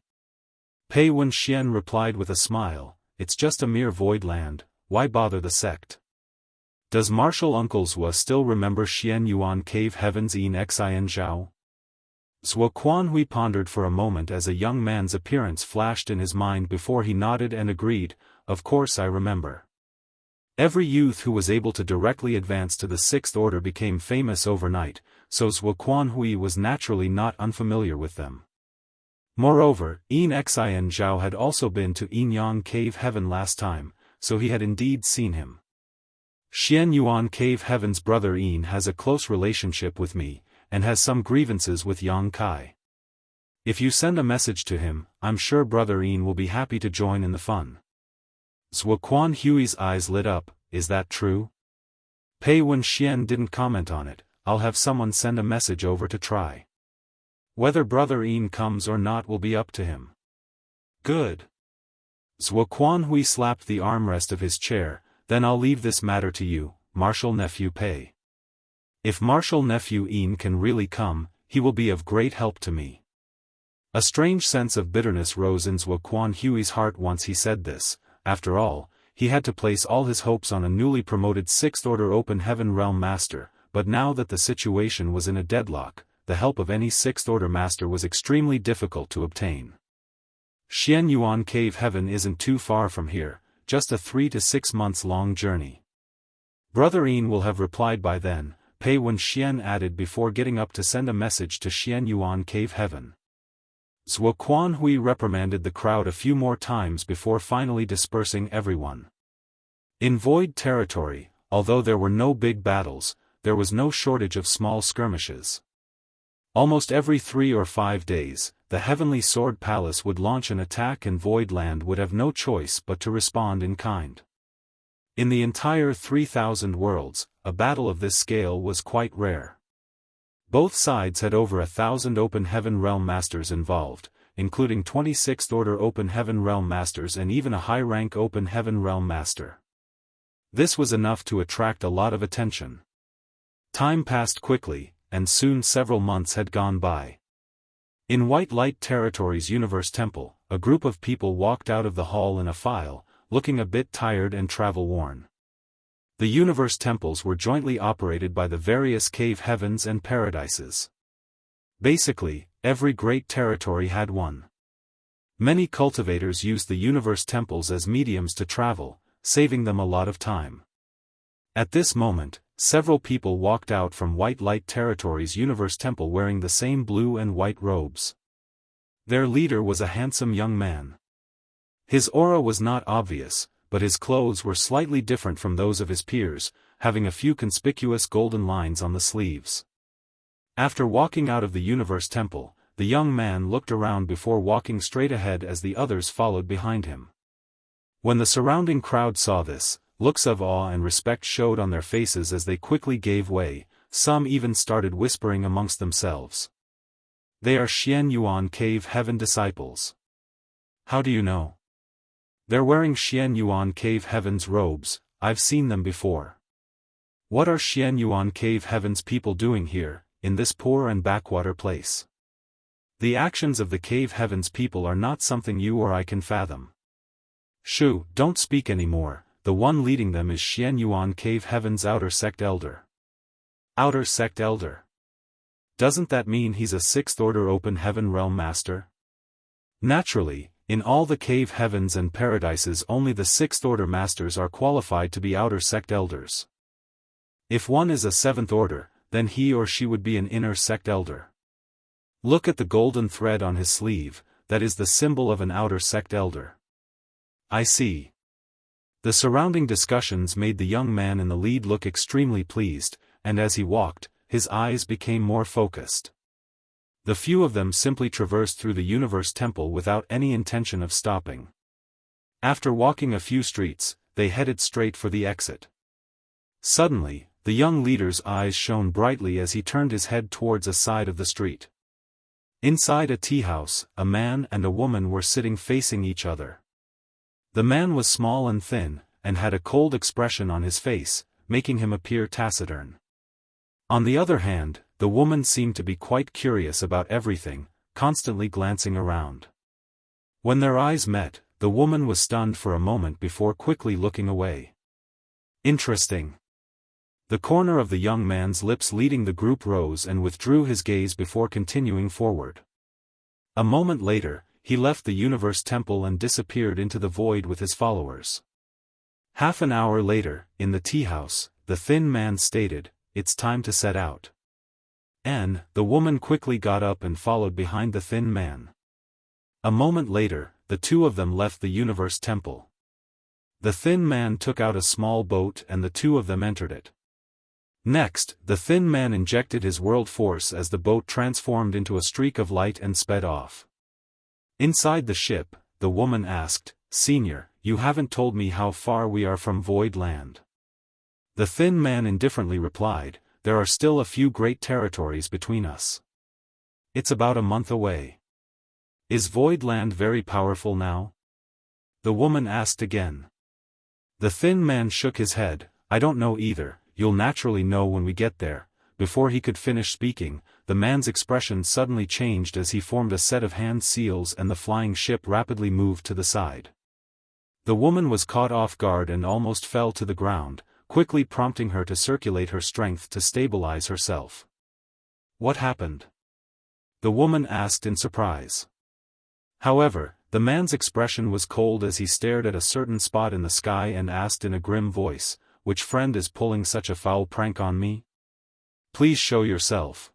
Pei Wenxian replied with a smile, it's just a mere void land, why bother the sect? Does Martial Uncle Zhou still remember Xian Yuan Cave Heavens in Xianxiao? Zhou Quanhui pondered for a moment as a young man's appearance flashed in his mind before he nodded and agreed, of course I remember. Every youth who was able to directly advance to the Sixth Order became famous overnight, so Zhou Quanhui was naturally not unfamiliar with them. Moreover, Yin Xian Zhao had also been to Yinyang Cave Heaven last time, so he had indeed seen him. Xian Yuan Cave Heaven's brother Yin has a close relationship with me, and has some grievances with Yang Kai. If you send a message to him, I'm sure brother Yin will be happy to join in the fun. Zhou Quanhui's eyes lit up, is that true? Pei Wenxian didn't comment on it, I'll have someone send a message over to try. Whether brother Yin comes or not will be up to him. Good. Zhou Quanhui slapped the armrest of his chair, then I'll leave this matter to you, Martial Nephew Pei. If Martial Nephew Yin can really come, he will be of great help to me. A strange sense of bitterness rose in Zhou Quanhui's heart once he said this. After all, he had to place all his hopes on a newly promoted Sixth Order Open Heaven Realm Master, but now that the situation was in a deadlock, the help of any Sixth Order Master was extremely difficult to obtain. Xian Yuan Cave Heaven isn't too far from here, just a 3 to 6 months long journey. Brother Yin will have replied by then, Pei Wenxian added before getting up to send a message to Xian Yuan Cave Heaven. Zhou Quanhui reprimanded the crowd a few more times before finally dispersing everyone. In Void Territory, although there were no big battles, there was no shortage of small skirmishes. Almost every 3 or 5 days, the Heavenly Sword Palace would launch an attack and Void Land would have no choice but to respond in kind. In the entire 3,000 worlds, a battle of this scale was quite rare. Both sides had over 1,000 Open Heaven Realm Masters involved, including 26th Order Open Heaven Realm Masters and even a high-rank Open Heaven Realm Master. This was enough to attract a lot of attention. Time passed quickly, and soon several months had gone by. In White Light Territory's Universe Temple, a group of people walked out of the hall in a file, looking a bit tired and travel-worn. The Universe Temples were jointly operated by the various cave heavens and paradises. Basically, every great territory had one. Many cultivators used the Universe Temples as mediums to travel, saving them a lot of time. At this moment, several people walked out from White Light Territory's Universe Temple wearing the same blue and white robes. Their leader was a handsome young man. His aura was not obvious, but his clothes were slightly different from those of his peers, having a few conspicuous golden lines on the sleeves. After walking out of the Universe Temple, the young man looked around before walking straight ahead as the others followed behind him. When the surrounding crowd saw this, looks of awe and respect showed on their faces as they quickly gave way, some even started whispering amongst themselves. They are Xian Yuan Cave Heaven disciples. How do you know? They're wearing Xian Yuan Cave Heaven's robes, I've seen them before. What are Xian Yuan Cave Heaven's people doing here, in this poor and backwater place? The actions of the Cave Heaven's people are not something you or I can fathom. Shu, don't speak anymore, the one leading them is Xian Yuan Cave Heaven's outer sect elder. Outer Sect Elder. Doesn't that mean he's a 6th Order Open Heaven Realm Master? Naturally, in all the cave heavens and paradises only the 6th Order Masters are qualified to be Outer Sect Elders. If one is a 7th Order, then he or she would be an Inner Sect Elder. Look at the golden thread on his sleeve, that is the symbol of an Outer Sect Elder. I see. The surrounding discussions made the young man in the lead look extremely pleased, and as he walked, his eyes became more focused. The few of them simply traversed through the Universe Temple without any intention of stopping. After walking a few streets, they headed straight for the exit. Suddenly, the young leader's eyes shone brightly as he turned his head towards a side of the street. Inside a tea house, a man and a woman were sitting facing each other. The man was small and thin, and had a cold expression on his face, making him appear taciturn. On the other hand, the woman seemed to be quite curious about everything, constantly glancing around. When their eyes met, the woman was stunned for a moment before quickly looking away. Interesting. The corner of the young man's lips leading the group rose and withdrew his gaze before continuing forward. A moment later, he left the Universe Temple and disappeared into the void with his followers. Half an hour later, in the tea house, the thin man stated, "It's time to set out." And the woman quickly got up and followed behind the thin man. A moment later, the two of them left the Universe Temple. The thin man took out a small boat and the two of them entered it. Next, the thin man injected his world force as the boat transformed into a streak of light and sped off. Inside the ship, the woman asked, "Senior, you haven't told me how far we are from Void Land." The thin man indifferently replied, "There are still a few great territories between us. It's about a month away." "Is Void Land very powerful now?" the woman asked again. The thin man shook his head, "I don't know either, you'll naturally know when we get there." Before he could finish speaking, the man's expression suddenly changed as he formed a set of hand seals and the flying ship rapidly moved to the side. The woman was caught off guard and almost fell to the ground, quickly prompting her to circulate her strength to stabilize herself. "What happened?" the woman asked in surprise. However, the man's expression was cold as he stared at a certain spot in the sky and asked in a grim voice, "Which friend is pulling such a foul prank on me? Please show yourself."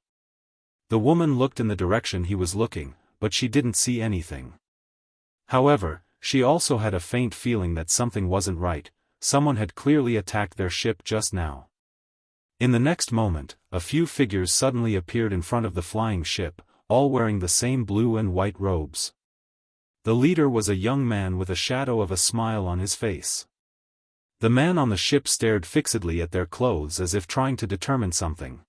The woman looked in the direction he was looking, but she didn't see anything. However, she also had a faint feeling that something wasn't right. Someone had clearly attacked their ship just now. In the next moment, a few figures suddenly appeared in front of the flying ship, all wearing the same blue and white robes. The leader was a young man with a shadow of a smile on his face. The man on the ship stared fixedly at their clothes as if trying to determine something.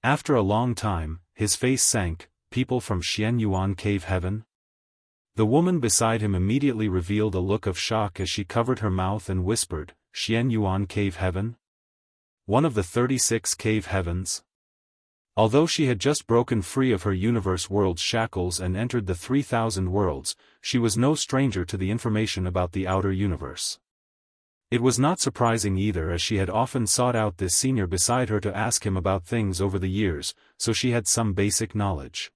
After a long time, his face sank. "People from Xianyuan Cave Heaven?" The woman beside him immediately revealed a look of shock as she covered her mouth and whispered, "Xianyuan Cave Heaven? One of the 36 cave heavens?" Although she had just broken free of her universe world's shackles and entered the 3,000 worlds, she was no stranger to the information about the outer universe. It was not surprising either, as she had often sought out this senior beside her to ask him about things over the years, so she had some basic knowledge.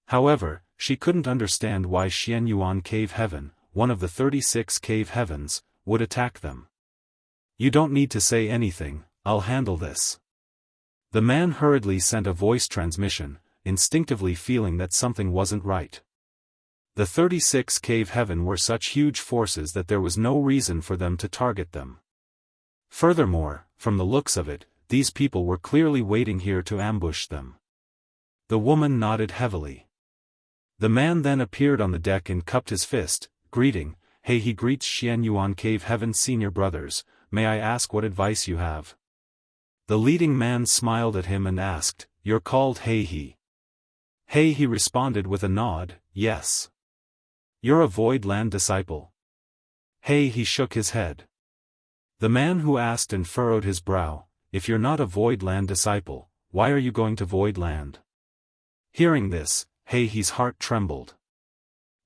However, she couldn't understand why Xianyuan Cave Heaven, one of the 36 cave heavens, would attack them. "You don't need to say anything, I'll handle this." The man hurriedly sent a voice transmission, instinctively feeling that something wasn't right. The 36 cave heaven were such huge forces that there was no reason for them to target them. Furthermore, from the looks of it, these people were clearly waiting here to ambush them. The woman nodded heavily. The man then appeared on the deck and cupped his fist, greeting, "Hey," he greets Xianyuan Cave Heaven senior brothers, "May I ask what advice you have?" The leading man smiled at him and asked, "You're called He?" He responded with a nod, "Yes." "You're a Void Land disciple?" He shook his head. The man who asked and furrowed his brow, "If you're not a Void Land disciple, why are you going to Void Land?" Hearing this, He's heart trembled.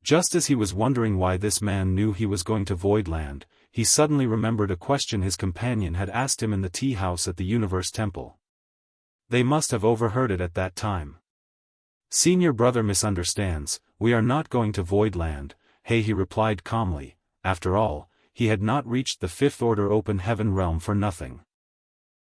Just as he was wondering why this man knew he was going to Void Land, he suddenly remembered a question his companion had asked him in the tea house at the Universe Temple. They must have overheard it at that time. Senior brother misunderstands, we are not going to Voidland, he replied calmly. After all, he had not reached the fifth order open heaven realm for nothing.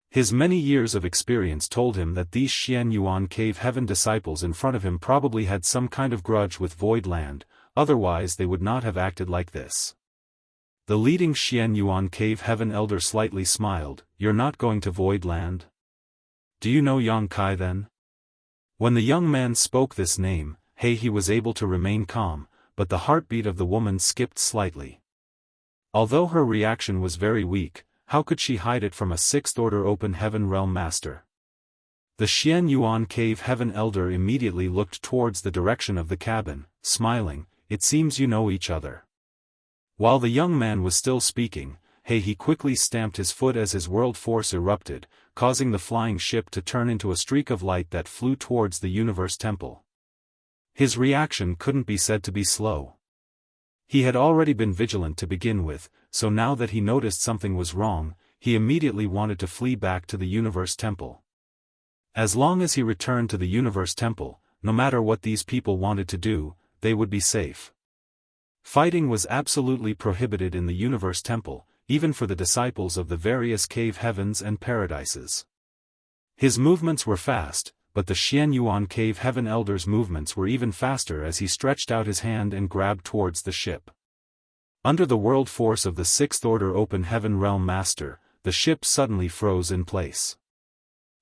His many years of experience told him that these Xianyuan cave heaven disciples in front of him probably had some kind of grudge with Voidland, otherwise they would not have acted like this. The leading Xianyuan cave heaven elder slightly smiled. You're not going to Voidland? Do you know Yang Kai then? When the young man spoke this name, he was able to remain calm, but the heartbeat of the woman skipped slightly. Although her reaction was very weak, how could she hide it from a sixth order open heaven realm master? The Xianyuan cave heaven elder immediately looked towards the direction of the cabin, smiling. It seems you know each other. While the young man was still speaking, he quickly stamped his foot as his world force erupted, causing the flying ship to turn into a streak of light that flew towards the universe temple. His reaction couldn't be said to be slow. He had already been vigilant to begin with, so now that he noticed something was wrong, he immediately wanted to flee back to the universe temple. As long as he returned to the universe temple, no matter what these people wanted to do, they would be safe. Fighting was absolutely prohibited in the universe temple, even for the disciples of the various cave heavens and paradises. His movements were fast, but the Xianyuan cave heaven elder's movements were even faster as he stretched out his hand and grabbed towards the ship. Under the world force of the sixth order open heaven realm master, the ship suddenly froze in place.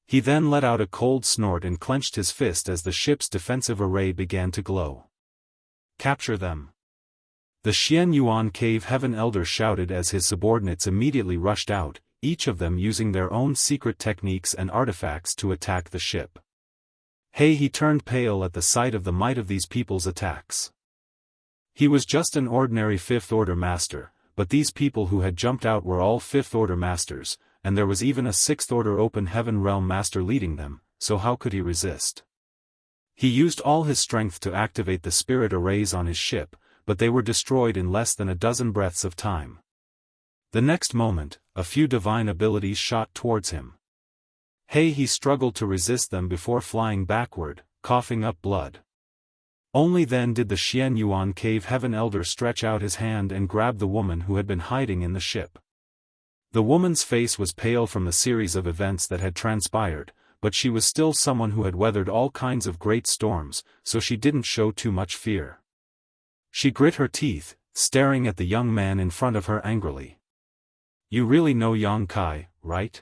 He then let out a cold snort and clenched his fist as the ship's defensive array began to glow. Capture them! The Xianyuan cave heaven elder shouted as his subordinates immediately rushed out, each of them using their own secret techniques and artifacts to attack the ship. He turned pale at the sight of the might of these people's attacks. He was just an ordinary fifth order master, but these people who had jumped out were all fifth order masters, and there was even a sixth order open heaven realm master leading them, so how could he resist? He used all his strength to activate the spirit arrays on his ship, but they were destroyed in less than a dozen breaths of time. The next moment, a few divine abilities shot towards him. He struggled to resist them before flying backward, coughing up blood. Only then did the Xianyuan cave heaven elder stretch out his hand and grab the woman who had been hiding in the ship. The woman's face was pale from the series of events that had transpired, but she was still someone who had weathered all kinds of great storms, so she didn't show too much fear. She grit her teeth, staring at the young man in front of her angrily. You really know Yang Kai, right?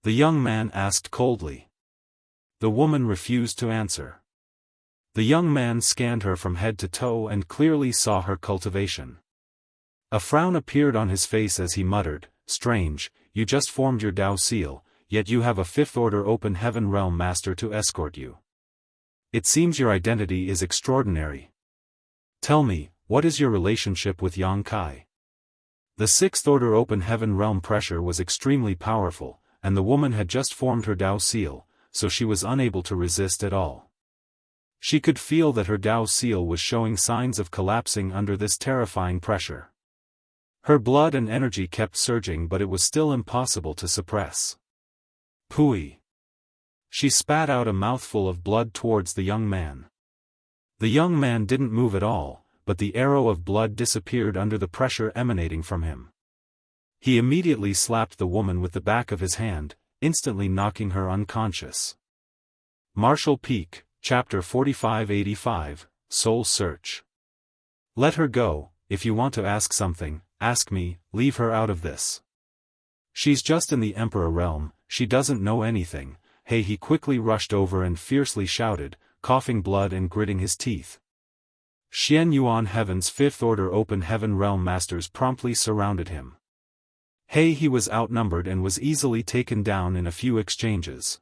The young man asked coldly. The woman refused to answer. The young man scanned her from head to toe and clearly saw her cultivation. A frown appeared on his face as he muttered, strange, you just formed your Dao seal, yet you have a fifth order open heaven realm master to escort you. It seems your identity is extraordinary. Tell me, what is your relationship with Yang Kai? The sixth order open heaven realm pressure was extremely powerful, and the woman had just formed her Dao seal, so she was unable to resist at all. She could feel that her Dao seal was showing signs of collapsing under this terrifying pressure. Her blood and energy kept surging, but it was still impossible to suppress. Pooey! She spat out a mouthful of blood towards the young man. The young man didn't move at all, but the arrow of blood disappeared under the pressure emanating from him. He immediately slapped the woman with the back of his hand, instantly knocking her unconscious. Martial Peak, Chapter 4585, Soul Search. Let her go. If you want to ask something, ask me, leave her out of this. She's just in the Emperor realm, she doesn't know anything. He quickly rushed over and fiercely shouted, coughing blood and gritting his teeth. Xianyuan Heaven's fifth order open heaven realm masters promptly surrounded him. He was outnumbered and was easily taken down in a few exchanges.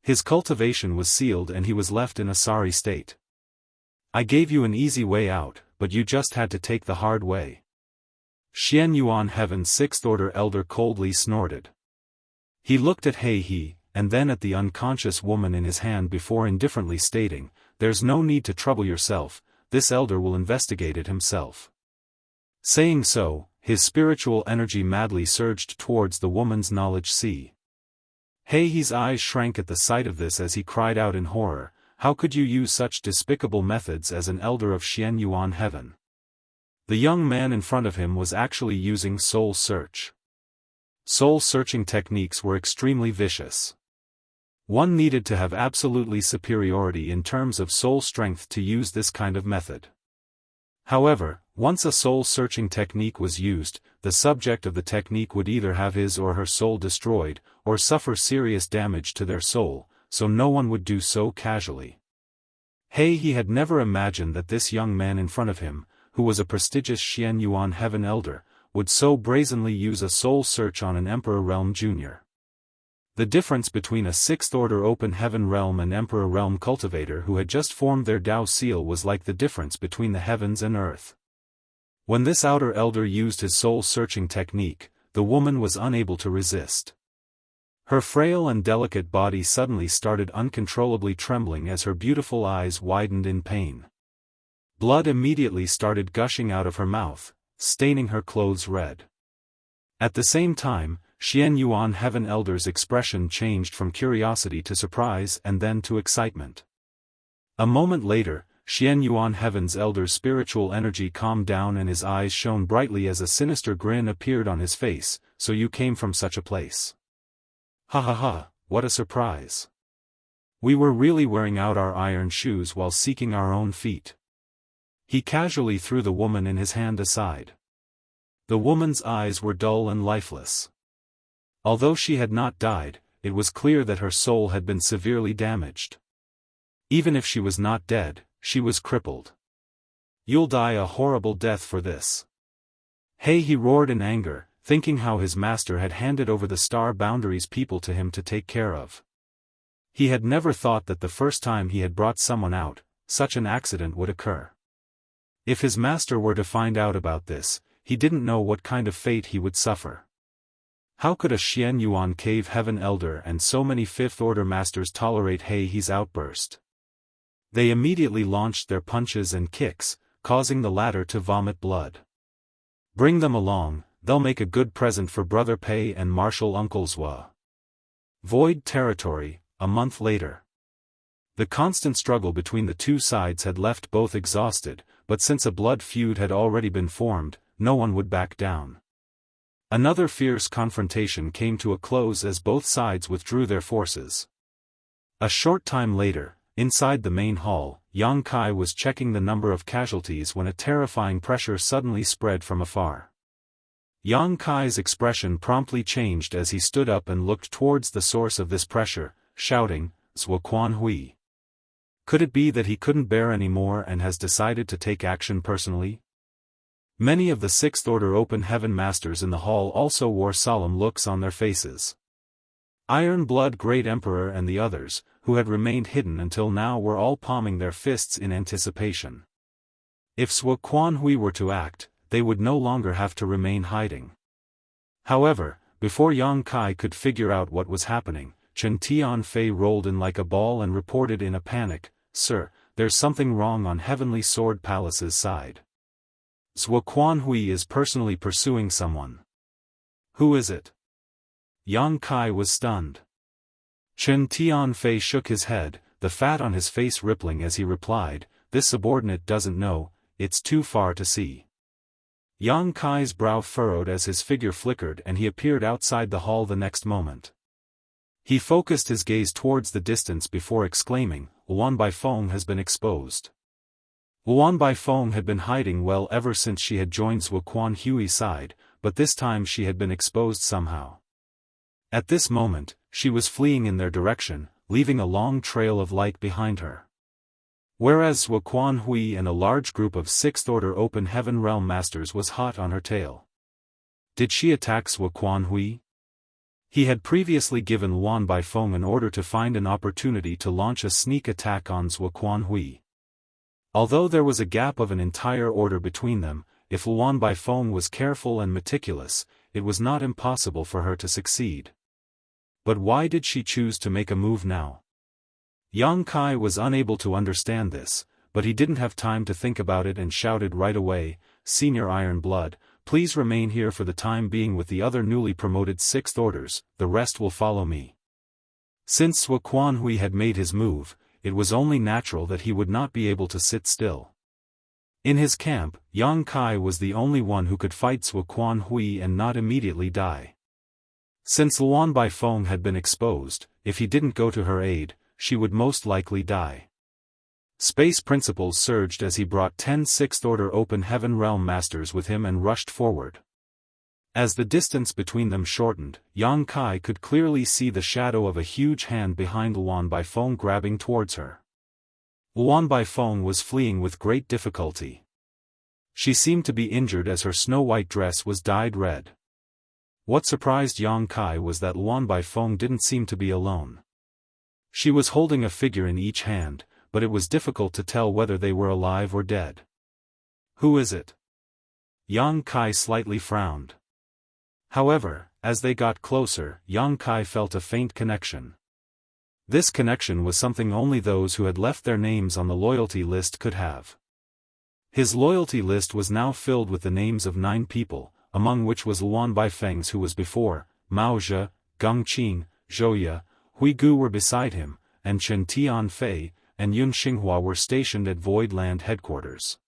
His cultivation was sealed and he was left in a sorry state. I gave you an easy way out, but you just had to take the hard way. Xianyuan Heaven's sixth order elder coldly snorted. He looked at He, and then at the unconscious woman in his hand before indifferently stating, there's no need to trouble yourself, this elder will investigate it himself. Saying so, his spiritual energy madly surged towards the woman's knowledge sea. Hei's eyes shrank at the sight of this as he cried out in horror, "How could you use such despicable methods as an elder of Xian Yuan Heaven?" The young man in front of him was actually using soul search. Soul-searching techniques were extremely vicious. One needed to have absolutely superiority in terms of soul strength to use this kind of method. However, once a soul-searching technique was used, the subject of the technique would either have his or her soul destroyed, or suffer serious damage to their soul, so no one would do so casually. He had never imagined that this young man in front of him, who was a prestigious Xian Yuan Heaven elder, would so brazenly use a soul search on an Emperor Realm Junior. The difference between a 6th Order Open Heaven Realm and Emperor Realm Cultivator who had just formed their Dao seal was like the difference between the heavens and earth. When this outer elder used his soul-searching technique, the woman was unable to resist. Her frail and delicate body suddenly started uncontrollably trembling as her beautiful eyes widened in pain. Blood immediately started gushing out of her mouth, staining her clothes red. At the same time, Xian Yuan Heaven Elder's expression changed from curiosity to surprise and then to excitement. A moment later, Xian Yuan Heaven's Elder's spiritual energy calmed down and his eyes shone brightly as a sinister grin appeared on his face. "So you came from such a place. Ha ha ha, what a surprise. We were really wearing out our iron shoes while seeking our own feet." He casually threw the woman in his hand aside. The woman's eyes were dull and lifeless. Although she had not died, it was clear that her soul had been severely damaged. Even if she was not dead, she was crippled. "You'll die a horrible death for this." He roared in anger, thinking how his master had handed over the Star Boundaries people to him to take care of. He had never thought that the first time he had brought someone out, such an accident would occur. If his master were to find out about this, he didn't know what kind of fate he would suffer. How could a Xian Yuan Cave Heaven Elder and so many 5th Order Masters tolerate Hei's outburst? They immediately launched their punches and kicks, causing the latter to vomit blood. "Bring them along, they'll make a good present for Brother Pei and Martial Uncle Zhua." Void Territory, a month later. The constant struggle between the two sides had left both exhausted, but since a blood feud had already been formed, no one would back down. Another fierce confrontation came to a close as both sides withdrew their forces. A short time later, inside the main hall, Yang Kai was checking the number of casualties when a terrifying pressure suddenly spread from afar. Yang Kai's expression promptly changed as he stood up and looked towards the source of this pressure, shouting, "Zhuo Quan Hui. Could it be that he couldn't bear any more and has decided to take action personally?" Many of the 6th Order Open Heaven Masters in the hall also wore solemn looks on their faces. Iron Blood Great Emperor and the others, who had remained hidden until now, were all palming their fists in anticipation. If Zhuo Quan Hui were to act, they would no longer have to remain hiding. However, before Yang Kai could figure out what was happening, Chen Tianfei rolled in like a ball and reported in a panic, "Sir, there's something wrong on Heavenly Sword Palace's side. Zhuo Quan Hui is personally pursuing someone." "Who is it?" Yang Kai was stunned. Chen Tianfei shook his head, the fat on his face rippling as he replied, "This subordinate doesn't know, it's too far to see." Yang Kai's brow furrowed as his figure flickered and he appeared outside the hall the next moment. He focused his gaze towards the distance before exclaiming, "Luan Baifeng has been exposed." Luan Baifeng had been hiding well ever since she had joined Zhuo Quan Hui's side, but this time she had been exposed somehow. At this moment, she was fleeing in their direction, leaving a long trail of light behind her. Whereas Zhuo Quan Hui and a large group of 6th Order Open Heaven Realm Masters was hot on her tail. Did she attack Zhuo Quan Hui? He had previously given Luan Baifeng an order to find an opportunity to launch a sneak attack on Zhuo Quan Hui. Although there was a gap of an entire order between them, if Luan Baifeng was careful and meticulous, it was not impossible for her to succeed. But why did she choose to make a move now? Yang Kai was unable to understand this, but he didn't have time to think about it and shouted right away, "Senior Iron Blood, please remain here for the time being with the other newly promoted 6th Orders, the rest will follow me." Since Sua Qianhui had made his move, it was only natural that he would not be able to sit still. In his camp, Yang Kai was the only one who could fight Sua Qianhui and not immediately die. Since Luan Baifeng had been exposed, if he didn't go to her aid, she would most likely die. Space principles surged as he brought 10 Sixth-Order Open Heaven Realm Masters with him and rushed forward. As the distance between them shortened, Yang Kai could clearly see the shadow of a huge hand behind Luan Baifeng grabbing towards her. Luan Baifeng was fleeing with great difficulty. She seemed to be injured as her snow-white dress was dyed red. What surprised Yang Kai was that Luan Baifeng didn't seem to be alone. She was holding a figure in each hand, but it was difficult to tell whether they were alive or dead. "Who is it?" Yang Kai slightly frowned. However, as they got closer, Yang Kai felt a faint connection. This connection was something only those who had left their names on the loyalty list could have. His loyalty list was now filled with the names of 9 people, among which was Luan Baifeng's who was before, Mao Zhe, Geng Qing, Zhou Ye, Hui Gu were beside him, and Chen Tianfei and Yun Xinghua were stationed at Void Land headquarters.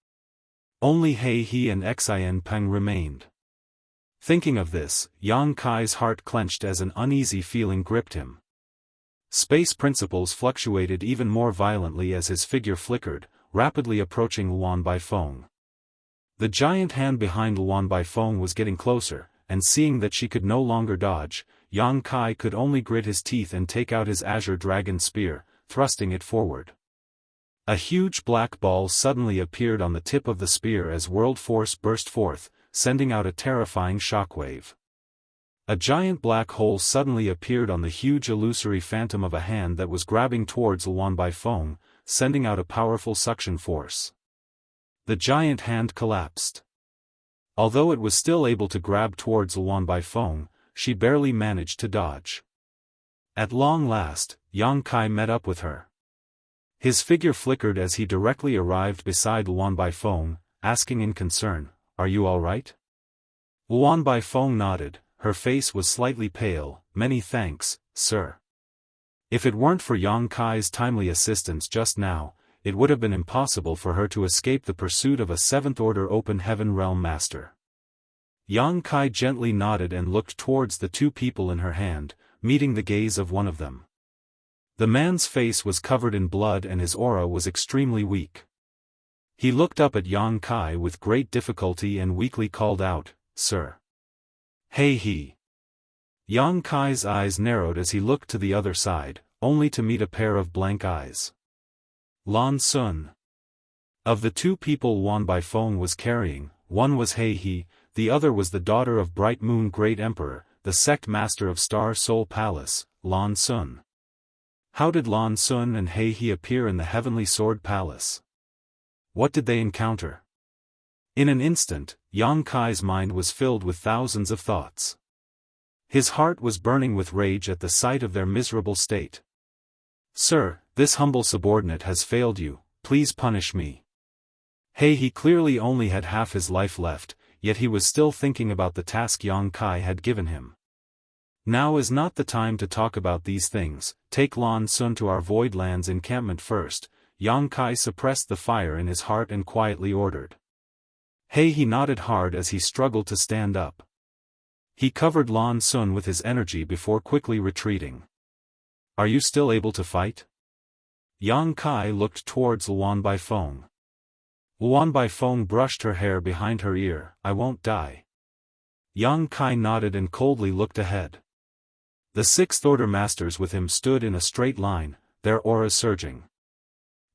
Only He He and Xian Peng remained. Thinking of this, Yang Kai's heart clenched as an uneasy feeling gripped him. Space principles fluctuated even more violently as his figure flickered, rapidly approaching Luan Baifeng. The giant hand behind Luan Baifeng was getting closer, and seeing that she could no longer dodge, Yang Kai could only grit his teeth and take out his azure dragon spear, thrusting it forward. A huge black ball suddenly appeared on the tip of the spear as world force burst forth, sending out a terrifying shockwave. A giant black hole suddenly appeared on the huge illusory phantom of a hand that was grabbing towards Luan Baifeng, sending out a powerful suction force. The giant hand collapsed. Although it was still able to grab towards Luan Baifeng, she barely managed to dodge. At long last, Yang Kai met up with her. His figure flickered as he directly arrived beside Luan Baifeng, asking in concern, "Are you all right?" Luan Baifeng nodded. Her face was slightly pale. "Many thanks, sir." If it weren't for Yang Kai's timely assistance just now, it would have been impossible for her to escape the pursuit of a 7th-Order Open Heaven Realm Master. Yang Kai gently nodded and looked towards the 2 people in her hand, meeting the gaze of one of them. The man's face was covered in blood and his aura was extremely weak. He looked up at Yang Kai with great difficulty and weakly called out, "Sir." "Hey he." Yang Kai's eyes narrowed as he looked to the other side, only to meet a pair of blank eyes. Lan Sun. Of the 2 people Luan Baifeng was carrying, one was He He, the other was the daughter of Bright Moon Great Emperor, the sect master of Star Soul Palace, Lan Sun. How did Lan Sun and He He appear in the Heavenly Sword Palace? What did they encounter? In an instant, Yang Kai's mind was filled with thousands of thoughts. His heart was burning with rage at the sight of their miserable state. "Sir, this humble subordinate has failed you, please punish me." He clearly only had half his life left, yet he was still thinking about the task Yang Kai had given him. "Now is not the time to talk about these things, take Lan Sun to our Void Lands encampment first." Yang Kai suppressed the fire in his heart and quietly ordered. He nodded hard as he struggled to stand up. He covered Lan Sun with his energy before quickly retreating. "Are you still able to fight?" Yang Kai looked towards Luan Baifeng. Luan Baifeng brushed her hair behind her ear. "I won't die." Yang Kai nodded and coldly looked ahead. The 6th-Order Masters with him stood in a straight line, their auras surging.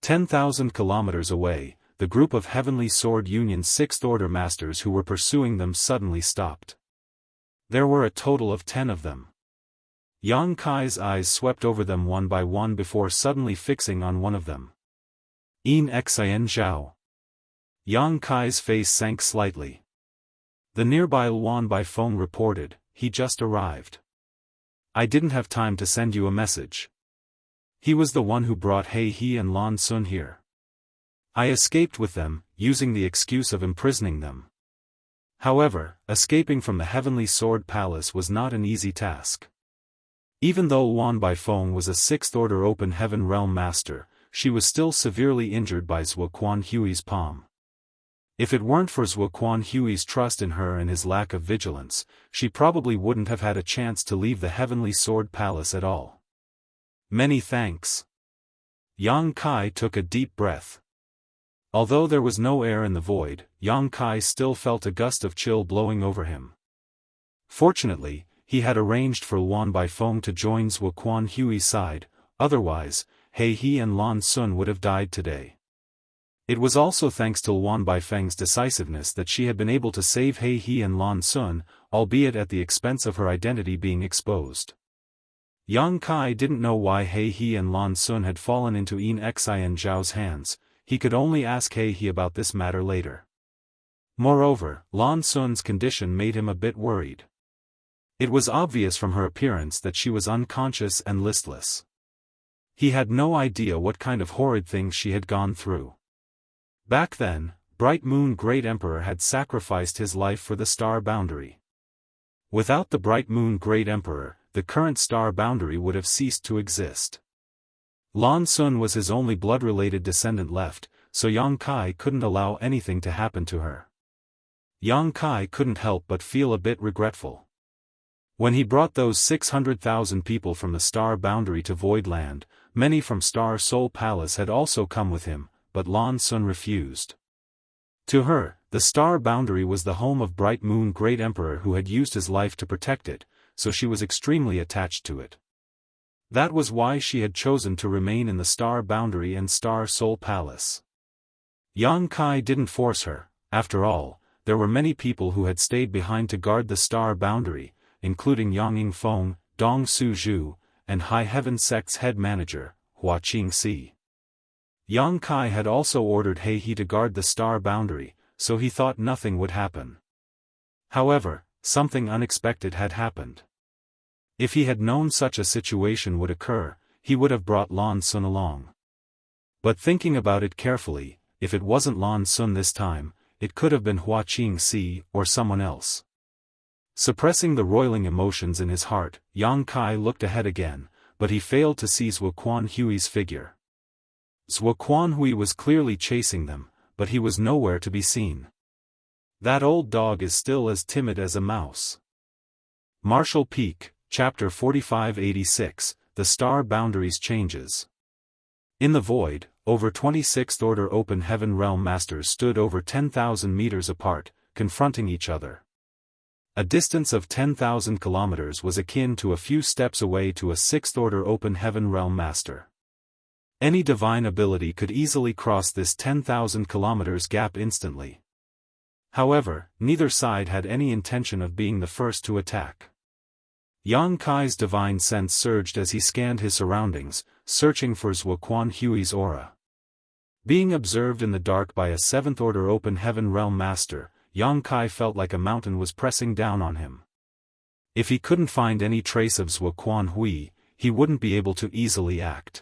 10,000 kilometers away, the group of Heavenly Sword Union's 6th-Order Masters who were pursuing them suddenly stopped. There were a total of 10 of them. Yang Kai's eyes swept over them one by one before suddenly fixing on one of them. "In Xian Zhao." Yang Kai's face sank slightly. The nearby Luan Baifeng reported, "He just arrived. I didn't have time to send you a message. He was the one who brought He He and Lan Sun here. I escaped with them, using the excuse of imprisoning them." However, escaping from the Heavenly Sword Palace was not an easy task. Even though Luan Baifeng was a 6th Order Open Heaven Realm Master, she was still severely injured by Zhuo Quanhui's palm. If it weren't for Zhuo Quanhui's trust in her and his lack of vigilance, she probably wouldn't have had a chance to leave the Heavenly Sword Palace at all. Many thanks. Yang Kai took a deep breath. Although there was no air in the void, Yang Kai still felt a gust of chill blowing over him. Fortunately, he had arranged for Luan Baifeng to join Zhuo Quanhui's side, otherwise, He He and Lan Sun would have died today. It was also thanks to Luan Baifeng's decisiveness that she had been able to save He He and Lan Sun, albeit at the expense of her identity being exposed. Yang Kai didn't know why He He and Lan Sun had fallen into Yin Xian Zhao's hands. He could only ask He He about this matter later. Moreover, Lan Sun's condition made him a bit worried. It was obvious from her appearance that she was unconscious and listless. He had no idea what kind of horrid things she had gone through. Back then, Bright Moon Great Emperor had sacrificed his life for the star boundary. Without the Bright Moon Great Emperor, the current star boundary would have ceased to exist. Lan Sun was his only blood-related descendant left, so Yang Kai couldn't allow anything to happen to her. Yang Kai couldn't help but feel a bit regretful. When he brought those 600,000 people from the star boundary to Void Land, many from Star Soul Palace had also come with him, but Lan Sun refused. To her, the star boundary was the home of Bright Moon Great Emperor who had used his life to protect it, so she was extremely attached to it. That was why she had chosen to remain in the star boundary and Star Soul Palace. Yang Kai didn't force her. After all, there were many people who had stayed behind to guard the star boundary, including Yang Yingfeng, Dong Suzhu, and High Heaven Sect's head manager, Hua Qingxi. Yang Kai had also ordered He He to guard the star boundary, so he thought nothing would happen. However, something unexpected had happened. If he had known such a situation would occur, he would have brought Lan Sun along. But thinking about it carefully, if it wasn't Lan Sun this time, it could have been Hua Qingxi or someone else. Suppressing the roiling emotions in his heart, Yang Kai looked ahead again, but he failed to see Zhuo Quanhui's figure. Zhuo Quanhui was clearly chasing them, but he was nowhere to be seen. That old dog is still as timid as a mouse. Marshall Peak, Chapter 4586, The Star Boundaries Changes. In the void, over 26th Order Open Heaven Realm Masters stood over 10,000 meters apart, confronting each other. A distance of 10,000 kilometers was akin to a few steps away to a 6th Order Open Heaven Realm Master. Any divine ability could easily cross this 10,000 kilometers gap instantly. However, neither side had any intention of being the first to attack. Yang Kai's divine sense surged as he scanned his surroundings, searching for Zhuo Quanhui's aura. Being observed in the dark by a 7th Order Open Heaven Realm Master, Yang Kai felt like a mountain was pressing down on him. If he couldn't find any trace of Zhuo Quanhui, he wouldn't be able to easily act.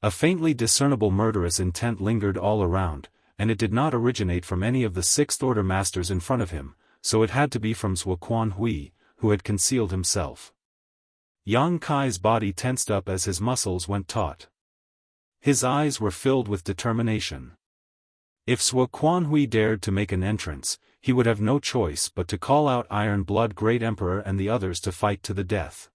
A faintly discernible murderous intent lingered all around, and it did not originate from any of the 6th Order Masters in front of him, so it had to be from Zhuo Quanhui, who had concealed himself. Yang Kai's body tensed up as his muscles went taut. His eyes were filled with determination. If Zhuo Quanhui dared to make an entrance, he would have no choice but to call out Iron Blood Great Emperor and the others to fight to the death.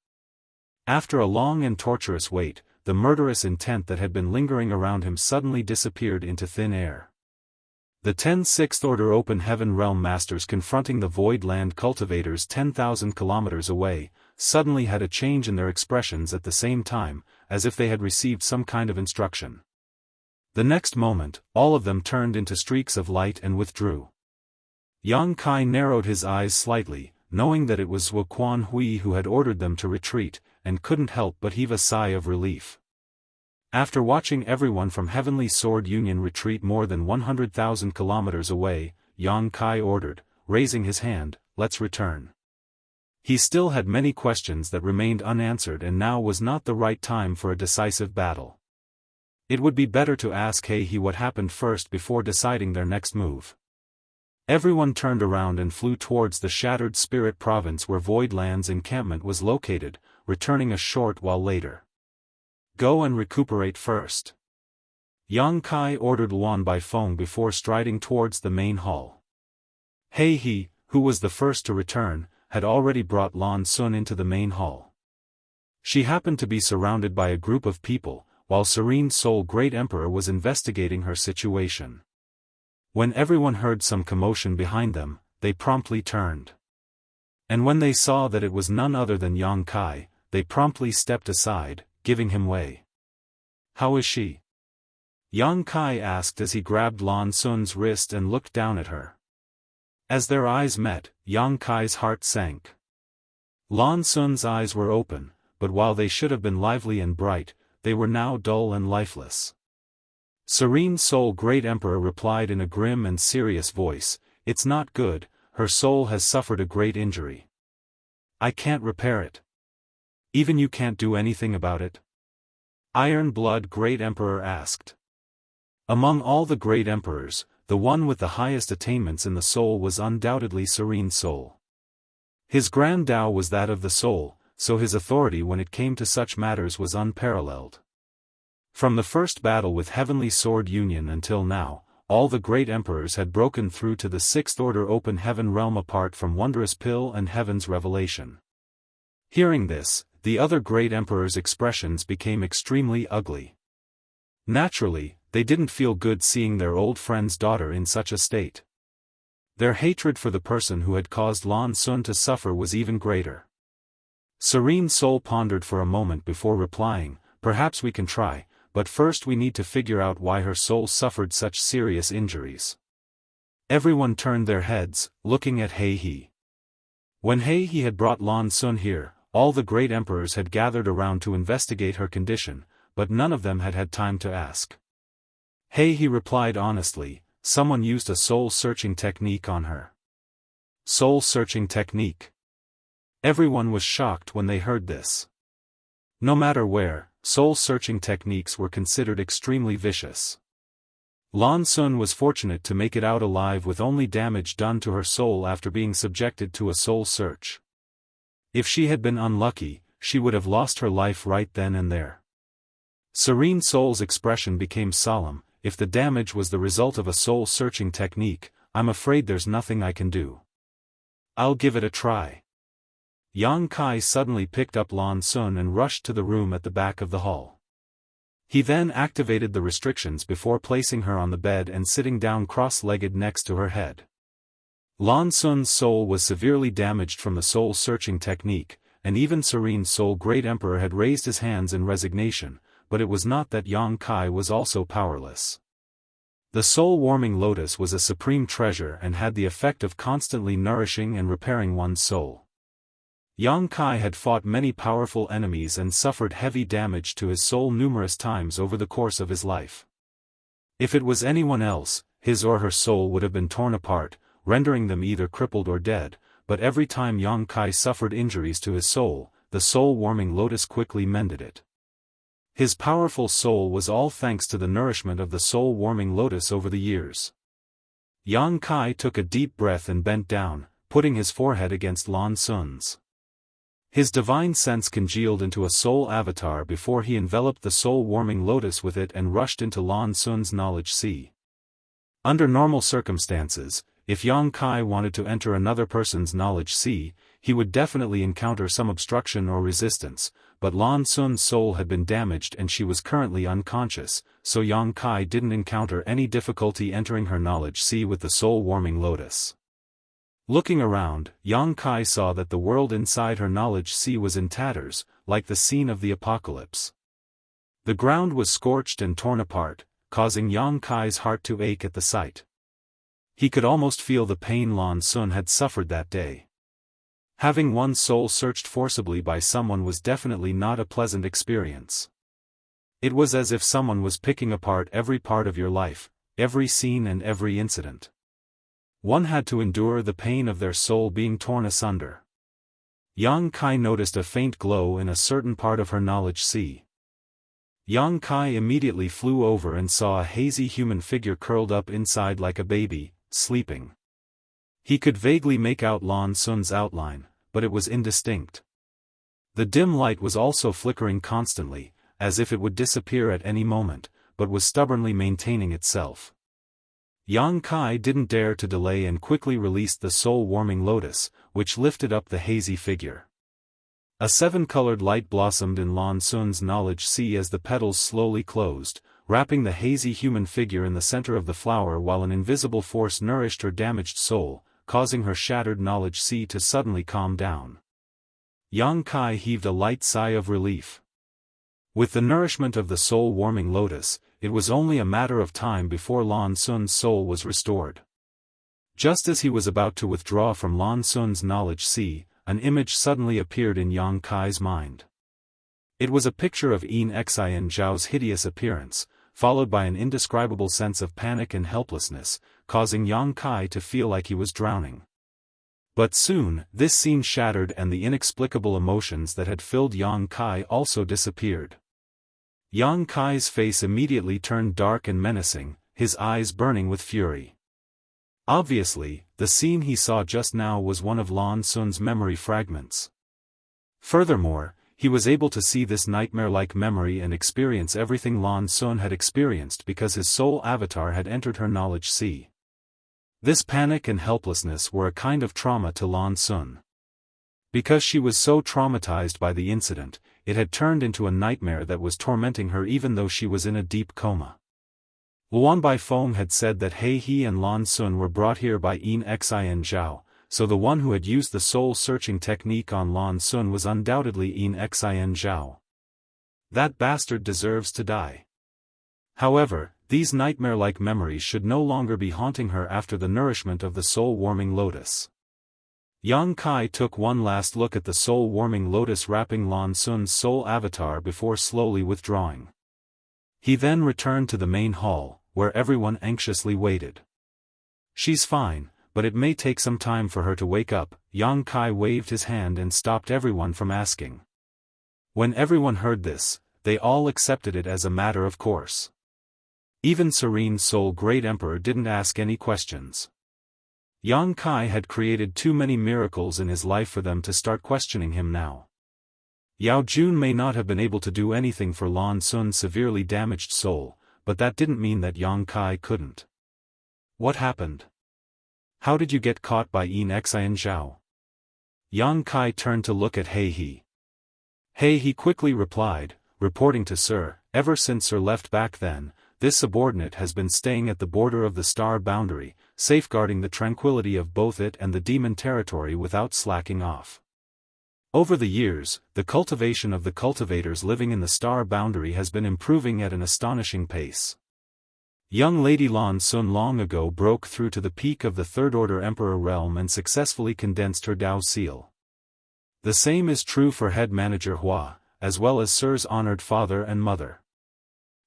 After a long and torturous wait, the murderous intent that had been lingering around him suddenly disappeared into thin air. The 10 6th Order Open Heaven Realm Masters confronting the Void Land cultivators 10,000 kilometers away, suddenly had a change in their expressions at the same time, as if they had received some kind of instruction. The next moment, all of them turned into streaks of light and withdrew. Yang Kai narrowed his eyes slightly, knowing that it was Zhuo Quanhui who had ordered them to retreat, and couldn't help but heave a sigh of relief. After watching everyone from Heavenly Sword Union retreat more than 100,000 kilometers away, Yang Kai ordered, raising his hand, "Let's return." He still had many questions that remained unanswered, and now was not the right time for a decisive battle. It would be better to ask He He what happened first before deciding their next move. Everyone turned around and flew towards the shattered spirit province where Voidland's encampment was located, returning a short while later. Go and recuperate first. Yang Kai ordered Luan by phone before striding towards the main hall. He, who was the first to return, had already brought Lan Sun into the main hall. She happened to be surrounded by a group of people, while Serene Soul Great Emperor was investigating her situation. When everyone heard some commotion behind them, they promptly turned. And when they saw that it was none other than Yang Kai, they promptly stepped aside, giving him way. How is she? Yang Kai asked as he grabbed Lan Sun's wrist and looked down at her. As their eyes met, Yang Kai's heart sank. Lan Sun's eyes were open, but while they should have been lively and bright, they were now dull and lifeless. Serene Soul Great Emperor replied in a grim and serious voice, "It's not good, her soul has suffered a great injury. I can't repair it. Even you can't do anything about it?" Iron Blood Great Emperor asked. Among all the great emperors, the one with the highest attainments in the soul was undoubtedly Serene Soul. His grand Tao was that of the soul, so his authority when it came to such matters was unparalleled. From the first battle with Heavenly Sword Union until now, all the great emperors had broken through to the Sixth Order Open Heaven realm apart from Wondrous Pill and Heaven's Revelation. Hearing this, the other great emperors' expressions became extremely ugly. Naturally, they didn't feel good seeing their old friend's daughter in such a state. Their hatred for the person who had caused Lan Sun to suffer was even greater. Serene Soul pondered for a moment before replying, "Perhaps we can try, but first we need to figure out why her soul suffered such serious injuries." Everyone turned their heads, looking at He. When He had brought Lan Sun here, all the great emperors had gathered around to investigate her condition, but none of them had had time to ask. He replied honestly, "Someone used a soul-searching technique on her." Soul-searching technique. Everyone was shocked when they heard this. No matter where, soul-searching techniques were considered extremely vicious. Lan Sun was fortunate to make it out alive with only damage done to her soul after being subjected to a soul search. If she had been unlucky, she would have lost her life right then and there. Serene Soul's expression became solemn. "If the damage was the result of a soul-searching technique, I'm afraid there's nothing I can do. I'll give it a try." Yang Kai suddenly picked up Lan Sun and rushed to the room at the back of the hall. He then activated the restrictions before placing her on the bed and sitting down cross-legged next to her head. Lan Sun's soul was severely damaged from the soul-searching technique, and even Serene Soul Great Emperor had raised his hands in resignation, but it was not that Yang Kai was also powerless. The soul-warming lotus was a supreme treasure and had the effect of constantly nourishing and repairing one's soul. Yang Kai had fought many powerful enemies and suffered heavy damage to his soul numerous times over the course of his life. If it was anyone else, his or her soul would have been torn apart, rendering them either crippled or dead, but every time Yang Kai suffered injuries to his soul, the soul-warming lotus quickly mended it. His powerful soul was all thanks to the nourishment of the soul-warming lotus over the years. Yang Kai took a deep breath and bent down, putting his forehead against Lan Sun's. His divine sense congealed into a soul avatar before he enveloped the soul-warming lotus with it and rushed into Lan Sun's knowledge sea. Under normal circumstances, if Yang Kai wanted to enter another person's knowledge sea, he would definitely encounter some obstruction or resistance, but Lan Sun's soul had been damaged and she was currently unconscious, so Yang Kai didn't encounter any difficulty entering her knowledge sea with the soul-warming lotus. Looking around, Yang Kai saw that the world inside her knowledge sea was in tatters, like the scene of the apocalypse. The ground was scorched and torn apart, causing Yang Kai's heart to ache at the sight. He could almost feel the pain Lan Sun had suffered that day. Having one's soul searched forcibly by someone was definitely not a pleasant experience. It was as if someone was picking apart every part of your life, every scene and every incident. One had to endure the pain of their soul being torn asunder. Yang Kai noticed a faint glow in a certain part of her knowledge sea. Yang Kai immediately flew over and saw a hazy human figure curled up inside like a baby, sleeping. He could vaguely make out Lan Sun's outline, but it was indistinct. The dim light was also flickering constantly, as if it would disappear at any moment, but was stubbornly maintaining itself. Yang Kai didn't dare to delay and quickly released the soul-warming lotus, which lifted up the hazy figure. A seven-colored light blossomed in Lan Sun's knowledge sea as the petals slowly closed, wrapping the hazy human figure in the center of the flower while an invisible force nourished her damaged soul, causing her shattered knowledge sea to suddenly calm down. Yang Kai heaved a light sigh of relief. With the nourishment of the soul-warming lotus, it was only a matter of time before Lan Sun's soul was restored. Just as he was about to withdraw from Lan Sun's knowledge sea, an image suddenly appeared in Yang Kai's mind. It was a picture of Xianxia's hideous appearance, followed by an indescribable sense of panic and helplessness, causing Yang Kai to feel like he was drowning. But soon, this scene shattered and the inexplicable emotions that had filled Yang Kai also disappeared. Yang Kai's face immediately turned dark and menacing, his eyes burning with fury. Obviously, the scene he saw just now was one of Lan Sun's memory fragments. Furthermore, he was able to see this nightmare-like memory and experience everything Lan Sun had experienced because his soul avatar had entered her knowledge sea. This panic and helplessness were a kind of trauma to Lan Sun. Because she was so traumatized by the incident, it had turned into a nightmare that was tormenting her even though she was in a deep coma. Luan Baifeng had said that He and Lan Sun were brought here by Xianxia, so the one who had used the soul-searching technique on Lan Sun was undoubtedly Xianxia. That bastard deserves to die. However, these nightmare-like memories should no longer be haunting her after the nourishment of the soul-warming lotus. Yang Kai took one last look at the soul-warming lotus wrapping Lan Sun's soul avatar before slowly withdrawing. He then returned to the main hall, where everyone anxiously waited. "She's fine, but it may take some time for her to wake up," Yang Kai waved his hand and stopped everyone from asking. When everyone heard this, they all accepted it as a matter of course. Even Serene Soul Great Emperor didn't ask any questions. Yang Kai had created too many miracles in his life for them to start questioning him now. Yao Jun may not have been able to do anything for Lan Sun's severely damaged soul, but that didn't mean that Yang Kai couldn't. "What happened? How did you get caught by Xianxia?" Yang Kai turned to look at He. He quickly replied, reporting to Sir, "Ever since Sir left back then, this subordinate has been staying at the border of the star boundary, safeguarding the tranquility of both it and the demon territory without slacking off. Over the years, the cultivation of the cultivators living in the star boundary has been improving at an astonishing pace. Young Lady Lan Sun long ago broke through to the peak of the Third Order Emperor realm and successfully condensed her Dao seal. The same is true for Head Manager Hua, as well as Sir's honored father and mother.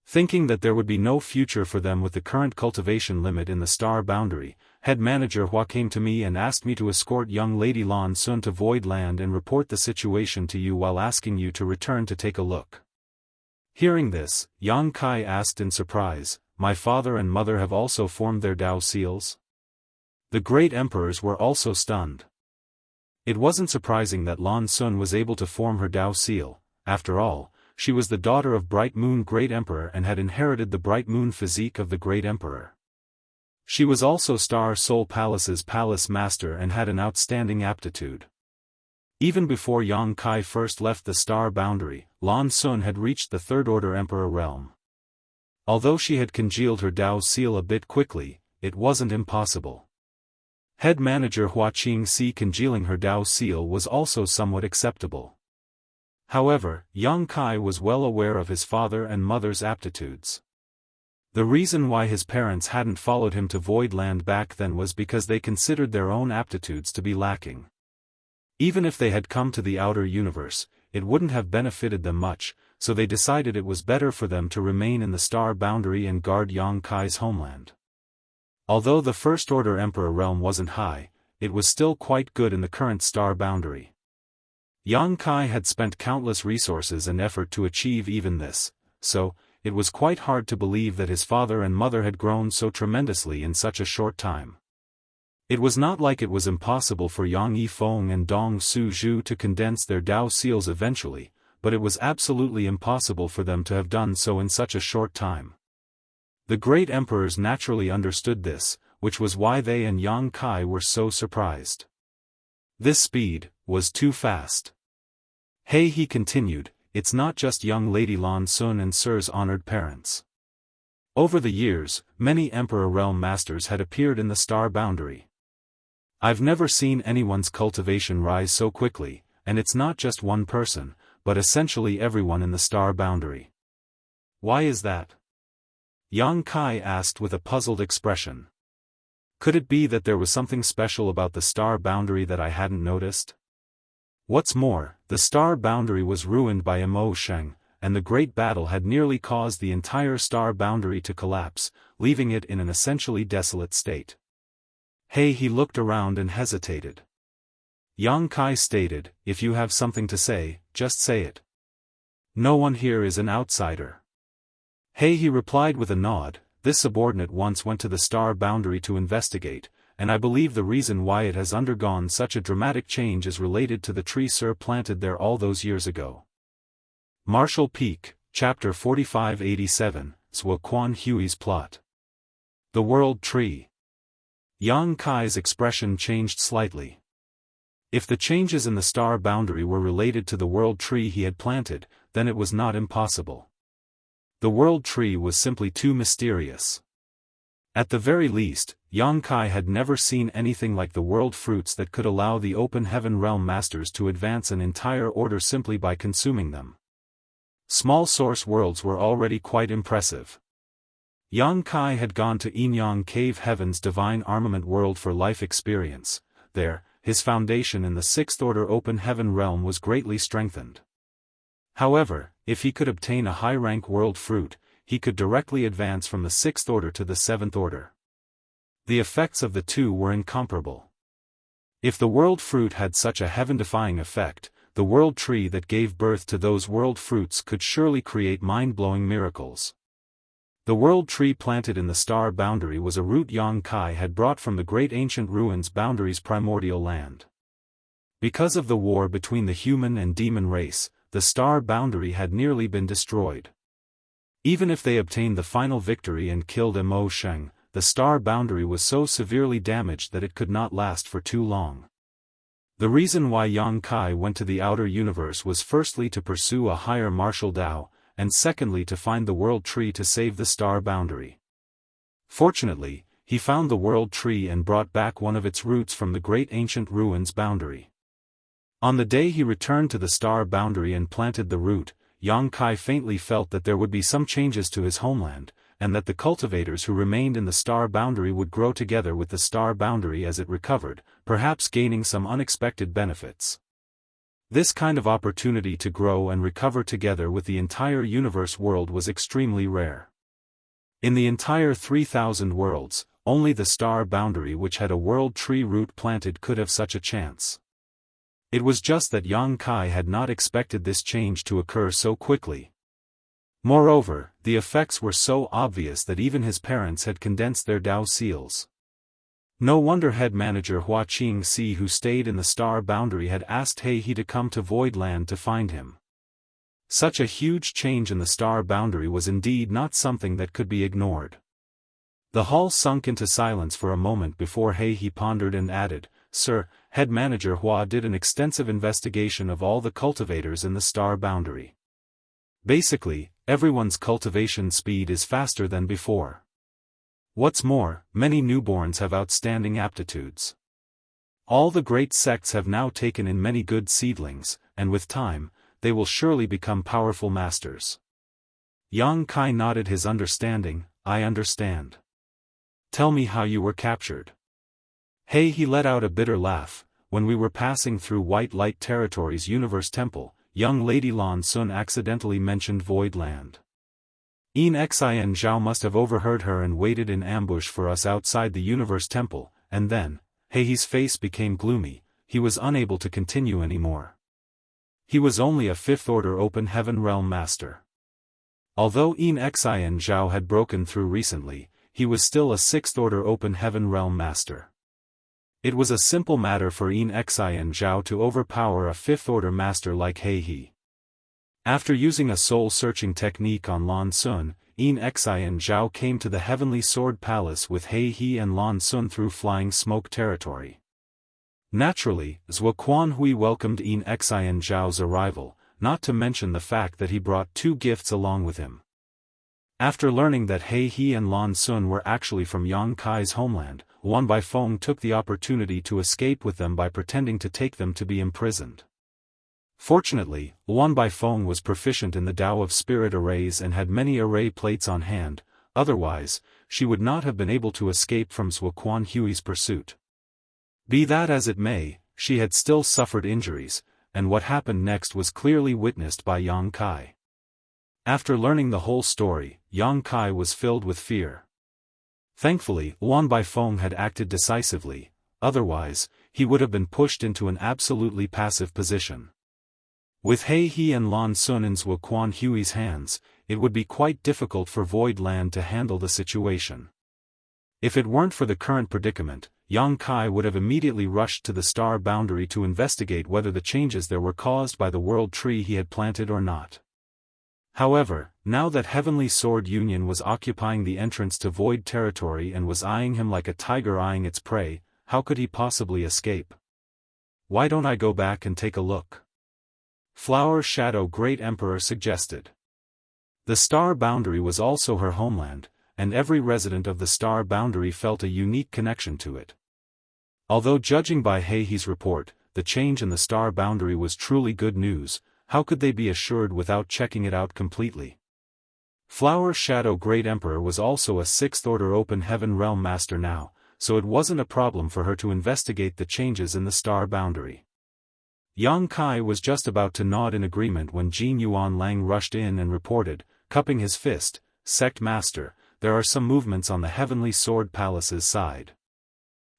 Thinking that there would be no future for them with the current cultivation limit in the star boundary, Head Manager Hua came to me and asked me to escort young Lady Lan Sun to Void Land and report the situation to you while asking you to return to take a look." Hearing this, Yang Kai asked in surprise, "My father and mother have also formed their Dao seals?" The great emperors were also stunned. It wasn't surprising that Lan Sun was able to form her Dao seal. After all, she was the daughter of Bright Moon Great Emperor and had inherited the Bright Moon physique of the Great Emperor. She was also Star Soul Palace's palace master and had an outstanding aptitude. Even before Yang Kai first left the star boundary, Lan Sun had reached the Third Order Emperor realm. Although she had congealed her Dao seal a bit quickly, it wasn't impossible. Head Manager Hua Qingxi congealing her Dao seal was also somewhat acceptable. However, Yang Kai was well aware of his father and mother's aptitudes. The reason why his parents hadn't followed him to Void Land back then was because they considered their own aptitudes to be lacking. Even if they had come to the outer universe, it wouldn't have benefited them much, so they decided it was better for them to remain in the star boundary and guard Yang Kai's homeland. Although the First Order Emperor realm wasn't high, it was still quite good in the current star boundary. Yang Kai had spent countless resources and effort to achieve even this, so, it was quite hard to believe that his father and mother had grown so tremendously in such a short time. It was not like it was impossible for Yang Yifeng and Dong Suzhu to condense their Dao seals eventually, but it was absolutely impossible for them to have done so in such a short time. The great emperors naturally understood this, which was why they and Yang Kai were so surprised. This speed was too fast. Hey, he continued, it's not just young Lady Lan Sun and Sir's honored parents. Over the years, many Emperor Realm Masters had appeared in the star boundary. I've never seen anyone's cultivation rise so quickly, and it's not just one person, but essentially everyone in the star boundary. Why is that? Yang Kai asked with a puzzled expression. Could it be that there was something special about the star boundary that I hadn't noticed? What's more, the star boundary was ruined by Sheng, and the great battle had nearly caused the entire star boundary to collapse, leaving it in an essentially desolate state. Hey, he looked around and hesitated. Yang Kai stated, if you have something to say, just say it. No one here is an outsider. Hey, he replied with a nod, this subordinate once went to the star boundary to investigate, and I believe the reason why it has undergone such a dramatic change is related to the tree Sir planted there all those years ago. Martial Peak, Chapter 4587, Zhou Quan Hui's Plot. The World Tree. Yang Kai's expression changed slightly. If the changes in the star boundary were related to the world tree he had planted, then it was not impossible. The world tree was simply too mysterious. At the very least, Yang Kai had never seen anything like the world fruits that could allow the open heaven realm masters to advance an entire order simply by consuming them. Small source worlds were already quite impressive. Yang Kai had gone to Yinyang Cave Heaven's divine armament world for life experience. There, his foundation in the sixth order open heaven realm was greatly strengthened. However, if he could obtain a high-rank world fruit, he could directly advance from the sixth order to the seventh order. The effects of the two were incomparable. If the world fruit had such a heaven-defying effect, the world tree that gave birth to those world fruits could surely create mind-blowing miracles. The world tree planted in the star boundary was a root Yang Kai had brought from the great ancient ruins boundary's primordial land. Because of the war between the human and demon race, the star boundary had nearly been destroyed. Even if they obtained the final victory and killed Sheng, the star boundary was so severely damaged that it could not last for too long. The reason why Yang Kai went to the outer universe was firstly to pursue a higher martial Dao, and secondly to find the world tree to save the star boundary. Fortunately, he found the world tree and brought back one of its roots from the great ancient ruins boundary. On the day he returned to the star boundary and planted the root, Yang Kai faintly felt that there would be some changes to his homeland, and that the cultivators who remained in the star boundary would grow together with the star boundary as it recovered, perhaps gaining some unexpected benefits. This kind of opportunity to grow and recover together with the entire universe world was extremely rare. In the entire 3,000 worlds, only the star boundary which had a world tree root planted could have such a chance. It was just that Yang Kai had not expected this change to occur so quickly. Moreover, the effects were so obvious that even his parents had condensed their Dao seals. No wonder head manager Hua Qingxi, who stayed in the star boundary, had asked He to come to Void Land to find him. Such a huge change in the star boundary was indeed not something that could be ignored. The hall sunk into silence for a moment before He pondered and added, "Sir, head manager Hua did an extensive investigation of all the cultivators in the star boundary. Basically, everyone's cultivation speed is faster than before. What's more, many newborns have outstanding aptitudes. All the great sects have now taken in many good seedlings, and with time, they will surely become powerful masters." Yang Kai nodded his understanding. "I understand. Tell me how you were captured." He let out a bitter laugh. "When we were passing through White Light Territory's Universe Temple, young Lady Lan Sun accidentally mentioned Void Land. Xian Zhao must have overheard her and waited in ambush for us outside the Universe Temple, and then," Hei's face became gloomy, "he was unable to continue anymore. He was only a fifth-order open heaven realm master. Although Xian Zhao had broken through recently, he was still a sixth-order open heaven realm master. It was a simple matter for Xianxia to overpower a fifth-order master like He. After using a soul-searching technique on Lan Sun, Xianxia came to the Heavenly Sword Palace with He and Lan Sun through flying smoke territory. Naturally, Zhuo Quanhui welcomed Xianxia's arrival, not to mention the fact that he brought 2 gifts along with him. After learning that He and Lan Sun were actually from Yang Kai's homeland, Wan Baifeng took the opportunity to escape with them by pretending to take them to be imprisoned. Fortunately, Wan Baifeng was proficient in the Tao of Spirit arrays and had many array plates on hand, otherwise, she would not have been able to escape from Zhuo Quanhui's pursuit. Be that as it may, she had still suffered injuries, and what happened next was clearly witnessed by Yang Kai. After learning the whole story, Yang Kai was filled with fear. Thankfully, Wan Baifeng had acted decisively, otherwise, he would have been pushed into an absolutely passive position. With He and Lan Sun in Zhuo Quanhui's hands, it would be quite difficult for Void Land to handle the situation. If it weren't for the current predicament, Yang Kai would have immediately rushed to the star boundary to investigate whether the changes there were caused by the world tree he had planted or not. However, now that Heavenly Sword Union was occupying the entrance to Void territory and was eyeing him like a tiger eyeing its prey, how could he possibly escape? Why don't I go back and take a look? Flower Shadow Great Emperor suggested. The star boundary was also her homeland, and every resident of the star boundary felt a unique connection to it. Although judging by He's report, the change in the star boundary was truly good news, how could they be assured without checking it out completely? Flower Shadow Great Emperor was also a 6th-order Open Heaven Realm Master now, so it wasn't a problem for her to investigate the changes in the star boundary. Yang Kai was just about to nod in agreement when Jin Yuan Lang rushed in and reported, cupping his fist, "Sect Master, there are some movements on the Heavenly Sword Palace's side."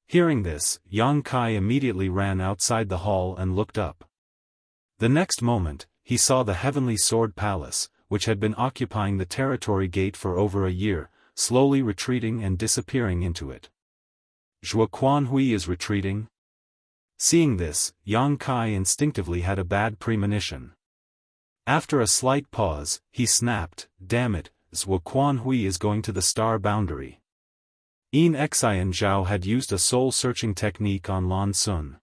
Hearing this, Yang Kai immediately ran outside the hall and looked up. The next moment, he saw the Heavenly Sword Palace, which had been occupying the territory gate for over a year, slowly retreating and disappearing into it. Zhuo Quanhui is retreating? Seeing this, Yang Kai instinctively had a bad premonition. After a slight pause, he snapped, "Damn it, Zhuo Quanhui is going to the star boundary." Xianxia had used a soul-searching technique on Lan Sun.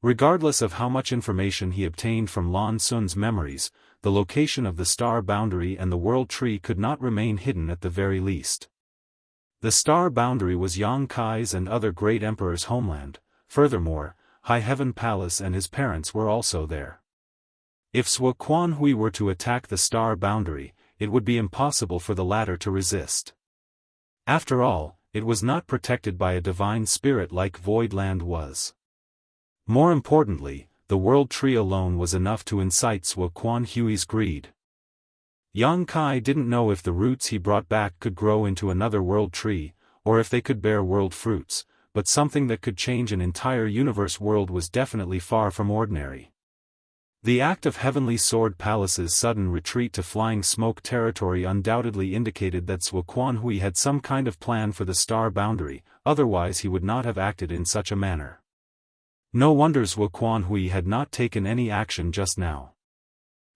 Regardless of how much information he obtained from Lan Sun's memories, the location of the star boundary and the world tree could not remain hidden at the very least. The star boundary was Yang Kai's and other great emperors' homeland. Furthermore, High Heaven Palace and his parents were also there. If Zhuo Quanhui were to attack the star boundary, it would be impossible for the latter to resist. After all, it was not protected by a divine spirit like Void Land was. More importantly, the world tree alone was enough to incite Zhuo Quanhui's greed. Yang Kai didn't know if the roots he brought back could grow into another world tree, or if they could bear world fruits, but something that could change an entire universe world was definitely far from ordinary. The act of Heavenly Sword Palace's sudden retreat to flying smoke territory undoubtedly indicated that Zhuo Quanhui had some kind of plan for the star boundary, otherwise he would not have acted in such a manner. No wonder Zhuo Quanhui had not taken any action just now.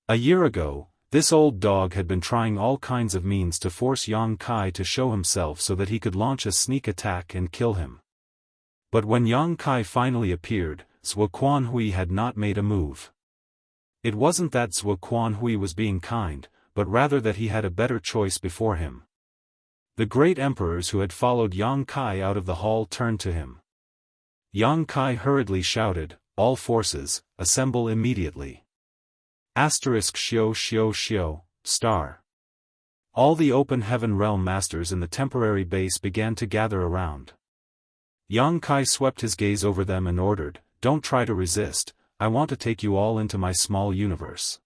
A year ago, this old dog had been trying all kinds of means to force Yang Kai to show himself so that he could launch a sneak attack and kill him. But when Yang Kai finally appeared, Zhuo Quanhui had not made a move. It wasn't that Zhuo Quanhui was being kind, but rather that he had a better choice before him. The great emperors who had followed Yang Kai out of the hall turned to him. Yang Kai hurriedly shouted, "All forces, assemble immediately. **Xio, star." All the Open Heaven Realm Masters in the temporary base began to gather around. Yang Kai swept his gaze over them and ordered, "Don't try to resist, I want to take you all into my small universe."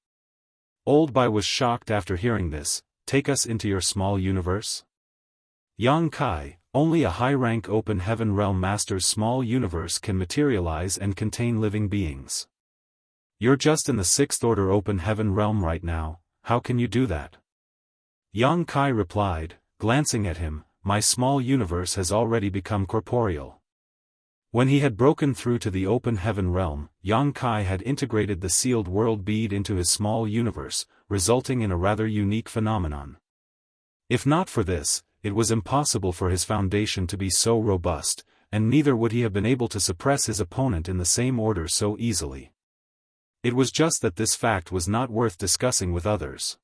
Old Bai was shocked after hearing this. "Take us into your small universe?" Yang Kai, only a high-rank Open Heaven Realm Master's small universe can materialize and contain living beings. You're just in the 6th order Open Heaven Realm right now, how can you do that? Yang Kai replied, glancing at him, "My small universe has already become corporeal." When he had broken through to the open heaven realm, Yang Kai had integrated the sealed world bead into his small universe, resulting in a rather unique phenomenon. If not for this, it was impossible for his foundation to be so robust, and neither would he have been able to suppress his opponent in the same order so easily. It was just that this fact was not worth discussing with others.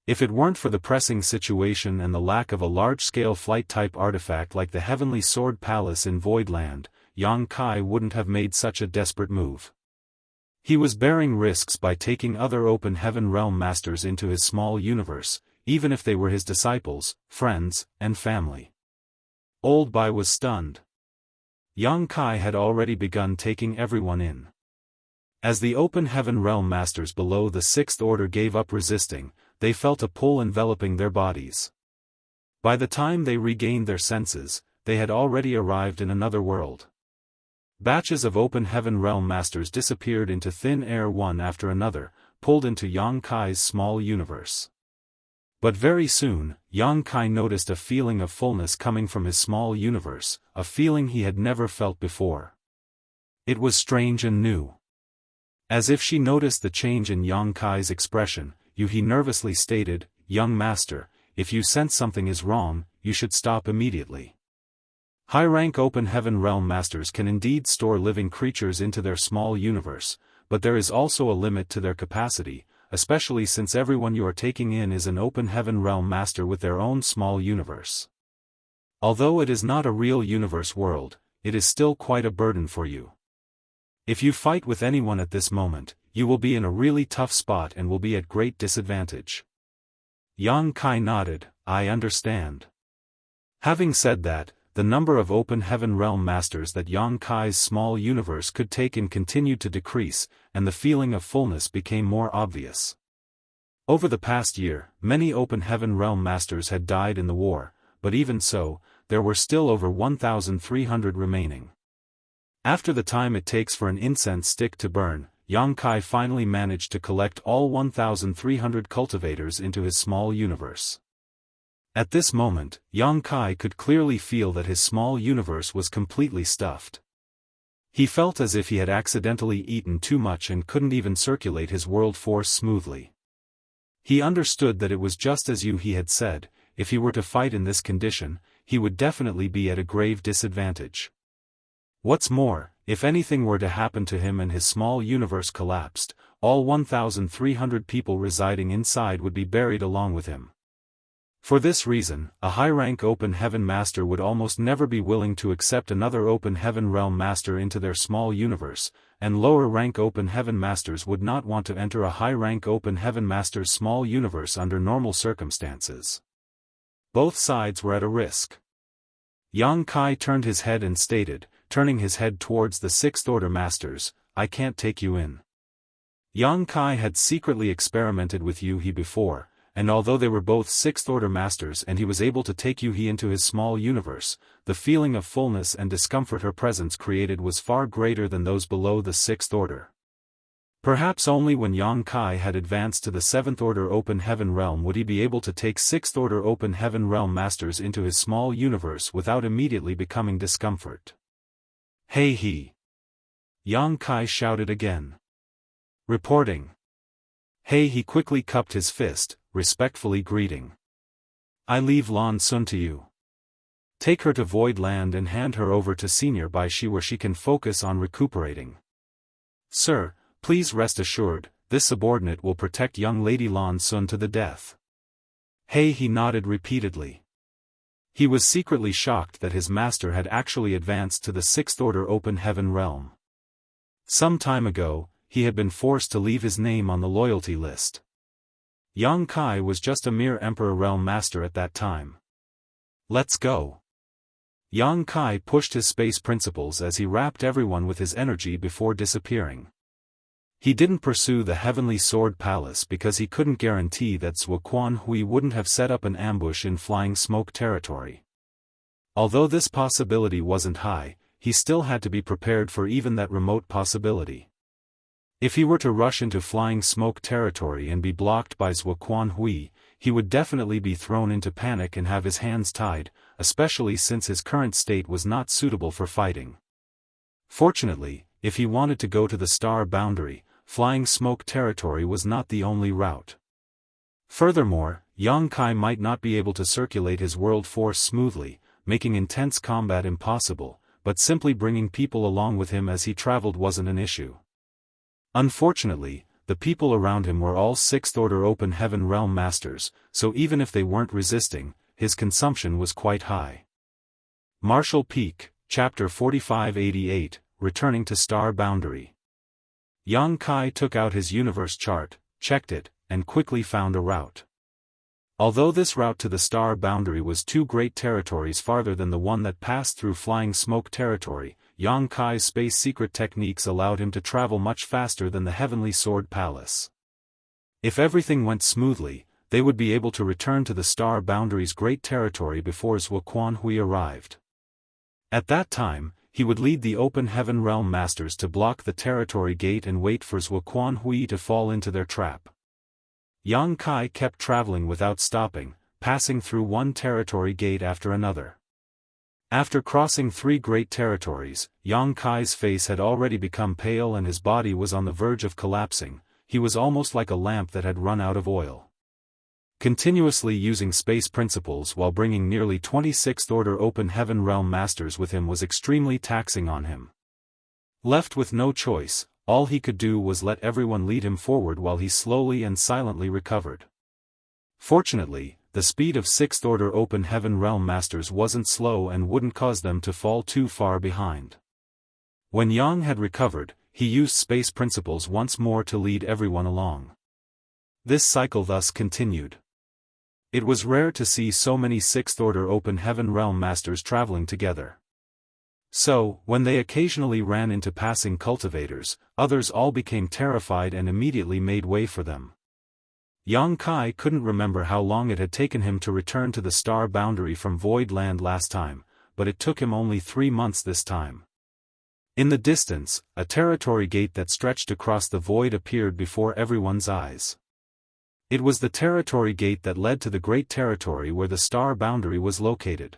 If it weren't for the pressing situation and the lack of a large-scale flight-type artifact like the Heavenly Sword Palace in Voidland, Yang Kai wouldn't have made such a desperate move. He was bearing risks by taking other open heaven realm masters into his small universe, even if they were his disciples, friends, and family. Old Bai was stunned. Yang Kai had already begun taking everyone in. As the open heaven realm masters below the Sixth Order gave up resisting, they felt a pull enveloping their bodies. By the time they regained their senses, they had already arrived in another world. Batches of open heaven realm masters disappeared into thin air one after another, pulled into Yang Kai's small universe. But very soon, Yang Kai noticed a feeling of fullness coming from his small universe, a feeling he had never felt before. It was strange and new. As if she noticed the change in Yang Kai's expression, he nervously stated, "Young master, if you sense something is wrong, you should stop immediately." High-rank open heaven realm masters can indeed store living creatures into their small universe, but there is also a limit to their capacity, especially since everyone you are taking in is an open heaven realm master with their own small universe. Although it is not a real universe world, it is still quite a burden for you. If you fight with anyone at this moment, you will be in a really tough spot and will be at great disadvantage. Yang Kai nodded, "I understand." Having said that, the number of open heaven realm masters that Yang Kai's small universe could take in continued to decrease, and the feeling of fullness became more obvious. Over the past year, many open heaven realm masters had died in the war, but even so, there were still over 1,300 remaining. After the time it takes for an incense stick to burn, Yang Kai finally managed to collect all 1,300 cultivators into his small universe. At this moment, Yang Kai could clearly feel that his small universe was completely stuffed. He felt as if he had accidentally eaten too much and couldn't even circulate his world force smoothly. He understood that it was just as he had said, if he were to fight in this condition, he would definitely be at a grave disadvantage. What's more, if anything were to happen to him and his small universe collapsed, all 1,300 people residing inside would be buried along with him. For this reason, a high-rank open heaven master would almost never be willing to accept another open heaven realm master into their small universe, and lower-rank open heaven masters would not want to enter a high-rank open heaven master's small universe under normal circumstances. Both sides were at a risk. Yang Kai turned his head and stated, turning his head towards the Sixth Order masters, "I can't take you in." Yang Kai had secretly experimented with He before, and although they were both Sixth Order masters and he was able to take He into his small universe, the feeling of fullness and discomfort her presence created was far greater than those below the Sixth Order. Perhaps only when Yang Kai had advanced to the Seventh Order Open Heaven Realm would he be able to take Sixth Order Open Heaven Realm masters into his small universe without immediately becoming discomfort. "Hey he!" Yang Kai shouted again. Reporting. Hey he quickly cupped his fist, respectfully greeting. "I leave Lan Sun to you. Take her to Void Land and hand her over to Senior Bai Shi where she can focus on recuperating. Sir, please rest assured, this subordinate will protect young Lady Lan Sun to the death." Hey he nodded repeatedly. He was secretly shocked that his master had actually advanced to the Sixth Order Open Heaven Realm. Some time ago, he had been forced to leave his name on the loyalty list. Yang Kai was just a mere Emperor Realm Master at that time. "Let's go." Yang Kai pushed his space principles as he wrapped everyone with his energy before disappearing. He didn't pursue the Heavenly Sword Palace because he couldn't guarantee that Zuoquan Hui wouldn't have set up an ambush in Flying Smoke territory. Although this possibility wasn't high, he still had to be prepared for even that remote possibility. If he were to rush into Flying Smoke territory and be blocked by Zuoquan Hui, he would definitely be thrown into panic and have his hands tied, especially since his current state was not suitable for fighting. Fortunately, if he wanted to go to the star boundary, flying smoke territory was not the only route. Furthermore, Yang Kai might not be able to circulate his world force smoothly, making intense combat impossible, but simply bringing people along with him as he traveled wasn't an issue. Unfortunately, the people around him were all Sixth-order Open Heaven Realm Masters, so even if they weren't resisting, his consumption was quite high. Martial Peak, Chapter 4588, Returning to Star Boundary. Yang Kai took out his universe chart, checked it, and quickly found a route. Although this route to the star boundary was 2 great territories farther than the one that passed through flying smoke territory, Yang Kai's space secret techniques allowed him to travel much faster than the Heavenly Sword Palace. If everything went smoothly, they would be able to return to the star boundary's great territory before Zhuo Quanhui arrived. At that time, he would lead the Open Heaven Realm Masters to block the territory gate and wait for Zhuo Quanhui to fall into their trap. Yang Kai kept traveling without stopping, passing through one territory gate after another. After crossing 3 great territories, Yang Kai's face had already become pale and his body was on the verge of collapsing. He was almost like a lamp that had run out of oil. Continuously using space principles while bringing nearly 26th-order Open Heaven Realm Masters with him was extremely taxing on him. Left with no choice, all he could do was let everyone lead him forward while he slowly and silently recovered. Fortunately, the speed of 6th-order Open Heaven Realm Masters wasn't slow and wouldn't cause them to fall too far behind. When Yang had recovered, he used space principles once more to lead everyone along. This cycle thus continued. It was rare to see so many 6th-order Open Heaven Realm Masters traveling together. So, when they occasionally ran into passing cultivators, others all became terrified and immediately made way for them. Yang Kai couldn't remember how long it had taken him to return to the star boundary from Void Land last time, but it took him only 3 months this time. In the distance, a territory gate that stretched across the void appeared before everyone's eyes. It was the territory gate that led to the great territory where the star boundary was located.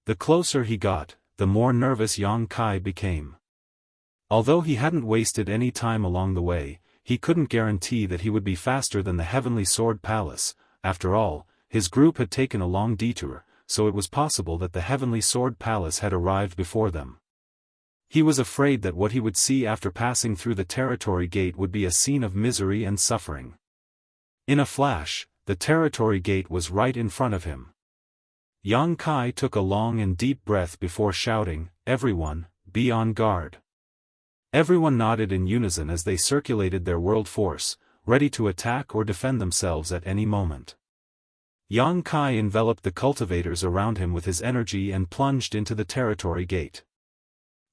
The closer he got, the more nervous Yang Kai became. Although he hadn't wasted any time along the way, he couldn't guarantee that he would be faster than the Heavenly Sword Palace. After all, his group had taken a long detour, so it was possible that the Heavenly Sword Palace had arrived before them. He was afraid that what he would see after passing through the territory gate would be a scene of misery and suffering. In a flash, the territory gate was right in front of him. Yang Kai took a long and deep breath before shouting, "Everyone, be on guard." Everyone nodded in unison as they circulated their world force, ready to attack or defend themselves at any moment. Yang Kai enveloped the cultivators around him with his energy and plunged into the territory gate.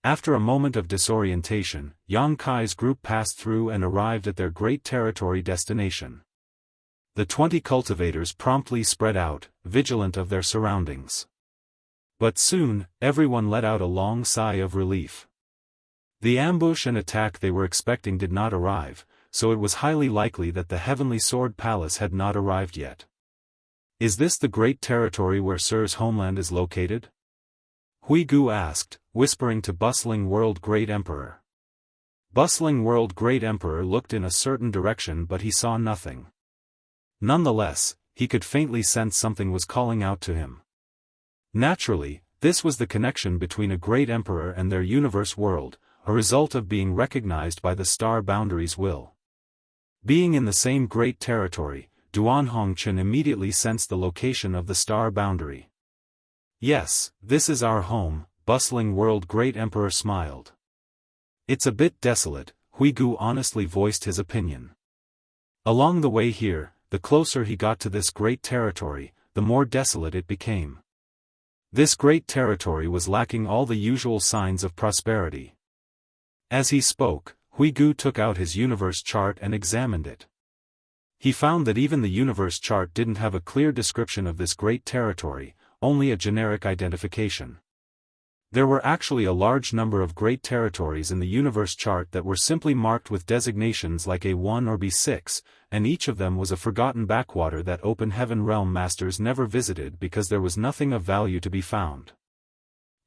After a moment of disorientation, Yang Kai's group passed through and arrived at their great territory destination. The 20 cultivators promptly spread out, vigilant of their surroundings. But soon, everyone let out a long sigh of relief. The ambush and attack they were expecting did not arrive, so it was highly likely that the Heavenly Sword Palace had not arrived yet. Is this the great territory where Sir's homeland is located? Hui Gu asked, whispering to Bustling World Great Emperor. Bustling World Great Emperor looked in a certain direction but he saw nothing. Nonetheless, he could faintly sense something was calling out to him. Naturally, this was the connection between a great emperor and their universe world, a result of being recognized by the star boundary's will. Being in the same great territory, Duan Hongchen immediately sensed the location of the star boundary. "Yes, this is our home," Bustling World Great Emperor smiled. "It's a bit desolate," Hui Gu honestly voiced his opinion. Along the way here, the closer he got to this great territory, the more desolate it became. This great territory was lacking all the usual signs of prosperity. As he spoke, Hui Gu took out his universe chart and examined it. He found that even the universe chart didn't have a clear description of this great territory, only a generic identification. There were actually a large number of great territories in the universe chart that were simply marked with designations like A1 or B6, and each of them was a forgotten backwater that Open Heaven Realm Masters never visited because there was nothing of value to be found.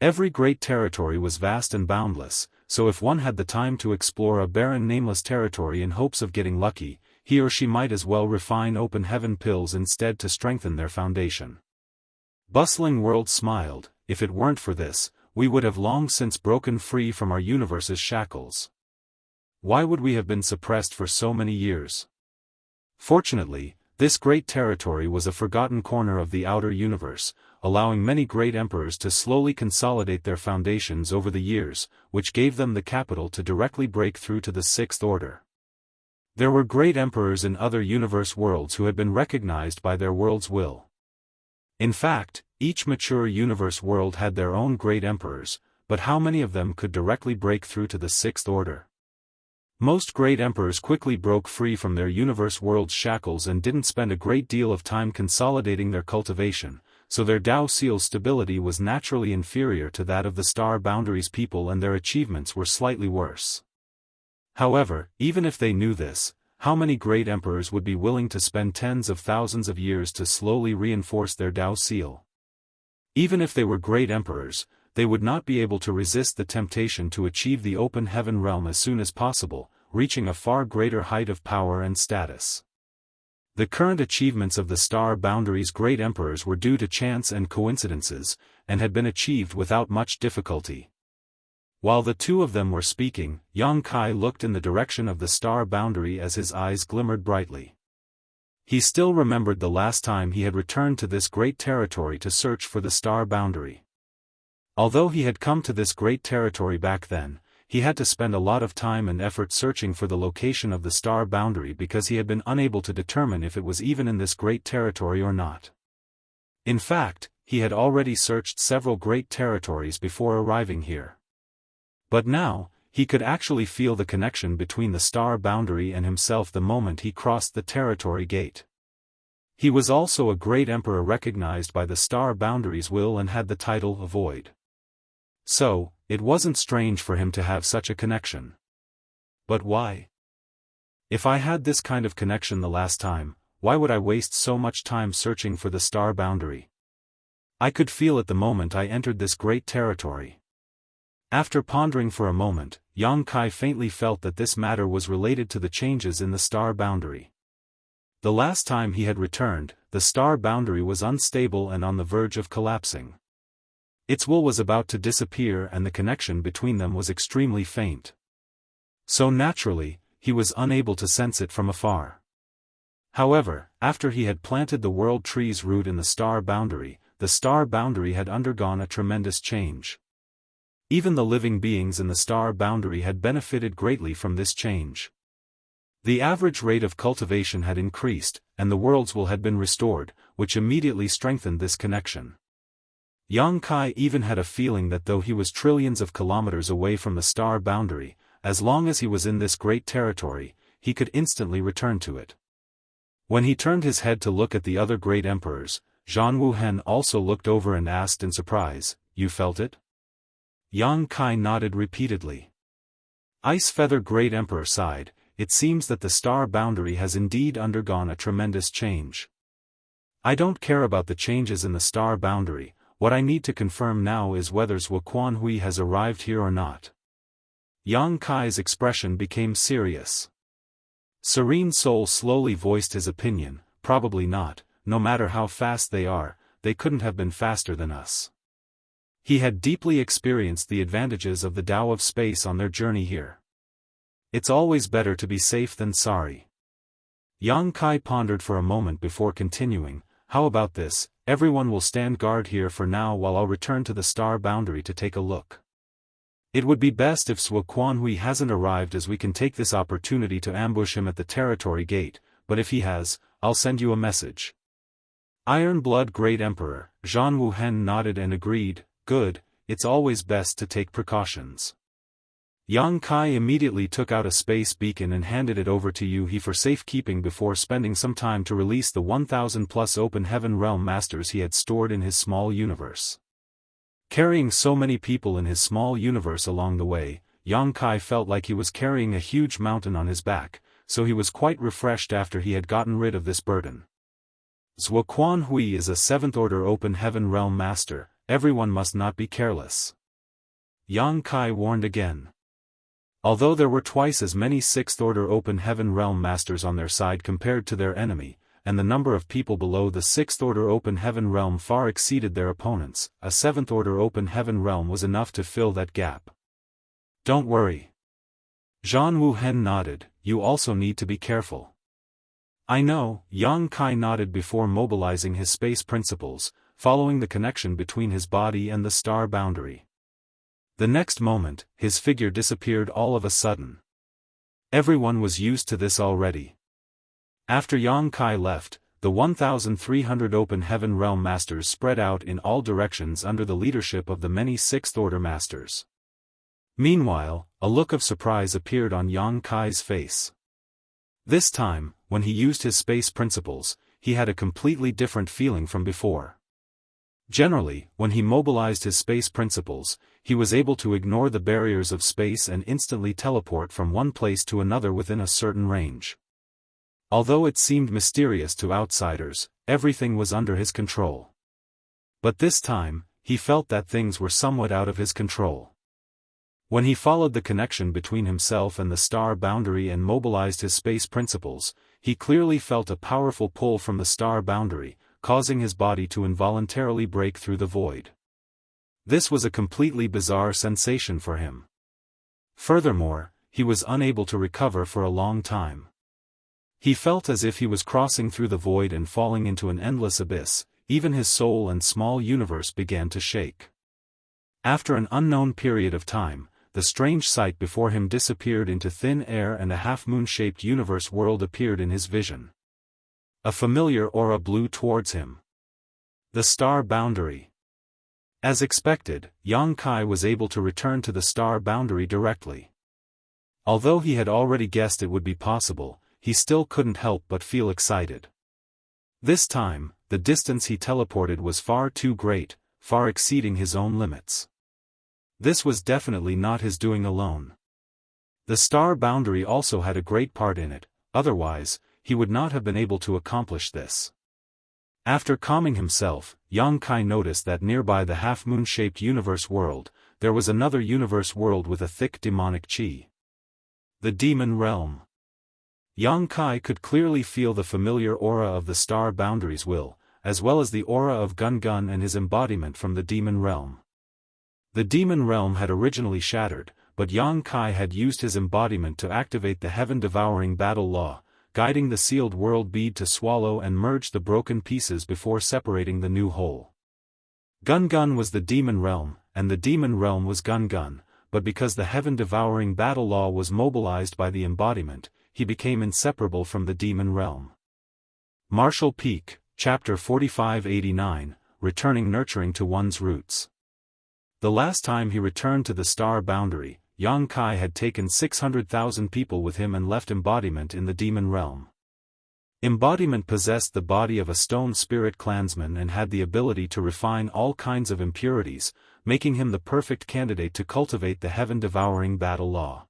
Every great territory was vast and boundless, so if one had the time to explore a barren nameless territory in hopes of getting lucky, he or she might as well refine open heaven pills instead to strengthen their foundation. Bustling World smiled. If it weren't for this, we would have long since broken free from our universe's shackles. Why would we have been suppressed for so many years? Fortunately, this great territory was a forgotten corner of the outer universe, allowing many great emperors to slowly consolidate their foundations over the years, which gave them the capital to directly break through to the Sixth Order. There were great emperors in other universe worlds who had been recognized by their world's will. In fact, each mature universe world had their own great emperors, but how many of them could directly break through to the Sixth Order? Most great emperors quickly broke free from their universe world's shackles and didn't spend a great deal of time consolidating their cultivation, so their Dao Seal's stability was naturally inferior to that of the Star Boundaries people, and their achievements were slightly worse. However, even if they knew this, how many great emperors would be willing to spend tens of thousands of years to slowly reinforce their Dao Seal? Even if they were great emperors, they would not be able to resist the temptation to achieve the open heaven realm as soon as possible, reaching a far greater height of power and status. The current achievements of the Star Boundaries' great emperors were due to chance and coincidences, and had been achieved without much difficulty. While the two of them were speaking, Yang Kai looked in the direction of the Star Boundary as his eyes glimmered brightly. He still remembered the last time he had returned to this great territory to search for the Star Boundary. Although he had come to this great territory back then, he had to spend a lot of time and effort searching for the location of the Star Boundary because he had been unable to determine if it was even in this great territory or not. In fact, he had already searched several great territories before arriving here. But now, he could actually feel the connection between the Star Boundary and himself the moment he crossed the territory gate. He was also a great emperor recognized by the Star Boundaries' will and had the title of Void. So, it wasn't strange for him to have such a connection. But why? If I had this kind of connection the last time, why would I waste so much time searching for the Star Boundary? I could feel it the moment I entered this great territory. After pondering for a moment, Yang Kai faintly felt that this matter was related to the changes in the Star Boundary. The last time he had returned, the Star Boundary was unstable and on the verge of collapsing. Its will was about to disappear and the connection between them was extremely faint. So naturally, he was unable to sense it from afar. However, after he had planted the World Tree's root in the Star Boundary had undergone a tremendous change. Even the living beings in the Star Boundary had benefited greatly from this change. The average rate of cultivation had increased, and the world's will had been restored, which immediately strengthened this connection. Yang Kai even had a feeling that though he was trillions of kilometers away from the Star Boundary, as long as he was in this great territory, he could instantly return to it. When he turned his head to look at the other great emperors, Zhan Wuhen also looked over and asked in surprise, "You felt it?" Yang Kai nodded repeatedly. Ice Feather Great Emperor sighed. It seems that the Star Boundary has indeed undergone a tremendous change. I don't care about the changes in the Star Boundary, what I need to confirm now is whether Zhuo Quanhui has arrived here or not. Yang Kai's expression became serious. Serene Soul slowly voiced his opinion, probably not, no matter how fast they couldn't have been faster than us. He had deeply experienced the advantages of the Tao of space on their journey here. It's always better to be safe than sorry. Yang Kai pondered for a moment before continuing, how about this, everyone will stand guard here for now while I'll return to the Star Boundary to take a look. It would be best if Zhuo Quanhui hasn't arrived as we can take this opportunity to ambush him at the territory gate, but if he has, I'll send you a message. Iron Blood Great Emperor, Zhan Wuhen nodded and agreed. Good, it's always best to take precautions. Yang Kai immediately took out a space beacon and handed it over to Yu He for safekeeping before spending some time to release the 1,000+ open heaven realm masters he had stored in his small universe. Carrying so many people in his small universe along the way, Yang Kai felt like he was carrying a huge mountain on his back, so he was quite refreshed after he had gotten rid of this burden. Zhuo Quanhui is a 7th Order open heaven realm master. Everyone must not be careless. Yang Kai warned again. Although there were twice as many Sixth-Order Open Heaven Realm Masters on their side compared to their enemy, and the number of people below the Sixth-Order Open Heaven Realm far exceeded their opponents, a Seventh-Order Open Heaven Realm was enough to fill that gap. Don't worry. Zhan Wuhen nodded, you also need to be careful. I know, Yang Kai nodded before mobilizing his space principles, following the connection between his body and the star boundary. The next moment, his figure disappeared all of a sudden. Everyone was used to this already. After Yang Kai left, the 1,300 Open Heaven Realm Masters spread out in all directions under the leadership of the many Sixth Order Masters. Meanwhile, a look of surprise appeared on Yang Kai's face. This time, when he used his space principles, he had a completely different feeling from before. Generally, when he mobilized his space principles, he was able to ignore the barriers of space and instantly teleport from one place to another within a certain range. Although it seemed mysterious to outsiders, everything was under his control. But this time, he felt that things were somewhat out of his control. When he followed the connection between himself and the star boundary and mobilized his space principles, he clearly felt a powerful pull from the star boundary, causing his body to involuntarily break through the void. This was a completely bizarre sensation for him. Furthermore, he was unable to recover for a long time. He felt as if he was crossing through the void and falling into an endless abyss, even his soul and small universe began to shake. After an unknown period of time, the strange sight before him disappeared into thin air and a half-moon-shaped universe world appeared in his vision. A familiar aura blew towards him. The star boundary. As expected, Yang Kai was able to return to the star boundary directly. Although he had already guessed it would be possible, he still couldn't help but feel excited. This time, the distance he teleported was far too great, far exceeding his own limits. This was definitely not his doing alone. The star boundary also had a great part in it, otherwise, he would not have been able to accomplish this. After calming himself, Yang Kai noticed that nearby the half-moon-shaped universe world, there was another universe world with a thick demonic chi. The demon realm. Yang Kai could clearly feel the familiar aura of the star boundary's will, as well as the aura of Gun Gun and his embodiment from the demon realm. The demon realm had originally shattered, but Yang Kai had used his embodiment to activate the heaven-devouring battle law, guiding the sealed world bead to swallow and merge the broken pieces before separating the new whole. Gun Gun was the demon realm, and the demon realm was Gun Gun, but because the heaven-devouring battle law was mobilized by the embodiment, he became inseparable from the demon realm. Martial Peak, Chapter 4589, Returning Nurturing to One's Roots. The last time he returned to the star boundary, Yang Kai had taken 600,000 people with him and left Embodiment in the demon realm. Embodiment possessed the body of a stone spirit clansman and had the ability to refine all kinds of impurities, making him the perfect candidate to cultivate the heaven-devouring battle law.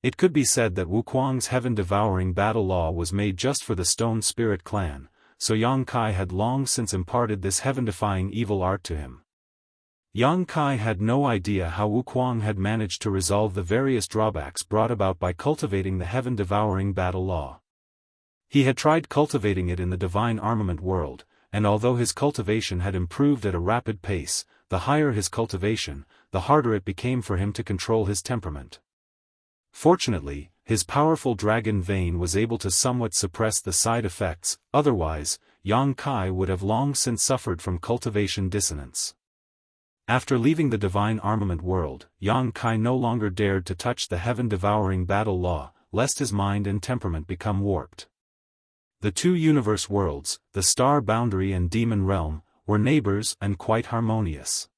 It could be said that Wukuang's heaven-devouring battle law was made just for the stone spirit clan, so Yang Kai had long since imparted this heaven-defying evil art to him. Yang Kai had no idea how Wukuang had managed to resolve the various drawbacks brought about by cultivating the heaven-devouring battle law. He had tried cultivating it in the divine armament world, and although his cultivation had improved at a rapid pace, the higher his cultivation, the harder it became for him to control his temperament. Fortunately, his powerful dragon vein was able to somewhat suppress the side effects, otherwise, Yang Kai would have long since suffered from cultivation dissonance. After leaving the divine armament world, Yang Kai no longer dared to touch the heaven-devouring battle law, lest his mind and temperament become warped. The two universe worlds, the star boundary and demon realm, were neighbors and quite harmonious.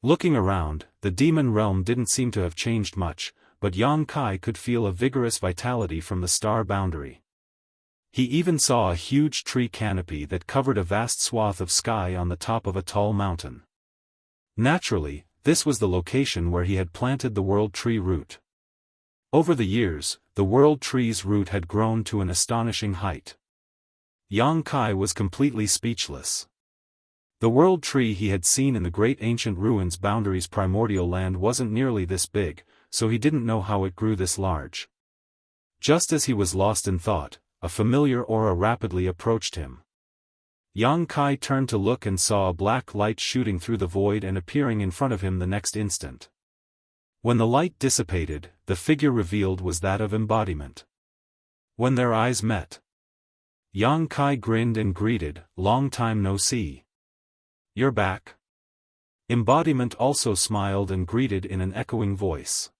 Looking around, the demon realm didn't seem to have changed much, but Yang Kai could feel a vigorous vitality from the star boundary. He even saw a huge tree canopy that covered a vast swath of sky on the top of a tall mountain. Naturally, this was the location where he had planted the world tree root. Over the years, the world tree's root had grown to an astonishing height. Yang Kai was completely speechless. The world tree he had seen in the great ancient ruins boundaries primordial land wasn't nearly this big, so he didn't know how it grew this large. Just as he was lost in thought, a familiar aura rapidly approached him. Yang Kai turned to look and saw a black light shooting through the void and appearing in front of him the next instant. When the light dissipated, the figure revealed was that of Embodiment. When their eyes met, Yang Kai grinned and greeted, "Long time no see. You're back?" Embodiment also smiled and greeted in an echoing voice.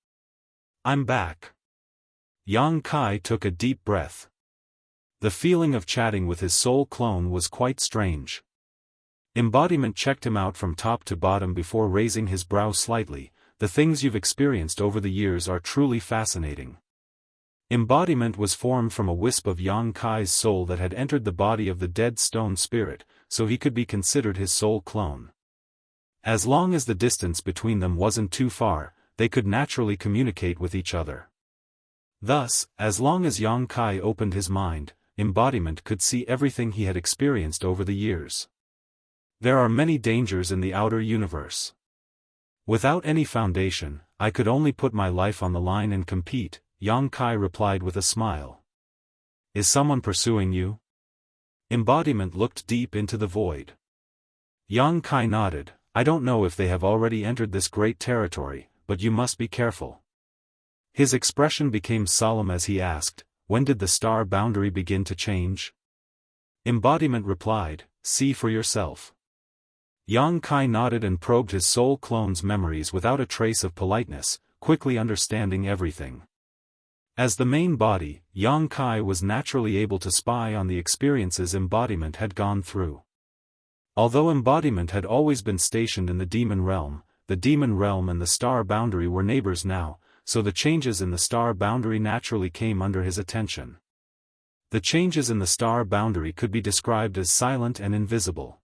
"I'm back." Yang Kai took a deep breath. The feeling of chatting with his soul clone was quite strange. Embodiment checked him out from top to bottom before raising his brow slightly. "The things you've experienced over the years are truly fascinating." Embodiment was formed from a wisp of Yang Kai's soul that had entered the body of the dead stone spirit, so he could be considered his soul clone. As long as the distance between them wasn't too far, they could naturally communicate with each other. Thus, as long as Yang Kai opened his mind, Embodiment could see everything he had experienced over the years. There are many dangers in the outer universe. Without any foundation, I could only put my life on the line and compete, Yang Kai replied with a smile. "Is someone pursuing you?" Embodiment looked deep into the void. Yang Kai nodded. "I don't know if they have already entered this great territory, but you must be careful." His expression became solemn as he asked, "When did the star boundary begin to change?" Embodiment replied, "See for yourself." Yang Kai nodded and probed his soul clone's memories without a trace of politeness, quickly understanding everything. As the main body, Yang Kai was naturally able to spy on the experiences Embodiment had gone through. Although Embodiment had always been stationed in the demon realm and the star boundary were neighbors now, so the changes in the star boundary naturally came under his attention. The changes in the star boundary could be described as silent and invisible.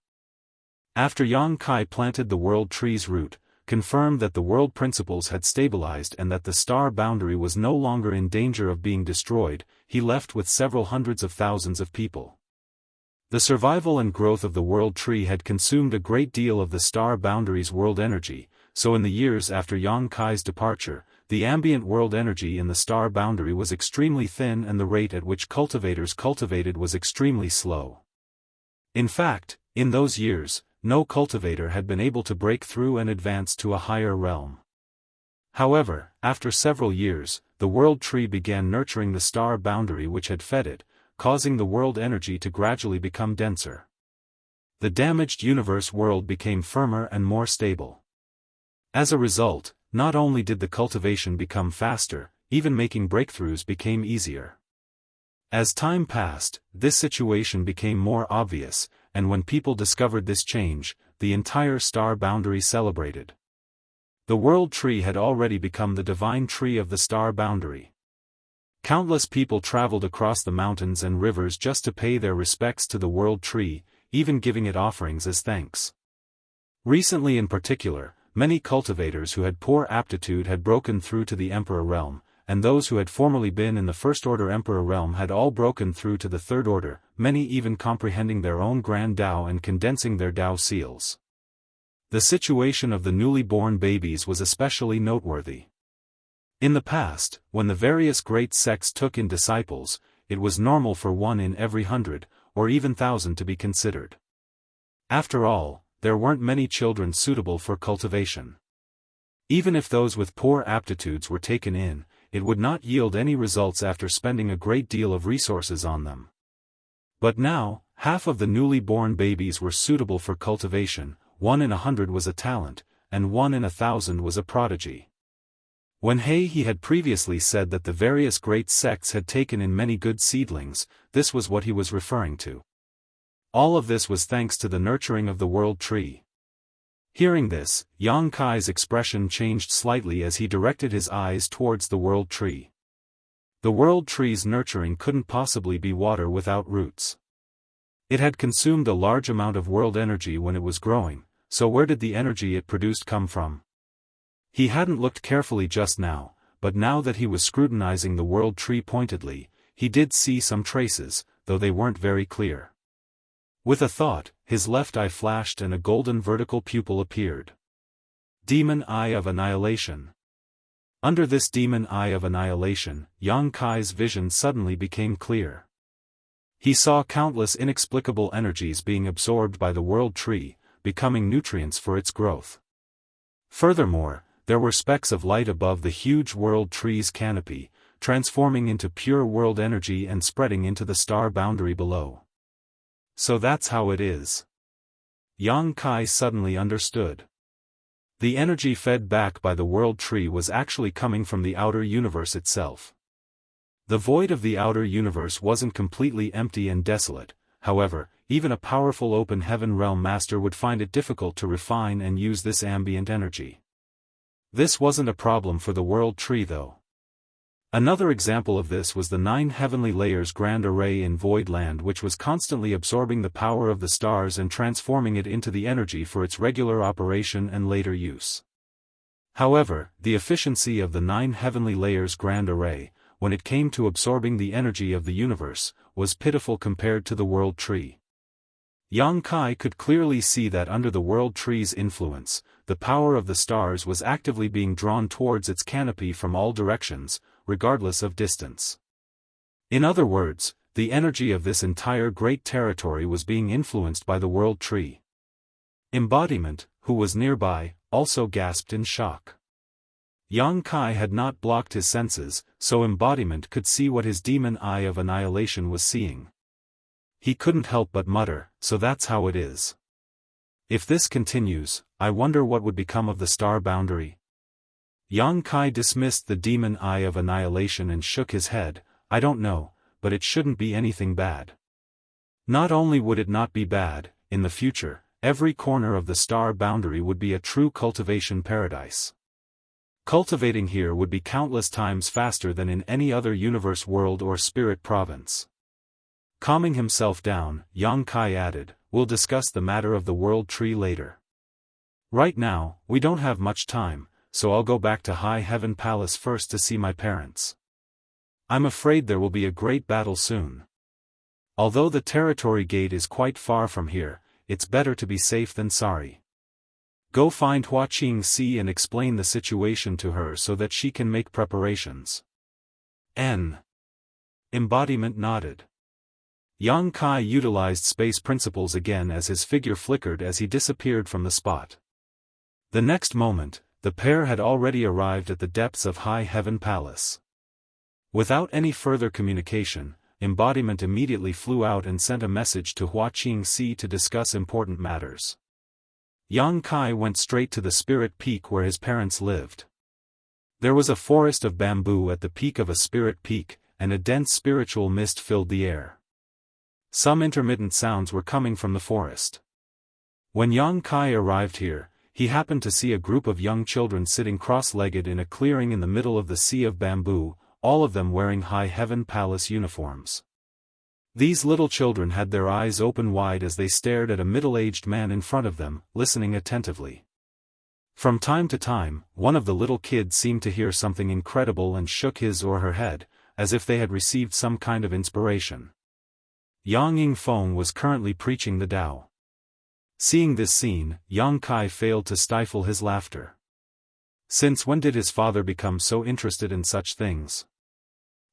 After Yang Kai planted the world tree's root, confirmed that the world principles had stabilized and that the star boundary was no longer in danger of being destroyed, he left with several hundreds of thousands of people. The survival and growth of the world tree had consumed a great deal of the star boundary's world energy, so in the years after Yang Kai's departure, the ambient world energy in the star boundary was extremely thin and the rate at which cultivators cultivated was extremely slow. In fact, in those years, no cultivator had been able to break through and advance to a higher realm. However, after several years, the world tree began nurturing the star boundary which had fed it, causing the world energy to gradually become denser. The damaged universe world became firmer and more stable. As a result, not only did the cultivation become faster, even making breakthroughs became easier. As time passed, this situation became more obvious, and when people discovered this change, the entire star boundary celebrated. The world tree had already become the divine tree of the star boundary. Countless people traveled across the mountains and rivers just to pay their respects to the world tree, even giving it offerings as thanks. Recently in particular, many cultivators who had poor aptitude had broken through to the Emperor realm, and those who had formerly been in the First Order Emperor realm had all broken through to the Third Order, many even comprehending their own Grand Dao and condensing their Dao seals. The situation of the newly born babies was especially noteworthy. In the past, when the various great sects took in disciples, it was normal for 1 in every 100, or even 1,000 to be considered. After all, there weren't many children suitable for cultivation. Even if those with poor aptitudes were taken in, it would not yield any results after spending a great deal of resources on them. But now, half of the newly born babies were suitable for cultivation, 1 in 100 was a talent, and 1 in 1,000 was a prodigy. When he had previously said that the various great sects had taken in many good seedlings, this was what he was referring to. All of this was thanks to the nurturing of the world tree. Hearing this, Yang Kai's expression changed slightly as he directed his eyes towards the world tree. The world tree's nurturing couldn't possibly be water without roots. It had consumed a large amount of world energy when it was growing, so where did the energy it produced come from? He hadn't looked carefully just now, but now that he was scrutinizing the world tree pointedly, he did see some traces, though they weren't very clear. With a thought, his left eye flashed and a golden vertical pupil appeared. Demon Eye of Annihilation. Under this demon eye of annihilation, Yang Kai's vision suddenly became clear. He saw countless inexplicable energies being absorbed by the world tree, becoming nutrients for its growth. Furthermore, there were specks of light above the huge world tree's canopy, transforming into pure world energy and spreading into the star boundary below. So that's how it is. Yang Kai suddenly understood. The energy fed back by the world tree was actually coming from the outer universe itself. The void of the outer universe wasn't completely empty and desolate, however, even a powerful open heaven realm master would find it difficult to refine and use this ambient energy. This wasn't a problem for the world tree though. Another example of this was the 9 heavenly layers grand array in Void Land, which was constantly absorbing the power of the stars and transforming it into the energy for its regular operation and later use. However, the efficiency of the 9 heavenly layers grand array, when it came to absorbing the energy of the universe, was pitiful compared to the world tree. Yang Kai could clearly see that under the world tree's influence, the power of the stars was actively being drawn towards its canopy from all directions, regardless of distance. In other words, the energy of this entire great territory was being influenced by the world tree. Embodiment, who was nearby, also gasped in shock. Yang Kai had not blocked his senses, so Embodiment could see what his demon eye of annihilation was seeing. He couldn't help but mutter, "So that's how it is. If this continues, I wonder what would become of the star boundary." Yang Kai dismissed the demon eye of annihilation and shook his head. "I don't know, but it shouldn't be anything bad. Not only would it not be bad, in the future, every corner of the star boundary would be a true cultivation paradise. Cultivating here would be countless times faster than in any other universe world or spirit province." Calming himself down, Yang Kai added, "We'll discuss the matter of the world tree later. Right now, we don't have much time, so I'll go back to High Heaven Palace first to see my parents. I'm afraid there will be a great battle soon. Although the territory gate is quite far from here, it's better to be safe than sorry. Go find Hua Qingxi and explain the situation to her so that she can make preparations." Embodiment nodded. Yang Kai utilized space principles again as his figure flickered as he disappeared from the spot. The next moment, the pair had already arrived at the depths of High Heaven Palace. Without any further communication, Embodiment immediately flew out and sent a message to Hua Qingxi to discuss important matters. Yang Kai went straight to the spirit peak where his parents lived. There was a forest of bamboo at the peak of a spirit peak, and a dense spiritual mist filled the air. Some intermittent sounds were coming from the forest. When Yang Kai arrived here, he happened to see a group of young children sitting cross-legged in a clearing in the middle of the sea of bamboo, all of them wearing High Heaven Palace uniforms. These little children had their eyes open wide as they stared at a middle-aged man in front of them, listening attentively. From time to time, one of the little kids seemed to hear something incredible and shook his or her head, as if they had received some kind of inspiration. Yang Yingfeng was currently preaching the Tao. Seeing this scene, Yang Kai failed to stifle his laughter. Since when did his father become so interested in such things?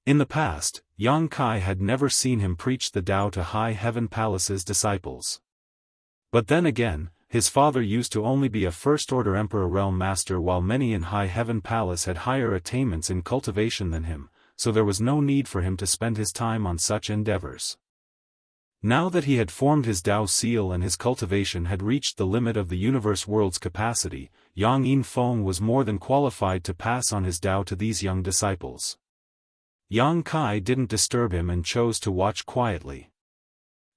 In the past, Yang Kai had never seen him preach the Tao to High Heaven Palace's disciples. But then again, his father used to only be a first-order Emperor Realm Master, while many in High Heaven Palace had higher attainments in cultivation than him, so there was no need for him to spend his time on such endeavors. Now that he had formed his Tao seal and his cultivation had reached the limit of the universe world's capacity, Yang Yingfeng was more than qualified to pass on his Tao to these young disciples. Yang Kai didn't disturb him and chose to watch quietly.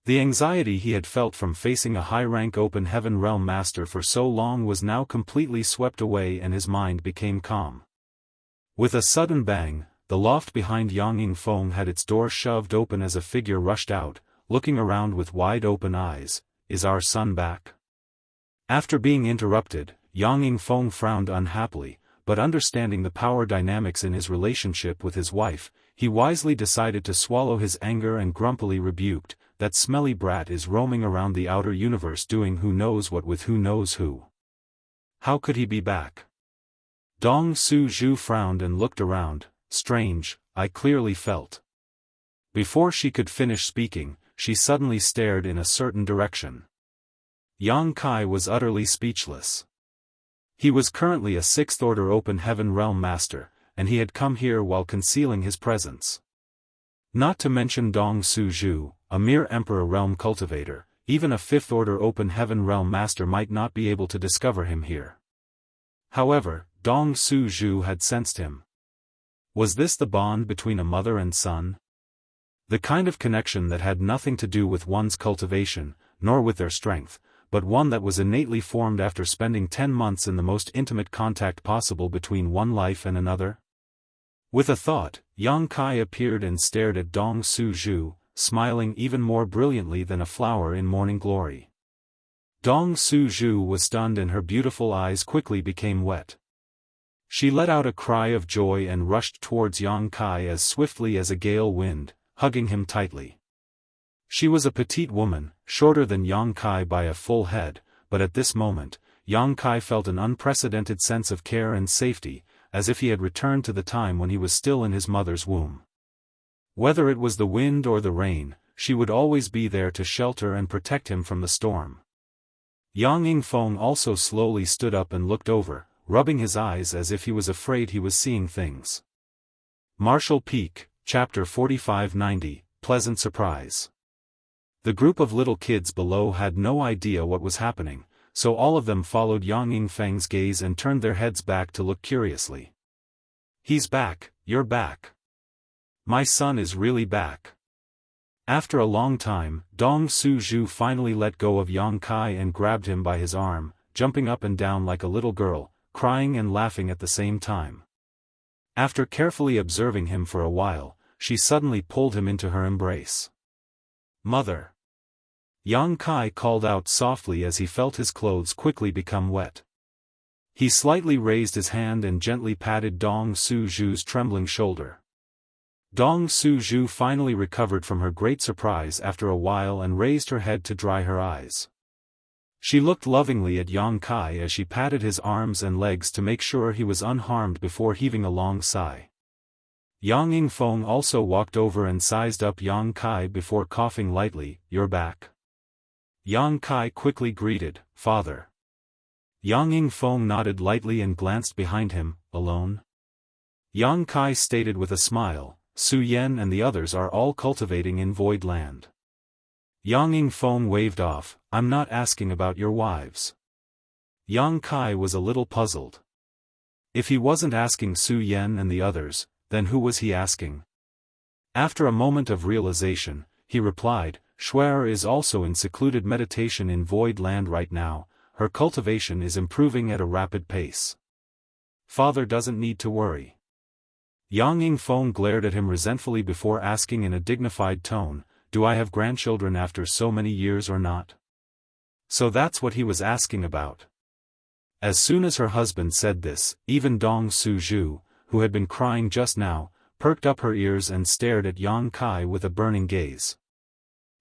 The anxiety he had felt from facing a high-rank open heaven realm master for so long was now completely swept away and his mind became calm. With a sudden bang, the loft behind Yang Yingfeng had its door shoved open as a figure rushed out, looking around with wide-open eyes. "Is our son back?" After being interrupted, Yang Yingfeng frowned unhappily, but understanding the power dynamics in his relationship with his wife, he wisely decided to swallow his anger and grumpily rebuked, "That smelly brat is roaming around the outer universe doing who knows what with who knows who. How could he be back?" Dong Su-ju frowned and looked around. Strange, I clearly felt. Before she could finish speaking, she suddenly stared in a certain direction. Yang Kai was utterly speechless. He was currently a 6th Order Open Heaven Realm Master, and he had come here while concealing his presence. Not to mention Dong Su-ju, a mere Emperor Realm Cultivator, even a 5th Order Open Heaven Realm Master might not be able to discover him here. However, Dong Su-ju had sensed him. Was this the bond between a mother and son? The kind of connection that had nothing to do with one's cultivation, nor with their strength, but one that was innately formed after spending 10 months in the most intimate contact possible between one life and another? With a thought, Yang Kai appeared and stared at Dong Su-ju, smiling even more brilliantly than a flower in morning glory. Dong Su-ju was stunned and her beautiful eyes quickly became wet. She let out a cry of joy and rushed towards Yang Kai as swiftly as a gale wind, hugging him tightly. She was a petite woman, shorter than Yang Kai by a full head, but at this moment, Yang Kai felt an unprecedented sense of care and safety, as if he had returned to the time when he was still in his mother's womb. Whether it was the wind or the rain, she would always be there to shelter and protect him from the storm. Yang Yingfeng also slowly stood up and looked over, rubbing his eyes as if he was afraid he was seeing things. Martial Peak, Chapter 4590, Pleasant Surprise. The group of little kids below had no idea what was happening, so all of them followed Yang Yingfeng's gaze and turned their heads back to look curiously. He's back, you're back. My son is really back. After a long time, Dong Su-ju finally let go of Yang Kai and grabbed him by his arm, jumping up and down like a little girl, crying and laughing at the same time. After carefully observing him for a while, she suddenly pulled him into her embrace. Mother! Yang Kai called out softly as he felt his clothes quickly become wet. He slightly raised his hand and gently patted Dong Su-ju's trembling shoulder. Dong Su-ju finally recovered from her great surprise after a while and raised her head to dry her eyes. She looked lovingly at Yang Kai as she patted his arms and legs to make sure he was unharmed before heaving a long sigh. Yang Yingfeng also walked over and sized up Yang Kai before coughing lightly. You're back. Yang Kai quickly greeted, Father. Yang Yingfeng nodded lightly and glanced behind him. Alone? Yang Kai stated with a smile, Su Yan and the others are all cultivating in Void Land. Yang Yingfeng waved off, I'm not asking about your wives. Yang Kai was a little puzzled. If he wasn't asking Su Yan and the others, then who was he asking? After a moment of realization, he replied, Schwer is also in secluded meditation in Void Land right now, her cultivation is improving at a rapid pace. Father doesn't need to worry. Yang Yingfeng glared at him resentfully before asking in a dignified tone, do I have grandchildren after so many years or not? So that's what he was asking about. As soon as her husband said this, even Dong Su-ju, who had been crying just now, perked up her ears and stared at Yang Kai with a burning gaze.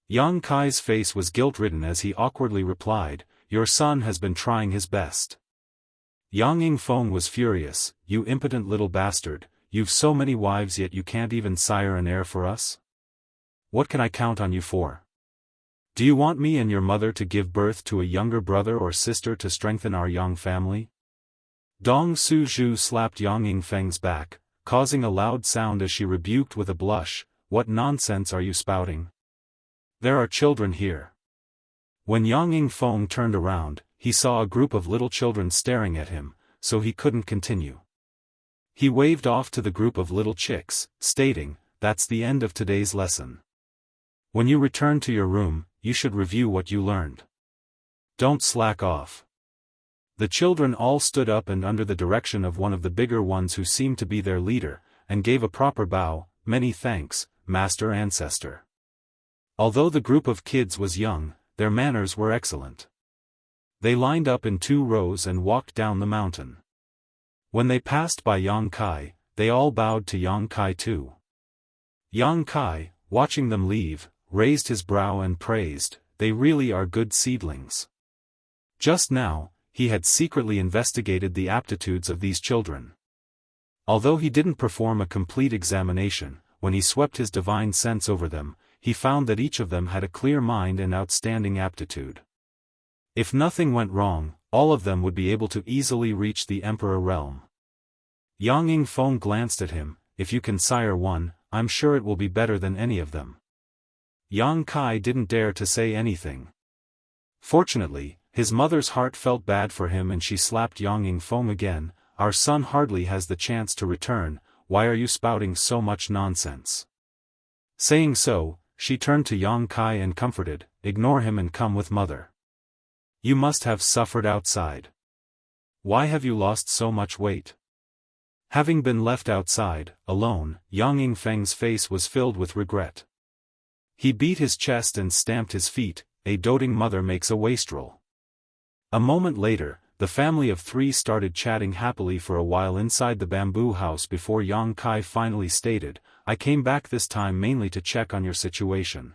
Yang Kai's face was guilt-ridden as he awkwardly replied, your son has been trying his best. Yang Yingfeng was furious, you impotent little bastard, you've so many wives yet you can't even sire an heir for us? What can I count on you for? Do you want me and your mother to give birth to a younger brother or sister to strengthen our Yang family? Dong Su-ju slapped Yang Yingfeng's back, causing a loud sound as she rebuked with a blush, what nonsense are you spouting? There are children here. When Yang Yingfeng turned around, he saw a group of little children staring at him, so he couldn't continue. He waved off to the group of little chicks, stating, that's the end of today's lesson. When you return to your room, you should review what you learned. Don't slack off. The children all stood up and under the direction of one of the bigger ones who seemed to be their leader, and gave a proper bow, many thanks, Master Ancestor. Although the group of kids was young, their manners were excellent. They lined up in 2 rows and walked down the mountain. When they passed by Yang Kai, they all bowed to Yang Kai too. Yang Kai, watching them leave, raised his brow and praised, they really are good seedlings. Just now, he had secretly investigated the aptitudes of these children. Although he didn't perform a complete examination, when he swept his divine sense over them, he found that each of them had a clear mind and outstanding aptitude. If nothing went wrong, all of them would be able to easily reach the Emperor realm. Yang Yingfeng glanced at him. If you can sire one, I'm sure it will be better than any of them. Yang Kai didn't dare to say anything. Fortunately, his mother's heart felt bad for him and she slapped Yang Yingfeng again. Our son hardly has the chance to return, why are you spouting so much nonsense? Saying so, she turned to Yang Kai and comforted, ignore him and come with mother. You must have suffered outside. Why have you lost so much weight? Having been left outside, alone, Yang Yingfeng's face was filled with regret. He beat his chest and stamped his feet. A doting mother makes a wastrel. A moment later, the family of three started chatting happily for a while inside the bamboo house before Yang Kai finally stated, I came back this time mainly to check on your situation.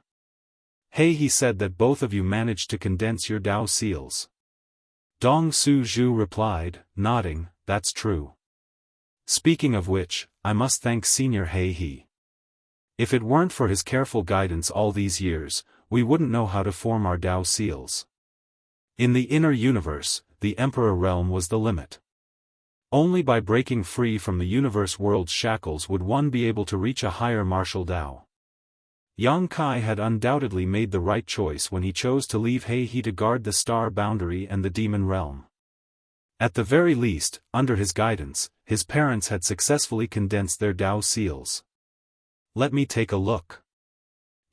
Hey, he said that both of you managed to condense your Dao seals. Dong Su Zhu replied, nodding, that's true. Speaking of which, I must thank Senior Hei He. If it weren't for his careful guidance all these years, we wouldn't know how to form our Dao seals. In the inner universe, the Emperor realm was the limit. Only by breaking free from the universe world's shackles would one be able to reach a higher martial Dao. Yang Kai had undoubtedly made the right choice when he chose to leave Hei He to guard the star boundary and the demon realm. At the very least, under his guidance, his parents had successfully condensed their Dao seals. Let me take a look.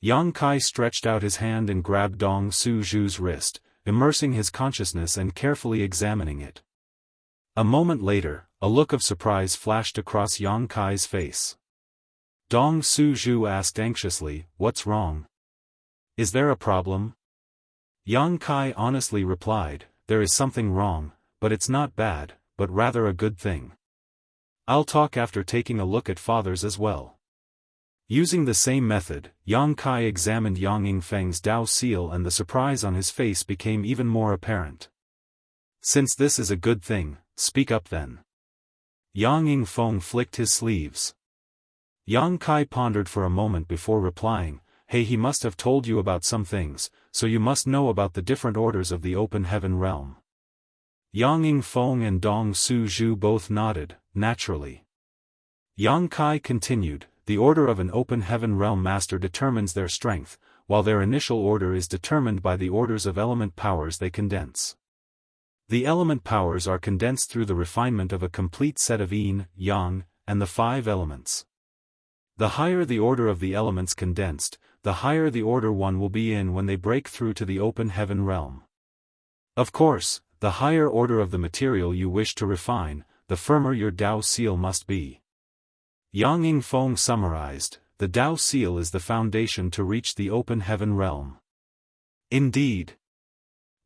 Yang Kai stretched out his hand and grabbed Dong Su Zhu's wrist, immersing his consciousness and carefully examining it. A moment later, a look of surprise flashed across Yang Kai's face. Dong Su Zhu asked anxiously, what's wrong? Is there a problem? Yang Kai honestly replied, there is something wrong, but it's not bad, but rather a good thing. I'll talk after taking a look at father's as well. Using the same method, Yang Kai examined Yang Yingfeng's Dao seal and the surprise on his face became even more apparent. Since this is a good thing, speak up then. Yang Yingfeng flicked his sleeves. Yang Kai pondered for a moment before replying, hey, he must have told you about some things, so you must know about the different orders of the open heaven realm. Yang Yingfeng and Dong Su Zhu both nodded, naturally. Yang Kai continued, the order of an open heaven realm master determines their strength, while their initial order is determined by the orders of element powers they condense. The element powers are condensed through the refinement of a complete set of yin, yang, and the 5 elements. The higher the order of the elements condensed, the higher the order one will be in when they break through to the open heaven realm. Of course, the higher order of the material you wish to refine, the firmer your Dao seal must be. Yang Yingfeng summarized, the Dao seal is the foundation to reach the open heaven realm. Indeed.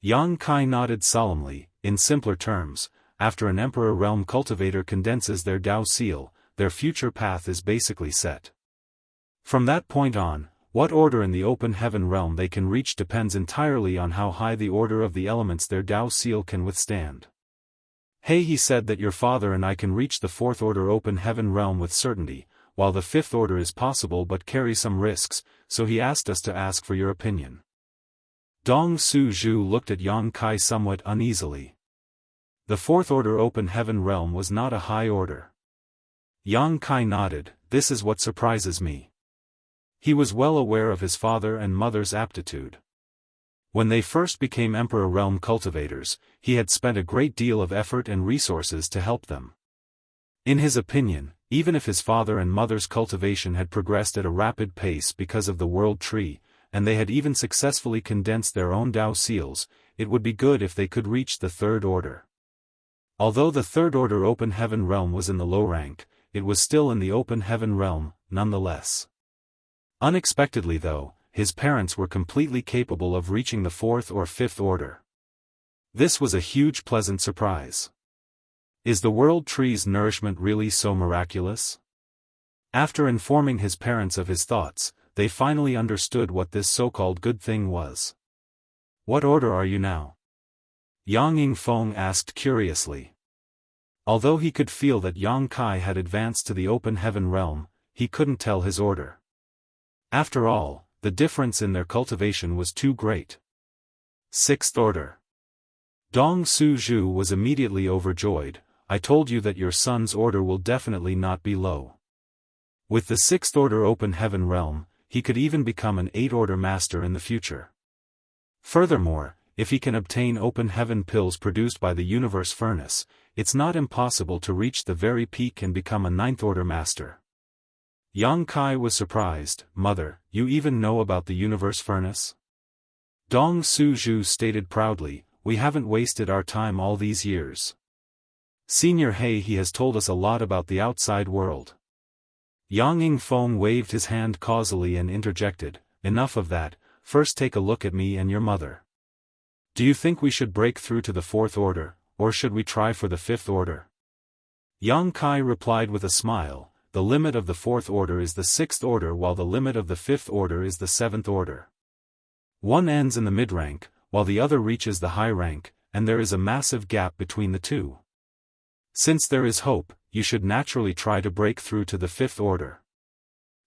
Yang Kai nodded solemnly, in simpler terms, after an Emperor realm cultivator condenses their Dao seal, their future path is basically set. From that point on, what order in the open heaven realm they can reach depends entirely on how high the order of the elements their Dao seal can withstand. Hey, he said that your father and I can reach the 4th order open heaven realm with certainty, while the 5th order is possible but carry some risks, so he asked us to ask for your opinion. Dong Su Zhu looked at Yang Kai somewhat uneasily. The 4th order open heaven realm was not a high order. Yang Kai nodded, this is what surprises me. He was well aware of his father and mother's aptitude. When they first became Emperor realm cultivators, he had spent a great deal of effort and resources to help them. In his opinion, even if his father and mother's cultivation had progressed at a rapid pace because of the world tree, and they had even successfully condensed their own Dao seals, it would be good if they could reach the 3rd order. Although the 3rd order open heaven realm was in the low rank, it was still in the open heaven realm, nonetheless. Unexpectedly though, his parents were completely capable of reaching the 4th or 5th order. This was a huge pleasant surprise. Is the world tree's nourishment really so miraculous? After informing his parents of his thoughts, they finally understood what this so-called good thing was. What order are you now? Yang Yingfeng asked curiously. Although he could feel that Yang Kai had advanced to the open heaven realm, he couldn't tell his order. After all, the difference in their cultivation was too great. Sixth order. Dong Su-ju was immediately overjoyed. I told you that your son's order will definitely not be low. With the sixth order open heaven realm, he could even become an 8th-order master in the future. Furthermore, if he can obtain open heaven pills produced by the universe furnace, it's not impossible to reach the very peak and become a 9th-order master. Yang Kai was surprised. Mother, you even know about the universe furnace? Dong Su-ju stated proudly, we haven't wasted our time all these years. Senior He has told us a lot about the outside world. Yang Yingfeng waved his hand causally and interjected, enough of that, first take a look at me and your mother. Do you think we should break through to the 4th order, or should we try for the 5th order? Yang Kai replied with a smile, the limit of the 4th order is the 6th order while the limit of the 5th order is the 7th order. One ends in the mid-rank, while the other reaches the high rank, and there is a massive gap between the two. Since there is hope, you should naturally try to break through to the 5th order.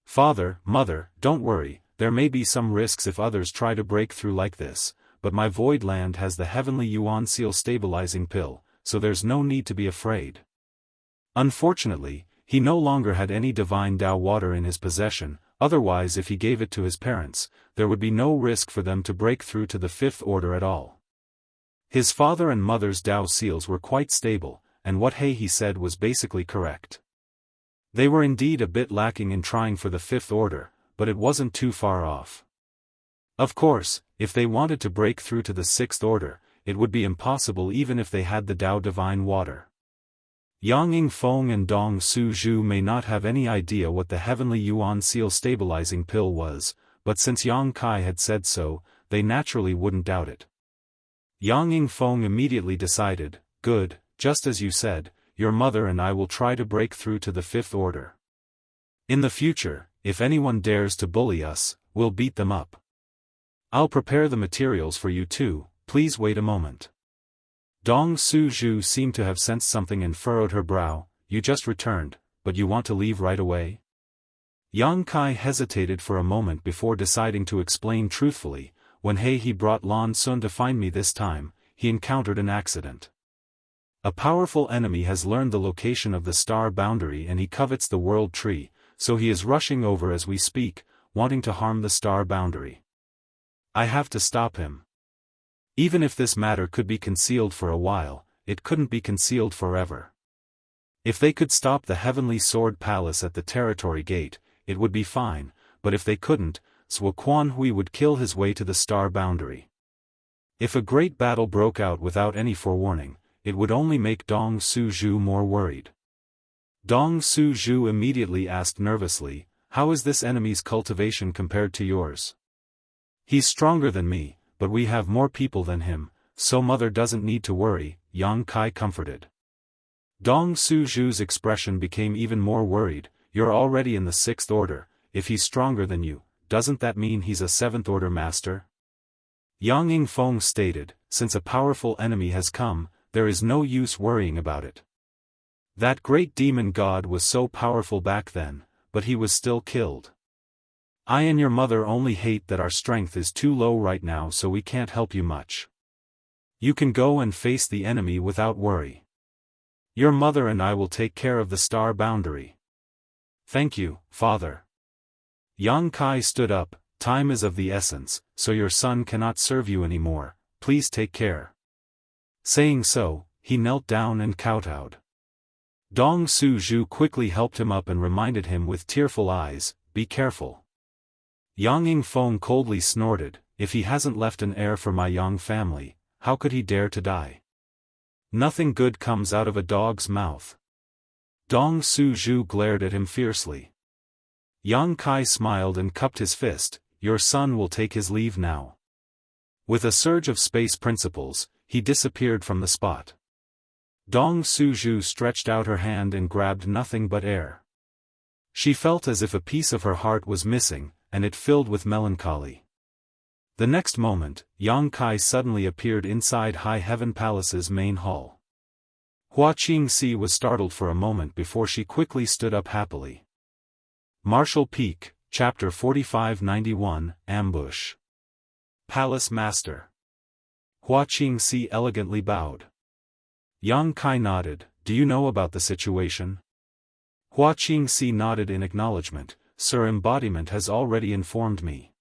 Father, mother, don't worry, there may be some risks if others try to break through like this, but my void land has the heavenly Yuan seal stabilizing pill, so there's no need to be afraid. Unfortunately, he no longer had any divine Dao water in his possession, otherwise if he gave it to his parents, there would be no risk for them to break through to the 5th order at all. His father and mother's Dao seals were quite stable, and what he said was basically correct. They were indeed a bit lacking in trying for the 5th order, but it wasn't too far off. Of course, if they wanted to break through to the 6th order, it would be impossible even if they had the Dao divine water. Yang Yingfeng and Dong Su-ju may not have any idea what the heavenly Yuan seal stabilizing pill was, but since Yang Kai had said so, they naturally wouldn't doubt it. Yang Yingfeng immediately decided, good, just as you said, your mother and I will try to break through to the 5th order. In the future, if anyone dares to bully us, we'll beat them up. I'll prepare the materials for you too, please wait a moment. Dong Su-ju seemed to have sensed something and furrowed her brow, you just returned, but you want to leave right away? Yang Kai hesitated for a moment before deciding to explain truthfully, when he brought Lan Sun to find me this time, he encountered an accident. A powerful enemy has learned the location of the star boundary and he covets the world tree, so he is rushing over as we speak, wanting to harm the star boundary. I have to stop him. Even if this matter could be concealed for a while, it couldn't be concealed forever. If they could stop the Heavenly Sword Palace at the territory gate, it would be fine, but if they couldn't, Zhuo Quanhui would kill his way to the star boundary. If a great battle broke out without any forewarning, it would only make Dong Su-ju more worried. Dong Su-ju immediately asked nervously, how is this enemy's cultivation compared to yours? He's stronger than me, but we have more people than him, so mother doesn't need to worry, Yang Kai comforted. Dong Su-ju's expression became even more worried, you're already in the 6th order, if he's stronger than you, doesn't that mean he's a 7th order master? Yang Yingfeng stated, since a powerful enemy has come, there is no use worrying about it. That great demon god was so powerful back then, but he was still killed. I and your mother only hate that our strength is too low right now so we can't help you much. You can go and face the enemy without worry. Your mother and I will take care of the star boundary. Thank you, father. Yang Kai stood up, time is of the essence, so your son cannot serve you anymore, please take care. Saying so, he knelt down and kowtowed. Dong Su-ju quickly helped him up and reminded him with tearful eyes, be careful. Yang Yingfeng coldly snorted, if he hasn't left an heir for my Yang family, how could he dare to die? Nothing good comes out of a dog's mouth. Dong Su-ju glared at him fiercely. Yang Kai smiled and cupped his fist, your son will take his leave now. With a surge of space principles, he disappeared from the spot. Dong Su-ju stretched out her hand and grabbed nothing but air. She felt as if a piece of her heart was missing, and it filled with melancholy. The next moment, Yang Kai suddenly appeared inside High Heaven Palace's main hall. Hua Qingxi was startled for a moment before she quickly stood up happily. Martial Peak, Chapter 4591, Ambush. Palace Master. Hua Qingxi elegantly bowed. Yang Kai nodded. Do you know about the situation? Hua Qingxi nodded in acknowledgement. Sir, Embodiment has already informed me.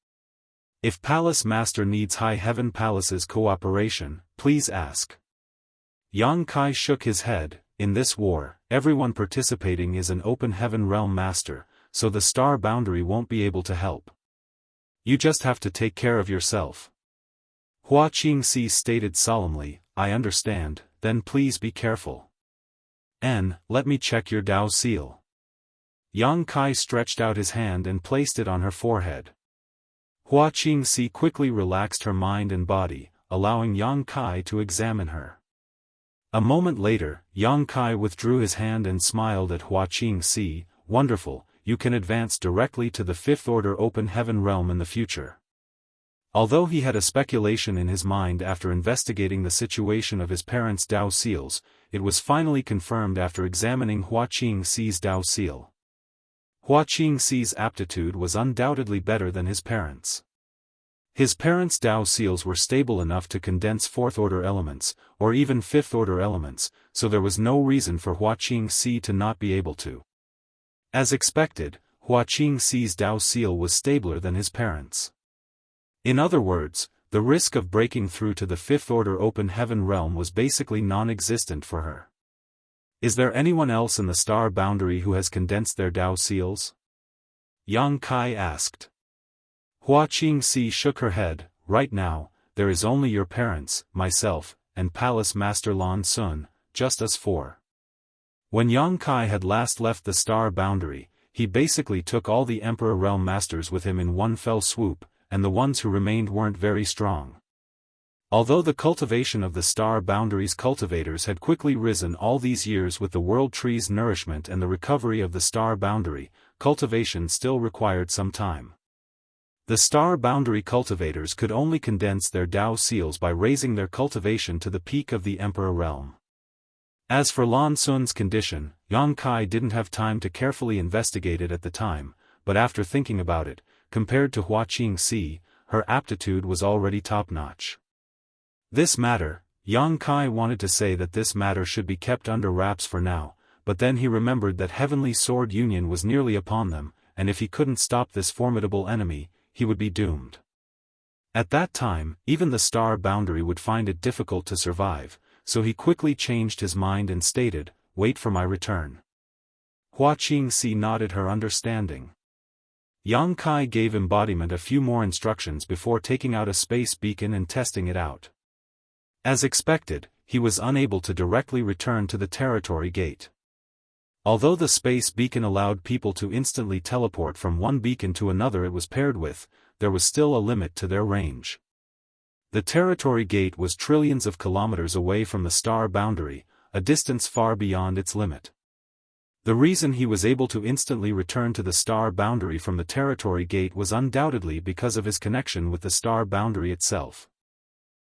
If Palace Master needs High Heaven Palace's cooperation, please ask. Yang Kai shook his head. In this war, everyone participating is an Open Heaven Realm Master, so the star boundary won't be able to help. You just have to take care of yourself. Hua Qingxi stated solemnly. I understand, then please be careful. Let me check your Dao seal. Yang Kai stretched out his hand and placed it on her forehead. Hua Qingxi quickly relaxed her mind and body, allowing Yang Kai to examine her. A moment later, Yang Kai withdrew his hand and smiled at Hua Qingxi. Wonderful, you can advance directly to the Fifth Order Open Heaven Realm in the future. Although he had a speculation in his mind after investigating the situation of his parents' Dao seals, it was finally confirmed after examining Hua Qingxi's Dao seal. Hua Qingxi's aptitude was undoubtedly better than his parents'. His parents' Dao seals were stable enough to condense fourth-order elements, or even fifth-order elements, so there was no reason for Hua Qingxi to not be able to. As expected, Hua Qingxi's Dao seal was stabler than his parents'. In other words, the risk of breaking through to the fifth-order Open Heaven Realm was basically non-existent for her. Is there anyone else in the star boundary who has condensed their Dao seals? Yang Kai asked. Hua Qingxi shook her head. Right now, there is only your parents, myself, and Palace Master Lan Sun, just us four. When Yang Kai had last left the star boundary, he basically took all the Emperor Realm Masters with him in one fell swoop, and the ones who remained weren't very strong. Although the cultivation of the star boundary's cultivators had quickly risen all these years with the world tree's nourishment and the recovery of the star boundary, cultivation still required some time. The star boundary cultivators could only condense their Dao seals by raising their cultivation to the peak of the Emperor realm. As for Lan Sun's condition, Yang Kai didn't have time to carefully investigate it at the time, but after thinking about it, compared to Hua Qingxi, her aptitude was already top-notch. This matter, Yang Kai wanted to say that this matter should be kept under wraps for now, but then he remembered that Heavenly Sword Union was nearly upon them, and if he couldn't stop this formidable enemy, he would be doomed. At that time, even the star boundary would find it difficult to survive, so he quickly changed his mind and stated, "Wait for my return." Hua Qingxi nodded her understanding. Yang Kai gave Embodiment a few more instructions before taking out a space beacon and testing it out. As expected, he was unable to directly return to the territory gate. Although the space beacon allowed people to instantly teleport from one beacon to another it was paired with, there was still a limit to their range. The territory gate was trillions of kilometers away from the star boundary, a distance far beyond its limit. The reason he was able to instantly return to the star boundary from the territory gate was undoubtedly because of his connection with the star boundary itself.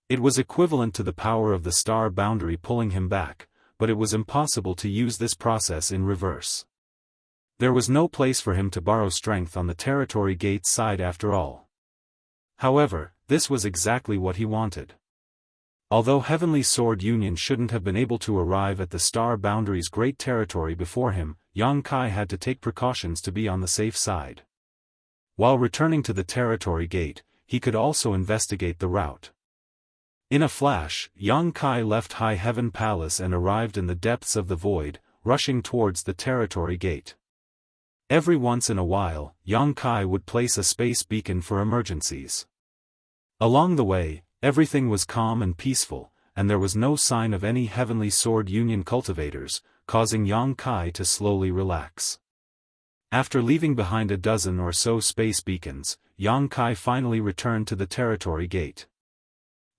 It was equivalent to the power of the star boundary pulling him back, but it was impossible to use this process in reverse. There was no place for him to borrow strength on the territory gate's side after all. However, this was exactly what he wanted. Although Heavenly Sword Union shouldn't have been able to arrive at the star boundary's great territory before him, Yang Kai had to take precautions to be on the safe side. While returning to the territory gate, he could also investigate the route. In a flash, Yang Kai left High Heaven Palace and arrived in the depths of the void, rushing towards the territory gate. Every once in a while, Yang Kai would place a space beacon for emergencies. Along the way, everything was calm and peaceful, and there was no sign of any Heavenly Sword Union cultivators, causing Yang Kai to slowly relax. After leaving behind a dozen or so space beacons, Yang Kai finally returned to the territory gate.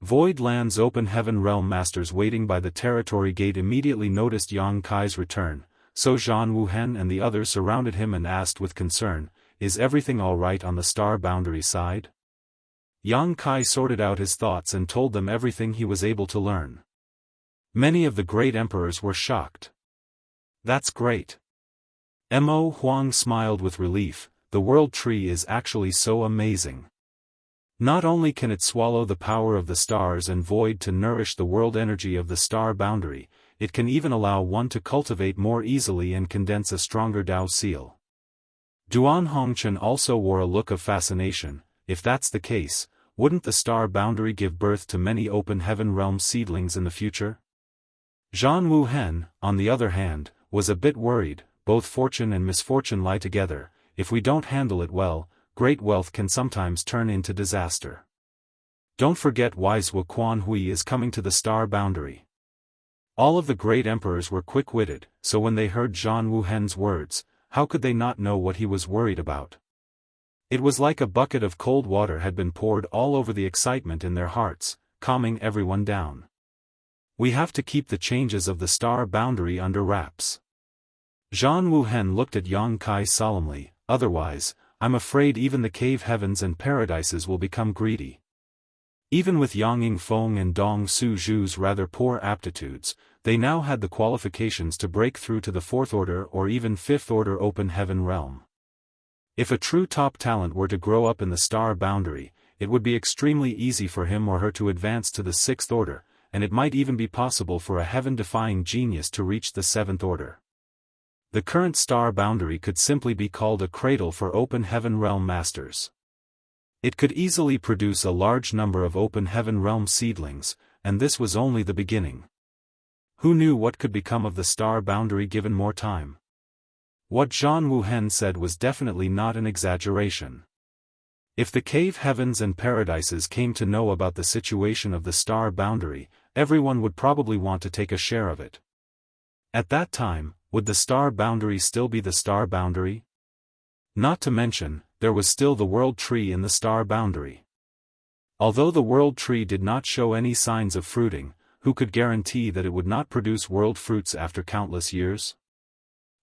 Void Land's Open Heaven Realm Masters waiting by the territory gate immediately noticed Yang Kai's return, so Zhan Wuhen and the others surrounded him and asked with concern, "Is everything alright on the star boundary side?" Yang Kai sorted out his thoughts and told them everything he was able to learn. Many of the great emperors were shocked. That's great. Mo Huang smiled with relief. The world tree is actually so amazing. Not only can it swallow the power of the stars and void to nourish the world energy of the star boundary, it can even allow one to cultivate more easily and condense a stronger Dao seal. Duan Hongchen also wore a look of fascination. If that's the case, wouldn't the star boundary give birth to many open heaven realm seedlings in the future? Zhan Wuhen, on the other hand, was a bit worried. Both fortune and misfortune lie together. If we don't handle it well, great wealth can sometimes turn into disaster. Don't forget wise Wu Quanhui is coming to the star boundary. All of the great emperors were quick-witted, so when they heard Zhan Wuhen's words, how could they not know what he was worried about? It was like a bucket of cold water had been poured all over the excitement in their hearts, calming everyone down. We have to keep the changes of the star boundary under wraps. Zhan Wuhen looked at Yang Kai solemnly, otherwise, I'm afraid even the cave heavens and paradises will become greedy. Even with Yang Yingfeng and Dong Suzhu's rather poor aptitudes, they now had the qualifications to break through to the fourth order or even fifth order open heaven realm. If a true top talent were to grow up in the star boundary, it would be extremely easy for him or her to advance to the sixth order, and it might even be possible for a heaven-defying genius to reach the seventh order. The current star boundary could simply be called a cradle for open heaven realm masters. It could easily produce a large number of open heaven realm seedlings, and this was only the beginning. Who knew what could become of the star boundary given more time? What Zhan Wuhen said was definitely not an exaggeration. If the cave heavens and paradises came to know about the situation of the star boundary, everyone would probably want to take a share of it. At that time, would the star boundary still be the star boundary? Not to mention, there was still the world tree in the star boundary. Although the world tree did not show any signs of fruiting, who could guarantee that it would not produce world fruits after countless years?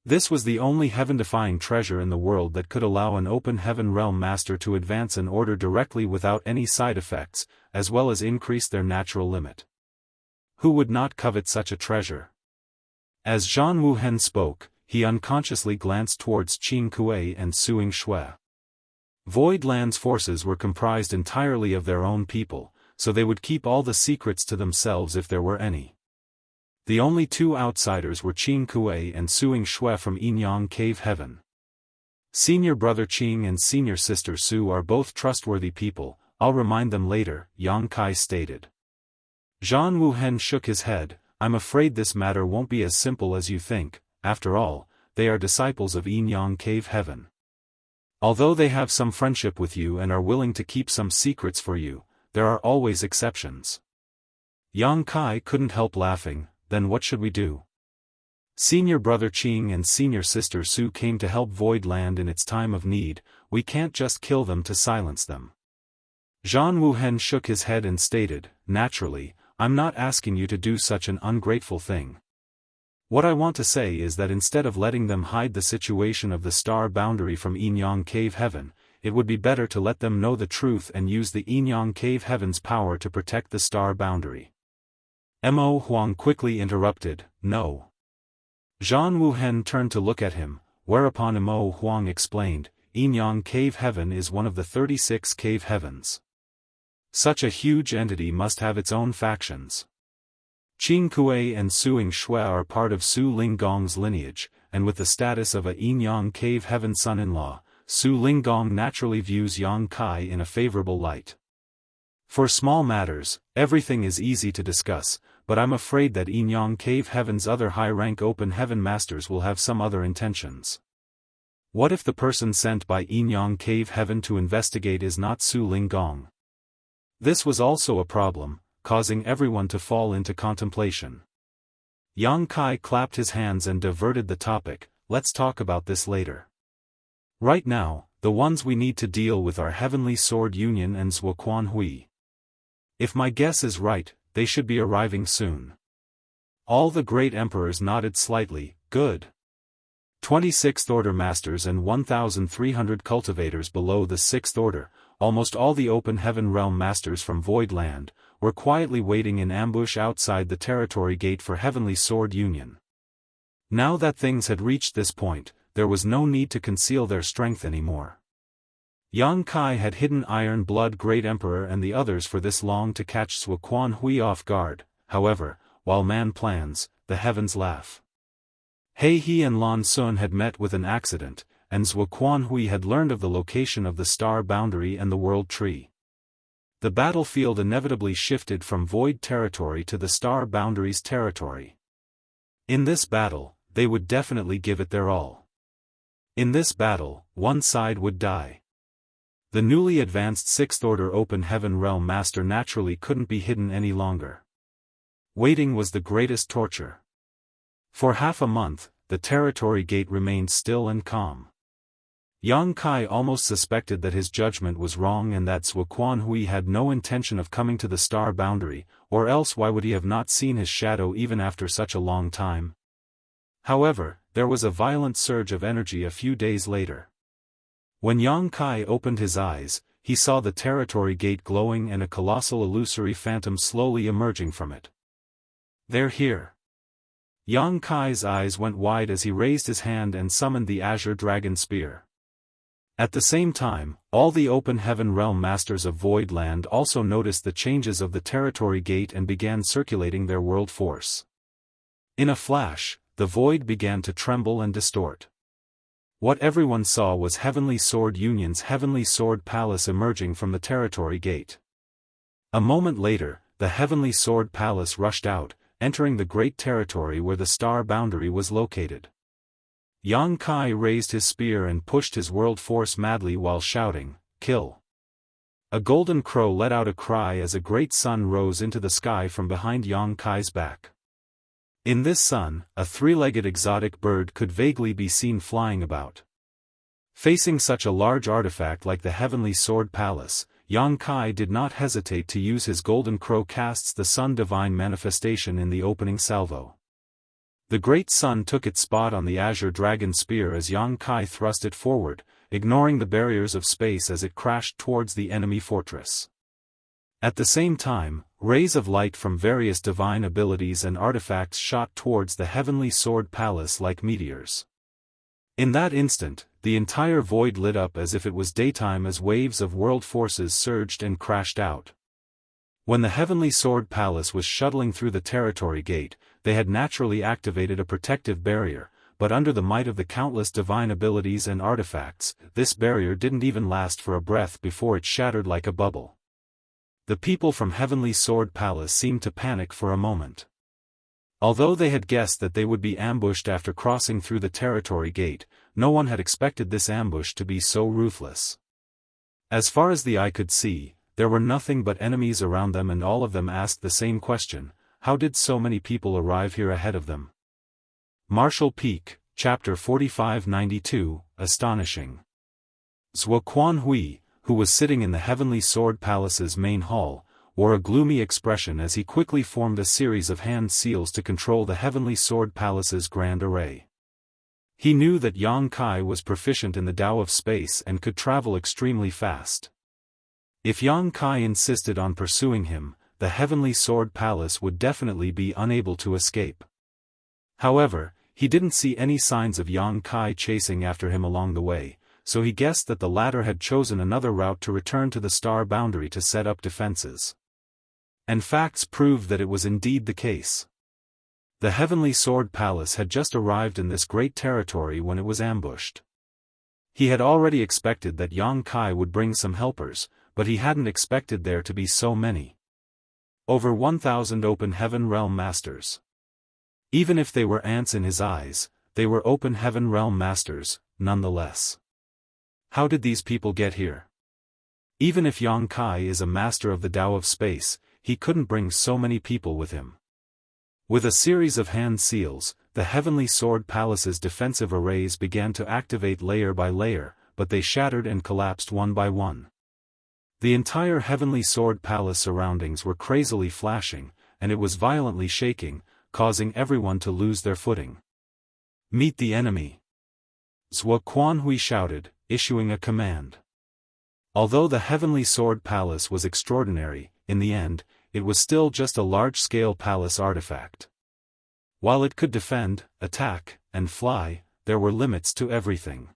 This was the only heaven-defying treasure in the world that could allow an open heaven realm master to advance an order directly without any side effects, as well as increase their natural limit. Who would not covet such a treasure? As Zhan Wuhen spoke, he unconsciously glanced towards Qing Kuei and Suing Shui. Void Land's forces were comprised entirely of their own people, so they would keep all the secrets to themselves if there were any. The only two outsiders were Qing Kuei and Suing Shui from Yinyang Cave Heaven. Senior brother Qing and senior sister Su are both trustworthy people, I'll remind them later, Yang Kai stated. Zhan Wuhen shook his head. I'm afraid this matter won't be as simple as you think. After all, they are disciples of Yinyang Cave Heaven. Although they have some friendship with you and are willing to keep some secrets for you, there are always exceptions. Yang Kai couldn't help laughing. Then what should we do? Senior brother Qing and senior sister Su came to help Void Land in its time of need. We can't just kill them to silence them. Zhan Wuhen shook his head and stated, naturally, I'm not asking you to do such an ungrateful thing. What I want to say is that instead of letting them hide the situation of the star boundary from Yinyang Cave Heaven, it would be better to let them know the truth and use the Yinyang Cave Heaven's power to protect the star boundary. Mo Huang quickly interrupted, no. Zhan Wuhen turned to look at him, whereupon Mo Huang explained, Yinyang Cave Heaven is one of the 36 cave heavens. Such a huge entity must have its own factions. Qing Kuei and Suing Shui are part of Su Linggong's lineage, and with the status of a Yinyang Cave Heaven son-in-law, Su Linggong naturally views Yang Kai in a favorable light. For small matters, everything is easy to discuss, but I'm afraid that Yinyang Cave Heaven's other high-rank open heaven masters will have some other intentions. What if the person sent by Yinyang Cave Heaven to investigate is not Su Linggong? This was also a problem, causing everyone to fall into contemplation. Yang Kai clapped his hands and diverted the topic. Let's talk about this later. Right now, the ones we need to deal with are Heavenly Sword Union and Zhuo Quanhui. If my guess is right, they should be arriving soon. All the great emperors nodded slightly. Good. 26th Order Masters and 1,300 cultivators below the 6th Order, almost all the open heaven realm masters from Void Land, were quietly waiting in ambush outside the territory gate for Heavenly Sword Union. Now that things had reached this point, there was no need to conceal their strength anymore. Yang Kai had hidden Iron Blood Great Emperor and the others for this long to catch Zhuo Quanhui off guard. However, while man plans, the heavens laugh. He He and Lan Sun had met with an accident, and Zhuo Quanhui had learned of the location of the star boundary and the world tree. The battlefield inevitably shifted from void territory to the star boundary's territory. In this battle, they would definitely give it their all. In this battle, one side would die. The newly advanced Sixth Order Open Heaven Realm Master naturally couldn't be hidden any longer. Waiting was the greatest torture. For half a month, the territory gate remained still and calm. Yang Kai almost suspected that his judgment was wrong and that Zhuo Quanhui had no intention of coming to the star boundary, or else why would he have not seen his shadow even after such a long time? However, there was a violent surge of energy a few days later. When Yang Kai opened his eyes, he saw the territory gate glowing and a colossal illusory phantom slowly emerging from it. "They're here." Yang Kai's eyes went wide as he raised his hand and summoned the Azure Dragon Spear. At the same time, all the Open Heaven Realm Masters of Void Land also noticed the changes of the territory gate and began circulating their world force. In a flash, the void began to tremble and distort. What everyone saw was Heavenly Sword Union's Heavenly Sword Palace emerging from the territory gate. A moment later, the Heavenly Sword Palace rushed out, entering the great territory where the star boundary was located. Yang Kai raised his spear and pushed his world force madly while shouting, "Kill!" A golden crow let out a cry as a great sun rose into the sky from behind Yang Kai's back. In this sun, a three-legged exotic bird could vaguely be seen flying about. Facing such a large artifact like the Heavenly Sword Palace, Yang Kai did not hesitate to use his golden crow casts the sun divine manifestation in the opening salvo. The great sun took its spot on the Azure Dragon Spear as Yang Kai thrust it forward, ignoring the barriers of space as it crashed towards the enemy fortress. At the same time, rays of light from various divine abilities and artifacts shot towards the Heavenly Sword Palace like meteors. In that instant, the entire void lit up as if it was daytime as waves of world forces surged and crashed out. When the Heavenly Sword Palace was shuttling through the territory gate, they had naturally activated a protective barrier, but under the might of the countless divine abilities and artifacts, this barrier didn't even last for a breath before it shattered like a bubble. The people from Heavenly Sword Palace seemed to panic for a moment. Although they had guessed that they would be ambushed after crossing through the territory gate, no one had expected this ambush to be so ruthless. As far as the eye could see, there were nothing but enemies around them, and all of them asked the same question: how did so many people arrive here ahead of them? Martial Peak, Chapter 4592, Astonishing. Zhuo Quanhui, who was sitting in the Heavenly Sword Palace's main hall, wore a gloomy expression as he quickly formed a series of hand seals to control the Heavenly Sword Palace's grand array. He knew that Yang Kai was proficient in the Tao of space and could travel extremely fast. If Yang Kai insisted on pursuing him, the Heavenly Sword Palace would definitely be unable to escape. However, he didn't see any signs of Yang Kai chasing after him along the way, so he guessed that the latter had chosen another route to return to the star boundary to set up defenses. And facts proved that it was indeed the case. The Heavenly Sword Palace had just arrived in this great territory when it was ambushed. He had already expected that Yang Kai would bring some helpers, but he hadn't expected there to be so many. Over 1,000 Open Heaven Realm Masters. Even if they were ants in his eyes, they were Open Heaven Realm Masters, nonetheless. How did these people get here? Even if Yang Kai is a master of the Tao of space, he couldn't bring so many people with him. With a series of hand seals, the Heavenly Sword Palace's defensive arrays began to activate layer by layer, but they shattered and collapsed one by one. The entire Heavenly Sword Palace surroundings were crazily flashing, and it was violently shaking, causing everyone to lose their footing. "Meet the enemy!" Zhuo Quanhui shouted, issuing a command. Although the Heavenly Sword Palace was extraordinary, in the end, it was still just a large-scale palace artifact. While it could defend, attack, and fly, there were limits to everything.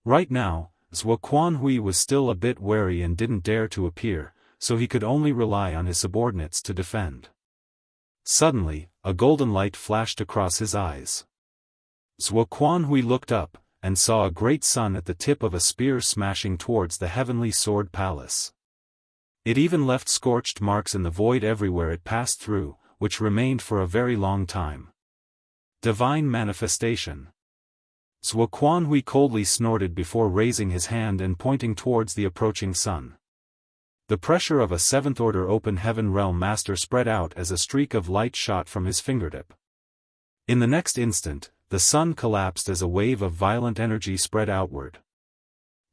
Right now, Zhuo Quanhui was still a bit wary and didn't dare to appear, so he could only rely on his subordinates to defend. Suddenly, a golden light flashed across his eyes. Zhuo Quanhui looked up, and saw a great sun at the tip of a spear smashing towards the Heavenly Sword Palace. It even left scorched marks in the void everywhere it passed through, which remained for a very long time. Divine Manifestation. Zhuo Quanhui coldly snorted before raising his hand and pointing towards the approaching sun. The pressure of a seventh-order open heaven realm master spread out as a streak of light shot from his fingertip. In the next instant, the sun collapsed as a wave of violent energy spread outward.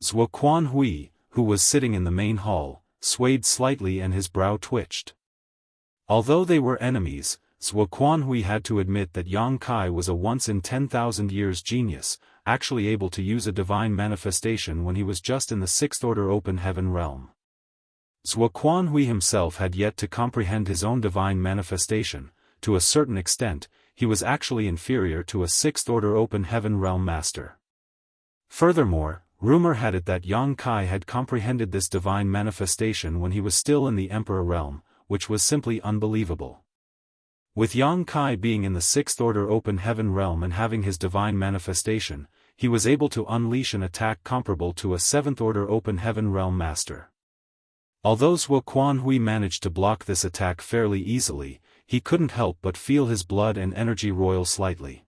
Zhuo Quanhui, who was sitting in the main hall, swayed slightly and his brow twitched. Although they were enemies, Zhuo Quanhui had to admit that Yang Kai was a once-in-10,000 years genius, actually able to use a divine manifestation when he was just in the sixth-order open heaven realm. Zhuo Quanhui himself had yet to comprehend his own divine manifestation. To a certain extent, he was actually inferior to a sixth-order open heaven realm master. Furthermore, rumor had it that Yang Kai had comprehended this divine manifestation when he was still in the Emperor realm, which was simply unbelievable. With Yang Kai being in the sixth-order open heaven realm and having his divine manifestation, he was able to unleash an attack comparable to a seventh-order open heaven realm master. Although Zhuo Quanhui managed to block this attack fairly easily, he couldn't help but feel his blood and energy roil slightly.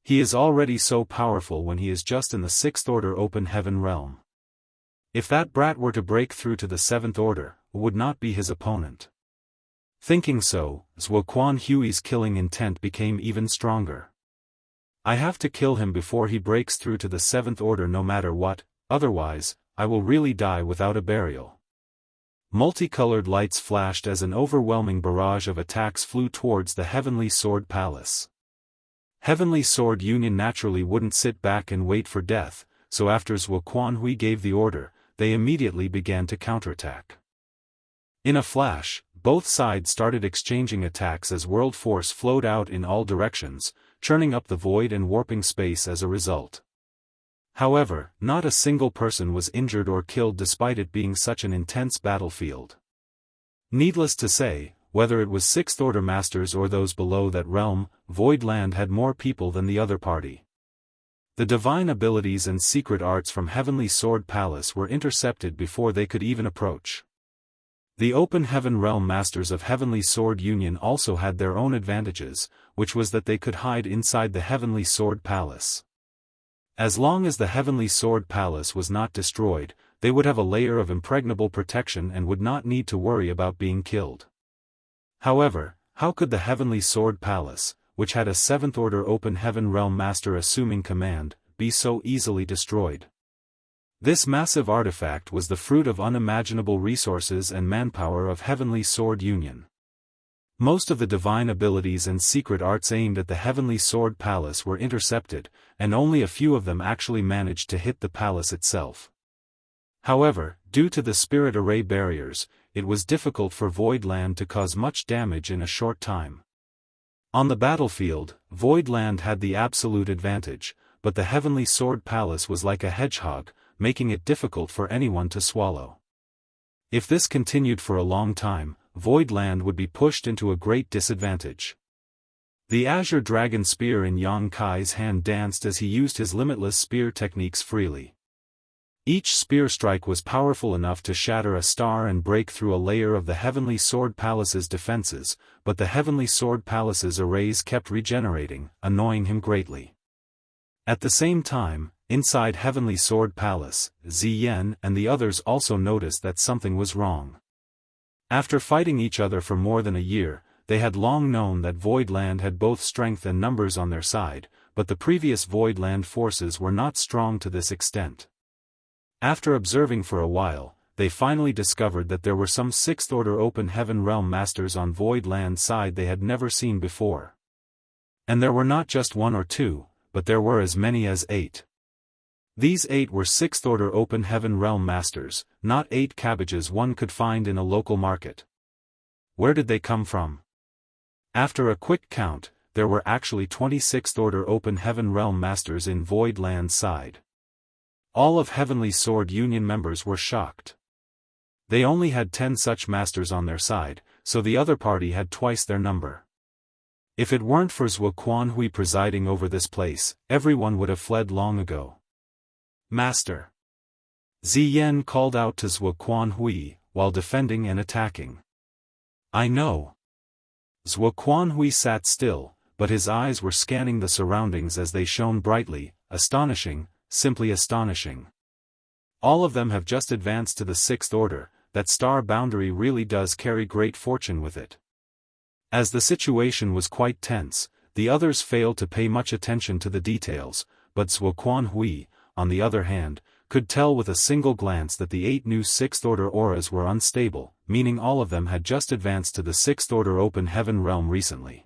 He is already so powerful when he is just in the sixth-order open heaven realm. If that brat were to break through to the seventh order, would not be his opponent. Thinking so, Zhuo Quanhui's killing intent became even stronger. I have to kill him before he breaks through to the seventh order no matter what, otherwise, I will really die without a burial. Multicolored lights flashed as an overwhelming barrage of attacks flew towards the Heavenly Sword Palace. Heavenly Sword Union naturally wouldn't sit back and wait for death, so after Zhuo Quanhui gave the order, they immediately began to counterattack. In a flash, both sides started exchanging attacks as world force flowed out in all directions, churning up the void and warping space as a result. However, not a single person was injured or killed despite it being such an intense battlefield. Needless to say, whether it was sixth-order masters or those below that realm, Void Land had more people than the other party. The divine abilities and secret arts from Heavenly Sword Palace were intercepted before they could even approach. The open heaven realm masters of Heavenly Sword Union also had their own advantages, which was that they could hide inside the Heavenly Sword Palace. As long as the Heavenly Sword Palace was not destroyed, they would have a layer of impregnable protection and would not need to worry about being killed. However, how could the Heavenly Sword Palace, which had a seventh-order open heaven realm master assuming command, be so easily destroyed? This massive artifact was the fruit of unimaginable resources and manpower of Heavenly Sword Union. Most of the divine abilities and secret arts aimed at the Heavenly Sword Palace were intercepted, and only a few of them actually managed to hit the palace itself. However, due to the spirit array barriers, it was difficult for Void Land to cause much damage in a short time. On the battlefield, Void Land had the absolute advantage, but the Heavenly Sword Palace was like a hedgehog, making it difficult for anyone to swallow. If this continued for a long time, Void Land would be pushed into a great disadvantage. The Azure Dragon Spear in Yang Kai's hand danced as he used his limitless spear techniques freely. Each spear strike was powerful enough to shatter a star and break through a layer of the Heavenly Sword Palace's defenses, but the Heavenly Sword Palace's arrays kept regenerating, annoying him greatly. At the same time, inside Heavenly Sword Palace, Ziyan and the others also noticed that something was wrong. After fighting each other for more than a year, they had long known that Void Land had both strength and numbers on their side, but the previous Void Land forces were not strong to this extent. After observing for a while, they finally discovered that there were some sixth-order open heaven realm masters on Void Land's side they had never seen before. And there were not just one or two, but there were as many as 8. These 8 were 6th-order open heaven realm masters, not 8 cabbages one could find in a local market. Where did they come from? After a quick count, there were actually 26th-order open heaven realm masters in Void Land's side. All of Heavenly Sword Union members were shocked. They only had 10 such masters on their side, so the other party had twice their number. If it weren't for Zhuo Quanhui presiding over this place, everyone would have fled long ago. Master! Ziyan called out to Zhuo Quanhui, while defending and attacking. I know. Zhuo Quanhui sat still, but his eyes were scanning the surroundings as they shone brightly, astonishing, simply astonishing. All of them have just advanced to the 6th order, that star boundary really does carry great fortune with it. As the situation was quite tense, the others failed to pay much attention to the details, but Zhuo Quanhui, on the other hand, could tell with a single glance that the 8 new 6th-order auras were unstable, meaning all of them had just advanced to the 6th-order open heaven realm recently.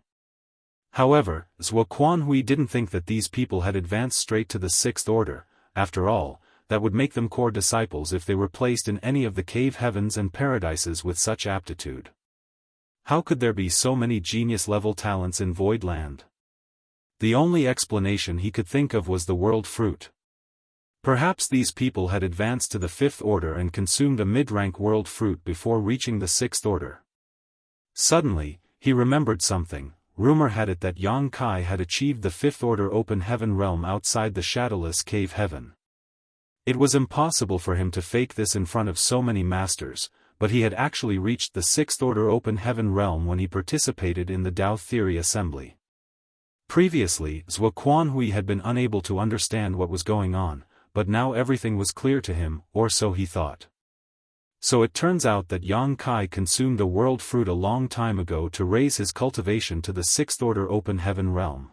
However, Zhuo Quanhui didn't think that these people had advanced straight to the 6th order. After all, that would make them core disciples if they were placed in any of the cave heavens and paradises with such aptitude. How could there be so many genius-level talents in Void Land? The only explanation he could think of was the world fruit. Perhaps these people had advanced to the 5th order and consumed a mid-rank world fruit before reaching the 6th order. Suddenly, he remembered something. Rumor had it that Yang Kai had achieved the 5th order open heaven realm outside the shadowless cave heaven. It was impossible for him to fake this in front of so many masters, but he had actually reached the 6th order open heaven realm when he participated in the Dao Theory Assembly. Previously, Zhuo Quanhui had been unable to understand what was going on, but now everything was clear to him, or so he thought. So it turns out that Yang Kai consumed a world fruit a long time ago to raise his cultivation to the 6th order open heaven realm.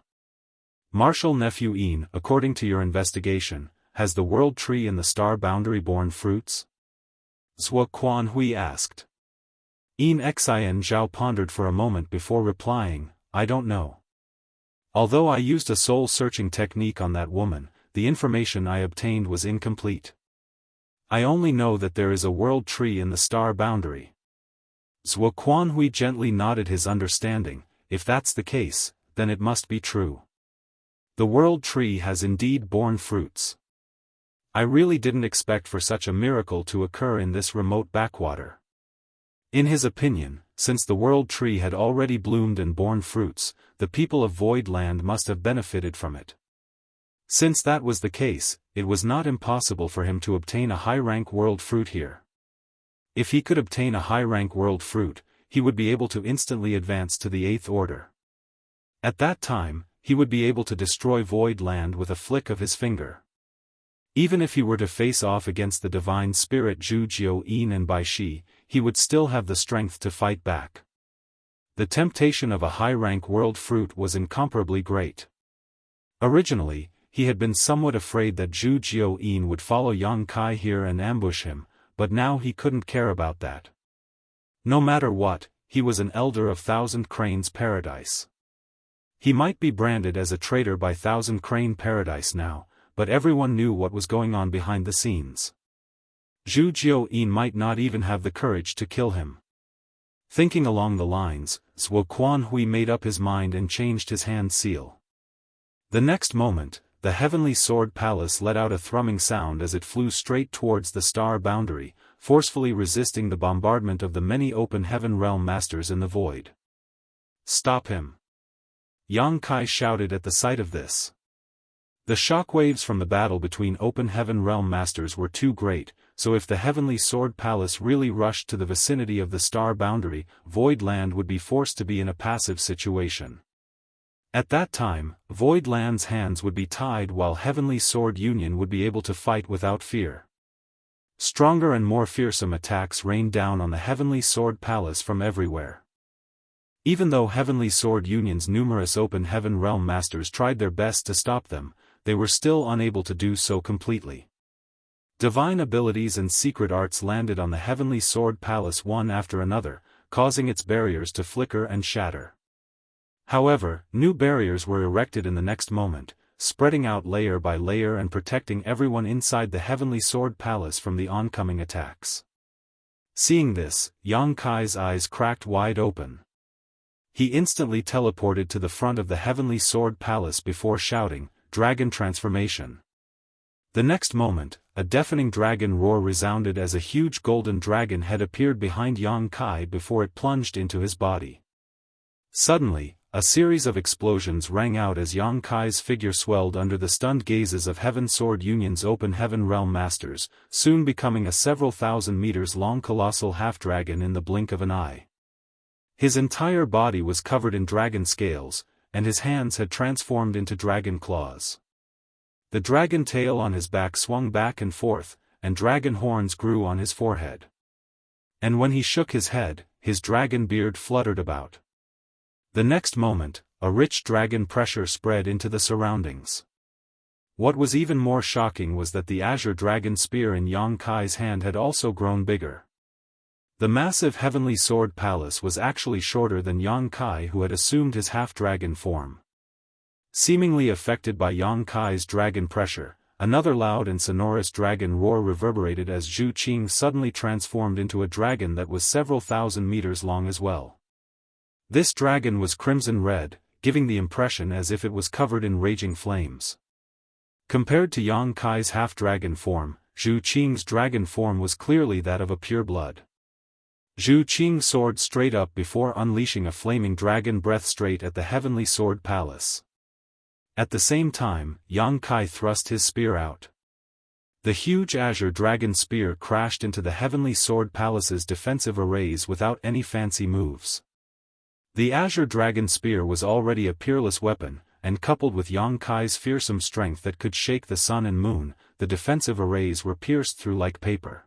Martial Nephew Yin, according to your investigation, has the world tree in the star boundary borne fruits? Zhuo Quanhui asked. Yin Xian Zhao pondered for a moment before replying, I don't know. Although I used a soul-searching technique on that woman, the information I obtained was incomplete. I only know that there is a world tree in the star boundary. Zhuo Quanhui gently nodded his understanding. If that's the case, then it must be true. The world tree has indeed borne fruits. I really didn't expect for such a miracle to occur in this remote backwater. In his opinion, since the world tree had already bloomed and borne fruits, the people of Void Land must have benefited from it. Since that was the case, it was not impossible for him to obtain a high-rank world fruit here. If he could obtain a high-rank world fruit, he would be able to instantly advance to the 8th order. At that time, he would be able to destroy Void Land with a flick of his finger. Even if he were to face off against the divine spirit Zhu Jiao Yin and Bai Shi, he would still have the strength to fight back. The temptation of a high-rank world fruit was incomparably great. Originally, he had been somewhat afraid that Zhu Jiao Yin would follow Yang Kai here and ambush him, but now he couldn't care about that. No matter what, he was an elder of Thousand Cranes Paradise. He might be branded as a traitor by Thousand Crane Paradise now, but everyone knew what was going on behind the scenes. Zhu Jiao Yin might not even have the courage to kill him. Thinking along the lines, Zhuo Quanhui made up his mind and changed his hand seal. The next moment, the Heavenly Sword Palace let out a thrumming sound as it flew straight towards the star boundary, forcefully resisting the bombardment of the many open heaven realm masters in the void. Stop him! Yang Kai shouted at the sight of this. The shockwaves from the battle between open heaven realm masters were too great, so if the Heavenly Sword Palace really rushed to the vicinity of the star boundary, Void Land would be forced to be in a passive situation. At that time, Void Land's hands would be tied while Heavenly Sword Union would be able to fight without fear. Stronger and more fearsome attacks rained down on the Heavenly Sword Palace from everywhere. Even though Heavenly Sword Union's numerous open heaven realm masters tried their best to stop them, they were still unable to do so completely. Divine abilities and secret arts landed on the Heavenly Sword Palace one after another, causing its barriers to flicker and shatter. However, new barriers were erected in the next moment, spreading out layer by layer and protecting everyone inside the Heavenly Sword Palace from the oncoming attacks. Seeing this, Yang Kai's eyes cracked wide open. He instantly teleported to the front of the Heavenly Sword Palace before shouting, "Dragon transformation!" The next moment, a deafening dragon roar resounded as a huge golden dragon head appeared behind Yang Kai before it plunged into his body. Suddenly, a series of explosions rang out as Yang Kai's figure swelled under the stunned gazes of Heaven Sword Union's Open Heaven Realm Masters, soon becoming a several thousand meters long colossal half-dragon in the blink of an eye. His entire body was covered in dragon scales, and his hands had transformed into dragon claws. The dragon tail on his back swung back and forth, and dragon horns grew on his forehead. And when he shook his head, his dragon beard fluttered about. The next moment, a rich dragon pressure spread into the surroundings. What was even more shocking was that the azure dragon spear in Yang Kai's hand had also grown bigger. The massive Heavenly Sword Palace was actually shorter than Yang Kai, who had assumed his half-dragon form. Seemingly affected by Yang Kai's dragon pressure, another loud and sonorous dragon roar reverberated as Zhu Qing suddenly transformed into a dragon that was several thousand meters long as well. This dragon was crimson red, giving the impression as if it was covered in raging flames. Compared to Yang Kai's half-dragon form, Zhu Qing's dragon form was clearly that of a pure blood. Zhu Qing soared straight up before unleashing a flaming dragon breath straight at the Heavenly Sword Palace. At the same time, Yang Kai thrust his spear out. The huge azure dragon spear crashed into the Heavenly Sword Palace's defensive arrays without any fancy moves. The azure dragon spear was already a peerless weapon, and coupled with Yang Kai's fearsome strength that could shake the sun and moon, the defensive arrays were pierced through like paper.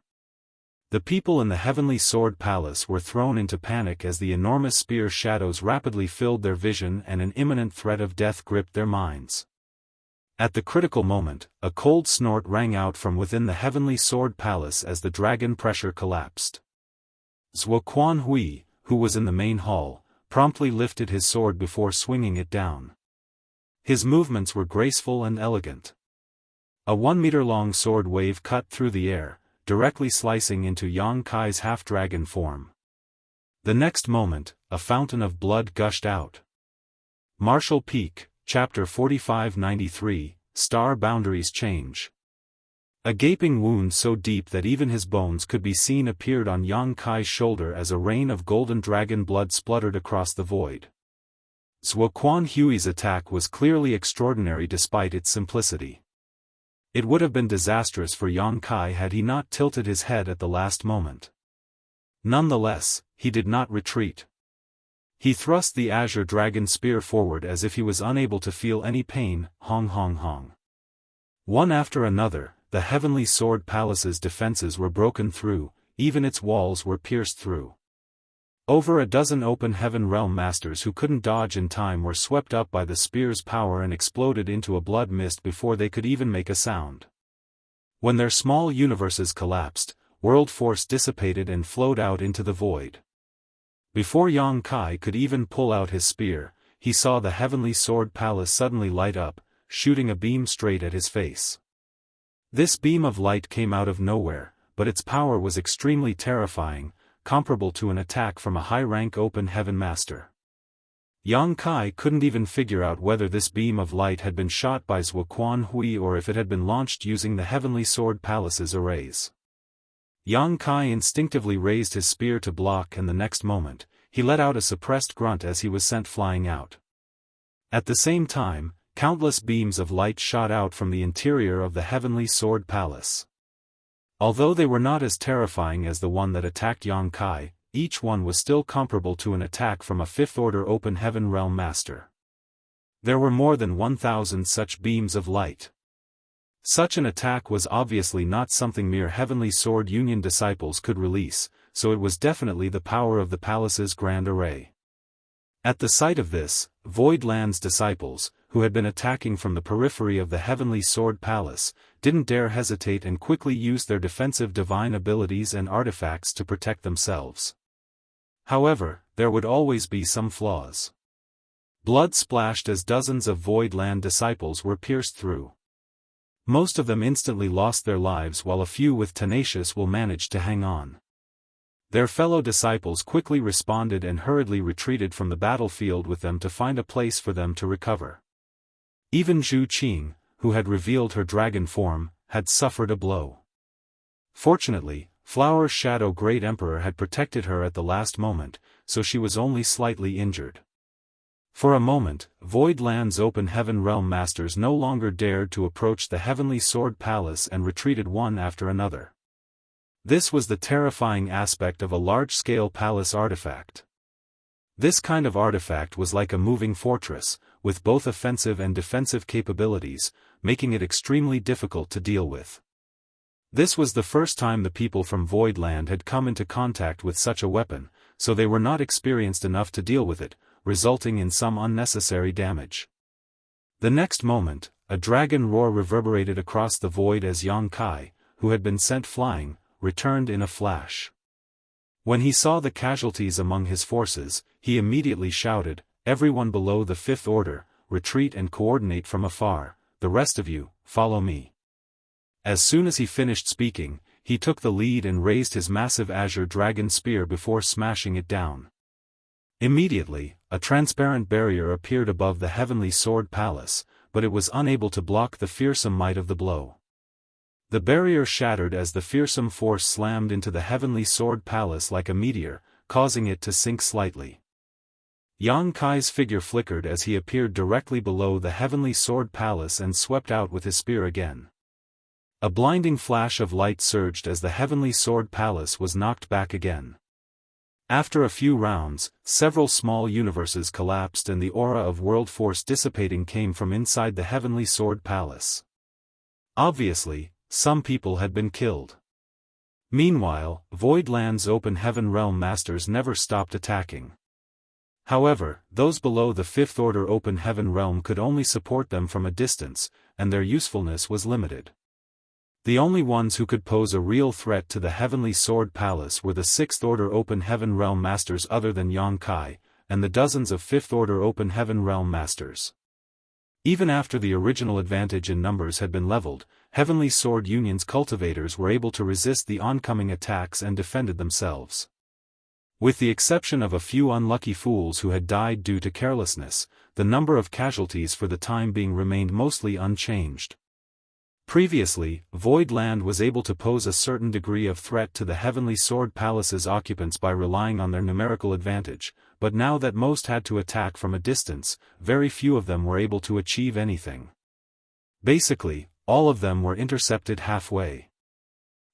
The people in the Heavenly Sword Palace were thrown into panic as the enormous spear shadows rapidly filled their vision and an imminent threat of death gripped their minds. At the critical moment, a cold snort rang out from within the Heavenly Sword Palace as the dragon pressure collapsed. Zhuo Quanhui, who was in the main hall, promptly lifted his sword before swinging it down. His movements were graceful and elegant. A 1-meter-long sword wave cut through the air, directly slicing into Yang Kai's half-dragon form. The next moment, a fountain of blood gushed out. Martial Peak, Chapter 4593, Star Boundaries Change. A gaping wound so deep that even his bones could be seen appeared on Yang Kai's shoulder as a rain of golden dragon blood spluttered across the void. Zhuo Quanhui's attack was clearly extraordinary despite its simplicity. It would have been disastrous for Yang Kai had he not tilted his head at the last moment. Nonetheless, he did not retreat. He thrust the azure dragon spear forward as if he was unable to feel any pain. Hong hong hong. One after another, the Heavenly Sword Palace's defenses were broken through, even its walls were pierced through. Over a dozen Open Heaven Realm Masters who couldn't dodge in time were swept up by the spear's power and exploded into a blood mist before they could even make a sound. When their small universes collapsed, world force dissipated and flowed out into the void. Before Yang Kai could even pull out his spear, he saw the Heavenly Sword Palace suddenly light up, shooting a beam straight at his face. This beam of light came out of nowhere, but its power was extremely terrifying, comparable to an attack from a high-rank Open Heaven Master. Yang Kai couldn't even figure out whether this beam of light had been shot by Zhuo Quanhui or if it had been launched using the Heavenly Sword Palace's arrays. Yang Kai instinctively raised his spear to block, and the next moment, he let out a suppressed grunt as he was sent flying out. At the same time, countless beams of light shot out from the interior of the Heavenly Sword Palace. Although they were not as terrifying as the one that attacked Yang Kai, each one was still comparable to an attack from a fifth-order Open Heaven Realm Master. There were more than 1,000 such beams of light. Such an attack was obviously not something mere Heavenly Sword Union disciples could release, so it was definitely the power of the palace's grand array. At the sight of this, Void Land's disciples, who had been attacking from the periphery of the Heavenly Sword Palace, didn't dare hesitate and quickly used their defensive divine abilities and artifacts to protect themselves. However, there would always be some flaws. Blood splashed as dozens of Void Land disciples were pierced through. Most of them instantly lost their lives while a few with tenacious will managed to hang on. Their fellow disciples quickly responded and hurriedly retreated from the battlefield with them to find a place for them to recover. Even Zhu Qing, who had revealed her dragon form, had suffered a blow. Fortunately, Flower's Shadow Great Emperor had protected her at the last moment, so she was only slightly injured. For a moment, Void Land's Open Heaven Realm Masters no longer dared to approach the Heavenly Sword Palace and retreated one after another. This was the terrifying aspect of a large-scale palace artifact. This kind of artifact was like a moving fortress, with both offensive and defensive capabilities, making it extremely difficult to deal with. This was the first time the people from Void Land had come into contact with such a weapon, so they were not experienced enough to deal with it, resulting in some unnecessary damage. The next moment, a dragon roar reverberated across the void as Yang Kai, who had been sent flying, returned in a flash. When he saw the casualties among his forces, he immediately shouted, "Everyone below the Fifth Order, retreat and coordinate from afar, the rest of you, follow me." As soon as he finished speaking, he took the lead and raised his massive azure dragon spear before smashing it down. Immediately, a transparent barrier appeared above the Heavenly Sword Palace, but it was unable to block the fearsome might of the blow. The barrier shattered as the fearsome force slammed into the Heavenly Sword Palace like a meteor, causing it to sink slightly. Yang Kai's figure flickered as he appeared directly below the Heavenly Sword Palace and swept out with his spear again. A blinding flash of light surged as the Heavenly Sword Palace was knocked back again. After a few rounds, several small universes collapsed and the aura of world force dissipating came from inside the Heavenly Sword Palace. Obviously, some people had been killed. Meanwhile, Void Land's Open Heaven Realm Masters never stopped attacking. However, those below the Fifth Order Open Heaven Realm could only support them from a distance, and their usefulness was limited. The only ones who could pose a real threat to the Heavenly Sword Palace were the Sixth Order Open Heaven Realm Masters other than Yang Kai, and the dozens of Fifth Order Open Heaven Realm Masters. Even after the original advantage in numbers had been leveled, Heavenly Sword Union's cultivators were able to resist the oncoming attacks and defended themselves. With the exception of a few unlucky fools who had died due to carelessness, the number of casualties for the time being remained mostly unchanged. Previously, Void Land was able to pose a certain degree of threat to the Heavenly Sword Palace's occupants by relying on their numerical advantage, but now that most had to attack from a distance, very few of them were able to achieve anything. Basically, all of them were intercepted halfway.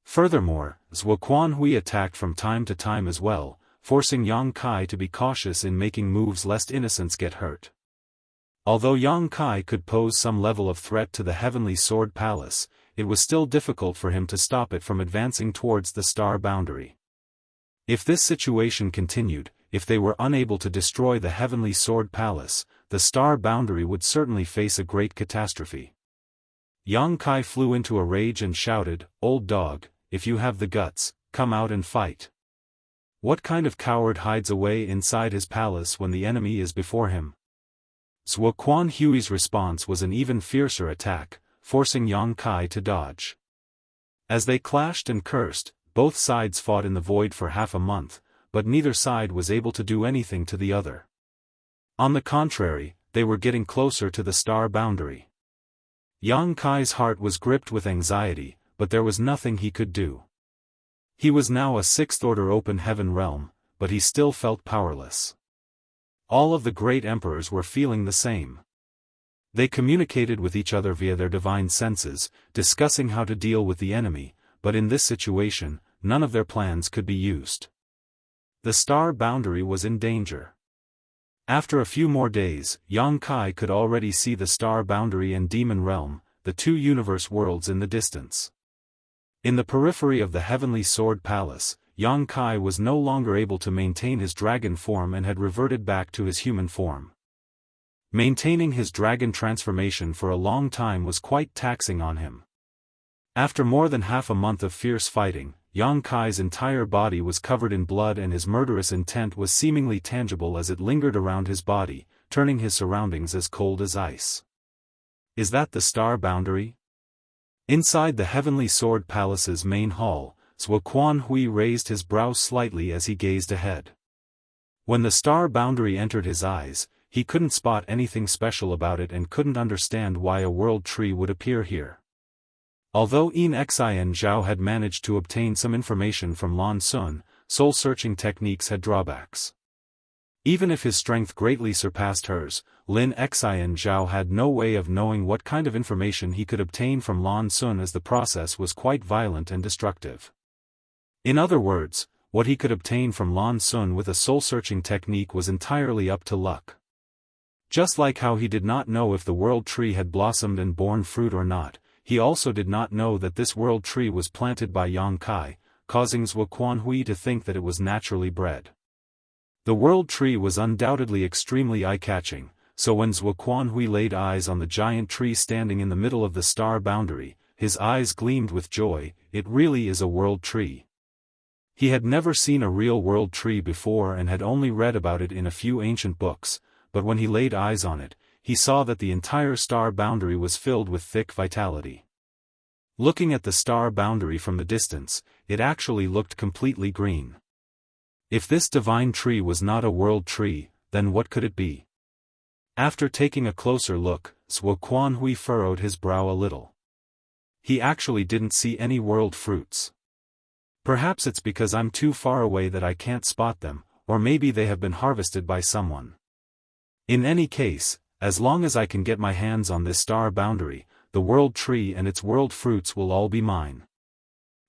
Furthermore, Zhuo Hui attacked from time to time as well, forcing Yang Kai to be cautious in making moves lest innocents get hurt. Although Yang Kai could pose some level of threat to the Heavenly Sword Palace, it was still difficult for him to stop it from advancing towards the star boundary. If this situation continued, if they were unable to destroy the Heavenly Sword Palace, the star boundary would certainly face a great catastrophe. Yang Kai flew into a rage and shouted, "Old dog, if you have the guts, come out and fight." What kind of coward hides away inside his palace when the enemy is before him? Zhuo Hui's response was an even fiercer attack, forcing Yang Kai to dodge. As they clashed and cursed, both sides fought in the void for half a month, but neither side was able to do anything to the other. On the contrary, they were getting closer to the star boundary. Yang Kai's heart was gripped with anxiety, but there was nothing he could do. He was now a Sixth Order Open Heaven Realm, but he still felt powerless. All of the great emperors were feeling the same. They communicated with each other via their divine senses, discussing how to deal with the enemy, but in this situation, none of their plans could be used. The star boundary was in danger. After a few more days, Yang Kai could already see the star boundary and demon realm, the two universe worlds in the distance. In the periphery of the Heavenly Sword Palace, Yang Kai was no longer able to maintain his dragon form and had reverted back to his human form. Maintaining his dragon transformation for a long time was quite taxing on him. After more than half a month of fierce fighting, Yang Kai's entire body was covered in blood and his murderous intent was seemingly tangible as it lingered around his body, turning his surroundings as cold as ice. Is that the star boundary? Inside the Heavenly Sword Palace's main hall, Zhuo Quanhui raised his brows slightly as he gazed ahead. When the star boundary entered his eyes, he couldn't spot anything special about it and couldn't understand why a world tree would appear here. Although Xian Zhao had managed to obtain some information from Lan Sun, soul-searching techniques had drawbacks. Even if his strength greatly surpassed hers, Xian Zhao had no way of knowing what kind of information he could obtain from Lan Sun, as the process was quite violent and destructive. In other words, what he could obtain from Lan Sun with a soul-searching technique was entirely up to luck. Just like how he did not know if the world tree had blossomed and borne fruit or not, he also did not know that this world tree was planted by Yang Kai, causing Zhuo Quanhui to think that it was naturally bred. The world tree was undoubtedly extremely eye-catching, so when Zhuo Quanhui laid eyes on the giant tree standing in the middle of the star boundary, his eyes gleamed with joy. It really is a world tree. He had never seen a real world tree before and had only read about it in a few ancient books, but when he laid eyes on it, he saw that the entire star boundary was filled with thick vitality. Looking at the star boundary from the distance, it actually looked completely green. If this divine tree was not a world tree, then what could it be? After taking a closer look, Zhuo Quanhui furrowed his brow a little. He actually didn't see any world fruits. Perhaps it's because I'm too far away that I can't spot them, or maybe they have been harvested by someone. In any case, as long as I can get my hands on this star boundary, the world tree and its world fruits will all be mine.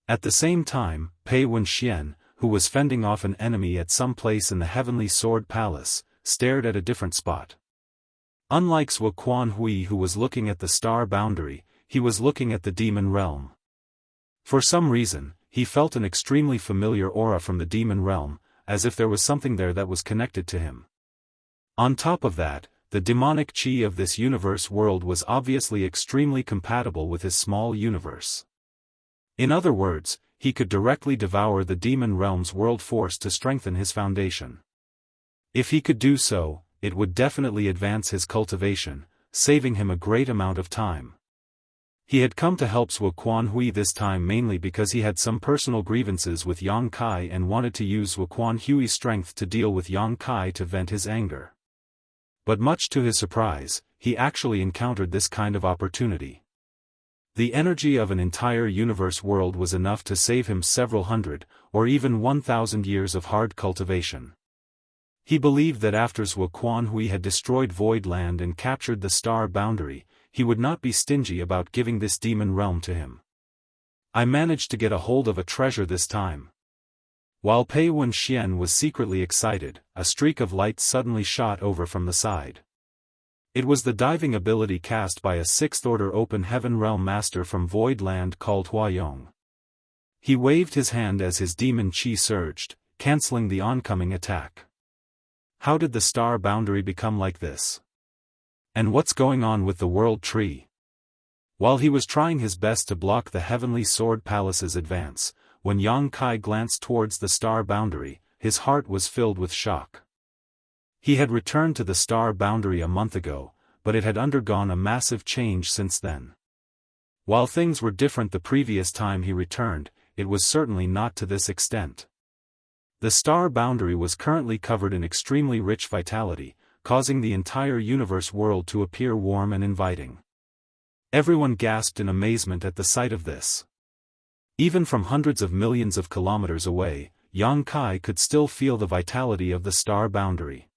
At the same time, Pei Wenxian, who was fending off an enemy at some place in the Heavenly Sword Palace, stared at a different spot. Unlike Zhuo Quanhui, who was looking at the star boundary, he was looking at the demon realm. For some reason, he felt an extremely familiar aura from the demon realm, as if there was something there that was connected to him. On top of that, the demonic chi of this universe world was obviously extremely compatible with his small universe. In other words, he could directly devour the demon realm's world force to strengthen his foundation. If he could do so, it would definitely advance his cultivation, saving him a great amount of time. He had come to help Zhuo Quanhui this time mainly because he had some personal grievances with Yang Kai and wanted to use Zhuo Quanhui's strength to deal with Yang Kai to vent his anger. But much to his surprise, he actually encountered this kind of opportunity. The energy of an entire universe world was enough to save him several hundred, or even 1,000 years of hard cultivation. He believed that after Zhuo Quanhui had destroyed Void Land and captured the star boundary, he would not be stingy about giving this demon realm to him. I managed to get a hold of a treasure this time. While Pei Wenxian was secretly excited, a streak of light suddenly shot over from the side. It was the diving ability cast by a 6th-order open heaven realm master from Void Land called Huayong. He waved his hand as his demon chi surged, cancelling the oncoming attack. How did the star boundary become like this? And what's going on with the world tree? While he was trying his best to block the Heavenly Sword Palace's advance, when Yang Kai glanced towards the star boundary, his heart was filled with shock. He had returned to the star boundary a month ago, but it had undergone a massive change since then. While things were different the previous time he returned, it was certainly not to this extent. The star boundary was currently covered in extremely rich vitality, causing the entire universe world to appear warm and inviting. Everyone gasped in amazement at the sight of this. Even from hundreds of millions of kilometers away, Yang Kai could still feel the vitality of the star boundary.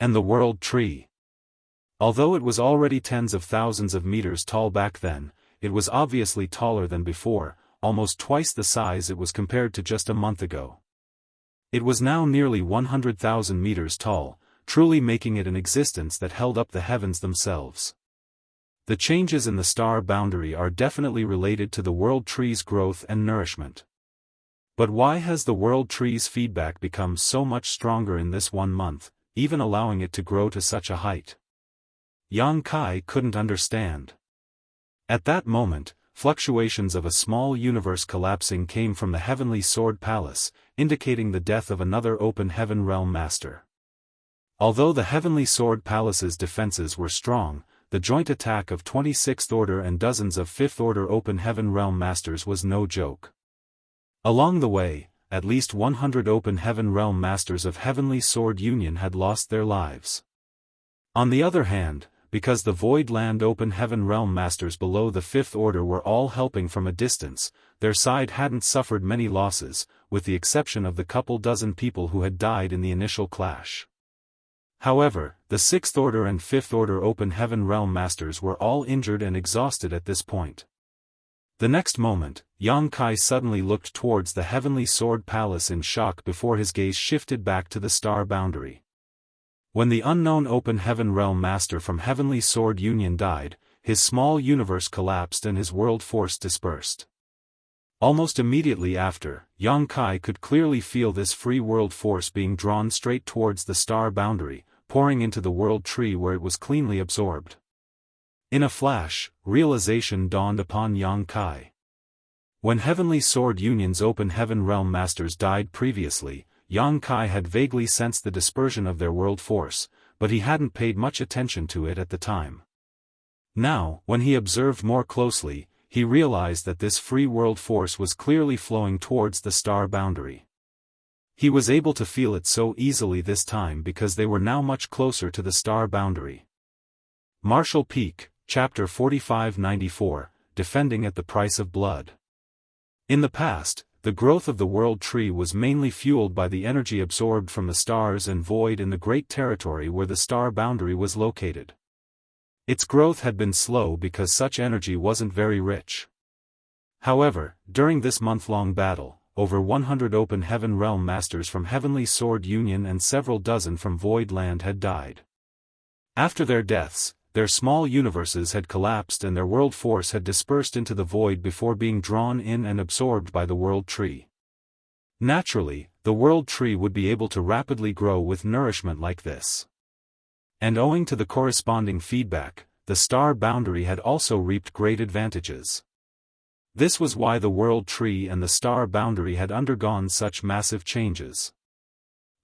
And the world tree. Although it was already tens of thousands of meters tall back then, it was obviously taller than before, almost twice the size it was compared to just a month ago. It was now nearly 100,000 meters tall, truly making it an existence that held up the heavens themselves. The changes in the star boundary are definitely related to the world tree's growth and nourishment. But why has the world tree's feedback become so much stronger in this 1 month, even allowing it to grow to such a height? Yang Kai couldn't understand. At that moment, fluctuations of a small universe collapsing came from the Heavenly Sword Palace, indicating the death of another open heaven realm master. Although the Heavenly Sword Palace's defenses were strong, the joint attack of 26th Order and dozens of 5th Order Open Heaven Realm Masters was no joke. Along the way, at least 100 Open Heaven Realm Masters of Heavenly Sword Union had lost their lives. On the other hand, because the Void Land Open Heaven Realm Masters below the 5th Order were all helping from a distance, their side hadn't suffered many losses, with the exception of the couple dozen people who had died in the initial clash. However, the 6th Order and 5th Order Open Heaven Realm Masters were all injured and exhausted at this point. The next moment, Yang Kai suddenly looked towards the Heavenly Sword Palace in shock before his gaze shifted back to the star boundary. When the unknown Open Heaven Realm Master from Heavenly Sword Union died, his small universe collapsed and his world force dispersed. Almost immediately after, Yang Kai could clearly feel this free world force being drawn straight towards the star boundary, pouring into the world tree where it was cleanly absorbed. In a flash, realization dawned upon Yang Kai. When Heavenly Sword Union's Open Heaven Realm Masters died previously, Yang Kai had vaguely sensed the dispersion of their world force, but he hadn't paid much attention to it at the time. Now, when he observed more closely, he realized that this free world force was clearly flowing towards the star boundary. He was able to feel it so easily this time because they were now much closer to the star boundary. Martial Peak, Chapter 4594, Defending at the Price of Blood. In the past, the growth of the world tree was mainly fueled by the energy absorbed from the stars and void in the great territory where the star boundary was located. Its growth had been slow because such energy wasn't very rich. However, during this month-long battle, over 100 Open Heaven Realm Masters from Heavenly Sword Union and several dozen from Void Land had died. After their deaths, their small universes had collapsed and their world force had dispersed into the void before being drawn in and absorbed by the world tree. Naturally, the world tree would be able to rapidly grow with nourishment like this. And owing to the corresponding feedback, the star boundary had also reaped great advantages. This was why the world tree and the star boundary had undergone such massive changes.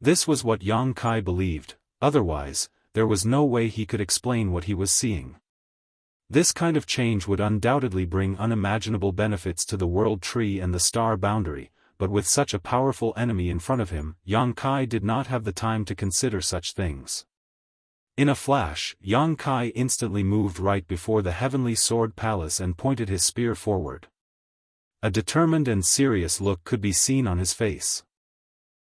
This was what Yang Kai believed, otherwise, there was no way he could explain what he was seeing. This kind of change would undoubtedly bring unimaginable benefits to the world tree and the star boundary, but with such a powerful enemy in front of him, Yang Kai did not have the time to consider such things. In a flash, Yang Kai instantly moved right before the Heavenly Sword Palace and pointed his spear forward. A determined and serious look could be seen on his face.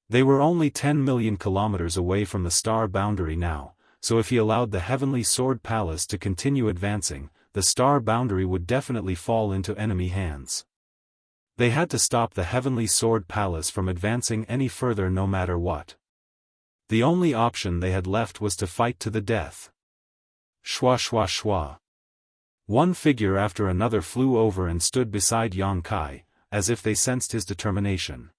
They were only 10 million kilometers away from the star boundary now, so if he allowed the Heavenly Sword Palace to continue advancing, the star boundary would definitely fall into enemy hands. They had to stop the Heavenly Sword Palace from advancing any further no matter what. The only option they had left was to fight to the death. Shwa shwa shwa. One figure after another flew over and stood beside Yang Kai, as if they sensed his determination.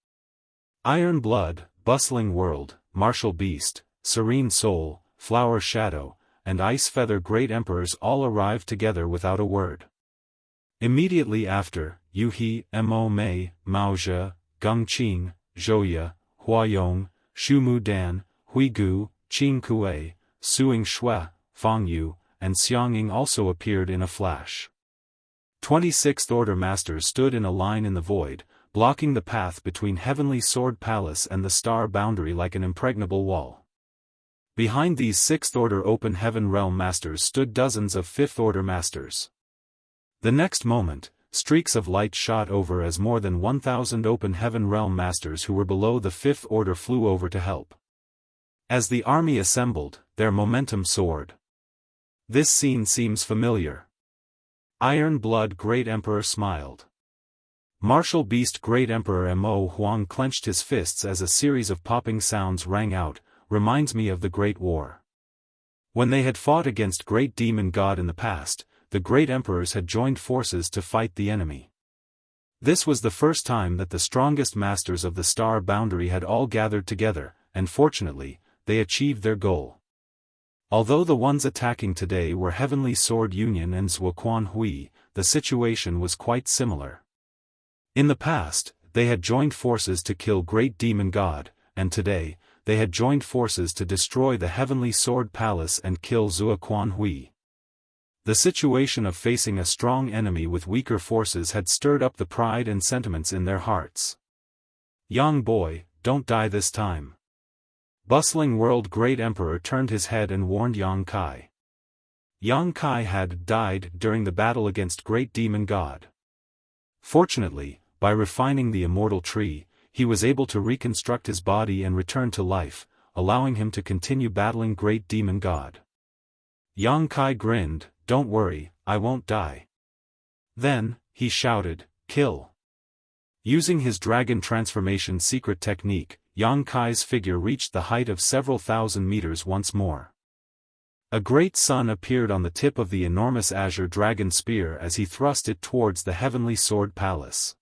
Iron Blood, Bustling World, Martial Beast, Serene Soul, Flower Shadow, and Ice Feather Great Emperors all arrived together without a word. Immediately after, Yu He, Mo Mei, Mao Zhe, Gung Qing, Zhouya, Huayong, Xu Mu Dan, Hui Gu, Qing Kuei, Suing Shui, Fang Yu, and Xiangying also appeared in a flash. 26th Order Masters stood in a line in the void, blocking the path between Heavenly Sword Palace and the star boundary like an impregnable wall. Behind these 6th Order Open Heaven Realm Masters stood dozens of 5th Order Masters. The next moment, streaks of light shot over as more than 1,000 Open Heaven Realm Masters who were below the 5th Order flew over to help. As the army assembled, their momentum soared. This scene seems familiar. Iron Blood Great Emperor smiled. Martial Beast Great Emperor Mo Huang clenched his fists as a series of popping sounds rang out, reminds me of the Great War. When they had fought against Great Demon God in the past, the Great Emperors had joined forces to fight the enemy. This was the first time that the strongest masters of the star boundary had all gathered together, and fortunately, they achieved their goal. Although the ones attacking today were Heavenly Sword Union and Zhuoquan Hui, the situation was quite similar. In the past, they had joined forces to kill Great Demon God, and today, they had joined forces to destroy the Heavenly Sword Palace and kill Zhuo Quanhui. The situation of facing a strong enemy with weaker forces had stirred up the pride and sentiments in their hearts. "Young boy, don't die this time." Bustling world great emperor turned his head and warned Yang Kai. Yang Kai had died during the battle against great demon god. Fortunately, by refining the immortal tree, he was able to reconstruct his body and return to life, allowing him to continue battling great demon god. Yang Kai grinned, "Don't worry, I won't die." Then, he shouted, "Kill." Using his dragon transformation secret technique, Yang Kai's figure reached the height of several thousand meters once more. A great sun appeared on the tip of the enormous azure dragon spear as he thrust it towards the Heavenly Sword Palace.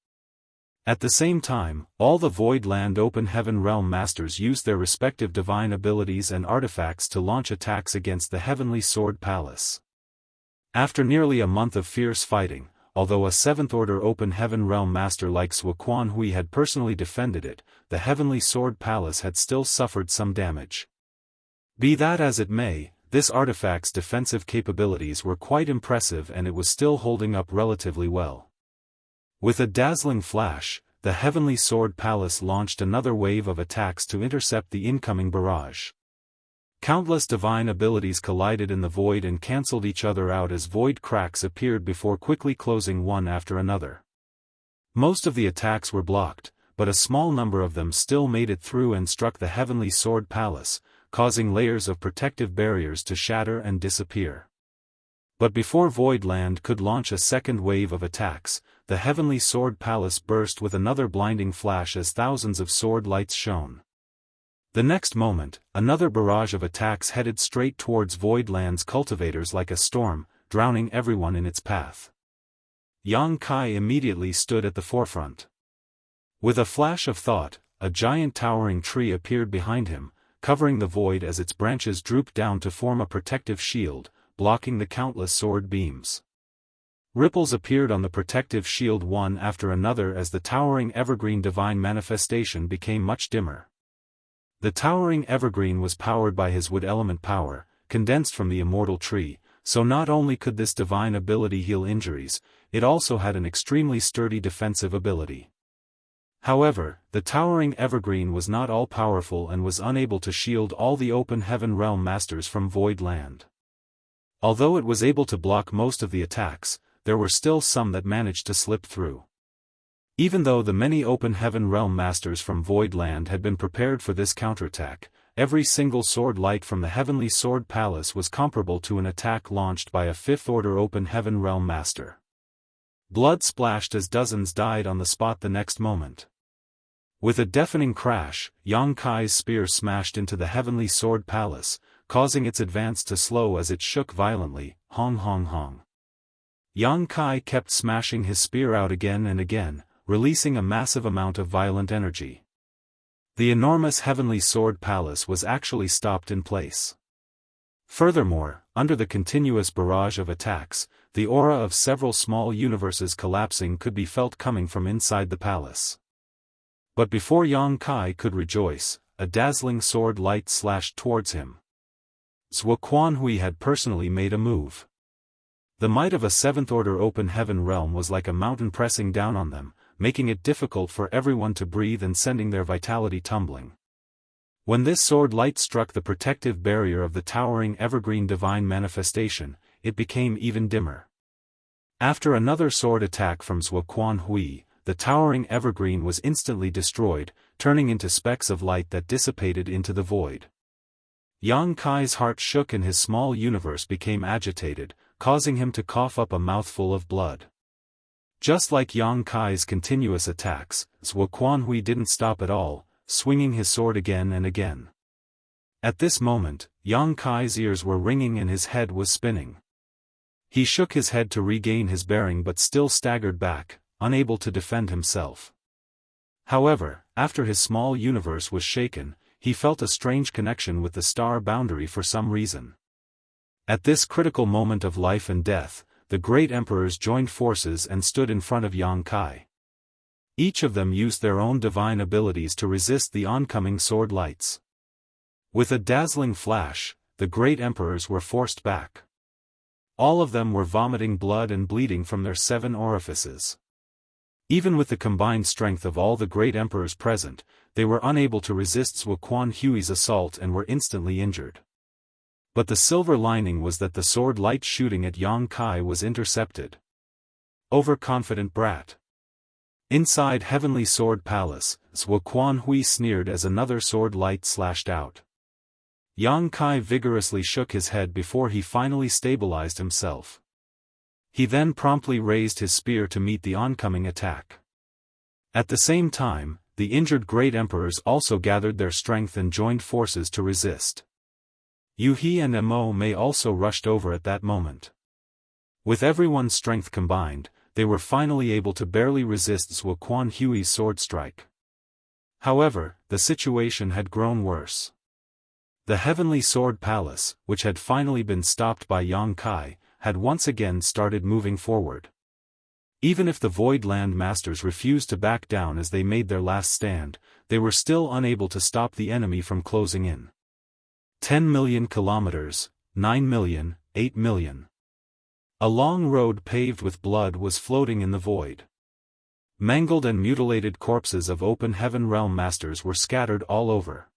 At the same time, all the Void Land Open Heaven Realm Masters used their respective divine abilities and artifacts to launch attacks against the Heavenly Sword Palace. After nearly a month of fierce fighting, although a 7th Order Open Heaven Realm Master like Zhuo Quanhui had personally defended it, the Heavenly Sword Palace had still suffered some damage. Be that as it may, this artifact's defensive capabilities were quite impressive and it was still holding up relatively well. With a dazzling flash, the Heavenly Sword Palace launched another wave of attacks to intercept the incoming barrage. Countless divine abilities collided in the void and cancelled each other out as void cracks appeared before quickly closing one after another. Most of the attacks were blocked, but a small number of them still made it through and struck the Heavenly Sword Palace, causing layers of protective barriers to shatter and disappear. But before Void Land could launch a second wave of attacks, the Heavenly Sword Palace burst with another blinding flash as thousands of sword lights shone. The next moment, another barrage of attacks headed straight towards Void Land's cultivators like a storm, drowning everyone in its path. Yang Kai immediately stood at the forefront. With a flash of thought, a giant towering tree appeared behind him, covering the void as its branches drooped down to form a protective shield, blocking the countless sword beams. Ripples appeared on the protective shield one after another as the towering evergreen divine manifestation became much dimmer. The towering evergreen was powered by his wood element power, condensed from the immortal tree, so not only could this divine ability heal injuries, it also had an extremely sturdy defensive ability. However, the towering evergreen was not all-powerful and was unable to shield all the Open Heaven Realm Masters from Void Land. Although it was able to block most of the attacks, there were still some that managed to slip through. Even though the many Open Heaven Realm Masters from Void Land had been prepared for this counterattack, every single sword light from the Heavenly Sword Palace was comparable to an attack launched by a 5th Order Open Heaven Realm Master. Blood splashed as dozens died on the spot the next moment. With a deafening crash, Yang Kai's spear smashed into the Heavenly Sword Palace, causing its advance to slow as it shook violently, hong hong hong. Yang Kai kept smashing his spear out again and again, releasing a massive amount of violent energy. The enormous Heavenly Sword Palace was actually stopped in place. Furthermore, under the continuous barrage of attacks, the aura of several small universes collapsing could be felt coming from inside the palace. But before Yang Kai could rejoice, a dazzling sword light slashed towards him. Zhuo Quanhui had personally made a move. The might of a 7th Order Open Heaven realm was like a mountain pressing down on them, making it difficult for everyone to breathe and sending their vitality tumbling. When this sword light struck the protective barrier of the towering evergreen divine manifestation, it became even dimmer. After another sword attack from Zhuo Quanhui, the towering evergreen was instantly destroyed, turning into specks of light that dissipated into the void. Yang Kai's heart shook and his small universe became agitated, causing him to cough up a mouthful of blood. Just like Yang Kai's continuous attacks, Zhuo Quanhui didn't stop at all, swinging his sword again and again. At this moment, Yang Kai's ears were ringing and his head was spinning. He shook his head to regain his bearing but still staggered back, unable to defend himself. However, after his small universe was shaken, he felt a strange connection with the star boundary for some reason. At this critical moment of life and death, the great emperors joined forces and stood in front of Yang Kai. Each of them used their own divine abilities to resist the oncoming sword lights. With a dazzling flash, the great emperors were forced back. All of them were vomiting blood and bleeding from their 7 orifices. Even with the combined strength of all the great emperors present, they were unable to resist Zhuo Quanhui's assault and were instantly injured. But the silver lining was that the sword light shooting at Yang Kai was intercepted. Overconfident brat. Inside Heavenly Sword Palace, Zhuo Quanhui sneered as another sword light slashed out. Yang Kai vigorously shook his head before he finally stabilized himself. He then promptly raised his spear to meet the oncoming attack. At the same time, the injured great emperors also gathered their strength and joined forces to resist. Yu He and Mo Mei also rushed over at that moment. With everyone's strength combined, they were finally able to barely resist Zhuo Quanhui's sword strike. However, the situation had grown worse. The Heavenly Sword Palace, which had finally been stopped by Yang Kai, had once again started moving forward. Even if the Void Land Masters refused to back down as they made their last stand, they were still unable to stop the enemy from closing in. 10 million kilometers, 9 million, 8 million. A long road paved with blood was floating in the void. Mangled and mutilated corpses of Open Heaven Realm Masters were scattered all over.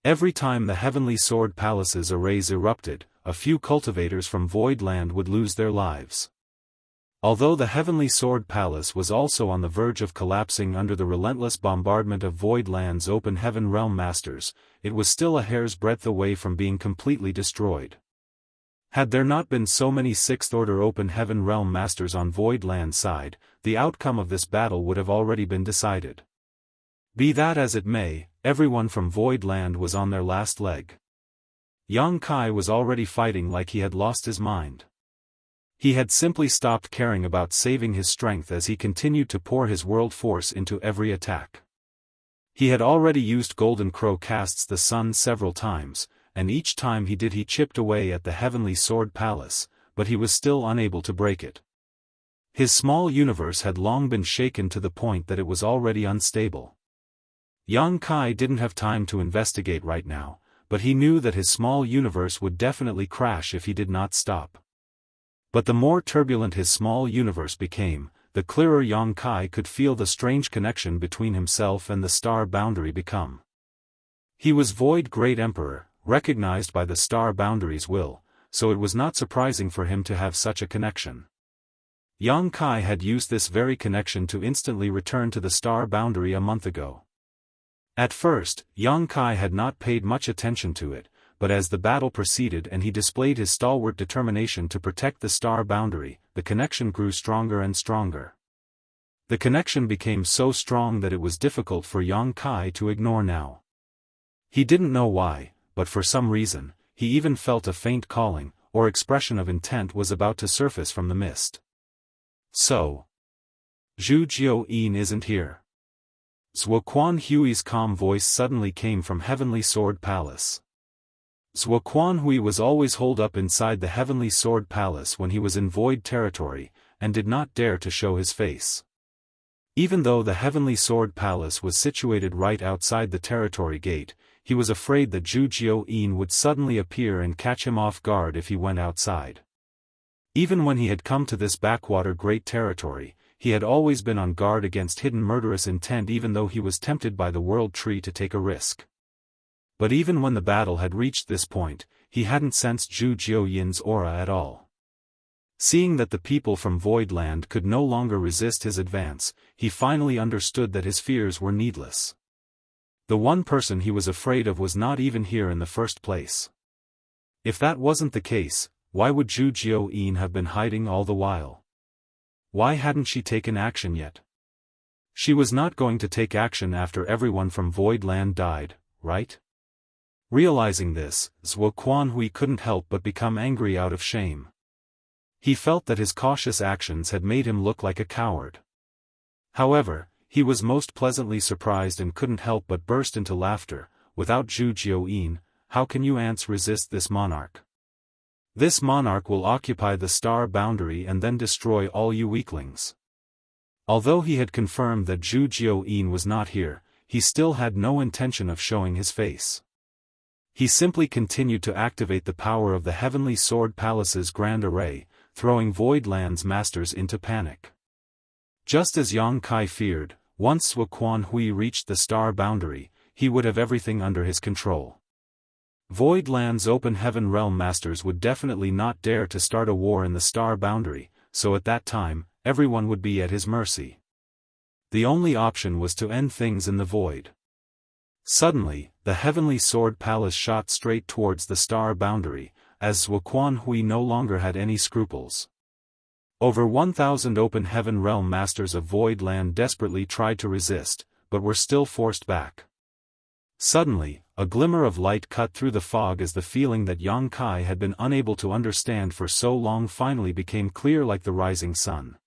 Every time the Heavenly Sword Palace's arrays erupted, a few cultivators from Void Land would lose their lives. Although the Heavenly Sword Palace was also on the verge of collapsing under the relentless bombardment of Void Land's Open Heaven Realm Masters, it was still a hair's breadth away from being completely destroyed. Had there not been so many 6th Order Open Heaven Realm Masters on Void Land's side, the outcome of this battle would have already been decided. Be that as it may, everyone from Void Land was on their last leg. Yang Kai was already fighting like he had lost his mind. He had simply stopped caring about saving his strength as he continued to pour his world force into every attack. He had already used Golden Crow Casts the Sun several times, and each time he did he chipped away at the Heavenly Sword Palace, but he was still unable to break it. His small universe had long been shaken to the point that it was already unstable. Yang Kai didn't have time to investigate right now, but he knew that his small universe would definitely crash if he did not stop. But the more turbulent his small universe became, the clearer Yang Kai could feel the strange connection between himself and the star boundary become. He was Void Great Emperor, recognized by the star boundary's will, so it was not surprising for him to have such a connection. Yang Kai had used this very connection to instantly return to the star boundary a month ago. At first, Yang Kai had not paid much attention to it, but as the battle proceeded and he displayed his stalwart determination to protect the star boundary, the connection grew stronger and stronger. The connection became so strong that it was difficult for Yang Kai to ignore now. He didn't know why, but for some reason, he even felt a faint calling, or expression of intent was about to surface from the mist. So, Zhu Jiao-yin isn't here. Zhuo Quanhui's calm voice suddenly came from Heavenly Sword Palace. Zhuo Quanhui was always holed up inside the Heavenly Sword Palace when he was in Void territory, and did not dare to show his face. Even though the Heavenly Sword Palace was situated right outside the territory gate, he was afraid that Zhu Jiao-yin would suddenly appear and catch him off guard if he went outside. Even when he had come to this backwater great territory, he had always been on guard against hidden murderous intent even though he was tempted by the World Tree to take a risk. But even when the battle had reached this point, he hadn't sensed Zhu Jiao-yin's aura at all. Seeing that the people from Void Land could no longer resist his advance, he finally understood that his fears were needless. The one person he was afraid of was not even here in the first place. If that wasn't the case, why would Zhu Jiao-yin have been hiding all the while? Why hadn't she taken action yet? She was not going to take action after everyone from Void Land died, right? Realizing this, Zhuo Quanhui couldn't help but become angry out of shame. He felt that his cautious actions had made him look like a coward. However, he was most pleasantly surprised and couldn't help but burst into laughter. Without Zhu Jiao-yin, how can you ants resist this monarch? This monarch will occupy the star boundary and then destroy all you weaklings. Although he had confirmed that Zhu Jiao-yin was not here, he still had no intention of showing his face. He simply continued to activate the power of the Heavenly Sword Palace's grand array, throwing Void Land's masters into panic. Just as Yang Kai feared, once Zhuo Quanhui reached the star boundary, he would have everything under his control. Void Land's open heaven realm masters would definitely not dare to start a war in the star boundary, so at that time, everyone would be at his mercy. The only option was to end things in the void. Suddenly, the Heavenly Sword Palace shot straight towards the star boundary, as Zhuo Quanhui no longer had any scruples. Over 1,000 open heaven realm masters of Void Land desperately tried to resist, but were still forced back. Suddenly, a glimmer of light cut through the fog as the feeling that Yang Kai had been unable to understand for so long finally became clear like the rising sun.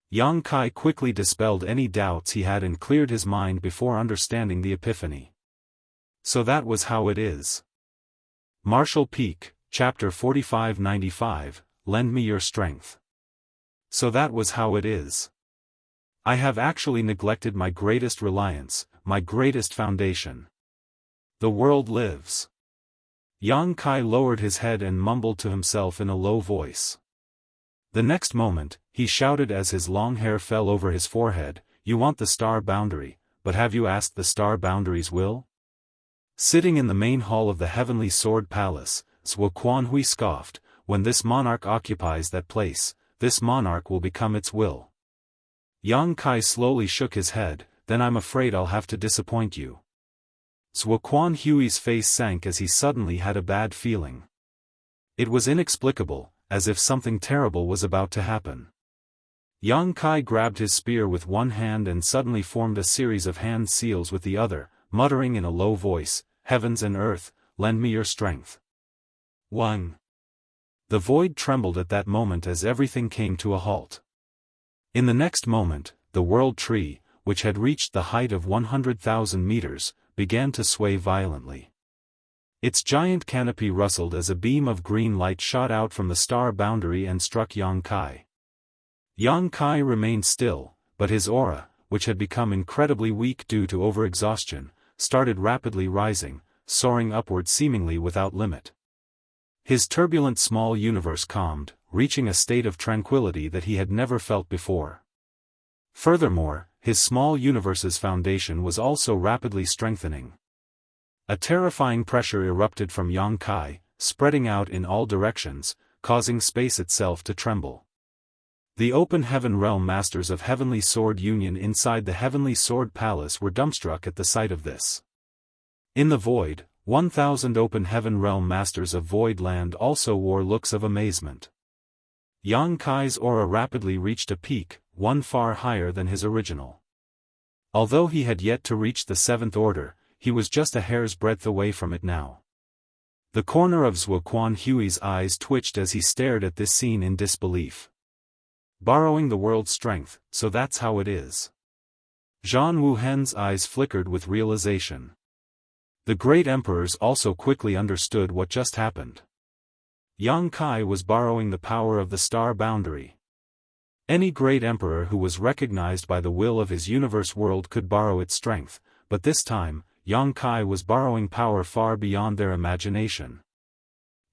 Yang Kai quickly dispelled any doubts he had and cleared his mind before understanding the epiphany. So that was how it is. Martial Peak, Chapter 4595, Lend me your strength. So that was how it is. I have actually neglected my greatest reliance, my greatest foundation. The world lives. Yang Kai lowered his head and mumbled to himself in a low voice. The next moment, he shouted as his long hair fell over his forehead, "You want the star boundary, but have you asked the star boundary's will?" Sitting in the main hall of the Heavenly Sword Palace, Zhuo Quanhui scoffed, "When this monarch occupies that place, this monarch will become its will." Yang Kai slowly shook his head, "Then I'm afraid I'll have to disappoint you." Zhuo Quanhui's face sank as he suddenly had a bad feeling. It was inexplicable, as if something terrible was about to happen. Yang Kai grabbed his spear with one hand and suddenly formed a series of hand seals with the other, muttering in a low voice, "Heavens and earth, lend me your strength." 1. The void trembled at that moment as everything came to a halt. In the next moment, the world tree, which had reached the height of 100,000 meters, began to sway violently. Its giant canopy rustled as a beam of green light shot out from the star boundary and struck Yang Kai. Yang Kai remained still, but his aura, which had become incredibly weak due to overexhaustion, started rapidly rising, soaring upward seemingly without limit. His turbulent small universe calmed, reaching a state of tranquility that he had never felt before. Furthermore, his small universe's foundation was also rapidly strengthening. A terrifying pressure erupted from Yang Kai, spreading out in all directions, causing space itself to tremble. The open heaven realm masters of Heavenly Sword Union inside the Heavenly Sword Palace were dumbstruck at the sight of this. In the void, 1,000 open heaven realm masters of Void Land also wore looks of amazement. Yang Kai's aura rapidly reached a peak, one far higher than his original. Although he had yet to reach the seventh order, he was just a hair's breadth away from it now. The corner of Zhuo Quanhui's eyes twitched as he stared at this scene in disbelief. Borrowing the world's strength, so that's how it is. Zhan Wuhen's eyes flickered with realization. The great emperors also quickly understood what just happened. Yang Kai was borrowing the power of the star boundary. Any great emperor who was recognized by the will of his universe world could borrow its strength, but this time, Yang Kai was borrowing power far beyond their imagination.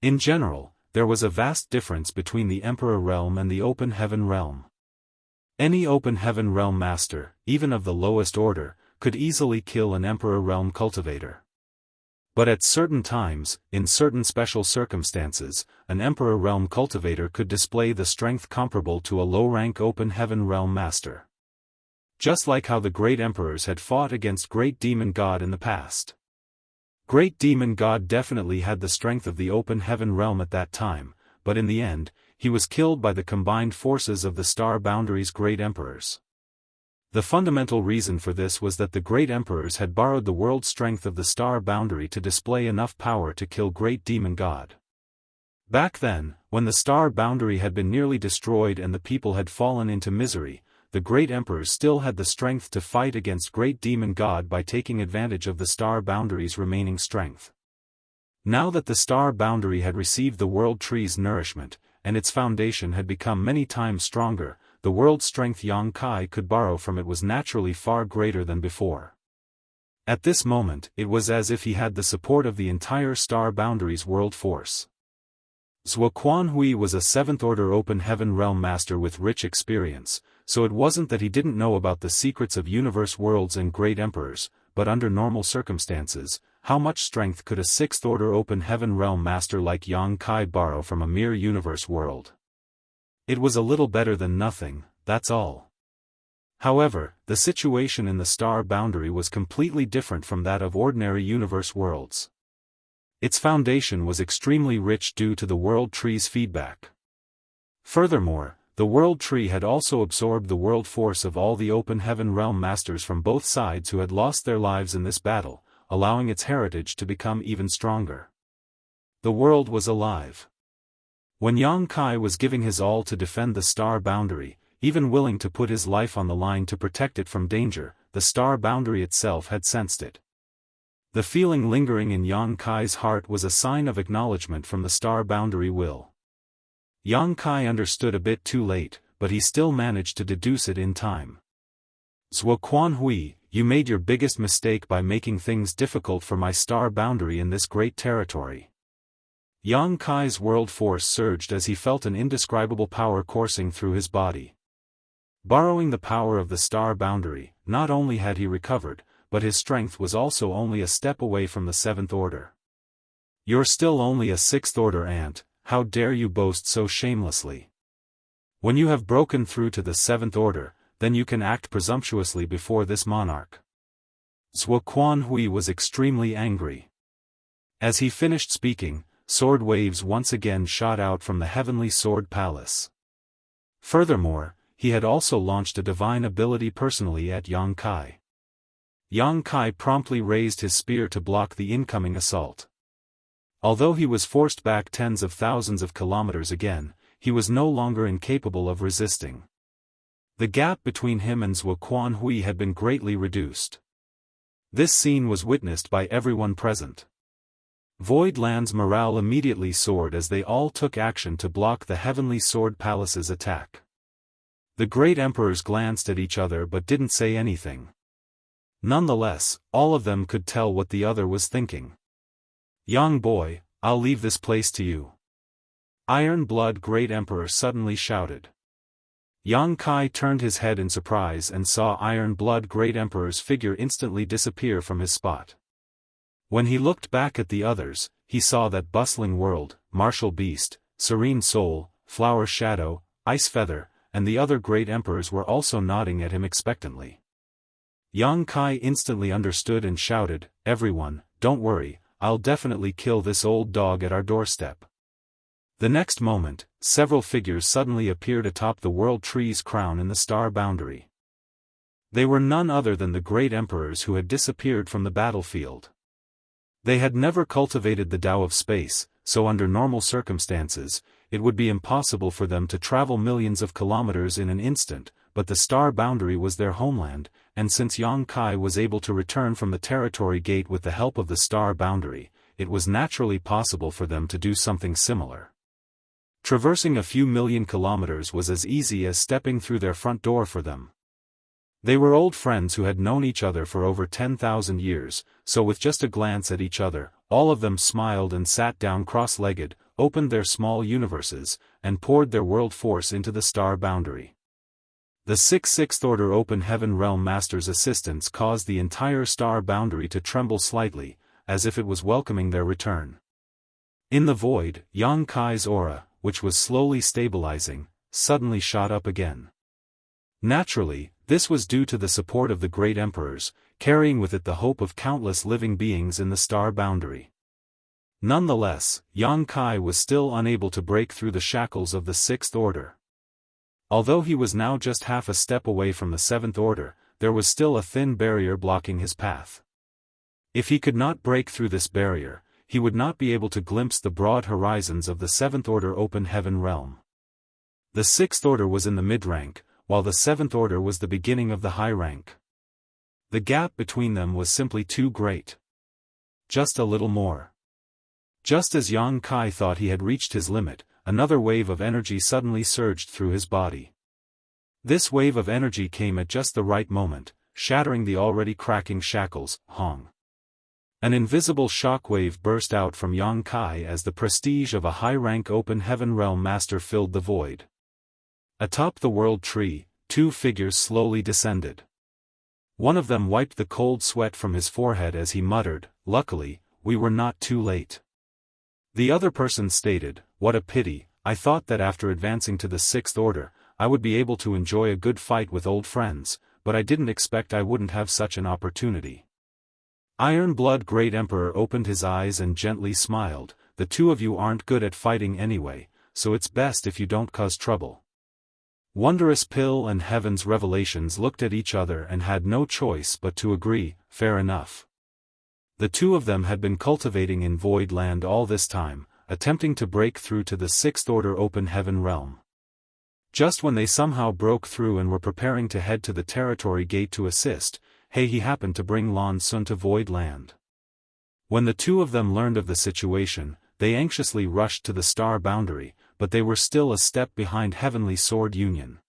In general, there was a vast difference between the Emperor realm and the Open Heaven realm. Any Open Heaven realm master, even of the lowest order, could easily kill an Emperor realm cultivator. But at certain times, in certain special circumstances, an Emperor realm cultivator could display the strength comparable to a low-rank Open Heaven realm master. Just like how the great emperors had fought against Great Demon God in the past. Great Demon God definitely had the strength of the Open Heaven realm at that time, but in the end, he was killed by the combined forces of the Star Boundary's great emperors. The fundamental reason for this was that the great emperors had borrowed the world strength of the Star Boundary to display enough power to kill Great Demon God. Back then, when the Star Boundary had been nearly destroyed and the people had fallen into misery, the great emperors still had the strength to fight against Great Demon God by taking advantage of the Star Boundary's remaining strength. Now that the Star Boundary had received the World Tree's nourishment, and its foundation had become many times stronger, the world strength Yang Kai could borrow from it was naturally far greater than before. At this moment, it was as if he had the support of the entire Star Boundaries world force. Zhuo Quanhui was a 7th Order Open Heaven Realm Master with rich experience, so it wasn't that he didn't know about the secrets of universe worlds and great emperors, but under normal circumstances, how much strength could a 6th Order Open Heaven Realm Master like Yang Kai borrow from a mere universe world? It was a little better than nothing, that's all. However, the situation in the Star Boundary was completely different from that of ordinary universe worlds. Its foundation was extremely rich due to the World Tree's feedback. Furthermore, the World Tree had also absorbed the world force of all the Open Heaven Realm Masters from both sides who had lost their lives in this battle, allowing its heritage to become even stronger. The world was alive. When Yang Kai was giving his all to defend the Star Boundary, even willing to put his life on the line to protect it from danger, the Star Boundary itself had sensed it. The feeling lingering in Yang Kai's heart was a sign of acknowledgement from the Star Boundary will. Yang Kai understood a bit too late, but he still managed to deduce it in time. Zhuo Quanhui, you made your biggest mistake by making things difficult for my Star Boundary in this great territory. Yang Kai's world force surged as he felt an indescribable power coursing through his body. Borrowing the power of the Star Boundary, not only had he recovered, but his strength was also only a step away from the 7th Order. You're still only a 6th Order ant, how dare you boast so shamelessly? When you have broken through to the 7th Order, then you can act presumptuously before this monarch. Zhuo Quanhui was extremely angry. As he finished speaking, sword waves once again shot out from the Heavenly Sword Palace. Furthermore, he had also launched a divine ability personally at Yang Kai. Yang Kai promptly raised his spear to block the incoming assault. Although he was forced back tens of thousands of kilometers again, he was no longer incapable of resisting. The gap between him and Zhuo Quanhui had been greatly reduced. This scene was witnessed by everyone present. Void Land's morale immediately soared as they all took action to block the Heavenly Sword Palace's attack. The great emperors glanced at each other but didn't say anything. Nonetheless, all of them could tell what the other was thinking. Young boy, I'll leave this place to you. Iron Blood Great Emperor suddenly shouted. Yang Kai turned his head in surprise and saw Iron Blood Great Emperor's figure instantly disappear from his spot. When he looked back at the others, he saw that Bustling World, Martial Beast, Serene Soul, Flower Shadow, Ice Feather, and the other great emperors were also nodding at him expectantly. Yang Kai instantly understood and shouted, "Everyone, don't worry, I'll definitely kill this old dog at our doorstep." The next moment, several figures suddenly appeared atop the World Tree's crown in the Star Boundary. They were none other than the great emperors who had disappeared from the battlefield. They had never cultivated the Tao of space, so under normal circumstances, it would be impossible for them to travel millions of kilometers in an instant, but the Star Boundary was their homeland, and since Yang Kai was able to return from the territory gate with the help of the Star Boundary, it was naturally possible for them to do something similar. Traversing a few million kilometers was as easy as stepping through their front door for them. They were old friends who had known each other for over 10,000 years, so with just a glance at each other, all of them smiled and sat down cross-legged, opened their small universes, and poured their world force into the Star Boundary. The 6th Order Open Heaven Realm Master's assistance caused the entire Star Boundary to tremble slightly, as if it was welcoming their return. In the void, Yang Kai's aura, which was slowly stabilizing, suddenly shot up again. Naturally, this was due to the support of the great emperors, carrying with it the hope of countless living beings in the Star Boundary. Nonetheless, Yang Kai was still unable to break through the shackles of the 6th Order. Although he was now just half a step away from the 7th Order, there was still a thin barrier blocking his path. If he could not break through this barrier, he would not be able to glimpse the broad horizons of the 7th Order Open Heaven Realm. The 6th Order was in the mid-rank, while the 7th Order was the beginning of the high rank. The gap between them was simply too great. Just a little more. Just as Yang Kai thought he had reached his limit, another wave of energy suddenly surged through his body. This wave of energy came at just the right moment, shattering the already cracking shackles. Hong. An invisible shockwave burst out from Yang Kai as the prestige of a high-rank open heaven realm master filled the void. Atop the world tree, two figures slowly descended. One of them wiped the cold sweat from his forehead as he muttered, "Luckily, we were not too late." The other person stated, "What a pity, I thought that after advancing to the Sixth Order, I would be able to enjoy a good fight with old friends, but I didn't expect I wouldn't have such an opportunity." Iron Blood Great Emperor opened his eyes and gently smiled, "The two of you aren't good at fighting anyway, so it's best if you don't cause trouble." Wondrous Pill and Heaven's Revelations looked at each other and had no choice but to agree, fair enough. The two of them had been cultivating in Void Land all this time, attempting to break through to the Sixth Order Open Heaven realm. Just when they somehow broke through and were preparing to head to the territory gate to assist, he happened to bring Lan Sun to Void Land. When the two of them learned of the situation, they anxiously rushed to the Star Boundary, but they were still a step behind Heavenly Sword Union.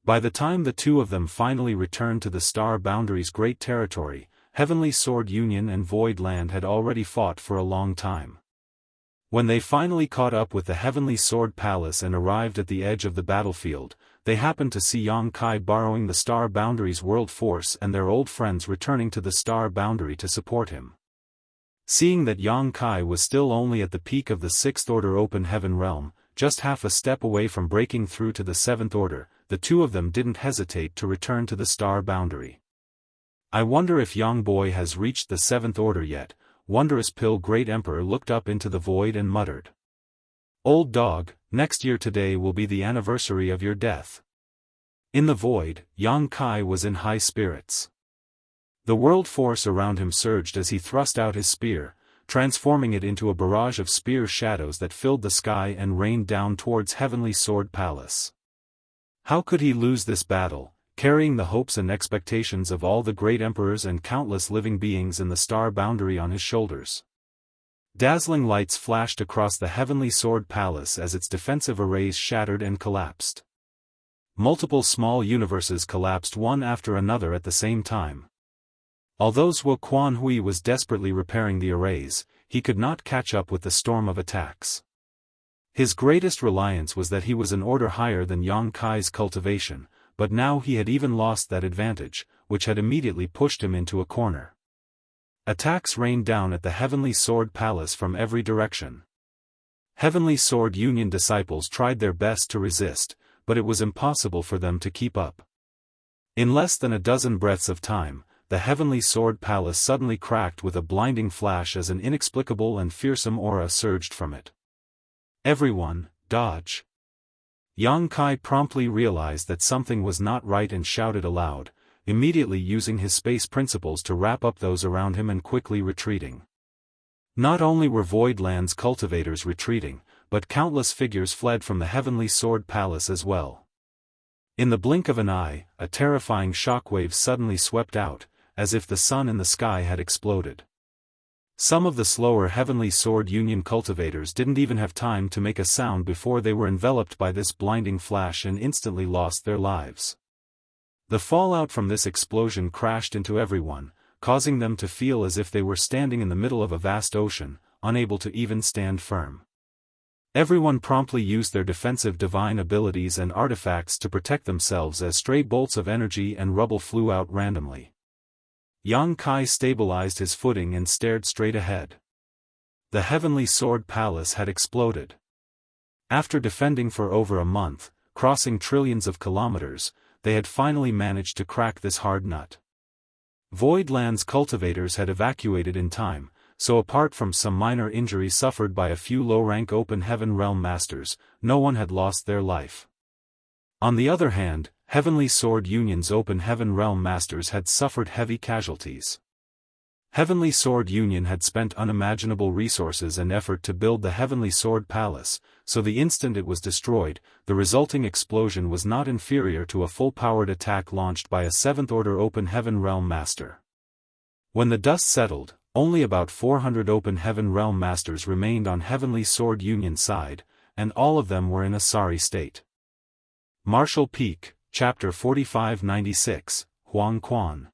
By the time the two of them finally returned to the Star Boundary's great territory, Heavenly Sword Union and Void Land had already fought for a long time. When they finally caught up with the Heavenly Sword Palace and arrived at the edge of the battlefield, they happened to see Yang Kai borrowing the Star Boundary's world force and their old friends returning to the Star Boundary to support him. Seeing that Yang Kai was still only at the peak of the Sixth Order Open Heaven realm, just half a step away from breaking through to the Seventh Order, the two of them didn't hesitate to return to the Star Boundary. "I wonder if Yang Boy has reached the Seventh Order yet." Wondrous Pill Great Emperor looked up into the void and muttered. "Old dog, next year today will be the anniversary of your death." In the void, Yang Kai was in high spirits. The world force around him surged as he thrust out his spear, transforming it into a barrage of spear shadows that filled the sky and rained down towards Heavenly Sword Palace. How could he lose this battle, carrying the hopes and expectations of all the great emperors and countless living beings in the Star Boundary on his shoulders? Dazzling lights flashed across the Heavenly Sword Palace as its defensive arrays shattered and collapsed. Multiple small universes collapsed one after another at the same time. Although Zhuo Quanhui was desperately repairing the arrays, he could not catch up with the storm of attacks. His greatest reliance was that he was an order higher than Yang Kai's cultivation, but now he had even lost that advantage, which had immediately pushed him into a corner. Attacks rained down at the Heavenly Sword Palace from every direction. Heavenly Sword Union disciples tried their best to resist, but it was impossible for them to keep up. In less than a dozen breaths of time, the Heavenly Sword Palace suddenly cracked with a blinding flash as an inexplicable and fearsome aura surged from it. "Everyone, dodge!" Yang Kai promptly realized that something was not right and shouted aloud, immediately using his space principles to wrap up those around him and quickly retreating. Not only were Void Land's cultivators retreating, but countless figures fled from the Heavenly Sword Palace as well. In the blink of an eye, a terrifying shockwave suddenly swept out, as if the sun in the sky had exploded. Some of the slower Heavenly Sword Union cultivators didn't even have time to make a sound before they were enveloped by this blinding flash and instantly lost their lives. The fallout from this explosion crashed into everyone, causing them to feel as if they were standing in the middle of a vast ocean, unable to even stand firm. Everyone promptly used their defensive divine abilities and artifacts to protect themselves as stray bolts of energy and rubble flew out randomly. Yang Kai stabilized his footing and stared straight ahead. The Heavenly Sword Palace had exploded. After defending for over a month, crossing trillions of kilometers, they had finally managed to crack this hard nut. Void Land's cultivators had evacuated in time, so apart from some minor injuries suffered by a few low-rank Open Heaven Realm Masters, no one had lost their life. On the other hand, Heavenly Sword Union's Open Heaven Realm Masters had suffered heavy casualties. Heavenly Sword Union had spent unimaginable resources and effort to build the Heavenly Sword Palace, so the instant it was destroyed, the resulting explosion was not inferior to a full-powered attack launched by a Seventh Order Open Heaven Realm Master. When the dust settled, only about 400 Open Heaven Realm Masters remained on Heavenly Sword Union's side, and all of them were in a sorry state. Martial Peak, Chapter 4596, Huang Quan.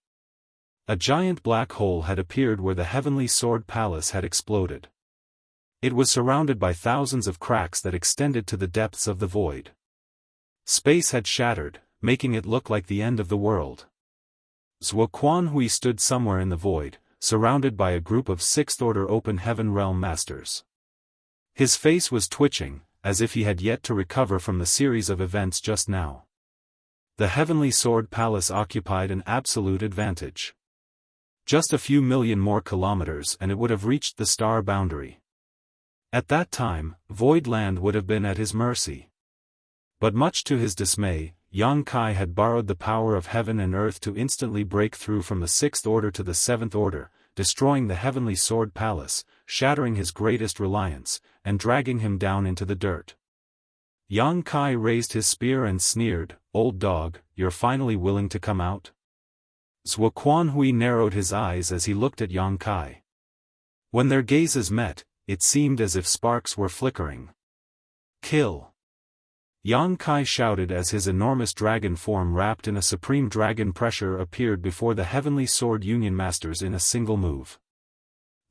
A giant black hole had appeared where the Heavenly Sword Palace had exploded. It was surrounded by thousands of cracks that extended to the depths of the void. Space had shattered, making it look like the end of the world. Zhuo Quanhui stood somewhere in the void, surrounded by a group of Sixth-Order Open Heaven Realm Masters. His face was twitching, as if he had yet to recover from the series of events just now. The Heavenly Sword Palace occupied an absolute advantage. Just a few million more kilometers and it would have reached the star boundary. At that time, Void Land would have been at his mercy. But much to his dismay, Yang Kai had borrowed the power of heaven and earth to instantly break through from the Sixth Order to the Seventh Order, destroying the Heavenly Sword Palace, shattering his greatest reliance, and dragging him down into the dirt. Yang Kai raised his spear and sneered, "Old dog, you're finally willing to come out?" Zhuo Quanhui narrowed his eyes as he looked at Yang Kai. When their gazes met, it seemed as if sparks were flickering. "Kill!" Yang Kai shouted as his enormous dragon form wrapped in a supreme dragon pressure appeared before the Heavenly Sword Union Masters in a single move.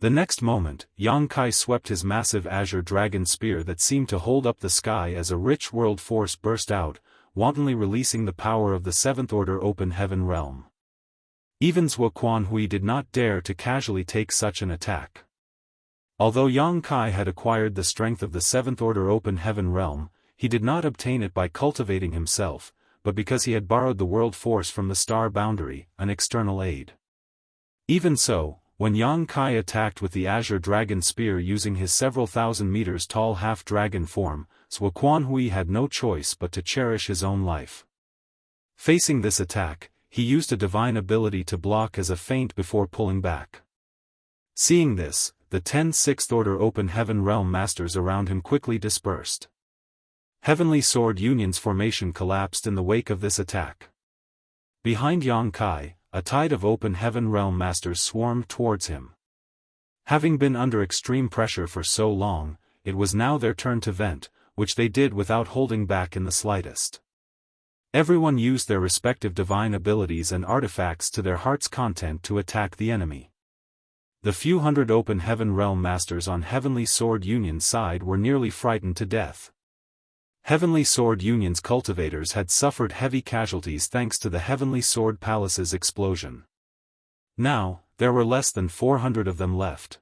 The next moment, Yang Kai swept his massive azure dragon spear that seemed to hold up the sky as a rich world force burst out, wantonly releasing the power of the Seventh Order Open Heaven Realm. Even Zhuo Quanhui did not dare to casually take such an attack. Although Yang Kai had acquired the strength of the Seventh Order Open Heaven Realm, he did not obtain it by cultivating himself, but because he had borrowed the world force from the star boundary, an external aid. Even so, when Yang Kai attacked with the azure dragon spear using his several thousand meters tall half-dragon form, Zhuo Quanhui had no choice but to cherish his own life. Facing this attack, he used a divine ability to block as a feint before pulling back. Seeing this, the 10 Sixth Order Open Heaven Realm Masters around him quickly dispersed. Heavenly Sword Union's formation collapsed in the wake of this attack. Behind Yang Kai, a tide of Open Heaven Realm Masters swarmed towards him. Having been under extreme pressure for so long, it was now their turn to vent, which they did without holding back in the slightest. Everyone used their respective divine abilities and artifacts to their heart's content to attack the enemy. The few hundred Open Heaven Realm Masters on Heavenly Sword Union's side were nearly frightened to death. Heavenly Sword Union's cultivators had suffered heavy casualties thanks to the Heavenly Sword Palace's explosion. Now, there were less than 400 of them left.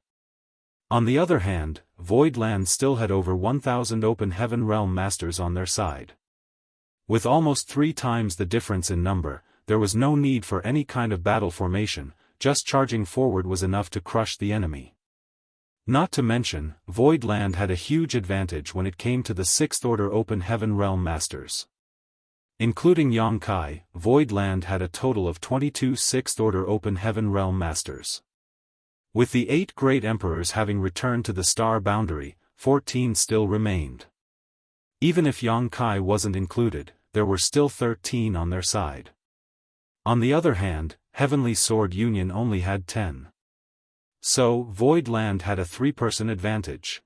On the other hand, Void Land still had over 1,000 Open Heaven Realm Masters on their side. With almost 3 times the difference in number, there was no need for any kind of battle formation, just charging forward was enough to crush the enemy. Not to mention, Void Land had a huge advantage when it came to the Sixth Order Open Heaven Realm Masters. Including Yang Kai, Void Land had a total of 22 Sixth Order Open Heaven Realm Masters. With the 8 Great Emperors having returned to the star boundary, 14 still remained. Even if Yang Kai wasn't included, there were still 13 on their side. On the other hand, Heavenly Sword Union only had 10. So, Void Land had a 3-person advantage.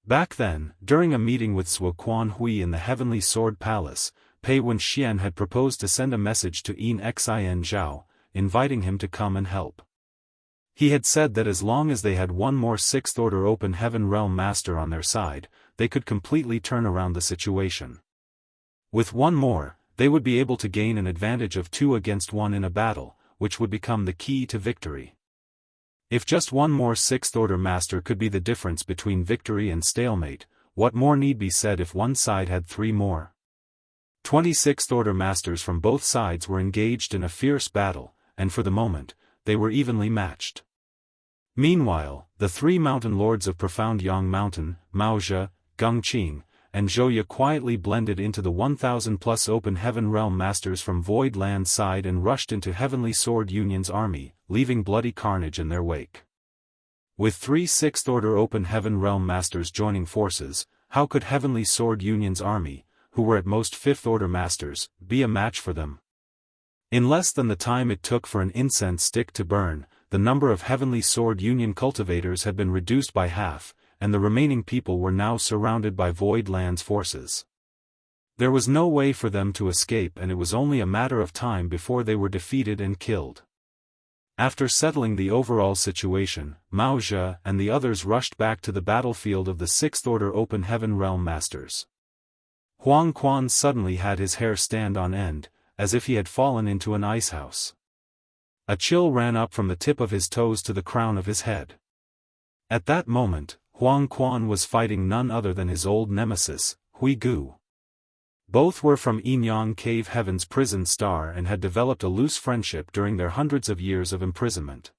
Back then, during a meeting with Zhuo Quanhui in the Heavenly Sword Palace, Pei Wenxian had proposed to send a message to Yin Xin Zhao, inviting him to come and help. He had said that as long as they had one more Sixth Order Open Heaven Realm Master on their side, they could completely turn around the situation. With one more, they would be able to gain an advantage of 2 against 1 in a battle, which would become the key to victory. If just one more Sixth Order Master could be the difference between victory and stalemate, what more need be said if one side had 3 more? 20 Sixth Order Masters from both sides were engaged in a fierce battle, and for the moment, they were evenly matched. Meanwhile, the 3 mountain lords of Profound Yang Mountain, Maozhe, Gengqing, and Zhouye quietly blended into the 1,000+ Open Heaven Realm Masters from Void Land's side and rushed into Heavenly Sword Union's army, leaving bloody carnage in their wake. With 3 Sixth Order Open Heaven Realm Masters joining forces, how could Heavenly Sword Union's army, who were at most 5th Order Masters, be a match for them? In less than the time it took for an incense stick to burn, the number of Heavenly Sword Union cultivators had been reduced by half, and the remaining people were now surrounded by Void Land's forces. There was no way for them to escape, and it was only a matter of time before they were defeated and killed. After settling the overall situation, Mao Zhe and the others rushed back to the battlefield of the Sixth Order Open Heaven Realm Masters. Huang Quan suddenly had his hair stand on end, as if he had fallen into an icehouse. A chill ran up from the tip of his toes to the crown of his head. At that moment, Huang Quan was fighting none other than his old nemesis, Hui Gu. Both were from Yinyang Cave Heaven's prison star and had developed a loose friendship during their hundreds of years of imprisonment.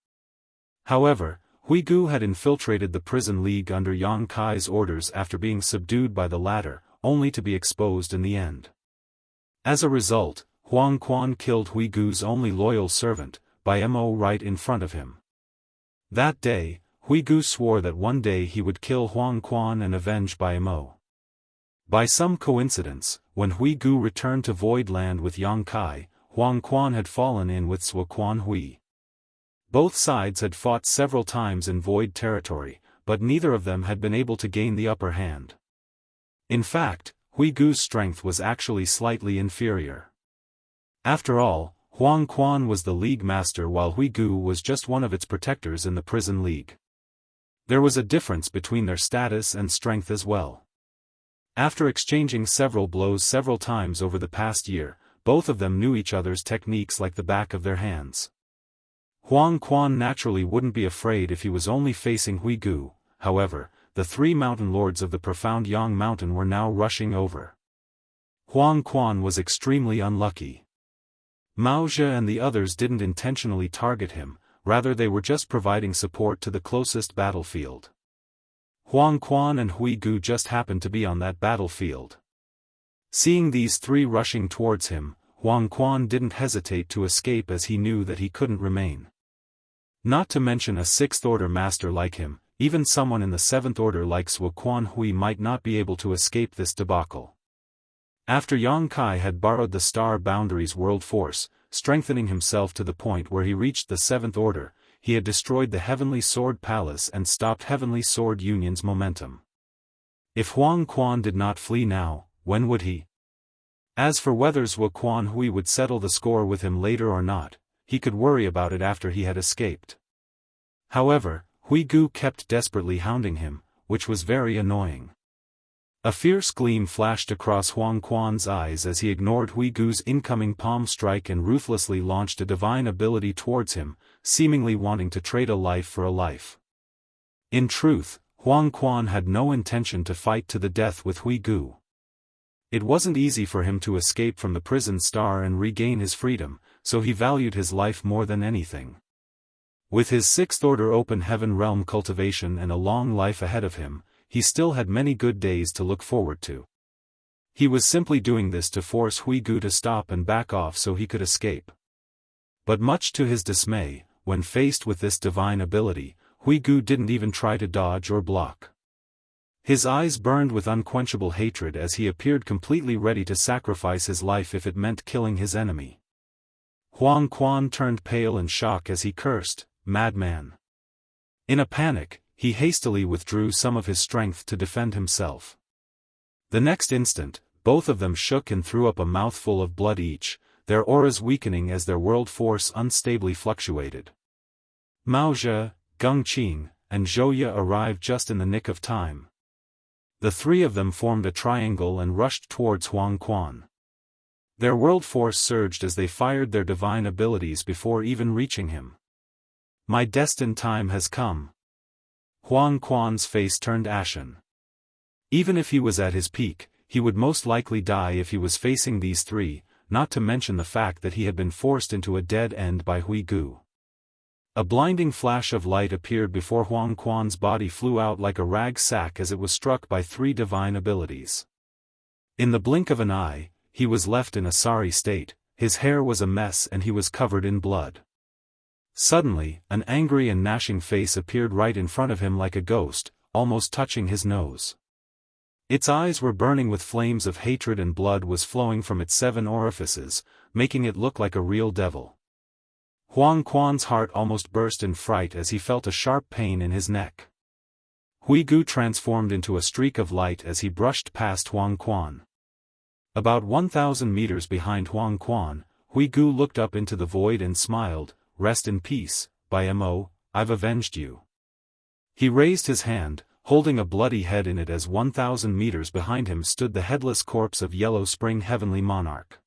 However, Hui Gu had infiltrated the prison league under Yang Kai's orders after being subdued by the latter, only to be exposed in the end. As a result, Huang Quan killed Hui Gu's only loyal servant, by Mo right in front of him. That day, Hui Gu swore that one day he would kill Huang Quan and avenge Bai Mo. By some coincidence, when Hui Gu returned to Void Land with Yang Kai, Huang Quan had fallen in with Sua Quan Hui. Both sides had fought several times in Void territory, but neither of them had been able to gain the upper hand. In fact, Hui Gu's strength was actually slightly inferior. After all, Huang Quan was the league master while Hui Gu was just one of its protectors in the prison league. There was a difference between their status and strength as well. After exchanging several blows several times over the past year, both of them knew each other's techniques like the back of their hands. Huang Quan naturally wouldn't be afraid if he was only facing Hui Gu. However, the three mountain lords of the profound Yang Mountain were now rushing over. Huang Quan was extremely unlucky. Mao Zhe and the others didn't intentionally target him, rather they were just providing support to the closest battlefield. Huang Quan and Hui Gu just happened to be on that battlefield. Seeing these three rushing towards him, Huang Quan didn't hesitate to escape as he knew that he couldn't remain. Not to mention a Sixth Order master like him, even someone in the Seventh Order like Sua Quan Hui might not be able to escape this debacle. After Yang Kai had borrowed the Star Boundaries world force, strengthening himself to the point where he reached the Seventh Order, he had destroyed the Heavenly Sword Palace and stopped Heavenly Sword Union's momentum. If Huang Quan did not flee now, when would he? As for whether Sua Quan Hui would settle the score with him later or not, he could worry about it after he had escaped. However, Hui Gu kept desperately hounding him, which was very annoying. A fierce gleam flashed across Huang Quan's eyes as he ignored Hui Gu's incoming palm strike and ruthlessly launched a divine ability towards him, seemingly wanting to trade a life for a life. In truth, Huang Quan had no intention to fight to the death with Hui Gu. It wasn't easy for him to escape from the prison star and regain his freedom, so he valued his life more than anything. With his Sixth Order Open Heaven Realm cultivation and a long life ahead of him, he still had many good days to look forward to. He was simply doing this to force Hui Gu to stop and back off so he could escape. But much to his dismay, when faced with this divine ability, Hui Gu didn't even try to dodge or block. His eyes burned with unquenchable hatred as he appeared completely ready to sacrifice his life if it meant killing his enemy. Huang Quan turned pale in shock as he cursed, "Madman." In a panic, he hastily withdrew some of his strength to defend himself. The next instant, both of them shook and threw up a mouthful of blood each, their auras weakening as their world force unstably fluctuated. Mao Zhe, Geng Qing, and Zhou Ye arrived just in the nick of time. The three of them formed a triangle and rushed towards Huang Quan. Their world force surged as they fired their divine abilities before even reaching him. "My destined time has come." Huang Quan's face turned ashen. Even if he was at his peak, he would most likely die if he was facing these three, not to mention the fact that he had been forced into a dead end by Hui Gu. A blinding flash of light appeared before Huang Quan's body flew out like a rag sack as it was struck by three divine abilities. In the blink of an eye, he was left in a sorry state, his hair was a mess and he was covered in blood. Suddenly, an angry and gnashing face appeared right in front of him like a ghost, almost touching his nose. Its eyes were burning with flames of hatred and blood was flowing from its 7 orifices, making it look like a real devil. Huang Quan's heart almost burst in fright as he felt a sharp pain in his neck. Hui Gu transformed into a streak of light as he brushed past Huang Quan. About 1,000 meters behind Huang Quan, Hui Gu looked up into the void and smiled. Rest in peace, by Mo, I've avenged you. He raised his hand, holding a bloody head in it as 1,000 meters behind him stood the headless corpse of Yellow Spring Heavenly Monarch.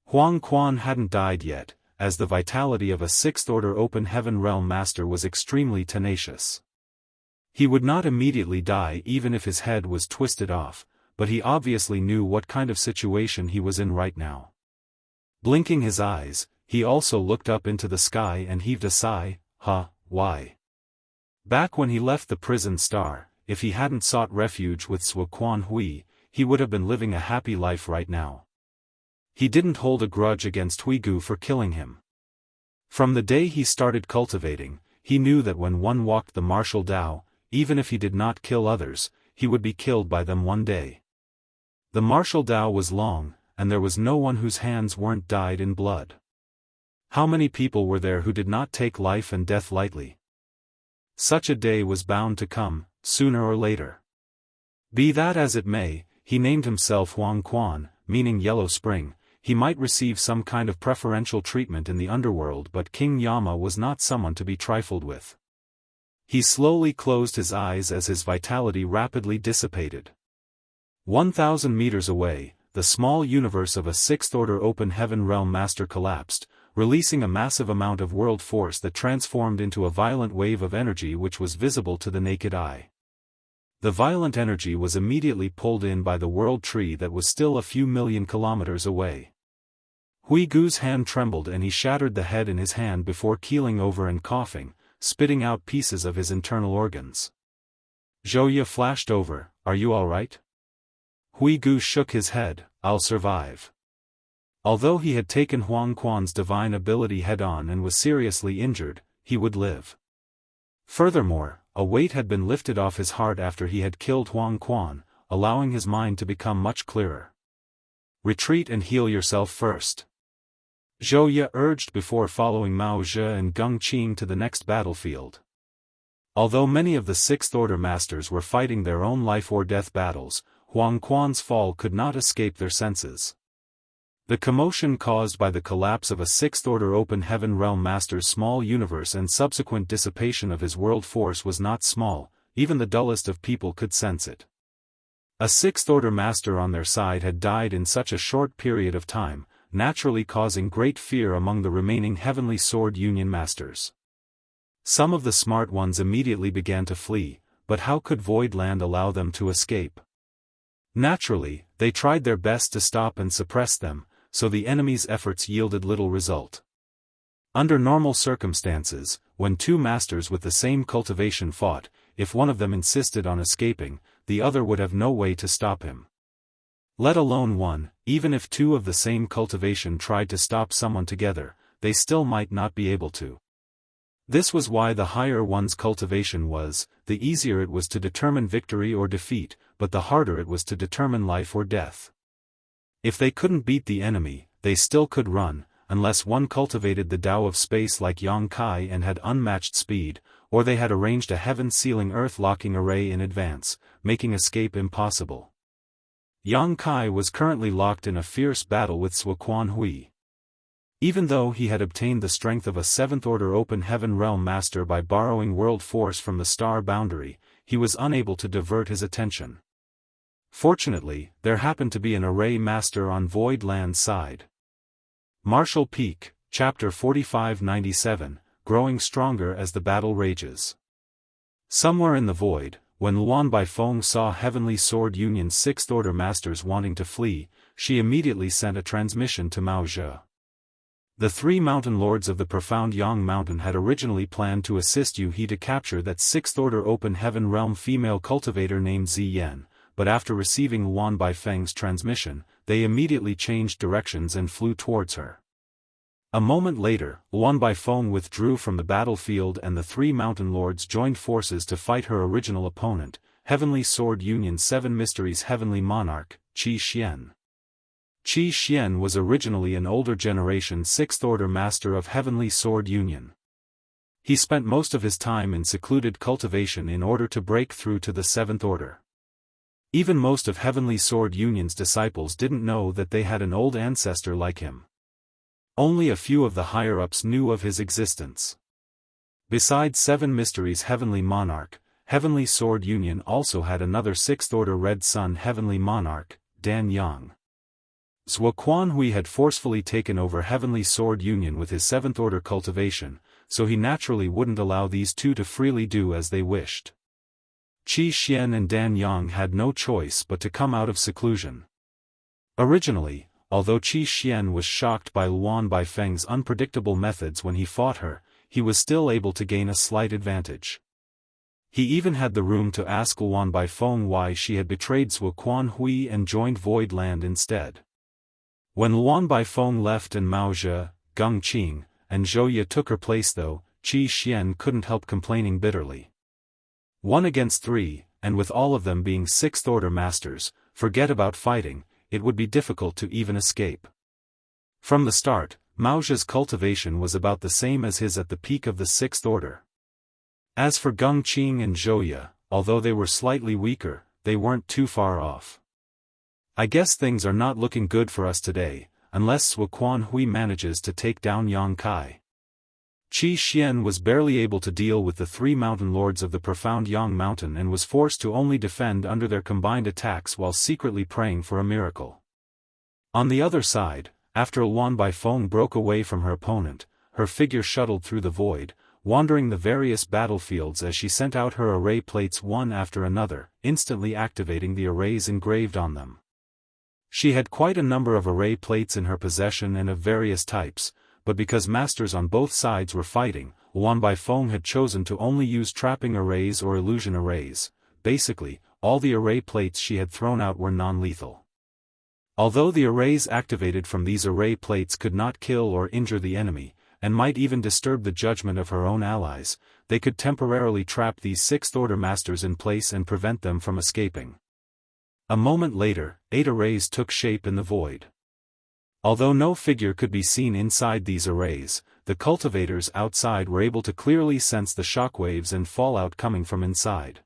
Huang Quan hadn't died yet, as the vitality of a sixth-order open heaven realm master was extremely tenacious. He would not immediately die even if his head was twisted off, but he obviously knew what kind of situation he was in right now. Blinking his eyes, he also looked up into the sky and heaved a sigh. Why? Back when he left the prison star, if he hadn't sought refuge with Sua Quan Hui, he would have been living a happy life right now. He didn't hold a grudge against Hui Gu for killing him. From the day he started cultivating, he knew that when one walked the martial Tao, even if he did not kill others, he would be killed by them one day. The martial Tao was long, and there was no one whose hands weren't dyed in blood. How many people were there who did not take life and death lightly? Such a day was bound to come, sooner or later. Be that as it may, he named himself Huang Quan, meaning Yellow Spring. He might receive some kind of preferential treatment in the underworld, but King Yama was not someone to be trifled with. He slowly closed his eyes as his vitality rapidly dissipated. 1,000 meters away, the small universe of a sixth-order open heaven realm master collapsed, releasing a massive amount of world force that transformed into a violent wave of energy which was visible to the naked eye. The violent energy was immediately pulled in by the world tree that was still a few million kilometers away. Hui Gu's hand trembled and he shattered the head in his hand before keeling over and coughing, spitting out pieces of his internal organs. Zhouye flashed over. Are you alright? Hui Gu shook his head. I'll survive. Although he had taken Huang Quan's divine ability head-on and was seriously injured, he would live. Furthermore, a weight had been lifted off his heart after he had killed Huang Quan, allowing his mind to become much clearer. Retreat and heal yourself first. Zhouye urged before following Mao Zhe and Geng Qing to the next battlefield. Although many of the sixth-order masters were fighting their own life-or-death battles, Huang Quan's fall could not escape their senses. The commotion caused by the collapse of a sixth-order open heaven realm master's small universe and subsequent dissipation of his world force was not small, even the dullest of people could sense it. A sixth-order master on their side had died in such a short period of time, naturally causing great fear among the remaining Heavenly Sword Union masters. Some of the smart ones immediately began to flee, but how could Voidland allow them to escape? Naturally, they tried their best to stop and suppress them, so the enemy's efforts yielded little result. Under normal circumstances, when two masters with the same cultivation fought, if one of them insisted on escaping, the other would have no way to stop him. Let alone one, even if two of the same cultivation tried to stop someone together, they still might not be able to. This was why the higher one's cultivation was, the easier it was to determine victory or defeat, but the harder it was to determine life or death. If they couldn't beat the enemy, they still could run, unless one cultivated the Tao of space like Yang Kai and had unmatched speed, or they had arranged a heaven-sealing earth-locking array in advance, making escape impossible. Yang Kai was currently locked in a fierce battle with Sua Quan Hui. Even though he had obtained the strength of a seventh-order open heaven realm master by borrowing world force from the star boundary, he was unable to divert his attention. Fortunately, there happened to be an array master on Void Land's side. Martial Peak, Chapter 4597, Growing Stronger as the Battle Rages. Somewhere in the void, when Luan Baifeng saw Heavenly Sword Union's sixth-order masters wanting to flee, she immediately sent a transmission to Mao Zhe. The three mountain lords of the profound Yang Mountain had originally planned to assist Yu He to capture that sixth-order open heaven realm female cultivator named Ziyan, but after receiving Luan Baifeng's transmission, they immediately changed directions and flew towards her. A moment later, Luan Baifeng withdrew from the battlefield and the three mountain lords joined forces to fight her original opponent, Heavenly Sword Union 7 Mysteries Heavenly Monarch, Qi Xian. Qi Xian was originally an older generation sixth-order master of Heavenly Sword Union. He spent most of his time in secluded cultivation in order to break through to the seventh order. Even most of Heavenly Sword Union's disciples didn't know that they had an old ancestor like him. Only a few of the higher-ups knew of his existence. Besides 7 Mysteries Heavenly Monarch, Heavenly Sword Union also had another 6th Order Red Sun Heavenly Monarch, Dan Yang. Zhuo Quanhui had forcefully taken over Heavenly Sword Union with his 7th Order Cultivation, so he naturally wouldn't allow these two to freely do as they wished. Qi Xian and Dan Yang had no choice but to come out of seclusion. Originally, although Qi Xian was shocked by Luan Baifeng's unpredictable methods when he fought her, he was still able to gain a slight advantage. He even had the room to ask Luan Baifeng why she had betrayed Zhuo Quanhui and joined Void Land instead. When Luan Baifeng left and Mao Zhe, Geng Qing, and Zhou Ye took her place though, Qi Xian couldn't help complaining bitterly. 1 against 3, and with all of them being 6th Order Masters, forget about fighting, it would be difficult to even escape. From the start, Mao Zhe's cultivation was about the same as his at the peak of the 6th Order. As for Geng Qing and Zhou Ye, although they were slightly weaker, they weren't too far off. I guess things are not looking good for us today, unless Zhuo Quanhui manages to take down Yang Kai. Qi Xian was barely able to deal with the 3 mountain lords of the profound Yang Mountain and was forced to only defend under their combined attacks while secretly praying for a miracle. On the other side, after Luan Baifeng broke away from her opponent, her figure shuttled through the void, wandering the various battlefields as she sent out her array plates one after another, instantly activating the arrays engraved on them. She had quite a number of array plates in her possession and of various types, but because masters on both sides were fighting, Luan Baifeng had chosen to only use trapping arrays or illusion arrays. Basically, all the array plates she had thrown out were non-lethal. Although the arrays activated from these array plates could not kill or injure the enemy, and might even disturb the judgment of her own allies, they could temporarily trap these 6th Order Masters in place and prevent them from escaping. A moment later, 8 arrays took shape in the void. Although no figure could be seen inside these arrays, the cultivators outside were able to clearly sense the shockwaves and fallout coming from inside.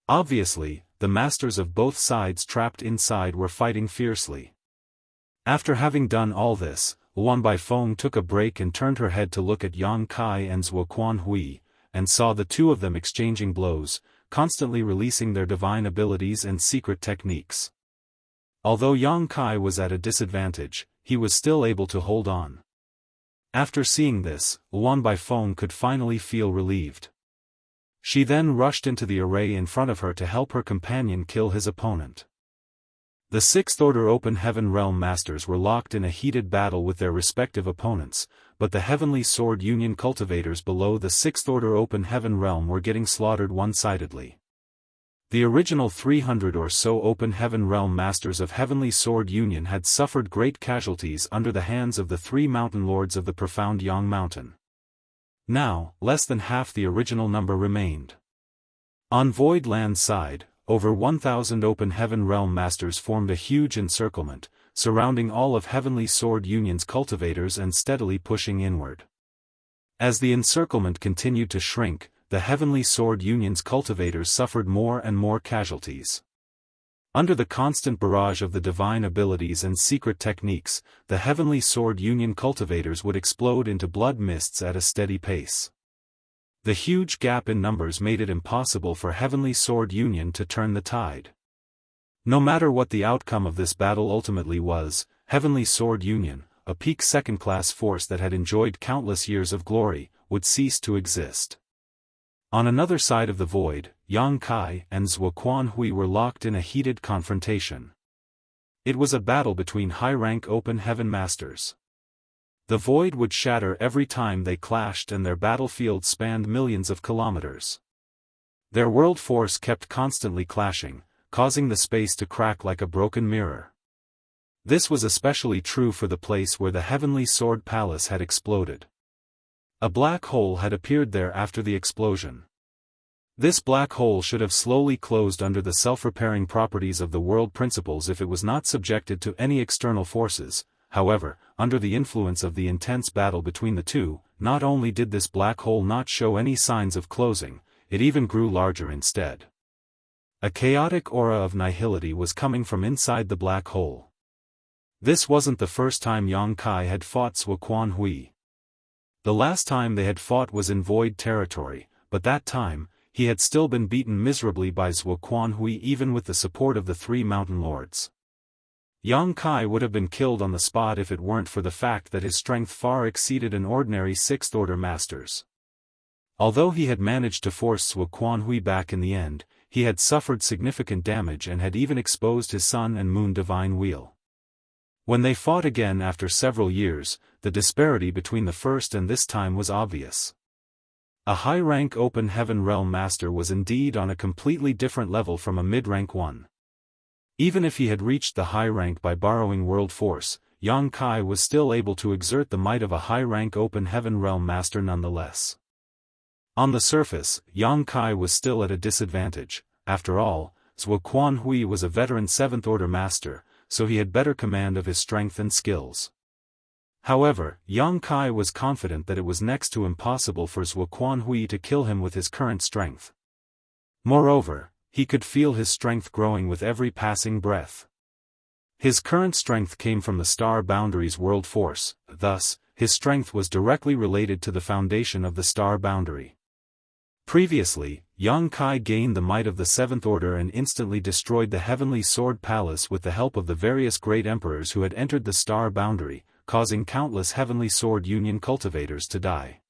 Obviously, the masters of both sides trapped inside were fighting fiercely. After having done all this, Luan Baifeng took a break and turned her head to look at Yang Kai and Zhuo Quanhui, and saw the two of them exchanging blows, constantly releasing their divine abilities and secret techniques. Although Yang Kai was at a disadvantage, he was still able to hold on. After seeing this, Luan Baifeng could finally feel relieved. She then rushed into the array in front of her to help her companion kill his opponent. The 6th Order Open Heaven Realm Masters were locked in a heated battle with their respective opponents, but the Heavenly Sword Union cultivators below the 6th Order Open Heaven Realm were getting slaughtered one-sidedly. The original 300 or so Open Heaven Realm Masters of Heavenly Sword Union had suffered great casualties under the hands of the 3 Mountain Lords of the profound Yang Mountain. Now, less than half the original number remained. On Void Land's side, over 1,000 Open Heaven Realm Masters formed a huge encirclement, surrounding all of Heavenly Sword Union's cultivators and steadily pushing inward. As the encirclement continued to shrink, the Heavenly Sword Union's cultivators suffered more and more casualties. Under the constant barrage of the divine abilities and secret techniques, the Heavenly Sword Union cultivators would explode into blood mists at a steady pace. The huge gap in numbers made it impossible for Heavenly Sword Union to turn the tide. No matter what the outcome of this battle ultimately was, Heavenly Sword Union, a peak second-class force that had enjoyed countless years of glory, would cease to exist. On another side of the void, Yang Kai and Zhuo Quanhui were locked in a heated confrontation. It was a battle between high-rank Open Heaven Masters. The void would shatter every time they clashed and their battlefield spanned millions of kilometers. Their world force kept constantly clashing, causing the space to crack like a broken mirror. This was especially true for the place where the Heavenly Sword Palace had exploded. A black hole had appeared there after the explosion. This black hole should have slowly closed under the self-repairing properties of the world principles if it was not subjected to any external forces. However, under the influence of the intense battle between the two, not only did this black hole not show any signs of closing, it even grew larger instead. A chaotic aura of nihility was coming from inside the black hole. This wasn't the first time Yang Kai had fought Zuoquan Hui. The last time they had fought was in Void territory, but that time, he had still been beaten miserably by Zuoquan Hui even with the support of the 3 mountain lords. Yang Kai would have been killed on the spot if it weren't for the fact that his strength far exceeded an ordinary 6th Order master's. Although he had managed to force Zuoquan Hui back in the end, he had suffered significant damage and had even exposed his Sun and Moon Divine Wheel. When they fought again after several years, the disparity between the first and this time was obvious. A high-rank Open Heaven Realm Master was indeed on a completely different level from a mid-rank one. Even if he had reached the high rank by borrowing World Force, Yang Kai was still able to exert the might of a high-rank Open Heaven Realm Master nonetheless. On the surface, Yang Kai was still at a disadvantage. After all, Zuoquan Hui was a veteran 7th Order Master, so he had better command of his strength and skills. However, Yang Kai was confident that it was next to impossible for Zuoquan Hui to kill him with his current strength. Moreover, he could feel his strength growing with every passing breath. His current strength came from the Star Boundary's World Force, thus, his strength was directly related to the foundation of the Star Boundary. Previously, Yang Kai gained the might of the 7th Order and instantly destroyed the Heavenly Sword Palace with the help of the various great emperors who had entered the Star Boundary, causing countless Heavenly Sword Union cultivators to die.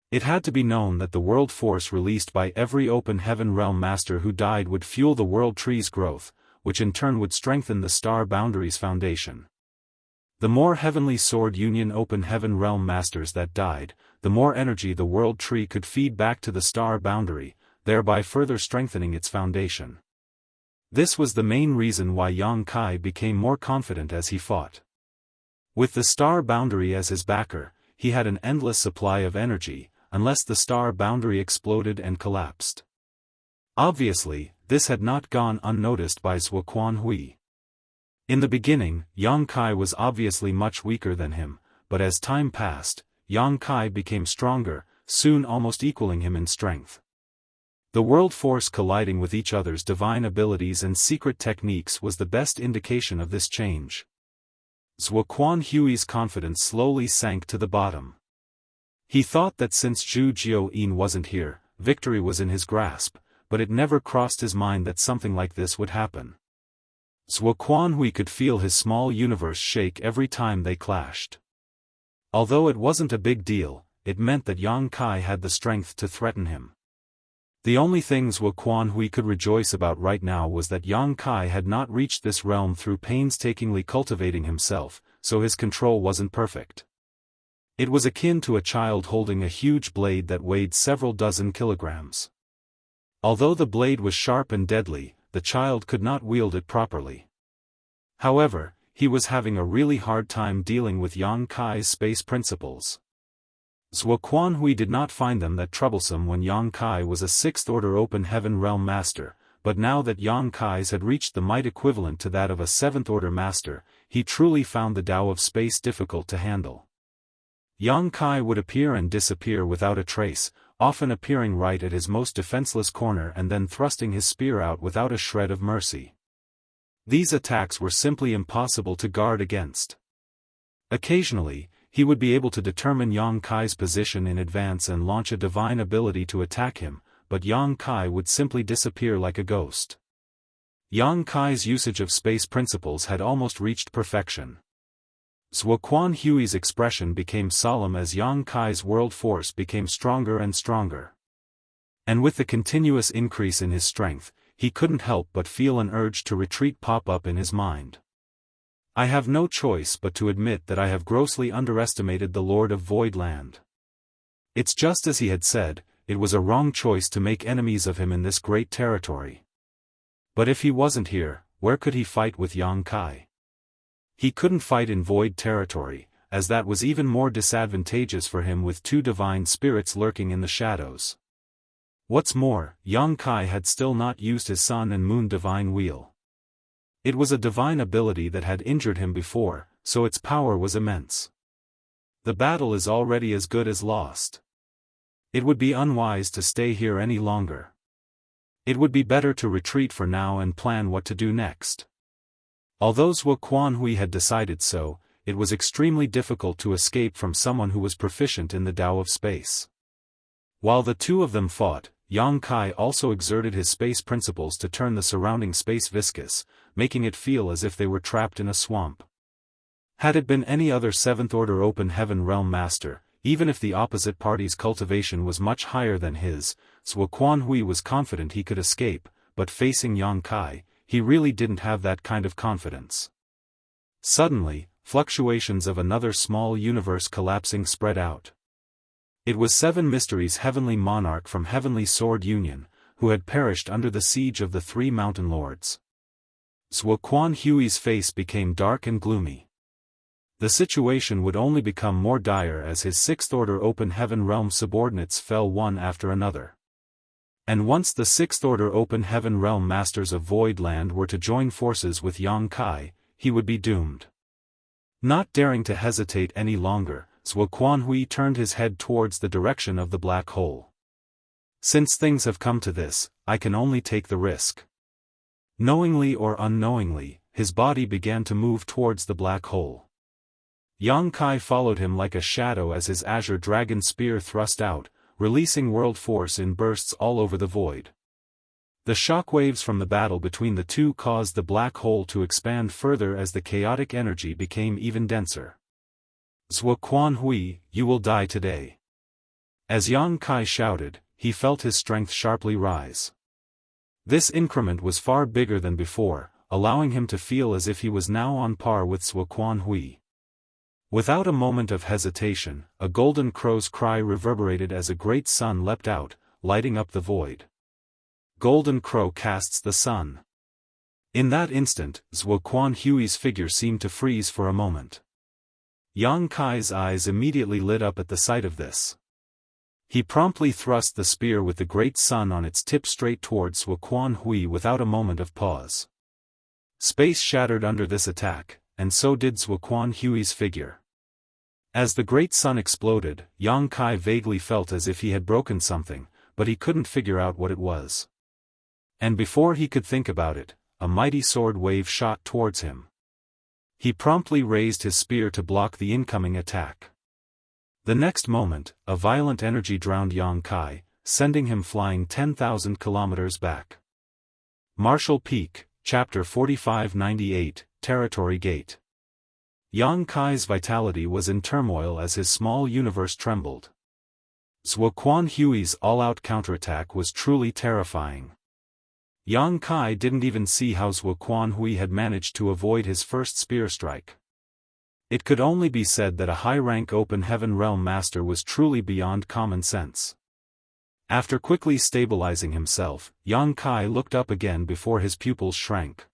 It had to be known that the world force released by every Open Heaven Realm Master who died would fuel the World Tree's growth, which in turn would strengthen the Star Boundary's foundation. The more Heavenly Sword Union Open Heaven Realm Masters that died, the more energy the World Tree could feed back to the Star Boundary, thereby further strengthening its foundation. This was the main reason why Yang Kai became more confident as he fought. With the Star Boundary as his backer, he had an endless supply of energy, unless the Star Boundary exploded and collapsed. Obviously, this had not gone unnoticed by Zuoquan Hui. In the beginning, Yang Kai was obviously much weaker than him, but as time passed, Yang Kai became stronger, soon almost equaling him in strength. The world force colliding with each other's divine abilities and secret techniques was the best indication of this change. Zuoquan Hui's confidence slowly sank to the bottom. He thought that since Zhu Jiuyin wasn't here, victory was in his grasp, but it never crossed his mind that something like this would happen. Zuoquan Hui could feel his small universe shake every time they clashed. Although it wasn't a big deal, it meant that Yang Kai had the strength to threaten him. The only thing Zuoquan Hui could rejoice about right now was that Yang Kai had not reached this realm through painstakingly cultivating himself, so his control wasn't perfect. It was akin to a child holding a huge blade that weighed several dozen kilograms. Although the blade was sharp and deadly, the child could not wield it properly. However, he was having a really hard time dealing with Yang Kai's space principles. Zuoquan Hui did not find them that troublesome when Yang Kai was a 6th Order Open Heaven Realm Master, but now that Yang Kai's had reached the might equivalent to that of a 7th Order Master, he truly found the Tao of space difficult to handle. Yang Kai would appear and disappear without a trace, often appearing right at his most defenseless corner and then thrusting his spear out without a shred of mercy. These attacks were simply impossible to guard against. Occasionally, he would be able to determine Yang Kai's position in advance and launch a divine ability to attack him, but Yang Kai would simply disappear like a ghost. Yang Kai's usage of space principles had almost reached perfection. Zuoquan Hui's expression became solemn as Yang Kai's world force became stronger and stronger. And with the continuous increase in his strength, he couldn't help but feel an urge to retreat pop up in his mind. I have no choice but to admit that I have grossly underestimated the Lord of Voidland. It's just as he had said, it was a wrong choice to make enemies of him in this great territory. But if he wasn't here, where could he fight with Yang Kai? He couldn't fight in Void territory, as that was even more disadvantageous for him with 2 divine spirits lurking in the shadows. What's more, Yang Kai had still not used his Sun and Moon Divine Wheel. It was a divine ability that had injured him before, so its power was immense. The battle is already as good as lost. It would be unwise to stay here any longer. It would be better to retreat for now and plan what to do next. Although Zhuo Quanhui had decided so, it was extremely difficult to escape from someone who was proficient in the Tao of space. While the two of them fought, Yang Kai also exerted his space principles to turn the surrounding space viscous, making it feel as if they were trapped in a swamp. Had it been any other seventh-order open heaven realm master, even if the opposite party's cultivation was much higher than his, Zhuo Quanhui was confident he could escape, but facing Yang Kai, he really didn't have that kind of confidence. Suddenly, fluctuations of another small universe collapsing spread out. It was 7 Mysteries Heavenly Monarch from Heavenly Sword Union, who had perished under the siege of the 3 Mountain Lords. Zhuo Quanhui's face became dark and gloomy. The situation would only become more dire as his 6th-order open heaven realm subordinates fell one after another. And once the 6th-order open heaven realm masters of Void Land were to join forces with Yang Kai, he would be doomed. Not daring to hesitate any longer, Zhuo Quanhui turned his head towards the direction of the black hole. Since things have come to this, I can only take the risk. Knowingly or unknowingly, his body began to move towards the black hole. Yang Kai followed him like a shadow as his azure dragon spear thrust out, releasing world force in bursts all over the void. The shockwaves from the battle between the two caused the black hole to expand further as the chaotic energy became even denser. Zhuo Quanhui, you will die today. As Yang Kai shouted, he felt his strength sharply rise. This increment was far bigger than before, allowing him to feel as if he was now on par with Zhuo Quanhui. Without a moment of hesitation, a golden crow's cry reverberated as a great sun leapt out, lighting up the void. Golden Crow casts the sun. In that instant, Zhuo Quanhui's figure seemed to freeze for a moment. Yang Kai's eyes immediately lit up at the sight of this. He promptly thrust the spear with the great sun on its tip straight towards Zhuo Quanhui without a moment of pause. Space shattered under this attack, and so did Zhuo Quanhui's figure. As the great sun exploded, Yang Kai vaguely felt as if he had broken something, but he couldn't figure out what it was. And before he could think about it, a mighty sword wave shot towards him. He promptly raised his spear to block the incoming attack. The next moment, a violent energy drowned Yang Kai, sending him flying 10,000 kilometers back. Martial Peak, Chapter 4598, Territory Gate. Yang Kai's vitality was in turmoil as his small universe trembled. Zhuo Quanhui's all-out counterattack was truly terrifying. Yang Kai didn't even see how Zhuo Quanhui had managed to avoid his first spear strike. It could only be said that a high-rank open heaven realm master was truly beyond common sense. After quickly stabilizing himself, Yang Kai looked up again before his pupils shrank.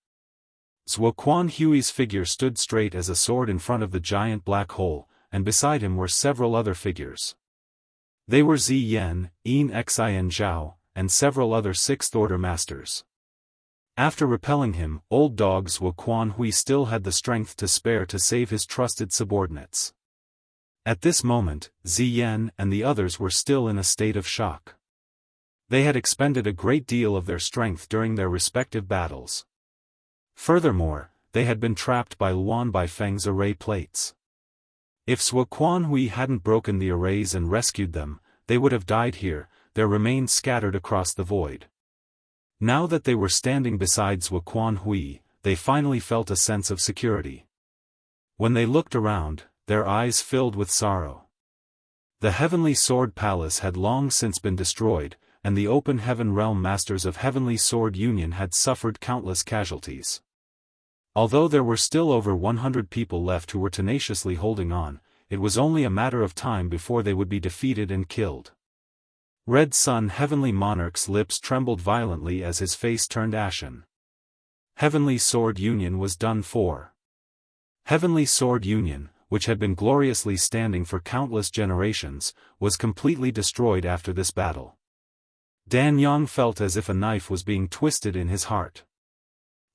Zhuo Quanhui's figure stood straight as a sword in front of the giant black hole, and beside him were several other figures. They were Zi Yan, Yin Xian Zhao, and several other 6th-order masters. After repelling him, old dog Zhuo Quanhui still had the strength to spare to save his trusted subordinates. At this moment, Zi Yan and the others were still in a state of shock. They had expended a great deal of their strength during their respective battles. Furthermore, they had been trapped by Luan Baifeng's array plates. If Zhuo Quanhui hadn't broken the arrays and rescued them, they would have died here, their remains scattered across the void. Now that they were standing beside Zhuo Quanhui, they finally felt a sense of security. When they looked around, their eyes filled with sorrow. The Heavenly Sword Palace had long since been destroyed, and the open heaven realm masters of Heavenly Sword Union had suffered countless casualties. Although there were still over 100 people left who were tenaciously holding on, it was only a matter of time before they would be defeated and killed. Red Sun Heavenly Monarch's lips trembled violently as his face turned ashen. Heavenly Sword Union was done for. Heavenly Sword Union, which had been gloriously standing for countless generations, was completely destroyed after this battle. Dan Yang felt as if a knife was being twisted in his heart.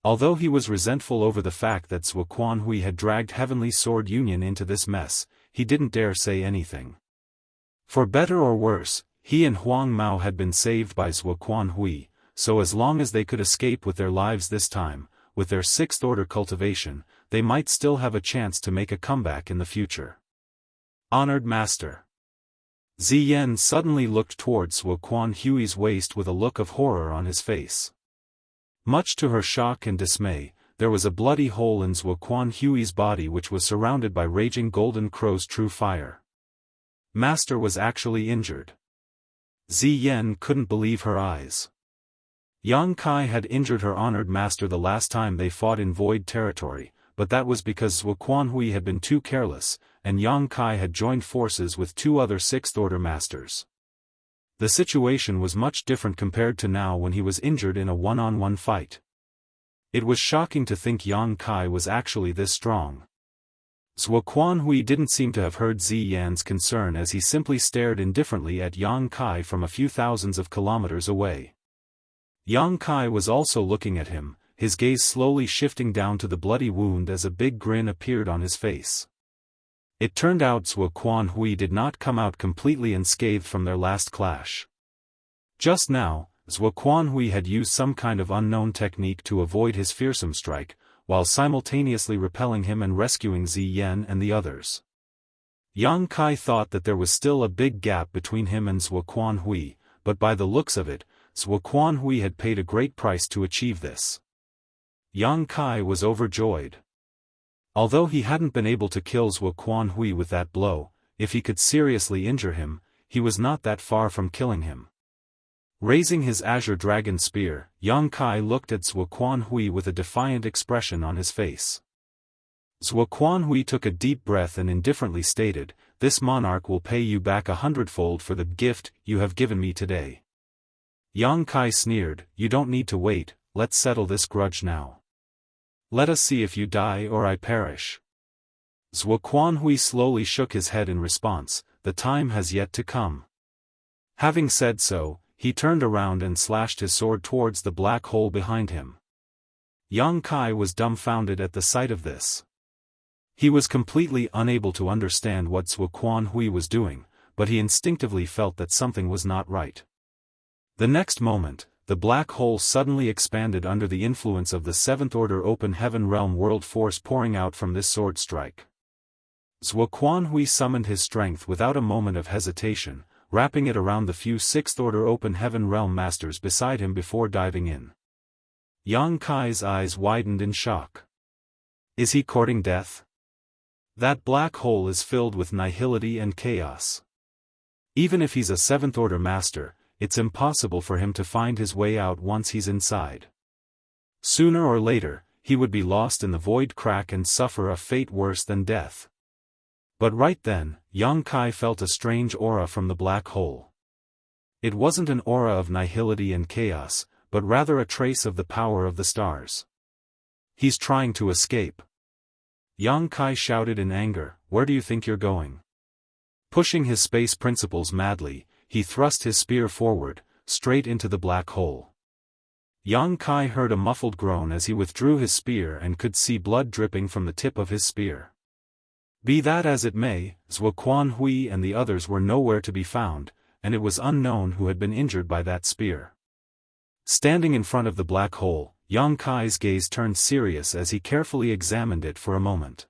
Although he was resentful over the fact that Zhuo Quanhui had dragged Heavenly Sword Union into this mess, he didn't dare say anything. For better or worse, he and Huang Mao had been saved by Zhuo Quanhui, so as long as they could escape with their lives this time, with their 6th order cultivation, they might still have a chance to make a comeback in the future. Honored Master. Ziyan suddenly looked towards Wuquan Hui's waist with a look of horror on his face. Much to her shock and dismay, there was a bloody hole in Wuquan Hui's body which was surrounded by raging golden crow's true fire. Master was actually injured. Ziyan couldn't believe her eyes. Yang Kai had injured her honored master the last time they fought in Void territory, but that was because Wuquan Hui had been too careless, and Yang Kai had joined forces with 2 other 6th order masters. The situation was much different compared to now when he was injured in a one-on-one fight. It was shocking to think Yang Kai was actually this strong. Wuquan Hui didn't seem to have heard Ziyan's concern as he simply stared indifferently at Yang Kai from a few thousands of kilometers away. Yang Kai was also looking at him, his gaze slowly shifting down to the bloody wound as a big grin appeared on his face. It turned out Wuquan Hui did not come out completely unscathed from their last clash. Just now, Wuquan Hui had used some kind of unknown technique to avoid his fearsome strike, while simultaneously repelling him and rescuing Ziyan and the others. Yang Kai thought that there was still a big gap between him and Wuquan Hui, but by the looks of it, Wuquan Hui had paid a great price to achieve this. Yang Kai was overjoyed. Although he hadn't been able to kill Wuquan Hui with that blow, if he could seriously injure him, he was not that far from killing him. Raising his azure dragon spear, Yang Kai looked at Wuquan Hui with a defiant expression on his face. Wuquan Hui took a deep breath and indifferently stated, "This monarch will pay you back 100-fold for the gift you have given me today." Yang Kai sneered, "You don't need to wait, let's settle this grudge now. Let us see if you die or I perish." Wuquan Hui slowly shook his head in response, "The time has yet to come." Having said so, he turned around and slashed his sword towards the black hole behind him. Yang Kai was dumbfounded at the sight of this. He was completely unable to understand what Wuquan Hui was doing, but he instinctively felt that something was not right. The next moment, the black hole suddenly expanded under the influence of the 7th order open heaven realm world force pouring out from this sword strike. Wuquan Hui summoned his strength without a moment of hesitation, wrapping it around the few 6th order open heaven realm masters beside him before diving in. Yang Kai's eyes widened in shock. Is he courting death? That black hole is filled with nihility and chaos. Even if he's a 7th order master, it's impossible for him to find his way out once he's inside. Sooner or later, he would be lost in the void crack and suffer a fate worse than death. But right then, Yang Kai felt a strange aura from the black hole. It wasn't an aura of nihility and chaos, but rather a trace of the power of the stars. He's trying to escape. Yang Kai shouted in anger, "Where do you think you're going?" Pushing his space principles madly, he thrust his spear forward, straight into the black hole. Yang Kai heard a muffled groan as he withdrew his spear and could see blood dripping from the tip of his spear. Be that as it may, Wuquan Hui and the others were nowhere to be found, and it was unknown who had been injured by that spear. Standing in front of the black hole, Yang Kai's gaze turned serious as he carefully examined it for a moment.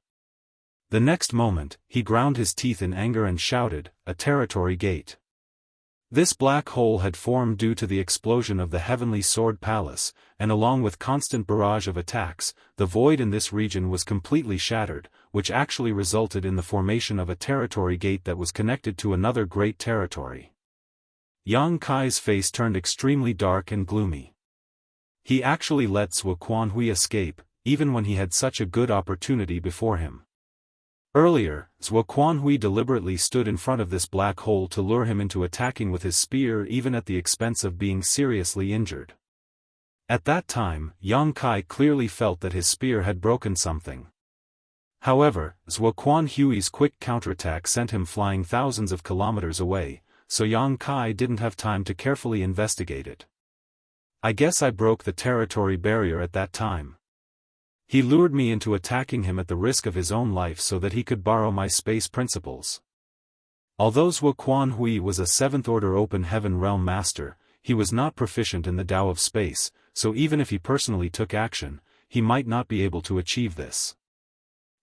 The next moment, he ground his teeth in anger and shouted, "A territory gate." This black hole had formed due to the explosion of the Heavenly Sword Palace, and along with constant barrage of attacks, the void in this region was completely shattered, which actually resulted in the formation of a territory gate that was connected to another great territory. Yang Kai's face turned extremely dark and gloomy. He actually let Wuquan Hui escape, even when he had such a good opportunity before him. Earlier, Wuquan Hui deliberately stood in front of this black hole to lure him into attacking with his spear even at the expense of being seriously injured. At that time, Yang Kai clearly felt that his spear had broken something. However, Wuquan Hui's quick counterattack sent him flying thousands of kilometers away, so Yang Kai didn't have time to carefully investigate it. "I guess I broke the territory barrier at that time. He lured me into attacking him at the risk of his own life so that he could borrow my space principles." Although Wuquan Hui was a 7th order open heaven realm master, he was not proficient in the Tao of space, so even if he personally took action, he might not be able to achieve this.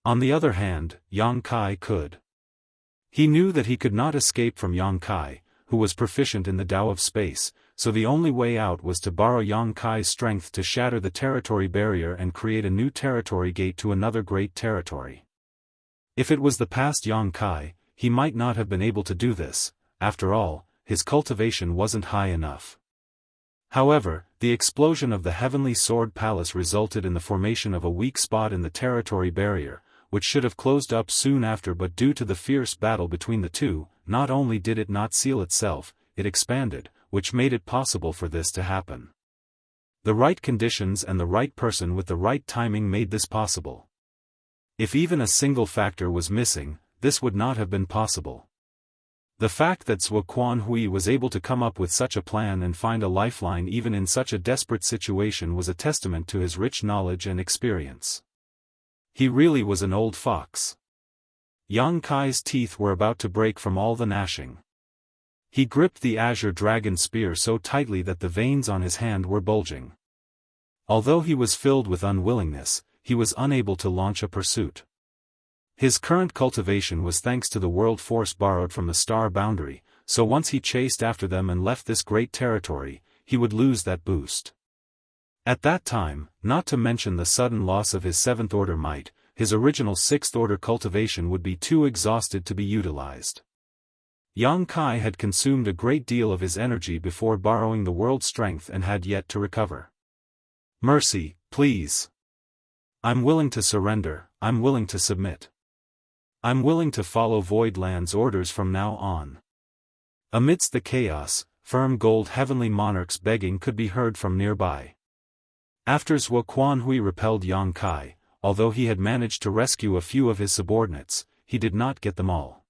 On the other hand, Yang Kai could. He knew that he could not escape from Yang Kai, who was proficient in the Tao of space, so the only way out was to borrow Yang Kai's strength to shatter the territory barrier and create a new territory gate to another great territory. If it was the past Yang Kai, he might not have been able to do this. After all, his cultivation wasn't high enough. However, the explosion of the Heavenly Sword Palace resulted in the formation of a weak spot in the territory barrier, which should have closed up soon after, but due to the fierce battle between the two, not only did it not seal itself, it expanded, which made it possible for this to happen. The right conditions and the right person with the right timing made this possible. If even a single factor was missing, this would not have been possible. The fact that Zhuo Quanhui was able to come up with such a plan and find a lifeline even in such a desperate situation was a testament to his rich knowledge and experience. He really was an old fox. Yang Kai's teeth were about to break from all the gnashing. He gripped the azure dragon spear so tightly that the veins on his hand were bulging. Although he was filled with unwillingness, he was unable to launch a pursuit. His current cultivation was thanks to the world force borrowed from the star boundary, so once he chased after them and left this great territory, he would lose that boost. At that time, not to mention the sudden loss of his 7th order might, his original 6th order cultivation would be too exhausted to be utilized. Yang Kai had consumed a great deal of his energy before borrowing the world strength and had yet to recover. Mercy, please. I'm willing to surrender, I'm willing to submit. I'm willing to follow Voidland's orders from now on. Amidst the chaos, firm gold heavenly monarch's begging could be heard from nearby. After Zhuo Quanhui repelled Yang Kai, although he had managed to rescue a few of his subordinates, he did not get them all.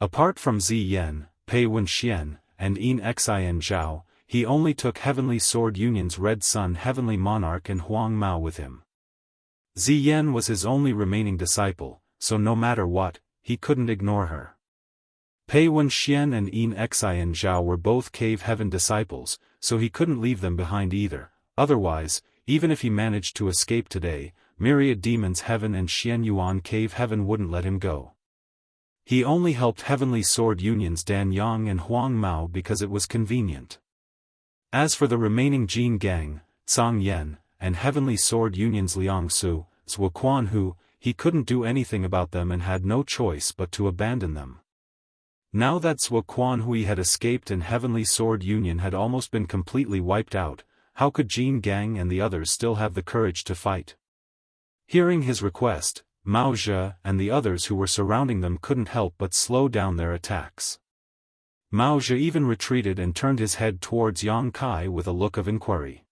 Apart from Zi Yan, Pei Wenxian, and Yin Xian Zhao, he only took Heavenly Sword Union's Red Sun Heavenly Monarch and Huang Mao with him. Zi Yan was his only remaining disciple, so no matter what, he couldn't ignore her. Pei Wenxian and Yin Xian Zhao were both Cave Heaven disciples, so he couldn't leave them behind either. Otherwise, even if he managed to escape today, Myriad Demons Heaven and Xian Yuan Cave Heaven wouldn't let him go. He only helped Heavenly Sword Union's Dan Yang and Huang Mao because it was convenient. As for the remaining Jin Gang, Zhang Yan, and Heavenly Sword Union's Liang Su, Zhuo Quanhui, he couldn't do anything about them and had no choice but to abandon them. Now that Zhuo Quanhui had escaped and Heavenly Sword Union had almost been completely wiped out, how could Jin Gang and the others still have the courage to fight? Hearing his request, Mao Zhe and the others who were surrounding them couldn't help but slow down their attacks. Mao Zhe even retreated and turned his head towards Yang Kai with a look of inquiry.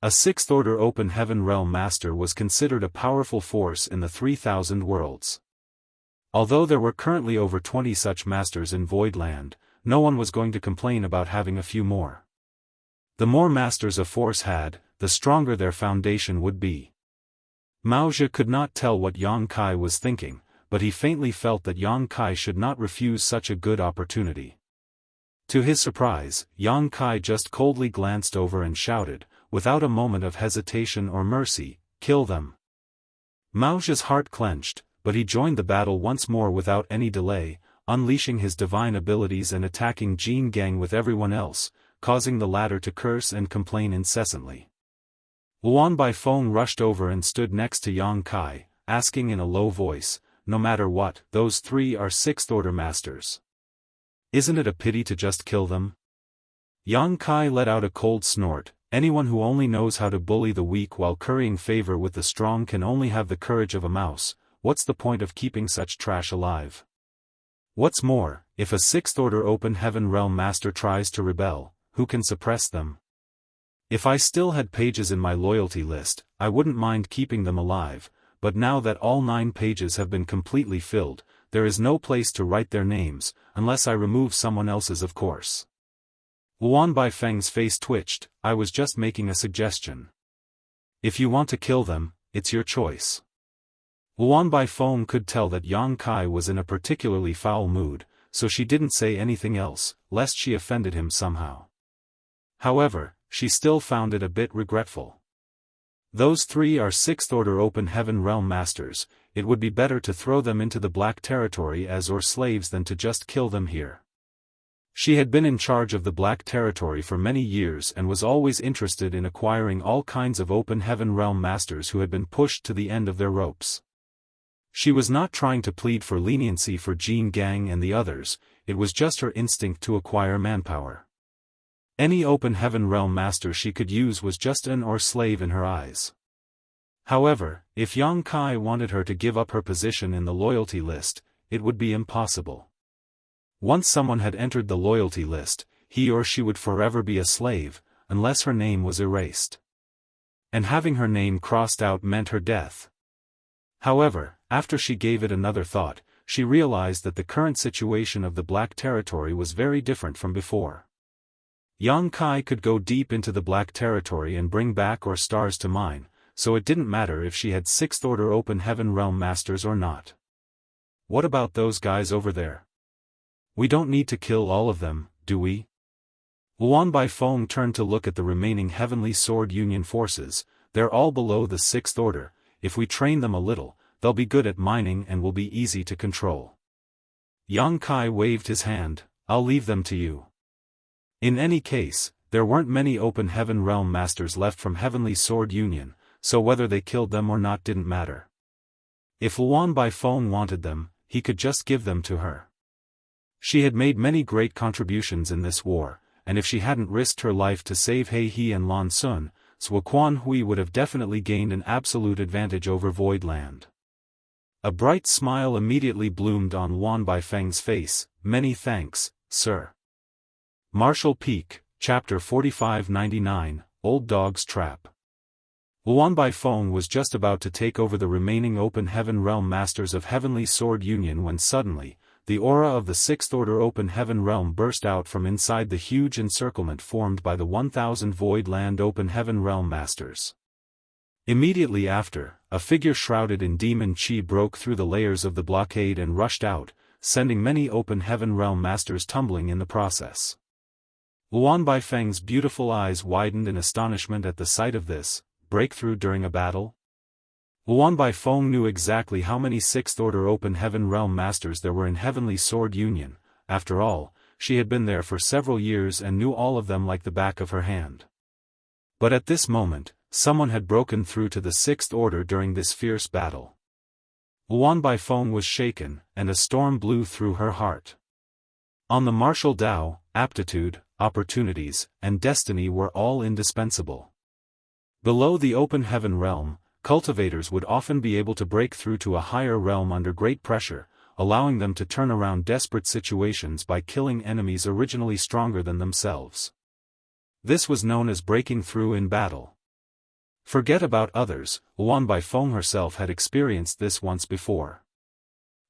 A 6th order open heaven realm master was considered a powerful force in the 3,000 worlds. Although there were currently over 20 such masters in Voidland, no one was going to complain about having a few more. The more masters a force had, the stronger their foundation would be. Mao Zhe could not tell what Yang Kai was thinking, but he faintly felt that Yang Kai should not refuse such a good opportunity. To his surprise, Yang Kai just coldly glanced over and shouted, without a moment of hesitation or mercy, "Kill them!" Mao Zhe's heart clenched, but he joined the battle once more without any delay, unleashing his divine abilities and attacking Jin Gang with everyone else, causing the latter to curse and complain incessantly. Luan Baifeng rushed over and stood next to Yang Kai, asking in a low voice, "No matter what, those 3 are 6th order masters. Isn't it a pity to just kill them?" Yang Kai let out a cold snort. Anyone who only knows how to bully the weak while currying favor with the strong can only have the courage of a mouse. What's the point of keeping such trash alive? What's more, if a 6th order open heaven realm master tries to rebel, who can suppress them? If I still had pages in my loyalty list, I wouldn't mind keeping them alive, but now that all 9 pages have been completely filled, there is no place to write their names, unless I remove someone else's, of course. Luan Baifeng's face twitched. "I was just making a suggestion. If you want to kill them, it's your choice." Luan Baifeng could tell that Yang Kai was in a particularly foul mood, so she didn't say anything else, lest she offended him somehow. However, she still found it a bit regretful. Those 3 are 6th Order Open Heaven Realm Masters. It would be better to throw them into the Black Territory as slaves than to just kill them here. She had been in charge of the Black Territory for many years and was always interested in acquiring all kinds of Open Heaven Realm Masters who had been pushed to the end of their ropes. She was not trying to plead for leniency for Jean Gang and the others, it was just her instinct to acquire manpower. Any Open Heaven Realm Master she could use was just an slave in her eyes. However, if Yang Kai wanted her to give up her position in the loyalty list, it would be impossible. Once someone had entered the loyalty list, he or she would forever be a slave, unless her name was erased. And having her name crossed out meant her death. However, after she gave it another thought, she realized that the current situation of the Black Territory was very different from before. Yang Kai could go deep into the Black Territory and bring back stars to mine, so it didn't matter if she had 6th Order Open Heaven Realm Masters or not. What about those guys over there? We don't need to kill all of them, do we? Luan Baifeng turned to look at the remaining Heavenly Sword Union forces. They're all below the 6th Order. If we train them a little, they'll be good at mining and will be easy to control. Yang Kai waved his hand. I'll leave them to you. In any case, there weren't many Open Heaven Realm Masters left from Heavenly Sword Union, so whether they killed them or not didn't matter. If Luan Baifeng wanted them, he could just give them to her. She had made many great contributions in this war, and if she hadn't risked her life to save He He and Lan Sun, Zhuo Quan Hui would have definitely gained an absolute advantage over Void Land. A bright smile immediately bloomed on Luan Baifeng's face. Many thanks, sir. Martial Peak, Chapter 4599, Old Dog's Trap. Luan Baifeng was just about to take over the remaining Open Heaven Realm Masters of Heavenly Sword Union when suddenly, the aura of the 6th Order Open Heaven Realm burst out from inside the huge encirclement formed by the 1000 Void Land Open Heaven Realm Masters. Immediately after, a figure shrouded in demon chi broke through the layers of the blockade and rushed out, sending many Open Heaven Realm Masters tumbling in the process. Luan Baifeng's beautiful eyes widened in astonishment at the sight of this breakthrough during a battle. Luan Baifeng knew exactly how many 6th Order Open Heaven Realm Masters there were in Heavenly Sword Union. After all, she had been there for several years and knew all of them like the back of her hand. But at this moment, someone had broken through to the 6th Order during this fierce battle. Luan Baifeng was shaken, and a storm blew through her heart. On the martial Tao, aptitude, opportunities, and destiny were all indispensable. Below the Open Heaven Realm, cultivators would often be able to break through to a higher realm under great pressure, allowing them to turn around desperate situations by killing enemies originally stronger than themselves. This was known as breaking through in battle. Forget about others, Luan Baifeng herself had experienced this once before.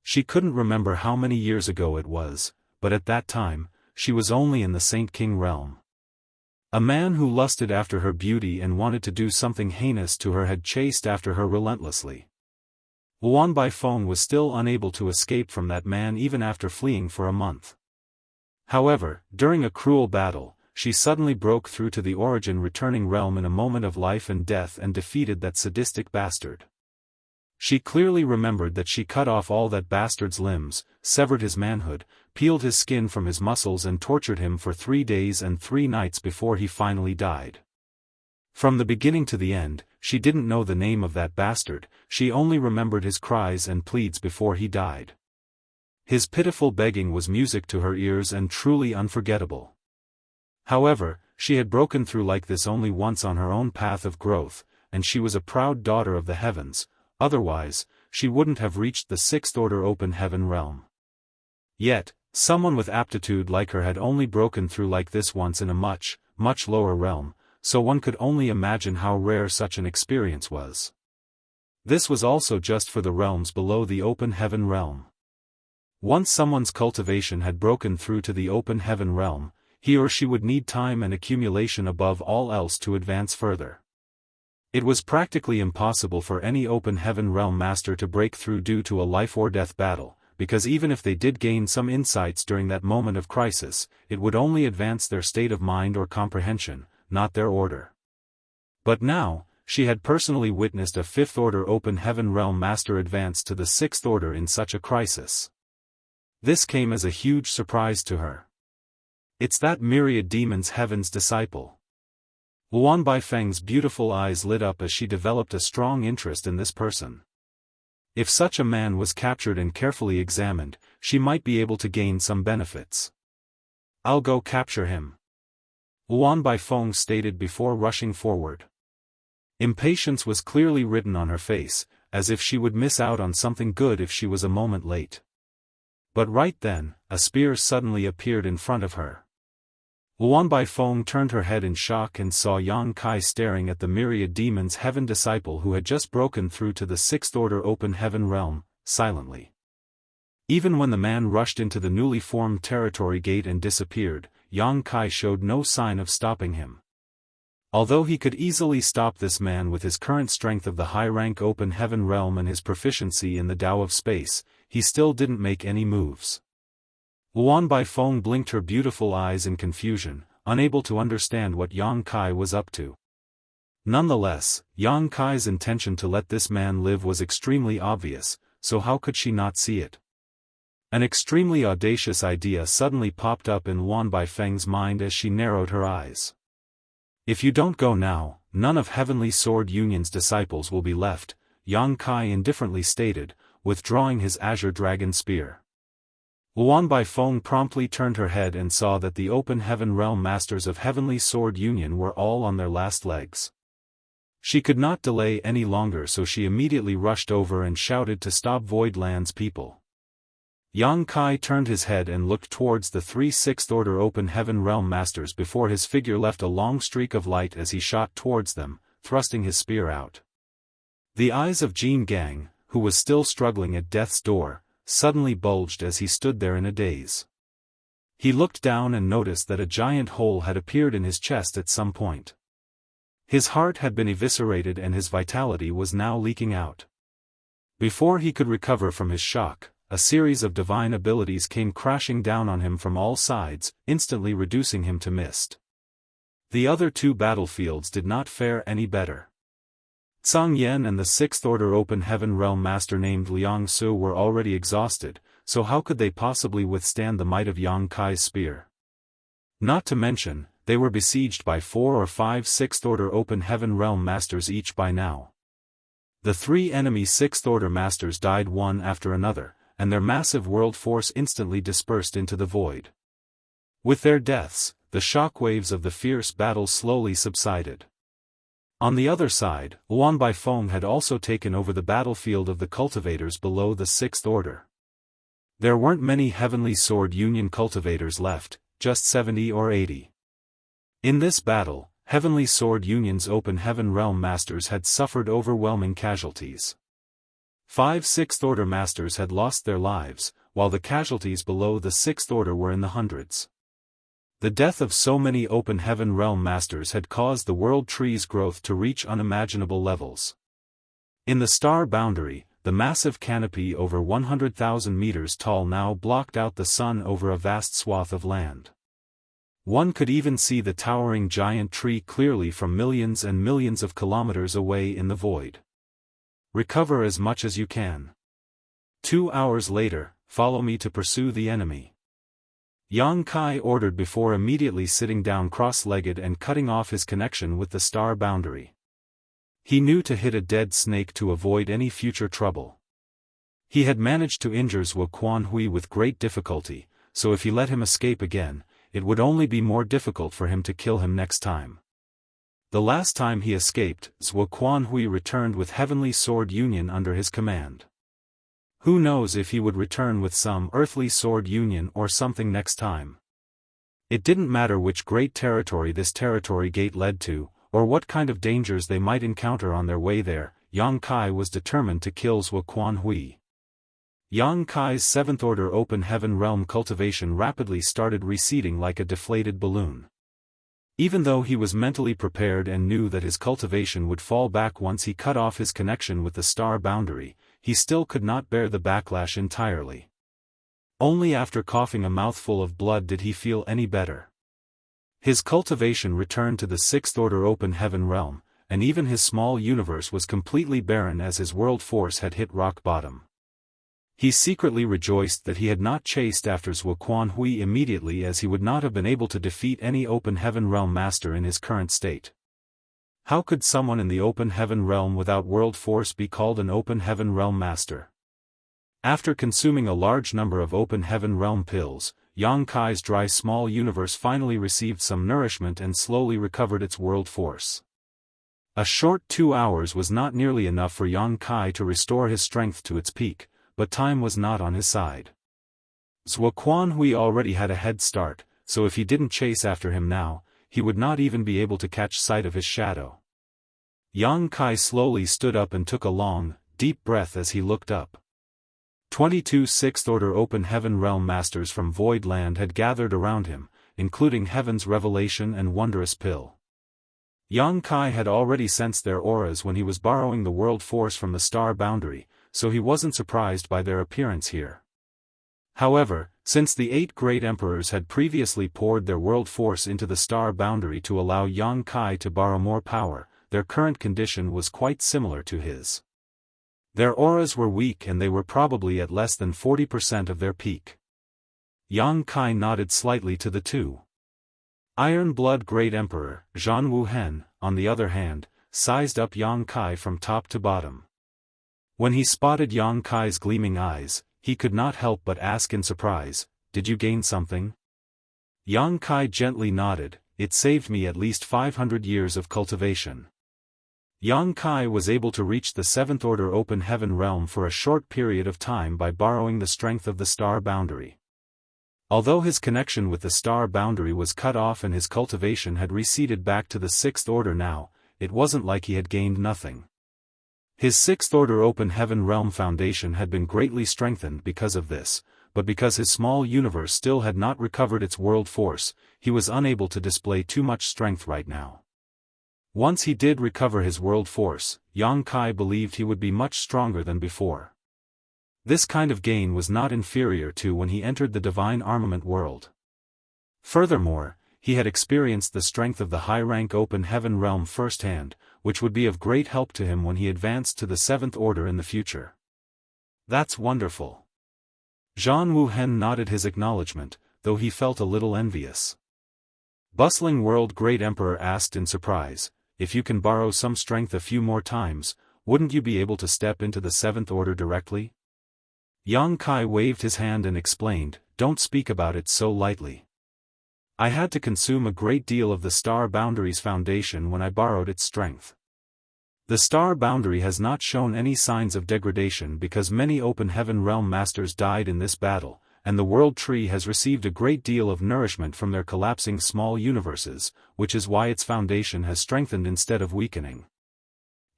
She couldn't remember how many years ago it was, but at that time, she was only in the Saint King realm. A man who lusted after her beauty and wanted to do something heinous to her had chased after her relentlessly. Luan Baifeng was still unable to escape from that man even after fleeing for a month. However, during a cruel battle, she suddenly broke through to the origin returning realm in a moment of life and death and defeated that sadistic bastard. She clearly remembered that she cut off all that bastard's limbs, severed his manhood, peeled his skin from his muscles and tortured him for 3 days and 3 nights before he finally died. From the beginning to the end, she didn't know the name of that bastard, she only remembered his cries and pleads before he died. His pitiful begging was music to her ears and truly unforgettable. However, she had broken through like this only once on her own path of growth, and she was a proud daughter of the heavens. Otherwise, she wouldn't have reached the 6th Order Open Heaven realm. Yet, someone with aptitude like her had only broken through like this once in a much, much lower realm, so one could only imagine how rare such an experience was. This was also just for the realms below the Open Heaven realm. Once someone's cultivation had broken through to the Open Heaven realm, he or she would need time and accumulation above all else to advance further. It was practically impossible for any Open Heaven Realm Master to break through due to a life-or-death battle, because even if they did gain some insights during that moment of crisis, it would only advance their state of mind or comprehension, not their order. But now, she had personally witnessed a fifth-order open heaven realm master advance to the sixth order in such a crisis. This came as a huge surprise to her. It's that myriad demon's heaven's disciple. Luan Baifeng's beautiful eyes lit up as she developed a strong interest in this person. If such a man was captured and carefully examined, she might be able to gain some benefits. I'll go capture him, Luan Baifeng stated before rushing forward. Impatience was clearly written on her face, as if she would miss out on something good if she was a moment late. But right then, a spear suddenly appeared in front of her. Luan Baifeng turned her head in shock and saw Yang Kai staring at the myriad demon's heaven disciple who had just broken through to the sixth order open heaven realm, silently. Even when the man rushed into the newly formed territory gate and disappeared, Yang Kai showed no sign of stopping him. Although he could easily stop this man with his current strength of the high-rank open heaven realm and his proficiency in the Tao of space, he still didn't make any moves. Luan Baifeng blinked her beautiful eyes in confusion, unable to understand what Yang Kai was up to. Nonetheless, Yang Kai's intention to let this man live was extremely obvious, so how could she not see it? An extremely audacious idea suddenly popped up in Luan Baifeng's mind as she narrowed her eyes. If you don't go now, none of Heavenly Sword Union's disciples will be left, Yang Kai indifferently stated, withdrawing his azure dragon spear. Luan Baifeng promptly turned her head and saw that the open heaven realm masters of Heavenly Sword Union were all on their last legs. She could not delay any longer, so she immediately rushed over and shouted to stop Voidland's people. Yang Kai turned his head and looked towards the 3 sixth order open heaven realm masters before his figure left a long streak of light as he shot towards them, thrusting his spear out. The eyes of Jin Gang, who was still struggling at death's door, suddenly bulged as he stood there in a daze. He looked down and noticed that a giant hole had appeared in his chest at some point. His heart had been eviscerated and his vitality was now leaking out. Before he could recover from his shock, a series of divine abilities came crashing down on him from all sides, instantly reducing him to mist. The other 2 battlefields did not fare any better. Zhang Yan and the sixth order open heaven realm master named Liang Su were already exhausted, so how could they possibly withstand the might of Yang Kai's spear? Not to mention, they were besieged by 4 or 5 sixth order open heaven realm masters each by now. The 3 enemy sixth order masters died one after another, and their massive world force instantly dispersed into the void. With their deaths, the shockwaves of the fierce battle slowly subsided. On the other side, Luan Baifeng had also taken over the battlefield of the cultivators below the sixth order. There weren't many Heavenly Sword Union cultivators left, just 70 or 80. In this battle, Heavenly Sword Union's open heaven realm masters had suffered overwhelming casualties. 5 sixth order masters had lost their lives, while the casualties below the sixth order were in the hundreds. The death of so many open heaven realm masters had caused the world tree's growth to reach unimaginable levels. In the star boundary, the massive canopy over 100,000 meters tall now blocked out the sun over a vast swath of land. One could even see the towering giant tree clearly from millions and millions of kilometers away in the void. Recover as much as you can. 2 hours later, follow me to pursue the enemy. Yang Kai ordered before immediately sitting down cross-legged and cutting off his connection with the star boundary. He knew to hit a dead snake to avoid any future trouble. He had managed to injure Zhuo Quanhui with great difficulty, so if he let him escape again, it would only be more difficult for him to kill him next time. The last time he escaped, Zhuo Quanhui returned with Heavenly Sword Union under his command. Who knows if he would return with some earthly sword union or something next time. It didn't matter which great territory this territory gate led to, or what kind of dangers they might encounter on their way there, Yang Kai was determined to kill Zhuo Quanhui. Yang Kai's 7th order open heaven realm cultivation rapidly started receding like a deflated balloon. Even though he was mentally prepared and knew that his cultivation would fall back once he cut off his connection with the star boundary, he still could not bear the backlash entirely. Only after coughing a mouthful of blood did he feel any better. His cultivation returned to the sixth order open heaven realm, and even his small universe was completely barren as his world force had hit rock bottom. He secretly rejoiced that he had not chased after Zuoquanhui immediately, as he would not have been able to defeat any open heaven realm master in his current state. How could someone in the open heaven realm without world force be called an open heaven realm master? After consuming a large number of open heaven realm pills, Yang Kai's dry small universe finally received some nourishment and slowly recovered its world force. A short 2 hours was not nearly enough for Yang Kai to restore his strength to its peak, but time was not on his side. Zuoquanhui already had a head start, so if he didn't chase after him now, he would not even be able to catch sight of his shadow. Yang Kai slowly stood up and took a long, deep breath as he looked up. 22 sixth-order open heaven realm masters from Void Land had gathered around him, including Heaven's Revelation and Wondrous Pill. Yang Kai had already sensed their auras when he was borrowing the world force from the star boundary, so he wasn't surprised by their appearance here. However, since the 8 great emperors had previously poured their world force into the star boundary to allow Yang Kai to borrow more power, their current condition was quite similar to his. Their auras were weak and they were probably at less than 40% of their peak. Yang Kai nodded slightly to the 2. Iron Blood Great Emperor, Zhan Wuhen, on the other hand, sized up Yang Kai from top to bottom. When he spotted Yang Kai's gleaming eyes, he could not help but ask in surprise, "Did you gain something?" Yang Kai gently nodded, "It saved me at least 500 years of cultivation." Yang Kai was able to reach the 7th order open heaven realm for a short period of time by borrowing the strength of the star boundary. Although his connection with the star boundary was cut off and his cultivation had receded back to the 6th order now, it wasn't like he had gained nothing. His 6th order open heaven realm foundation had been greatly strengthened because of this, but because his small universe still had not recovered its world force, he was unable to display too much strength right now. Once he did recover his world force, Yang Kai believed he would be much stronger than before. This kind of gain was not inferior to when he entered the divine armament world. Furthermore, he had experienced the strength of the high-rank open heaven realm firsthand, which would be of great help to him when he advanced to the 7th order in the future. That's wonderful. Zhan Wuhen nodded his acknowledgement, though he felt a little envious. Bustling World Great Emperor asked in surprise, "If you can borrow some strength a few more times, wouldn't you be able to step into the 7th order directly?" Yang Kai waved his hand and explained, "Don't speak about it so lightly. I had to consume a great deal of the star boundary's foundation when I borrowed its strength. The star boundary has not shown any signs of degradation because many open heaven realm masters died in this battle, and the world tree has received a great deal of nourishment from their collapsing small universes, which is why its foundation has strengthened instead of weakening.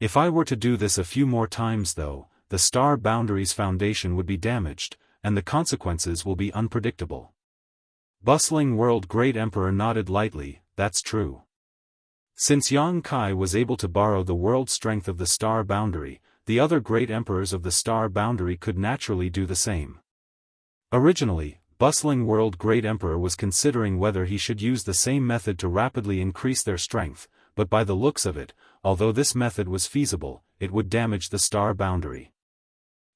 If I were to do this a few more times though, the star boundary's foundation would be damaged, and the consequences will be unpredictable." Bustling World Great Emperor nodded lightly, "That's true." Since Yang Kai was able to borrow the world strength of the star boundary, the other great emperors of the star boundary could naturally do the same. Originally, Bustling World Great Emperor was considering whether he should use the same method to rapidly increase their strength, but by the looks of it, although this method was feasible, it would damage the star boundary.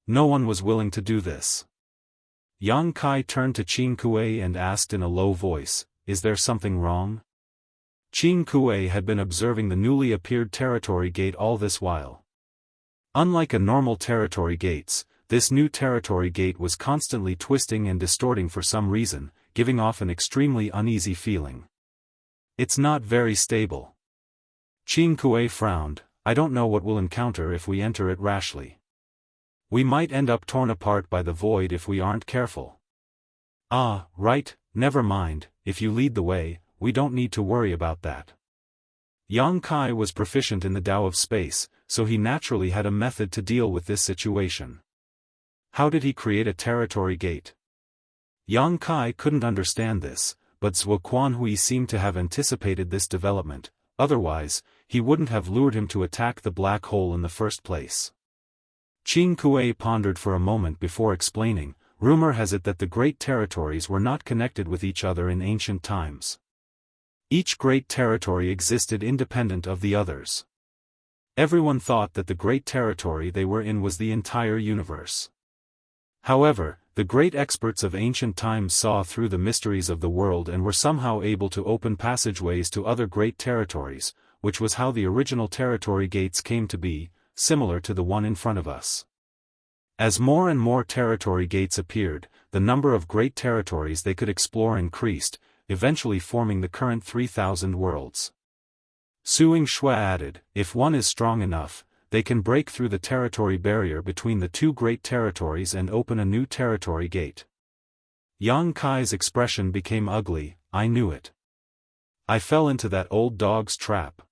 No one was willing to do this. Yang Kai turned to Qin Kuei and asked in a low voice, "Is there something wrong?" Qin Kuei had been observing the newly appeared territory gate all this while. Unlike a normal territory gates, this new territory gate was constantly twisting and distorting for some reason, giving off an extremely uneasy feeling. "It's not very stable." Qin Kuei frowned, "I don't know what we'll encounter if we enter it rashly. We might end up torn apart by the void if we aren't careful." "Ah, right, never mind, if you lead the way, we don't need to worry about that." Yang Kai was proficient in the Tao of space, so he naturally had a method to deal with this situation. How did he create a territory gate? Yang Kai couldn't understand this, but Zuoquanhui seemed to have anticipated this development, otherwise, he wouldn't have lured him to attack the black hole in the first place. Qin Kuei pondered for a moment before explaining, Rumor has it that the great territories were not connected with each other in ancient times. Each great territory existed independent of the others. Everyone thought that the great territory they were in was the entire universe. However, the great experts of ancient times saw through the mysteries of the world and were somehow able to open passageways to other great territories, which was how the original territory gates came to be, similar to the one in front of us. As more and more territory gates appeared, the number of great territories they could explore increased, eventually forming the current 3,000 worlds. Suing Shue added, if one is strong enough, they can break through the territory barrier between the two great territories and open a new territory gate. Yang Kai's expression became ugly. I knew it. I fell into that old dog's trap.